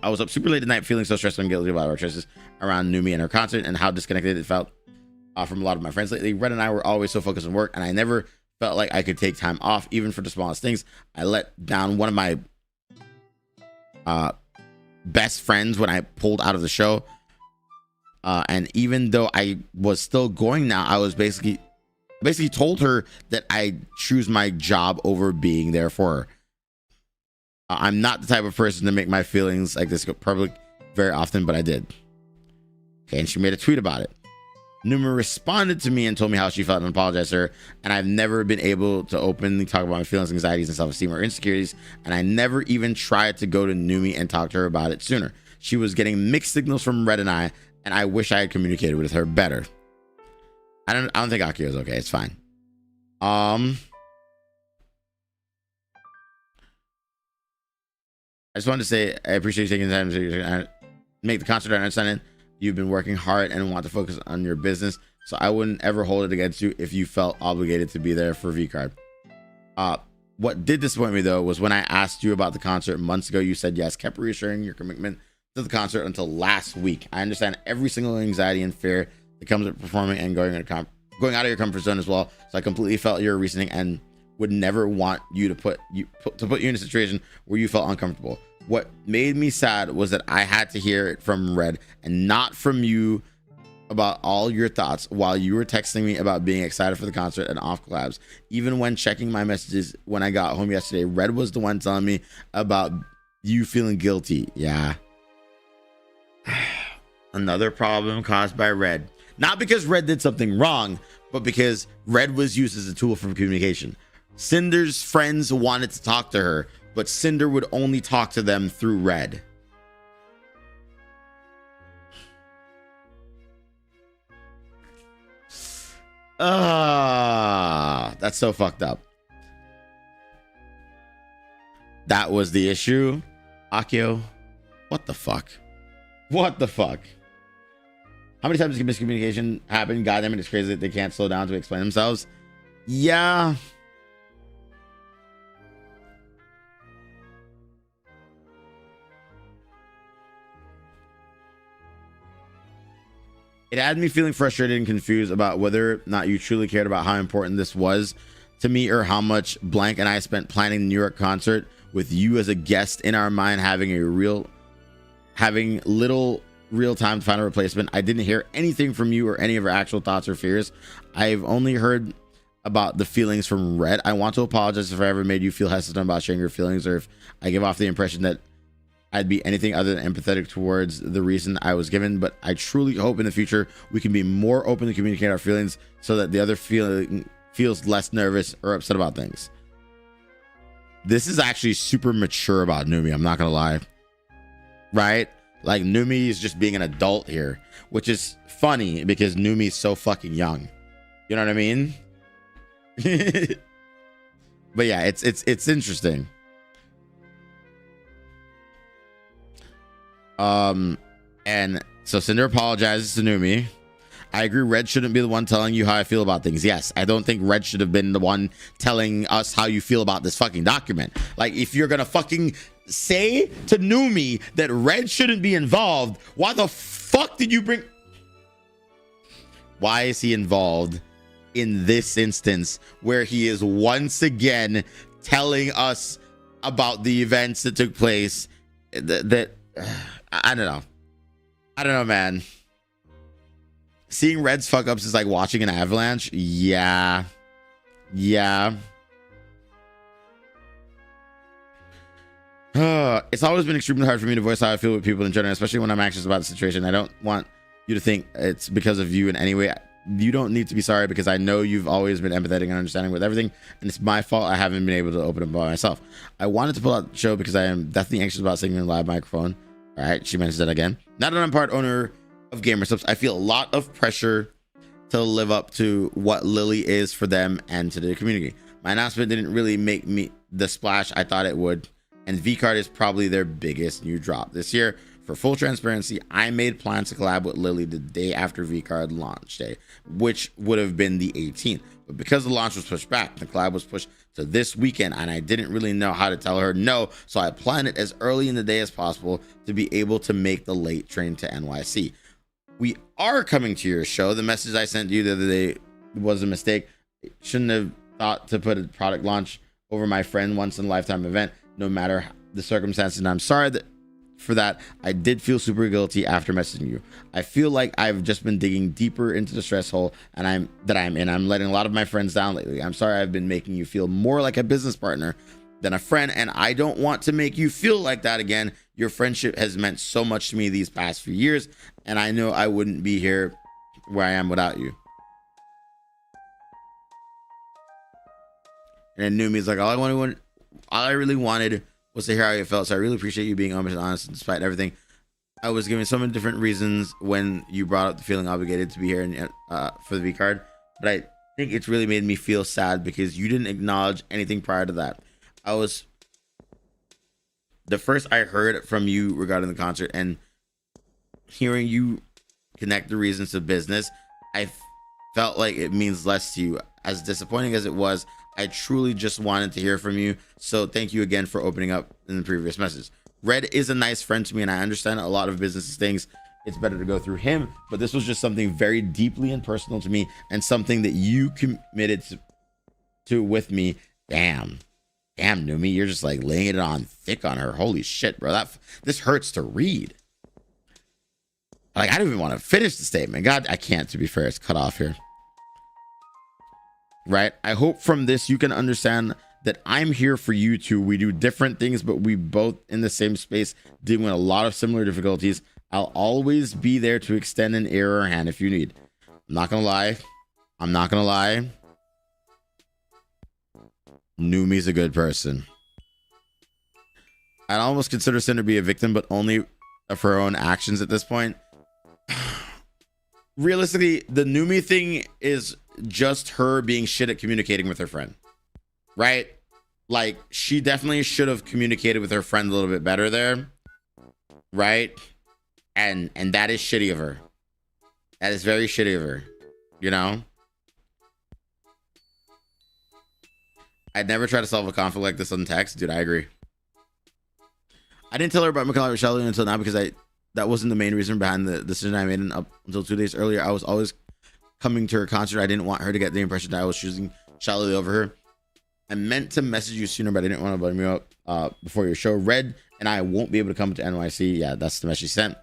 I was up super late at night feeling so stressed and guilty about our choices around Numi and her concert and how disconnected it felt from a lot of my friends lately. Red and I were always so focused on work, and I never felt like I could take time off, even for the smallest things. I let down one of my best friends when I pulled out of the show. And even though I was still going now, I was basically told her that I choose my job over being there for her. I'm not the type of person to make my feelings like this go public very often, but I did. Okay, and she made a tweet about it. Numa responded to me and told me how she felt and apologized to her. And I've never been able to openly talk about my feelings, anxieties, and self-esteem or insecurities. And I never even tried to go to Numi and talk to her about it sooner. She was getting mixed signals from Red and I wish I had communicated with her better. I don't think Akio is okay. It's fine. I just wanted to say I appreciate you taking the time to make the concert. I understand it. You've been working hard and want to focus on your business, so I wouldn't ever hold it against you if you felt obligated to be there for V-Card. What did disappoint me, though, was when I asked you about the concert months ago, you said yes, kept reassuring your commitment to the concert until last week. I understand every single anxiety and fear that comes with performing and going out of your comfort zone as well, so I completely felt your reasoning and would never want you to put you in a situation where you felt uncomfortable. What made me sad was that I had to hear it from Red and not from you about all your thoughts while you were texting me about being excited for the concert and off collabs. Even when checking my messages when I got home yesterday, Red was the one telling me about you feeling guilty. Yeah. Another problem caused by Red. Not because Red did something wrong, but because Red was used as a tool for communication. Cinder's friends wanted to talk to her, but Cinder would only talk to them through Red. That's so fucked up. That was the issue. Akio, what the fuck? What the fuck? How many times can miscommunication happen? God damn it, it's crazy that they can't slow down to explain themselves. Yeah. It had me feeling frustrated and confused about whether or not you truly cared about how important this was to me or how much Blank and I spent planning the New York concert with you as a guest in our mind, having little real time to find a replacement. I didn't hear anything from you or any of our actual thoughts or fears. I've only heard about the feelings from Red. I want to apologize if I ever made you feel hesitant about sharing your feelings or if I give off the impression that I'd be anything other than empathetic towards the reason I was given, but I truly hope in the future we can be more open to communicate our feelings so that the other feels less nervous or upset about things. This is actually super mature about Numi, I'm not gonna lie. Right? Like, Numi is just being an adult here, which is funny because Numi is so fucking young. You know what I mean? But yeah, it's interesting. And so Cinder apologizes to Numi. I agree, Red shouldn't be the one telling you how I feel about things. Yes, I don't think Red should have been the one telling us how you feel about this fucking document. Like, if you're gonna fucking say to Numi that Red shouldn't be involved, why the fuck did you bring... Why is he involved in this instance where he is once again telling us about the events that took place that I don't know, man. Seeing Red's fuck ups is like watching an avalanche. Yeah. It's always been extremely hard for me to voice how I feel with people in general, especially when I'm anxious about the situation. I don't want you to think it's because of you in any way. You don't need to be sorry because I know you've always been empathetic and understanding with everything, and it's my fault I haven't been able to open up by myself. I wanted to pull out the show because I am definitely anxious about singing in a live microphone. All right, she mentions that again. Now that I'm part owner of Gamersubs, I feel a lot of pressure to live up to what Lily is for them and to the community. My announcement didn't really make me the splash I thought it would, and V-Card is probably their biggest new drop this year. For full transparency, I made plans to collab with Lily the day after V-Card launch day, which would have been the 18th. But because the launch was pushed back, the collab was pushed to this weekend, and I didn't really know how to tell her no, so I planned it as early in the day as possible to be able to make the late train to NYC. We are coming to your show. The message I sent you the other day was a mistake. Shouldn't have thought to put a product launch over my friend once in a lifetime event, no matter the circumstances. And I'm sorry for that. I did feel super guilty after messaging you. I feel like I've just been digging deeper into the stress hole and I'm in. I'm letting a lot of my friends down lately. I'm sorry I've been making you feel more like a business partner than a friend, and I don't want to make you feel like that again. Your friendship has meant so much to me these past few years, and I know I wouldn't be here where I am without you. And then Numi's like, all I really wanted was to hear how you felt. So I really appreciate you being honest despite everything. I was given so many different reasons when you brought up the feeling obligated to be here for the V card, but I think it's really made me feel sad because you didn't acknowledge anything prior to that. The first I heard from you regarding the concert and hearing you connect the reasons to business, I felt like it means less to you. As disappointing as it was, I truly just wanted to hear from you. So thank you again for opening up in the previous message. Red is a nice friend to me, and I understand a lot of business things. It's better to go through him, but this was just something very deeply and personal to me, and something that you committed to with me. Damn, Numi, you're just like laying it on thick on her. Holy shit, bro. This hurts to read. Like, I don't even want to finish the statement. God, I can't, to be fair. It's cut off here. Right? I hope from this you can understand that I'm here for you too. We do different things, but we both in the same space dealing with a lot of similar difficulties. I'll always be there to extend an ear or hand if you need. I'm not gonna lie. Numi's a good person. I'd almost consider Cinder to be a victim, but only of her own actions at this point. Realistically, the Numi thing is just her being shit at communicating with her friend, right? Like, she definitely should have communicated with her friend a little bit better there, right? And that is shitty of her. That is very shitty of her, you know? I'd never try to solve a conflict like this on text. Dude, I agree. I didn't tell her about my collab with Shelly until now because that wasn't the main reason behind the decision I made. And up until 2 days earlier, I was always coming to her concert. I didn't want her to get the impression that I was choosing Shelly over her. I meant to message you sooner, but I didn't want to bum you up before your show. Red and I won't be able to come to NYC. Yeah, that's the message she sent.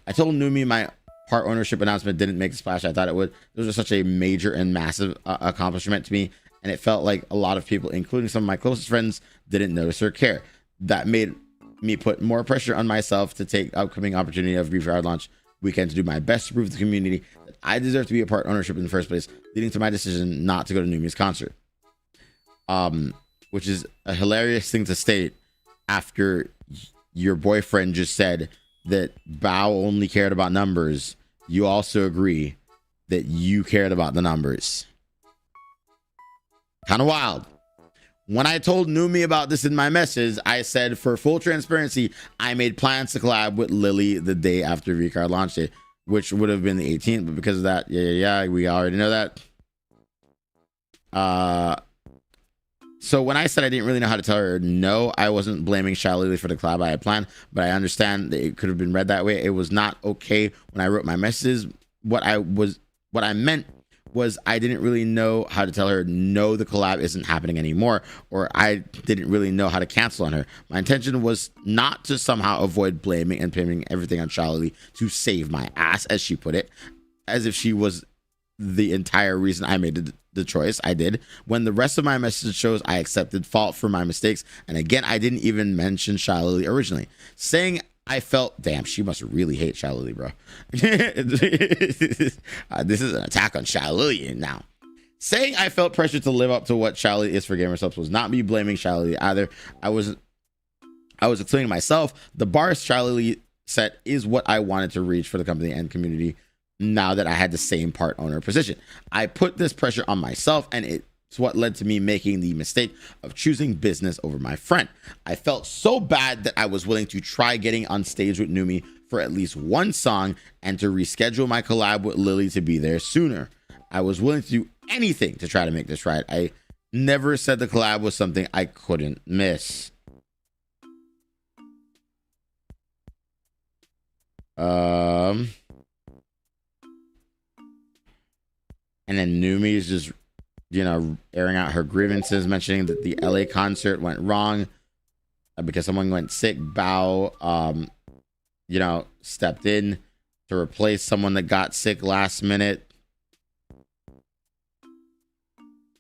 I told Numi my part ownership announcement didn't make the splash I thought it would. This was such a major and massive accomplishment to me, and it felt like a lot of people, including some of my closest friends, didn't notice or care. That made me put more pressure on myself to take upcoming opportunity of Brief Yard launch weekend to do my best to prove to the community that I deserve to be a part ownership in the first place, leading to my decision not to go to Numi's concert. Which is a hilarious thing to state after your boyfriend just said that Bao only cared about numbers. You also agree that you cared about the numbers. Kind of wild. When I told Numi about this in my message, I said, for full transparency, I made plans to collab with Lily the day after V-Card launch day, which would have been the 18th, but because of that, yeah, we already know that. So when I said I didn't really know how to tell her no, I wasn't blaming Shy Lily for the collab I had planned, but I understand that it could have been read that way. It was not okay when I wrote my messages. What I meant was I didn't really know how to tell her no, the collab isn't happening anymore, or I didn't really know how to cancel on her. My intention was not to somehow avoid blaming and pinning everything on Shy Lily to save my ass, as she put it, as if she was the entire reason I made the choice I did. When the rest of my message shows I accepted fault for my mistakes, and again, I didn't even mention Shy Lily originally. Saying I felt, damn, she must really hate Shy Lily, bro. This is an attack on Shy Lily now. Saying I felt pressure to live up to what Shy Lily is for gamer subs was not me blaming Shy Lily either. I was explaining myself. The bar Shy Lily set is what I wanted to reach for the company and community now that I had the same part owner position. I put this pressure on myself, and it's what led to me making the mistake of choosing business over my friend. I felt so bad that I was willing to try getting on stage with Numi for at least one song and to reschedule my collab with Lily to be there sooner. I was willing to do anything to try to make this right. I never said the collab was something I couldn't miss. And then Numi is just, you know, airing out her grievances, mentioning that the LA concert went wrong because someone went sick. Bao, you know, stepped in to replace someone that got sick last minute.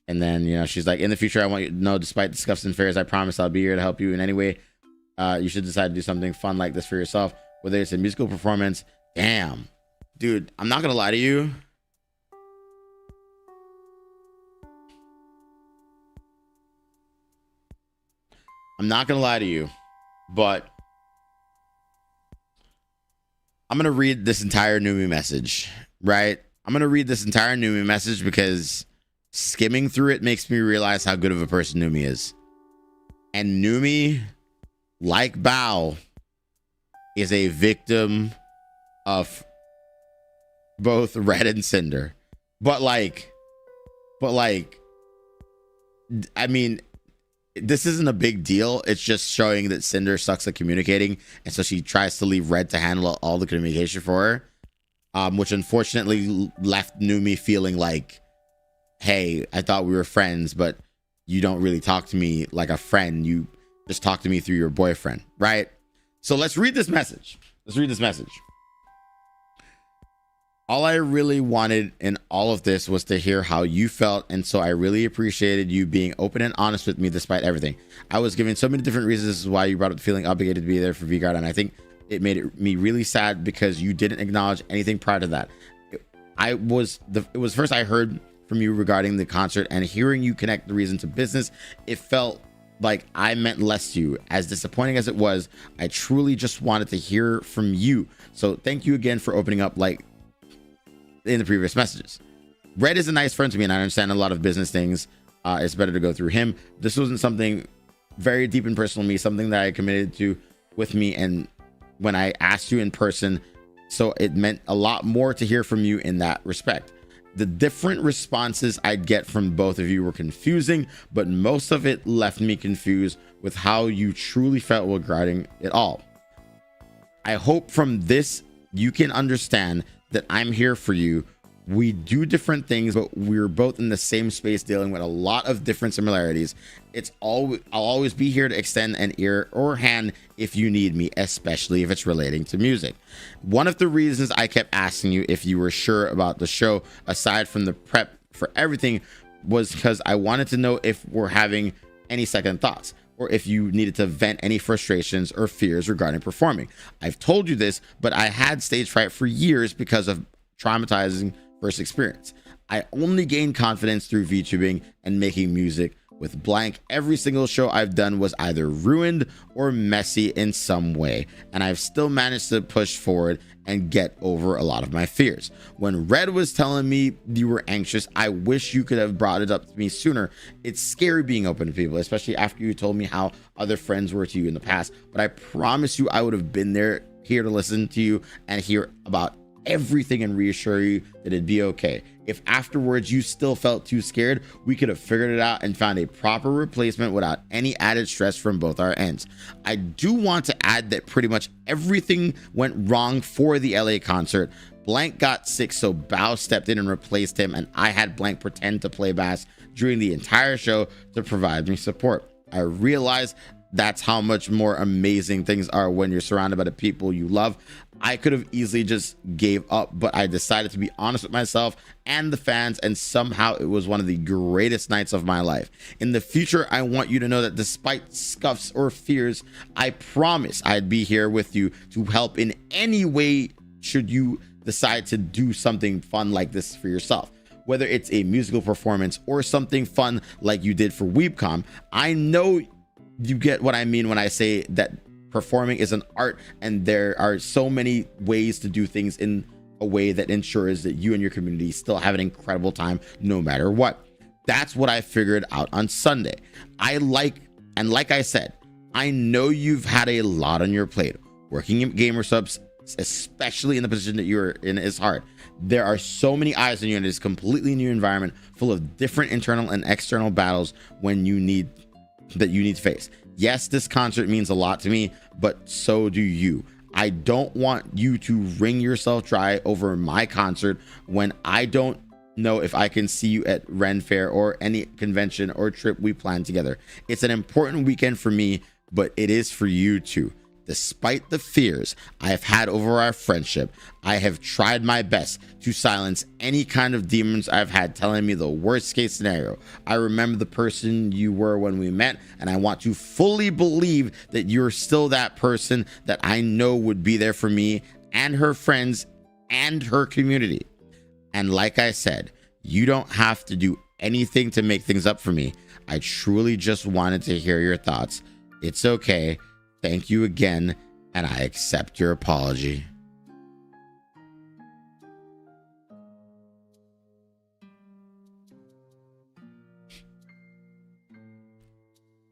And then, you know, she's like, in the future, I want you to know, despite the scuffs and fares, I promise I'll be here to help you in any way. You should decide to do something fun like this for yourself, whether it's a musical performance. Damn, dude, I'm not gonna lie to you. I'm not gonna lie to you, but I'm gonna read this entire Numi message, right? I'm gonna read this entire Numi message because skimming through it makes me realize how good of a person Numi is. And Numi, like Bao, is a victim of both Red and Cinder. But like, I mean, this isn't a big deal. It's just showing that Cinder sucks at communicating, and so she tries to leave Red to handle all the communication for her, which unfortunately left Numi feeling like, hey, I thought we were friends, but you don't really talk to me like a friend. You just talk to me through your boyfriend, right? So let's read this message. All I really wanted in all of this was to hear how you felt, and so I really appreciated you being open and honest with me despite everything. I was given so many different reasons why you brought up feeling obligated to be there for V-Guard, and I think it made me really sad because you didn't acknowledge anything prior to that. It was first I heard from you regarding the concert, and hearing you connect the reason to business, it felt like I meant less to you. As disappointing as it was, I truly just wanted to hear from you. So thank you again for opening up like in the previous messages. Red is a nice friend to me, and I understand a lot of business things. It's better to go through him. This wasn't something very deep and personal to me, something that I committed to with me, and when I asked you in person, so it meant a lot more to hear from you in that respect. The different responses I'd get from both of you were confusing, but most of it left me confused with how you truly felt regarding it all. I hope from this you can understand that I'm here for you. We do different things, but we're both in the same space dealing with a lot of different similarities. I'll always be here to extend an ear or hand if you need me, especially if it's relating to music. One of the reasons I kept asking you if you were sure about the show, aside from the prep for everything, was because I wanted to know if we're having any second thoughts, or if you needed to vent any frustrations or fears regarding performing. I've told you this, but I had stage fright for years because of traumatizing first experience. I only gained confidence through VTubing and making music. With blank, every single show I've done was either ruined or messy in some way, and I've still managed to push forward and get over a lot of my fears. When Red was telling me you were anxious, I wish you could have brought it up to me sooner. It's scary being open to people, especially after you told me how other friends were to you in the past, but I promise you I would have been there, here to listen to you and hear about everything and reassure you that it'd be okay. If afterwards you still felt too scared, we could have figured it out and found a proper replacement without any added stress from both our ends. I do want to add that pretty much everything went wrong for the LA concert. Blank got sick, so Bao stepped in and replaced him, and I had Blank pretend to play bass during the entire show to provide me support. I realized that's how much more amazing things are when you're surrounded by the people you love. I could have easily just gave up, but I decided to be honest with myself and the fans, and somehow it was one of the greatest nights of my life. In the future, I want you to know that despite scuffs or fears, I promise I'd be here with you to help in any way should you decide to do something fun like this for yourself. Whether it's a musical performance or something fun like you did for WeebCom, I know you get what I mean when I say that performing is an art, and there are so many ways to do things in a way that ensures that you and your community still have an incredible time no matter what. That's what I figured out on Sunday. Like I said, I know you've had a lot on your plate, working in gamer subs, especially in the position that you're in, is hard. There are so many eyes on you, and it's a completely new environment full of different internal and external battles when you need to face. Yes, this concert means a lot to me, but so do you. I don't want you to wring yourself dry over my concert when I don't know if I can see you at Ren Fair or any convention or trip we plan together. It's an important weekend for me, but it is for you too. Despite the fears I have had over our friendship, I have tried my best to silence any kind of demons I've had telling me the worst case scenario. I remember the person you were when we met, and I want to fully believe that you're still that person that I know would be there for me and her friends and her community. And like I said, you don't have to do anything to make things up for me. I truly just wanted to hear your thoughts. It's okay. Thank you again, and I accept your apology.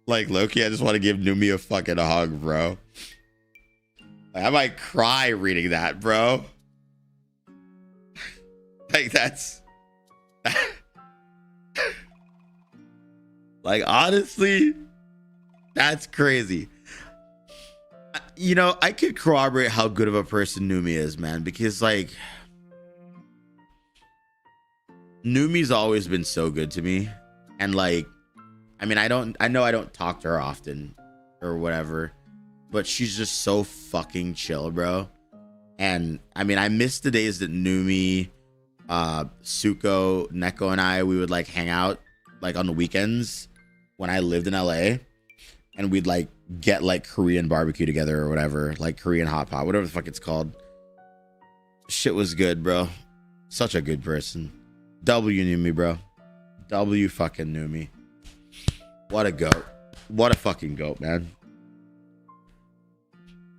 Like, Loki, I just want to give Numi a fucking hug, bro. Like, I might cry reading that, bro. Like, that's... like, honestly, that's crazy. You know, I could corroborate how good of a person Numi is, man, because like Numi's always been so good to me. And like, I mean, I know I don't talk to her often or whatever, but she's just so fucking chill, bro. And I mean, I miss the days that Numi, Suko, Neko, and we would like hang out like on the weekends when I lived in LA, and we'd like get like Korean barbecue together or whatever, like Korean hot pot, whatever the fuck it's called. Shit was good, bro. Such a good person. W knew me, bro. W fucking knew me. What a goat. What a fucking goat, man.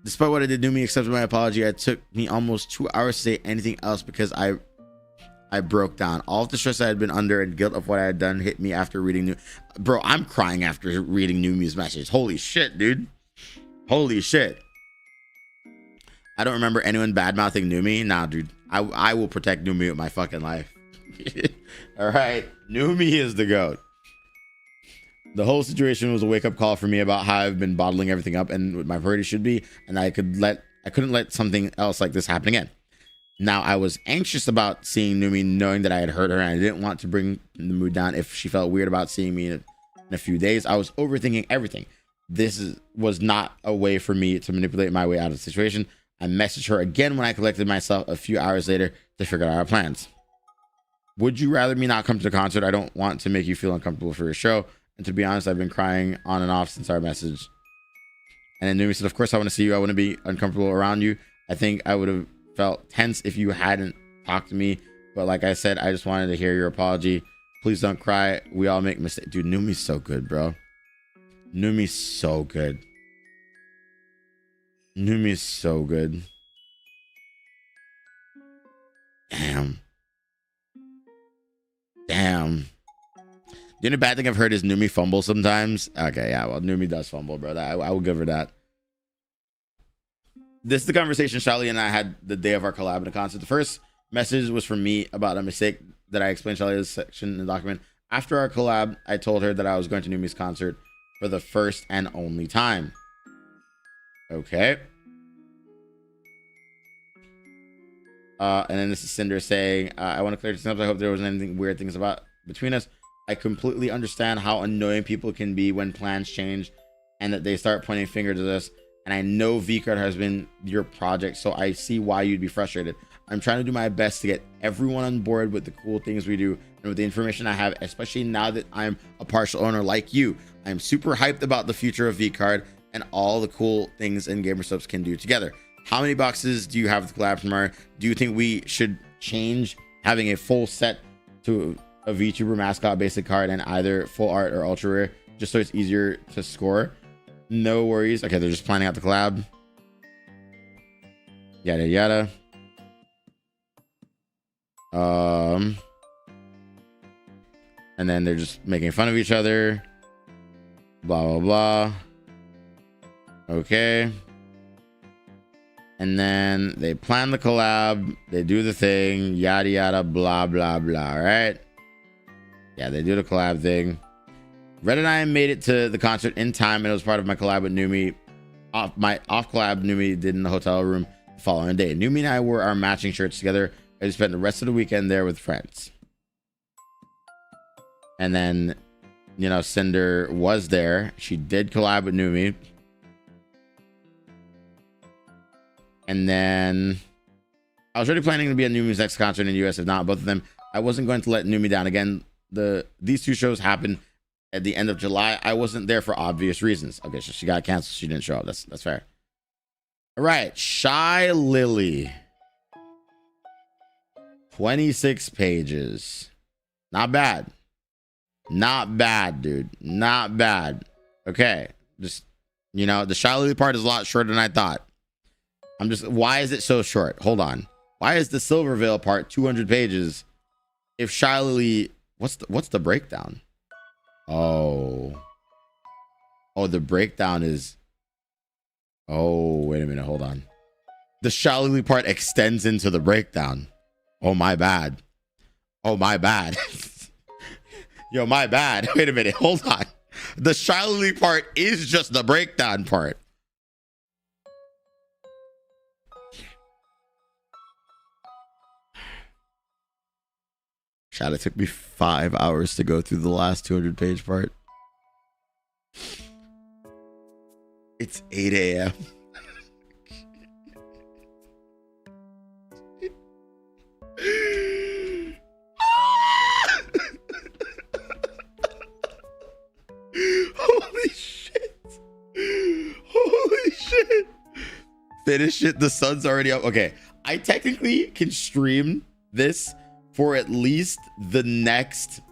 Despite what I did, Numi accepted my apology. It took me almost 2 hours to say anything else because I broke down. All of the stress I had been under and guilt of what I had done hit me after reading Bro, I'm crying after reading Numi's message. Holy shit, dude. Holy shit. I don't remember anyone bad-mouthing Numi. Nah, dude. I will protect Numi with my fucking life. All right. Numi is the GOAT. The whole situation was a wake-up call for me about how I've been bottling everything up and what my priority should be, and I couldn't let something else like this happen again. Now, I was anxious about seeing Numi, knowing that I had hurt her, and I didn't want to bring the mood down if she felt weird about seeing me in a few days. I was overthinking everything. This was not a way for me to manipulate my way out of the situation. I messaged her again when I collected myself a few hours later to figure out our plans. Would you rather me not come to the concert? I don't want to make you feel uncomfortable for your show. And to be honest, I've been crying on and off since our message. And then Numi said, of course I want to see you. I want to be uncomfortable around you. I think I would have felt tense if you hadn't talked to me, but like I said, I just wanted to hear your apology. Please don't cry. We all make mistakes. Dude, Numi's so good, bro. Numi's so good. Numi's so good. Damn. The only bad thing I've heard is Numi fumble sometimes. Okay, yeah, well, Numi does fumble, bro. I will give her that. This is the conversation Charlie and I had the day of our collab in the concert. The first message was from me about a mistake that I explained Charlie this section in the document. After our collab, I told her that I was going to Numi's concert for the first and only time. Okay. And then this is Cinder saying, I want to clear this up. I hope there wasn't anything weird things about between us. I completely understand how annoying people can be when plans change and that they start pointing fingers at us. And I know V-Card has been your project, so I see why you'd be frustrated. I'm trying to do my best to get everyone on board with the cool things we do and with the information I have, especially now that I'm a partial owner like you. I'm super hyped about the future of V-Card and all the cool things and Gamersubs can do together. How many boxes do you have with collab tomorrow? Do you think we should change having a full set to a VTuber mascot basic card and either full art or ultra rare, just so it's easier to score? No worries. Okay, they're just planning out the collab. Yada yada. And then they're just making fun of each other. Blah blah blah. Okay. And then they plan the collab. They do the thing. Yada, yada, blah, blah, blah. Right? Yeah, they do the collab thing. Red and I made it to the concert in time, and it was part of my collab with Numi. My off collab Numi did in the hotel room the following day. Numi and I wore our matching shirts together. I spent the rest of the weekend there with friends. And then, you know, Cinder was there. She did collab with Numi. And then I was already planning to be at Numi's next concert in the US. If not, both of them, I wasn't going to let Numi down again. These two shows happened at the end of July. I wasn't there for obvious reasons. Okay, so she got canceled. She didn't show up. That's fair. All right, Shy Lily. 26 pages. Not bad. Not bad, dude. Not bad. Okay. Just, you know, the Shy Lily part is a lot shorter than I thought. Why is it so short? Hold on. Why is the Silver Veil part 200 pages? If Shy Lily, what's the breakdown? Oh, the breakdown is, oh, wait a minute. Hold on. The Shy Lily part extends into the breakdown. Oh, my bad. Oh, my bad. Yo, my bad. Wait a minute. Hold on. The Shy Lily part is just the breakdown part. Shot, it took me 5 hours to go through the last 200-page part. It's 8 a.m. Holy shit. Holy shit. Finish it. The sun's already up. Okay. I technically can stream this for at least the next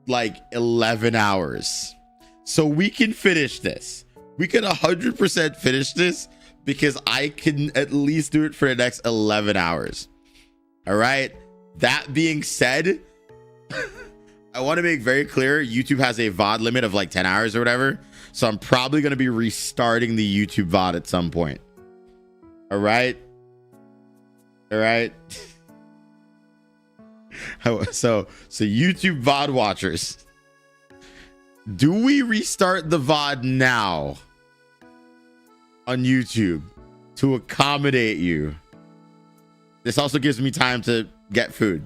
like 11 hours. So we can finish this. We can 100% finish this because I can at least do it for the next 11 hours. All right. That being said, I want to make very clear YouTube has a VOD limit of like 10 hours or whatever. So I'm probably going to be restarting the YouTube VOD at some point. All right. All right. So YouTube VOD watchers, do we restart the VOD now on YouTube to accommodate you? This also gives me time to get food.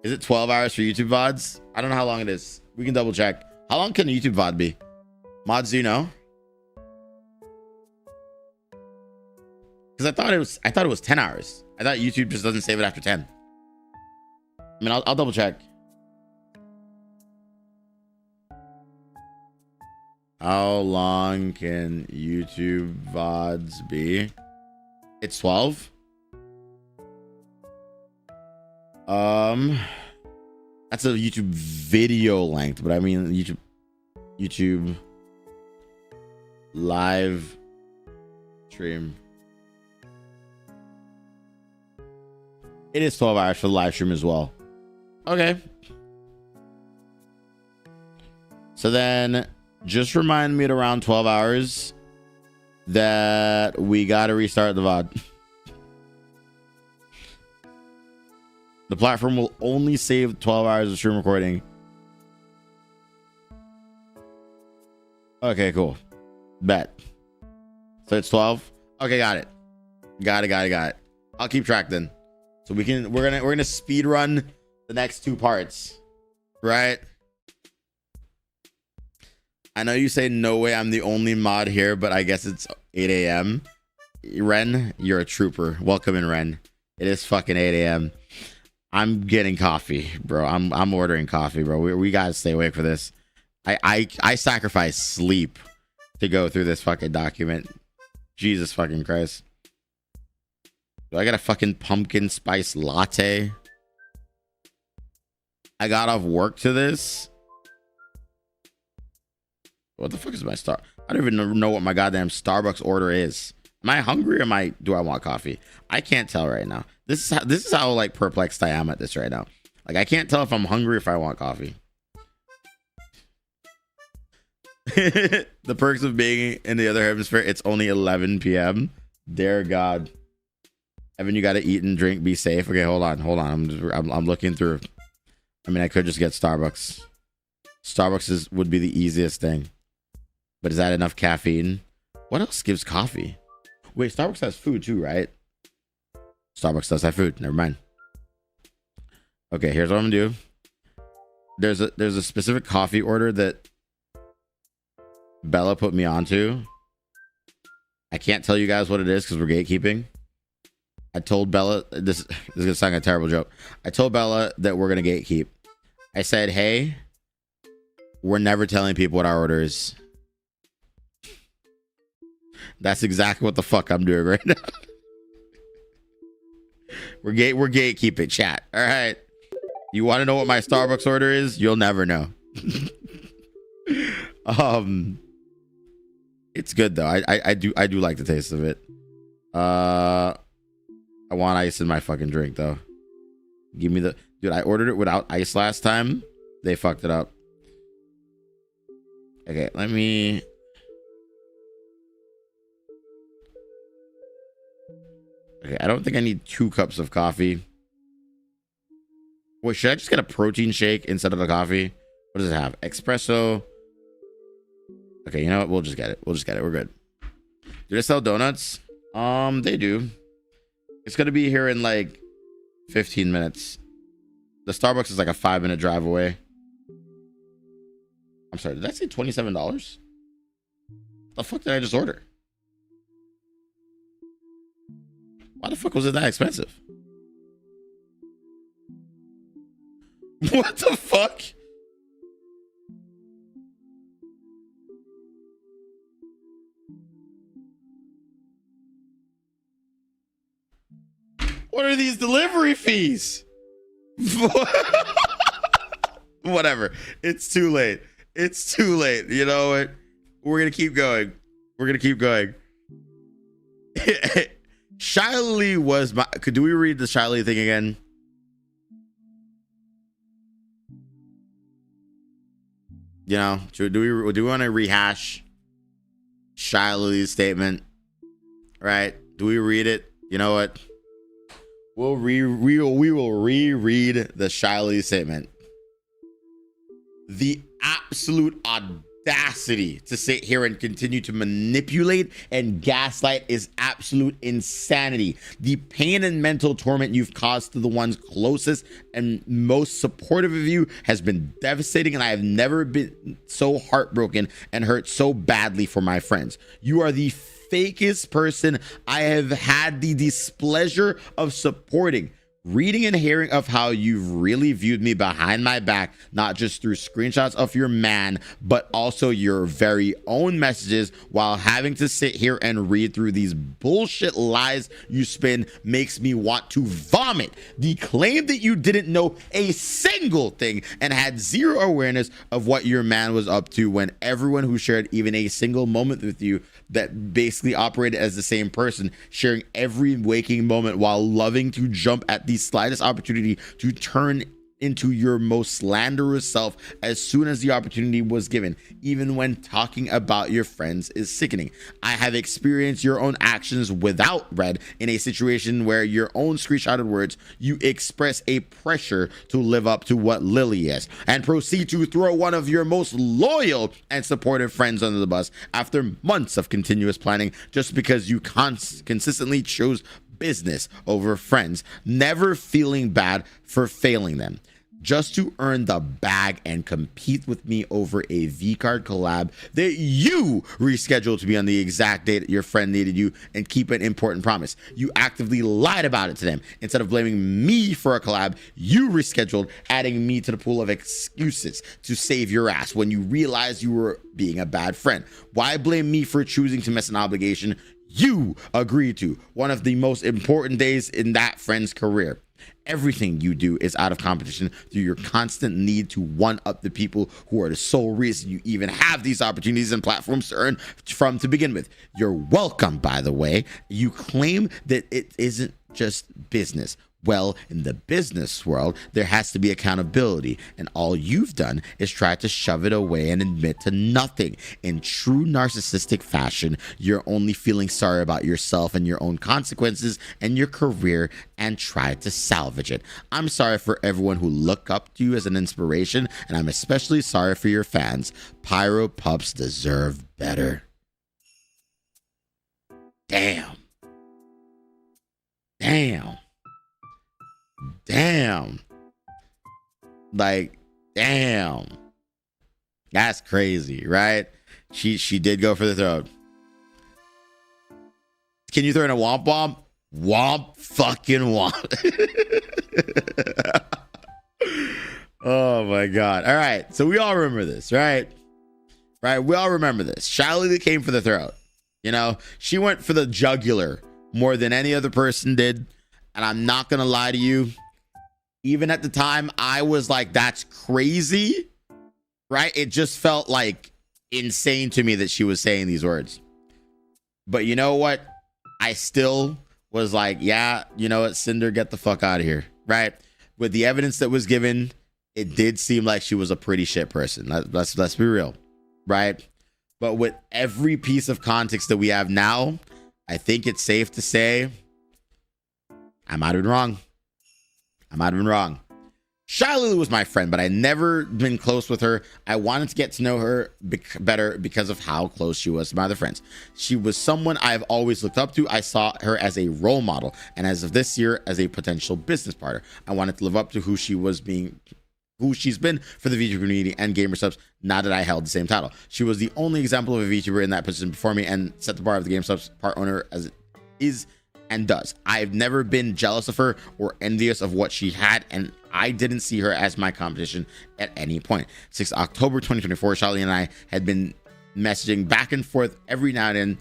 Is it 12 hours for YouTube VODs? I don't know how long it is. We can double check. How long can a YouTube VOD be? Mods, do you know? Because I thought it was 10 hours. I thought YouTube just doesn't save it after 10. I mean, I'll double check. How long can YouTube VODs be? It's 12. That's a YouTube video length, but I mean YouTube live stream. It is 12 hours for the live stream as well. Okay. So then just remind me at around 12 hours that we got to restart the VOD. The platform will only save 12 hours of stream recording. Okay, cool. Bet. So it's 12. Okay, got it. Got it. I'll keep track then. So we're gonna speed run the next two parts, right? I know you say no way I'm the only mod here, but I guess it's 8 a.m. Ren, you're a trooper. Welcome in, Ren. It is fucking 8 a.m. I'm getting coffee, bro. I'm ordering coffee, bro. We gotta stay awake for this. I sacrifice sleep to go through this fucking document. Jesus fucking Christ. Do I got a fucking pumpkin spice latte? I got off work to this. What the fuck is my star? I don't even know what my goddamn Starbucks order is. Am I hungry or do I want coffee? I can't tell right now. This is how like perplexed I am at this right now. Like I can't tell if I'm hungry or if I want coffee. The perks of being in the other hemisphere. It's only 11 p.m. Dear God. Evan, you got to eat and drink. Be safe. Okay, hold on. I'm looking through. I mean, I could just get Starbucks. Starbucks would be the easiest thing. But is that enough caffeine? What else gives coffee? Wait, Starbucks has food too, right? Starbucks does have food. Never mind. Okay, here's what I'm gonna do. There's a specific coffee order that Bella put me onto. I can't tell you guys what it is because we're gatekeeping. I told Bella, this is gonna sound like a terrible joke. I told Bella that we're gonna gatekeep. I said, hey, we're never telling people what our order is. That's exactly what the fuck I'm doing right now. We're gatekeeping, chat. All right. You want to know what my Starbucks order is? You'll never know. It's good though. I do like the taste of it. I want ice in my fucking drink though. Give me the dude. I ordered it without ice last time. They fucked it up. Okay, let me. Okay, I don't think I need 2 cups of coffee. Wait, should I just get a protein shake instead of the coffee? What does it have? Espresso. Okay, you know what? We'll just get it. We're good. Do they sell donuts? They do. It's gonna be here in like 15 minutes. The Starbucks is like a 5-minute drive away. I'm sorry, did I say $27? The fuck did I just order? Why the fuck was it that expensive? What the fuck? What are these delivery fees? Whatever. It's too late. You know what? We're gonna keep going. Shiley was my. Do we read the Shiley thing again? You know, do we want to rehash Shiley's statement? Right? Do we read it? You know what? We will reread the Shiley statement. The absolute audacity to sit here and continue to manipulate and gaslight is absolute insanity. The pain and mental torment you've caused to the ones closest and most supportive of you has been devastating, and I have never been so heartbroken and hurt so badly for my friends. You are the fakest person I have had the displeasure of supporting. Reading and hearing of how you've really viewed me behind my back, not just through screenshots of your man, but also your very own messages, while having to sit here and read through these bullshit lies you spin, makes me want to vomit. The claim that you didn't know a single thing and had zero awareness of what your man was up to, when everyone who shared even a single moment with you that basically operated as the same person, sharing every waking moment while loving to jump at the slightest opportunity to turn into your most slanderous self as soon as the opportunity was given, even when talking about your friends, is sickening. I have experienced your own actions without Red in a situation where your own screenshotted words, you express a pressure to live up to what Lily is, and proceed to throw one of your most loyal and supportive friends under the bus after months of continuous planning, just because you consistently chose business over friends, never feeling bad for failing them, just to earn the bag and compete with me over a V-Card collab that you rescheduled to be on the exact date your friend needed you and keep an important promise. You actively lied about it to them. Instead of blaming me for a collab, you rescheduled, adding me to the pool of excuses to save your ass when you realized you were being a bad friend. Why blame me for choosing to miss an obligation you agreed to, one of the most important days in that friend's career? Everything you do is out of competition through your constant need to one-up the people who are the sole reason you even have these opportunities and platforms to earn from to begin with. You're welcome, by the way. You claim that it isn't just business. Well, in the business world, there has to be accountability, and all you've done is try to shove it away and admit to nothing. In true narcissistic fashion, you're only feeling sorry about yourself and your own consequences and your career and try to salvage it. I'm sorry for everyone who look up to you as an inspiration, and I'm especially sorry for your fans. Pyro Pups deserve better. Damn. Like, damn. That's crazy, right? She did go for the throat. Can you throw in a womp womp? Womp fucking womp. Oh my God. All right. So we all remember this, right? Right. We all remember this. Shiley came for the throat. You know, she went for the jugular more than any other person did. And I'm not going to lie to you. Even at the time, I was like, that's crazy, right? It just felt like insane to me that she was saying these words. But you know what? I still was like, yeah, you know what, Cinder, get the fuck out of here, right? With the evidence that was given, it did seem like she was a pretty shit person. Let's be real, right? But with every piece of context that we have now, I think it's safe to say I might have been wrong. Shiley was my friend, but I never been close with her. I wanted to get to know her better because of how close she was to my other friends. She was someone I've always looked up to. I saw her as a role model, and as of this year, as a potential business partner. I wanted to live up to who she's been for the VTuber community and gamer subs, now that I held the same title. She was the only example of a VTuber in that position before me and set the bar of the game subs part owner as it is and does. I've never been jealous of her or envious of what she had, and I didn't see her as my competition at any point. Since October 2024, Shiley and I had been messaging back and forth every now and then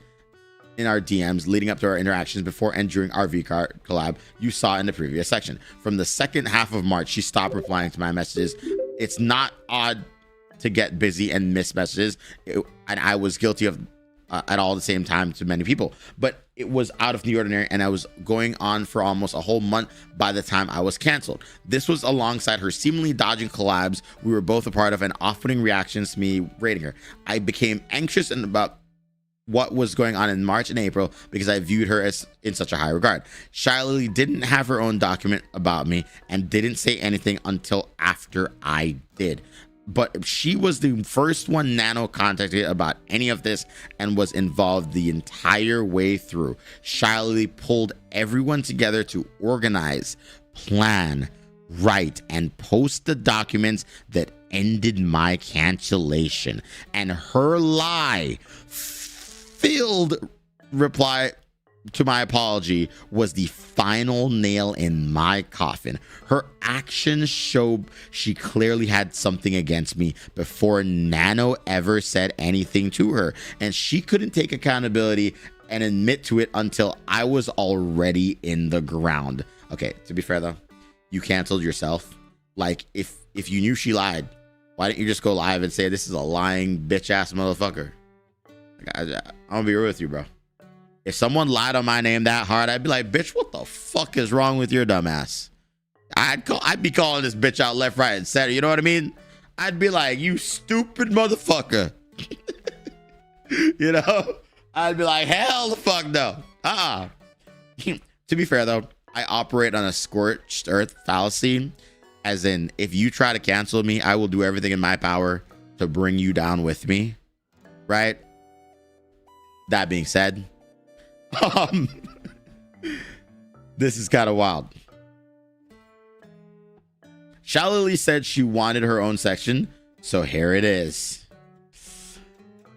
in our DMs leading up to our interactions before and during our VCard collab you saw in the previous section. From the second half of March, she stopped replying to my messages. It's not odd to get busy and miss messages, and I was guilty of at all the same time to many people, but it was out of the ordinary, and I was going on for almost a whole month by the time I was canceled. This was alongside her seemingly dodging collabs we were both a part of and off-putting reactions to me rating her. I became anxious and about what was going on in March and April because I viewed her as in such a high regard. Shiley didn't have her own document about me and didn't say anything until after I did. But she was the first one Nano contacted about any of this and was involved the entire way through. Shiley pulled everyone together to organize, plan, write, and post the documents that ended my cancellation. And her lie-filled reply to my apology was the final nail in my coffin. Her actions showed she clearly had something against me before Nano ever said anything to her, and she couldn't take accountability and admit to it until I was already in the ground. Okay, to be fair though, you canceled yourself. Like, if you knew she lied, why didn't you just go live and say this is a lying bitch ass motherfucker? Like, I'm gonna be real with you, bro. If someone lied on my name that hard, I'd be like, bitch, what the fuck is wrong with your dumb ass? I'd be calling this bitch out left, right, and center. You know what I mean? I'd be like, you stupid motherfucker. You know? I'd be like, hell the fuck no. To be fair, though, I operate on a scorched earth fallacy. As in, if you try to cancel me, I will do everything in my power to bring you down with me. Right? That being said, this is kind of wild. Shiley said she wanted her own section, so here it is.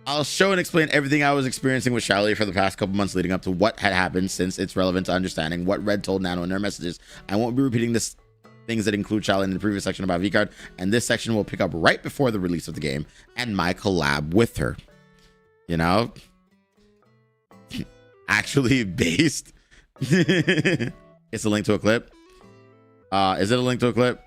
I'll show and explain everything I was experiencing with Shiley for the past couple months leading up to what had happened, since it's relevant to understanding what Red told Nano in their messages. I won't be repeating this things that include Shiley in the previous section about VCard, and this section will pick up right before the release of the game and my collab with her. You know? Actually based. It's a link to a clip. Is it a link to a clip?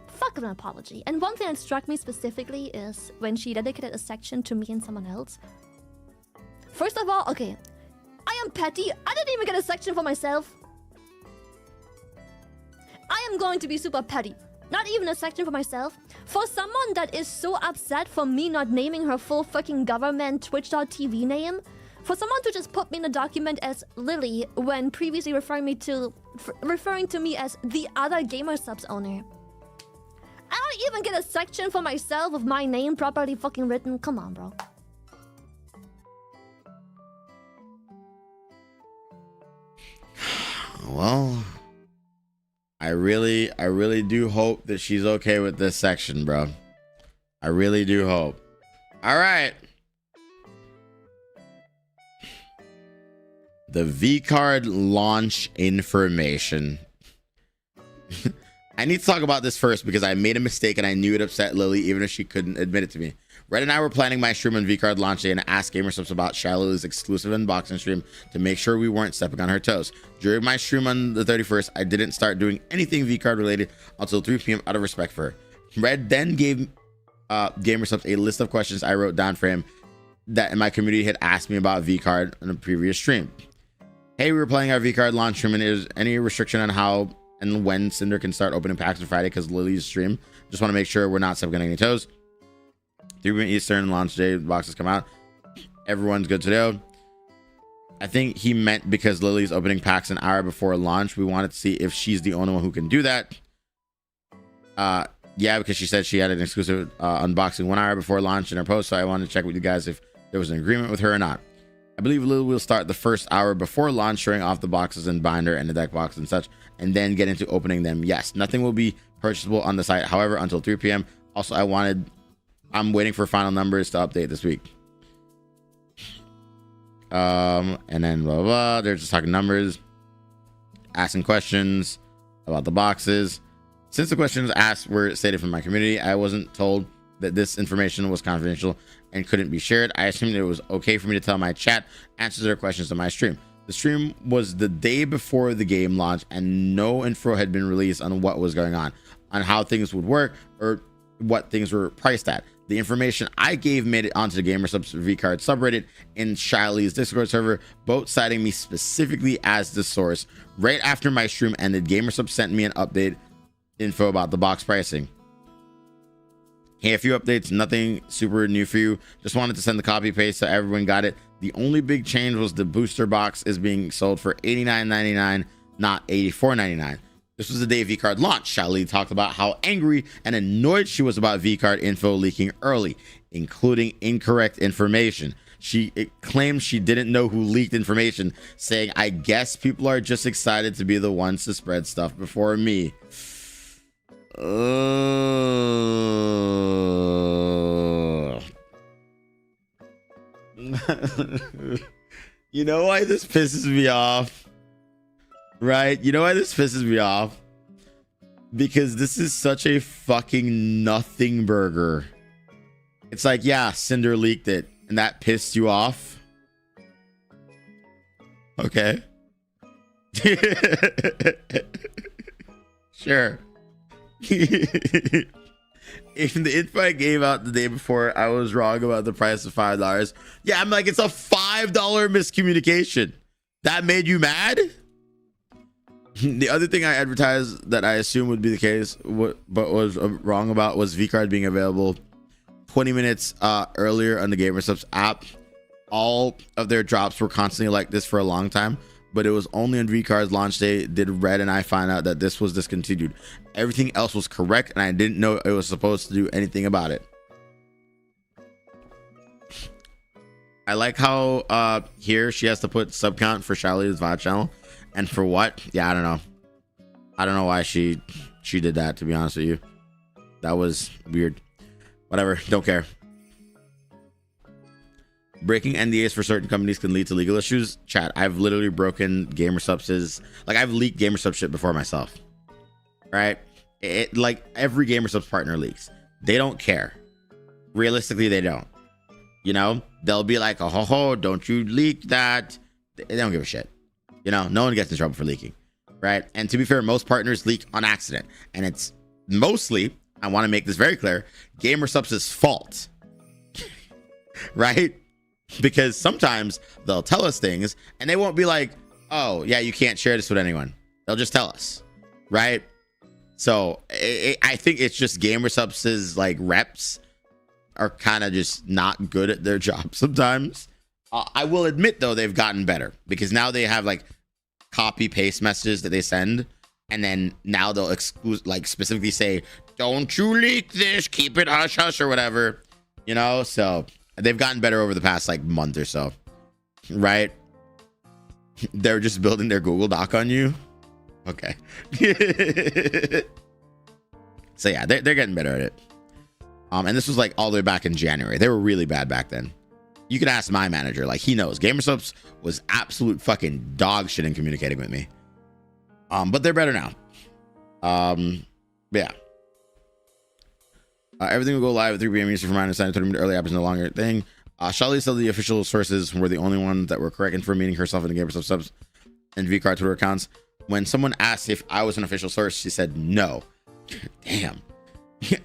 Fuck an apology. And one thing that struck me specifically is when she dedicated a section to me and someone else. First of all, okay, I am petty. I didn't even get a section for myself. I am going to be super petty. Not even a section for myself. For someone that is so upset for me not naming her full fucking government Twitch.tv name, for someone to just put me in a document as Lily when previously referring to me as the other GamerSubs owner. I don't even get a section for myself with my name properly fucking written. Come on, bro. Well, I really do hope that she's okay with this section, bro. I really do hope. All right. The V-Card launch information. I need to talk about this first because I made a mistake and I knew it upset Lily even if she couldn't admit it to me. Red and I were planning my stream on V-Card launch day and asked GamerSubs about Lily's exclusive unboxing stream to make sure we weren't stepping on her toes. During my stream on the 31st, I didn't start doing anything V-Card related until 3 p.m. out of respect for her. Red then gave GamerSubs a list of questions I wrote down for him that my community had asked me about V-Card on a previous stream. Hey, we were playing our V-Card launch stream and is any restriction on how and when Cinder can start opening packs on Friday because Lily's stream? Just want to make sure we're not stepping on any toes. 3 p.m. Eastern launch day, boxes come out. Everyone's good to go. I think he meant because Lily's opening packs an hour before launch. We wanted to see if she's the only one who can do that. Yeah, because she said she had an exclusive unboxing 1 hour before launch in her post. So I wanted to check with you guys if there was an agreement with her or not. I believe Lily will start the first hour before launch, showing off the boxes and binder and the deck box and such, and then get into opening them. Yes, nothing will be purchasable on the site, however, until 3 p.m. Also, I'm waiting for final numbers to update this week. And then blah, blah, blah. They're just talking numbers, asking questions about the boxes. Since the questions asked were stated from my community, I wasn't told that this information was confidential and couldn't be shared. I assumed it was okay for me to tell my chat answers to their questions on my stream. The stream was the day before the game launch and no info had been released on what was going on how things would work or what things were priced at. The information I gave made it onto the GamerSubs V-Card subreddit in Shiley's Discord server, both citing me specifically as the source. Right after my stream ended, GamerSubs sent me an update info about the box pricing. Hey, a few updates, nothing super new for you. Just wanted to send the copy paste so everyone got it. The only big change was the booster box is being sold for $89.99, not $84.99. This was the day V-Card launched. Shiley talked about how angry and annoyed she was about V-Card info leaking early, including incorrect information. She claimed she didn't know who leaked information, saying, I guess people are just excited to be the ones to spread stuff before me. You know why this pisses me off? Right? You know why this pisses me off? Because this is such a fucking nothing burger. It's like, yeah, Cinder leaked it, and that pissed you off. Okay. Sure. If the info I gave out the day before I was wrong about the price of $5, yeah, I'm like, it's a $5 miscommunication. That made you mad? The other thing I advertised that I assumed would be the case, but was wrong about, was V-Card being available 20 minutes earlier on the GamerSubs app. All of their drops were constantly like this for a long time, but it was only on V-Card's launch day did Red and I find out that this was discontinued. Everything else was correct, and I didn't know it was supposed to do anything about it. I like how here she has to put sub count for Shiley's VOD channel, and for what? Yeah, I don't know. I don't know why she did that, to be honest with you. That was weird. Whatever, don't care. Breaking NDAs for certain companies can lead to legal issues. Chat, I've literally broken GamerSubs', like, I've leaked GamerSubs shit before myself. Right? It like every GamerSubs partner leaks. They don't care. Realistically, they don't. You know, they'll be like, oh ho ho, don't you leak that. They don't give a shit. You know, no one gets in trouble for leaking. Right? And to be fair, most partners leak on accident. And it's mostly, I want to make this very clear, GamerSubs' fault. Right? because sometimes they'll tell us things and they won't be like, oh yeah, you can't share this with anyone. They'll just tell us, right? So I think it's just GamerSupps' like reps are kind of just not good at their job sometimes. I will admit though, they've gotten better because now they have like copy paste messages that they send, and then now they'll like specifically say, don't you leak this, keep it hush hush or whatever, you know. So they've gotten better over the past like month or so, right? They're just building their Google Doc on you. Okay. So yeah, they're getting better at it. And this was like all the way back in January. They were really bad back then. You can ask my manager, like he knows. GamerSupps was absolute fucking dog shit in communicating with me. But they're better now. Yeah. Everything will go live at 3 p.m. Eastern. From my understanding, 30 minute early app is no longer a thing. Charlie said the official sources were the only ones that were correct for meeting herself in the GamerSupps subs and VCard Twitter accounts. When someone asked if I was an official source, she said no. Damn.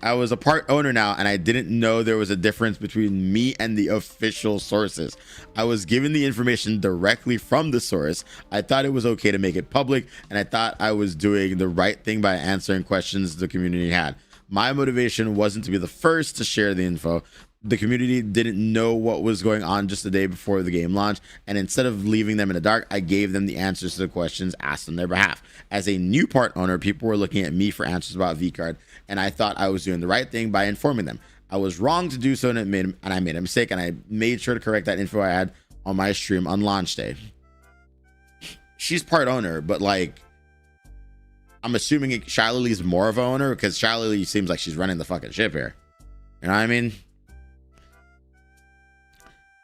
I was a part owner now, and I didn't know there was a difference between me and the official sources. I was given the information directly from the source. I thought it was okay to make it public, and I thought I was doing the right thing by answering questions the community had. My motivation wasn't to be the first to share the info. The community didn't know what was going on just the day before the game launched, and instead of leaving them in the dark, I gave them the answers to the questions asked on their behalf. As a new part owner, people were looking at me for answers about VCard, and I thought I was doing the right thing by informing them. I was wrong to do so, and I made a mistake, and I made sure to correct that info I had on my stream on launch day. She's part owner, but like, I'm assuming Shilalee's more of an owner because Shilalee seems like she's running the fucking ship here. You know what I mean?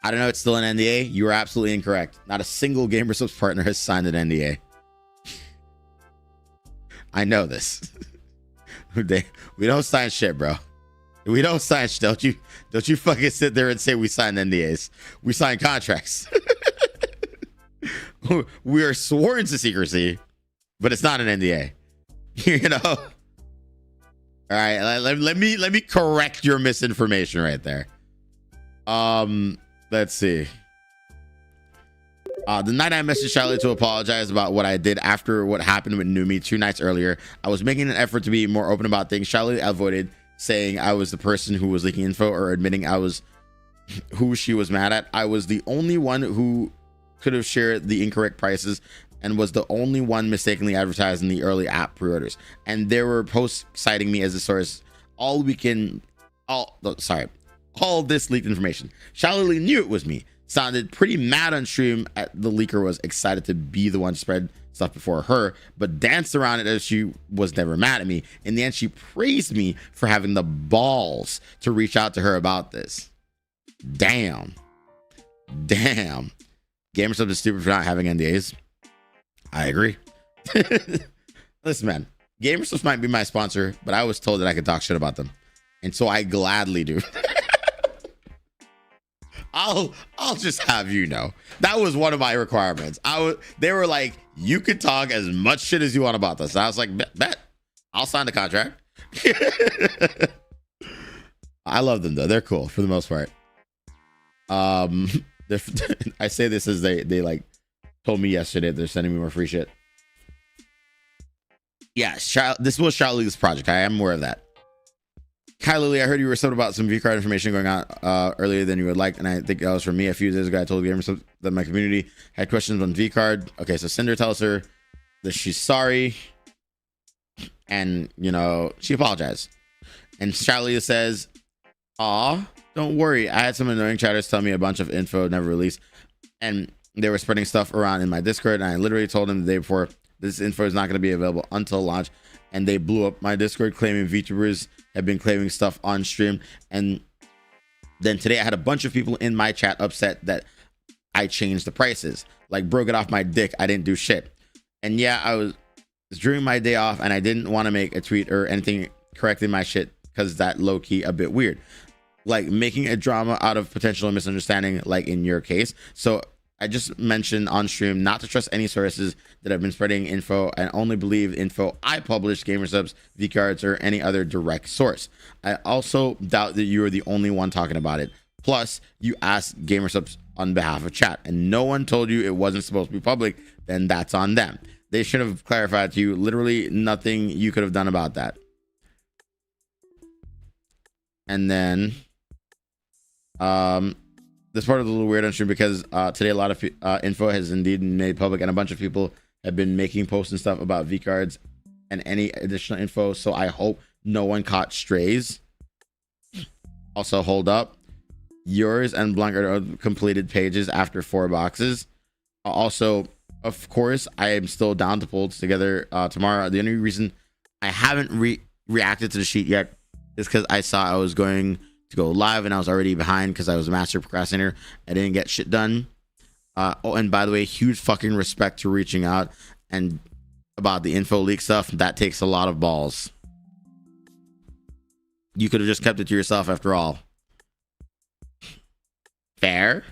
I don't know. It's still an NDA. You are absolutely incorrect. Not a single GamerSupps partner has signed an NDA. I know this. We don't sign shit, bro. We don't sign shit. Don't you fucking sit there and say we sign NDAs. We sign contracts. We are sworn to secrecy, but it's not an NDA. You know. All right. Let me correct your misinformation right there. Let's see. The night I messaged Charlie to apologize about what I did after what happened with Numi 2 nights earlier, I was making an effort to be more open about things. Charlie avoided saying I was the person who was leaking info or admitting I was who she was mad at. I was the only one who could have shared the incorrect prices and was the only one mistakenly advertising the early app pre-orders. And there were posts citing me as a source all weekend. All this leaked information. Shalalee knew it was me. Sounded pretty mad on stream at the leaker was excited to be the one to spread stuff before her, but danced around it as she was never mad at me. In the end, she praised me for having the balls to reach out to her about this. Damn. GamerSupps is stupid for not having NDAs. I agree. Listen, man, GamerSupps might be my sponsor, but I was told that I could talk shit about them. And so I gladly do. I'll just have you know that was one of my requirements. They were like, you could talk as much shit as you want about this. I was like, bet I'll sign the contract. I love them though. They're cool for the most part. I say this as they like told me yesterday they're sending me more free shit. Yeah, this was Charlie's project. I am aware of that. Kylie Lee, I heard you were upset about some VCard information going on earlier than you would like, and I think that was from me. A few days ago, I told GamerSupps that my community had questions on VCard. Okay, so Cinder tells her that she's sorry, and, you know, she apologized. And Charlie says, aw, don't worry. I had some annoying chatters tell me a bunch of info never released, and they were spreading stuff around in my Discord, and I literally told them the day before, this info is not going to be available until launch, and they blew up my Discord claiming VTubers have been claiming stuff on stream. And then today I had a bunch of people in my chat upset that I changed the prices. Like, bro, get off my dick. I didn't do shit. And yeah, I was during my day off and I didn't want to make a tweet or anything correcting my shit because that low-key a bit weird. Like making a drama out of potential misunderstanding, like in your case. So I just mentioned on stream not to trust any sources that have been spreading info and only believe info I published, GamerSupps, VCards, or any other direct source. I also doubt that you are the only one talking about it. Plus, you asked GamerSubs on behalf of chat, and no one told you it wasn't supposed to be public. Then that's on them. They should have clarified to you. Literally nothing you could have done about that. And then, this part is a little weird on stream because today a lot of info has indeed been made public, and a bunch of people have been making posts and stuff about V cards and any additional info. So I hope no one caught strays. Also, hold up. Yours and Blanc are completed pages after 4 boxes. Also, of course, I am still down to pull together tomorrow. The only reason I haven't reacted to the sheet yet is because I saw I was going to go live and I was already behind because I was a master procrastinator. I didn't get shit done. Oh, and by the way, huge fucking respect to reaching out and about the info leak stuff. That takes a lot of balls. You could have just kept it to yourself after all. Fair.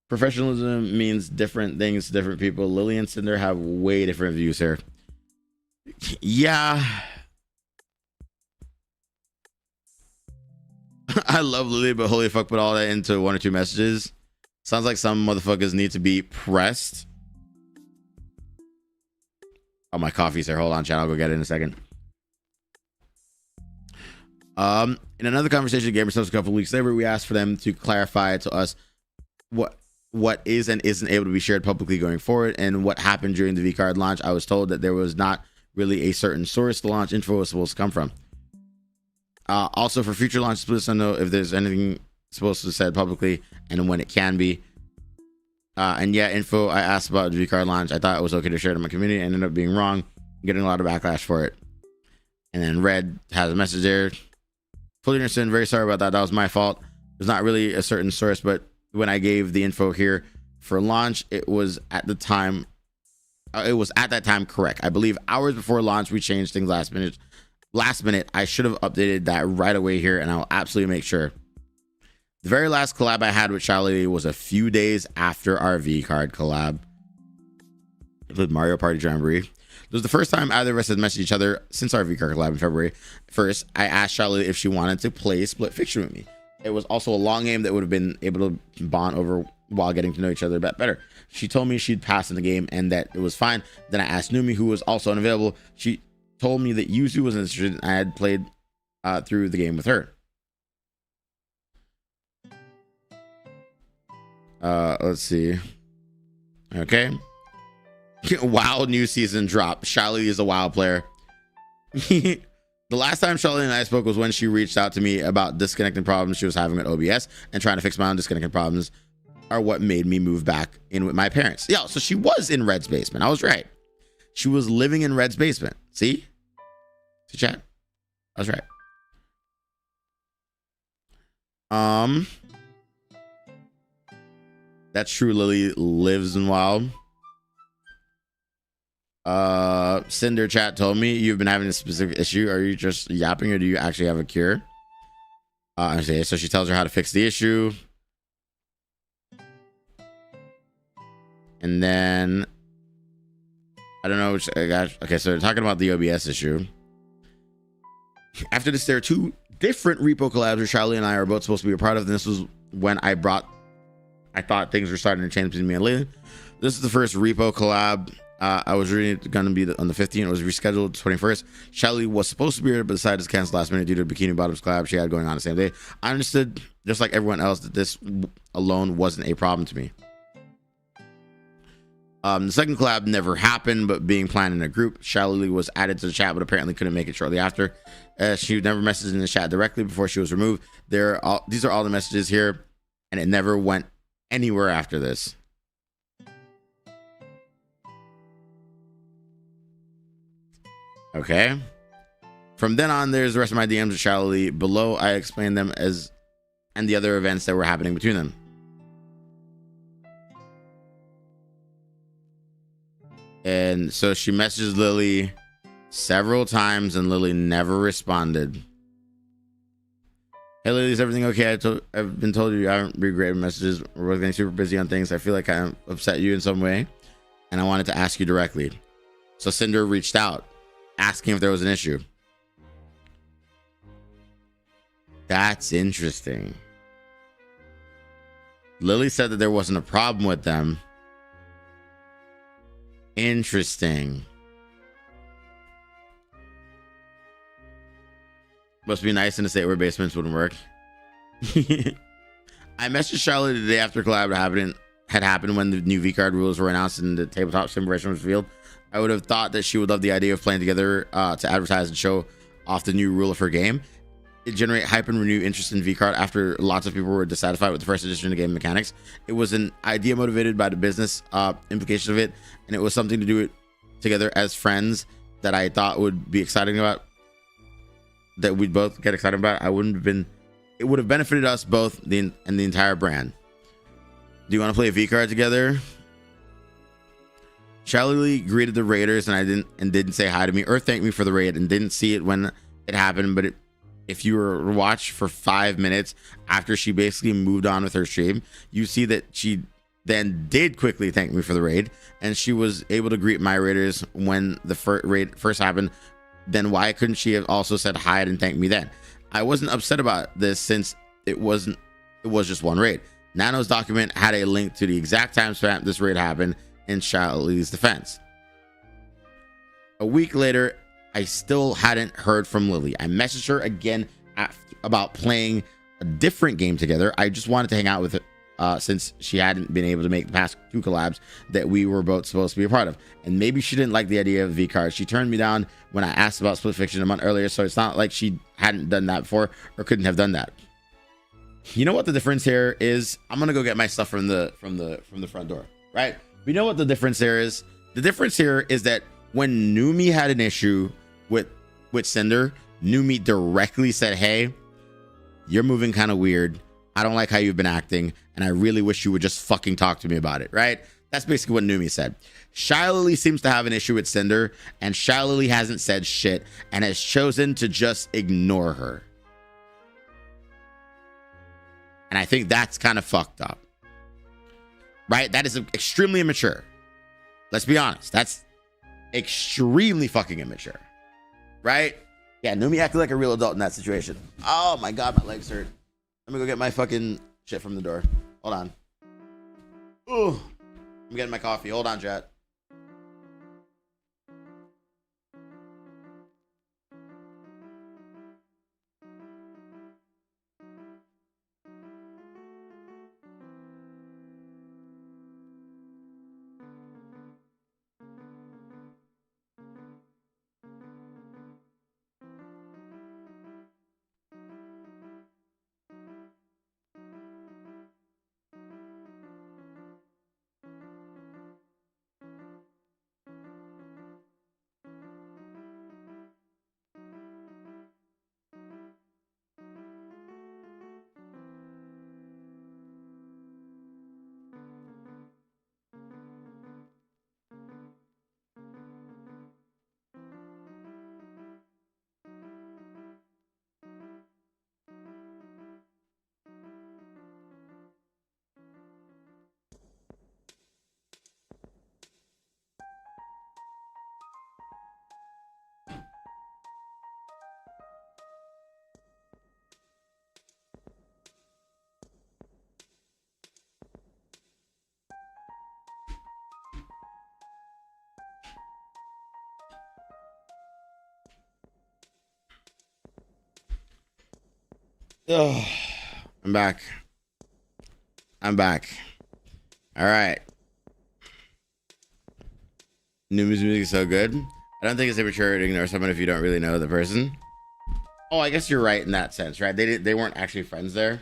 Professionalism means different things to different people. Lily and Cinder have way different views here. Yeah. I love Lily, but holy fuck, put all that into 1 or 2 messages. Sounds like some motherfuckers need to be pressed. Oh, my coffee's here. Hold on, chat. I'll go get it in a second. In another conversation, GamerSubs a couple weeks later, we asked for them to clarify to us what is and isn't able to be shared publicly going forward, and what happened during the V-Card launch. I was told that there was not really a certain source the launch info was supposed to come from. Also, for future launches, please let us know if there's anything supposed to be said publicly and when it can be. And yeah, info I asked about the V-Card launch, I thought it was okay to share it in my community, and ended up being wrong, getting a lot of backlash for it. And then Red has a message there. Fully understand, very sorry about that. That was my fault. There's not really a certain source, but when I gave the info here for launch, it was at the time, correct. I believe hours before launch, we changed things last minute. I should have updated that right away here, and I'll absolutely make sure. The very last collab I had with Charlie was a few days after our V card collab with Mario Party Jamboree. It was the first time either of us had messaged each other since our V card collab in February 1st. I asked Charlie if she wanted to play Split Fiction with me. It was also a long game that would have been able to bond over while getting to know each other a bit better. She told me she'd pass in the game and that it was fine. Then I asked Numi, who was also unavailable. She told me that Yuzu was interested, and I had played through the game with her. Let's see. Okay. WoW new season drop. Charlie is a WoW player. The last time Charlie and I spoke was when she reached out to me about disconnecting problems she was having with OBS, and trying to fix my own disconnecting problems are what made me move back in with my parents. Yeah, so she was in Red's basement. I was right. She was living in Red's basement. See chat? I was right. That's true. Lily lives in WoW. Cinder chat told me you've been having a specific issue. Are you just yapping, or do you actually have a cure? So she tells her how to fix the issue. And then I don't know which okay, so they're talking about the OBS issue. After this, there are 2 different repo collabs where Charlie and I are both supposed to be a part of. And this was when I thought things were starting to change between me and Lily. This is the first repo collab. I was really going to be on the 15th. It was rescheduled to 21st. Charlie was supposed to be here, but decided to cancel last minute due to Bikini Bottoms collab she had going on the same day. I understood, just like everyone else, that this alone wasn't a problem to me. The second collab never happened, but being planned in a group. Charlie was added to the chat, but apparently couldn't make it shortly after. She never messaged in the chat directly before she was removed. These are all the messages here, and it never went anywhere after this. Okay. From then on, there's the rest of my DMs with Charlie. Below, I explained them and the other events that were happening between them. And so she messaged Lily several times, and Lily never responded. Hey Lily, is everything okay? I've been told you I haven't regretted messages. We're getting super busy on things. I feel like I upset you in some way, and I wanted to ask you directly. So Cinder reached out, asking if there was an issue. That's interesting. Lily said that there wasn't a problem with them. Interesting. Must be nice in a state where basements wouldn't work. I messaged Charlotte the day after collab had happened when the new V-Card rules were announced and the tabletop sim version was revealed. I would have thought that she would love the idea of playing together to advertise and show off the new rule of her game. It generate hype and renew interest in V-Card after lots of people were dissatisfied with the first edition of game mechanics. It was an idea motivated by the business implications of it, and it was something to do it together as friends that I thought would be exciting about, that we'd both get excited about. It would have benefited us both and the entire brand. Do you want to play a V-Card together? Shallowly greeted the raiders and didn't say hi to me or thank me for the raid, and didn't see it when it happened, but if you were to watch for 5 minutes after she basically moved on with her stream, you see that she then did quickly thank me for the raid, and she was able to greet my raiders when the raid first happened. Then why couldn't she have also said hi and thanked me then? I wasn't upset about this since it was just one raid. Nano's document had a link to the exact timestamp this raid happened in Shallowly's defense. A week later, I still hadn't heard from Lily. I messaged her again about playing a different game together. I just wanted to hang out with her since she hadn't been able to make the past 2 collabs that we were both supposed to be a part of. And maybe she didn't like the idea of V-Card. She turned me down when I asked about Split Fiction a month earlier, so it's not like she hadn't done that before or couldn't have done that. You know what the difference here is? I'm gonna go get my stuff from the front door, right? We know what the difference there is. The difference here is that when Numi had an issue with Cinder, Numi directly said, hey, you're moving kind of weird. I don't like how you've been acting, and I really wish you would just fucking talk to me about it, right? That's basically what Numi said. Shallowly seems to have an issue with Cinder, and Shallowly hasn't said shit and has chosen to just ignore her. And I think that's kind of fucked up, right? That is extremely immature. Let's be honest. That's extremely fucking immature, right? Yeah, Numi acted like a real adult in that situation. Oh my God, my legs hurt. Let me go get my fucking shit from the door. Hold on. Ooh, I'm getting my coffee. Hold on, chat. Oh, I'm back. All right. Numi's music is so good. I don't think it's immature to ignore someone if you don't really know the person. Oh, I guess you're right in that sense, right? They weren't actually friends there,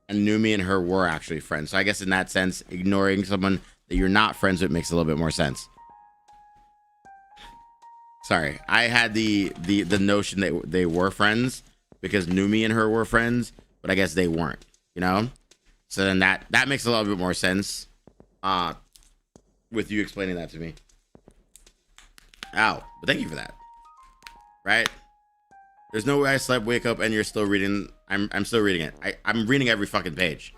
and Numi and her were actually friends. So I guess in that sense, ignoring someone that you're not friends with makes a little bit more sense. Sorry, I had the notion that they were friends because Numi and her were friends, but I guess they weren't, you know? So then that makes a little bit more sense with you explaining that to me. Ow, but thank you for that. Right? There's no way I slept, wake up, and you're still reading. I'm still reading it. I'm reading every fucking page.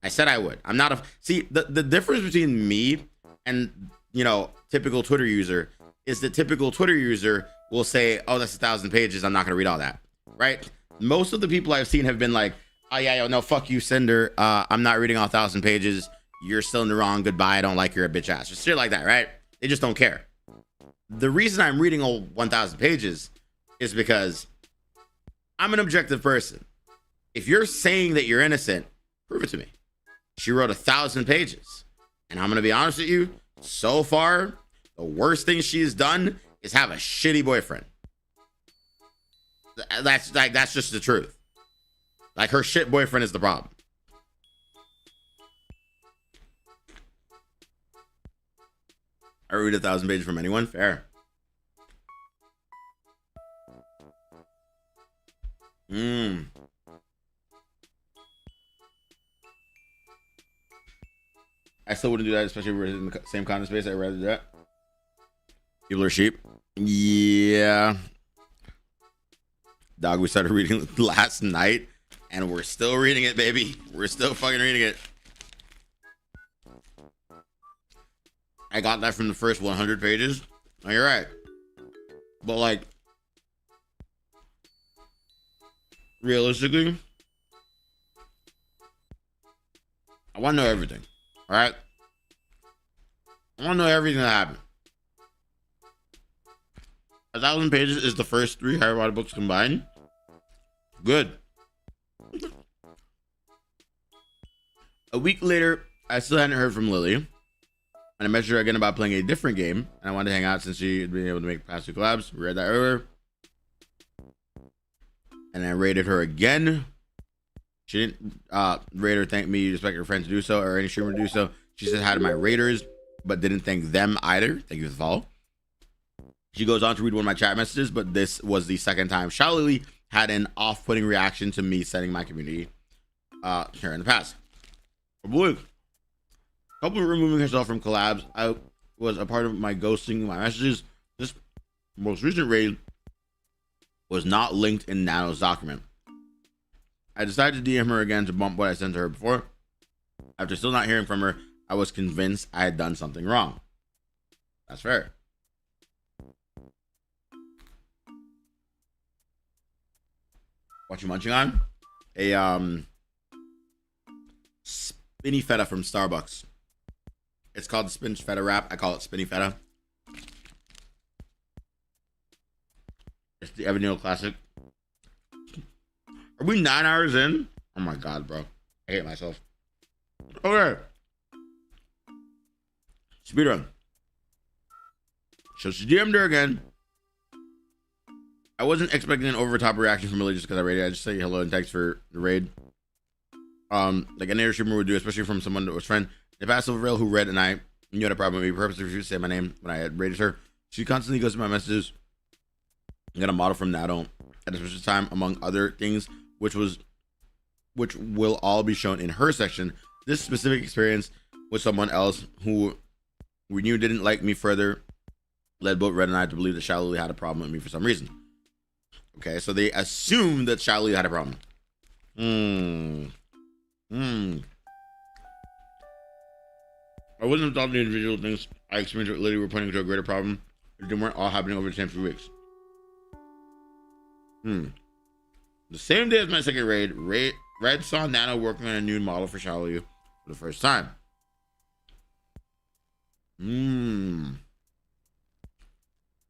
I said I would. I'm not a... See, the difference between me and, you know, typical Twitter user is the typical Twitter user will say, oh, that's 1,000 pages. I'm not going to read all that. Right? most of the people I've seen have been like, oh yeah, yo, no, fuck you, Cinder. I'm not reading all 1,000 pages. You're still in the wrong. Goodbye. I don't like you're a bitch ass. Just shit like that, right? They just don't care. The reason I'm reading all 1,000 pages is because I'm an objective person. If you're saying that you're innocent, prove it to me. She wrote 1,000 pages. And I'm going to be honest with you, so far, the worst thing she's done is have a shitty boyfriend. That's just the truth. Like, her shit boyfriend is the problem. I read 1,000 pages from anyone? Fair. I still wouldn't do that, especially if we're in the same content space. I'd rather do that. People are sheep. Yeah. Dog, we started reading last night, and we're still reading it, baby. We're still fucking reading it. I got that from the first 100 pages. Oh, you're right. But, like, realistically, I want to know everything. All right? I want to know everything that happened. 1,000 pages is the first 3 Harry Potter books combined. Good. A week later, I still hadn't heard from Lily. And I messaged her again about playing a different game. And I wanted to hang out since she had been able to make past 2 collabs. We read that earlier. And I rated her again. She didn't rate or thank me, expect her friend to do so, or any streamer to do so. She said hi to my raters, but didn't thank them either. Thank you for the follow. She goes on to read one of my chat messages, but this was the second time Shalili had an off-putting reaction to me setting my community here in the past. Couple removing herself from collabs. I was a part of my ghosting my messages. This most recent raid was not linked in Nano's document. I decided to DM her again to bump what I sent to her before. After still not hearing from her, I was convinced I had done something wrong. That's fair. What you munching on? A spinny feta from Starbucks. It's called the spinach feta wrap. I call it spinny feta. It's the Evanito classic. Are we 9 hours in? Oh my god, bro. I hate myself. Okay. Speedrun. So she DM'd her again. I wasn't expecting an over-the-top reaction from Lily just because I raided. I just say hello and thanks for the raid. Like any other streamer would do, especially from someone that was friend. The passive rail who read and I knew had a problem with me. Purposely refused to say my name when I had raided her. She constantly goes to my messages. I got a model from Nado at a special time, among other things, which will all be shown in her section. This specific experience with someone else who we knew didn't like me further led both Red and I to believe that Shalili had a problem with me for some reason. Okay, so they assumed that Shalili had a problem. I wouldn't have thought the individual things I experienced with Liddy were pointing to a greater problem if they weren't all happening over the same few weeks. The same day as my second raid, Red saw Nano working on a new model for Shalili for the first time. He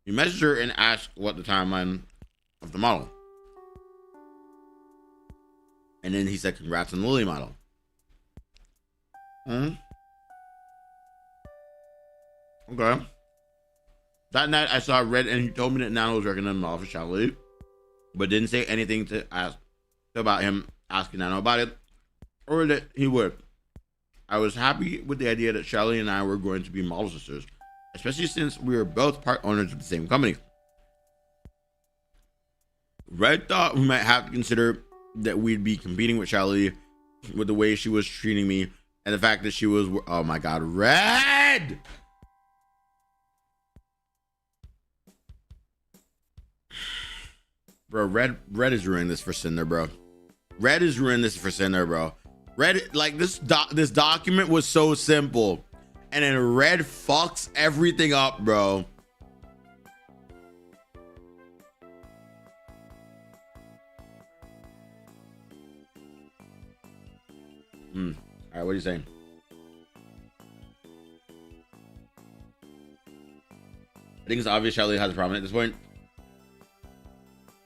messaged her and asked what the timeline of the model. And then he said, congrats on the Lily model. Okay. That night I saw Red and he told me that Nano was working on a model for Shalili, but didn't say anything to ask about him asking Nano about it, or that he would. I was happy with the idea that Shalili and I were going to be model sisters, especially since we were both part owners of the same company. Red thought we might have to consider that we'd be competing with Shalili with the way she was treating me and the fact that she was, oh my god, Red! Bro, Red is ruining this for Cinder, bro. Red is ruining this for Cinder, bro. Red, like, this document was so simple, and then Red fucks everything up, bro. All right, what are you saying? I think it's obvious Charlie has a problem at this point.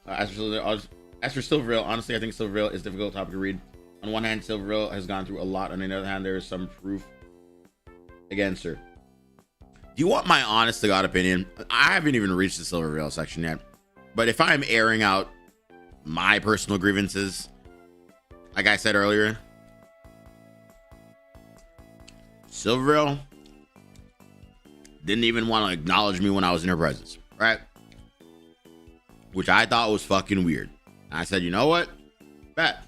As for Silverville, honestly, I think Silverville is a difficult topic to read. On one hand, Silverville has gone through a lot. On the other hand, there is some proof against her. Do you want my honest to God opinion? I haven't even reached the Silverville section yet. But if I'm airing out my personal grievances, like I said earlier, Silverville didn't even want to acknowledge me when I was in her presence, right? Which I thought was fucking weird. And I said, you know what? Bet.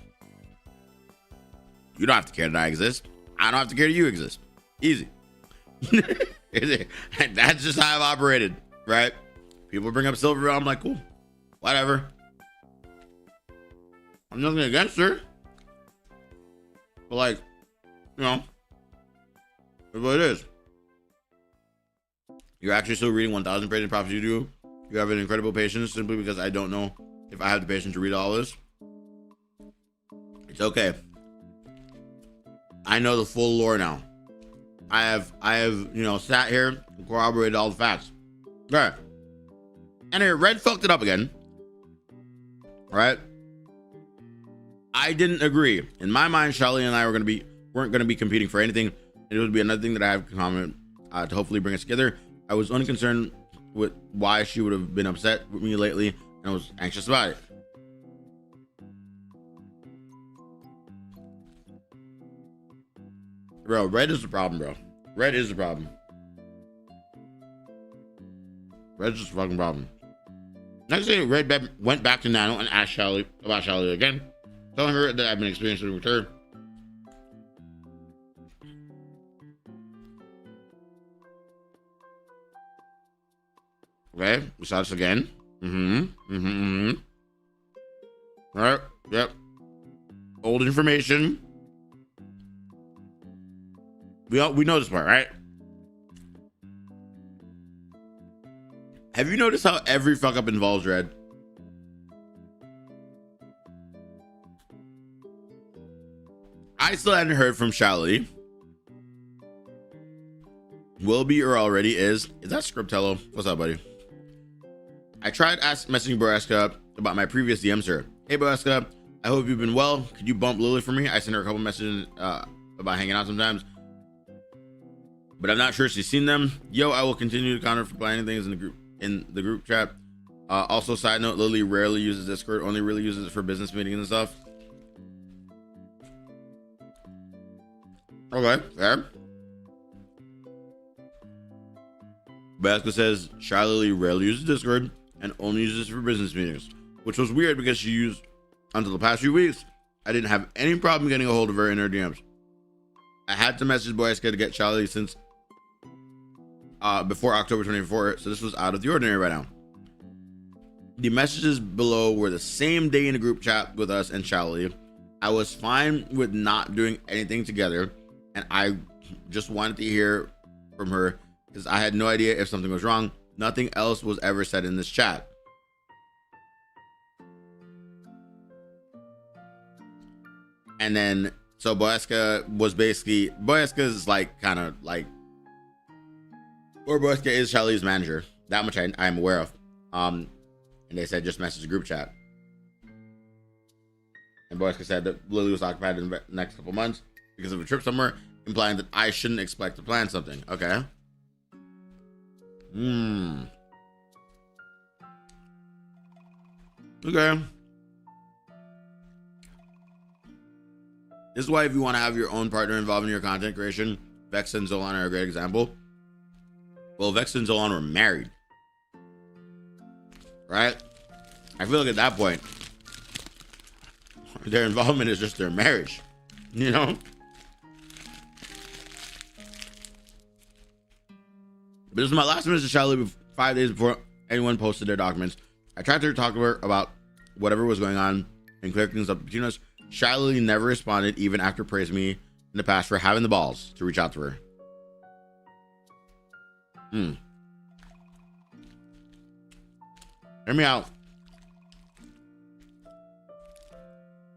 You don't have to care that I exist. I don't have to care that you exist. Easy. That's just how I've operated, right? People bring up Silverville, I'm like, cool, whatever. I'm nothing against her, but like, you know, it's what it is. You're actually still reading 1,000 pages. Props you do. You have an incredible patience, simply because I don't know if I have the patience to read all this. It's okay. I know the full lore now. I have, you know, sat here and corroborated all the facts. Right. And here, Red fucked it up again. Right? I didn't agree. In my mind, Charlie and I weren't gonna be competing for anything. It would be another thing that I have in common to hopefully bring us together. I was unconcerned with why she would have been upset with me lately, and I was anxious about it. Bro, Red is the problem, bro. Red is the problem. Red's just the fucking problem. Next day, Red went back to Nano and asked Charlie about Charlie again, telling her that I've been experiencing with her. Okay, we saw this again. All right, yep. Old information. We know this part, right? Have you noticed how every fuck up involves Red? I still hadn't heard from Charlie. Will be or already is that Scriptello? What's up, buddy? I tried messaging Boreska about my previous DMs to her. Hey, Boreska, I hope you've been well. Could you bump Lily for me? I sent her a couple messages about hanging out sometimes, but I'm not sure she's seen them. Yo, I will continue to counter for planning things in the group chat. Also, side note, Lily rarely uses Discord, only really uses it for business meetings and stuff. Okay, fair. Boreska says Charlie rarely uses Discord and only uses it for business meetings, which was weird because she used until the past few weeks. I didn't have any problem getting a hold of her in her DMs. I had to message Boreska to get Charlie since before October 24th, so this was out of the ordinary right now. The messages below were the same day in the group chat with us and Charlie. I was fine with not doing anything together, and I just wanted to hear from her because I had no idea if something was wrong. Nothing else was ever said in this chat. And then, so Boreska is like, kind of like, or Boreska is Charlie's manager. That much I am aware of. And they said just message the group chat. And Boreska said that Lily was occupied in the next couple months because of a trip somewhere, implying that I shouldn't expect to plan something. Okay. Okay. This is why if you want to have your own partner involved in your content creation, Vex and Zolan are a great example. Well, Vex and Zolan were married. Right? I feel like at that point, their involvement is just their marriage. You know? But this is my last message to Charlie 5 days before anyone posted their documents. I tried to talk to her about whatever was going on and clear things up between us. Charlie never responded, even after praising me in the past for having the balls to reach out to her. Hear me out.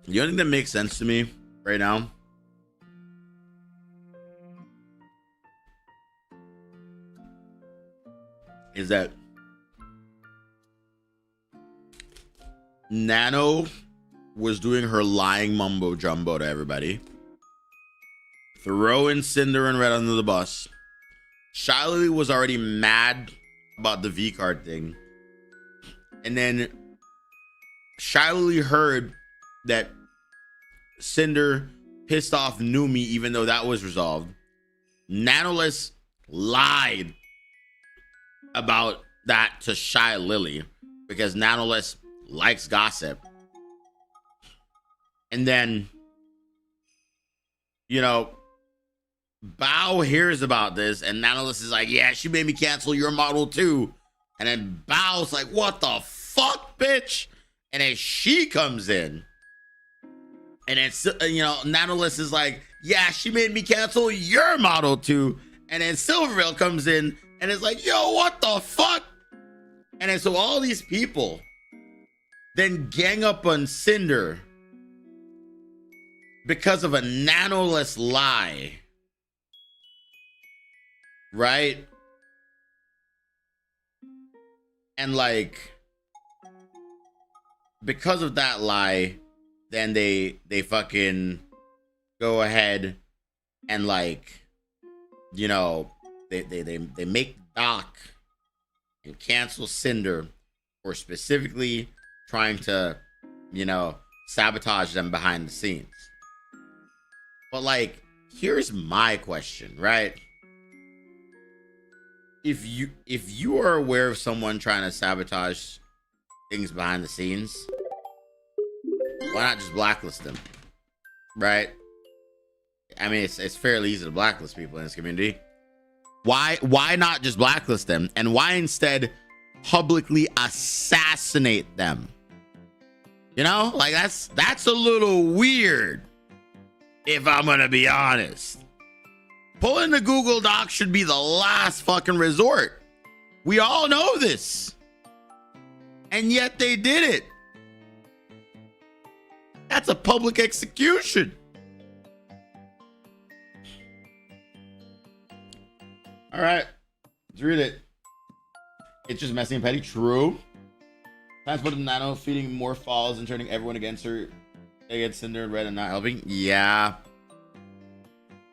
The only thing that makes sense to me right now is that Nano was doing her lying mumbo jumbo to everybody, throwing Cinder and Red under the bus. Shiley was already mad about the V card thing, and then Shiley heard that Cinder pissed off Numi, even though that was resolved. Nanoless lied about that to Shy Lily because Nanoless likes gossip. And then, you know, Bao hears about this, and Nanoless is like, yeah, she made me cancel your model too. And then Bao's like, what the fuck, bitch? And then she comes in. And it's, you know, Nanoless is like, yeah, she made me cancel your model too. And then Silvervale comes in and is like, yo, what the fuck? And then so all these people then gang up on Cinder because of a Nanoless lie. Right? And like, because of that lie, then they fucking go ahead and like, you know, they make Doc and cancel Cinder for specifically trying to, you know, sabotage them behind the scenes. But like, here's my question, right? If you are aware of someone trying to sabotage things behind the scenes, why not just blacklist them, right? I mean, it's fairly easy to blacklist people in this community. Why not just blacklist them, and why instead publicly assassinate them? You know, like that's a little weird, if I'm gonna be honest. Pulling the Google Doc should be the last fucking resort. We all know this, and yet they did it. That's a public execution. All right, let's read it. It's just messy and petty. True. Times put Nano feeding more falls and turning everyone against her, against Cinder and Red, and not helping. Yeah.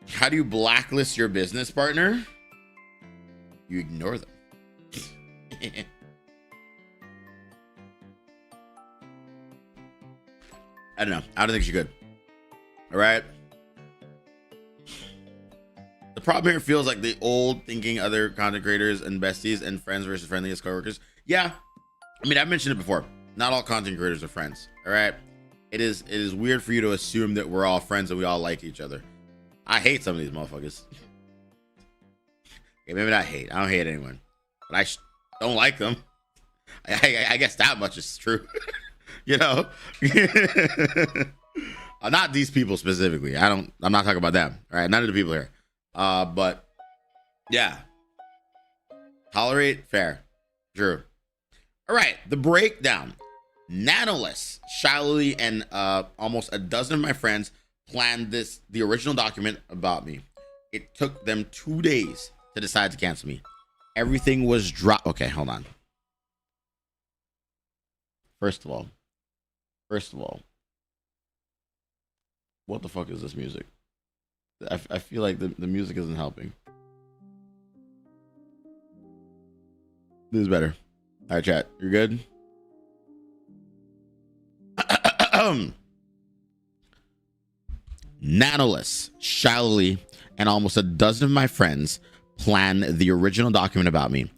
How do you blacklist your business partner? You ignore them. I don't know. I don't think she could. All right. The problem here feels like the old thinking other content creators and besties and friends versus friendliest coworkers. Yeah. I mean, I've mentioned it before. Not all content creators are friends. All right. It is weird for you to assume that we're all friends and we all like each other. I hate some of these motherfuckers. Okay, maybe not hate. I don't hate anyone. But I don't like them. I guess that much is true. You know? Not these people specifically. I'm not talking about them. All right, none of the people here. But yeah. Tolerate, fair. True. All right, the breakdown. Nanoless, Shiley, and almost a dozen of my friends planned the original document about me. It took them 2 days to decide to cancel me. Everything was dropped. Okay, hold on. First of all, what the fuck is this music? I feel like the music isn't helping. This is better. All right, chat. You're good? Nanoless, Shiley, and almost a dozen of my friends planned the original document about me.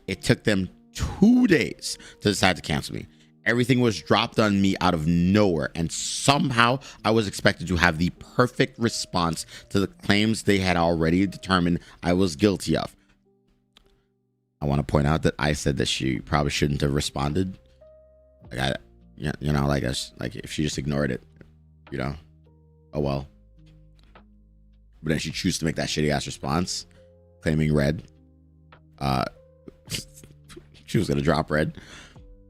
It took them 2 days to decide to cancel me. Everything was dropped on me out of nowhere, and somehow I was expected to have the perfect response to the claims they had already determined I was guilty of. I want to point out that I said that she probably shouldn't have responded. Like like if she just ignored it, you know, oh well. But then she chose to make that shitty ass response, claiming Red. She was gonna drop Red.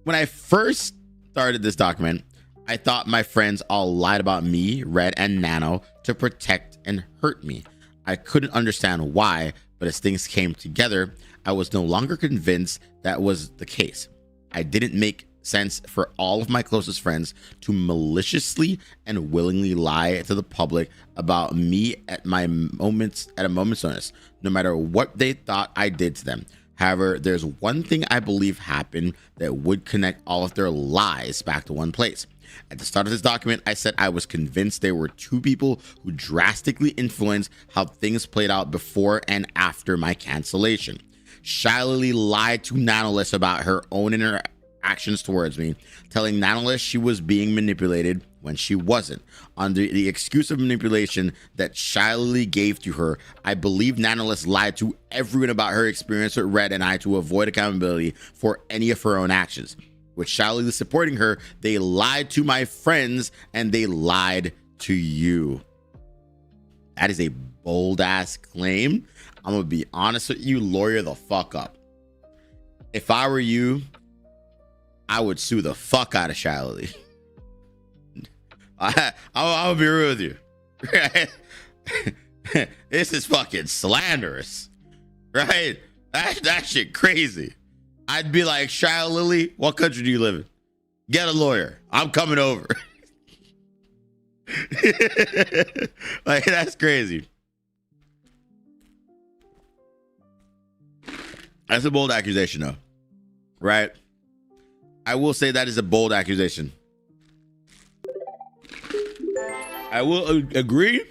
When I first started this document, I thought my friends all lied about me, Red, and Nano to protect and hurt me. I couldn't understand why, But as things came together, I was no longer convinced that was the case. I didn't make sense for all of my closest friends to maliciously and willingly lie to the public about me at a moment's notice, no matter what they thought I did to them. However, there's one thing I believe happened that would connect all of their lies back to one place. At the start of this document, I said I was convinced there were two people who drastically influenced how things played out before and after my cancellation. Shiley lied to Nanolist about her own interactions towards me, telling Nanolist she was being manipulated when she wasn't. Under the excuse of manipulation that Shiley gave to her, I believe Nanolist lied to everyone about her experience with Red and I to avoid accountability for any of her own actions. With Shiley supporting her, they lied to my friends and they lied to you. That is a bold ass claim. I'm gonna be honest with you, lawyer the fuck up. If I were you, I would sue the fuck out of Shiley. I'll be real with you. This is fucking slanderous, right? That shit crazy. I'd be like, Shia Lily, what country do you live in? Get a lawyer. I'm coming over. Like, that's crazy. That's a bold accusation, though, right? I will say that is a bold accusation. I will agree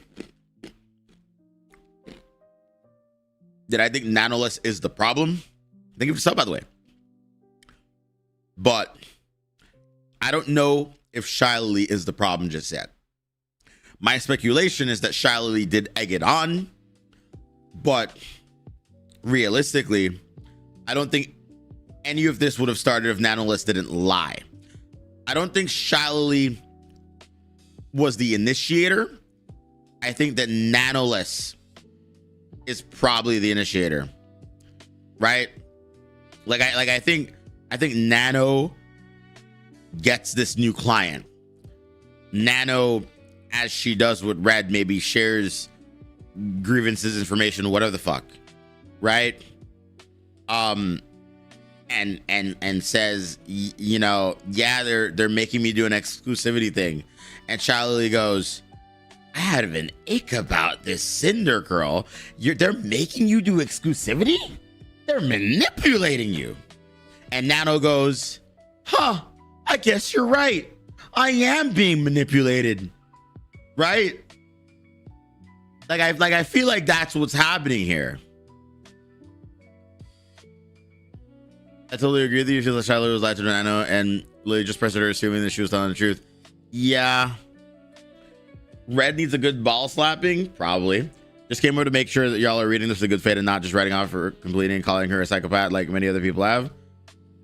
that I think Nanoless is the problem. Thank you for sub, by the way. But I don't know if Shiley is the problem just yet. My speculation is that Shiley did egg it on, but realistically, I don't think any of this would have started if Nanoless didn't lie. I don't think Shiley was the initiator. I think that Nanoless is probably the initiator, right? I think Nano gets this new client. Nano, as she does with Red, maybe shares grievances, information, whatever the fuck, right? And says, you know, yeah, they're making me do an exclusivity thing. And Charlie goes, I had an ache about this Cinder girl. They're making you do exclusivity? They're manipulating you. And Nano goes, huh, I guess you're right. I am being manipulated. Right? I feel like that's what's happening here. I totally agree with you. You feel like Charlotte was lied to Nano and Lily just pressed her, assuming that she was telling the truth. Yeah. Red needs a good ball slapping, probably. Just came over to make sure that y'all are reading this with a good faith and not just writing off her completely and calling her a psychopath like many other people have.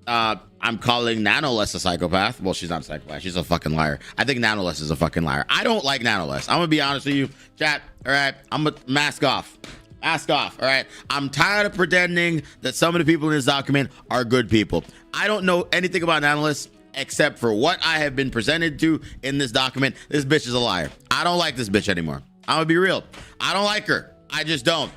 I'm calling Nanoless a psychopath. Well, she's not a psychopath. She's a fucking liar. I think Nanoless is a fucking liar. I don't like Nanoless. I'm gonna be honest with you, chat. All right, I'm gonna mask off. Mask off. All right. I'm tired of pretending that some of the people in this document are good people. I don't know anything about Nanoless except for what I have been presented to in this document. This bitch is a liar. I don't like this bitch anymore. I'm gonna be real. I don't like her. I just don't.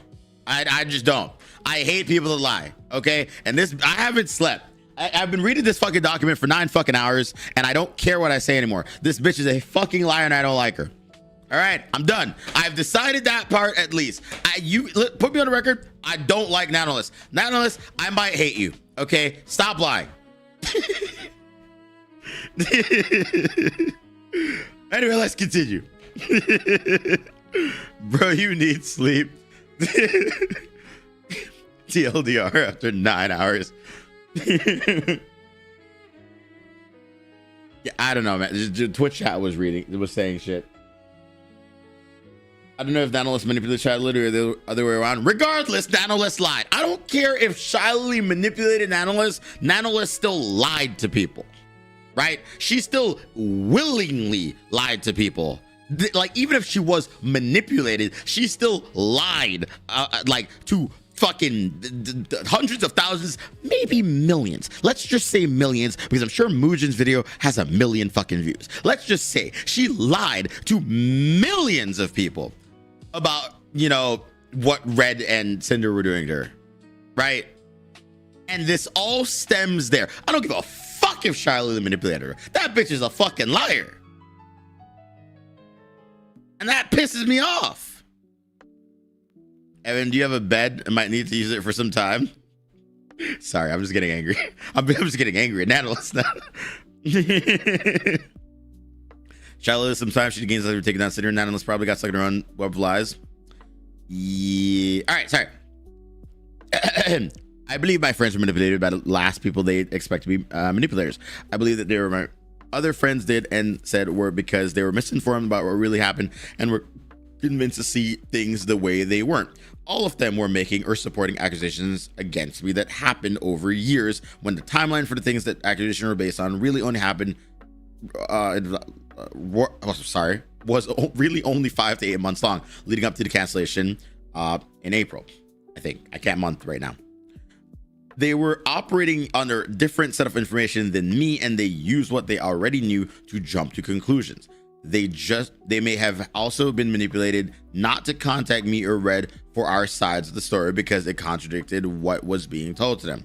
I just don't. I hate people that lie. Okay. And this, I haven't slept. I've been reading this fucking document for 9 fucking hours and I don't care what I say anymore. This bitch is a fucking liar and I don't like her. All right, I'm done. I've decided that part at least. Put me on the record. I don't like Nanoless. Nanoless, I might hate you. Okay, stop lying. Anyway, let's continue. Bro, you need sleep. TLDR after 9 hours. Yeah, I don't know, man. Twitch chat was saying shit. I don't know if Nanoless manipulated Shiley or the other way around. Regardless, Nanoless lied. I don't care if Shiley manipulated Nanoless. Nanoless still lied to people, right? She still willingly lied to people. Like, even if she was manipulated, she still lied, to fucking hundreds of thousands, maybe millions. Let's just say millions, because I'm sure Mujin's video has 1 million fucking views. Let's just say she lied to millions of people about, you know, what Red and Cinder were doing to her, right? And this all stems there. I don't give a fuck if Shiloh manipulated her. That bitch is a fucking liar. And that pisses me off. Evan, do you have a bed? I might need to use it for some time. Sorry, I'm just getting angry. I'm just getting angry at Natalis now. Shiloh, sometimes she gains after taking down Cinder. Natalis probably got stuck in her own web of lies. Yeah. All right, sorry. I believe my friends were manipulated by the last people they expect to be manipulators. I believe that they were my other friends did and said were because they were misinformed about what really happened and were convinced to see things the way they weren't. All of them were making or supporting accusations against me that happened over years when the timeline for the things that accusations were based on really only happened was really only 5 to 8 months long, leading up to the cancellation in April. I think I can't month right now. They were operating under a different set of information than me, and they used what they already knew to jump to conclusions. They may have also been manipulated not to contact me or Red for our sides of the story because it contradicted what was being told to them.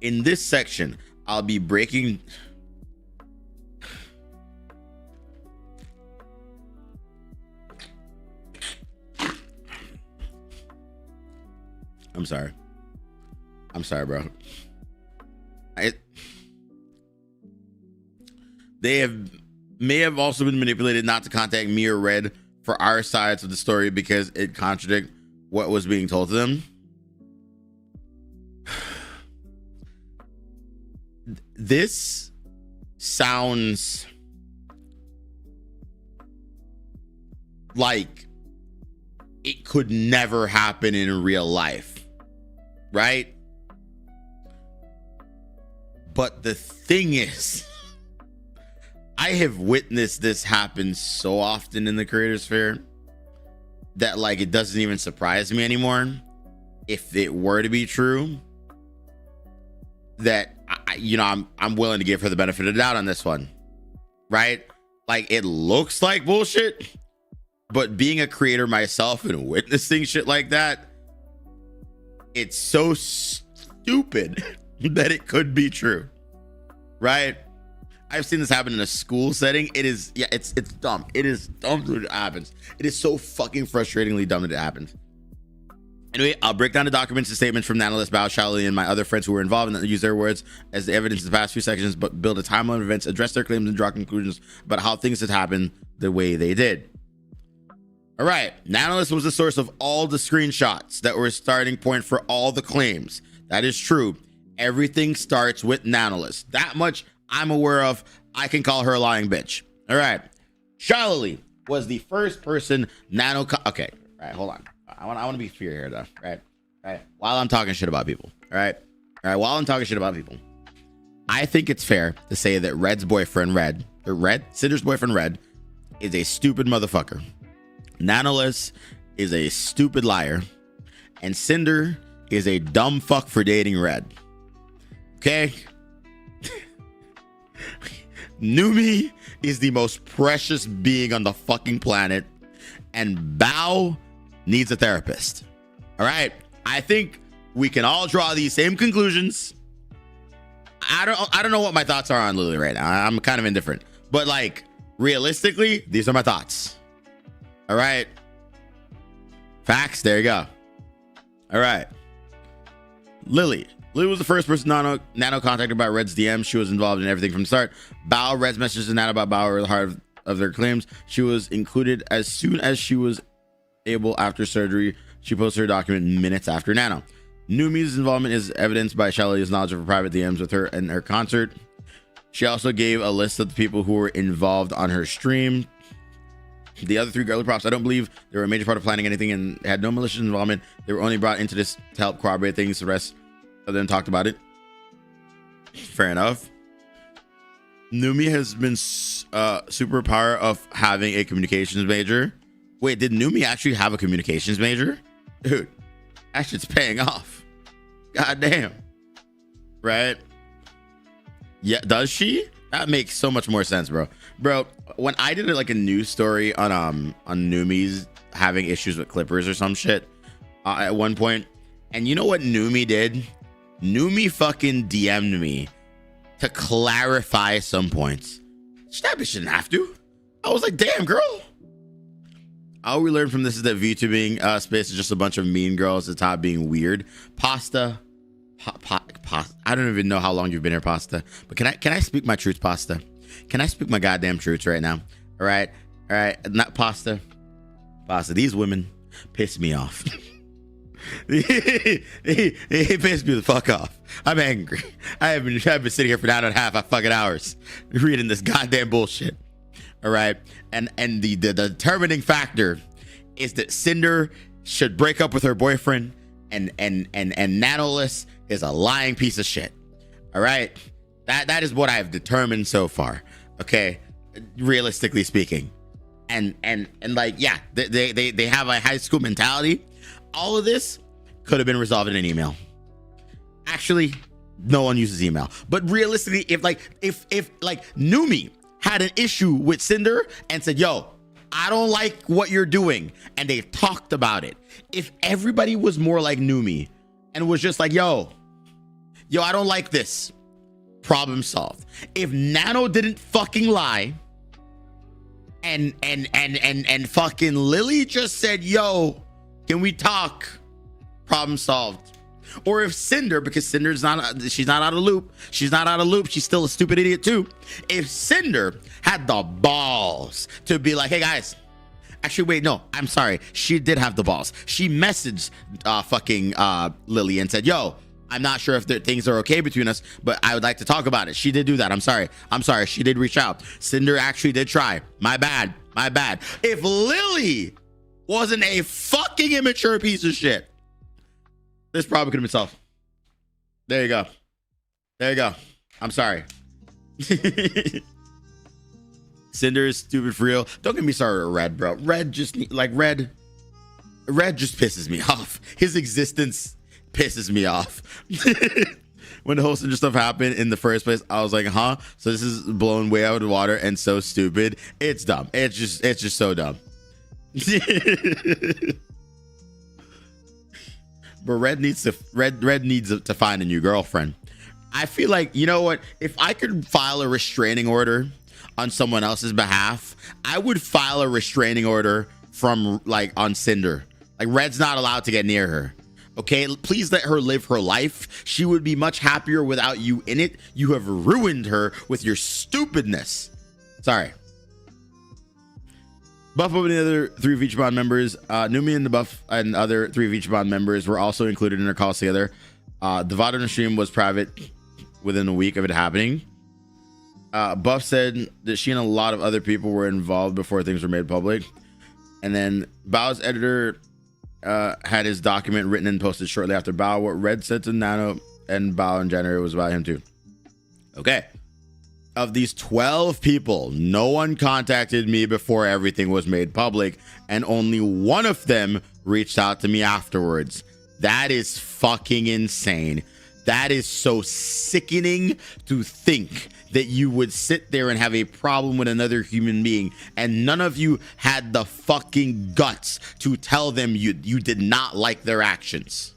In this section, I'll be breaking I'm sorry, bro. They may have also been manipulated not to contact me or Red for our sides of the story because it contradicted what was being told to them. This sounds like it could never happen in real life, right? But the thing is, I have witnessed this happen so often in the creator sphere that like it doesn't even surprise me anymore if it were to be true. That I'm willing to give her the benefit of the doubt on this one, right? Like it looks like bullshit, but being a creator myself and witnessing shit like that, it's so stupid that it could be true, right? I've seen this happen in a school setting. It's dumb. It is dumb that it happens. It is so fucking frustratingly dumb that it happens. Anyway, I'll break down the documents and statements from Natalis, Bao, Shaoli, and my other friends who were involved and use their words as the evidence in the past few sections, but build a timeline of events, address their claims, and draw conclusions about how things had happened the way they did. All right, Natalis was the source of all the screenshots that were a starting point for all the claims. That is true. Everything starts with Natalis. That much I'm aware of. I can call her a lying bitch. All right. Shaoli was the first person okay. All right, hold on. I want to be fair here though. Right. While I'm talking shit about people. All right. While I'm talking shit about people, I think it's fair to say that Red's boyfriend, Cinder's boyfriend, Red, is a stupid motherfucker. Natalis is a stupid liar, and Cinder is a dumb fuck for dating Red. Okay? Numi is the most precious being on the fucking planet, and Bao needs a therapist. All right? I think we can all draw these same conclusions. I don't know what my thoughts are on Lily right now. I'm kind of indifferent. But like, realistically, these are my thoughts. All right. Facts. There you go. All right. Lily was the first person Nano contacted by Red's DM. She was involved in everything from the start. Bao, Red's messages to Nano about Bao were the heart of their claims. She was included as soon as she was able after surgery. She posted her document minutes after Nano. Numi's involvement is evidenced by Shelly's knowledge of her private DMs with her and her concert. She also gave a list of the people who were involved on her stream. The other 3 girly props, I don't believe they were a major part of planning anything and had no malicious involvement. They were only brought into this to help corroborate things. The rest of them talked about it. Fair enough. Numi has been superpower of having a communications major. Wait, did Numi actually have a communications major? Dude, that shit's paying off. God damn. Right? Yeah, does she? That makes so much more sense, bro. Bro, when I did like a news story on Numi's having issues with Clippers or some shit at one point. And you know what Numi did? Numi fucking DM'd me to clarify some points. That bitch didn't have to. I was like, damn, girl. All we learned from this is that VTubing space is just a bunch of mean girls at the top being weird. Pasta. Pasta. I don't even know how long you've been here, Pasta. But can I speak my truth, Pasta? Can I speak my goddamn truth right now? All right. Not Pasta. Pasta. These women piss me off. They pissed me the fuck off. I'm angry. I've been sitting here for 9.5 fucking hours reading this goddamn bullshit. All right, and the determining factor is that Cinder should break up with her boyfriend, and Nanoless is a lying piece of shit. All right, that is what I've determined so far. Okay, realistically speaking, and like, yeah, they have a high school mentality. All of this could have been resolved in an email. Actually, no one uses email, but realistically, if Numi had an issue with Cinder and said, yo, I don't like what you're doing, and they've talked about it. If everybody was more like Numi and was just like, yo, I don't like this, problem solved. If Nano didn't fucking lie and fucking Lily just said, yo, can we talk, problem solved. Or if Cinder, because she's not out of loop. She's not out of loop. She's still a stupid idiot too. If Cinder had the balls to be like, hey guys, actually, wait, no, I'm sorry. She did have the balls. She messaged fucking Lily and said, yo, I'm not sure if things are okay between us, but I would like to talk about it. She did do that. I'm sorry. She did reach out. Cinder actually did try. My bad. If Lily wasn't a fucking immature piece of shit, this probably could have been solved. There you go. I'm sorry. Cinder is stupid for real. Don't get me started with Red, bro. Red just pisses me off. His existence pisses me off. When the whole Cinder stuff happened in the first place, I was like, huh? So this is blown way out of the water and so stupid. It's dumb. It's just so dumb. But Red needs to find a new girlfriend. I feel like, you know what? If I could file a restraining order on someone else's behalf, I would file a restraining order from on Cinder. Like, Red's not allowed to get near her. Okay, please let her live her life. She would be much happier without you in it. You have ruined her with your stupidness. Sorry. Buff and the other 3 Vichibon members, Numi and the Buff and other 3 Vichibon members were also included in their calls together. The VOD on the stream was private within a week of it happening. Buff said that she and a lot of other people were involved before things were made public. And then Bao's editor had his document written and posted shortly after Bao. What Red said to Nano and Bao in January was about him too. Okay. Of these 12 people, no one contacted me before everything was made public, and only one of them reached out to me afterwards. That is fucking insane. That is so sickening to think that you would sit there and have a problem with another human being, and none of you had the fucking guts to tell them you did not like their actions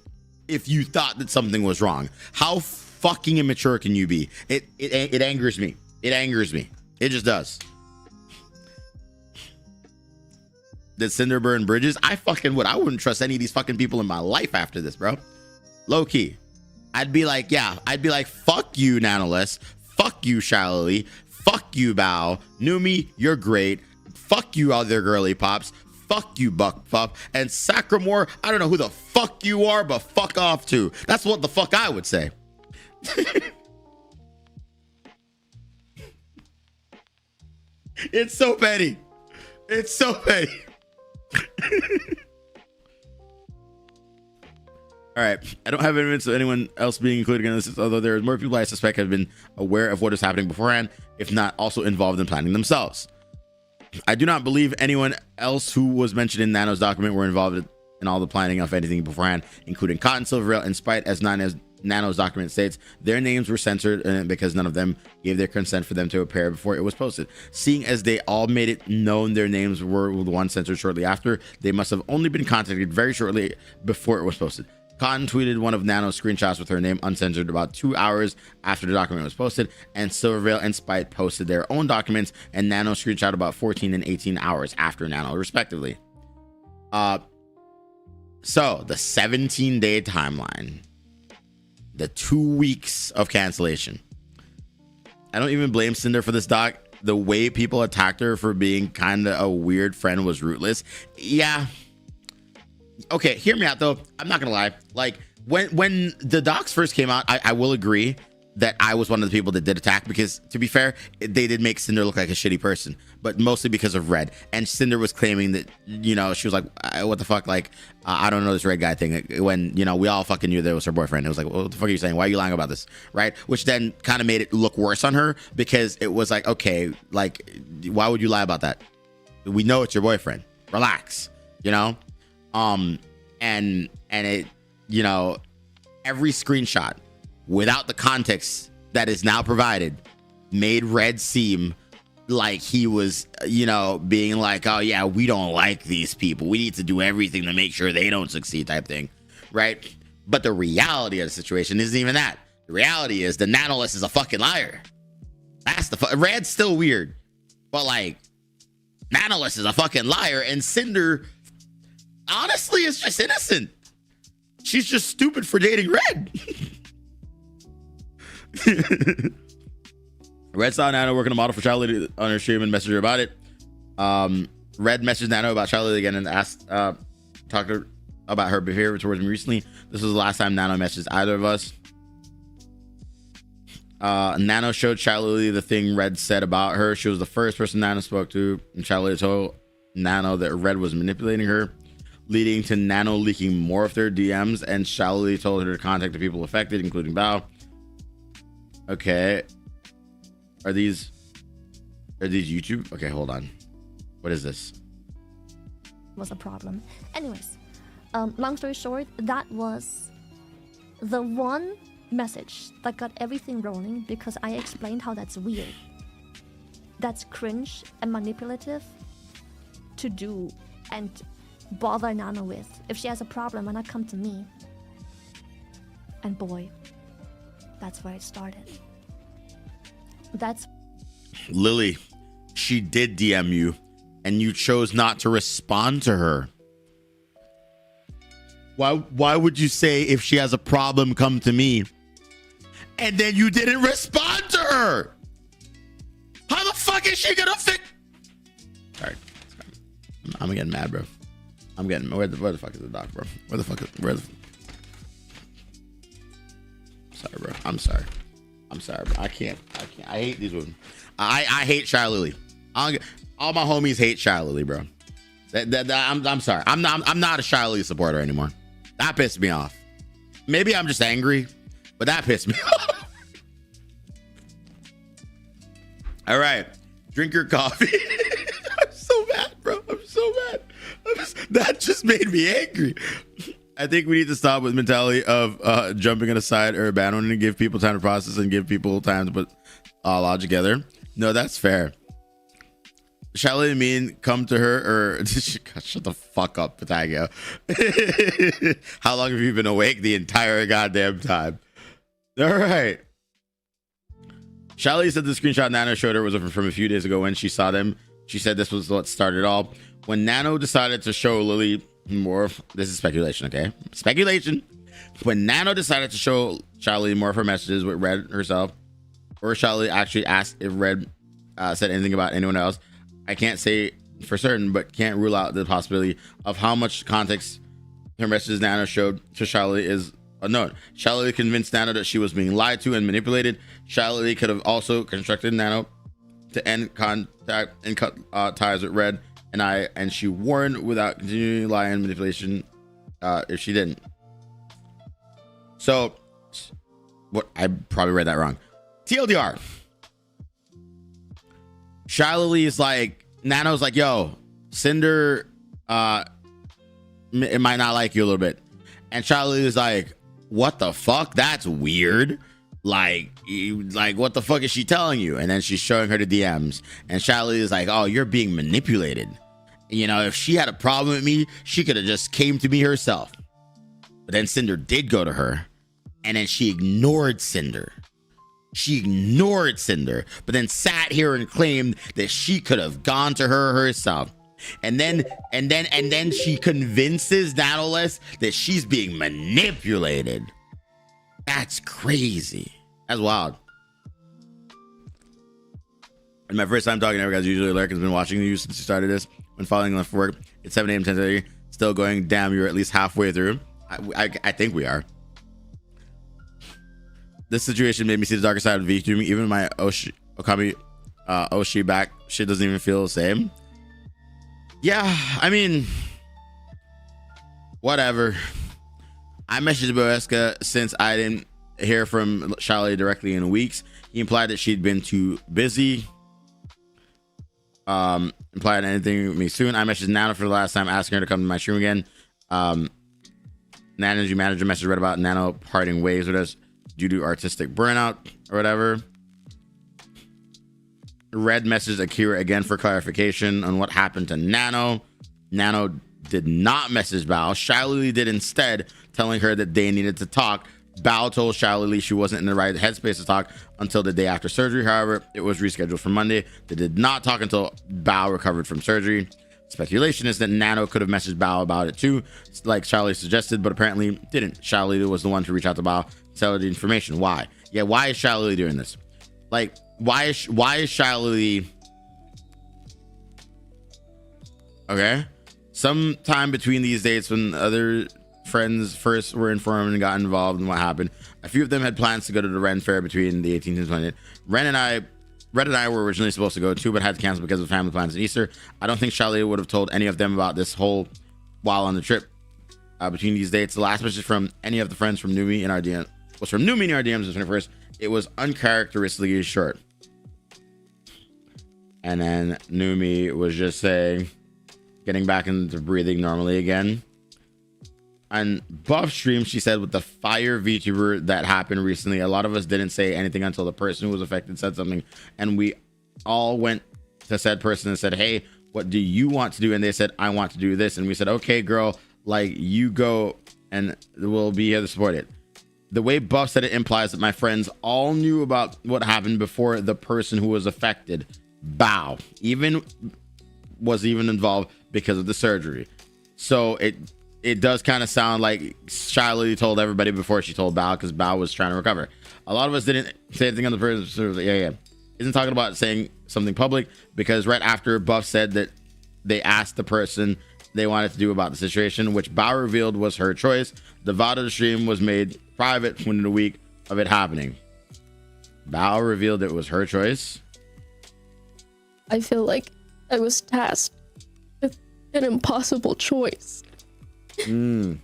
if you thought that something was wrong. How fucking immature can you be? It angers me. It angers me. It just does. Did Cinder burn bridges? I wouldn't trust any of these fucking people in my life after this, bro. Low key. I'd be like, fuck you, Nanoless. Fuck you, Shallowly. Fuck you, Bao. Numi, you're great. Fuck you, other girly pops. Fuck you, Buck Pup. And Sacramore, I don't know who the fuck you are, but fuck off too. That's what the fuck I would say. It's so petty. All right. I don't have evidence of anyone else being included in this, although there are more people I suspect have been aware of what is happening beforehand, if not also involved in planning themselves. I do not believe anyone else who was mentioned in Nano's document were involved in all the planning of anything beforehand, including Cotton, Silverrail, and Spite, as Nano's document states their names were censored because none of them gave their consent for them to appear before it was posted. Seeing as they all made it known their names were the ones censored shortly after, they must have only been contacted very shortly before it was posted. Cotton tweeted one of Nano's screenshots with her name uncensored about 2 hours after the document was posted, and Silvervale and Spite posted their own documents and Nano screenshot about 14 and 18 hours after Nano, respectively. So the 17-day timeline, the 2 weeks of cancellation. I don't even blame Cinder for this, Doc. The way people attacked her for being kind of a weird friend was rootless. Yeah. Okay, hear me out though. I'm not gonna lie. Like when the docs first came out, I will agree that I was one of the people that did attack, because to be fair, they did make Cinder look like a shitty person, but mostly because of Red. And Cinder was claiming that, you know, she was like, what the fuck? Like, I don't know this Red guy thing. When, you know, we all fucking knew that it was her boyfriend. It was like, what the fuck are you saying? Why are you lying about this? Right? Which then kind of made it look worse on her, because it was like, okay, like, why would you lie about that? We know it's your boyfriend. Relax, you know? And it, you know, every screenshot without the context that is now provided made Red seem like he was, you know, being like, oh yeah, we don't like these people, we need to do everything to make sure they don't succeed, type thing, right? But the reality of the situation isn't even that. The reality is the Nanolist is a fucking liar. That's the Red's still weird, but like Nanolist is a fucking liar, and Cinder honestly is just innocent. She's just stupid for dating Red. Red saw Nano working a model for Child Lady on her stream and messaged her about it. Red messaged Nano about Child Lady again and asked, talked to her about her behavior towards me recently. This was the last time Nano messaged either of us. Nano showed Child Lady the thing Red said about her. She was the first person Nano spoke to, and Child Lady told Nano that Red was manipulating her, leading to Nano leaking more of their DMs, and Child Lady told her to contact the people affected, including Bao. Okay. Are these YouTube? Okay, hold on. What is this? Was a problem. Anyways, long story short, that was the one message that got everything rolling, because I explained how that's weird. That's cringe and manipulative to do and bother Nano with. If she has a problem, why not come to me? And boy, that's where it started. That's Lily, she did DM you and you chose not to respond to her. Why would you say, if she has a problem, come to me? And then you didn't respond to her. How the fuck is she gonna fix? Sorry. I'm getting mad, bro. I'm getting, where the fuck is the doc, bro? Sorry, bro. I'm sorry, bro. I can't. I hate these women. I hate Shy Lily. All my homies hate Shy Lily, bro. I'm sorry. I'm not a Shy Lily supporter anymore. That pissed me off. Maybe I'm just angry, but that pissed me off. All right, drink your coffee. I'm so mad, bro. I'm so mad. That just made me angry. I think we need to stop with mentality of jumping on a side or abandoning and give people time to process and give people time to put all together. No, that's fair. Shall I mean come to her, or shut the fuck up, Pythago? How long have you been awake? The entire goddamn time. All right. Shelly said the screenshot Nano showed her was from a few days ago when she saw them. She said this was what started all. When Nano decided to show Lily more, this is speculation, okay? Speculation. When Nano decided to show Charlie more of her messages with Red herself, or Charlie actually asked if Red said anything about anyone else, I can't say for certain, but can't rule out the possibility of how much context her messages Nano showed to Charlie is unknown. Charlie convinced Nano that she was being lied to and manipulated. Charlie could have also constructed Nano to end contact and cut ties with Red and she warned without continuing lie and manipulation if she didn't. So, what, I probably read that wrong. TLDR. Shiley is like, Nano's like, yo, Cinder, it might not like you a little bit. And Shiley is like, what the fuck? That's weird. Like what the fuck is she telling you? And then she's showing her the DMs, and Charlie is like, oh, you're being manipulated. You know, if she had a problem with me, she could have just came to me herself. But then Cinder did go to her, and then she ignored Cinder. She ignored Cinder, but then sat here and claimed that she could have gone to her herself. And then she convinces Nanoless that she's being manipulated. That's crazy. That's wild. And my first time talking to every guy's usually alert. Has been watching you since you started this. When following left for work, it's 7 a.m. 10:30. Still going. Damn, you're at least halfway through. I think we are. This situation made me see the darker side of VTubing. Even my Oshi back shit doesn't even feel the same. Yeah, I mean, whatever. I messaged Boeska since I didn't hear from Charlie directly in weeks. He implied that she'd been too busy. Implied anything with me soon. I messaged Nana for the last time, asking her to come to my stream again. Nana's manager message read about Nano parting ways with us due to artistic burnout or whatever. Red messaged Akira again for clarification on what happened to Nano. Nano did not message Bao. Shiley did instead, telling her that they needed to talk. Bao told Shiley she wasn't in the right headspace to talk until the day after surgery. However, it was rescheduled for Monday. They did not talk until Bao recovered from surgery. Speculation is that Nano could have messaged Bao about it too, like Shiley suggested, but apparently didn't. Shiley was the one to reach out to Bao, tell her the information. Why? Yeah, why is Shiley doing this? Like, why is Shiley? Okay, sometime between these dates when other friends first were informed and got involved in what happened, a few of them had plans to go to the Ren Fair between the 18th and 20th. Red and I were originally supposed to go too, but had to cancel because of family plans and Easter. I don't think Charlie would have told any of them about this whole while on the trip. Between these dates, the last message from any of the friends from Numi in our DM was from Numi in our DMs the 21st. It was uncharacteristically short. And then Numi was just saying, getting back into breathing normally again. On Buff stream, she said with the fire VTuber that happened recently, a lot of us didn't say anything until the person who was affected said something, and we all went to said person and said, hey, what do you want to do? And they said, I want to do this. And we said, okay, girl, like, you go and we'll be here to support it. The way Buff said it implies that my friends all knew about what happened before the person who was affected, Bao, was even involved because of the surgery. So it does kind of sound like Charlie told everybody before she told Bao, because Bao was trying to recover. A lot of us didn't say anything on the person. Yeah. Isn't talking about saying something public, because right after Buff said that they asked the person they wanted to do about the situation, which Bao revealed was her choice. The VOD of the stream was made private within a week of it happening. Bao revealed it was her choice. I feel like I was tasked with an impossible choice. And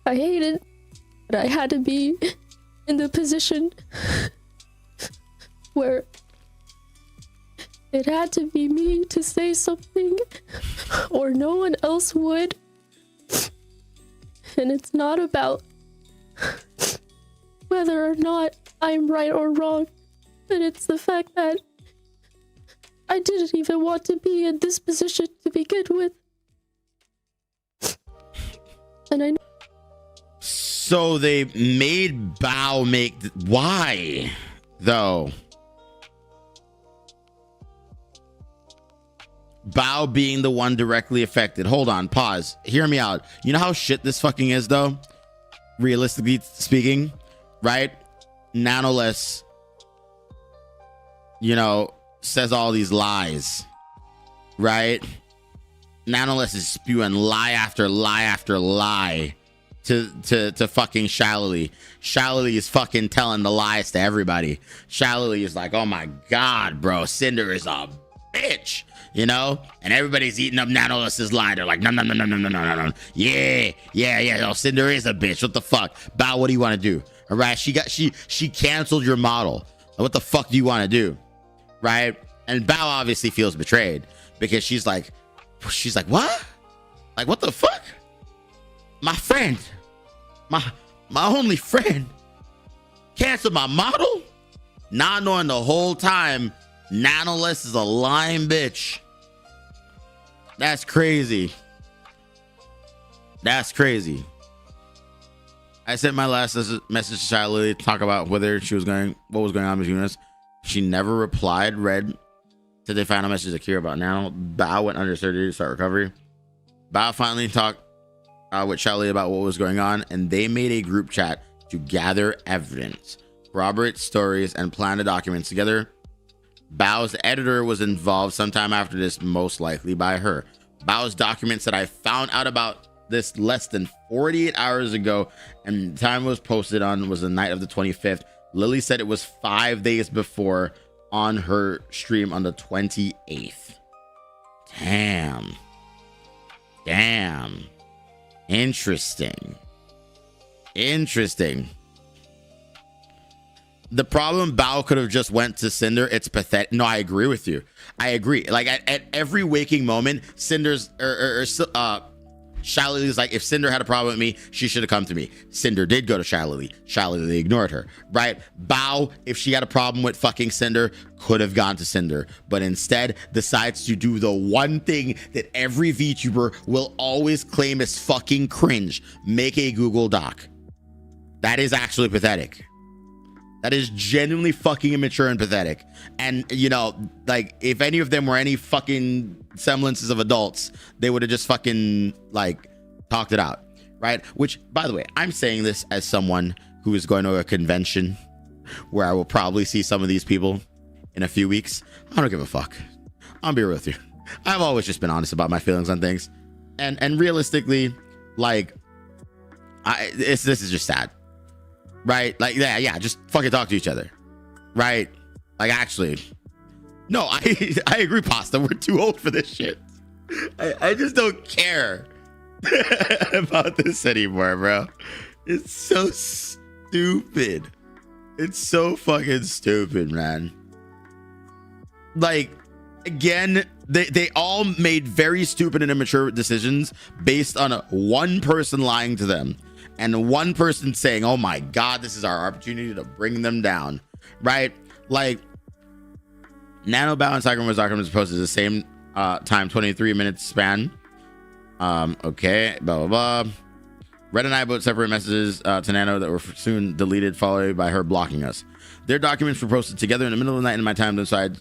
I hated that I had to be in the position where it had to be me to say something or no one else would. And it's not about whether or not I'm right or wrong, but it's the fact that I didn't even want to be in this position to begin with. And I know. So they made Bao make... Why, though? Bao being the one directly affected. Hold on, pause. Hear me out. You know how shit this fucking is, though? Realistically speaking, right? Nanoless, says all these lies, right? Nanoless is spewing lie after lie after lie to fucking Shallily. Shallily is fucking telling the lies to everybody. Shallily is like, oh my god, bro, Cinder is a bitch, and everybody's eating up Nanoless's lie. They're like, no. Yeah, Cinder is a bitch. What the fuck? Bao, what do you want to do? All right, she canceled your model. What the fuck do you want to do? Right? And Bao obviously feels betrayed, because she's like, what? Like, what the fuck? my friend, my only friend, cancel my model, not knowing the whole time Nanoless is a lying bitch. That's crazy. That's crazy. I sent my last message to Shy Lily to talk about what was going on between us. She never replied. Read till they found a message to Kira about Nano. Bao went under surgery to start recovery. Bao finally talked with Shy Lily about what was going on, and they made a group chat to gather evidence, corroborate stories, and plan the documents together. Bao's editor was involved sometime after this, most likely by her. Bao's documents that I found out about this less than 48 hours ago, and the time it was posted on was the night of the 25th. Lily said it was 5 days before on her stream on the 28th. Damn. Interesting. The problem, Bao could have just went to Cinder. It's pathetic. No, I agree with you. I agree. Like at every waking moment, Cinder's Shy Lily's like, if Cinder had a problem with me, she should have come to me. Cinder did go to Shy Lily. Shy Lily ignored her, right? Bao, if she had a problem with fucking Cinder, could have gone to Cinder, but instead decides to do the one thing that every VTuber will always claim is fucking cringe: make a Google Doc. That is actually pathetic. That is genuinely fucking immature and pathetic. And, you know, like, if any of them were any fucking semblances of adults, they would have just fucking, like, talked it out, right? Which, by the way, I'm saying this as someone who is going to a convention where I will probably see some of these people in a few weeks. I don't give a fuck. I'll be real with you. I've always just been honest about my feelings on things. And realistically, like, this is just sad. Right? Like, yeah, just fucking talk to each other. Right? Like, actually, no, I agree, Pasta. We're too old for this shit. I just don't care about this anymore, bro. It's so stupid. It's so fucking stupid, man. Like, again, they all made very stupid and immature decisions based on one person lying to them. And one person saying, oh my God, this is our opportunity to bring them down, right? Like, Nano, Bao, and Cyclone's documents posted the same time, 23 minutes span. Okay, blah, blah, blah. Red and I both separate messages to Nano that were soon deleted, followed by her blocking us. Their documents were posted together in the middle of the night in my time, so I'd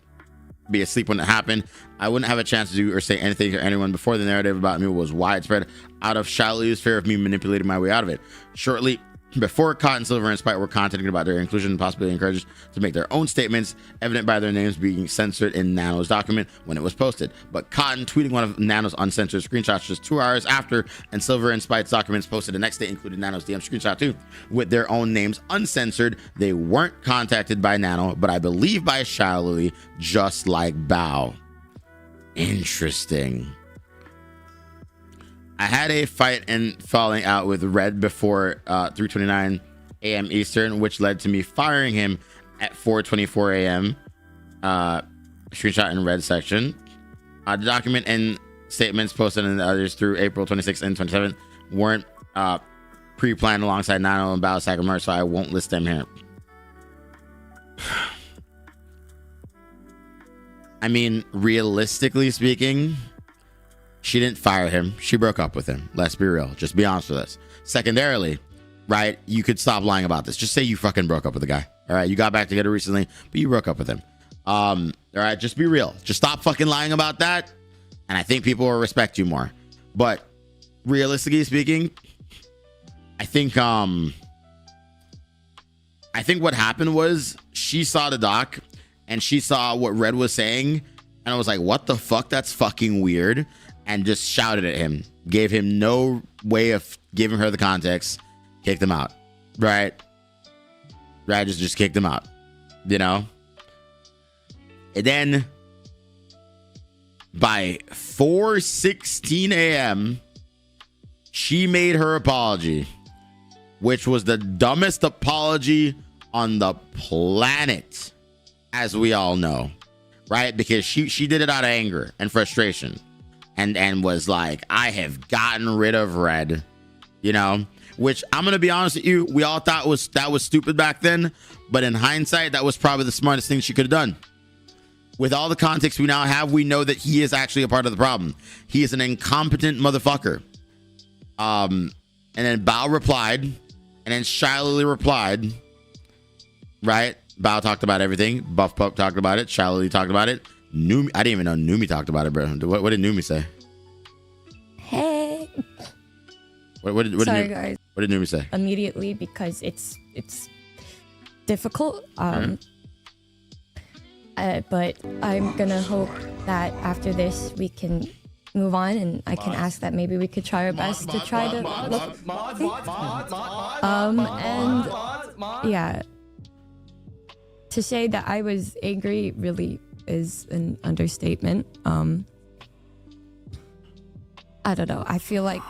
be asleep when it happened. I wouldn't have a chance to do or say anything to anyone before the narrative about me was widespread out of Shali's fear of me manipulating my way out of it. Shortly before, Cotton, Silver, and Spite were contacting about their inclusion and possibly encouraged to make their own statements, evident by their names being censored in Nano's document when it was posted. But Cotton tweeting one of Nano's uncensored screenshots just 2 hours after, and Silver and Spite's documents posted the next day included Nano's DM screenshot too, with their own names uncensored. They weren't contacted by Nano, but I believe by Shalily, just like Bao. Interesting. I had a fight and falling out with Red before 3:29 a.m. Eastern, which led to me firing him at 4:24 a.m. Screenshot in Red section. The document and statements posted in the others through April 26th and 27th weren't pre-planned alongside Nano and Bao Sacramento, so I won't list them here. I mean, realistically speaking, she didn't fire him. She broke up with him. Let's be real. Just be honest with us. Secondarily, right, you could stop lying about this. Just say you fucking broke up with the guy. All right, you got back together recently, but you broke up with him. All right, just be real. Just stop fucking lying about that, and I think people will respect you more. But realistically speaking, I think what happened was she saw the doc and she saw what Red was saying, and I was like, what the fuck? That's fucking weird. And just shouted at him, gave him no way of giving her the context, kicked him out, right? Just kicked him out, you know? And then by 4:16 a.m., she made her apology, which was the dumbest apology on the planet, as we all know, right? Because she did it out of anger and frustration. And was like, I have gotten rid of Red, you know, which I'm going to be honest with you, we all thought that was stupid back then. But in hindsight, that was probably the smartest thing she could have done. With all the context we now have, we know that he is actually a part of the problem. He is an incompetent motherfucker. And then Bao replied, and then Shy Lily replied, right? Bao talked about everything. Buff Pup talked about it. Shy Lily talked about it. Numi, I didn't even know Numi talked about it, bro. What did Numi say? Hey. Sorry, guys. What did Numi say? Immediately, because it's difficult. But I'm gonna hope that after this we can move on, and I can ask that maybe we could try our best to try to look. And yeah, to say that I was angry really is an understatement. I don't know. I feel like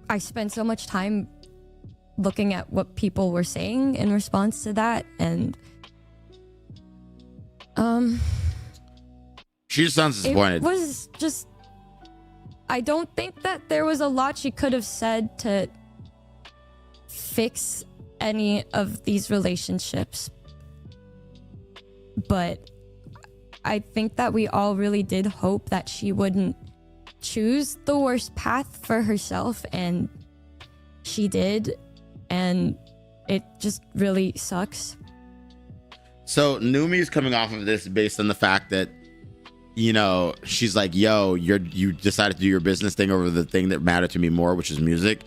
I spent so much time looking at what people were saying in response to that, and she just sounds disappointed. It was just, I don't think that there was a lot she could have said to fix any of these relationships. But I think that we all really did hope that she wouldn't choose the worst path for herself, and she did, and it just really sucks. So Numi's coming off of this based on the fact that, you know, she's like, yo, you decided to do your business thing over the thing that mattered to me more, which is music.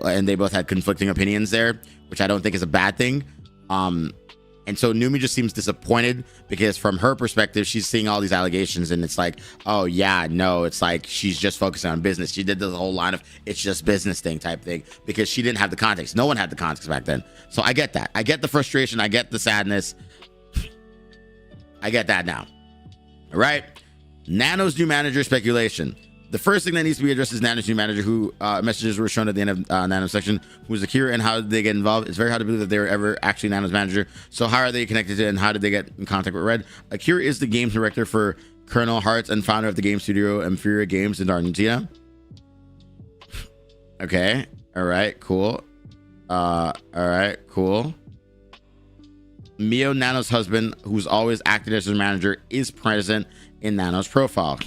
And they both had conflicting opinions there, which I don't think is a bad thing. And so Numi just seems disappointed because from her perspective, she's seeing all these allegations and it's like, oh yeah, no, it's like she's just focusing on business. She did the whole line of it's just business thing type thing because she didn't have the context. No one had the context back then. So I get that. I get the frustration. I get the sadness. I get that now. All right. Nano's new manager speculation. The first thing that needs to be addressed is Nano's new manager, who messages were shown at the end of Nano's section, who is Akira, and how did they get involved. It's very hard to believe that they were ever actually Nano's manager. So how are they connected to it, and how did they get in contact with Red? Akira is the games director for Colonel Hearts and founder of the game studio Inferior Games in Argentina. Okay. All right. Cool. All right. Cool. Mio, Nano's husband, who's always acted as her manager, is present in Nano's profile.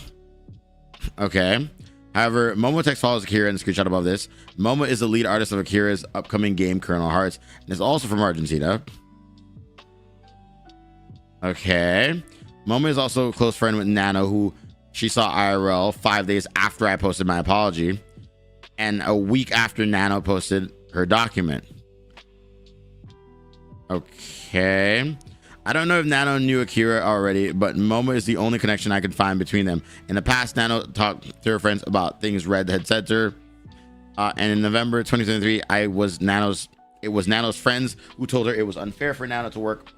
Okay. However, Momo text follows Akira in the screenshot above this. Momo is the lead artist of Akira's upcoming game, Colonel Hearts, and is also from Argentina. Okay. Momo is also a close friend with Nano, who she saw IRL 5 days after I posted my apology, and a week after Nano posted her document. Okay. I don't know if Nano knew Akira already, but Momo is the only connection I could find between them. In the past, Nano talked to her friends about things Red had said to her. And in November 2023, it was Nano's friends who told her it was unfair for Nano to work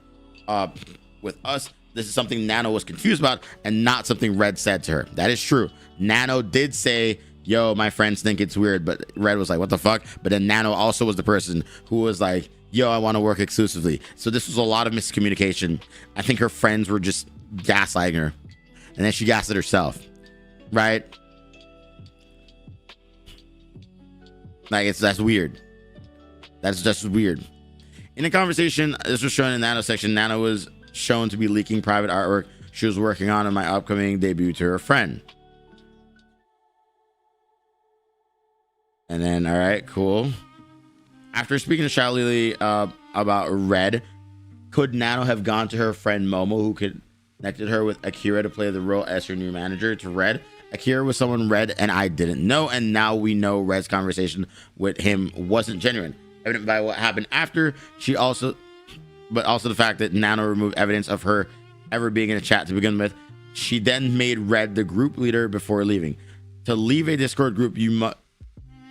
with us. This is something Nano was confused about and not something Red said to her. That is true. Nano did say, yo, my friends think it's weird, but Red was like, what the fuck? But then Nano also was the person who was like, yo, I want to work exclusively. So this was a lot of miscommunication. I think her friends were just gaslighting her. And then she gaslit herself. Right? Like, that's weird. That's just weird. In a conversation, this was shown in Nano's section, Nano was shown to be leaking private artwork she was working on in my upcoming debut to her friend. And then, all right, cool. After speaking to Shy Lily about Red, could Nano have gone to her friend Momo, who connected her with Akira to play the role as her new manager to Red? Akira was someone Red and I didn't know, and now we know Red's conversation with him wasn't genuine. Evident by what happened after, but also the fact that Nano removed evidence of her ever being in a chat to begin with. She then made Red the group leader before leaving. To leave a Discord group you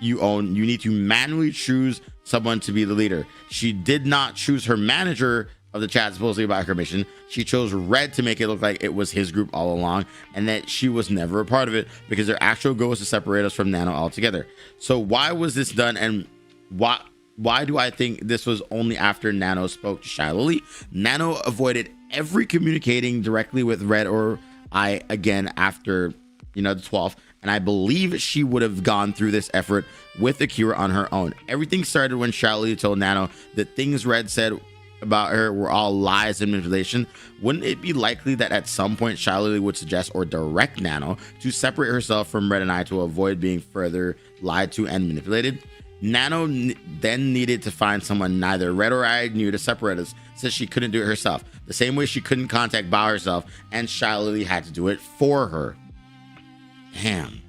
need to manually choose someone to be the leader. She did not choose her manager of the chat supposedly by her mission. She chose Red to make it look like it was his group all along, and that she was never a part of it because their actual goal was to separate us from Nano altogether. So why was this done, and why do I think this was only after Nano spoke to Shy Lily? Nano avoided every communicating directly with Red or I again after, the 12th, and I believe she would have gone through this effort with the cure on her own. Everything started when Charlie told Nano that things Red said about her were all lies and manipulation. Wouldn't it be likely that at some point Charlie would suggest or direct Nano to separate herself from Red and I to avoid being further lied to and manipulated? Nano then needed to find someone neither Red or I knew to separate us, since she couldn't do it herself. The same way she couldn't contact Bao herself, and Charlie had to do it for her. Damn.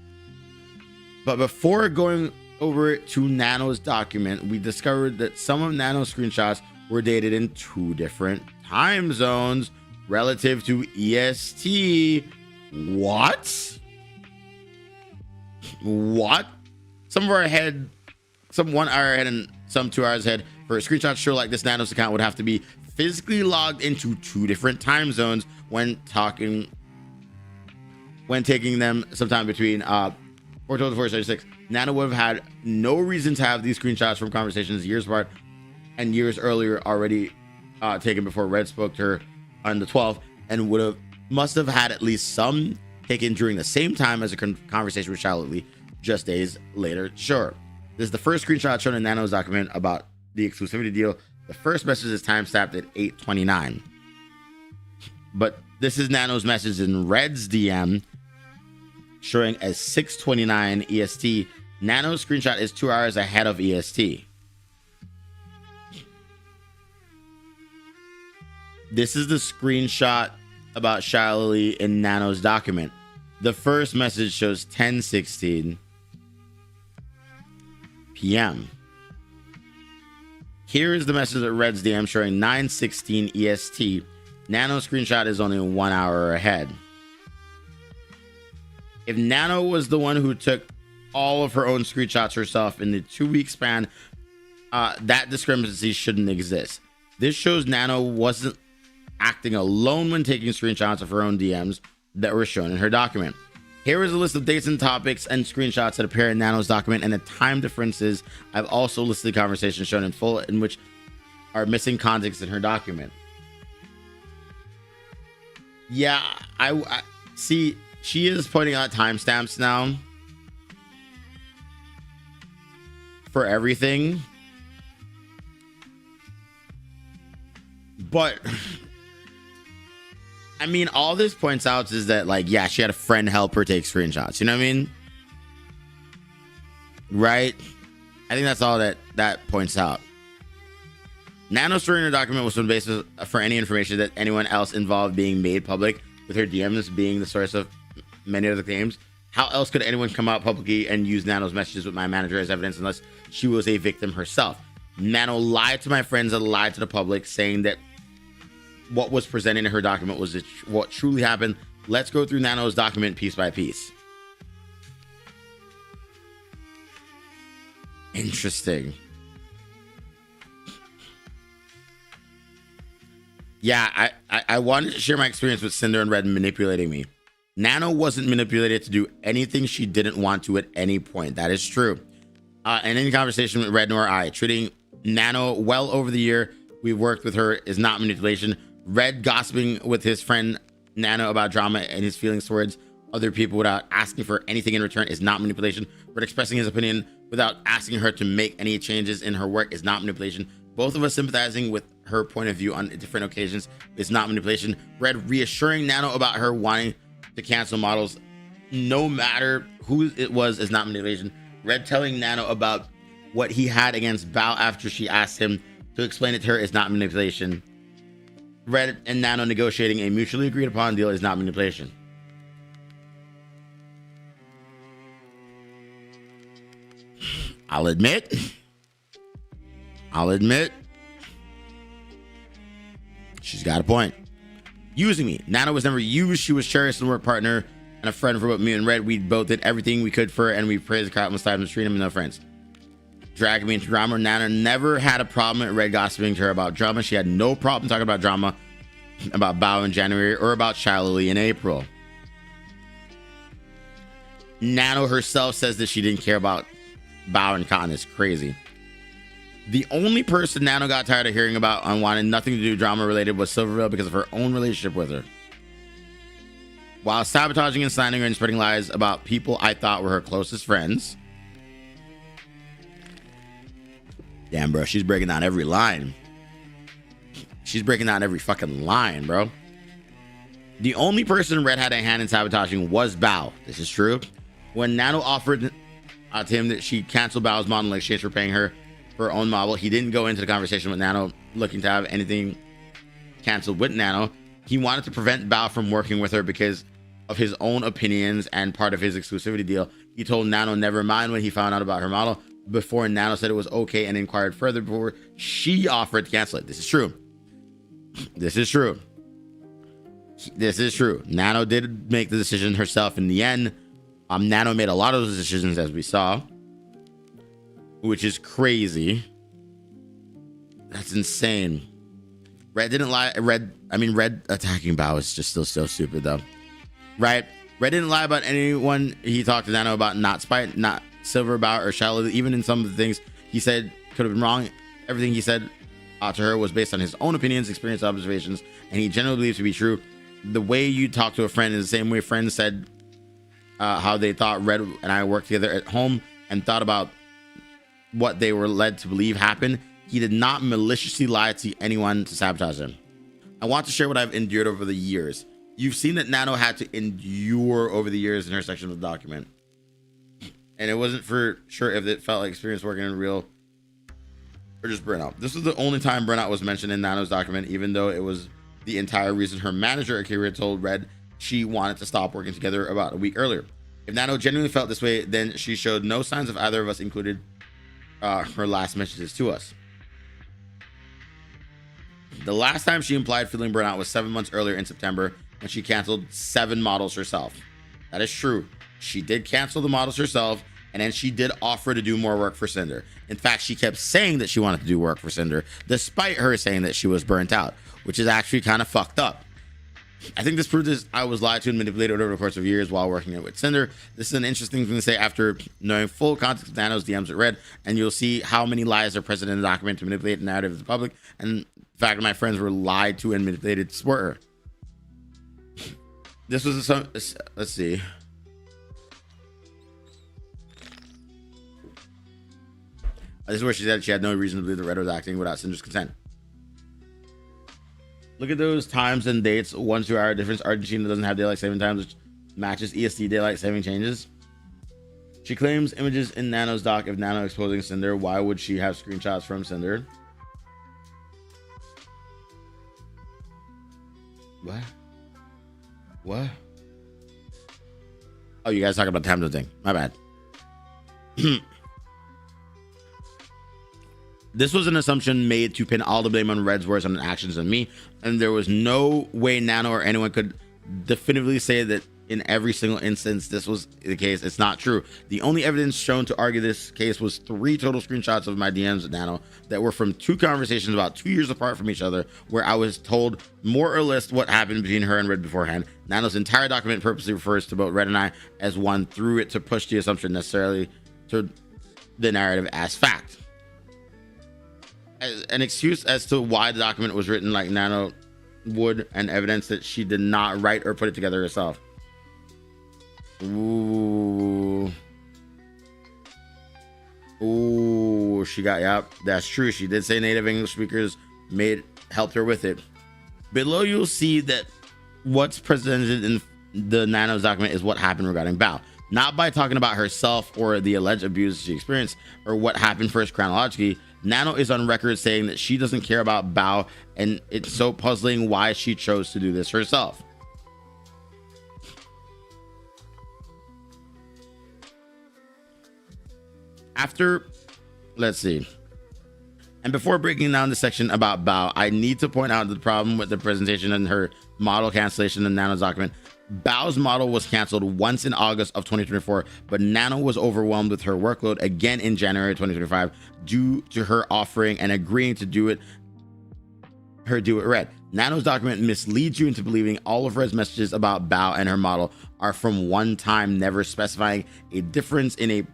But before going over to Nano's document, we discovered that some of Nano's screenshots were dated in 2 different time zones relative to EST. What? Some 1 hour ahead and some 2 hours ahead. For a screenshot show like this, Nano's account would have to be physically logged into 2 different time zones when taking them sometime between 412 to 476. Nano would have had no reason to have these screenshots from conversations years apart and years earlier already taken before Red spoke to her on the 12th, and must have had at least some taken during the same time as a conversation with Charlotte Lee just days later. Sure, this is the first screenshot shown in Nano's document about the exclusivity deal. The first message is timestamped at 8:29, but this is Nano's message in Red's DM showing as 6:29 EST. Nano's screenshot is 2 hours ahead of EST. This is the screenshot about Charlie in Nano's document. The first message shows 10:16 p.m. Here is the message at Red's DM showing 9:16 EST. Nano's screenshot is only 1 hour ahead. If Nano was the one who took all of her own screenshots herself in the 2-week span, that discrepancy shouldn't exist. This shows Nano wasn't acting alone when taking screenshots of her own DMs that were shown in her document. Here is a list of dates and topics and screenshots that appear in Nano's document and the time differences. I've also listed conversations shown in full in which are missing context in her document. Yeah, I see. She is pointing out timestamps now for everything, but I mean, all this points out is that, like, yeah, she had a friend help her take screenshots. You know what I mean? Right? I think that's all that points out. Nano's story in her document was some basis for any information that anyone else involved being made public, with her DMs being the source of many of the claims. How else could anyone come out publicly and use Nano's messages with my manager as evidence unless she was a victim herself? Nano lied to my friends and lied to the public, saying that what was presented in her document was what truly happened. Let's go through Nano's document piece by piece. Interesting. Yeah, I wanted to share my experience with Cinder and Red manipulating me. Nano wasn't manipulated to do anything she didn't want to at any point. That is true. And in conversation with Red nor I, treating Nano well over the year we've worked with her is not manipulation. Red gossiping with his friend Nano about drama and his feelings towards other people without asking for anything in return is not manipulation. Red expressing his opinion without asking her to make any changes in her work is not manipulation. Both of us sympathizing with her point of view on different occasions is not manipulation. Red reassuring Nano about her wanting to cancel models, no matter who it was, is not manipulation. Red telling Nano about what he had against Bao after she asked him to explain it to her is not manipulation. Red and Nano negotiating a mutually agreed upon deal is not manipulation. I'll admit, she's got a point. Using me. Nano was never used. She was cherished and work partner and a friend for both me and Red. We both did everything we could for her, and we praised countless times, treating him no friends. Dragging me into drama. Nana never had a problem with Red gossiping to her about drama. She had no problem talking about drama about Bao in January or about Charlie in April. Nano herself says that she didn't care about Bao and Cotton. Is crazy. The only person Nano got tired of hearing about and wanted nothing to do drama related was Silverville because of her own relationship with her. while sabotaging and slandering her and spreading lies about people I thought were her closest friends. Damn, bro, she's breaking down every line. She's breaking down every fucking line, bro. The only person Red had a hand in sabotaging was Bao. This is true. When Nano offered to him that she canceled Bao's model in exchange for paying her for her own model, he didn't go into the conversation with Nano looking to have anything canceled with Nano. He wanted to prevent Bao from working with her because of his own opinions and part of his exclusivity deal. He told Nano never mind when he found out about her model before Nano said it was okay and inquired further before she offered to cancel it. This is true. This is true. This is true. Nano did make the decision herself in the end. Nano made a lot of those decisions, as we saw, which is crazy. That's insane. Red didn't lie. Red attacking Bao is just still so stupid, though. Right? Red didn't lie about anyone he talked to Nano about, not spite, not silver about, or shallow. Even in some of the things he said could have been wrong. Everything he said to her was based on his own opinions, experience, observations, and he generally believes to be true. The way you talk to a friend is the same way friends said how they thought Red and I worked together at home and thought about what they were led to believe happened. He did not maliciously lie to anyone to sabotage him. I want to share what I've endured over the years. You've seen that Nano had to endure over the years in her section of the document. And it wasn't for sure if it felt like experience working in real or just burnout. This was the only time burnout was mentioned in Nano's document, even though it was the entire reason her manager at Kyria told Red she wanted to stop working together about a week earlier. If Nano genuinely felt this way, then she showed no signs of either of us included her last messages to us. The last time she implied feeling burnout was 7 months earlier in September when she canceled 7 models herself. That is true. She did cancel the models herself, and then she did offer to do more work for Cinder. In fact, she kept saying that she wanted to do work for Cinder, despite her saying that she was burnt out, which is actually kind of fucked up. I think this proves that I was lied to and manipulated over the course of years while working with Cinder. This is an interesting thing to say after knowing full context of Nano's DMs with Red, and you'll see how many lies are present in the document to manipulate the narrative of the public, and the fact that my friends were lied to and manipulated to support her. This was let's see. This is where she said she had no reason to believe that Red was acting without Cinder's consent. Look at those times and dates. 1-2 hour difference. Argentina doesn't have daylight saving times, which matches EST daylight saving changes. She claims images in Nano's doc. If Nano exposing Cinder, why would she have screenshots from Cinder? What? What? Oh, you guys talking about the time thing. My bad. This was an assumption made to pin all the blame on Red's words and actions on me, and there was no way Nano or anyone could definitively say that in every single instance this was the case. It's not true. The only evidence shown to argue this case was 3 total screenshots of my DMs with Nano that were from 2 conversations about 2 years apart from each other, where I was told more or less what happened between her and Red beforehand. Nano's entire document purposely refers to both Red and I as one through it to push the assumption necessarily to the narrative as fact. An excuse as to why the document was written like Nano would, and evidence that she did not write or put it together herself. Ooh, she got, yep, that's true. She did say native English speakers helped her with it. Below you'll see that what's presented in the Nano's document is what happened regarding Bao, not by talking about herself or the alleged abuse she experienced or what happened first chronologically. Nano is on record saying that she doesn't care about Bao, and it's so puzzling why she chose to do this herself. Let's see. And before breaking down the section about Bao, I need to point out the problem with the presentation and her model cancellation in Nano's document. Bao's model was canceled once in August of 2024, but Nano was overwhelmed with her workload again in January 2025 due to her offering and agreeing to do it Red. Nano's document misleads you into believing all of Red's messages about Bao and her model are from one time, never specifying a difference in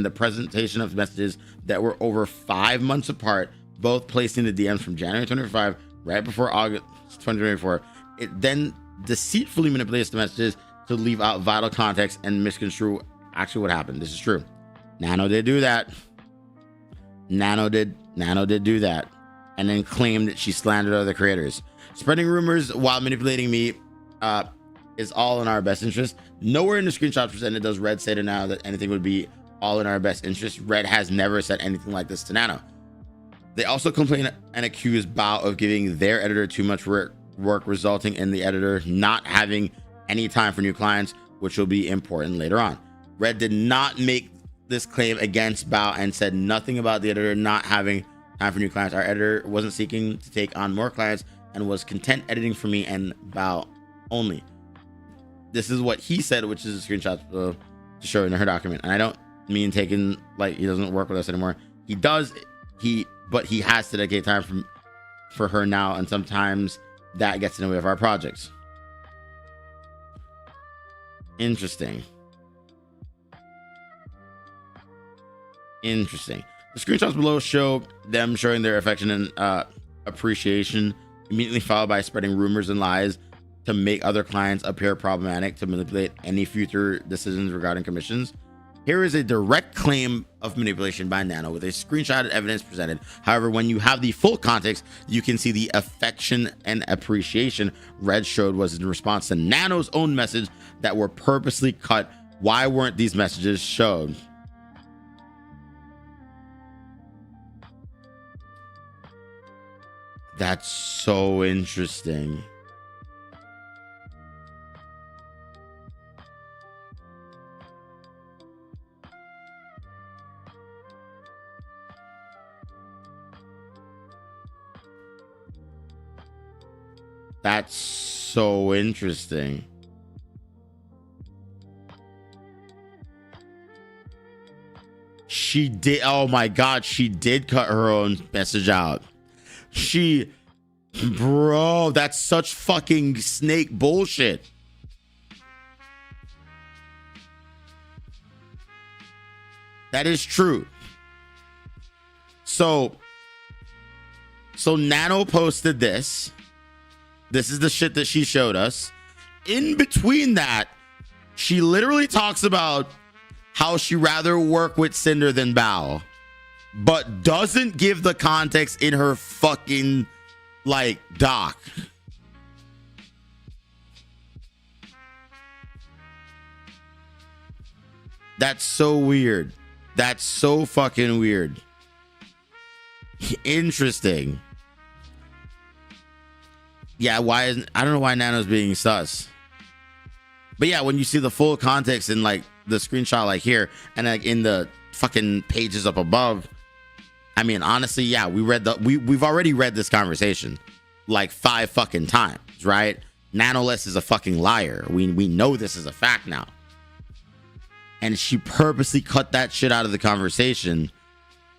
the presentation of messages that were over 5 months apart, both placed in the DMs from January 2025 right before August 2024. It then deceitfully manipulates the messages to leave out vital context and misconstrue actually what happened. This is true. Nano did do that. Nano did do that, and then claimed that she slandered other creators. Spreading rumors while manipulating me is all in our best interest. Nowhere in the screenshots presented does Red say to Nano that anything would be all in our best interest. Red has never said anything like this to Nano. They also complain and accuse Bao of giving their editor too much work, resulting in the editor not having any time for new clients, which will be important later on. Red did not make this claim against Bao and said nothing about the editor not having time for new clients. Our editor wasn't seeking to take on more clients and was content editing for me and Bao only. This is what he said, which is a screenshot to show in her document. And I don't mean taking like he doesn't work with us anymore. He does, but he has to dedicate time for her now, and sometimes that gets in the way of our projects. Interesting. The screenshots below show them showing their affection and appreciation, immediately followed by spreading rumors and lies to make other clients appear problematic to manipulate any future decisions regarding commissions. Here is a direct claim of manipulation by Nano with a screenshotted evidence presented. However, when you have the full context, you can see the affection and appreciation Red showed was in response to Nano's own message that were purposely cut. Why weren't these messages shown? That's so interesting. That's so interesting. She did. Oh my God. She did cut her own message out. Bro, that's such fucking snake bullshit. That is true. So Nano posted this. This is the shit that she showed us. In between that, she literally talks about how she rather work with Cinder than Bao, but doesn't give the context in her fucking like doc. That's so weird. That's so fucking weird. Interesting. Yeah, I don't know why Nano's being sus. But yeah, when you see the full context in like the screenshot like here and like in the fucking pages up above, I mean, honestly, yeah, we've already read this conversation like 5 fucking times, right? Nanoless is a fucking liar. We know this is a fact now. And she purposely cut that shit out of the conversation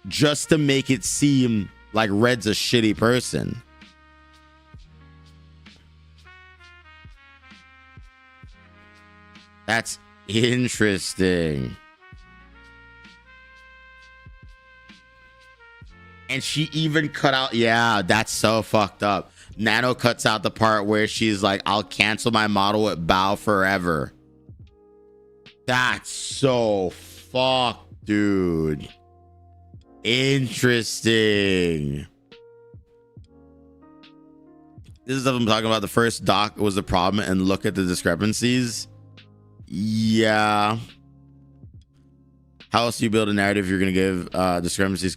just to make it seem like Red's a shitty person. That's interesting. And she even cut out, yeah, that's so fucked up. Nano cuts out the part where she's like, I'll cancel my model with Bao forever. That's so fucked, dude. Interesting. This is stuff I'm talking about. The first doc was the problem, and look at the discrepancies. Yeah. How else do you build a narrative if you're going to give discrepancies?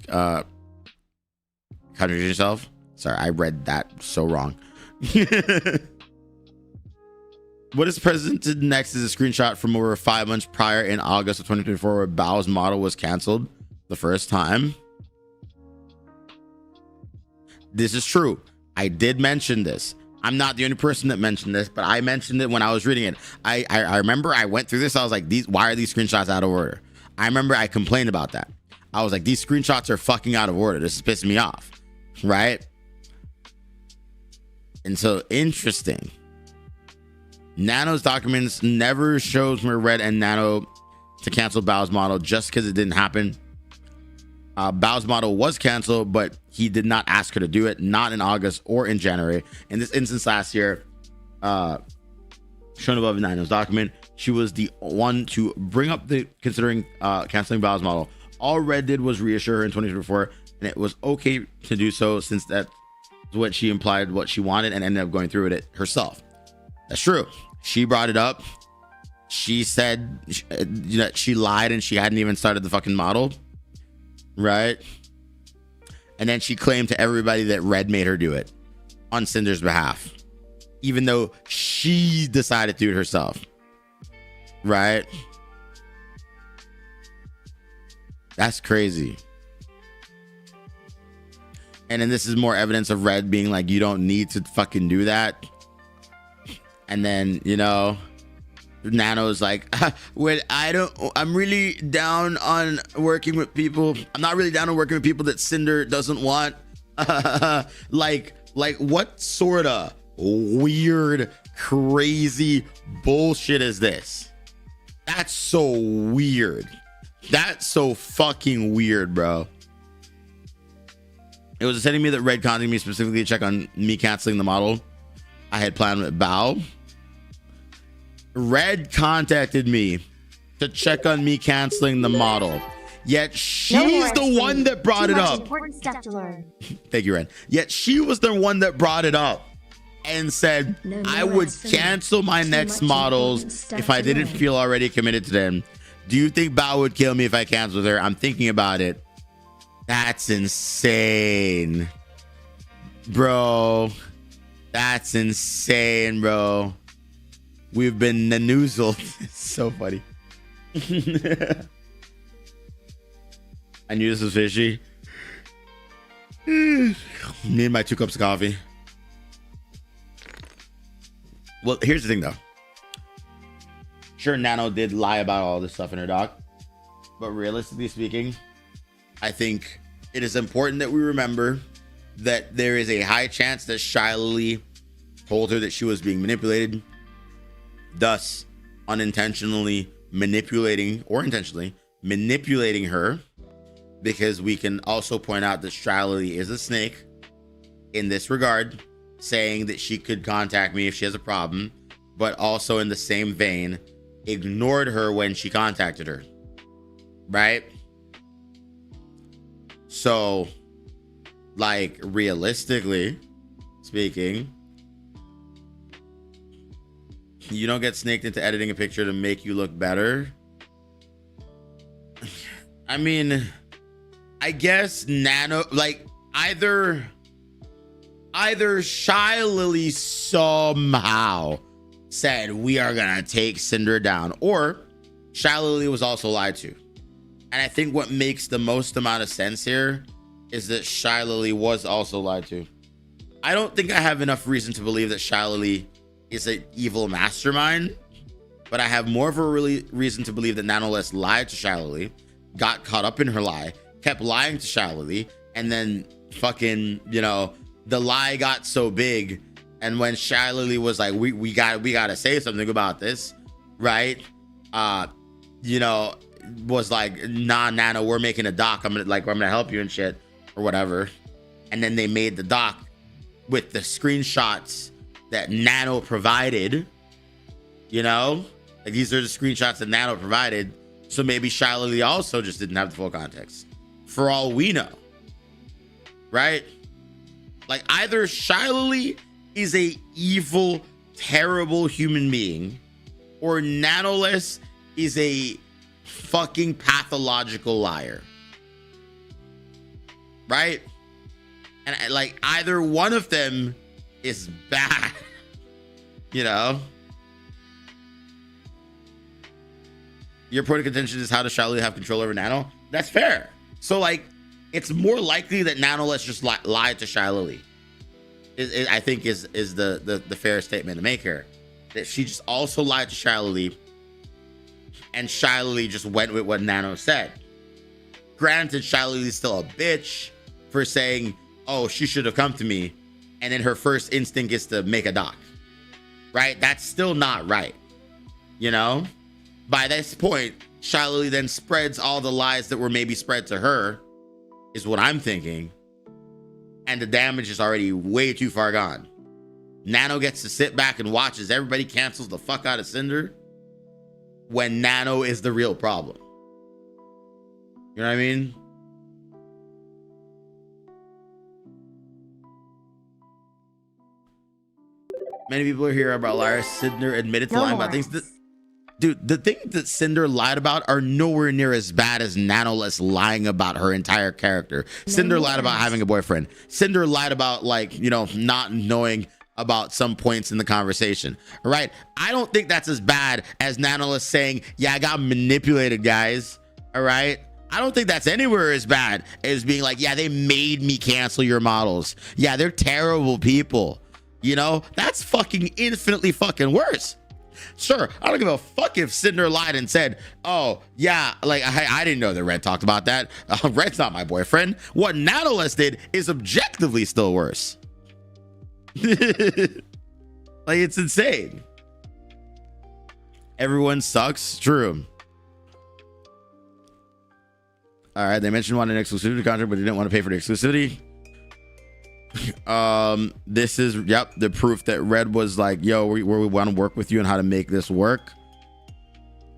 Contradict yourself. Sorry, I read that so wrong. What is presented next is a screenshot from over 5 months prior in August of 2024 where Bao's model was canceled the first time. This is true. I did mention this. I'm not the only person that mentioned this, but I mentioned it when I was reading it. I remember I went through this. I was like, why are these screenshots out of order? I remember I complained about that. I was like, these screenshots are fucking out of order. This is pissing me off. Right? And so, interesting. Nano's documents never shows where Red and Nano to cancel Bao's model just because it didn't happen. Bao's model was canceled, but he did not ask her to do it, not in August or in January. In this instance last year, shown above in Nano's document. She was the one to bring up the considering canceling Bao's model. All Red did was reassure her in 2024, and it was okay to do so since that's what she implied what she wanted and ended up going through with it herself. That's true. She brought it up. She said that she lied and she hadn't even started the fucking model, right? And then she claimed to everybody that Red made her do it on Cinder's behalf, even though she decided to do it herself, right? That's crazy. And then this is more evidence of Red being like, you don't need to fucking do that. And then, you know, Nano's like, well, I'm really down on working with people. I'm not really down on working with people that Cinder doesn't want. like what sort of weird, crazy bullshit is this? That's so weird. That's so fucking weird, bro. It was sending me that Red contacted me specifically to check on me canceling the model I had planned with Bao. Red contacted me to check on me canceling the model. Yet she's the one that brought it up. Important stuff to learn. Thank you, Red. Yet she was the one that brought it up and said, I would cancel my next models if I didn't feel already committed to them. Do you think Bao would kill me if I canceled her? I'm thinking about it. That's insane. Bro. That's insane, bro. We've been nanoozled. It's so funny. I knew this was fishy. Need my 2 cups of coffee. Well, here's the thing though. Sure, Nano did lie about all this stuff in her doc, but realistically speaking, I think it is important that we remember that there is a high chance that Shiley told her that she was being manipulated, thus unintentionally manipulating or intentionally manipulating her, because we can also point out that Shiley is a snake in this regard, saying that she could contact me if she has a problem, but also in the same vein ignored her when she contacted her, right? So, like, realistically speaking, you don't get snaked into editing a picture to make you look better. I mean, I guess Nano, like, either Shy Lily somehow said we are gonna take Cinder down, or Shy Lily was also lied to. And I think what makes the most amount of sense here is that Shy Lily was also lied to. I don't think I have enough reason to believe that Shy Lily is an evil mastermind, but I have more of a reason to believe that Nanoless lied to Shy Lily, got caught up in her lie, kept lying to Shy Lily, and then fucking, you know, the lie got so big, and when Shy Lily was like, we gotta say something about this, right? You know, was like, nah, Nano, we're making a doc. I'm gonna help you and shit or whatever. And then they made the doc with the screenshots that Nano provided. You know, like, these are the screenshots that Nano provided. So maybe Shy Lily also just didn't have the full context, for all we know, right? Like, either Shy Lily is a evil, terrible human being, or Nanoless is a fucking pathological liar, right? And like, either one of them is bad, you know? Your point of contention is, how does Shy Lily have control over Nano? That's fair. So, like, it's more likely that Nanoless just lied to Shy Lily. I think is the fair statement to make here. That she just also lied to Shy Lily, and Shy Lily just went with what Nano said. Granted, Shy Lily's still a bitch for saying, oh, she should have come to me, and then her first instinct is to make a doc, right? That's still not right, you know? By this point, Shy Lily then spreads all the lies that were maybe spread to her, is what I'm thinking. And the damage is already way too far gone. Nano gets to sit back and watch as everybody cancels the fuck out of Cinder when Nano is the real problem. You know what I mean? Many people are here about liars. Cinder admitted to lying about things. Dude, the things that Cinder lied about are nowhere near as bad as Nanoless lying about her entire character. Cinder lied about having a boyfriend. Cinder lied about, like, you know, not knowing about some points in the conversation. All right? I don't think that's as bad as Nanoless saying, yeah, I got manipulated, guys. All right? I don't think that's anywhere as bad as being like, yeah, they made me cancel your models. Yeah, they're terrible people. You know, that's fucking infinitely fucking worse. Sure, I don't give a fuck if Cinder lied and said, oh, yeah, like, I didn't know that Red talked about that. Red's not my boyfriend. What Nanoless did is objectively still worse. Like, it's insane. Everyone sucks. True. All right, they mentioned wanting an exclusivity contract, but they didn't want to pay for the exclusivity. This is, yep, the proof that Red was like, yo, we want to work with you and how to make this work,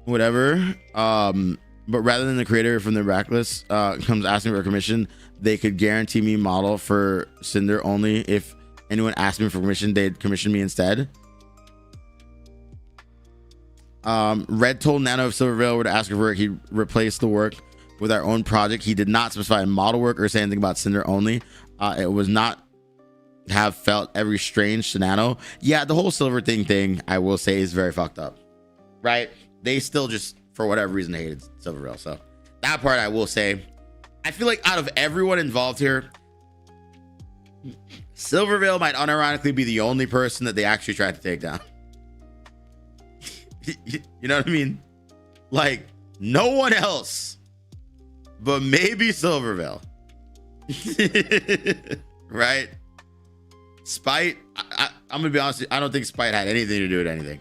whatever. But rather than the creator from the backlist comes asking for a commission, they could guarantee me model for Cinder only. If anyone asked me for permission, they'd commission me instead. Red told Nano if Silvervale were to ask her for work, he'd replace the work with our own project. He did not specify model work or say anything about Cinder only. It was not have felt every strange to Nano. Yeah, the whole Silver thing, I will say, is very fucked up. Right? They still just, for whatever reason, hated Silvervale. So that part, I will say, I feel like out of everyone involved here, Silvervale might unironically be the only person that they actually tried to take down. You know what I mean? Like, no one else, but maybe Silvervale. Right? Spite, I'm gonna be honest with you, I don't think Spite had anything to do with anything.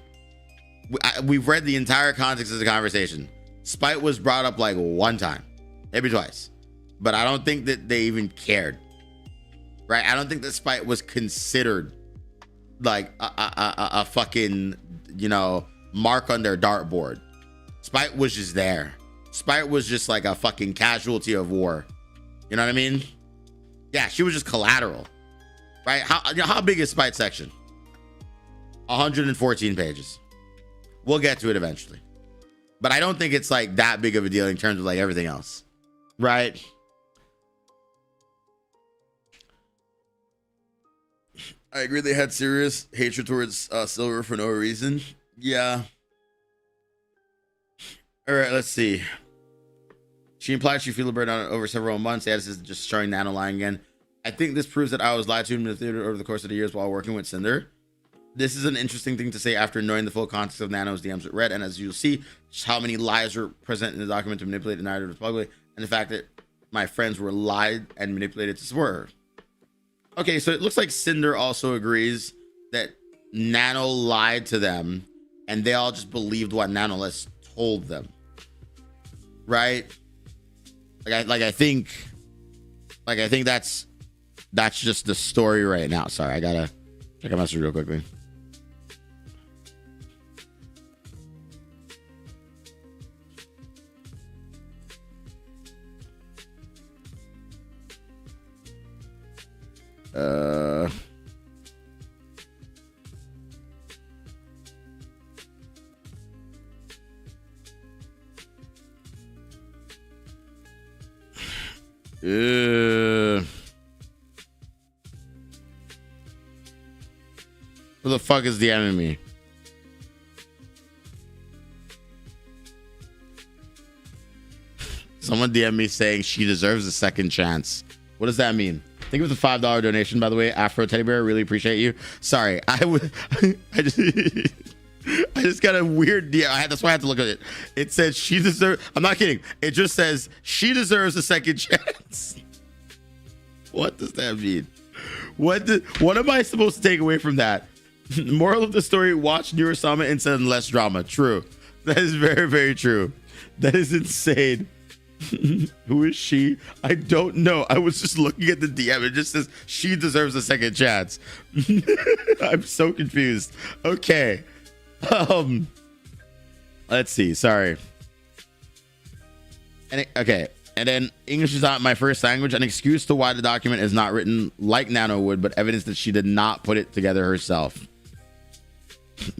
We've read the entire context of the conversation. Spite was brought up like one time, maybe twice, but I don't think that they even cared. Right? I don't think that Spite was considered like a fucking, you know, mark on their dartboard. Spite was just there. Spite was just like a fucking casualty of war. You know what I mean? Yeah, she was just collateral. Right? How big is Spite's section? 114 pages. We'll get to it eventually. But I don't think it's like that big of a deal in terms of like everything else. Right? I agree they had serious hatred towards Silver for no reason. Yeah. All right, let's see. She implied she feel a burden on it over several months. Yeah, this is just showing Nano lying again. I think this proves that I was lied to in the theater over the course of the years while working with Cinder. This is an interesting thing to say after knowing the full context of Nano's DMs with Red, and as you'll see, just how many lies were present in the document to manipulate the narrative publicly, and the fact that my friends were lied and manipulated to support her. Okay, so it looks like Cinder also agrees that Nano lied to them, and they all just believed what Nanoless told them. Right? I think that's just the story right now. Sorry, I gotta check a message real quickly. Who the fuck is DMing me? Someone DM me saying she deserves a second chance. What does that mean? Think it was a $5 donation, by the way. Afro Teddy Bear, really appreciate you. Sorry, I just got a weird DM. That's why I had to look at it. It says she deserves. I'm not kidding. It just says she deserves a second chance. What does that mean? What am I supposed to take away from that? Moral of the story: watch Newer Summit instead of less drama. True. That is very, very true. That is insane. Who is she? I don't know. I was just looking at the DM. It just says she deserves a second chance. I'm so confused. Okay. Let's see. Sorry. Okay. And then English is not my first language. An excuse to why the document is not written like Nano would, but evidence that she did not put it together herself.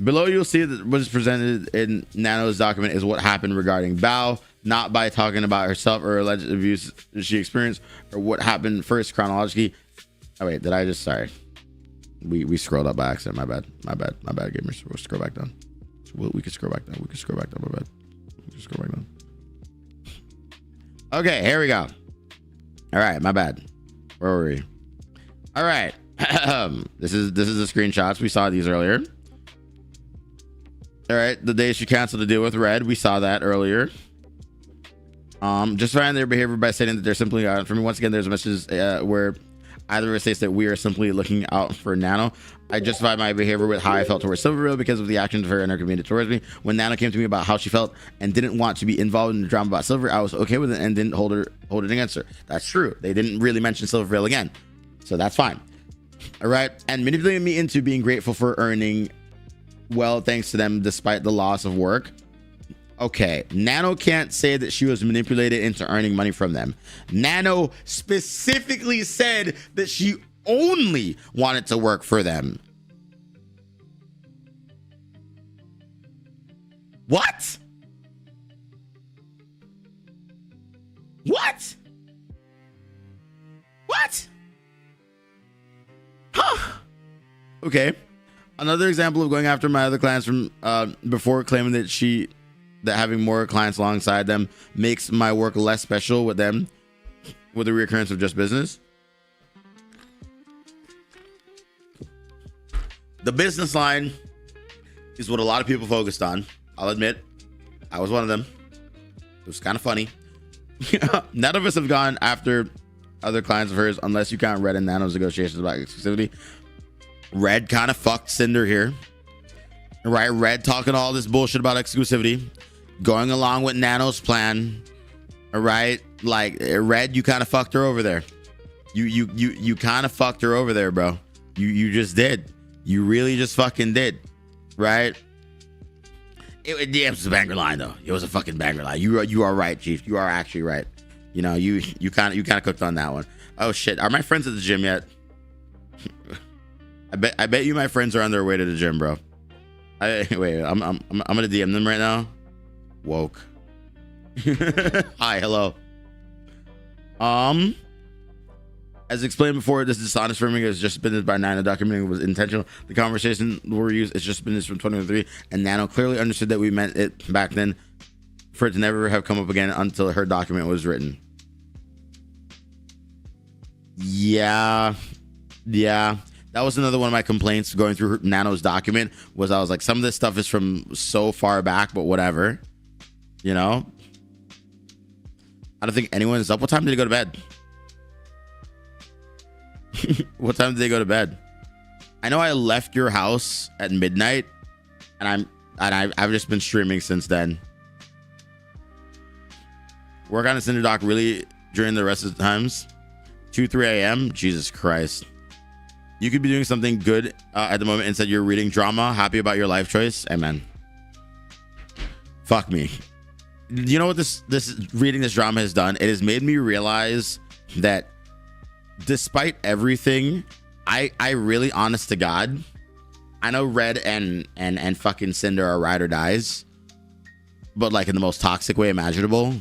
Below, you'll see that what is presented in Nano's document is what happened regarding Bao, not by talking about herself or alleged abuse she experienced or what happened first chronologically. Oh wait, did I just? Sorry, we scrolled up by accident. My bad, gamers. We'll scroll back down. We could scroll back down. My bad. We can scroll back down. Okay, here we go. All right, my bad. Where were we? All right. This is the screenshots. We saw these earlier. All right, the day she canceled the deal with Red, we saw that earlier. Justifying their behavior by stating that they're simply for me. Once again, there's a message where either of us states that we are simply looking out for Nano. I justified my behavior with how I felt towards Silverreal because of the actions of her and her community towards me. When Nano came to me about how she felt and didn't want to be involved in the drama about Silver, I was okay with it and didn't hold it against her. That's true. They didn't really mention Silverreal again, so that's fine. All right, and manipulating me into being grateful for earning well thanks to them despite the loss of work. Okay, Nano can't say that she was manipulated into earning money from them. Nano specifically said that she only wanted to work for them. What? What? Huh. Okay. Another example of going after my other clients from before, claiming that having more clients alongside them makes my work less special with them, with the reoccurrence of just business. The business line is what a lot of people focused on. I'll admit, I was one of them. It was kind of funny. None of us have gone after other clients of hers unless you count Red and Nano's negotiations about exclusivity. Red kind of fucked Cinder here, right? Red talking all this bullshit about exclusivity, going along with Nano's plan, all right? Like Red, you kind of fucked her over there. You kind of fucked her over there, bro. You just did. You really just fucking did, right? It was a banger line though. It was a fucking banger line. You are right, Chief. You are actually right. You know, you kind of cooked on that one. Oh shit, are my friends at the gym yet? I bet you my friends are on their way to the gym, bro. Wait, I'm gonna DM them right now. Woke. Hi, hello. As explained before, this dishonest framing has just been by Nano. Documenting was intentional. The conversation we used is just business from 2023, and Nano clearly understood that we meant it back then, for it to never have come up again until her document was written. Yeah. That was another one of my complaints going through Nano's document, was I was like, some of this stuff is from so far back, but whatever. You know? I don't think anyone's up. What time did they go to bed? What time did they go to bed? I know I left your house at midnight, and I've just been streaming since then. Work on a Cinder Doc really during the rest of the times. 2-3 a.m. Jesus Christ. You could be doing something good at the moment. Instead, you're reading drama. Happy about your life choice. Amen. Fuck me. You know what this reading this drama has done? It has made me realize that despite everything, I really, honest to God, I know Red and fucking Cinder are ride or dies, but like in the most toxic way imaginable.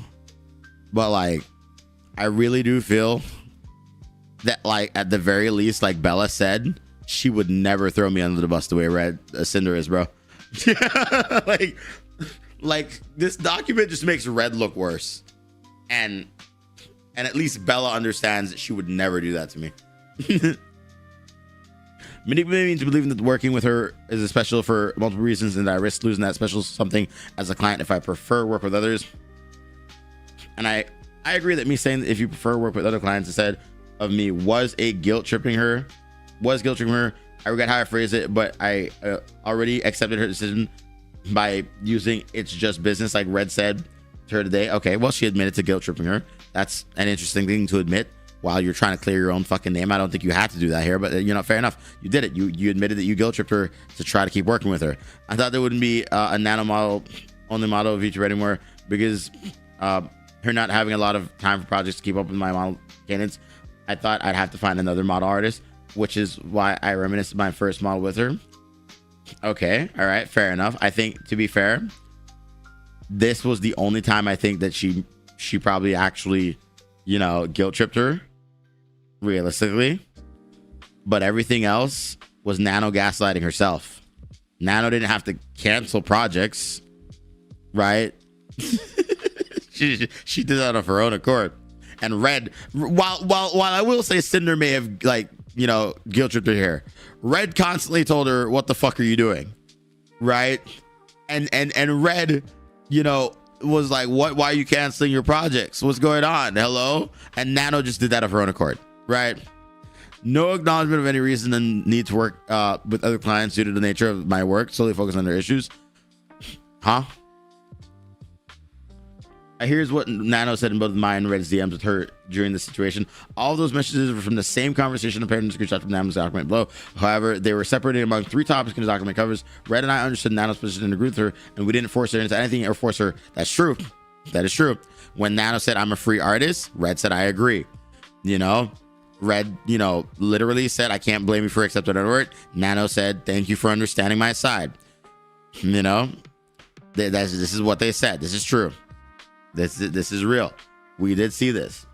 But like, I really do feel that, like, at the very least, like Bella said, she would never throw me under the bus the way Red Cinder is, bro. like this document just makes Red look worse, and at least Bella understands that she would never do that to me. Manipulating me into believing that working with her is a special for multiple reasons, and that I risk losing that special something as a client if I prefer work with others. And I agree that me saying that if you prefer work with other clients instead of me was guilt tripping her. I regret how I phrased it, but I already accepted her decision by using "it's just business," like Red said, her today. Okay, well, she admitted to guilt tripping her. That's an interesting thing to admit while you're trying to clear your own fucking name. I don't think you had to do that here, but fair enough. You did it. You admitted that you guilt tripped her to try to keep working with her. I thought there wouldn't be a nano model, only model of VTuber anymore, because her not having a lot of time for projects to keep up with my model cadence. I thought I'd have to find another model artist, which is why I reminisced my first model with her. Okay, all right, fair enough. I think, to be fair, this was the only time I think that she probably actually, guilt tripped her, realistically. But everything else was Nano gaslighting herself. Nano didn't have to cancel projects, right? she did that of her own accord. And Red, while I will say Cinder may have guilt tripped her here, Red constantly told her, "What the fuck are you doing?" Right? And Red, was like, "What? Why are you canceling your projects? What's going on? Hello?" And Nano just did that of her own accord, right? No acknowledgement of any reason and need to work with other clients due to the nature of my work, solely focused on their issues. Huh? Here's what Nano said in both mine and Red's DMs with her during the situation. All of those messages were from the same conversation appeared in the screenshot from Nano's document below. However, they were separated among 3 topics in the document covers. Red and I understood Nano's position and agreed with her, and we didn't force her into anything or force her. That's true. That is true. When Nano said, "I'm a free artist," Red said, "I agree." Red, literally said, "I can't blame you for accepting our work." Nano said, "Thank you for understanding my side." This is what they said. This is true. This is real. We did see this.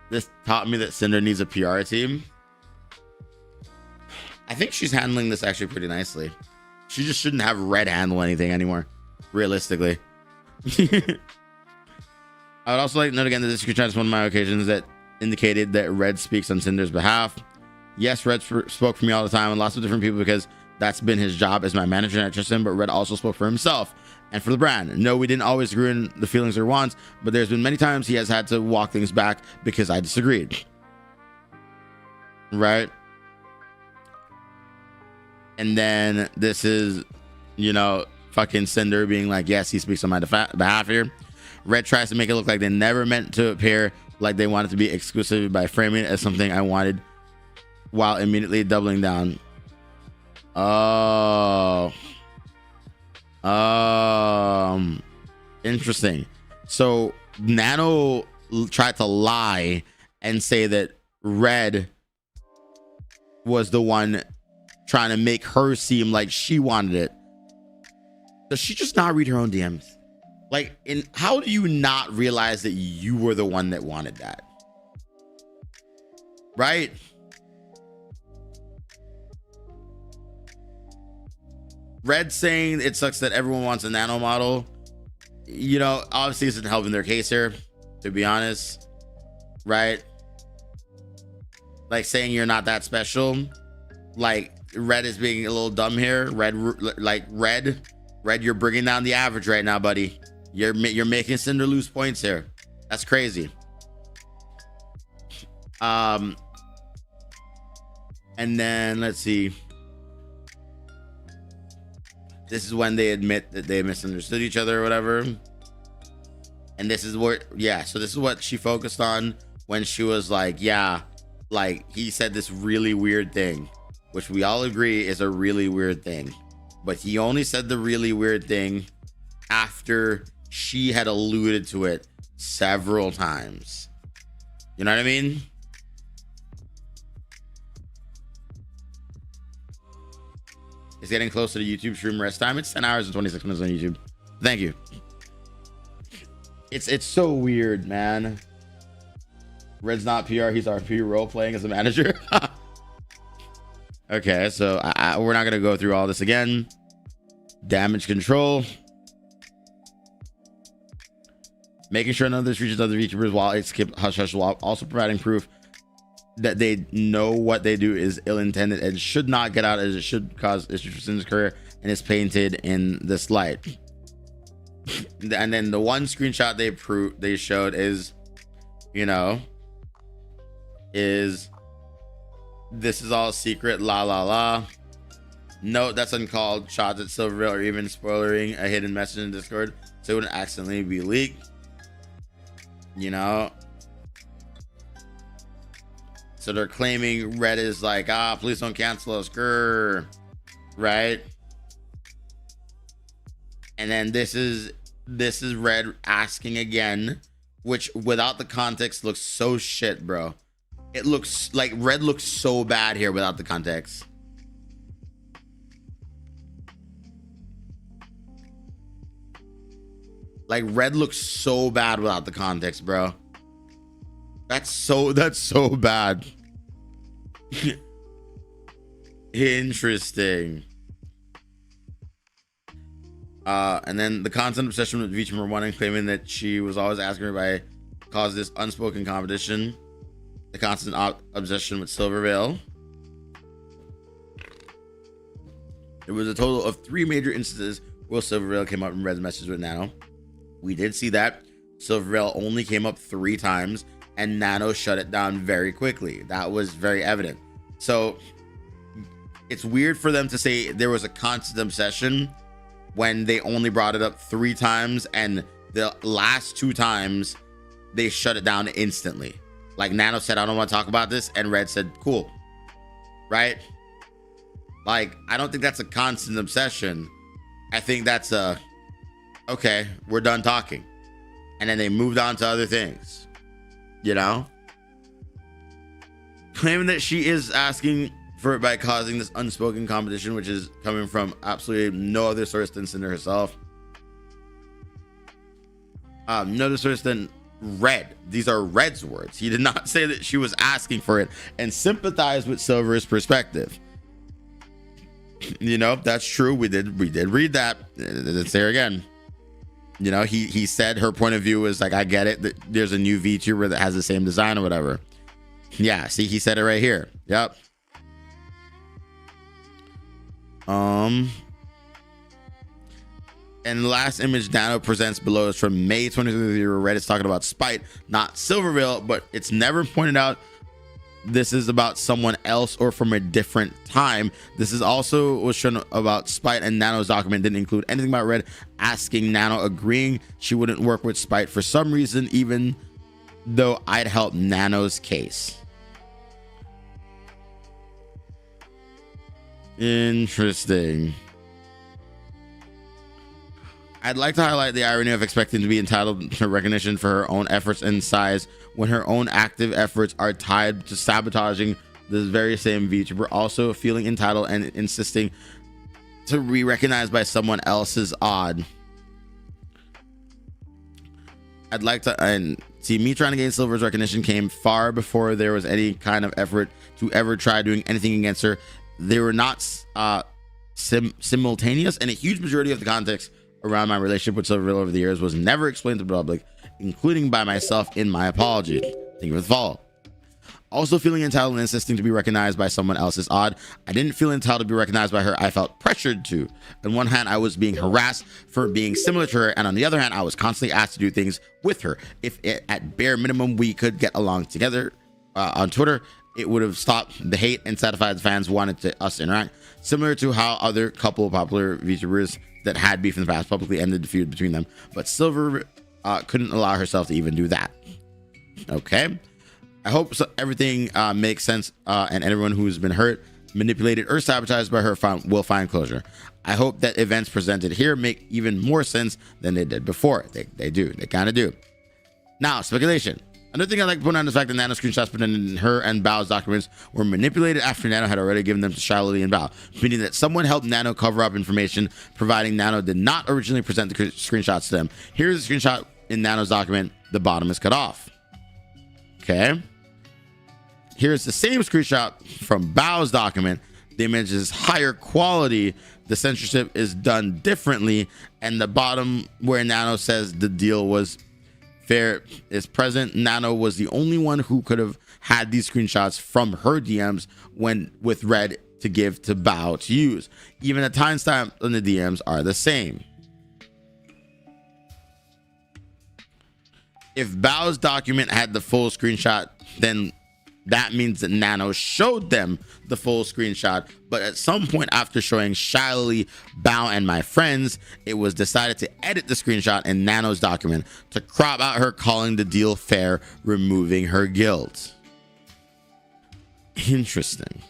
This taught me that Cinder needs a PR team. I think she's handling this actually pretty nicely. She just shouldn't have Red handle anything anymore, realistically. I would also like to note again that this screenshot is one of my occasions that indicated that Red speaks on Cinder's behalf. Yes, Red spoke for me all the time and lots of different people because that's been his job as my manager and I trust him, but Red also spoke for himself and for the brand. No, we didn't always agree on the feelings or wants, but there's been many times he has had to walk things back because I disagreed. Right? And then this is, fucking Cinder being like, yes, he speaks on my behalf here. Red tries to make it look like they never meant to appear like they wanted to be exclusive by framing it as something I wanted while immediately doubling down. Interesting. So Nano tried to lie and say that Red was the one trying to make her seem like she wanted it. Does she just not read her own DMs? How do you not realize that you were the one that wanted that? Right? Red saying it sucks that everyone wants a Nano model. Obviously isn't helping their case here, to be honest. Right? Like saying you're not that special. Like Red is being a little dumb here. Red, you're bringing down the average right now, buddy. You're making Cinder lose points here. That's crazy. And then let's see. This is when they admit that they misunderstood each other or whatever. And this is what, so this is what she focused on when she was like, he said this really weird thing, which we all agree is a really weird thing. But he only said the really weird thing after she had alluded to it several times. You know what I mean? It's getting close to the YouTube stream rest time. It's 10 hours and 26 minutes on YouTube. Thank you. It's so weird, man. Red's not PR. He's RP role playing as a manager. Okay, so we're not going to go through all this again. Damage control. Making sure none of this reaches other VTubers while it's kept hush hush, while also providing proof that they know what they do is ill-intended and should not get out, as it should cause issues for Cinder's career and is painted in this light. And then the one screenshot they showed is, is this is all secret, la la la. Note that's uncalled. Shots at Silverville or even spoilering a hidden message in Discord so it wouldn't accidentally be leaked. You know? So they're claiming Red is like, please don't cancel us, grr. Right? And then this is Red asking again, which without the context looks so shit, bro. It looks like Red looks so bad here without the context. Like Red looks so bad without the context, bro. That's so bad. Interesting. And then the constant obsession with VTuber 1 and claiming that she was always asking her by caused this unspoken competition. The constant obsession with Silvervale. There was a total of 3 major instances where Silvervale came up and read the message with Nano. We did see that. Silvervale only came up 3 times and Nano shut it down very quickly. That was very evident. So it's weird for them to say there was a constant obsession when they only brought it up 3 times and the last 2 times they shut it down instantly. Like Nano said, I don't want to talk about this, and Red said, cool. Right? Like, I don't think that's a constant obsession. I think that's a, okay, we're done talking. And then they moved on to other things. You know? Claiming that she is asking for it by causing this unspoken competition, which is coming from absolutely no other source than Cinder herself. No other source than Red. These are Red's words. He did not say that she was asking for it and sympathize with Silver's perspective. You know, that's true. We did read that. It's there again. You know, he said her point of view is like, I get it, that there's a new VTuber that has the same design or whatever. Yeah, see, he said it right here. Yep. And the last image Nano presents below is from May 2023, where Red is talking about Spite, not Silverville, but it's never pointed out this is about someone else or from a different time. This is also was shown about Spite, and Nano's document didn't include anything about Red asking Nano, agreeing she wouldn't work with Spite for some reason, even though I'd help Nano's case. Interesting. I'd like to highlight the irony of expecting to be entitled to recognition for her own efforts and size when her own active efforts are tied to sabotaging this very same VTuber, also feeling entitled and insisting to be recognized by someone else is odd. I'd like to, and see, me trying to gain Silver's recognition came far before there was any kind of effort to ever try doing anything against her. They were not simultaneous, and a huge majority of the context around my relationship with Silverville over the years was never explained to the public, including by myself in my apology. Thank you for the follow. Also, feeling entitled and insisting to be recognized by someone else is odd. I didn't feel entitled to be recognized by her. I felt pressured to. On one hand, I was being harassed for being similar to her, and on the other hand, I was constantly asked to do things with her. If at bare minimum we could get along together on Twitter, it would have stopped the hate and satisfied the fans wanted us to interact. Similar to how other couple of popular VTubers that had beef in the past publicly ended the feud between them, but Silver couldn't allow herself to even do that. Okay, I hope everything makes sense, and everyone who's been hurt, manipulated, or sabotaged by her will find closure. I hope that events presented here make even more sense than they did before. They do. They kind of do. Now, speculation. Another thing I'd like to point out is the fact that Nano screenshots put in her and Bao's documents were manipulated after Nano had already given them to Shiloh Lee and Bao, meaning that someone helped Nano cover up information, providing Nano did not originally present the screenshots to them. Here's a screenshot in Nano's document. The bottom is cut off. Okay. Here's the same screenshot from Bao's document. The image is higher quality. The censorship is done differently. And the bottom where Nano says the deal was fair is present. Nano was the only one who could have had these screenshots from her DMs when with Red to give to Bao to use. Even the timestamp on the DMs are the same. If Bao's document had the full screenshot, then that means that Nano showed them the full screenshot, but at some point after showing Shiley, Bao, and my friends, it was decided to edit the screenshot in Nano's document to crop out her calling the deal fair, removing her guilt. Interesting.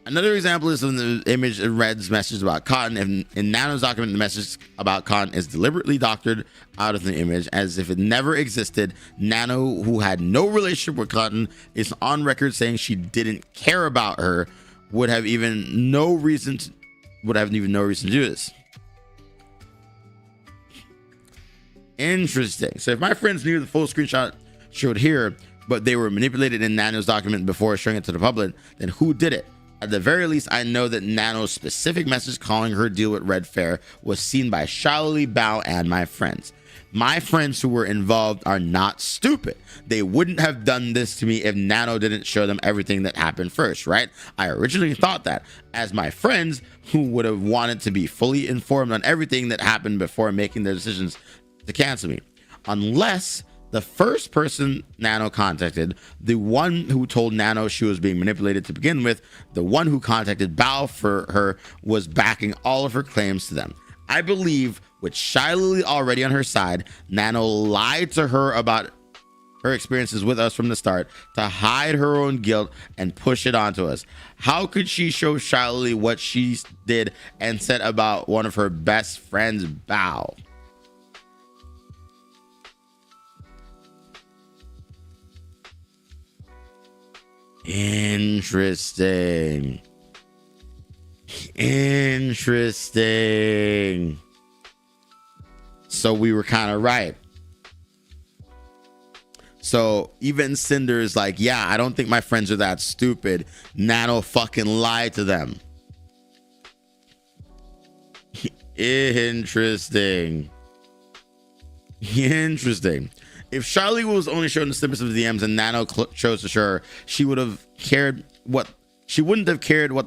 Another example is in the image in Red's message about Cotton. In Nano's document, the message about Cotton is deliberately doctored out of the image as if it never existed. Nano, who had no relationship with Cotton, is on record saying she didn't care about her, would have even no reason to do this. Interesting. So if my friends knew the full screenshot showed here, but they were manipulated in Nano's document before showing it to the public, then who did it? At the very least, I know that Nano's specific message calling her deal with Red fair was seen by Shiley, Bao, and my friends. My friends who were involved are not stupid. They wouldn't have done this to me if Nano didn't show them everything that happened first, right? I originally thought that, as my friends who would have wanted to be fully informed on everything that happened before making their decisions to cancel me. Unless the first person Nano contacted, the one who told Nano she was being manipulated to begin with, the one who contacted Bao for her, was backing all of her claims to them. I believe, with Shiley already on her side, Nano lied to her about her experiences with us from the start to hide her own guilt and push it onto us. How could she show Shiley what she did and said about one of her best friends, Bao? Interesting. So we were kind of right. So even Cinder is like, yeah, I don't think my friends are that stupid. Nano fucking lied to them. Interesting. If Charlie was only shown the snippets of the DMs and Nano chose to show her, she wouldn't have cared what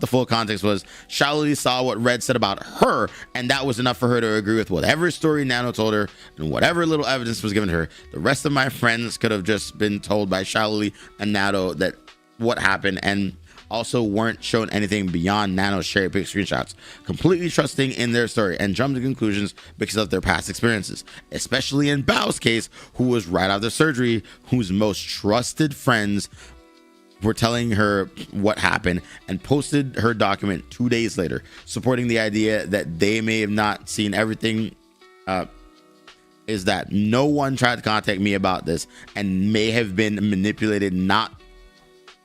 the full context was. Charlie saw what Red said about her, and that was enough for her to agree with whatever story Nano told her and whatever little evidence was given to her. The rest of my friends could have just been told by Charlie and Nano that what happened, and also weren't shown anything beyond Nano's cherry-picked screenshots, completely trusting in their story and jumped to conclusions because of their past experiences, especially in Bao's case, who was right after surgery, whose most trusted friends were telling her what happened and posted her document 2 days later, supporting the idea that they may have not seen everything. Is that no one tried to contact me about this and may have been manipulated not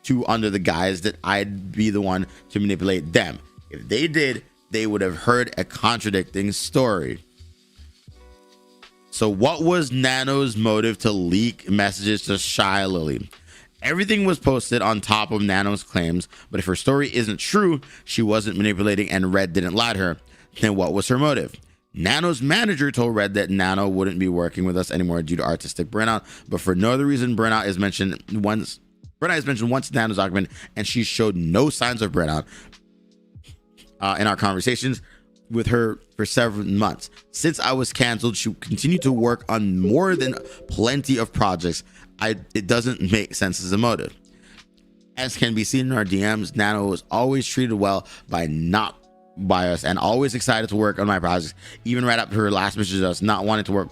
to under the guise that I'd be the one to manipulate them. If they did, they would have heard a contradicting story. So what was Nano's motive to leak messages to Shiley? Everything was posted on top of Nano's claims, but if her story isn't true, she wasn't manipulating and Red didn't lie to her, then what was her motive? Nano's manager told Red that Nano wouldn't be working with us anymore due to artistic burnout, but for no other reason, burnout is mentioned once in Nano's document, and she showed no signs of burnout in our conversations with her for several months. Since I was canceled, she continued to work on more than plenty of projects. It doesn't make sense as a motive. As can be seen in our DMs, Nano was always treated well by us and always excited to work on my projects, even right after her last message to us not wanting to work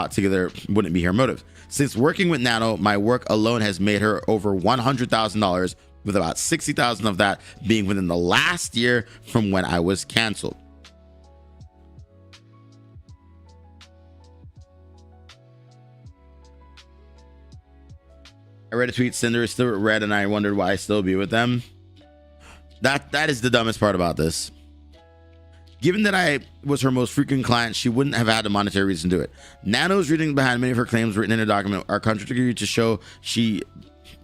together wouldn't be her motive. Since working with Nano, my work alone has made her over $100,000, with about $60,000 of that being within the last year from when I was canceled. I read a tweet, Cinder is still red, and I wondered why I still be with them. That is the dumbest part about this. Given that I was her most frequent client, she wouldn't have had a monetary reason to do it. Nano's reading behind many of her claims written in her document are contradictory to show she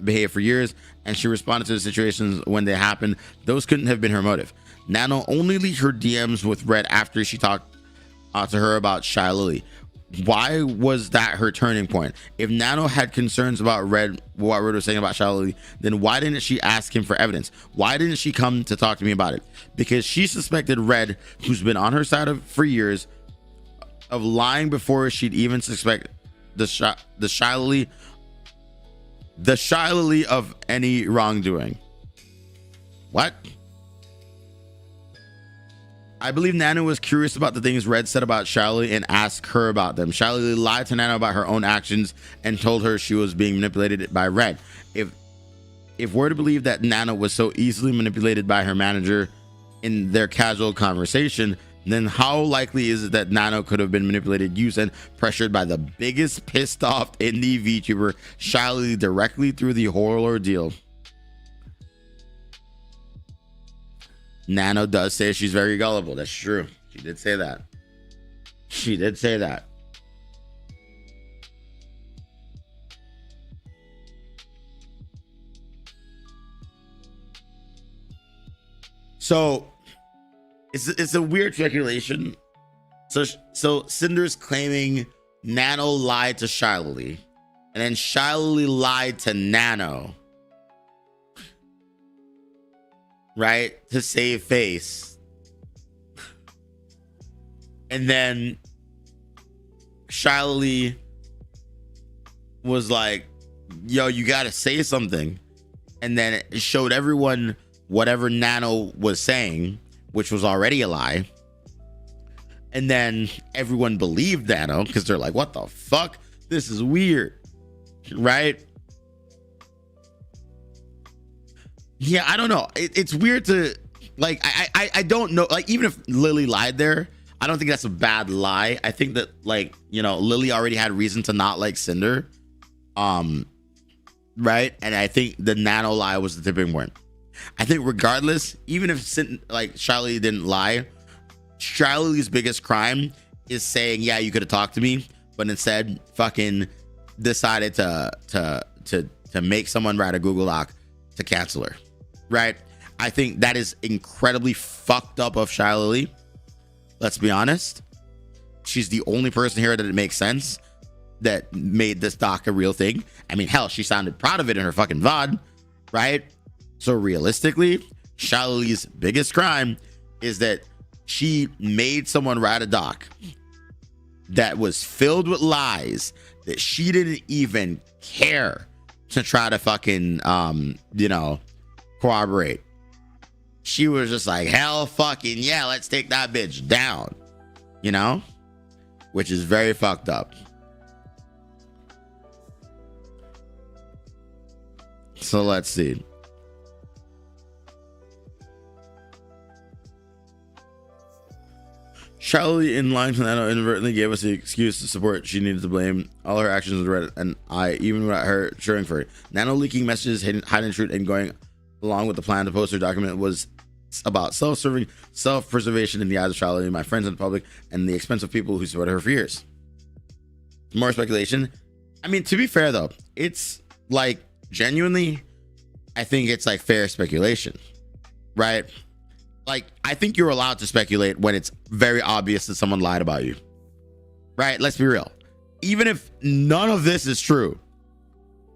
behaved for years and she responded to the situations when they happened. Those couldn't have been her motive. Nano only leaked her DMs with Red after she talked to her about Shiley. Why was that her turning point? If Nano had concerns about what Red was saying about Shiley, then why didn't she ask him for evidence? Why didn't she come to talk to me about it? Because she suspected Red, who's been on her side for years, of lying before she'd even suspect the Shiley the Shiley of any wrongdoing. What? I believe Nano was curious about the things Red said about Shiley and asked her about them. Shiley lied to Nano about her own actions and told her she was being manipulated by Red. If we're to believe that Nano was so easily manipulated by her manager in their casual conversation, then how likely is it that Nano could have been manipulated, used, and pressured by the biggest pissed off indie VTuber, Shiley, directly through the whole ordeal? Nano does say she's very gullible. That's true. She did say that. She did say that. So it's a weird speculation. So Cinder's claiming Nano lied to Shiley, and then Shiley lied to Nano, right, to save face. And then Shiley was like, yo, you gotta say something. And then it showed everyone whatever Nano was saying, which was already a lie. And then everyone believed Nano because they're like, what the fuck? This is weird, right? Yeah, I don't know. It's weird to, like, I don't know. Like, even if Lily lied there, I don't think that's a bad lie. I think that, like, you know, Lily already had reason to not like Cinder. Right? And I think the Nano lie was the tipping point. I think regardless, even if like Shiley didn't lie, Shiley's biggest crime is saying, yeah, you could have talked to me, but instead fucking decided to make someone write a Google Doc to cancel her. Right? I think that is incredibly fucked up of Shiley. Let's be honest. She's the only person here that it makes sense that made this doc a real thing. I mean, hell, she sounded proud of it in her fucking VOD, right? So realistically, Shiley's biggest crime is that she made someone write a doc that was filled with lies that she didn't even care to try to fucking, corroborate. She was just like, hell fucking yeah, let's take that bitch down, which is very fucked up. So let's see. Shiley, in line to Nano, inadvertently gave us the excuse to support she needed to blame. All her actions were read, and I, even without her cheering for it. Nano leaking messages, hiding truth, and going along with the plan to post her document was about self-serving, self-preservation in the eyes of Shiley, my friends in the public, and the expense of people who supported her for years. More speculation. I mean, to be fair though, it's like genuinely, I think it's like fair speculation, right? Like, I think you're allowed to speculate when it's very obvious that someone lied about you, right? Let's be real. Even if none of this is true,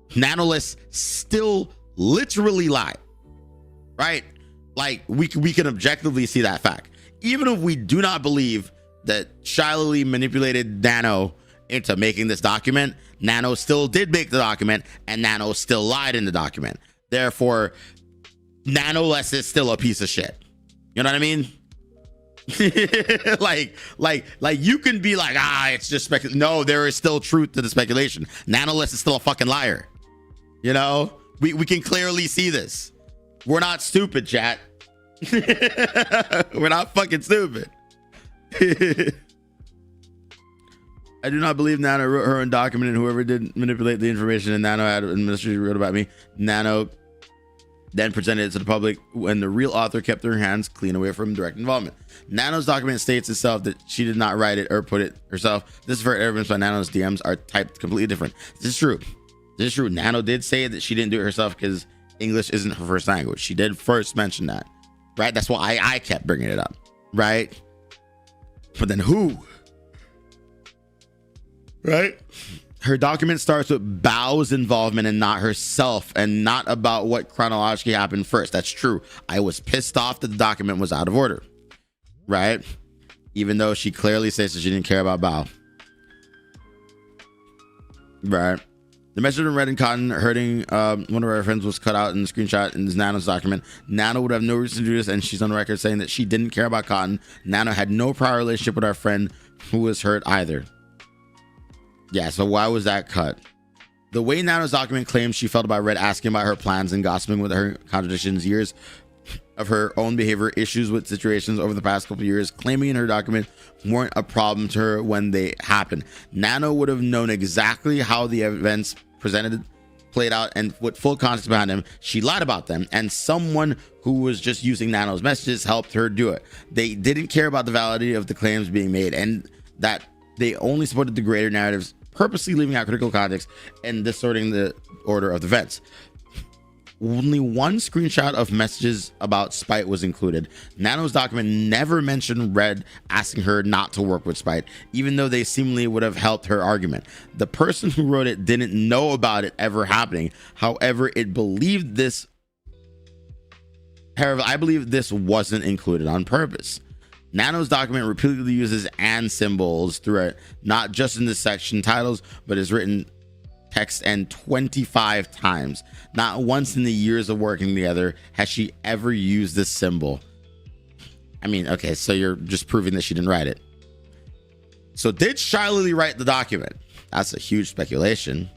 Nanoless still literally lied, right? Like, we can objectively see that fact. Even if we do not believe that Shiley manipulated Nano into making this document, Nano still did make the document, and Nano still lied in the document. Therefore, Nanoless is still a piece of shit. You know what I mean? like you can be like, it's just speculation. No, there is still truth to the speculation. Nanoless is still a fucking liar. We can clearly see this. We're not stupid, chat. We're not fucking stupid. I do not believe Nano wrote her own document, and whoever did manipulate the information and Nano had administrator wrote about me. Nano then presented it to the public when the real author kept her hands clean away from direct involvement. Nano's document states itself that she did not write it or put it herself. This is for evidence by Nano's DMs are typed completely different. This is true. Nano did say that she didn't do it herself because English isn't her first language. She did first mention that, right? That's why I kept bringing it up, right? But then who? Right? Her document starts with Bao's involvement and not herself, and not about what chronologically happened first. That's true. I was pissed off that the document was out of order, right? Even though she clearly says that she didn't care about Bao, right? The message from Red and Cotton hurting one of our friends was cut out in the screenshot in this Nano's document. Nano would have no reason to do this, and she's on record saying that she didn't care about Cotton. Nano had no prior relationship with our friend who was hurt either. Yeah, so why was that cut? The way Nano's document claims she felt about Red asking about her plans and gossiping with her contradictions, years of her own behavior, issues with situations over the past couple of years, claiming in her document weren't a problem to her when they happened. Nano would have known exactly how the events played out, and with full context behind them. She lied about them, and someone who was just using Nano's messages helped her do it. They didn't care about the validity of the claims being made, and that they only supported the greater narratives, purposely leaving out critical context and distorting the order of the events. Only one screenshot of messages about Spite was included. Nano's document never mentioned Red asking her not to work with Spite, even though they seemingly would have helped her argument. The person who wrote it didn't know about it ever happening. However, it believed this. However, I believe this wasn't included on purpose. Nano's document repeatedly uses and symbols through it, not just in the section titles, but is written text and 25 times. Not once in the years of working together has she ever used this symbol. I mean, okay, so you're just proving that she didn't write it. So did Shiley write the document? That's a huge speculation.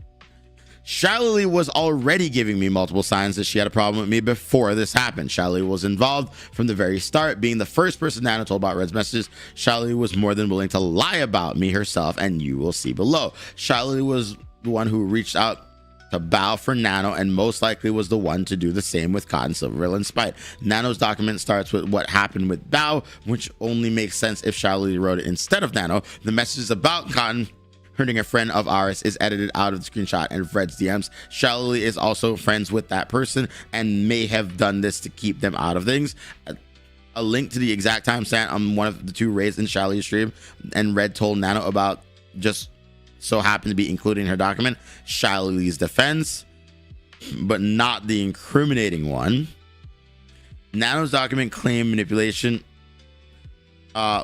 Shiley was already giving me multiple signs that she had a problem with me before this happened. Shiley was involved from the very start, being the first person Nano told about Red's messages. Shiley was more than willing to lie about me herself, and you will see below. Shiley was the one who reached out to Bao for Nano, and most likely was the one to do the same with Cotton, Silverville, and Spite. Nano's document starts with what happened with Bao, which only makes sense if Shiley wrote it instead of Nano. The messages about Cotton hurting a friend of ours is edited out of the screenshot and Fred's DMs. Shiley is also friends with that person and may have done this to keep them out of things. A link to the exact timestamp on one of the two raised in Shiley's stream, and Red told Nano about just so happened to be included in her document. Shiley's defense, but not the incriminating one. Nano's document claimed manipulation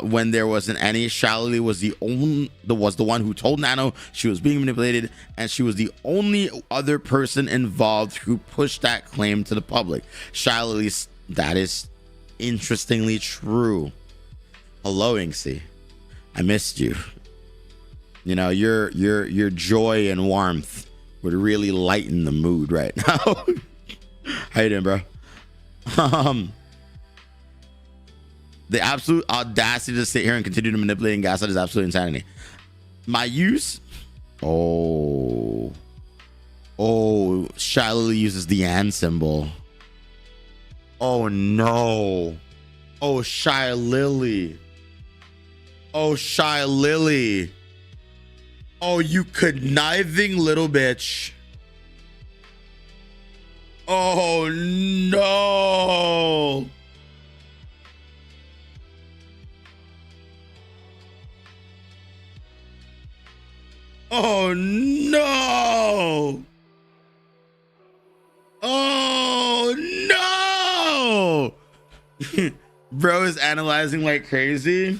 when there wasn't any. Shiley was the one who told Nano she was being manipulated, and she was the only other person involved who pushed that claim to the public. Shiley's, that is interestingly true. Hello, Inksy. I missed you. You know, your joy and warmth would really lighten the mood right now. How you doing, bro? The absolute audacity to sit here and continue to manipulate and gaslight is absolute insanity. My use, Shiley uses the and symbol. Oh no. Oh, Shy Lily. Oh, Shy Lily. Oh, you conniving little bitch. Oh, no. Oh, no. Oh, no. Bro is analyzing like crazy.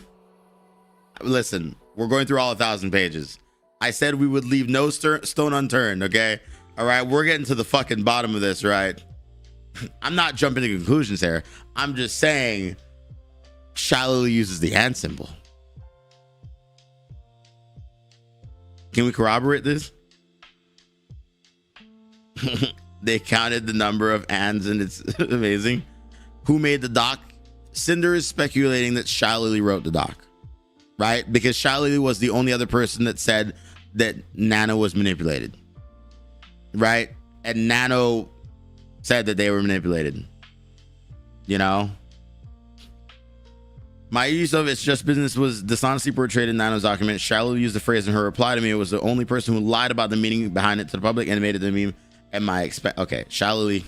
Listen, we're going through all 1,000 pages. I said we would leave no stone unturned, okay? All right, we're getting to the fucking bottom of this, right? I'm not jumping to conclusions here. I'm just saying Shiley uses the and symbol. Can we corroborate this? They counted the number of ands, and it's amazing. Who made the doc? Cinder is speculating that Shiley wrote the doc, right? Because Shiley was the only other person that said that Nano was manipulated, right? And Nano said that they were manipulated, you know? My use of "it's just business" was dishonestly portrayed in Nano's document. Shiley used the phrase in her reply to me. It was the only person who lied about the meaning behind it to the public and made it a meme. And okay, Shiley,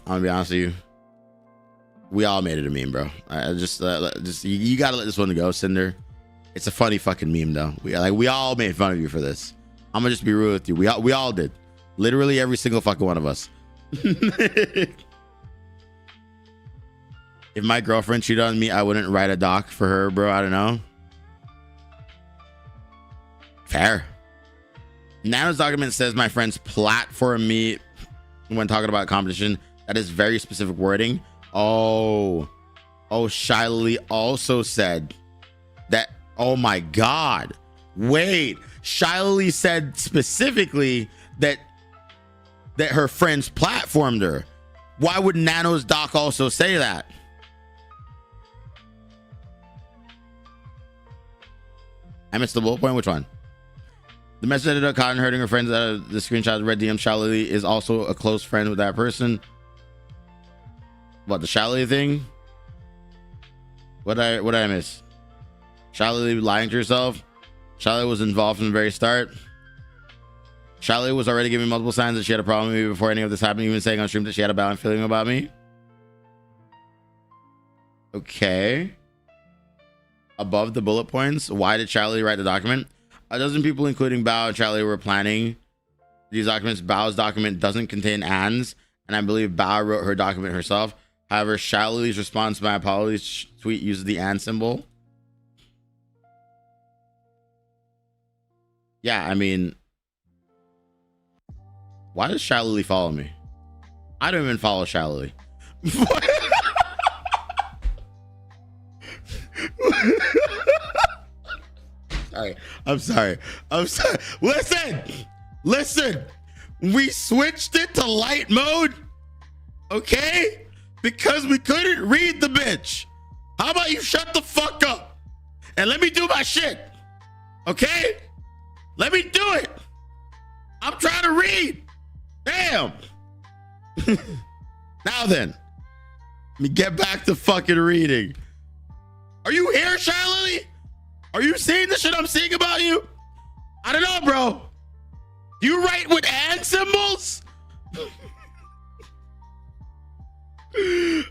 I'm gonna be honest with you. We all made it a meme, bro. You gotta let this one go, Cinder. It's a funny fucking meme, though. We all made fun of you for this. I'm gonna just be real with you. We all did. Literally every single fucking one of us. If my girlfriend cheated on me, I wouldn't write a doc for her, bro. I don't know. Fair. Nano's document says my friends platform me when talking about competition. That is very specific wording. Oh, Shiley also said that. Oh my God. Wait, Shiley said specifically that her friends platformed her. Why would Nano's doc also say that? I missed the bullet point. Which one? The message ended up caught and hurting her friends. The screenshot of Red DM. Shiley is also a close friend with that person. What, the Shiley thing? What did I miss? Shiley lying to herself. Shiley was involved from the very start. Shiley was already giving multiple signs that she had a problem with me before any of this happened, even saying on stream that she had a bad feeling about me. Okay. Above the bullet points, why did Shiley write the document? A dozen people, including Bao and Shiley, were planning these documents. Bao's document doesn't contain ands, and I believe Bao wrote her document herself. However, Shiley's response to my apologies tweet uses the and symbol. Yeah, I mean, why does Shiley follow me? I don't even follow Shiley. I'm sorry. Listen. We switched it to light mode, okay? Because we couldn't read the bitch. How about you shut the fuck up and let me do my shit, okay? Let me do it. I'm trying to read. Damn. Now then, let me get back to fucking reading. Are you here, Shiley? Are you seeing the shit I'm seeing about you? I don't know, bro. You write with and symbols?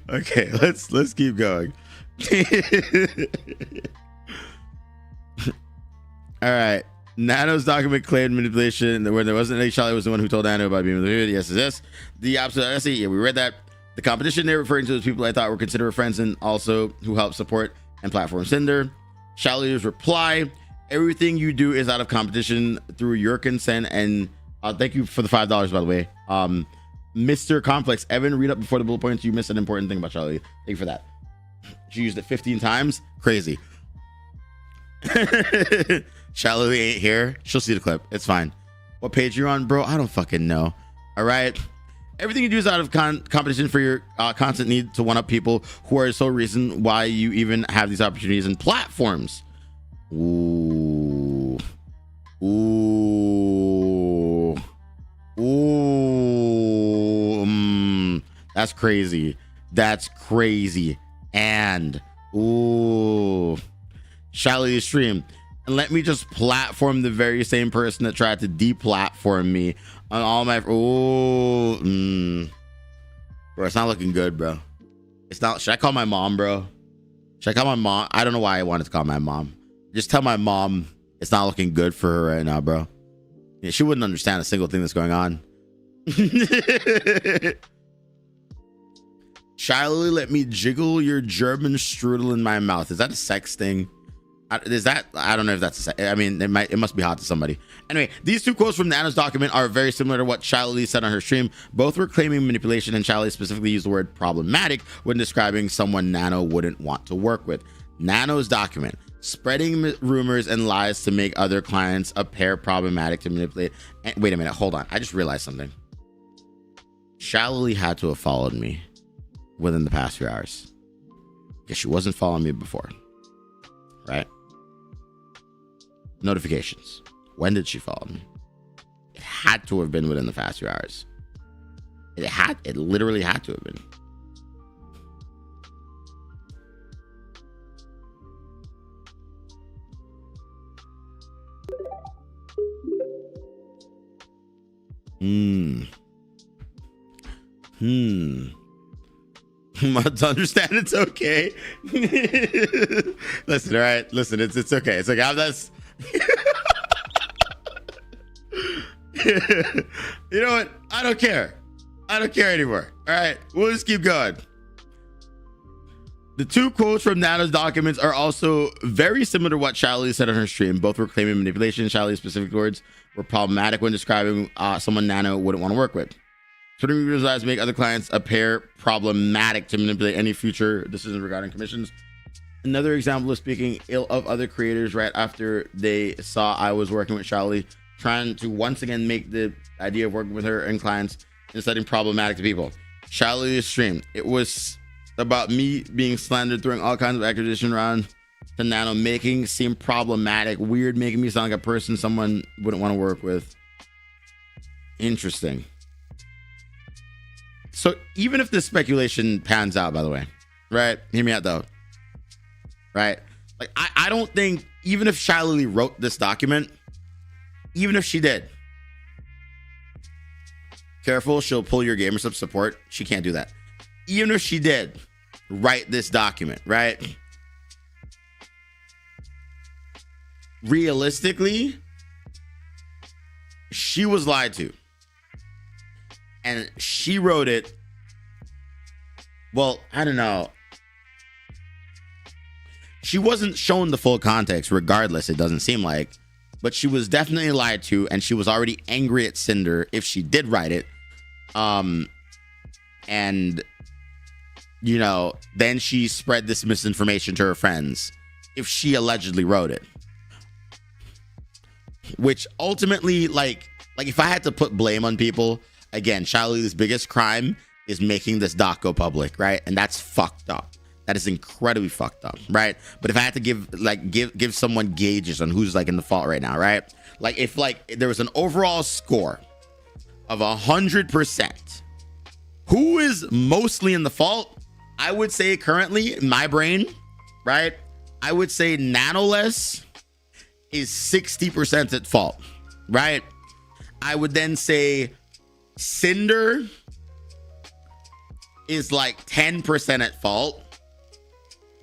Okay, let's keep going. All right. Nano's document claimed manipulation where there wasn't any. Shiley was the one who told Nano about being manipulated. Yes. The opposite. I see. Yeah, we read that. The competition they're referring to is people I thought were considered friends and also who help support and platform Cinder. Shiley's reply: everything you do is out of competition through your consent. And thank you for the $5, by the way. Mr. Complex, Evan, read up before the bullet points. You missed an important thing about Shiley. Thank you for that. She used it 15 times. Crazy. Shiley ain't here. She'll see the clip. It's fine. What page you're on, bro? I don't fucking know. All right. Everything you do is out of competition for your constant need to one-up people who are the sole reason why you even have these opportunities and platforms. Ooh. That's crazy. And Shiley's stream. And let me just platform the very same person that tried to deplatform me on all my. Bro, it's not looking good, bro. It's not. Should I call my mom, bro? Should I call my mom? I don't know why I wanted to call my mom. Just tell my mom it's not looking good for her right now, bro. Yeah, she wouldn't understand a single thing that's going on. Shiley, let me jiggle your German strudel in my mouth. Is that a sex thing? Is that? I don't know if that's. I mean, it must be hot to somebody. Anyway, these two quotes from Nano's document are very similar to what Shiley said on her stream. Both were claiming manipulation, and Shiley specifically used the word problematic when describing someone Nano wouldn't want to work with. Nano's document: spreading rumors and lies to make other clients appear problematic to manipulate. And, wait a minute, hold on. I just realized something. Shiley had to have followed me within the past few hours, because she wasn't following me before, right? Notifications. When did she follow me? It had to have been within the past few hours. It literally had to have been. To understand it's okay. Listen, all right. Listen, it's okay. It's like that's. You know what? I don't care. I don't care anymore. All right, we'll just keep going. The two quotes from Nano's documents are also very similar to what Shally said on her stream. Both were claiming manipulation. Shally's specific words were problematic when describing someone Nano wouldn't want to work with. Twitter users lies make other clients appear problematic to manipulate any future decisions regarding commissions. Another example of speaking ill of other creators right after they saw I was working with Shally, trying to once again make the idea of working with her and clients and setting problematic to people. Shally's stream, it was about me being slandered, throwing all kinds of accusation around to Nano, making seem problematic, weird, making me sound like a person someone wouldn't want to work with. Interesting. So even if this speculation pans out, by the way, right? Hear me out though. Right? Like I don't think, even if Shally wrote this document, even if she did, careful, she'll pull your GamerSub support. She can't do that. Even if she did write this document, right? Realistically, she was lied to. And she wrote it. Well, I don't know. She wasn't shown the full context, regardless, it doesn't seem like. But she was definitely lied to, and she was already angry at Cinder if she did write it. And, you know, then she spread this misinformation to her friends if she allegedly wrote it. Which ultimately, like if I had to put blame on people, again, Shally's biggest crime is making this doc go public, right? And that's fucked up. That is incredibly fucked up, right? But if I had to give someone gauges on who's like in the fault right now, right? Like if there was an overall score of 100%, who is mostly in the fault? I would say currently in my brain, right? I would say Nanoless is 60% at fault, right? I would then say Cinder is like 10% at fault.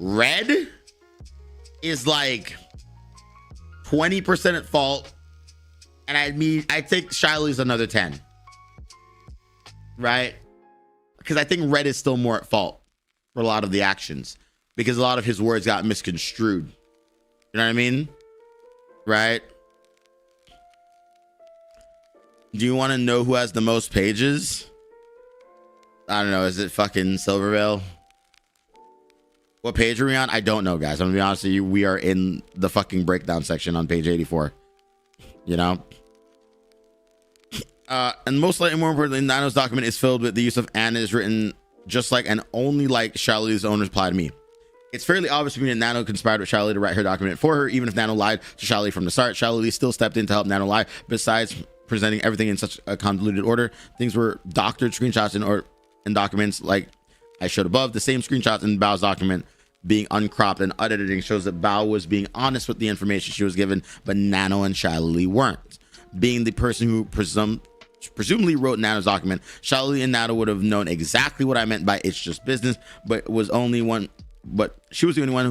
Red is like 20% at fault. And I think Shally's another 10. Right? Because I think Red is still more at fault for a lot of the actions. Because a lot of his words got misconstrued. You know what I mean? Right? Do you want to know who has the most pages? I don't know. Is it fucking Silvervale? What page are we on? I don't know, guys. I'm gonna be honest with you. We are in the fucking breakdown section on page 84. You know? And most likely, more importantly, Nano's document is filled with the use of "and" is written just like and only like Shally's own reply to me. It's fairly obvious to me that Nano conspired with Shally to write her document for her, even if Nano lied to Shally from the start. Shally still stepped in to help Nano lie. Besides presenting everything in such a convoluted order, things were doctored screenshots in documents like I showed above. The same screenshots in Bao's document being uncropped and unedited shows that Bao was being honest with the information she was given, but Nano and Shally weren't. Being the person who presumably wrote Nano's document, Shally and Nano would have known exactly what I meant by "it's just business," but she was the only one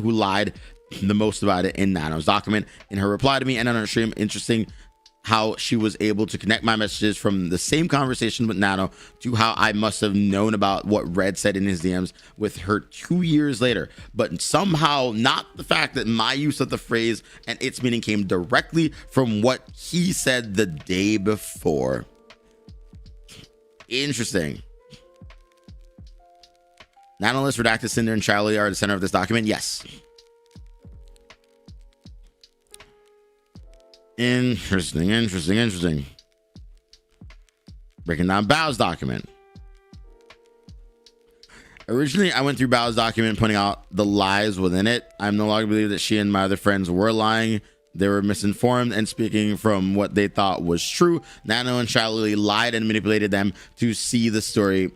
who lied the most about it in Nano's document. In her reply to me and on her stream, interesting how she was able to connect my messages from the same conversation with Nano to how I must have known about what Red said in his DMs with her 2 years later, but somehow not the fact that my use of the phrase and its meaning came directly from what he said the day before. Interesting. Nanolist, Redacted, Cinder, and Shally are at the center of this document. Yes. Interesting. Breaking down Bao's document. Originally, I went through Bao's document, pointing out the lies within it. I'm no longer believe that she and my other friends were lying. They were misinformed and speaking from what they thought was true. Nano and Shally lied and manipulated them to see the story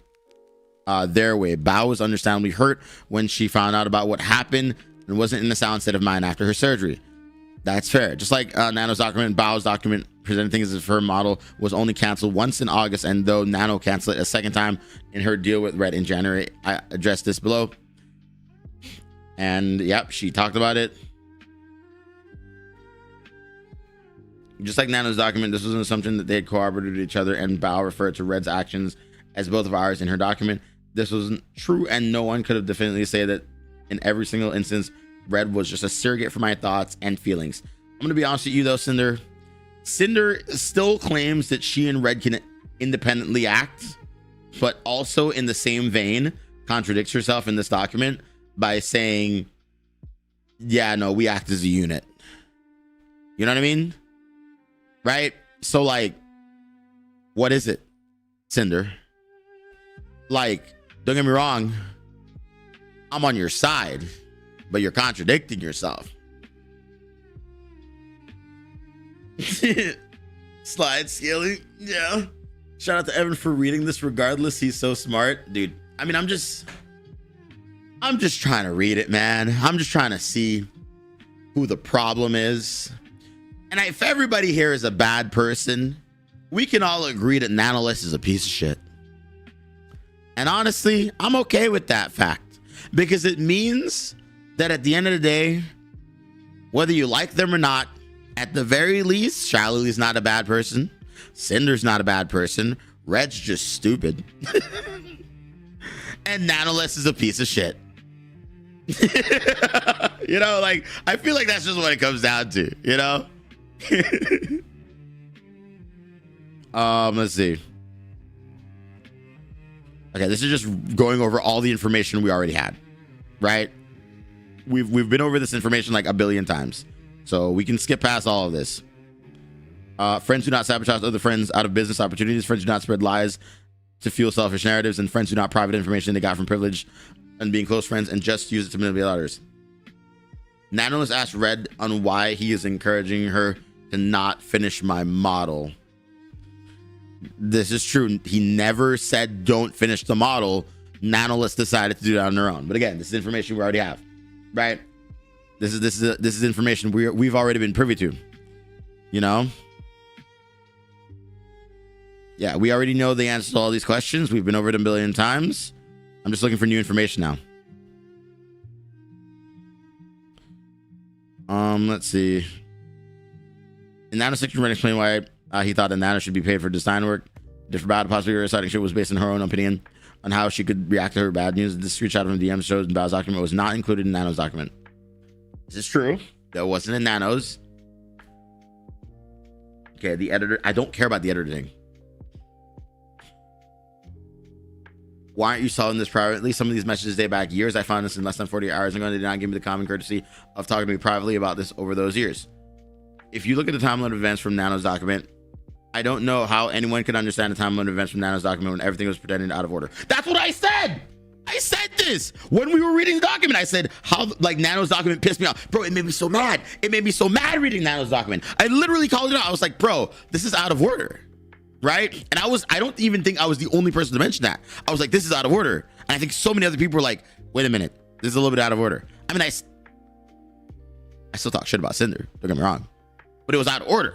their way. Bao was understandably hurt when she found out about what happened and wasn't in the sound state of mind after her surgery. That's fair. Just like Nano's document, Bao's document presenting things as if her model was only canceled once in August, and though Nano canceled it a second time in her deal with Red in January. I addressed this below. And yep, she talked about it. Just like Nano's document, this was an assumption that they had cooperated with each other, and Bao referred to Red's actions as both of ours in her document. This wasn't true, and no one could have definitively said that In every single instance, Red was just a surrogate for my thoughts and feelings. I'm gonna be honest with you though, Cinder. Cinder still claims that she and Red can independently act, but also in the same vein contradicts herself in this document by saying, yeah, no, we act as a unit. You know what I mean? Right? So like, what is it, Cinder? Like, don't get me wrong, I'm on your side, but you're contradicting yourself. Slide scaling, yeah. Shout out to Evan for reading this regardless. He's so smart. Dude, I mean, I'm just trying to read it, man. I'm just trying to see who the problem is. And if everybody here is a bad person, we can all agree that Nanolist is a piece of shit. And honestly, I'm okay with that fact, because it means that at the end of the day, whether you like them or not, at the very least, Shiloh not a bad person. Cinder's not a bad person. Red's just stupid. And Nanolist is a piece of shit. You know, like, I feel like that's just what it comes down to, you know? Let's see. Okay, this is just going over all the information we already had, right? We've been over this information like a billion times, so we can skip past all of this. Friends do not sabotage other friends out of business opportunities. Friends do not spread lies to fuel selfish narratives, and friends do not private information they got from privilege and being close friends and just use it to manipulate others. Nanolist asked Red on why he is encouraging her to not finish my model. This is true. He never said don't finish the model. Nanolist decided to do that on their own. But again, this is information we already have, right? This is information we've already been privy to. You know? Yeah, we already know the answer to all these questions. We've been over it a billion times. I'm just looking for new information now. Let's see. In Nano section, Red explained why he thought that Nano should be paid for design work. Different about possibly reciting shit was based on her own opinion on how she could react to her bad news. This screenshot from DM shows in Bao's document was not included in Nano's document. This is true. That wasn't in Nano's. Okay, the editor. I don't care about the editing. Why aren't you solving this privately? Some of these messages date back years. I found this in less than 48 hours ago. They did not give me the common courtesy of talking to me privately about this over those years. If you look at the timeline of events from Nano's document, I don't know how anyone could understand the timeline of events from Nano's document when everything was pretended out of order. That's what I said. I said this when we were reading the document. I said how like Nano's document pissed me off. Bro, it made me so mad. It made me so mad reading Nano's document. I literally called it out. I was like, bro, this is out of order. Right? And I don't even think I was the only person to mention that. I was like, this is out of order. And I think so many other people were like, wait a minute, this is a little bit out of order. I mean, I still talk shit about Cinder, don't get me wrong, but it was out of order.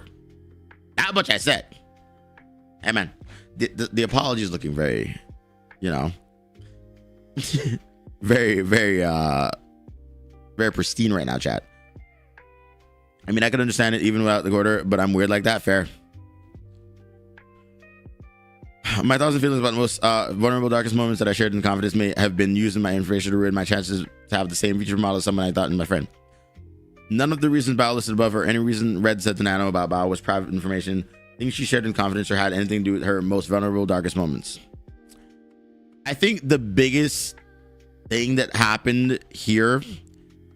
That much I said. Hey man, the apology is looking very, you know, very pristine right now, chat. I mean, I could understand it even without the order, but I'm weird like that. Fair. My thoughts and feelings about the most vulnerable, darkest moments that I shared in confidence may have been using my information to ruin my chances to have the same future model as someone I thought in my friend. None of the reasons Bao listed above or any reason Red said to Nano about Bao was private information, things she shared in confidence or had anything to do with her most vulnerable, darkest moments. I think the biggest thing that happened here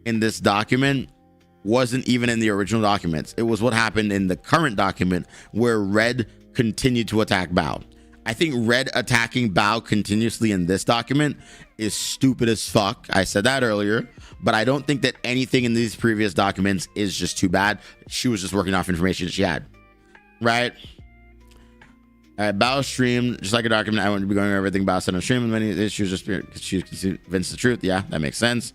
in this document wasn't even in the original documents. It was what happened in the current document where Red continued to attack Bao. I think Red attacking Bao continuously in this document is stupid as fuck. I said that earlier, but I don't think that anything in these previous documents is just too bad. She was just working off information she had, right? All right, Bao stream, just like a document. I want to be going over everything Bao said on stream, and many issues just she convinced the truth. Yeah, that makes sense.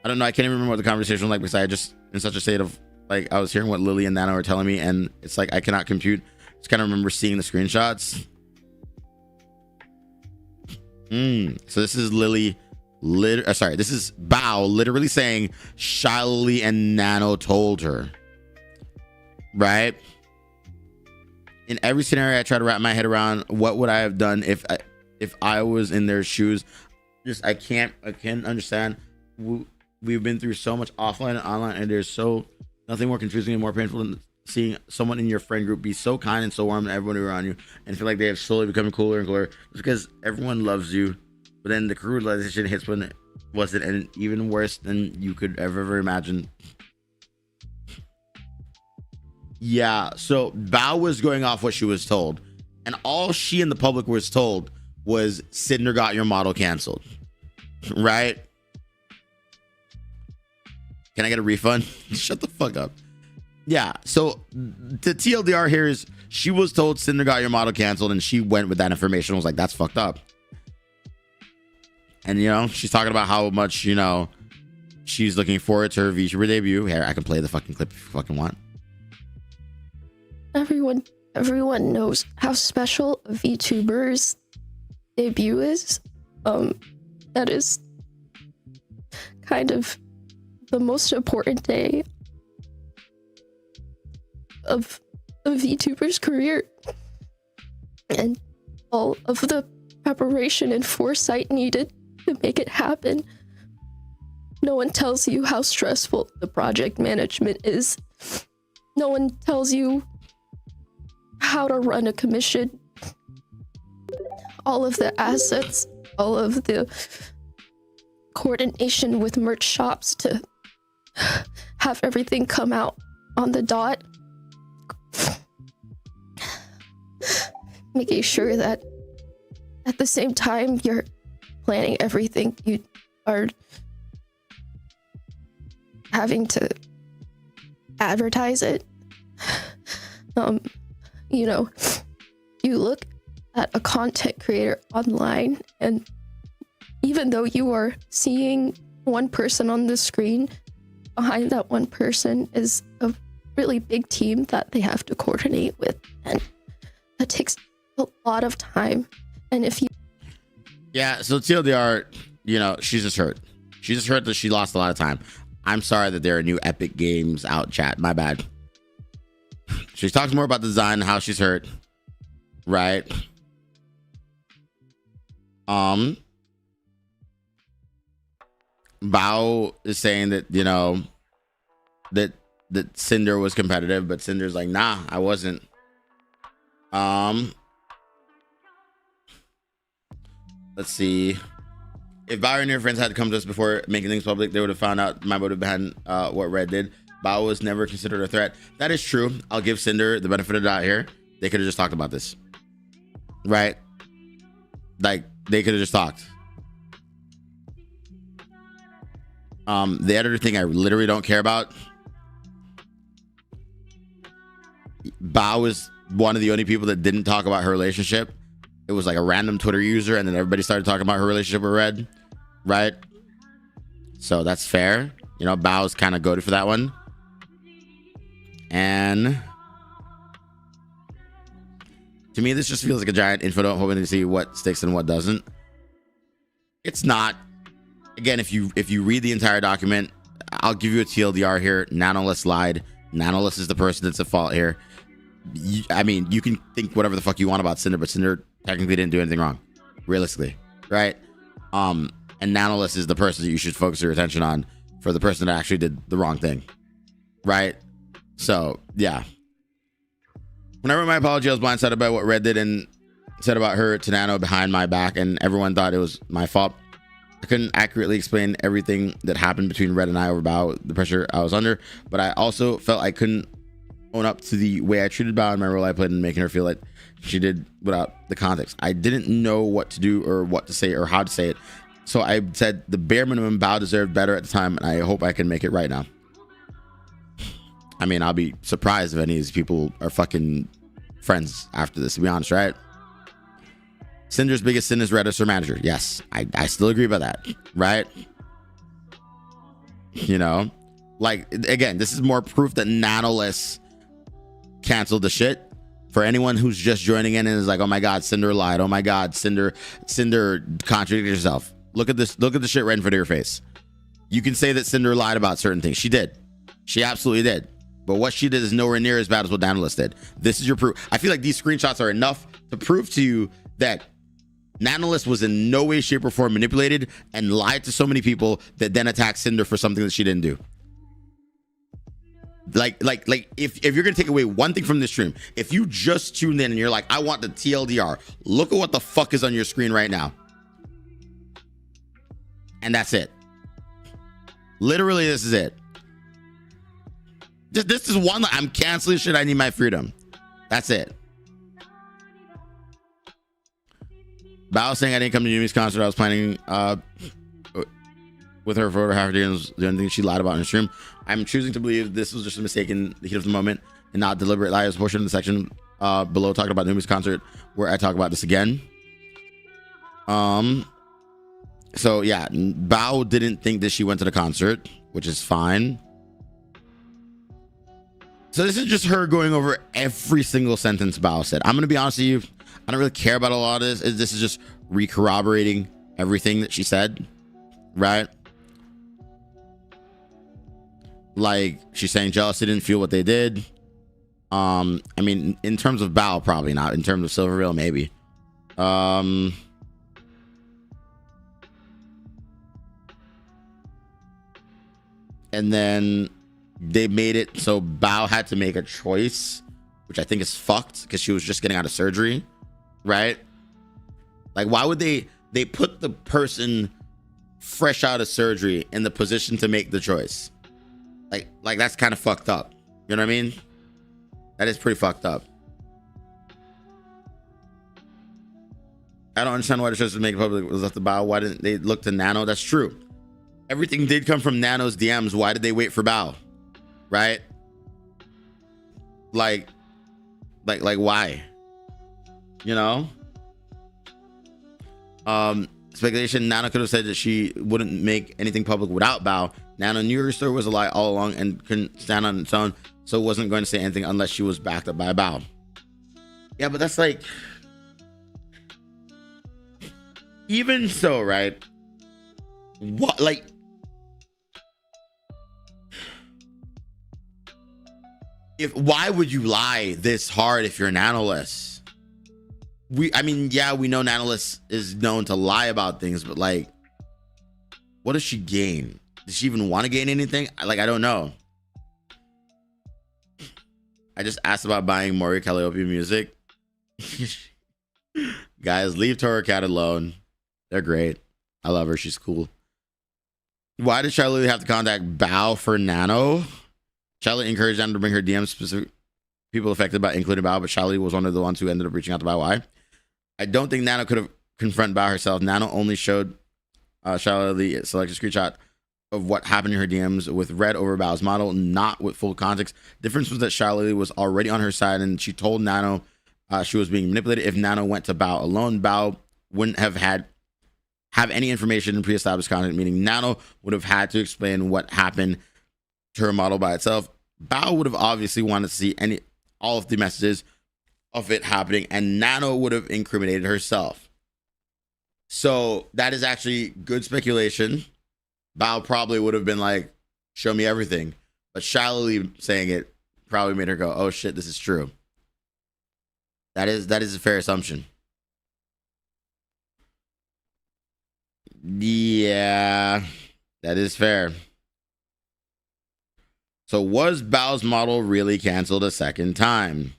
I don't know. I can't even remember what the conversation was like because I just in such a state of like I was hearing what Lily and Nano were telling me, and it's like I cannot compute. Just kind of remember seeing the screenshots. So this is Lily. This is Bao literally saying Shiley and Nano told her. Right? In every scenario, I try to wrap my head around what would I have done if I was in their shoes. just I can't understand. We've been through so much offline and online, and there's nothing more confusing and more painful than seeing someone in your friend group be so kind and so warm to everyone around you, and feel like they have slowly become cooler and cooler just because everyone loves you, but then the realization hits when it wasn't, and even worse than you could ever imagine. Yeah, so Bao was going off what she was told, and all she and the public was told was Cinder got your model canceled, right? Can I get a refund? Shut the fuck up. Yeah, so the TLDR here is she was told Cinder got your model canceled, and she went with that information. Was like, that's fucked up. And, you know, she's talking about how much, you know, she's looking forward to her VTuber debut. Here, I can play the fucking clip if you fucking want. Everyone knows how special a VTuber's debut is. That is kind of the most important day of a VTuber's career, and all of the preparation and foresight needed to make it happen. No one tells you how stressful the project management is. No one tells you how to run a commission. All of the assets, all of the coordination with merch shops to have everything come out on the dot. Making sure that at the same time you're planning everything, you are having to advertise it. You know, you look at a content creator online, and even though you are seeing one person on the screen, behind that one person is a really big team that they have to coordinate with, and that takes a lot of time. And if you so TLDR, you know, she's just hurt that she lost a lot of time. I'm sorry that there are new Epic Games out, chat, my bad. She talks more about the design and how she's hurt, right? Bao is saying that, you know, that Cinder was competitive, but Cinder's like, nah, I wasn't. Let's see. If Bao and your friends had come to us before making things public, they would have found out my motive behind what Red did. Bao was never considered a threat. That is true. I'll give Cinder the benefit of the doubt here. They could have just talked about this, right? Like, they could have just talked. The editor thing I literally don't care about. Bao is one of the only people that didn't talk about her relationship. It was like a random Twitter user, and then everybody started talking about her relationship with Red, right? So that's fair. You know, Bao's kind of goated for that one. And to me, this just feels like a giant info dump, hoping to see what sticks and what doesn't. It's not. Again, if you read the entire document, I'll give you a TLDR here. Nanoless lied. Nanoless is the person that's at fault here. I mean, you can think whatever the fuck you want about Cinder, but Cinder technically didn't do anything wrong, realistically, right? And Nanoless is the person that you should focus your attention on for the person that actually did the wrong thing, right? So, yeah. When I wrote my apology, I was blindsided by what Red did and said about her to Nano behind my back, and everyone thought it was my fault. I couldn't accurately explain everything that happened between Red and I over Bao, the pressure I was under, but I also felt I couldn't own up to the way I treated Bao and my role I played in making her feel like she did without the context. I didn't know what to do or what to say or how to say it, so I said the bare minimum. Bao deserved better at the time, and I hope I can make it right now. I mean, I'll be surprised if any of these people are fucking friends after this, to be honest, right? Cinder's biggest sin is Red as her manager. Yes, I still agree about that, right? You know, like, again, this is more proof that Nanoless canceled the shit. For anyone who's just joining in and is like, oh my god, Cinder lied, oh my god, Cinder contradicted herself. Look at this, look at the shit right in front of your face. You can say that Cinder lied about certain things. She did. She absolutely did. But what she did is nowhere near as bad as what Nanoless did. This is your proof. I feel like these screenshots are enough to prove to you that Nanolist was in no way, shape, or form manipulated and lied to so many people that then attacked Cinder for something that she didn't do. Like if you're gonna take away one thing from this stream, if you just tuned in and you're like, I want the TLDR, look at what the fuck is on your screen right now. And that's it. Literally, this is it. This is one that I'm canceling shit. I need my freedom. That's it. Bao saying I didn't come to Yumi's concert. I was planning with her for over half a day. The only thing she lied about in the stream. I'm choosing to believe this was just a mistake in the heat of the moment and not deliberate lies. Portion of the section below talking about Yumi's concert where I talk about this again. So yeah, Bao didn't think that she went to the concert, which is fine. So this is just her going over every single sentence Bao said. I'm gonna be honest with you, I don't really care about a lot of this. This is just re-corroborating everything that she said, right? Like, she's saying jealousy didn't feel what they did. I mean, in terms of Bao, probably not. In terms of Silverville, maybe. And then they made it so Bao had to make a choice, which I think is fucked because she was just getting out of surgery, right? Like, why would they put the person fresh out of surgery in the position to make the choice? Like that's kind of fucked up. You know what I mean? That is pretty fucked up. I don't understand why the choice to make it public was left to Bao. Why didn't they look to Nano? That's true. Everything did come from Nano's DMs. Why did they wait for Bao? Right? Like why? You know? Speculation, Nano could have said that she wouldn't make anything public without Bao. Nano knew her story was a lie all along and couldn't stand on its own, so wasn't going to say anything unless she was backed up by Bao. Yeah, but that's like... Even so, right? What, like... Why would you lie this hard if you're an analyst? I mean, yeah, we know an analyst is known to lie about things, but like, what does she gain? Does she even want to gain anything? Like, I don't know. I just asked about buying Mori Calliope music. Guys, leave Tora Cat alone. They're great. I love her. She's cool. Why did Charlie have to contact Bao for Nano? Charlie encouraged Nano to bring her DMs specific people affected by including Bao, but Charlie was one of the ones who ended up reaching out to Bao. Why? I don't think Nano could have confronted Bao herself. Nano only showed Charlie the selected screenshot of what happened in her DMs with red over Bao's model, not with full context. Difference was that Charlie was already on her side and she told Nano she was being manipulated. If Nano went to Bao alone, Bao wouldn't have any information in pre-established content, meaning Nano would have had to explain what happened to her model by itself. Bao would have obviously wanted to see all of the messages of it happening, and Nano would have incriminated herself. So that is actually good speculation. Bao probably would have been like, show me everything. But Charlie saying it probably made her go, oh shit, this is true. That is a fair assumption. Yeah, that is fair. So was Bao's model really canceled a second time?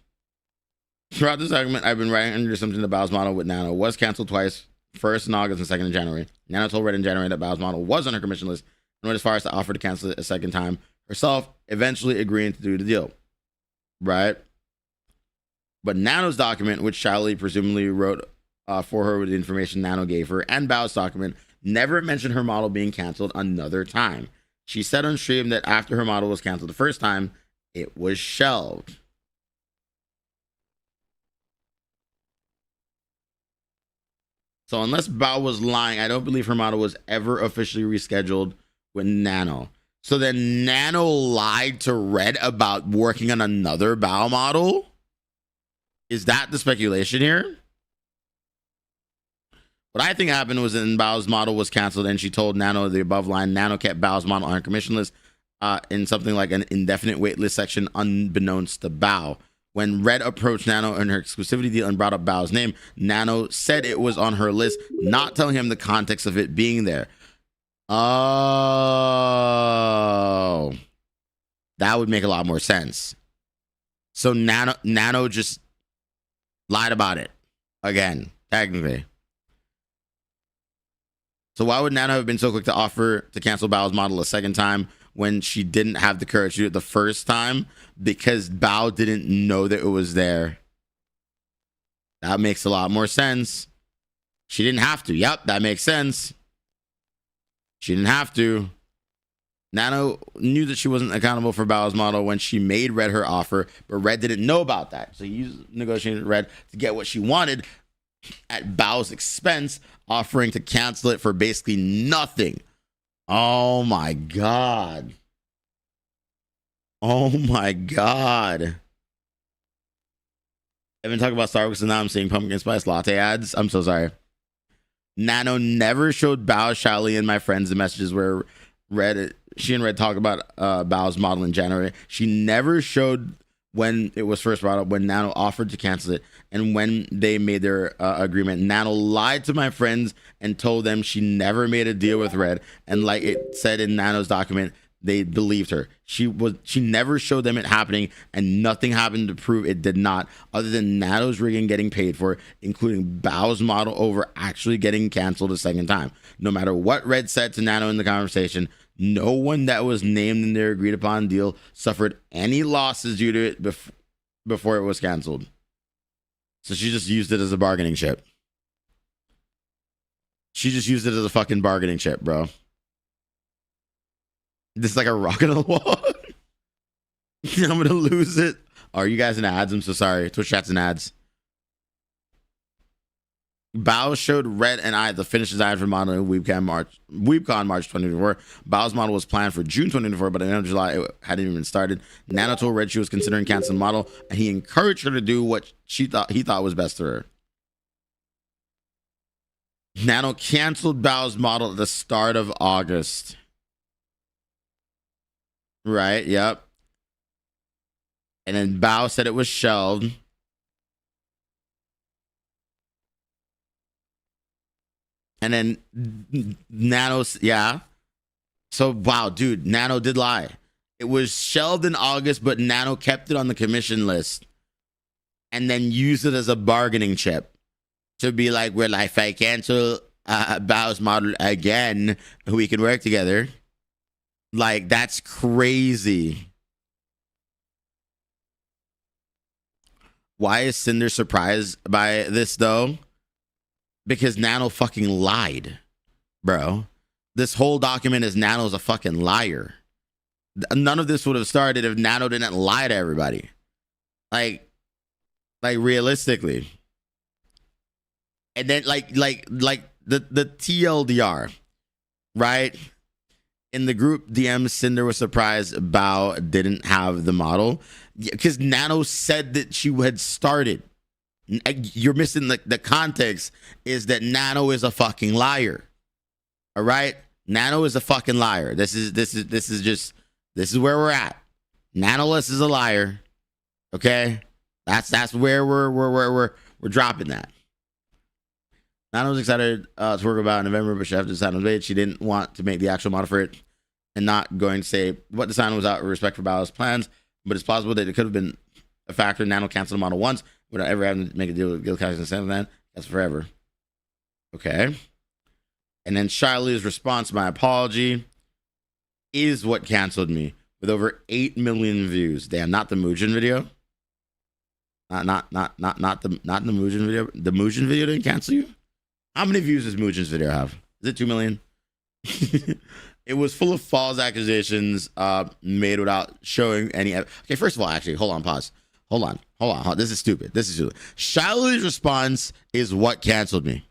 Throughout this argument, I've been writing under something that Bao's model with Nano was canceled twice, first in August and second in January. Nano told Red in January that Bao's model was on her commission list and went as far as to offer to cancel it a second time, herself eventually agreeing to do the deal. Right? But Nano's document, which Charlie presumably wrote for her with the information Nano gave her, and Bao's document never mentioned her model being canceled another time. She said on stream that after her model was canceled the first time, it was shelved. So unless Bao was lying, I don't believe her model was ever officially rescheduled with Nano. So then Nano lied to Red about working on another Bao model? Is that the speculation here? What I think happened was that Bao's model was canceled and she told Nano the above line. Nano kept Bao's model on her commission list in something like an indefinite wait list section unbeknownst to Bao. When Red approached Nano in her exclusivity deal and brought up Bao's name, Nano said it was on her list, not telling him the context of it being there. Oh, that would make a lot more sense. So Nano just lied about it again, technically. So why would Nano have been so quick to offer to cancel Bao's model a second time when she didn't have the courage to do it the first time? Because Bao didn't know that it was there. That makes a lot more sense. She didn't have to. Yep, that makes sense. She didn't have to. Nano knew that she wasn't accountable for Bao's model when she made Red her offer, but Red didn't know about that. So he used negotiated Red to get what she wanted at Bao's expense, offering to cancel it for basically nothing. Oh my God. Oh my God. I've been talking about Starbucks and now I'm seeing pumpkin spice latte ads. I'm so sorry. Nano never showed Bao, Shally, and my friends the messages where she and Red talk about Bao's model in January. She never showed when it was first brought up, when Nano offered to cancel it, and when they made their agreement. Nano lied to my friends and told them she never made a deal with Red, and like it said in Nano's document, they believed her. She never showed them it happening, and nothing happened to prove it did not, other than Nano's rigging getting paid for, including Bao's model over actually getting canceled a second time. No matter what Red said to Nano in the conversation, no one that was named in their agreed upon deal suffered any losses due to it before it was canceled. So she just used it as a bargaining chip. She just used it as a fucking bargaining chip, bro. This is like a rock in the wall. I'm gonna lose it. Are you guys in ads? I'm so sorry. Twitch chat's in ads. Bao showed Red and I the finished design for modeling WeebCon March 2024. Bao's model was planned for June 2024, but in the end of July, it hadn't even started. Nano told Red she was considering canceling the model, and he encouraged her to do what he thought was best for her. Nano canceled Bao's model at the start of August. Right, yep. And then Bao said it was shelved. And then Nano, yeah. So, wow, dude, Nano did lie. It was shelved in August, but Nano kept it on the commission list and then used it as a bargaining chip to be like, well, if I cancel Bao's model again, we can work together. Like, that's crazy. Why is Cinder surprised by this, though? Because Nano fucking lied, bro. This whole document is Nano's a fucking liar. None of this would have started if Nano didn't lie to everybody. Like realistically. And then like the TLDR, right? In the group DM, Cinder was surprised Bao didn't have the model because Nano said that she had started. You're missing the context is that Nano is a fucking liar. All right, Nano is a fucking liar. This is where we're at. Nanoless is a liar. Okay, that's where we're dropping that. Nano was excited to work about in November, but she had to decide on date. She didn't want to make the actual model for it and not going to say what design was out of respect for Bao's plans, but it's possible that it could have been a factor. Nano canceled the model once without ever having to make a deal with Guild Cash and Sandman. That's forever. Okay. And then Shiloh's response, my apology, is what canceled me with over 8 million views. Damn, not the Muujin video. Not the Muujin video. The Muujin video didn't cancel you? How many views does Muujin's video have? Is it 2 million? It was full of false accusations made without showing any. Okay, first of all, actually, hold on, pause. Hold on. This is stupid. Shiloh's response is what canceled me.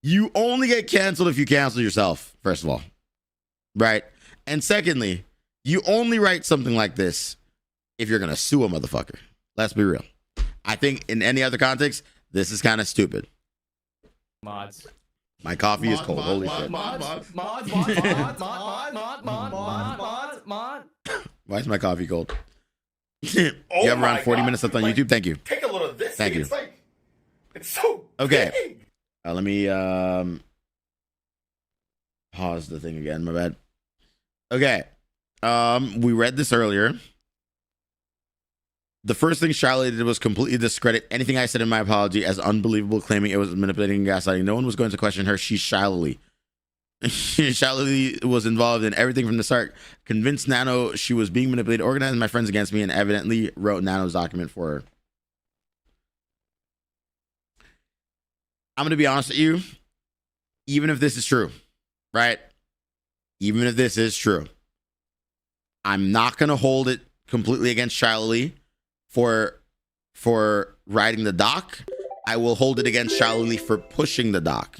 You only get canceled if you cancel yourself, first of all. Right? And secondly, you only write something like this if you're going to sue a motherfucker. Let's be real. I think in any other context, this is kind of stupid. Mods. My coffee is cold. Holy shit. Why is my coffee cold? You have around 40 minutes left on YouTube. Thank you. Take a look at this. Thank you. It's like, it's so Okay. big. Let me pause the thing again. My bad. Okay. We read this earlier. The first thing Charlotte did was completely discredit anything I said in my apology as unbelievable, claiming it was manipulating and gaslighting. No one was going to question her. She's Shallowly. Shallowly was involved in everything from the start. Convinced Nano she was being manipulated, organized my friends against me, and evidently wrote Nano's document for her. I'm going to be honest with you. Even if this is true, right? Even if this is true, I'm not going to hold it completely against Shallowly for writing the doc. I will hold it against Shallowly for pushing the doc,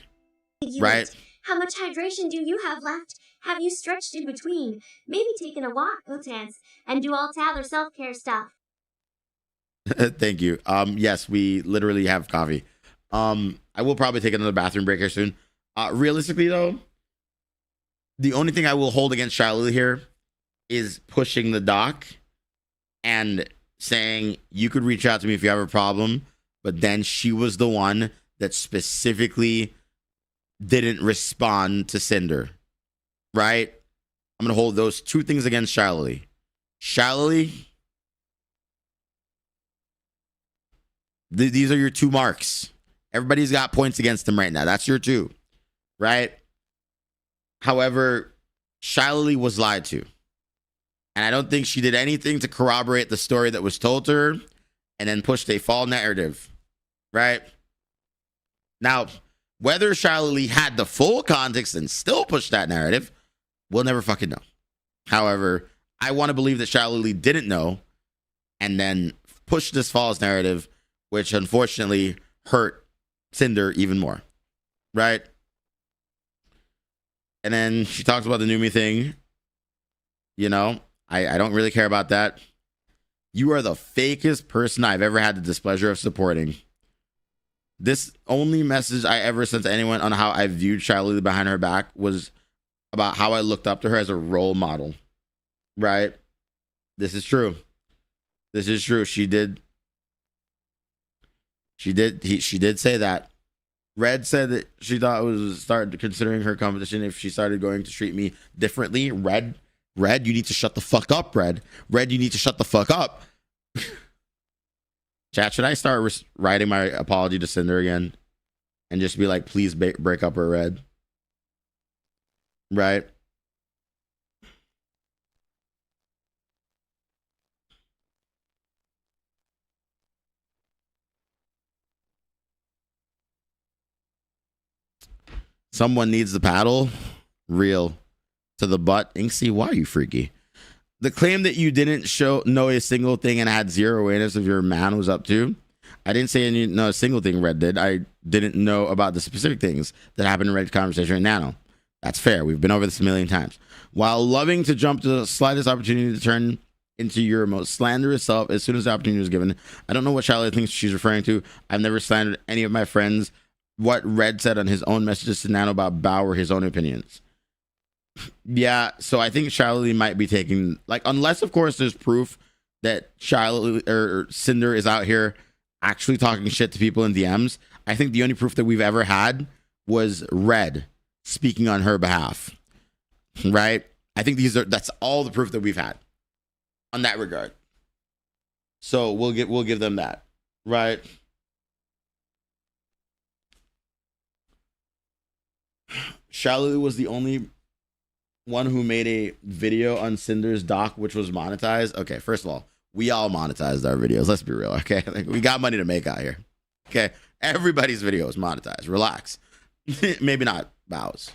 right? How much hydration do you have left? Have you stretched in between? Maybe taken a walk, go dance, and do all Tyler self-care stuff. Thank you. Yes, we literally have coffee. I will probably take another bathroom break here soon. Realistically though, the only thing I will hold against Shallowly here is pushing the doc and saying you could reach out to me if you have a problem, but then she was the one that specifically didn't respond to Cinder, right? I'm gonna hold those two things against Shallowly. Shallowly, these are your two marks. Everybody's got points against them right now. That's your two, right? However, Shallowly was lied to. And I don't think she did anything to corroborate the story that was told to her and then pushed a false narrative, right? Now, whether Shallowly had the full context and still pushed that narrative, we'll never fucking know. However, I want to believe that Shallowly didn't know and then pushed this false narrative, which unfortunately hurt Cinder even more, right? And then she talks about the Numi thing. You know, I don't really care about that. You are the fakest person I've ever had the displeasure of supporting. This only message I ever sent to anyone on how I viewed Shallowly behind her back was about how I looked up to her as a role model, right? This is true. This is true. She did say that. Red said that she thought it was start considering her competition if she started going to treat me differently. Red, you need to shut the fuck up, Red. Red, you need to shut the fuck up. Chat, should I start writing my apology to Cinder again? And just be like, please break up her, Red. Right? Someone needs the paddle. Real. To the butt. Inksy, why are you freaky? The claim that you didn't know a single thing and had zero awareness of your man was up to. I didn't say a single thing Red did. I didn't know about the specific things that happened in Red's conversation right now. That's fair. We've been over this a million times. While loving to jump to the slightest opportunity to turn into your most slanderous self as soon as the opportunity was given. I don't know what Charlotte thinks she's referring to. I've never slandered any of my friends. What Red said on his own messages to Nano about Bao were his own opinions. Yeah, so I think Shallowly might be taking, like, unless of course there's proof that Shallowly or Cinder is out here actually talking shit to people in DMs. I think the only proof that we've ever had was Red speaking on her behalf, right? I think that's all the proof that we've had on that regard. So we'll give them that, right? Shallowly was the only one who made a video on Cinder's doc, which was monetized. Okay, first of all, we all monetized our videos. Let's be real, okay? Like, we got money to make out here. Okay, everybody's video is monetized. Relax. Maybe not Bao's,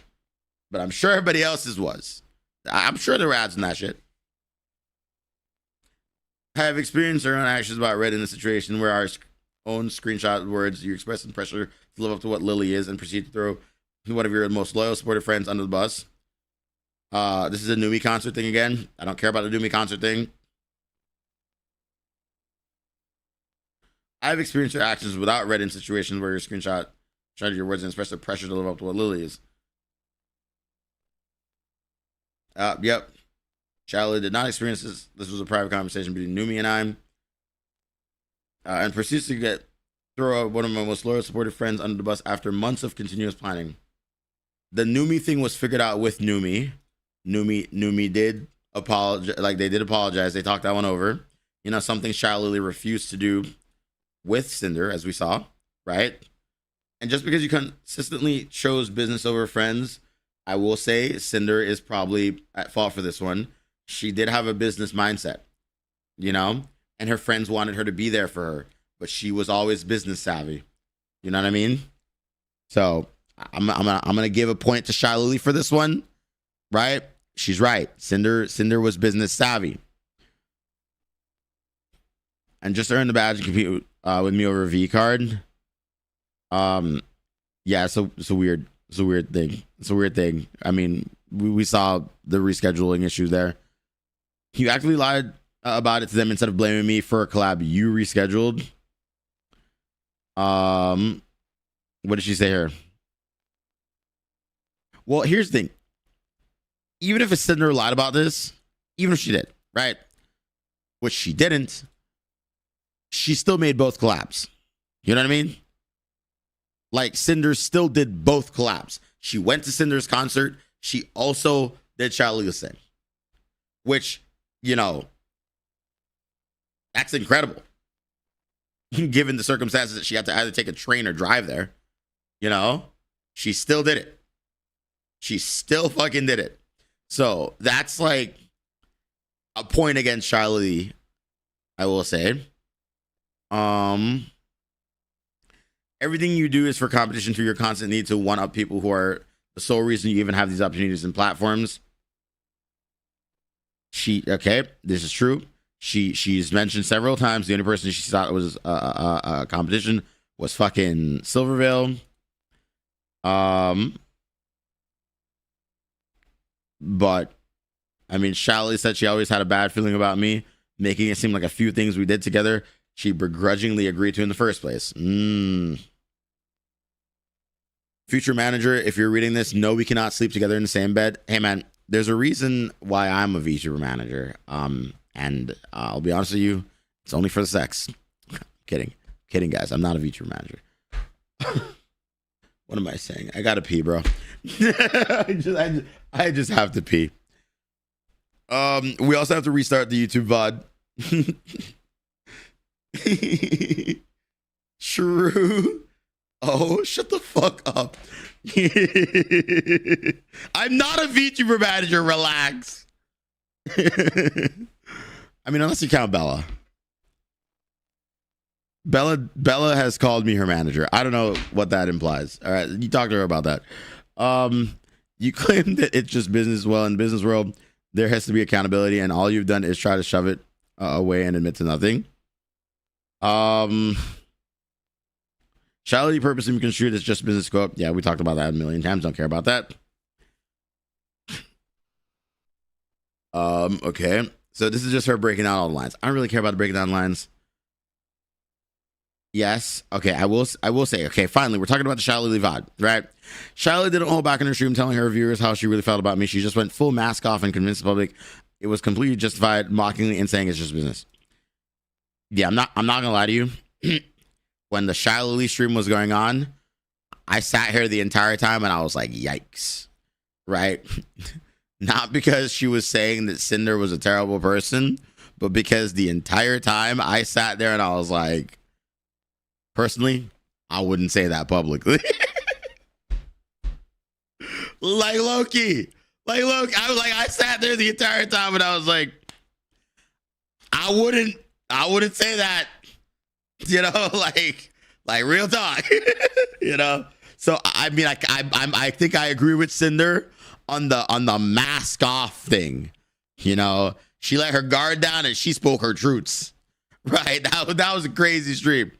but I'm sure everybody else's was. I'm sure there were ads in that shit. I have experienced our own actions about Red in a situation where our own screenshot words, you express some pressure to live up to what Lily is and proceed to throw one of your most loyal, supportive friends under the bus. This is a Numi concert thing again. I don't care about the Numi concert thing. I've experienced your actions without Red in situations where your screenshot shot your words and express the pressure to live up to what Lily is. Yep. Charlotte did not experience this. This was a private conversation between Numi and I. And proceeds to throw out one of my most loyal, supportive friends under the bus after months of continuous planning. The Numi thing was figured out with Numi. Numi did apologize. Like, they did apologize. They talked that one over. You know, something Charlotte refused to do with Cinder, as we saw, right? And just because you consistently chose business over friends, I will say Cinder is probably at fault for this one. She did have a business mindset, you know, and her friends wanted her to be there for her, but she was always business savvy. You know what I mean? So I'm gonna give a point to Shiley for this one, right? She's right. Cinder was business savvy, and just earned the badge to compete with me over a V card. Yeah, it's a weird thing. It's a weird thing. I mean, we saw the rescheduling issue there. You actually lied about it to them instead of blaming me for a collab you rescheduled. What did she say here? Well, here's the thing. Even if Cinder lied about this, even if she did, right? Which she didn't, she still made both collabs. You know what I mean? Like, Cinder still did both collabs. She went to Cinder's concert. She also did Charlie's thing, which, you know, that's incredible. Given the circumstances that she had to either take a train or drive there, you know, she still did it. She still fucking did it. So that's like a point against Charlie, I will say. Everything you do is for competition through your constant need to one-up people who are the sole reason you even have these opportunities and platforms. Okay, this is true. She's mentioned several times the only person she thought was a competition was fucking Silvervale. But I mean, Shally said she always had a bad feeling about me, making it seem like a few things we did together she begrudgingly agreed to in the first place. Future manager, if you're reading this, no, we cannot sleep together in the same bed. Hey man, there's a reason why I'm a VTuber manager. And I'll be honest with you, it's only for the sex. Kidding guys, I'm not a VTuber manager. What am I saying? I gotta pee, bro. I just have to pee. We also have to restart the YouTube VOD. True. Oh, shut the fuck up. I'm not a VTuber manager, relax. I mean, unless you count Bella. Bella has called me her manager. I don't know what that implies. All right, you talk to her about that. You claim that it's just business. Well, in the business world, there has to be accountability, and all you've done is try to shove it away and admit to nothing. Shall purpose and construed as just business scope? Yeah, we talked about that a million times. Don't care about that. Okay. So this is just her breaking down all the lines. I don't really care about the breaking down lines. Yes. Okay. I will say, okay, finally, we're talking about the Shally VOD, right? Shally didn't hold back in her stream telling her viewers how she really felt about me. She just went full mask off and convinced the public it was completely justified, mockingly, and saying it's just business. Yeah, I'm not gonna lie to you. When the Shily stream was going on, I sat here the entire time and I was like, yikes. Right? Not because she was saying that Cinder was a terrible person, but because the entire time I sat there and I was like, personally, I wouldn't say that publicly. Like Loki. Like Loki. I sat there the entire time and I was like, I wouldn't say that. You know, like real talk. You know? So I mean, I think I agree with Cinder on the mask off thing. You know, she let her guard down and she spoke her truths. Right? That was a crazy stream.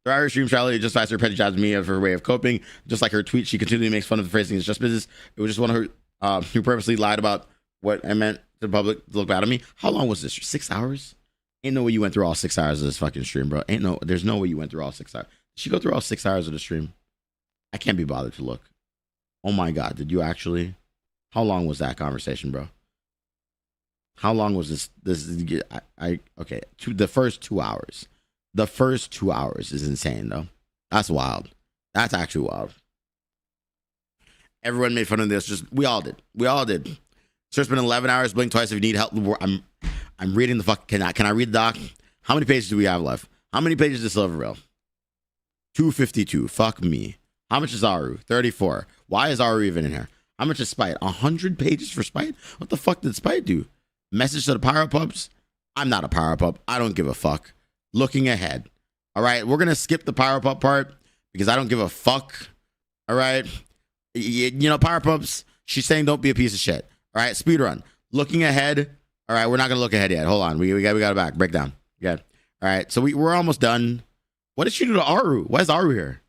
Her stream Charlie just faster petty jobs me of her way of coping. Just like her tweet, she continually makes fun of the phrasing. It's just business. It was just one of her who purposely lied about what I meant to the public to look bad at me. How long was this? 6 hours? Ain't no way you went through all 6 hours of this fucking stream, bro. There's no way you went through all 6 hours. Did she go through all 6 hours of the stream? I can't be bothered to look. Oh my God, did you actually? How long was that conversation, bro? How long was this? Okay, the first 2 hours. The first 2 hours is insane, though. That's wild. That's actually wild. Everyone made fun of this. We all did. We all did. Sir, it's been 11 hours. Blink twice if you need help. I'm reading the fuck. Can I read the doc? How many pages do we have left? How many pages is Silver Rail? 252. Fuck me. How much is Aru? 34. Why is Aru even in here? How much is Spite? 100 pages for Spite? What the fuck did Spite do? Message to the Power Pups? I'm not a Power Pup. I don't give a fuck. Looking ahead. All right, we're going to skip the Power Pup part because I don't give a fuck. All right. You know, Power Pups, she's saying don't be a piece of shit. All right, speed run. Looking ahead. All right, we're not going to look ahead yet. Hold on. We got it back. Breakdown. Yeah. All right, so we're almost done. What did she do to Aru? Why is Aru here?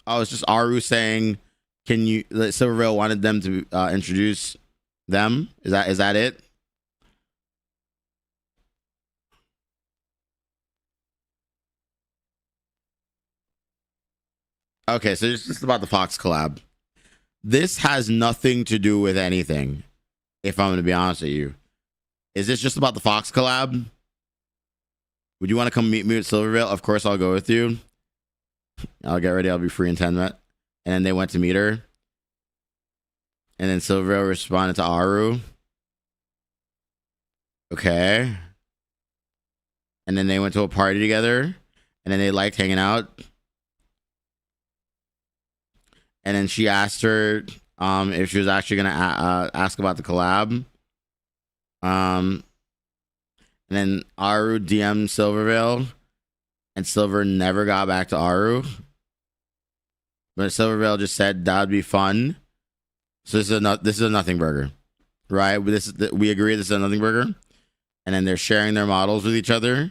Oh, it's just Aru saying, can you, Silvervale wanted them to introduce them? Is that it? Okay, so it's just about the Fox collab. This has nothing to do with anything, if I'm going to be honest with you. Is this just about the Fox collab? Would you want to come meet me at Silvervale? Of course, I'll go with you. I'll get ready. I'll be free in 10 minutes. And then they went to meet her. And then Silvervale responded to Aru. Okay. And then they went to a party together. And then they liked hanging out. And then she asked her if she was actually going to ask about the collab. And then Aru DM'd Silvervale. And Silver never got back to Aru. But Silvervale just said that would be fun. So this is a nothing burger. Right? We agree this is a nothing burger. And then they're sharing their models with each other.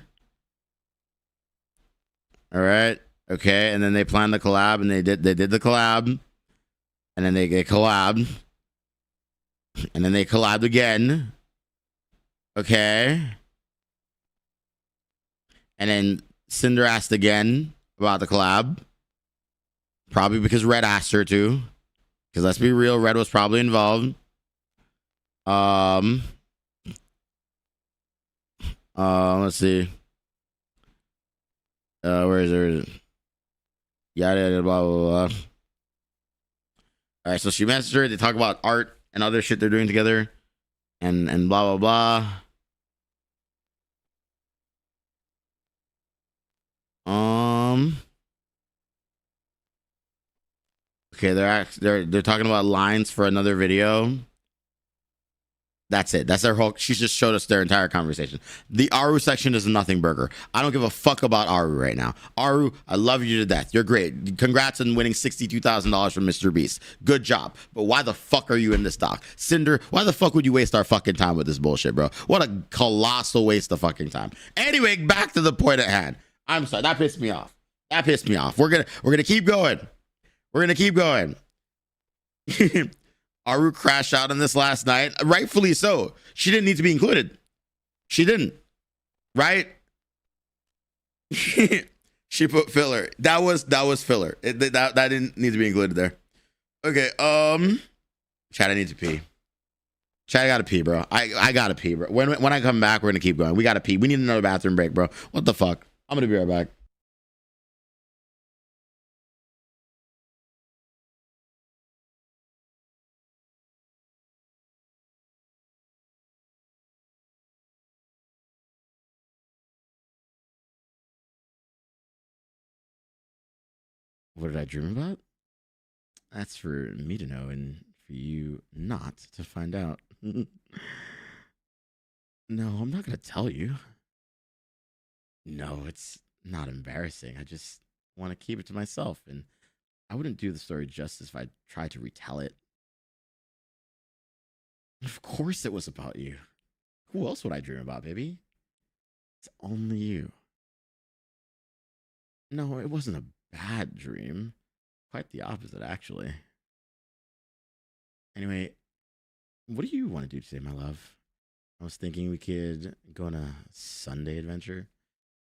All right. Okay. And then they planned the collab and they did the collab. And then they collabed. And then they collabed again. Okay. And then Cinder asked again about the collab. Probably because Red asked her to. Because let's be real, Red was probably involved. Let's see. Where is it? Yada yada blah blah blah. All right, so she messaged her. They talk about art and other shit they're doing together, and blah blah blah. Okay, they're talking about lines for another video. That's it. That's their whole. She just showed us their entire conversation. The Aru section is a nothing burger. I don't give a fuck about Aru right now. Aru, I love you to death. You're great. Congrats on winning $62,000 from Mr. Beast. Good job. But why the fuck are you in this doc? Cinder, why the fuck would you waste our fucking time with this bullshit, bro? What a colossal waste of fucking time. Anyway, back to the point at hand. I'm sorry. That pissed me off. That pissed me off. We're gonna keep going. We're gonna keep going. Aru crashed out on this last night. Rightfully so. She didn't need to be included. She didn't. Right? She put filler. That was filler. That didn't need to be included there. Okay. Chad, I need to pee. Chad, I gotta pee, bro. I gotta pee, bro. When I come back, we're gonna keep going. We gotta pee. We need another bathroom break, bro. What the fuck? I'm gonna be right back. What did I dream about? That's for me to know and for you not to find out. No, I'm not going to tell you. No, it's not embarrassing. I just want to keep it to myself, and I wouldn't do the story justice if I tried to retell it. Of course it was about you. Who else would I dream about, baby? It's only you. No, it wasn't a bad dream. Quite the opposite, actually. Anyway, what do you want to do today, my love? I was thinking we could go on a Sunday adventure.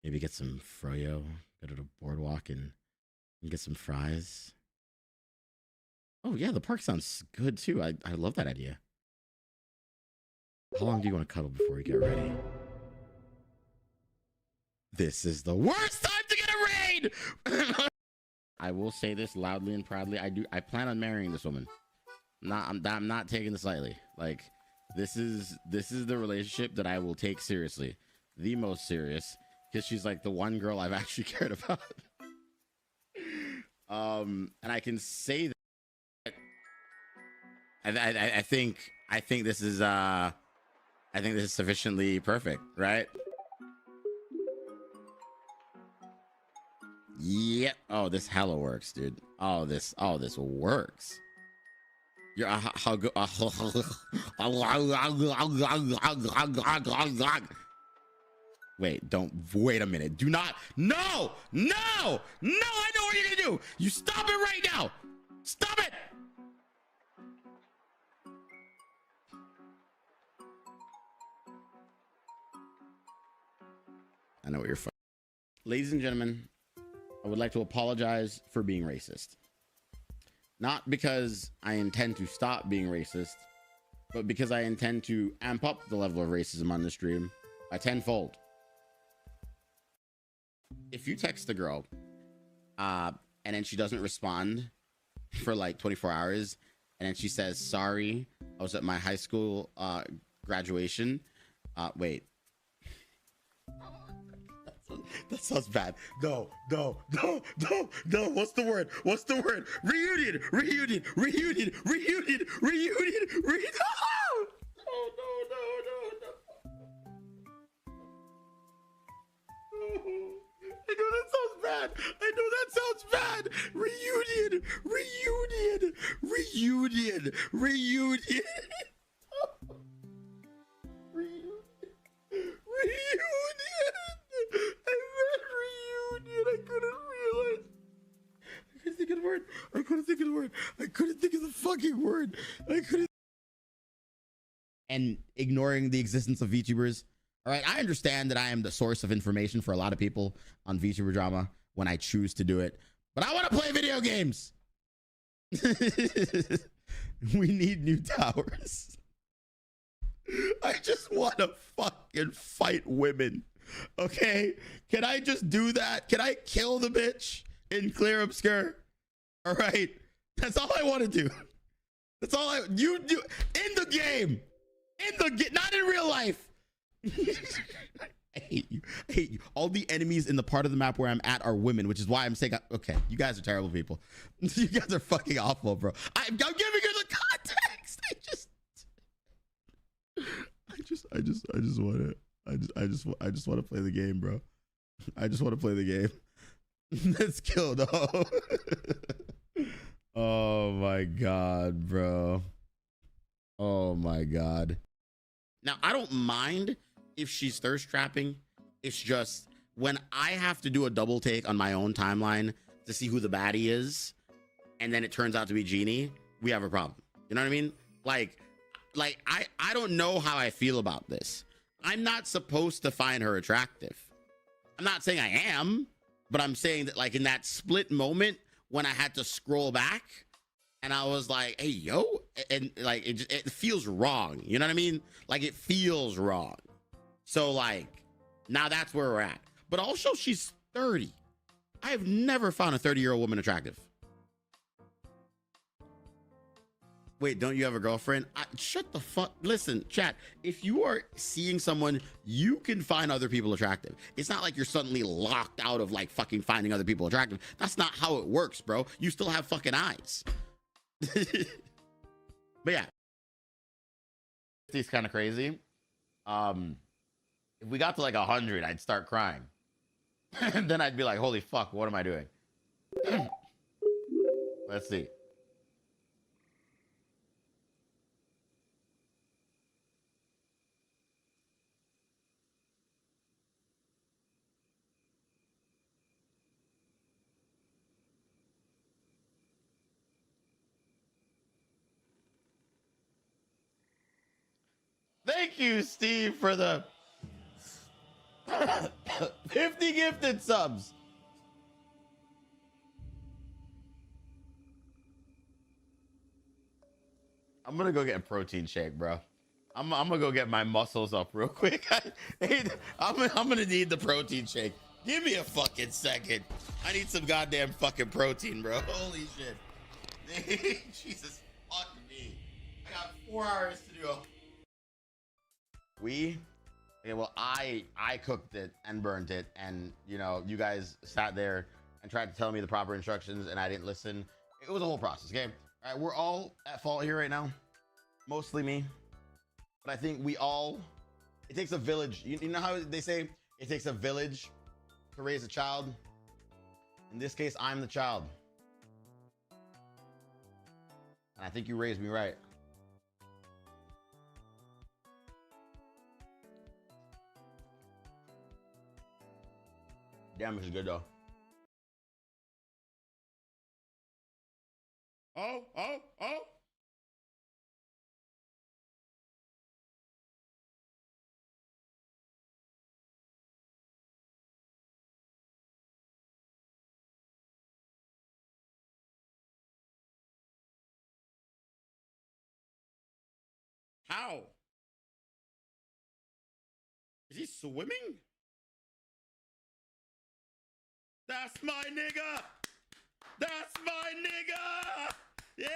Maybe get some froyo Go to the boardwalk and get some fries. Oh yeah, the park sounds good too. I love that idea. How long do you want to cuddle before you get ready? This is the worst time to get a raid. I will say this loudly and proudly. I plan on marrying this woman. I'm not taking this lightly. Like this is the relationship that I will take seriously, the most serious, because she's like the one girl I've actually cared about. And I can say that I think this is sufficiently perfect, right? Yep. Oh, this hella works, dude. Oh, this works. You're how good. Wait a minute. Do not. No. I know what you're gonna do. You stop it right now. Stop it. I know what you're. Ladies and gentlemen, I would like to apologize for being racist. Not because I intend to stop being racist, but because I intend to amp up the level of racism on the stream by tenfold. If you text a girl, and then she doesn't respond for like 24 hours, and then she says, sorry, I was at my high school graduation. Wait. That sounds bad. No. What's the word? Reunion. Oh, no. I know that sounds bad. Reunion. I couldn't realize. I couldn't think of the word. I couldn't think of the fucking word. And ignoring the existence of VTubers. All right, I understand that I am the source of information for a lot of people on VTuber drama when I choose to do it, but I want to play video games. We need new towers. I just want to fucking fight women. Okay? Can I just do that? Can I kill the bitch in Clear Obscure? All right? That's all I want to do. That's all you do in the game. Not in real life. I hate you. All the enemies in the part of the map where I'm at are women, which is why I'm saying, okay, you guys are terrible people. You guys are fucking awful, bro. I'm giving you the context. I just want to play the game, bro. I just want to play the game. Let's kill though. Oh my god, bro. Oh my god. Now I don't mind if she's thirst trapping. It's just when I have to do a double take on my own timeline to see who the baddie is, and then it turns out to be Jeannie, we have a problem. You know what I mean? Like I don't know how I feel about this. I'm not supposed to find her attractive. I'm not saying I am, but I'm saying that like in that split moment when I had to scroll back and I was like, hey, yo, and like it feels wrong. You know what I mean? Like it feels wrong. So like now that's where we're at. But also she's 30. I have never found a 30-year-old woman attractive. Wait, don't you have a girlfriend? Shut the fuck. Listen, chat. If you are seeing someone, you can find other people attractive. It's not like you're suddenly locked out of like fucking finding other people attractive. That's not how it works, bro. You still have fucking eyes. But yeah, it's kind of crazy. If we got to like 100, I'd start crying. And then I'd be like, holy fuck, what am I doing? Let's see. Thank you, Steve, for the 50 gifted subs. I'm gonna go get a protein shake, bro. I'm gonna go get my muscles up real quick. I'm gonna need the protein shake. Give me a fucking second. I need some goddamn fucking protein, bro. Holy shit. Jesus fuck me. I got 4 hours to do. Okay, well, I cooked it and burnt it, and you know, you guys sat there and tried to tell me the proper instructions, and I didn't listen. It was a whole process. Okay, all right, we're all at fault here right now, mostly me, but I think we all. It takes a village. You know how they say it takes a village to raise a child. In this case, I'm the child, and I think you raised me right. Damn, this is good though. Oh. How? Is he swimming? That's my nigga! That's my nigga! Yeah!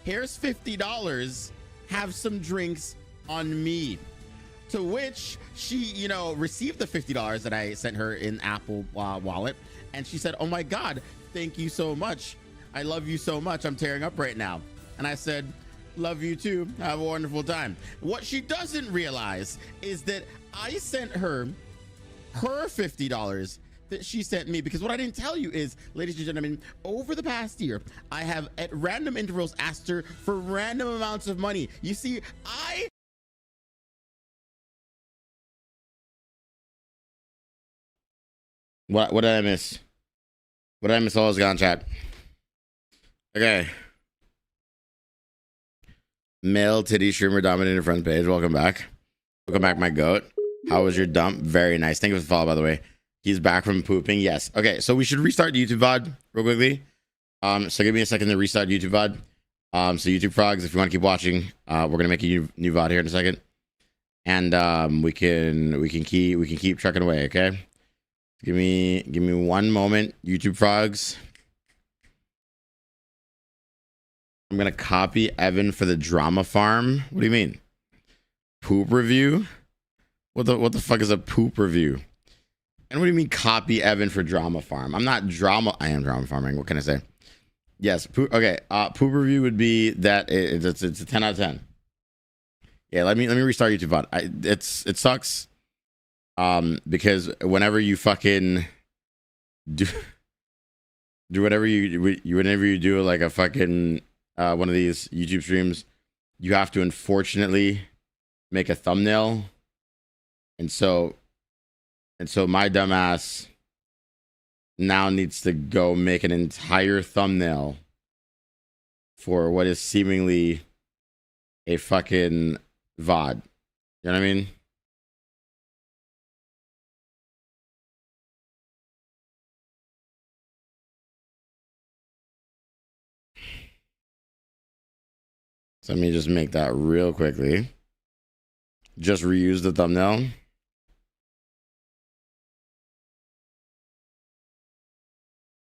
Here's $50. Have some drinks on me. To which she, you know, received the $50 that I sent her in Apple Wallet. And she said, oh my God, thank you so much. I love you so much. I'm tearing up right now. And I said, love you too. Have a wonderful time. What she doesn't realize is that I sent her $50 that she sent me, because what I didn't tell you is, ladies and gentlemen, over the past year, I have at random intervals asked her for random amounts of money. You see, What did I miss? What did I miss? All is gone, chat. Okay. Male titty streamer dominated front page. Welcome back. Welcome back, my goat. How was your dump? Very nice. Thank you for the follow, by the way. He's back from pooping. Yes. Okay, so we should restart YouTube VOD real quickly. So give me a second to restart YouTube VOD. So YouTube frogs, if you want to keep watching, we're gonna make a new VOD here in a second, and we can keep trucking away. Okay. Give me 1 moment, YouTube frogs. I'm gonna copy Evan for the drama farm. What do you mean? Poop review? What the fuck is a poop review? And what do you mean copy Evan for drama farm? I'm not drama. I am drama farming. What can I say? Yes. Poop, okay. Poop review would be that it's a 10 out of 10. Yeah. Let me restart YouTube VOD. It sucks. Because whenever you fucking do whatever whenever you do like a fucking one of these YouTube streams, you have to unfortunately make a thumbnail, and so my dumbass now needs to go make an entire thumbnail for what is seemingly a fucking VOD. You know what I mean? So let me just make that real quickly. Just reuse the thumbnail.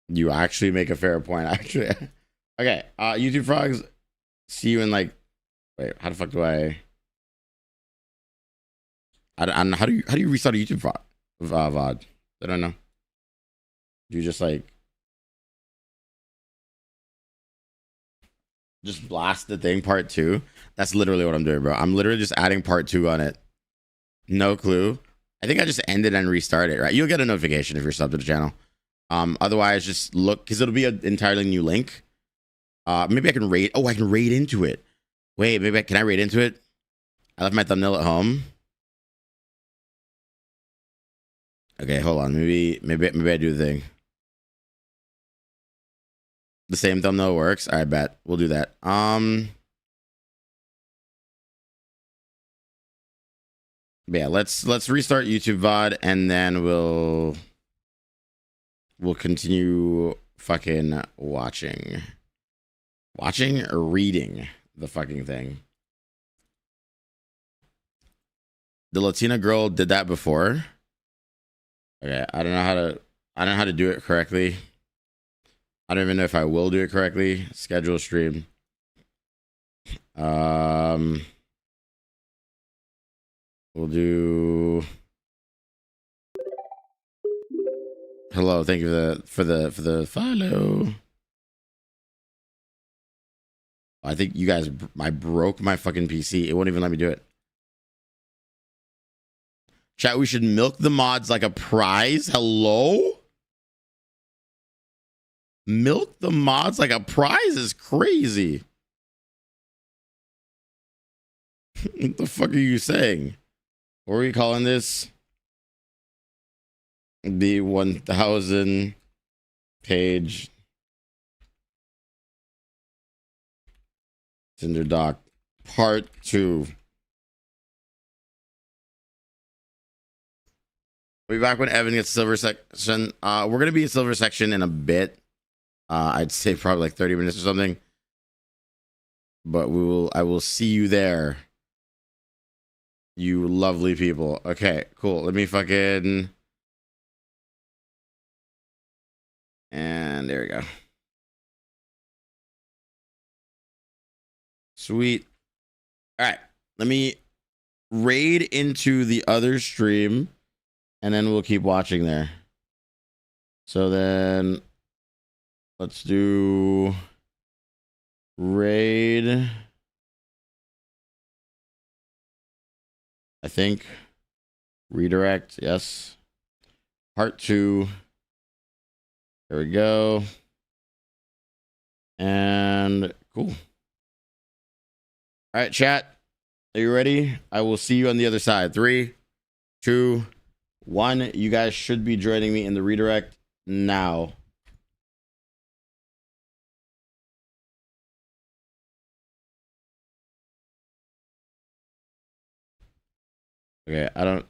You actually make a fair point, actually. Okay, YouTube frogs, see you in like, wait, how the fuck do I don't know, how do you restart a YouTube VOD? I don't know. Do you just like just blast the thing part 2? That's literally what I'm doing, bro. I'm literally just adding part 2 on it. No clue. I think I just ended and restarted, right? You'll get a notification if you're subbed to the channel. Otherwise, just look, because it'll be an entirely new link. Maybe I can raid. Oh, I can raid into it. Wait, can I raid into it? I left my thumbnail at home. Okay, hold on. Maybe I do the thing. The same thumbnail works. I bet we'll do that. Yeah, let's restart YouTube VOD, and then we'll we'll continue fucking watching or reading the fucking thing. The Latina girl did that before. Okay, I don't know how to do it correctly. I don't even know if I will do it correctly. Schedule stream. We'll do. Hello, thank you for the follow. I think you guys, I broke my fucking PC. It won't even let me do it. Chat, we should milk the mods like a prize. Hello? Milk the mods like a prize is crazy. What the fuck are you saying? What are we calling this? The 1000 page Sinder Doc part 2. We'll be back when Evan gets silver section. We're gonna be in silver section in a bit. I'd say probably like 30 minutes or something. But I will see you there. You lovely people. Okay, cool. Let me fucking. And there we go. Sweet. All right. Let me raid into the other stream and then we'll keep watching there. So then let's do raid. I think redirect. Yes. Part 2. There we go. And cool. All right, chat. Are you ready? I will see you on the other side. 3, 2, 1. You guys should be joining me in the redirect now. Okay, I don't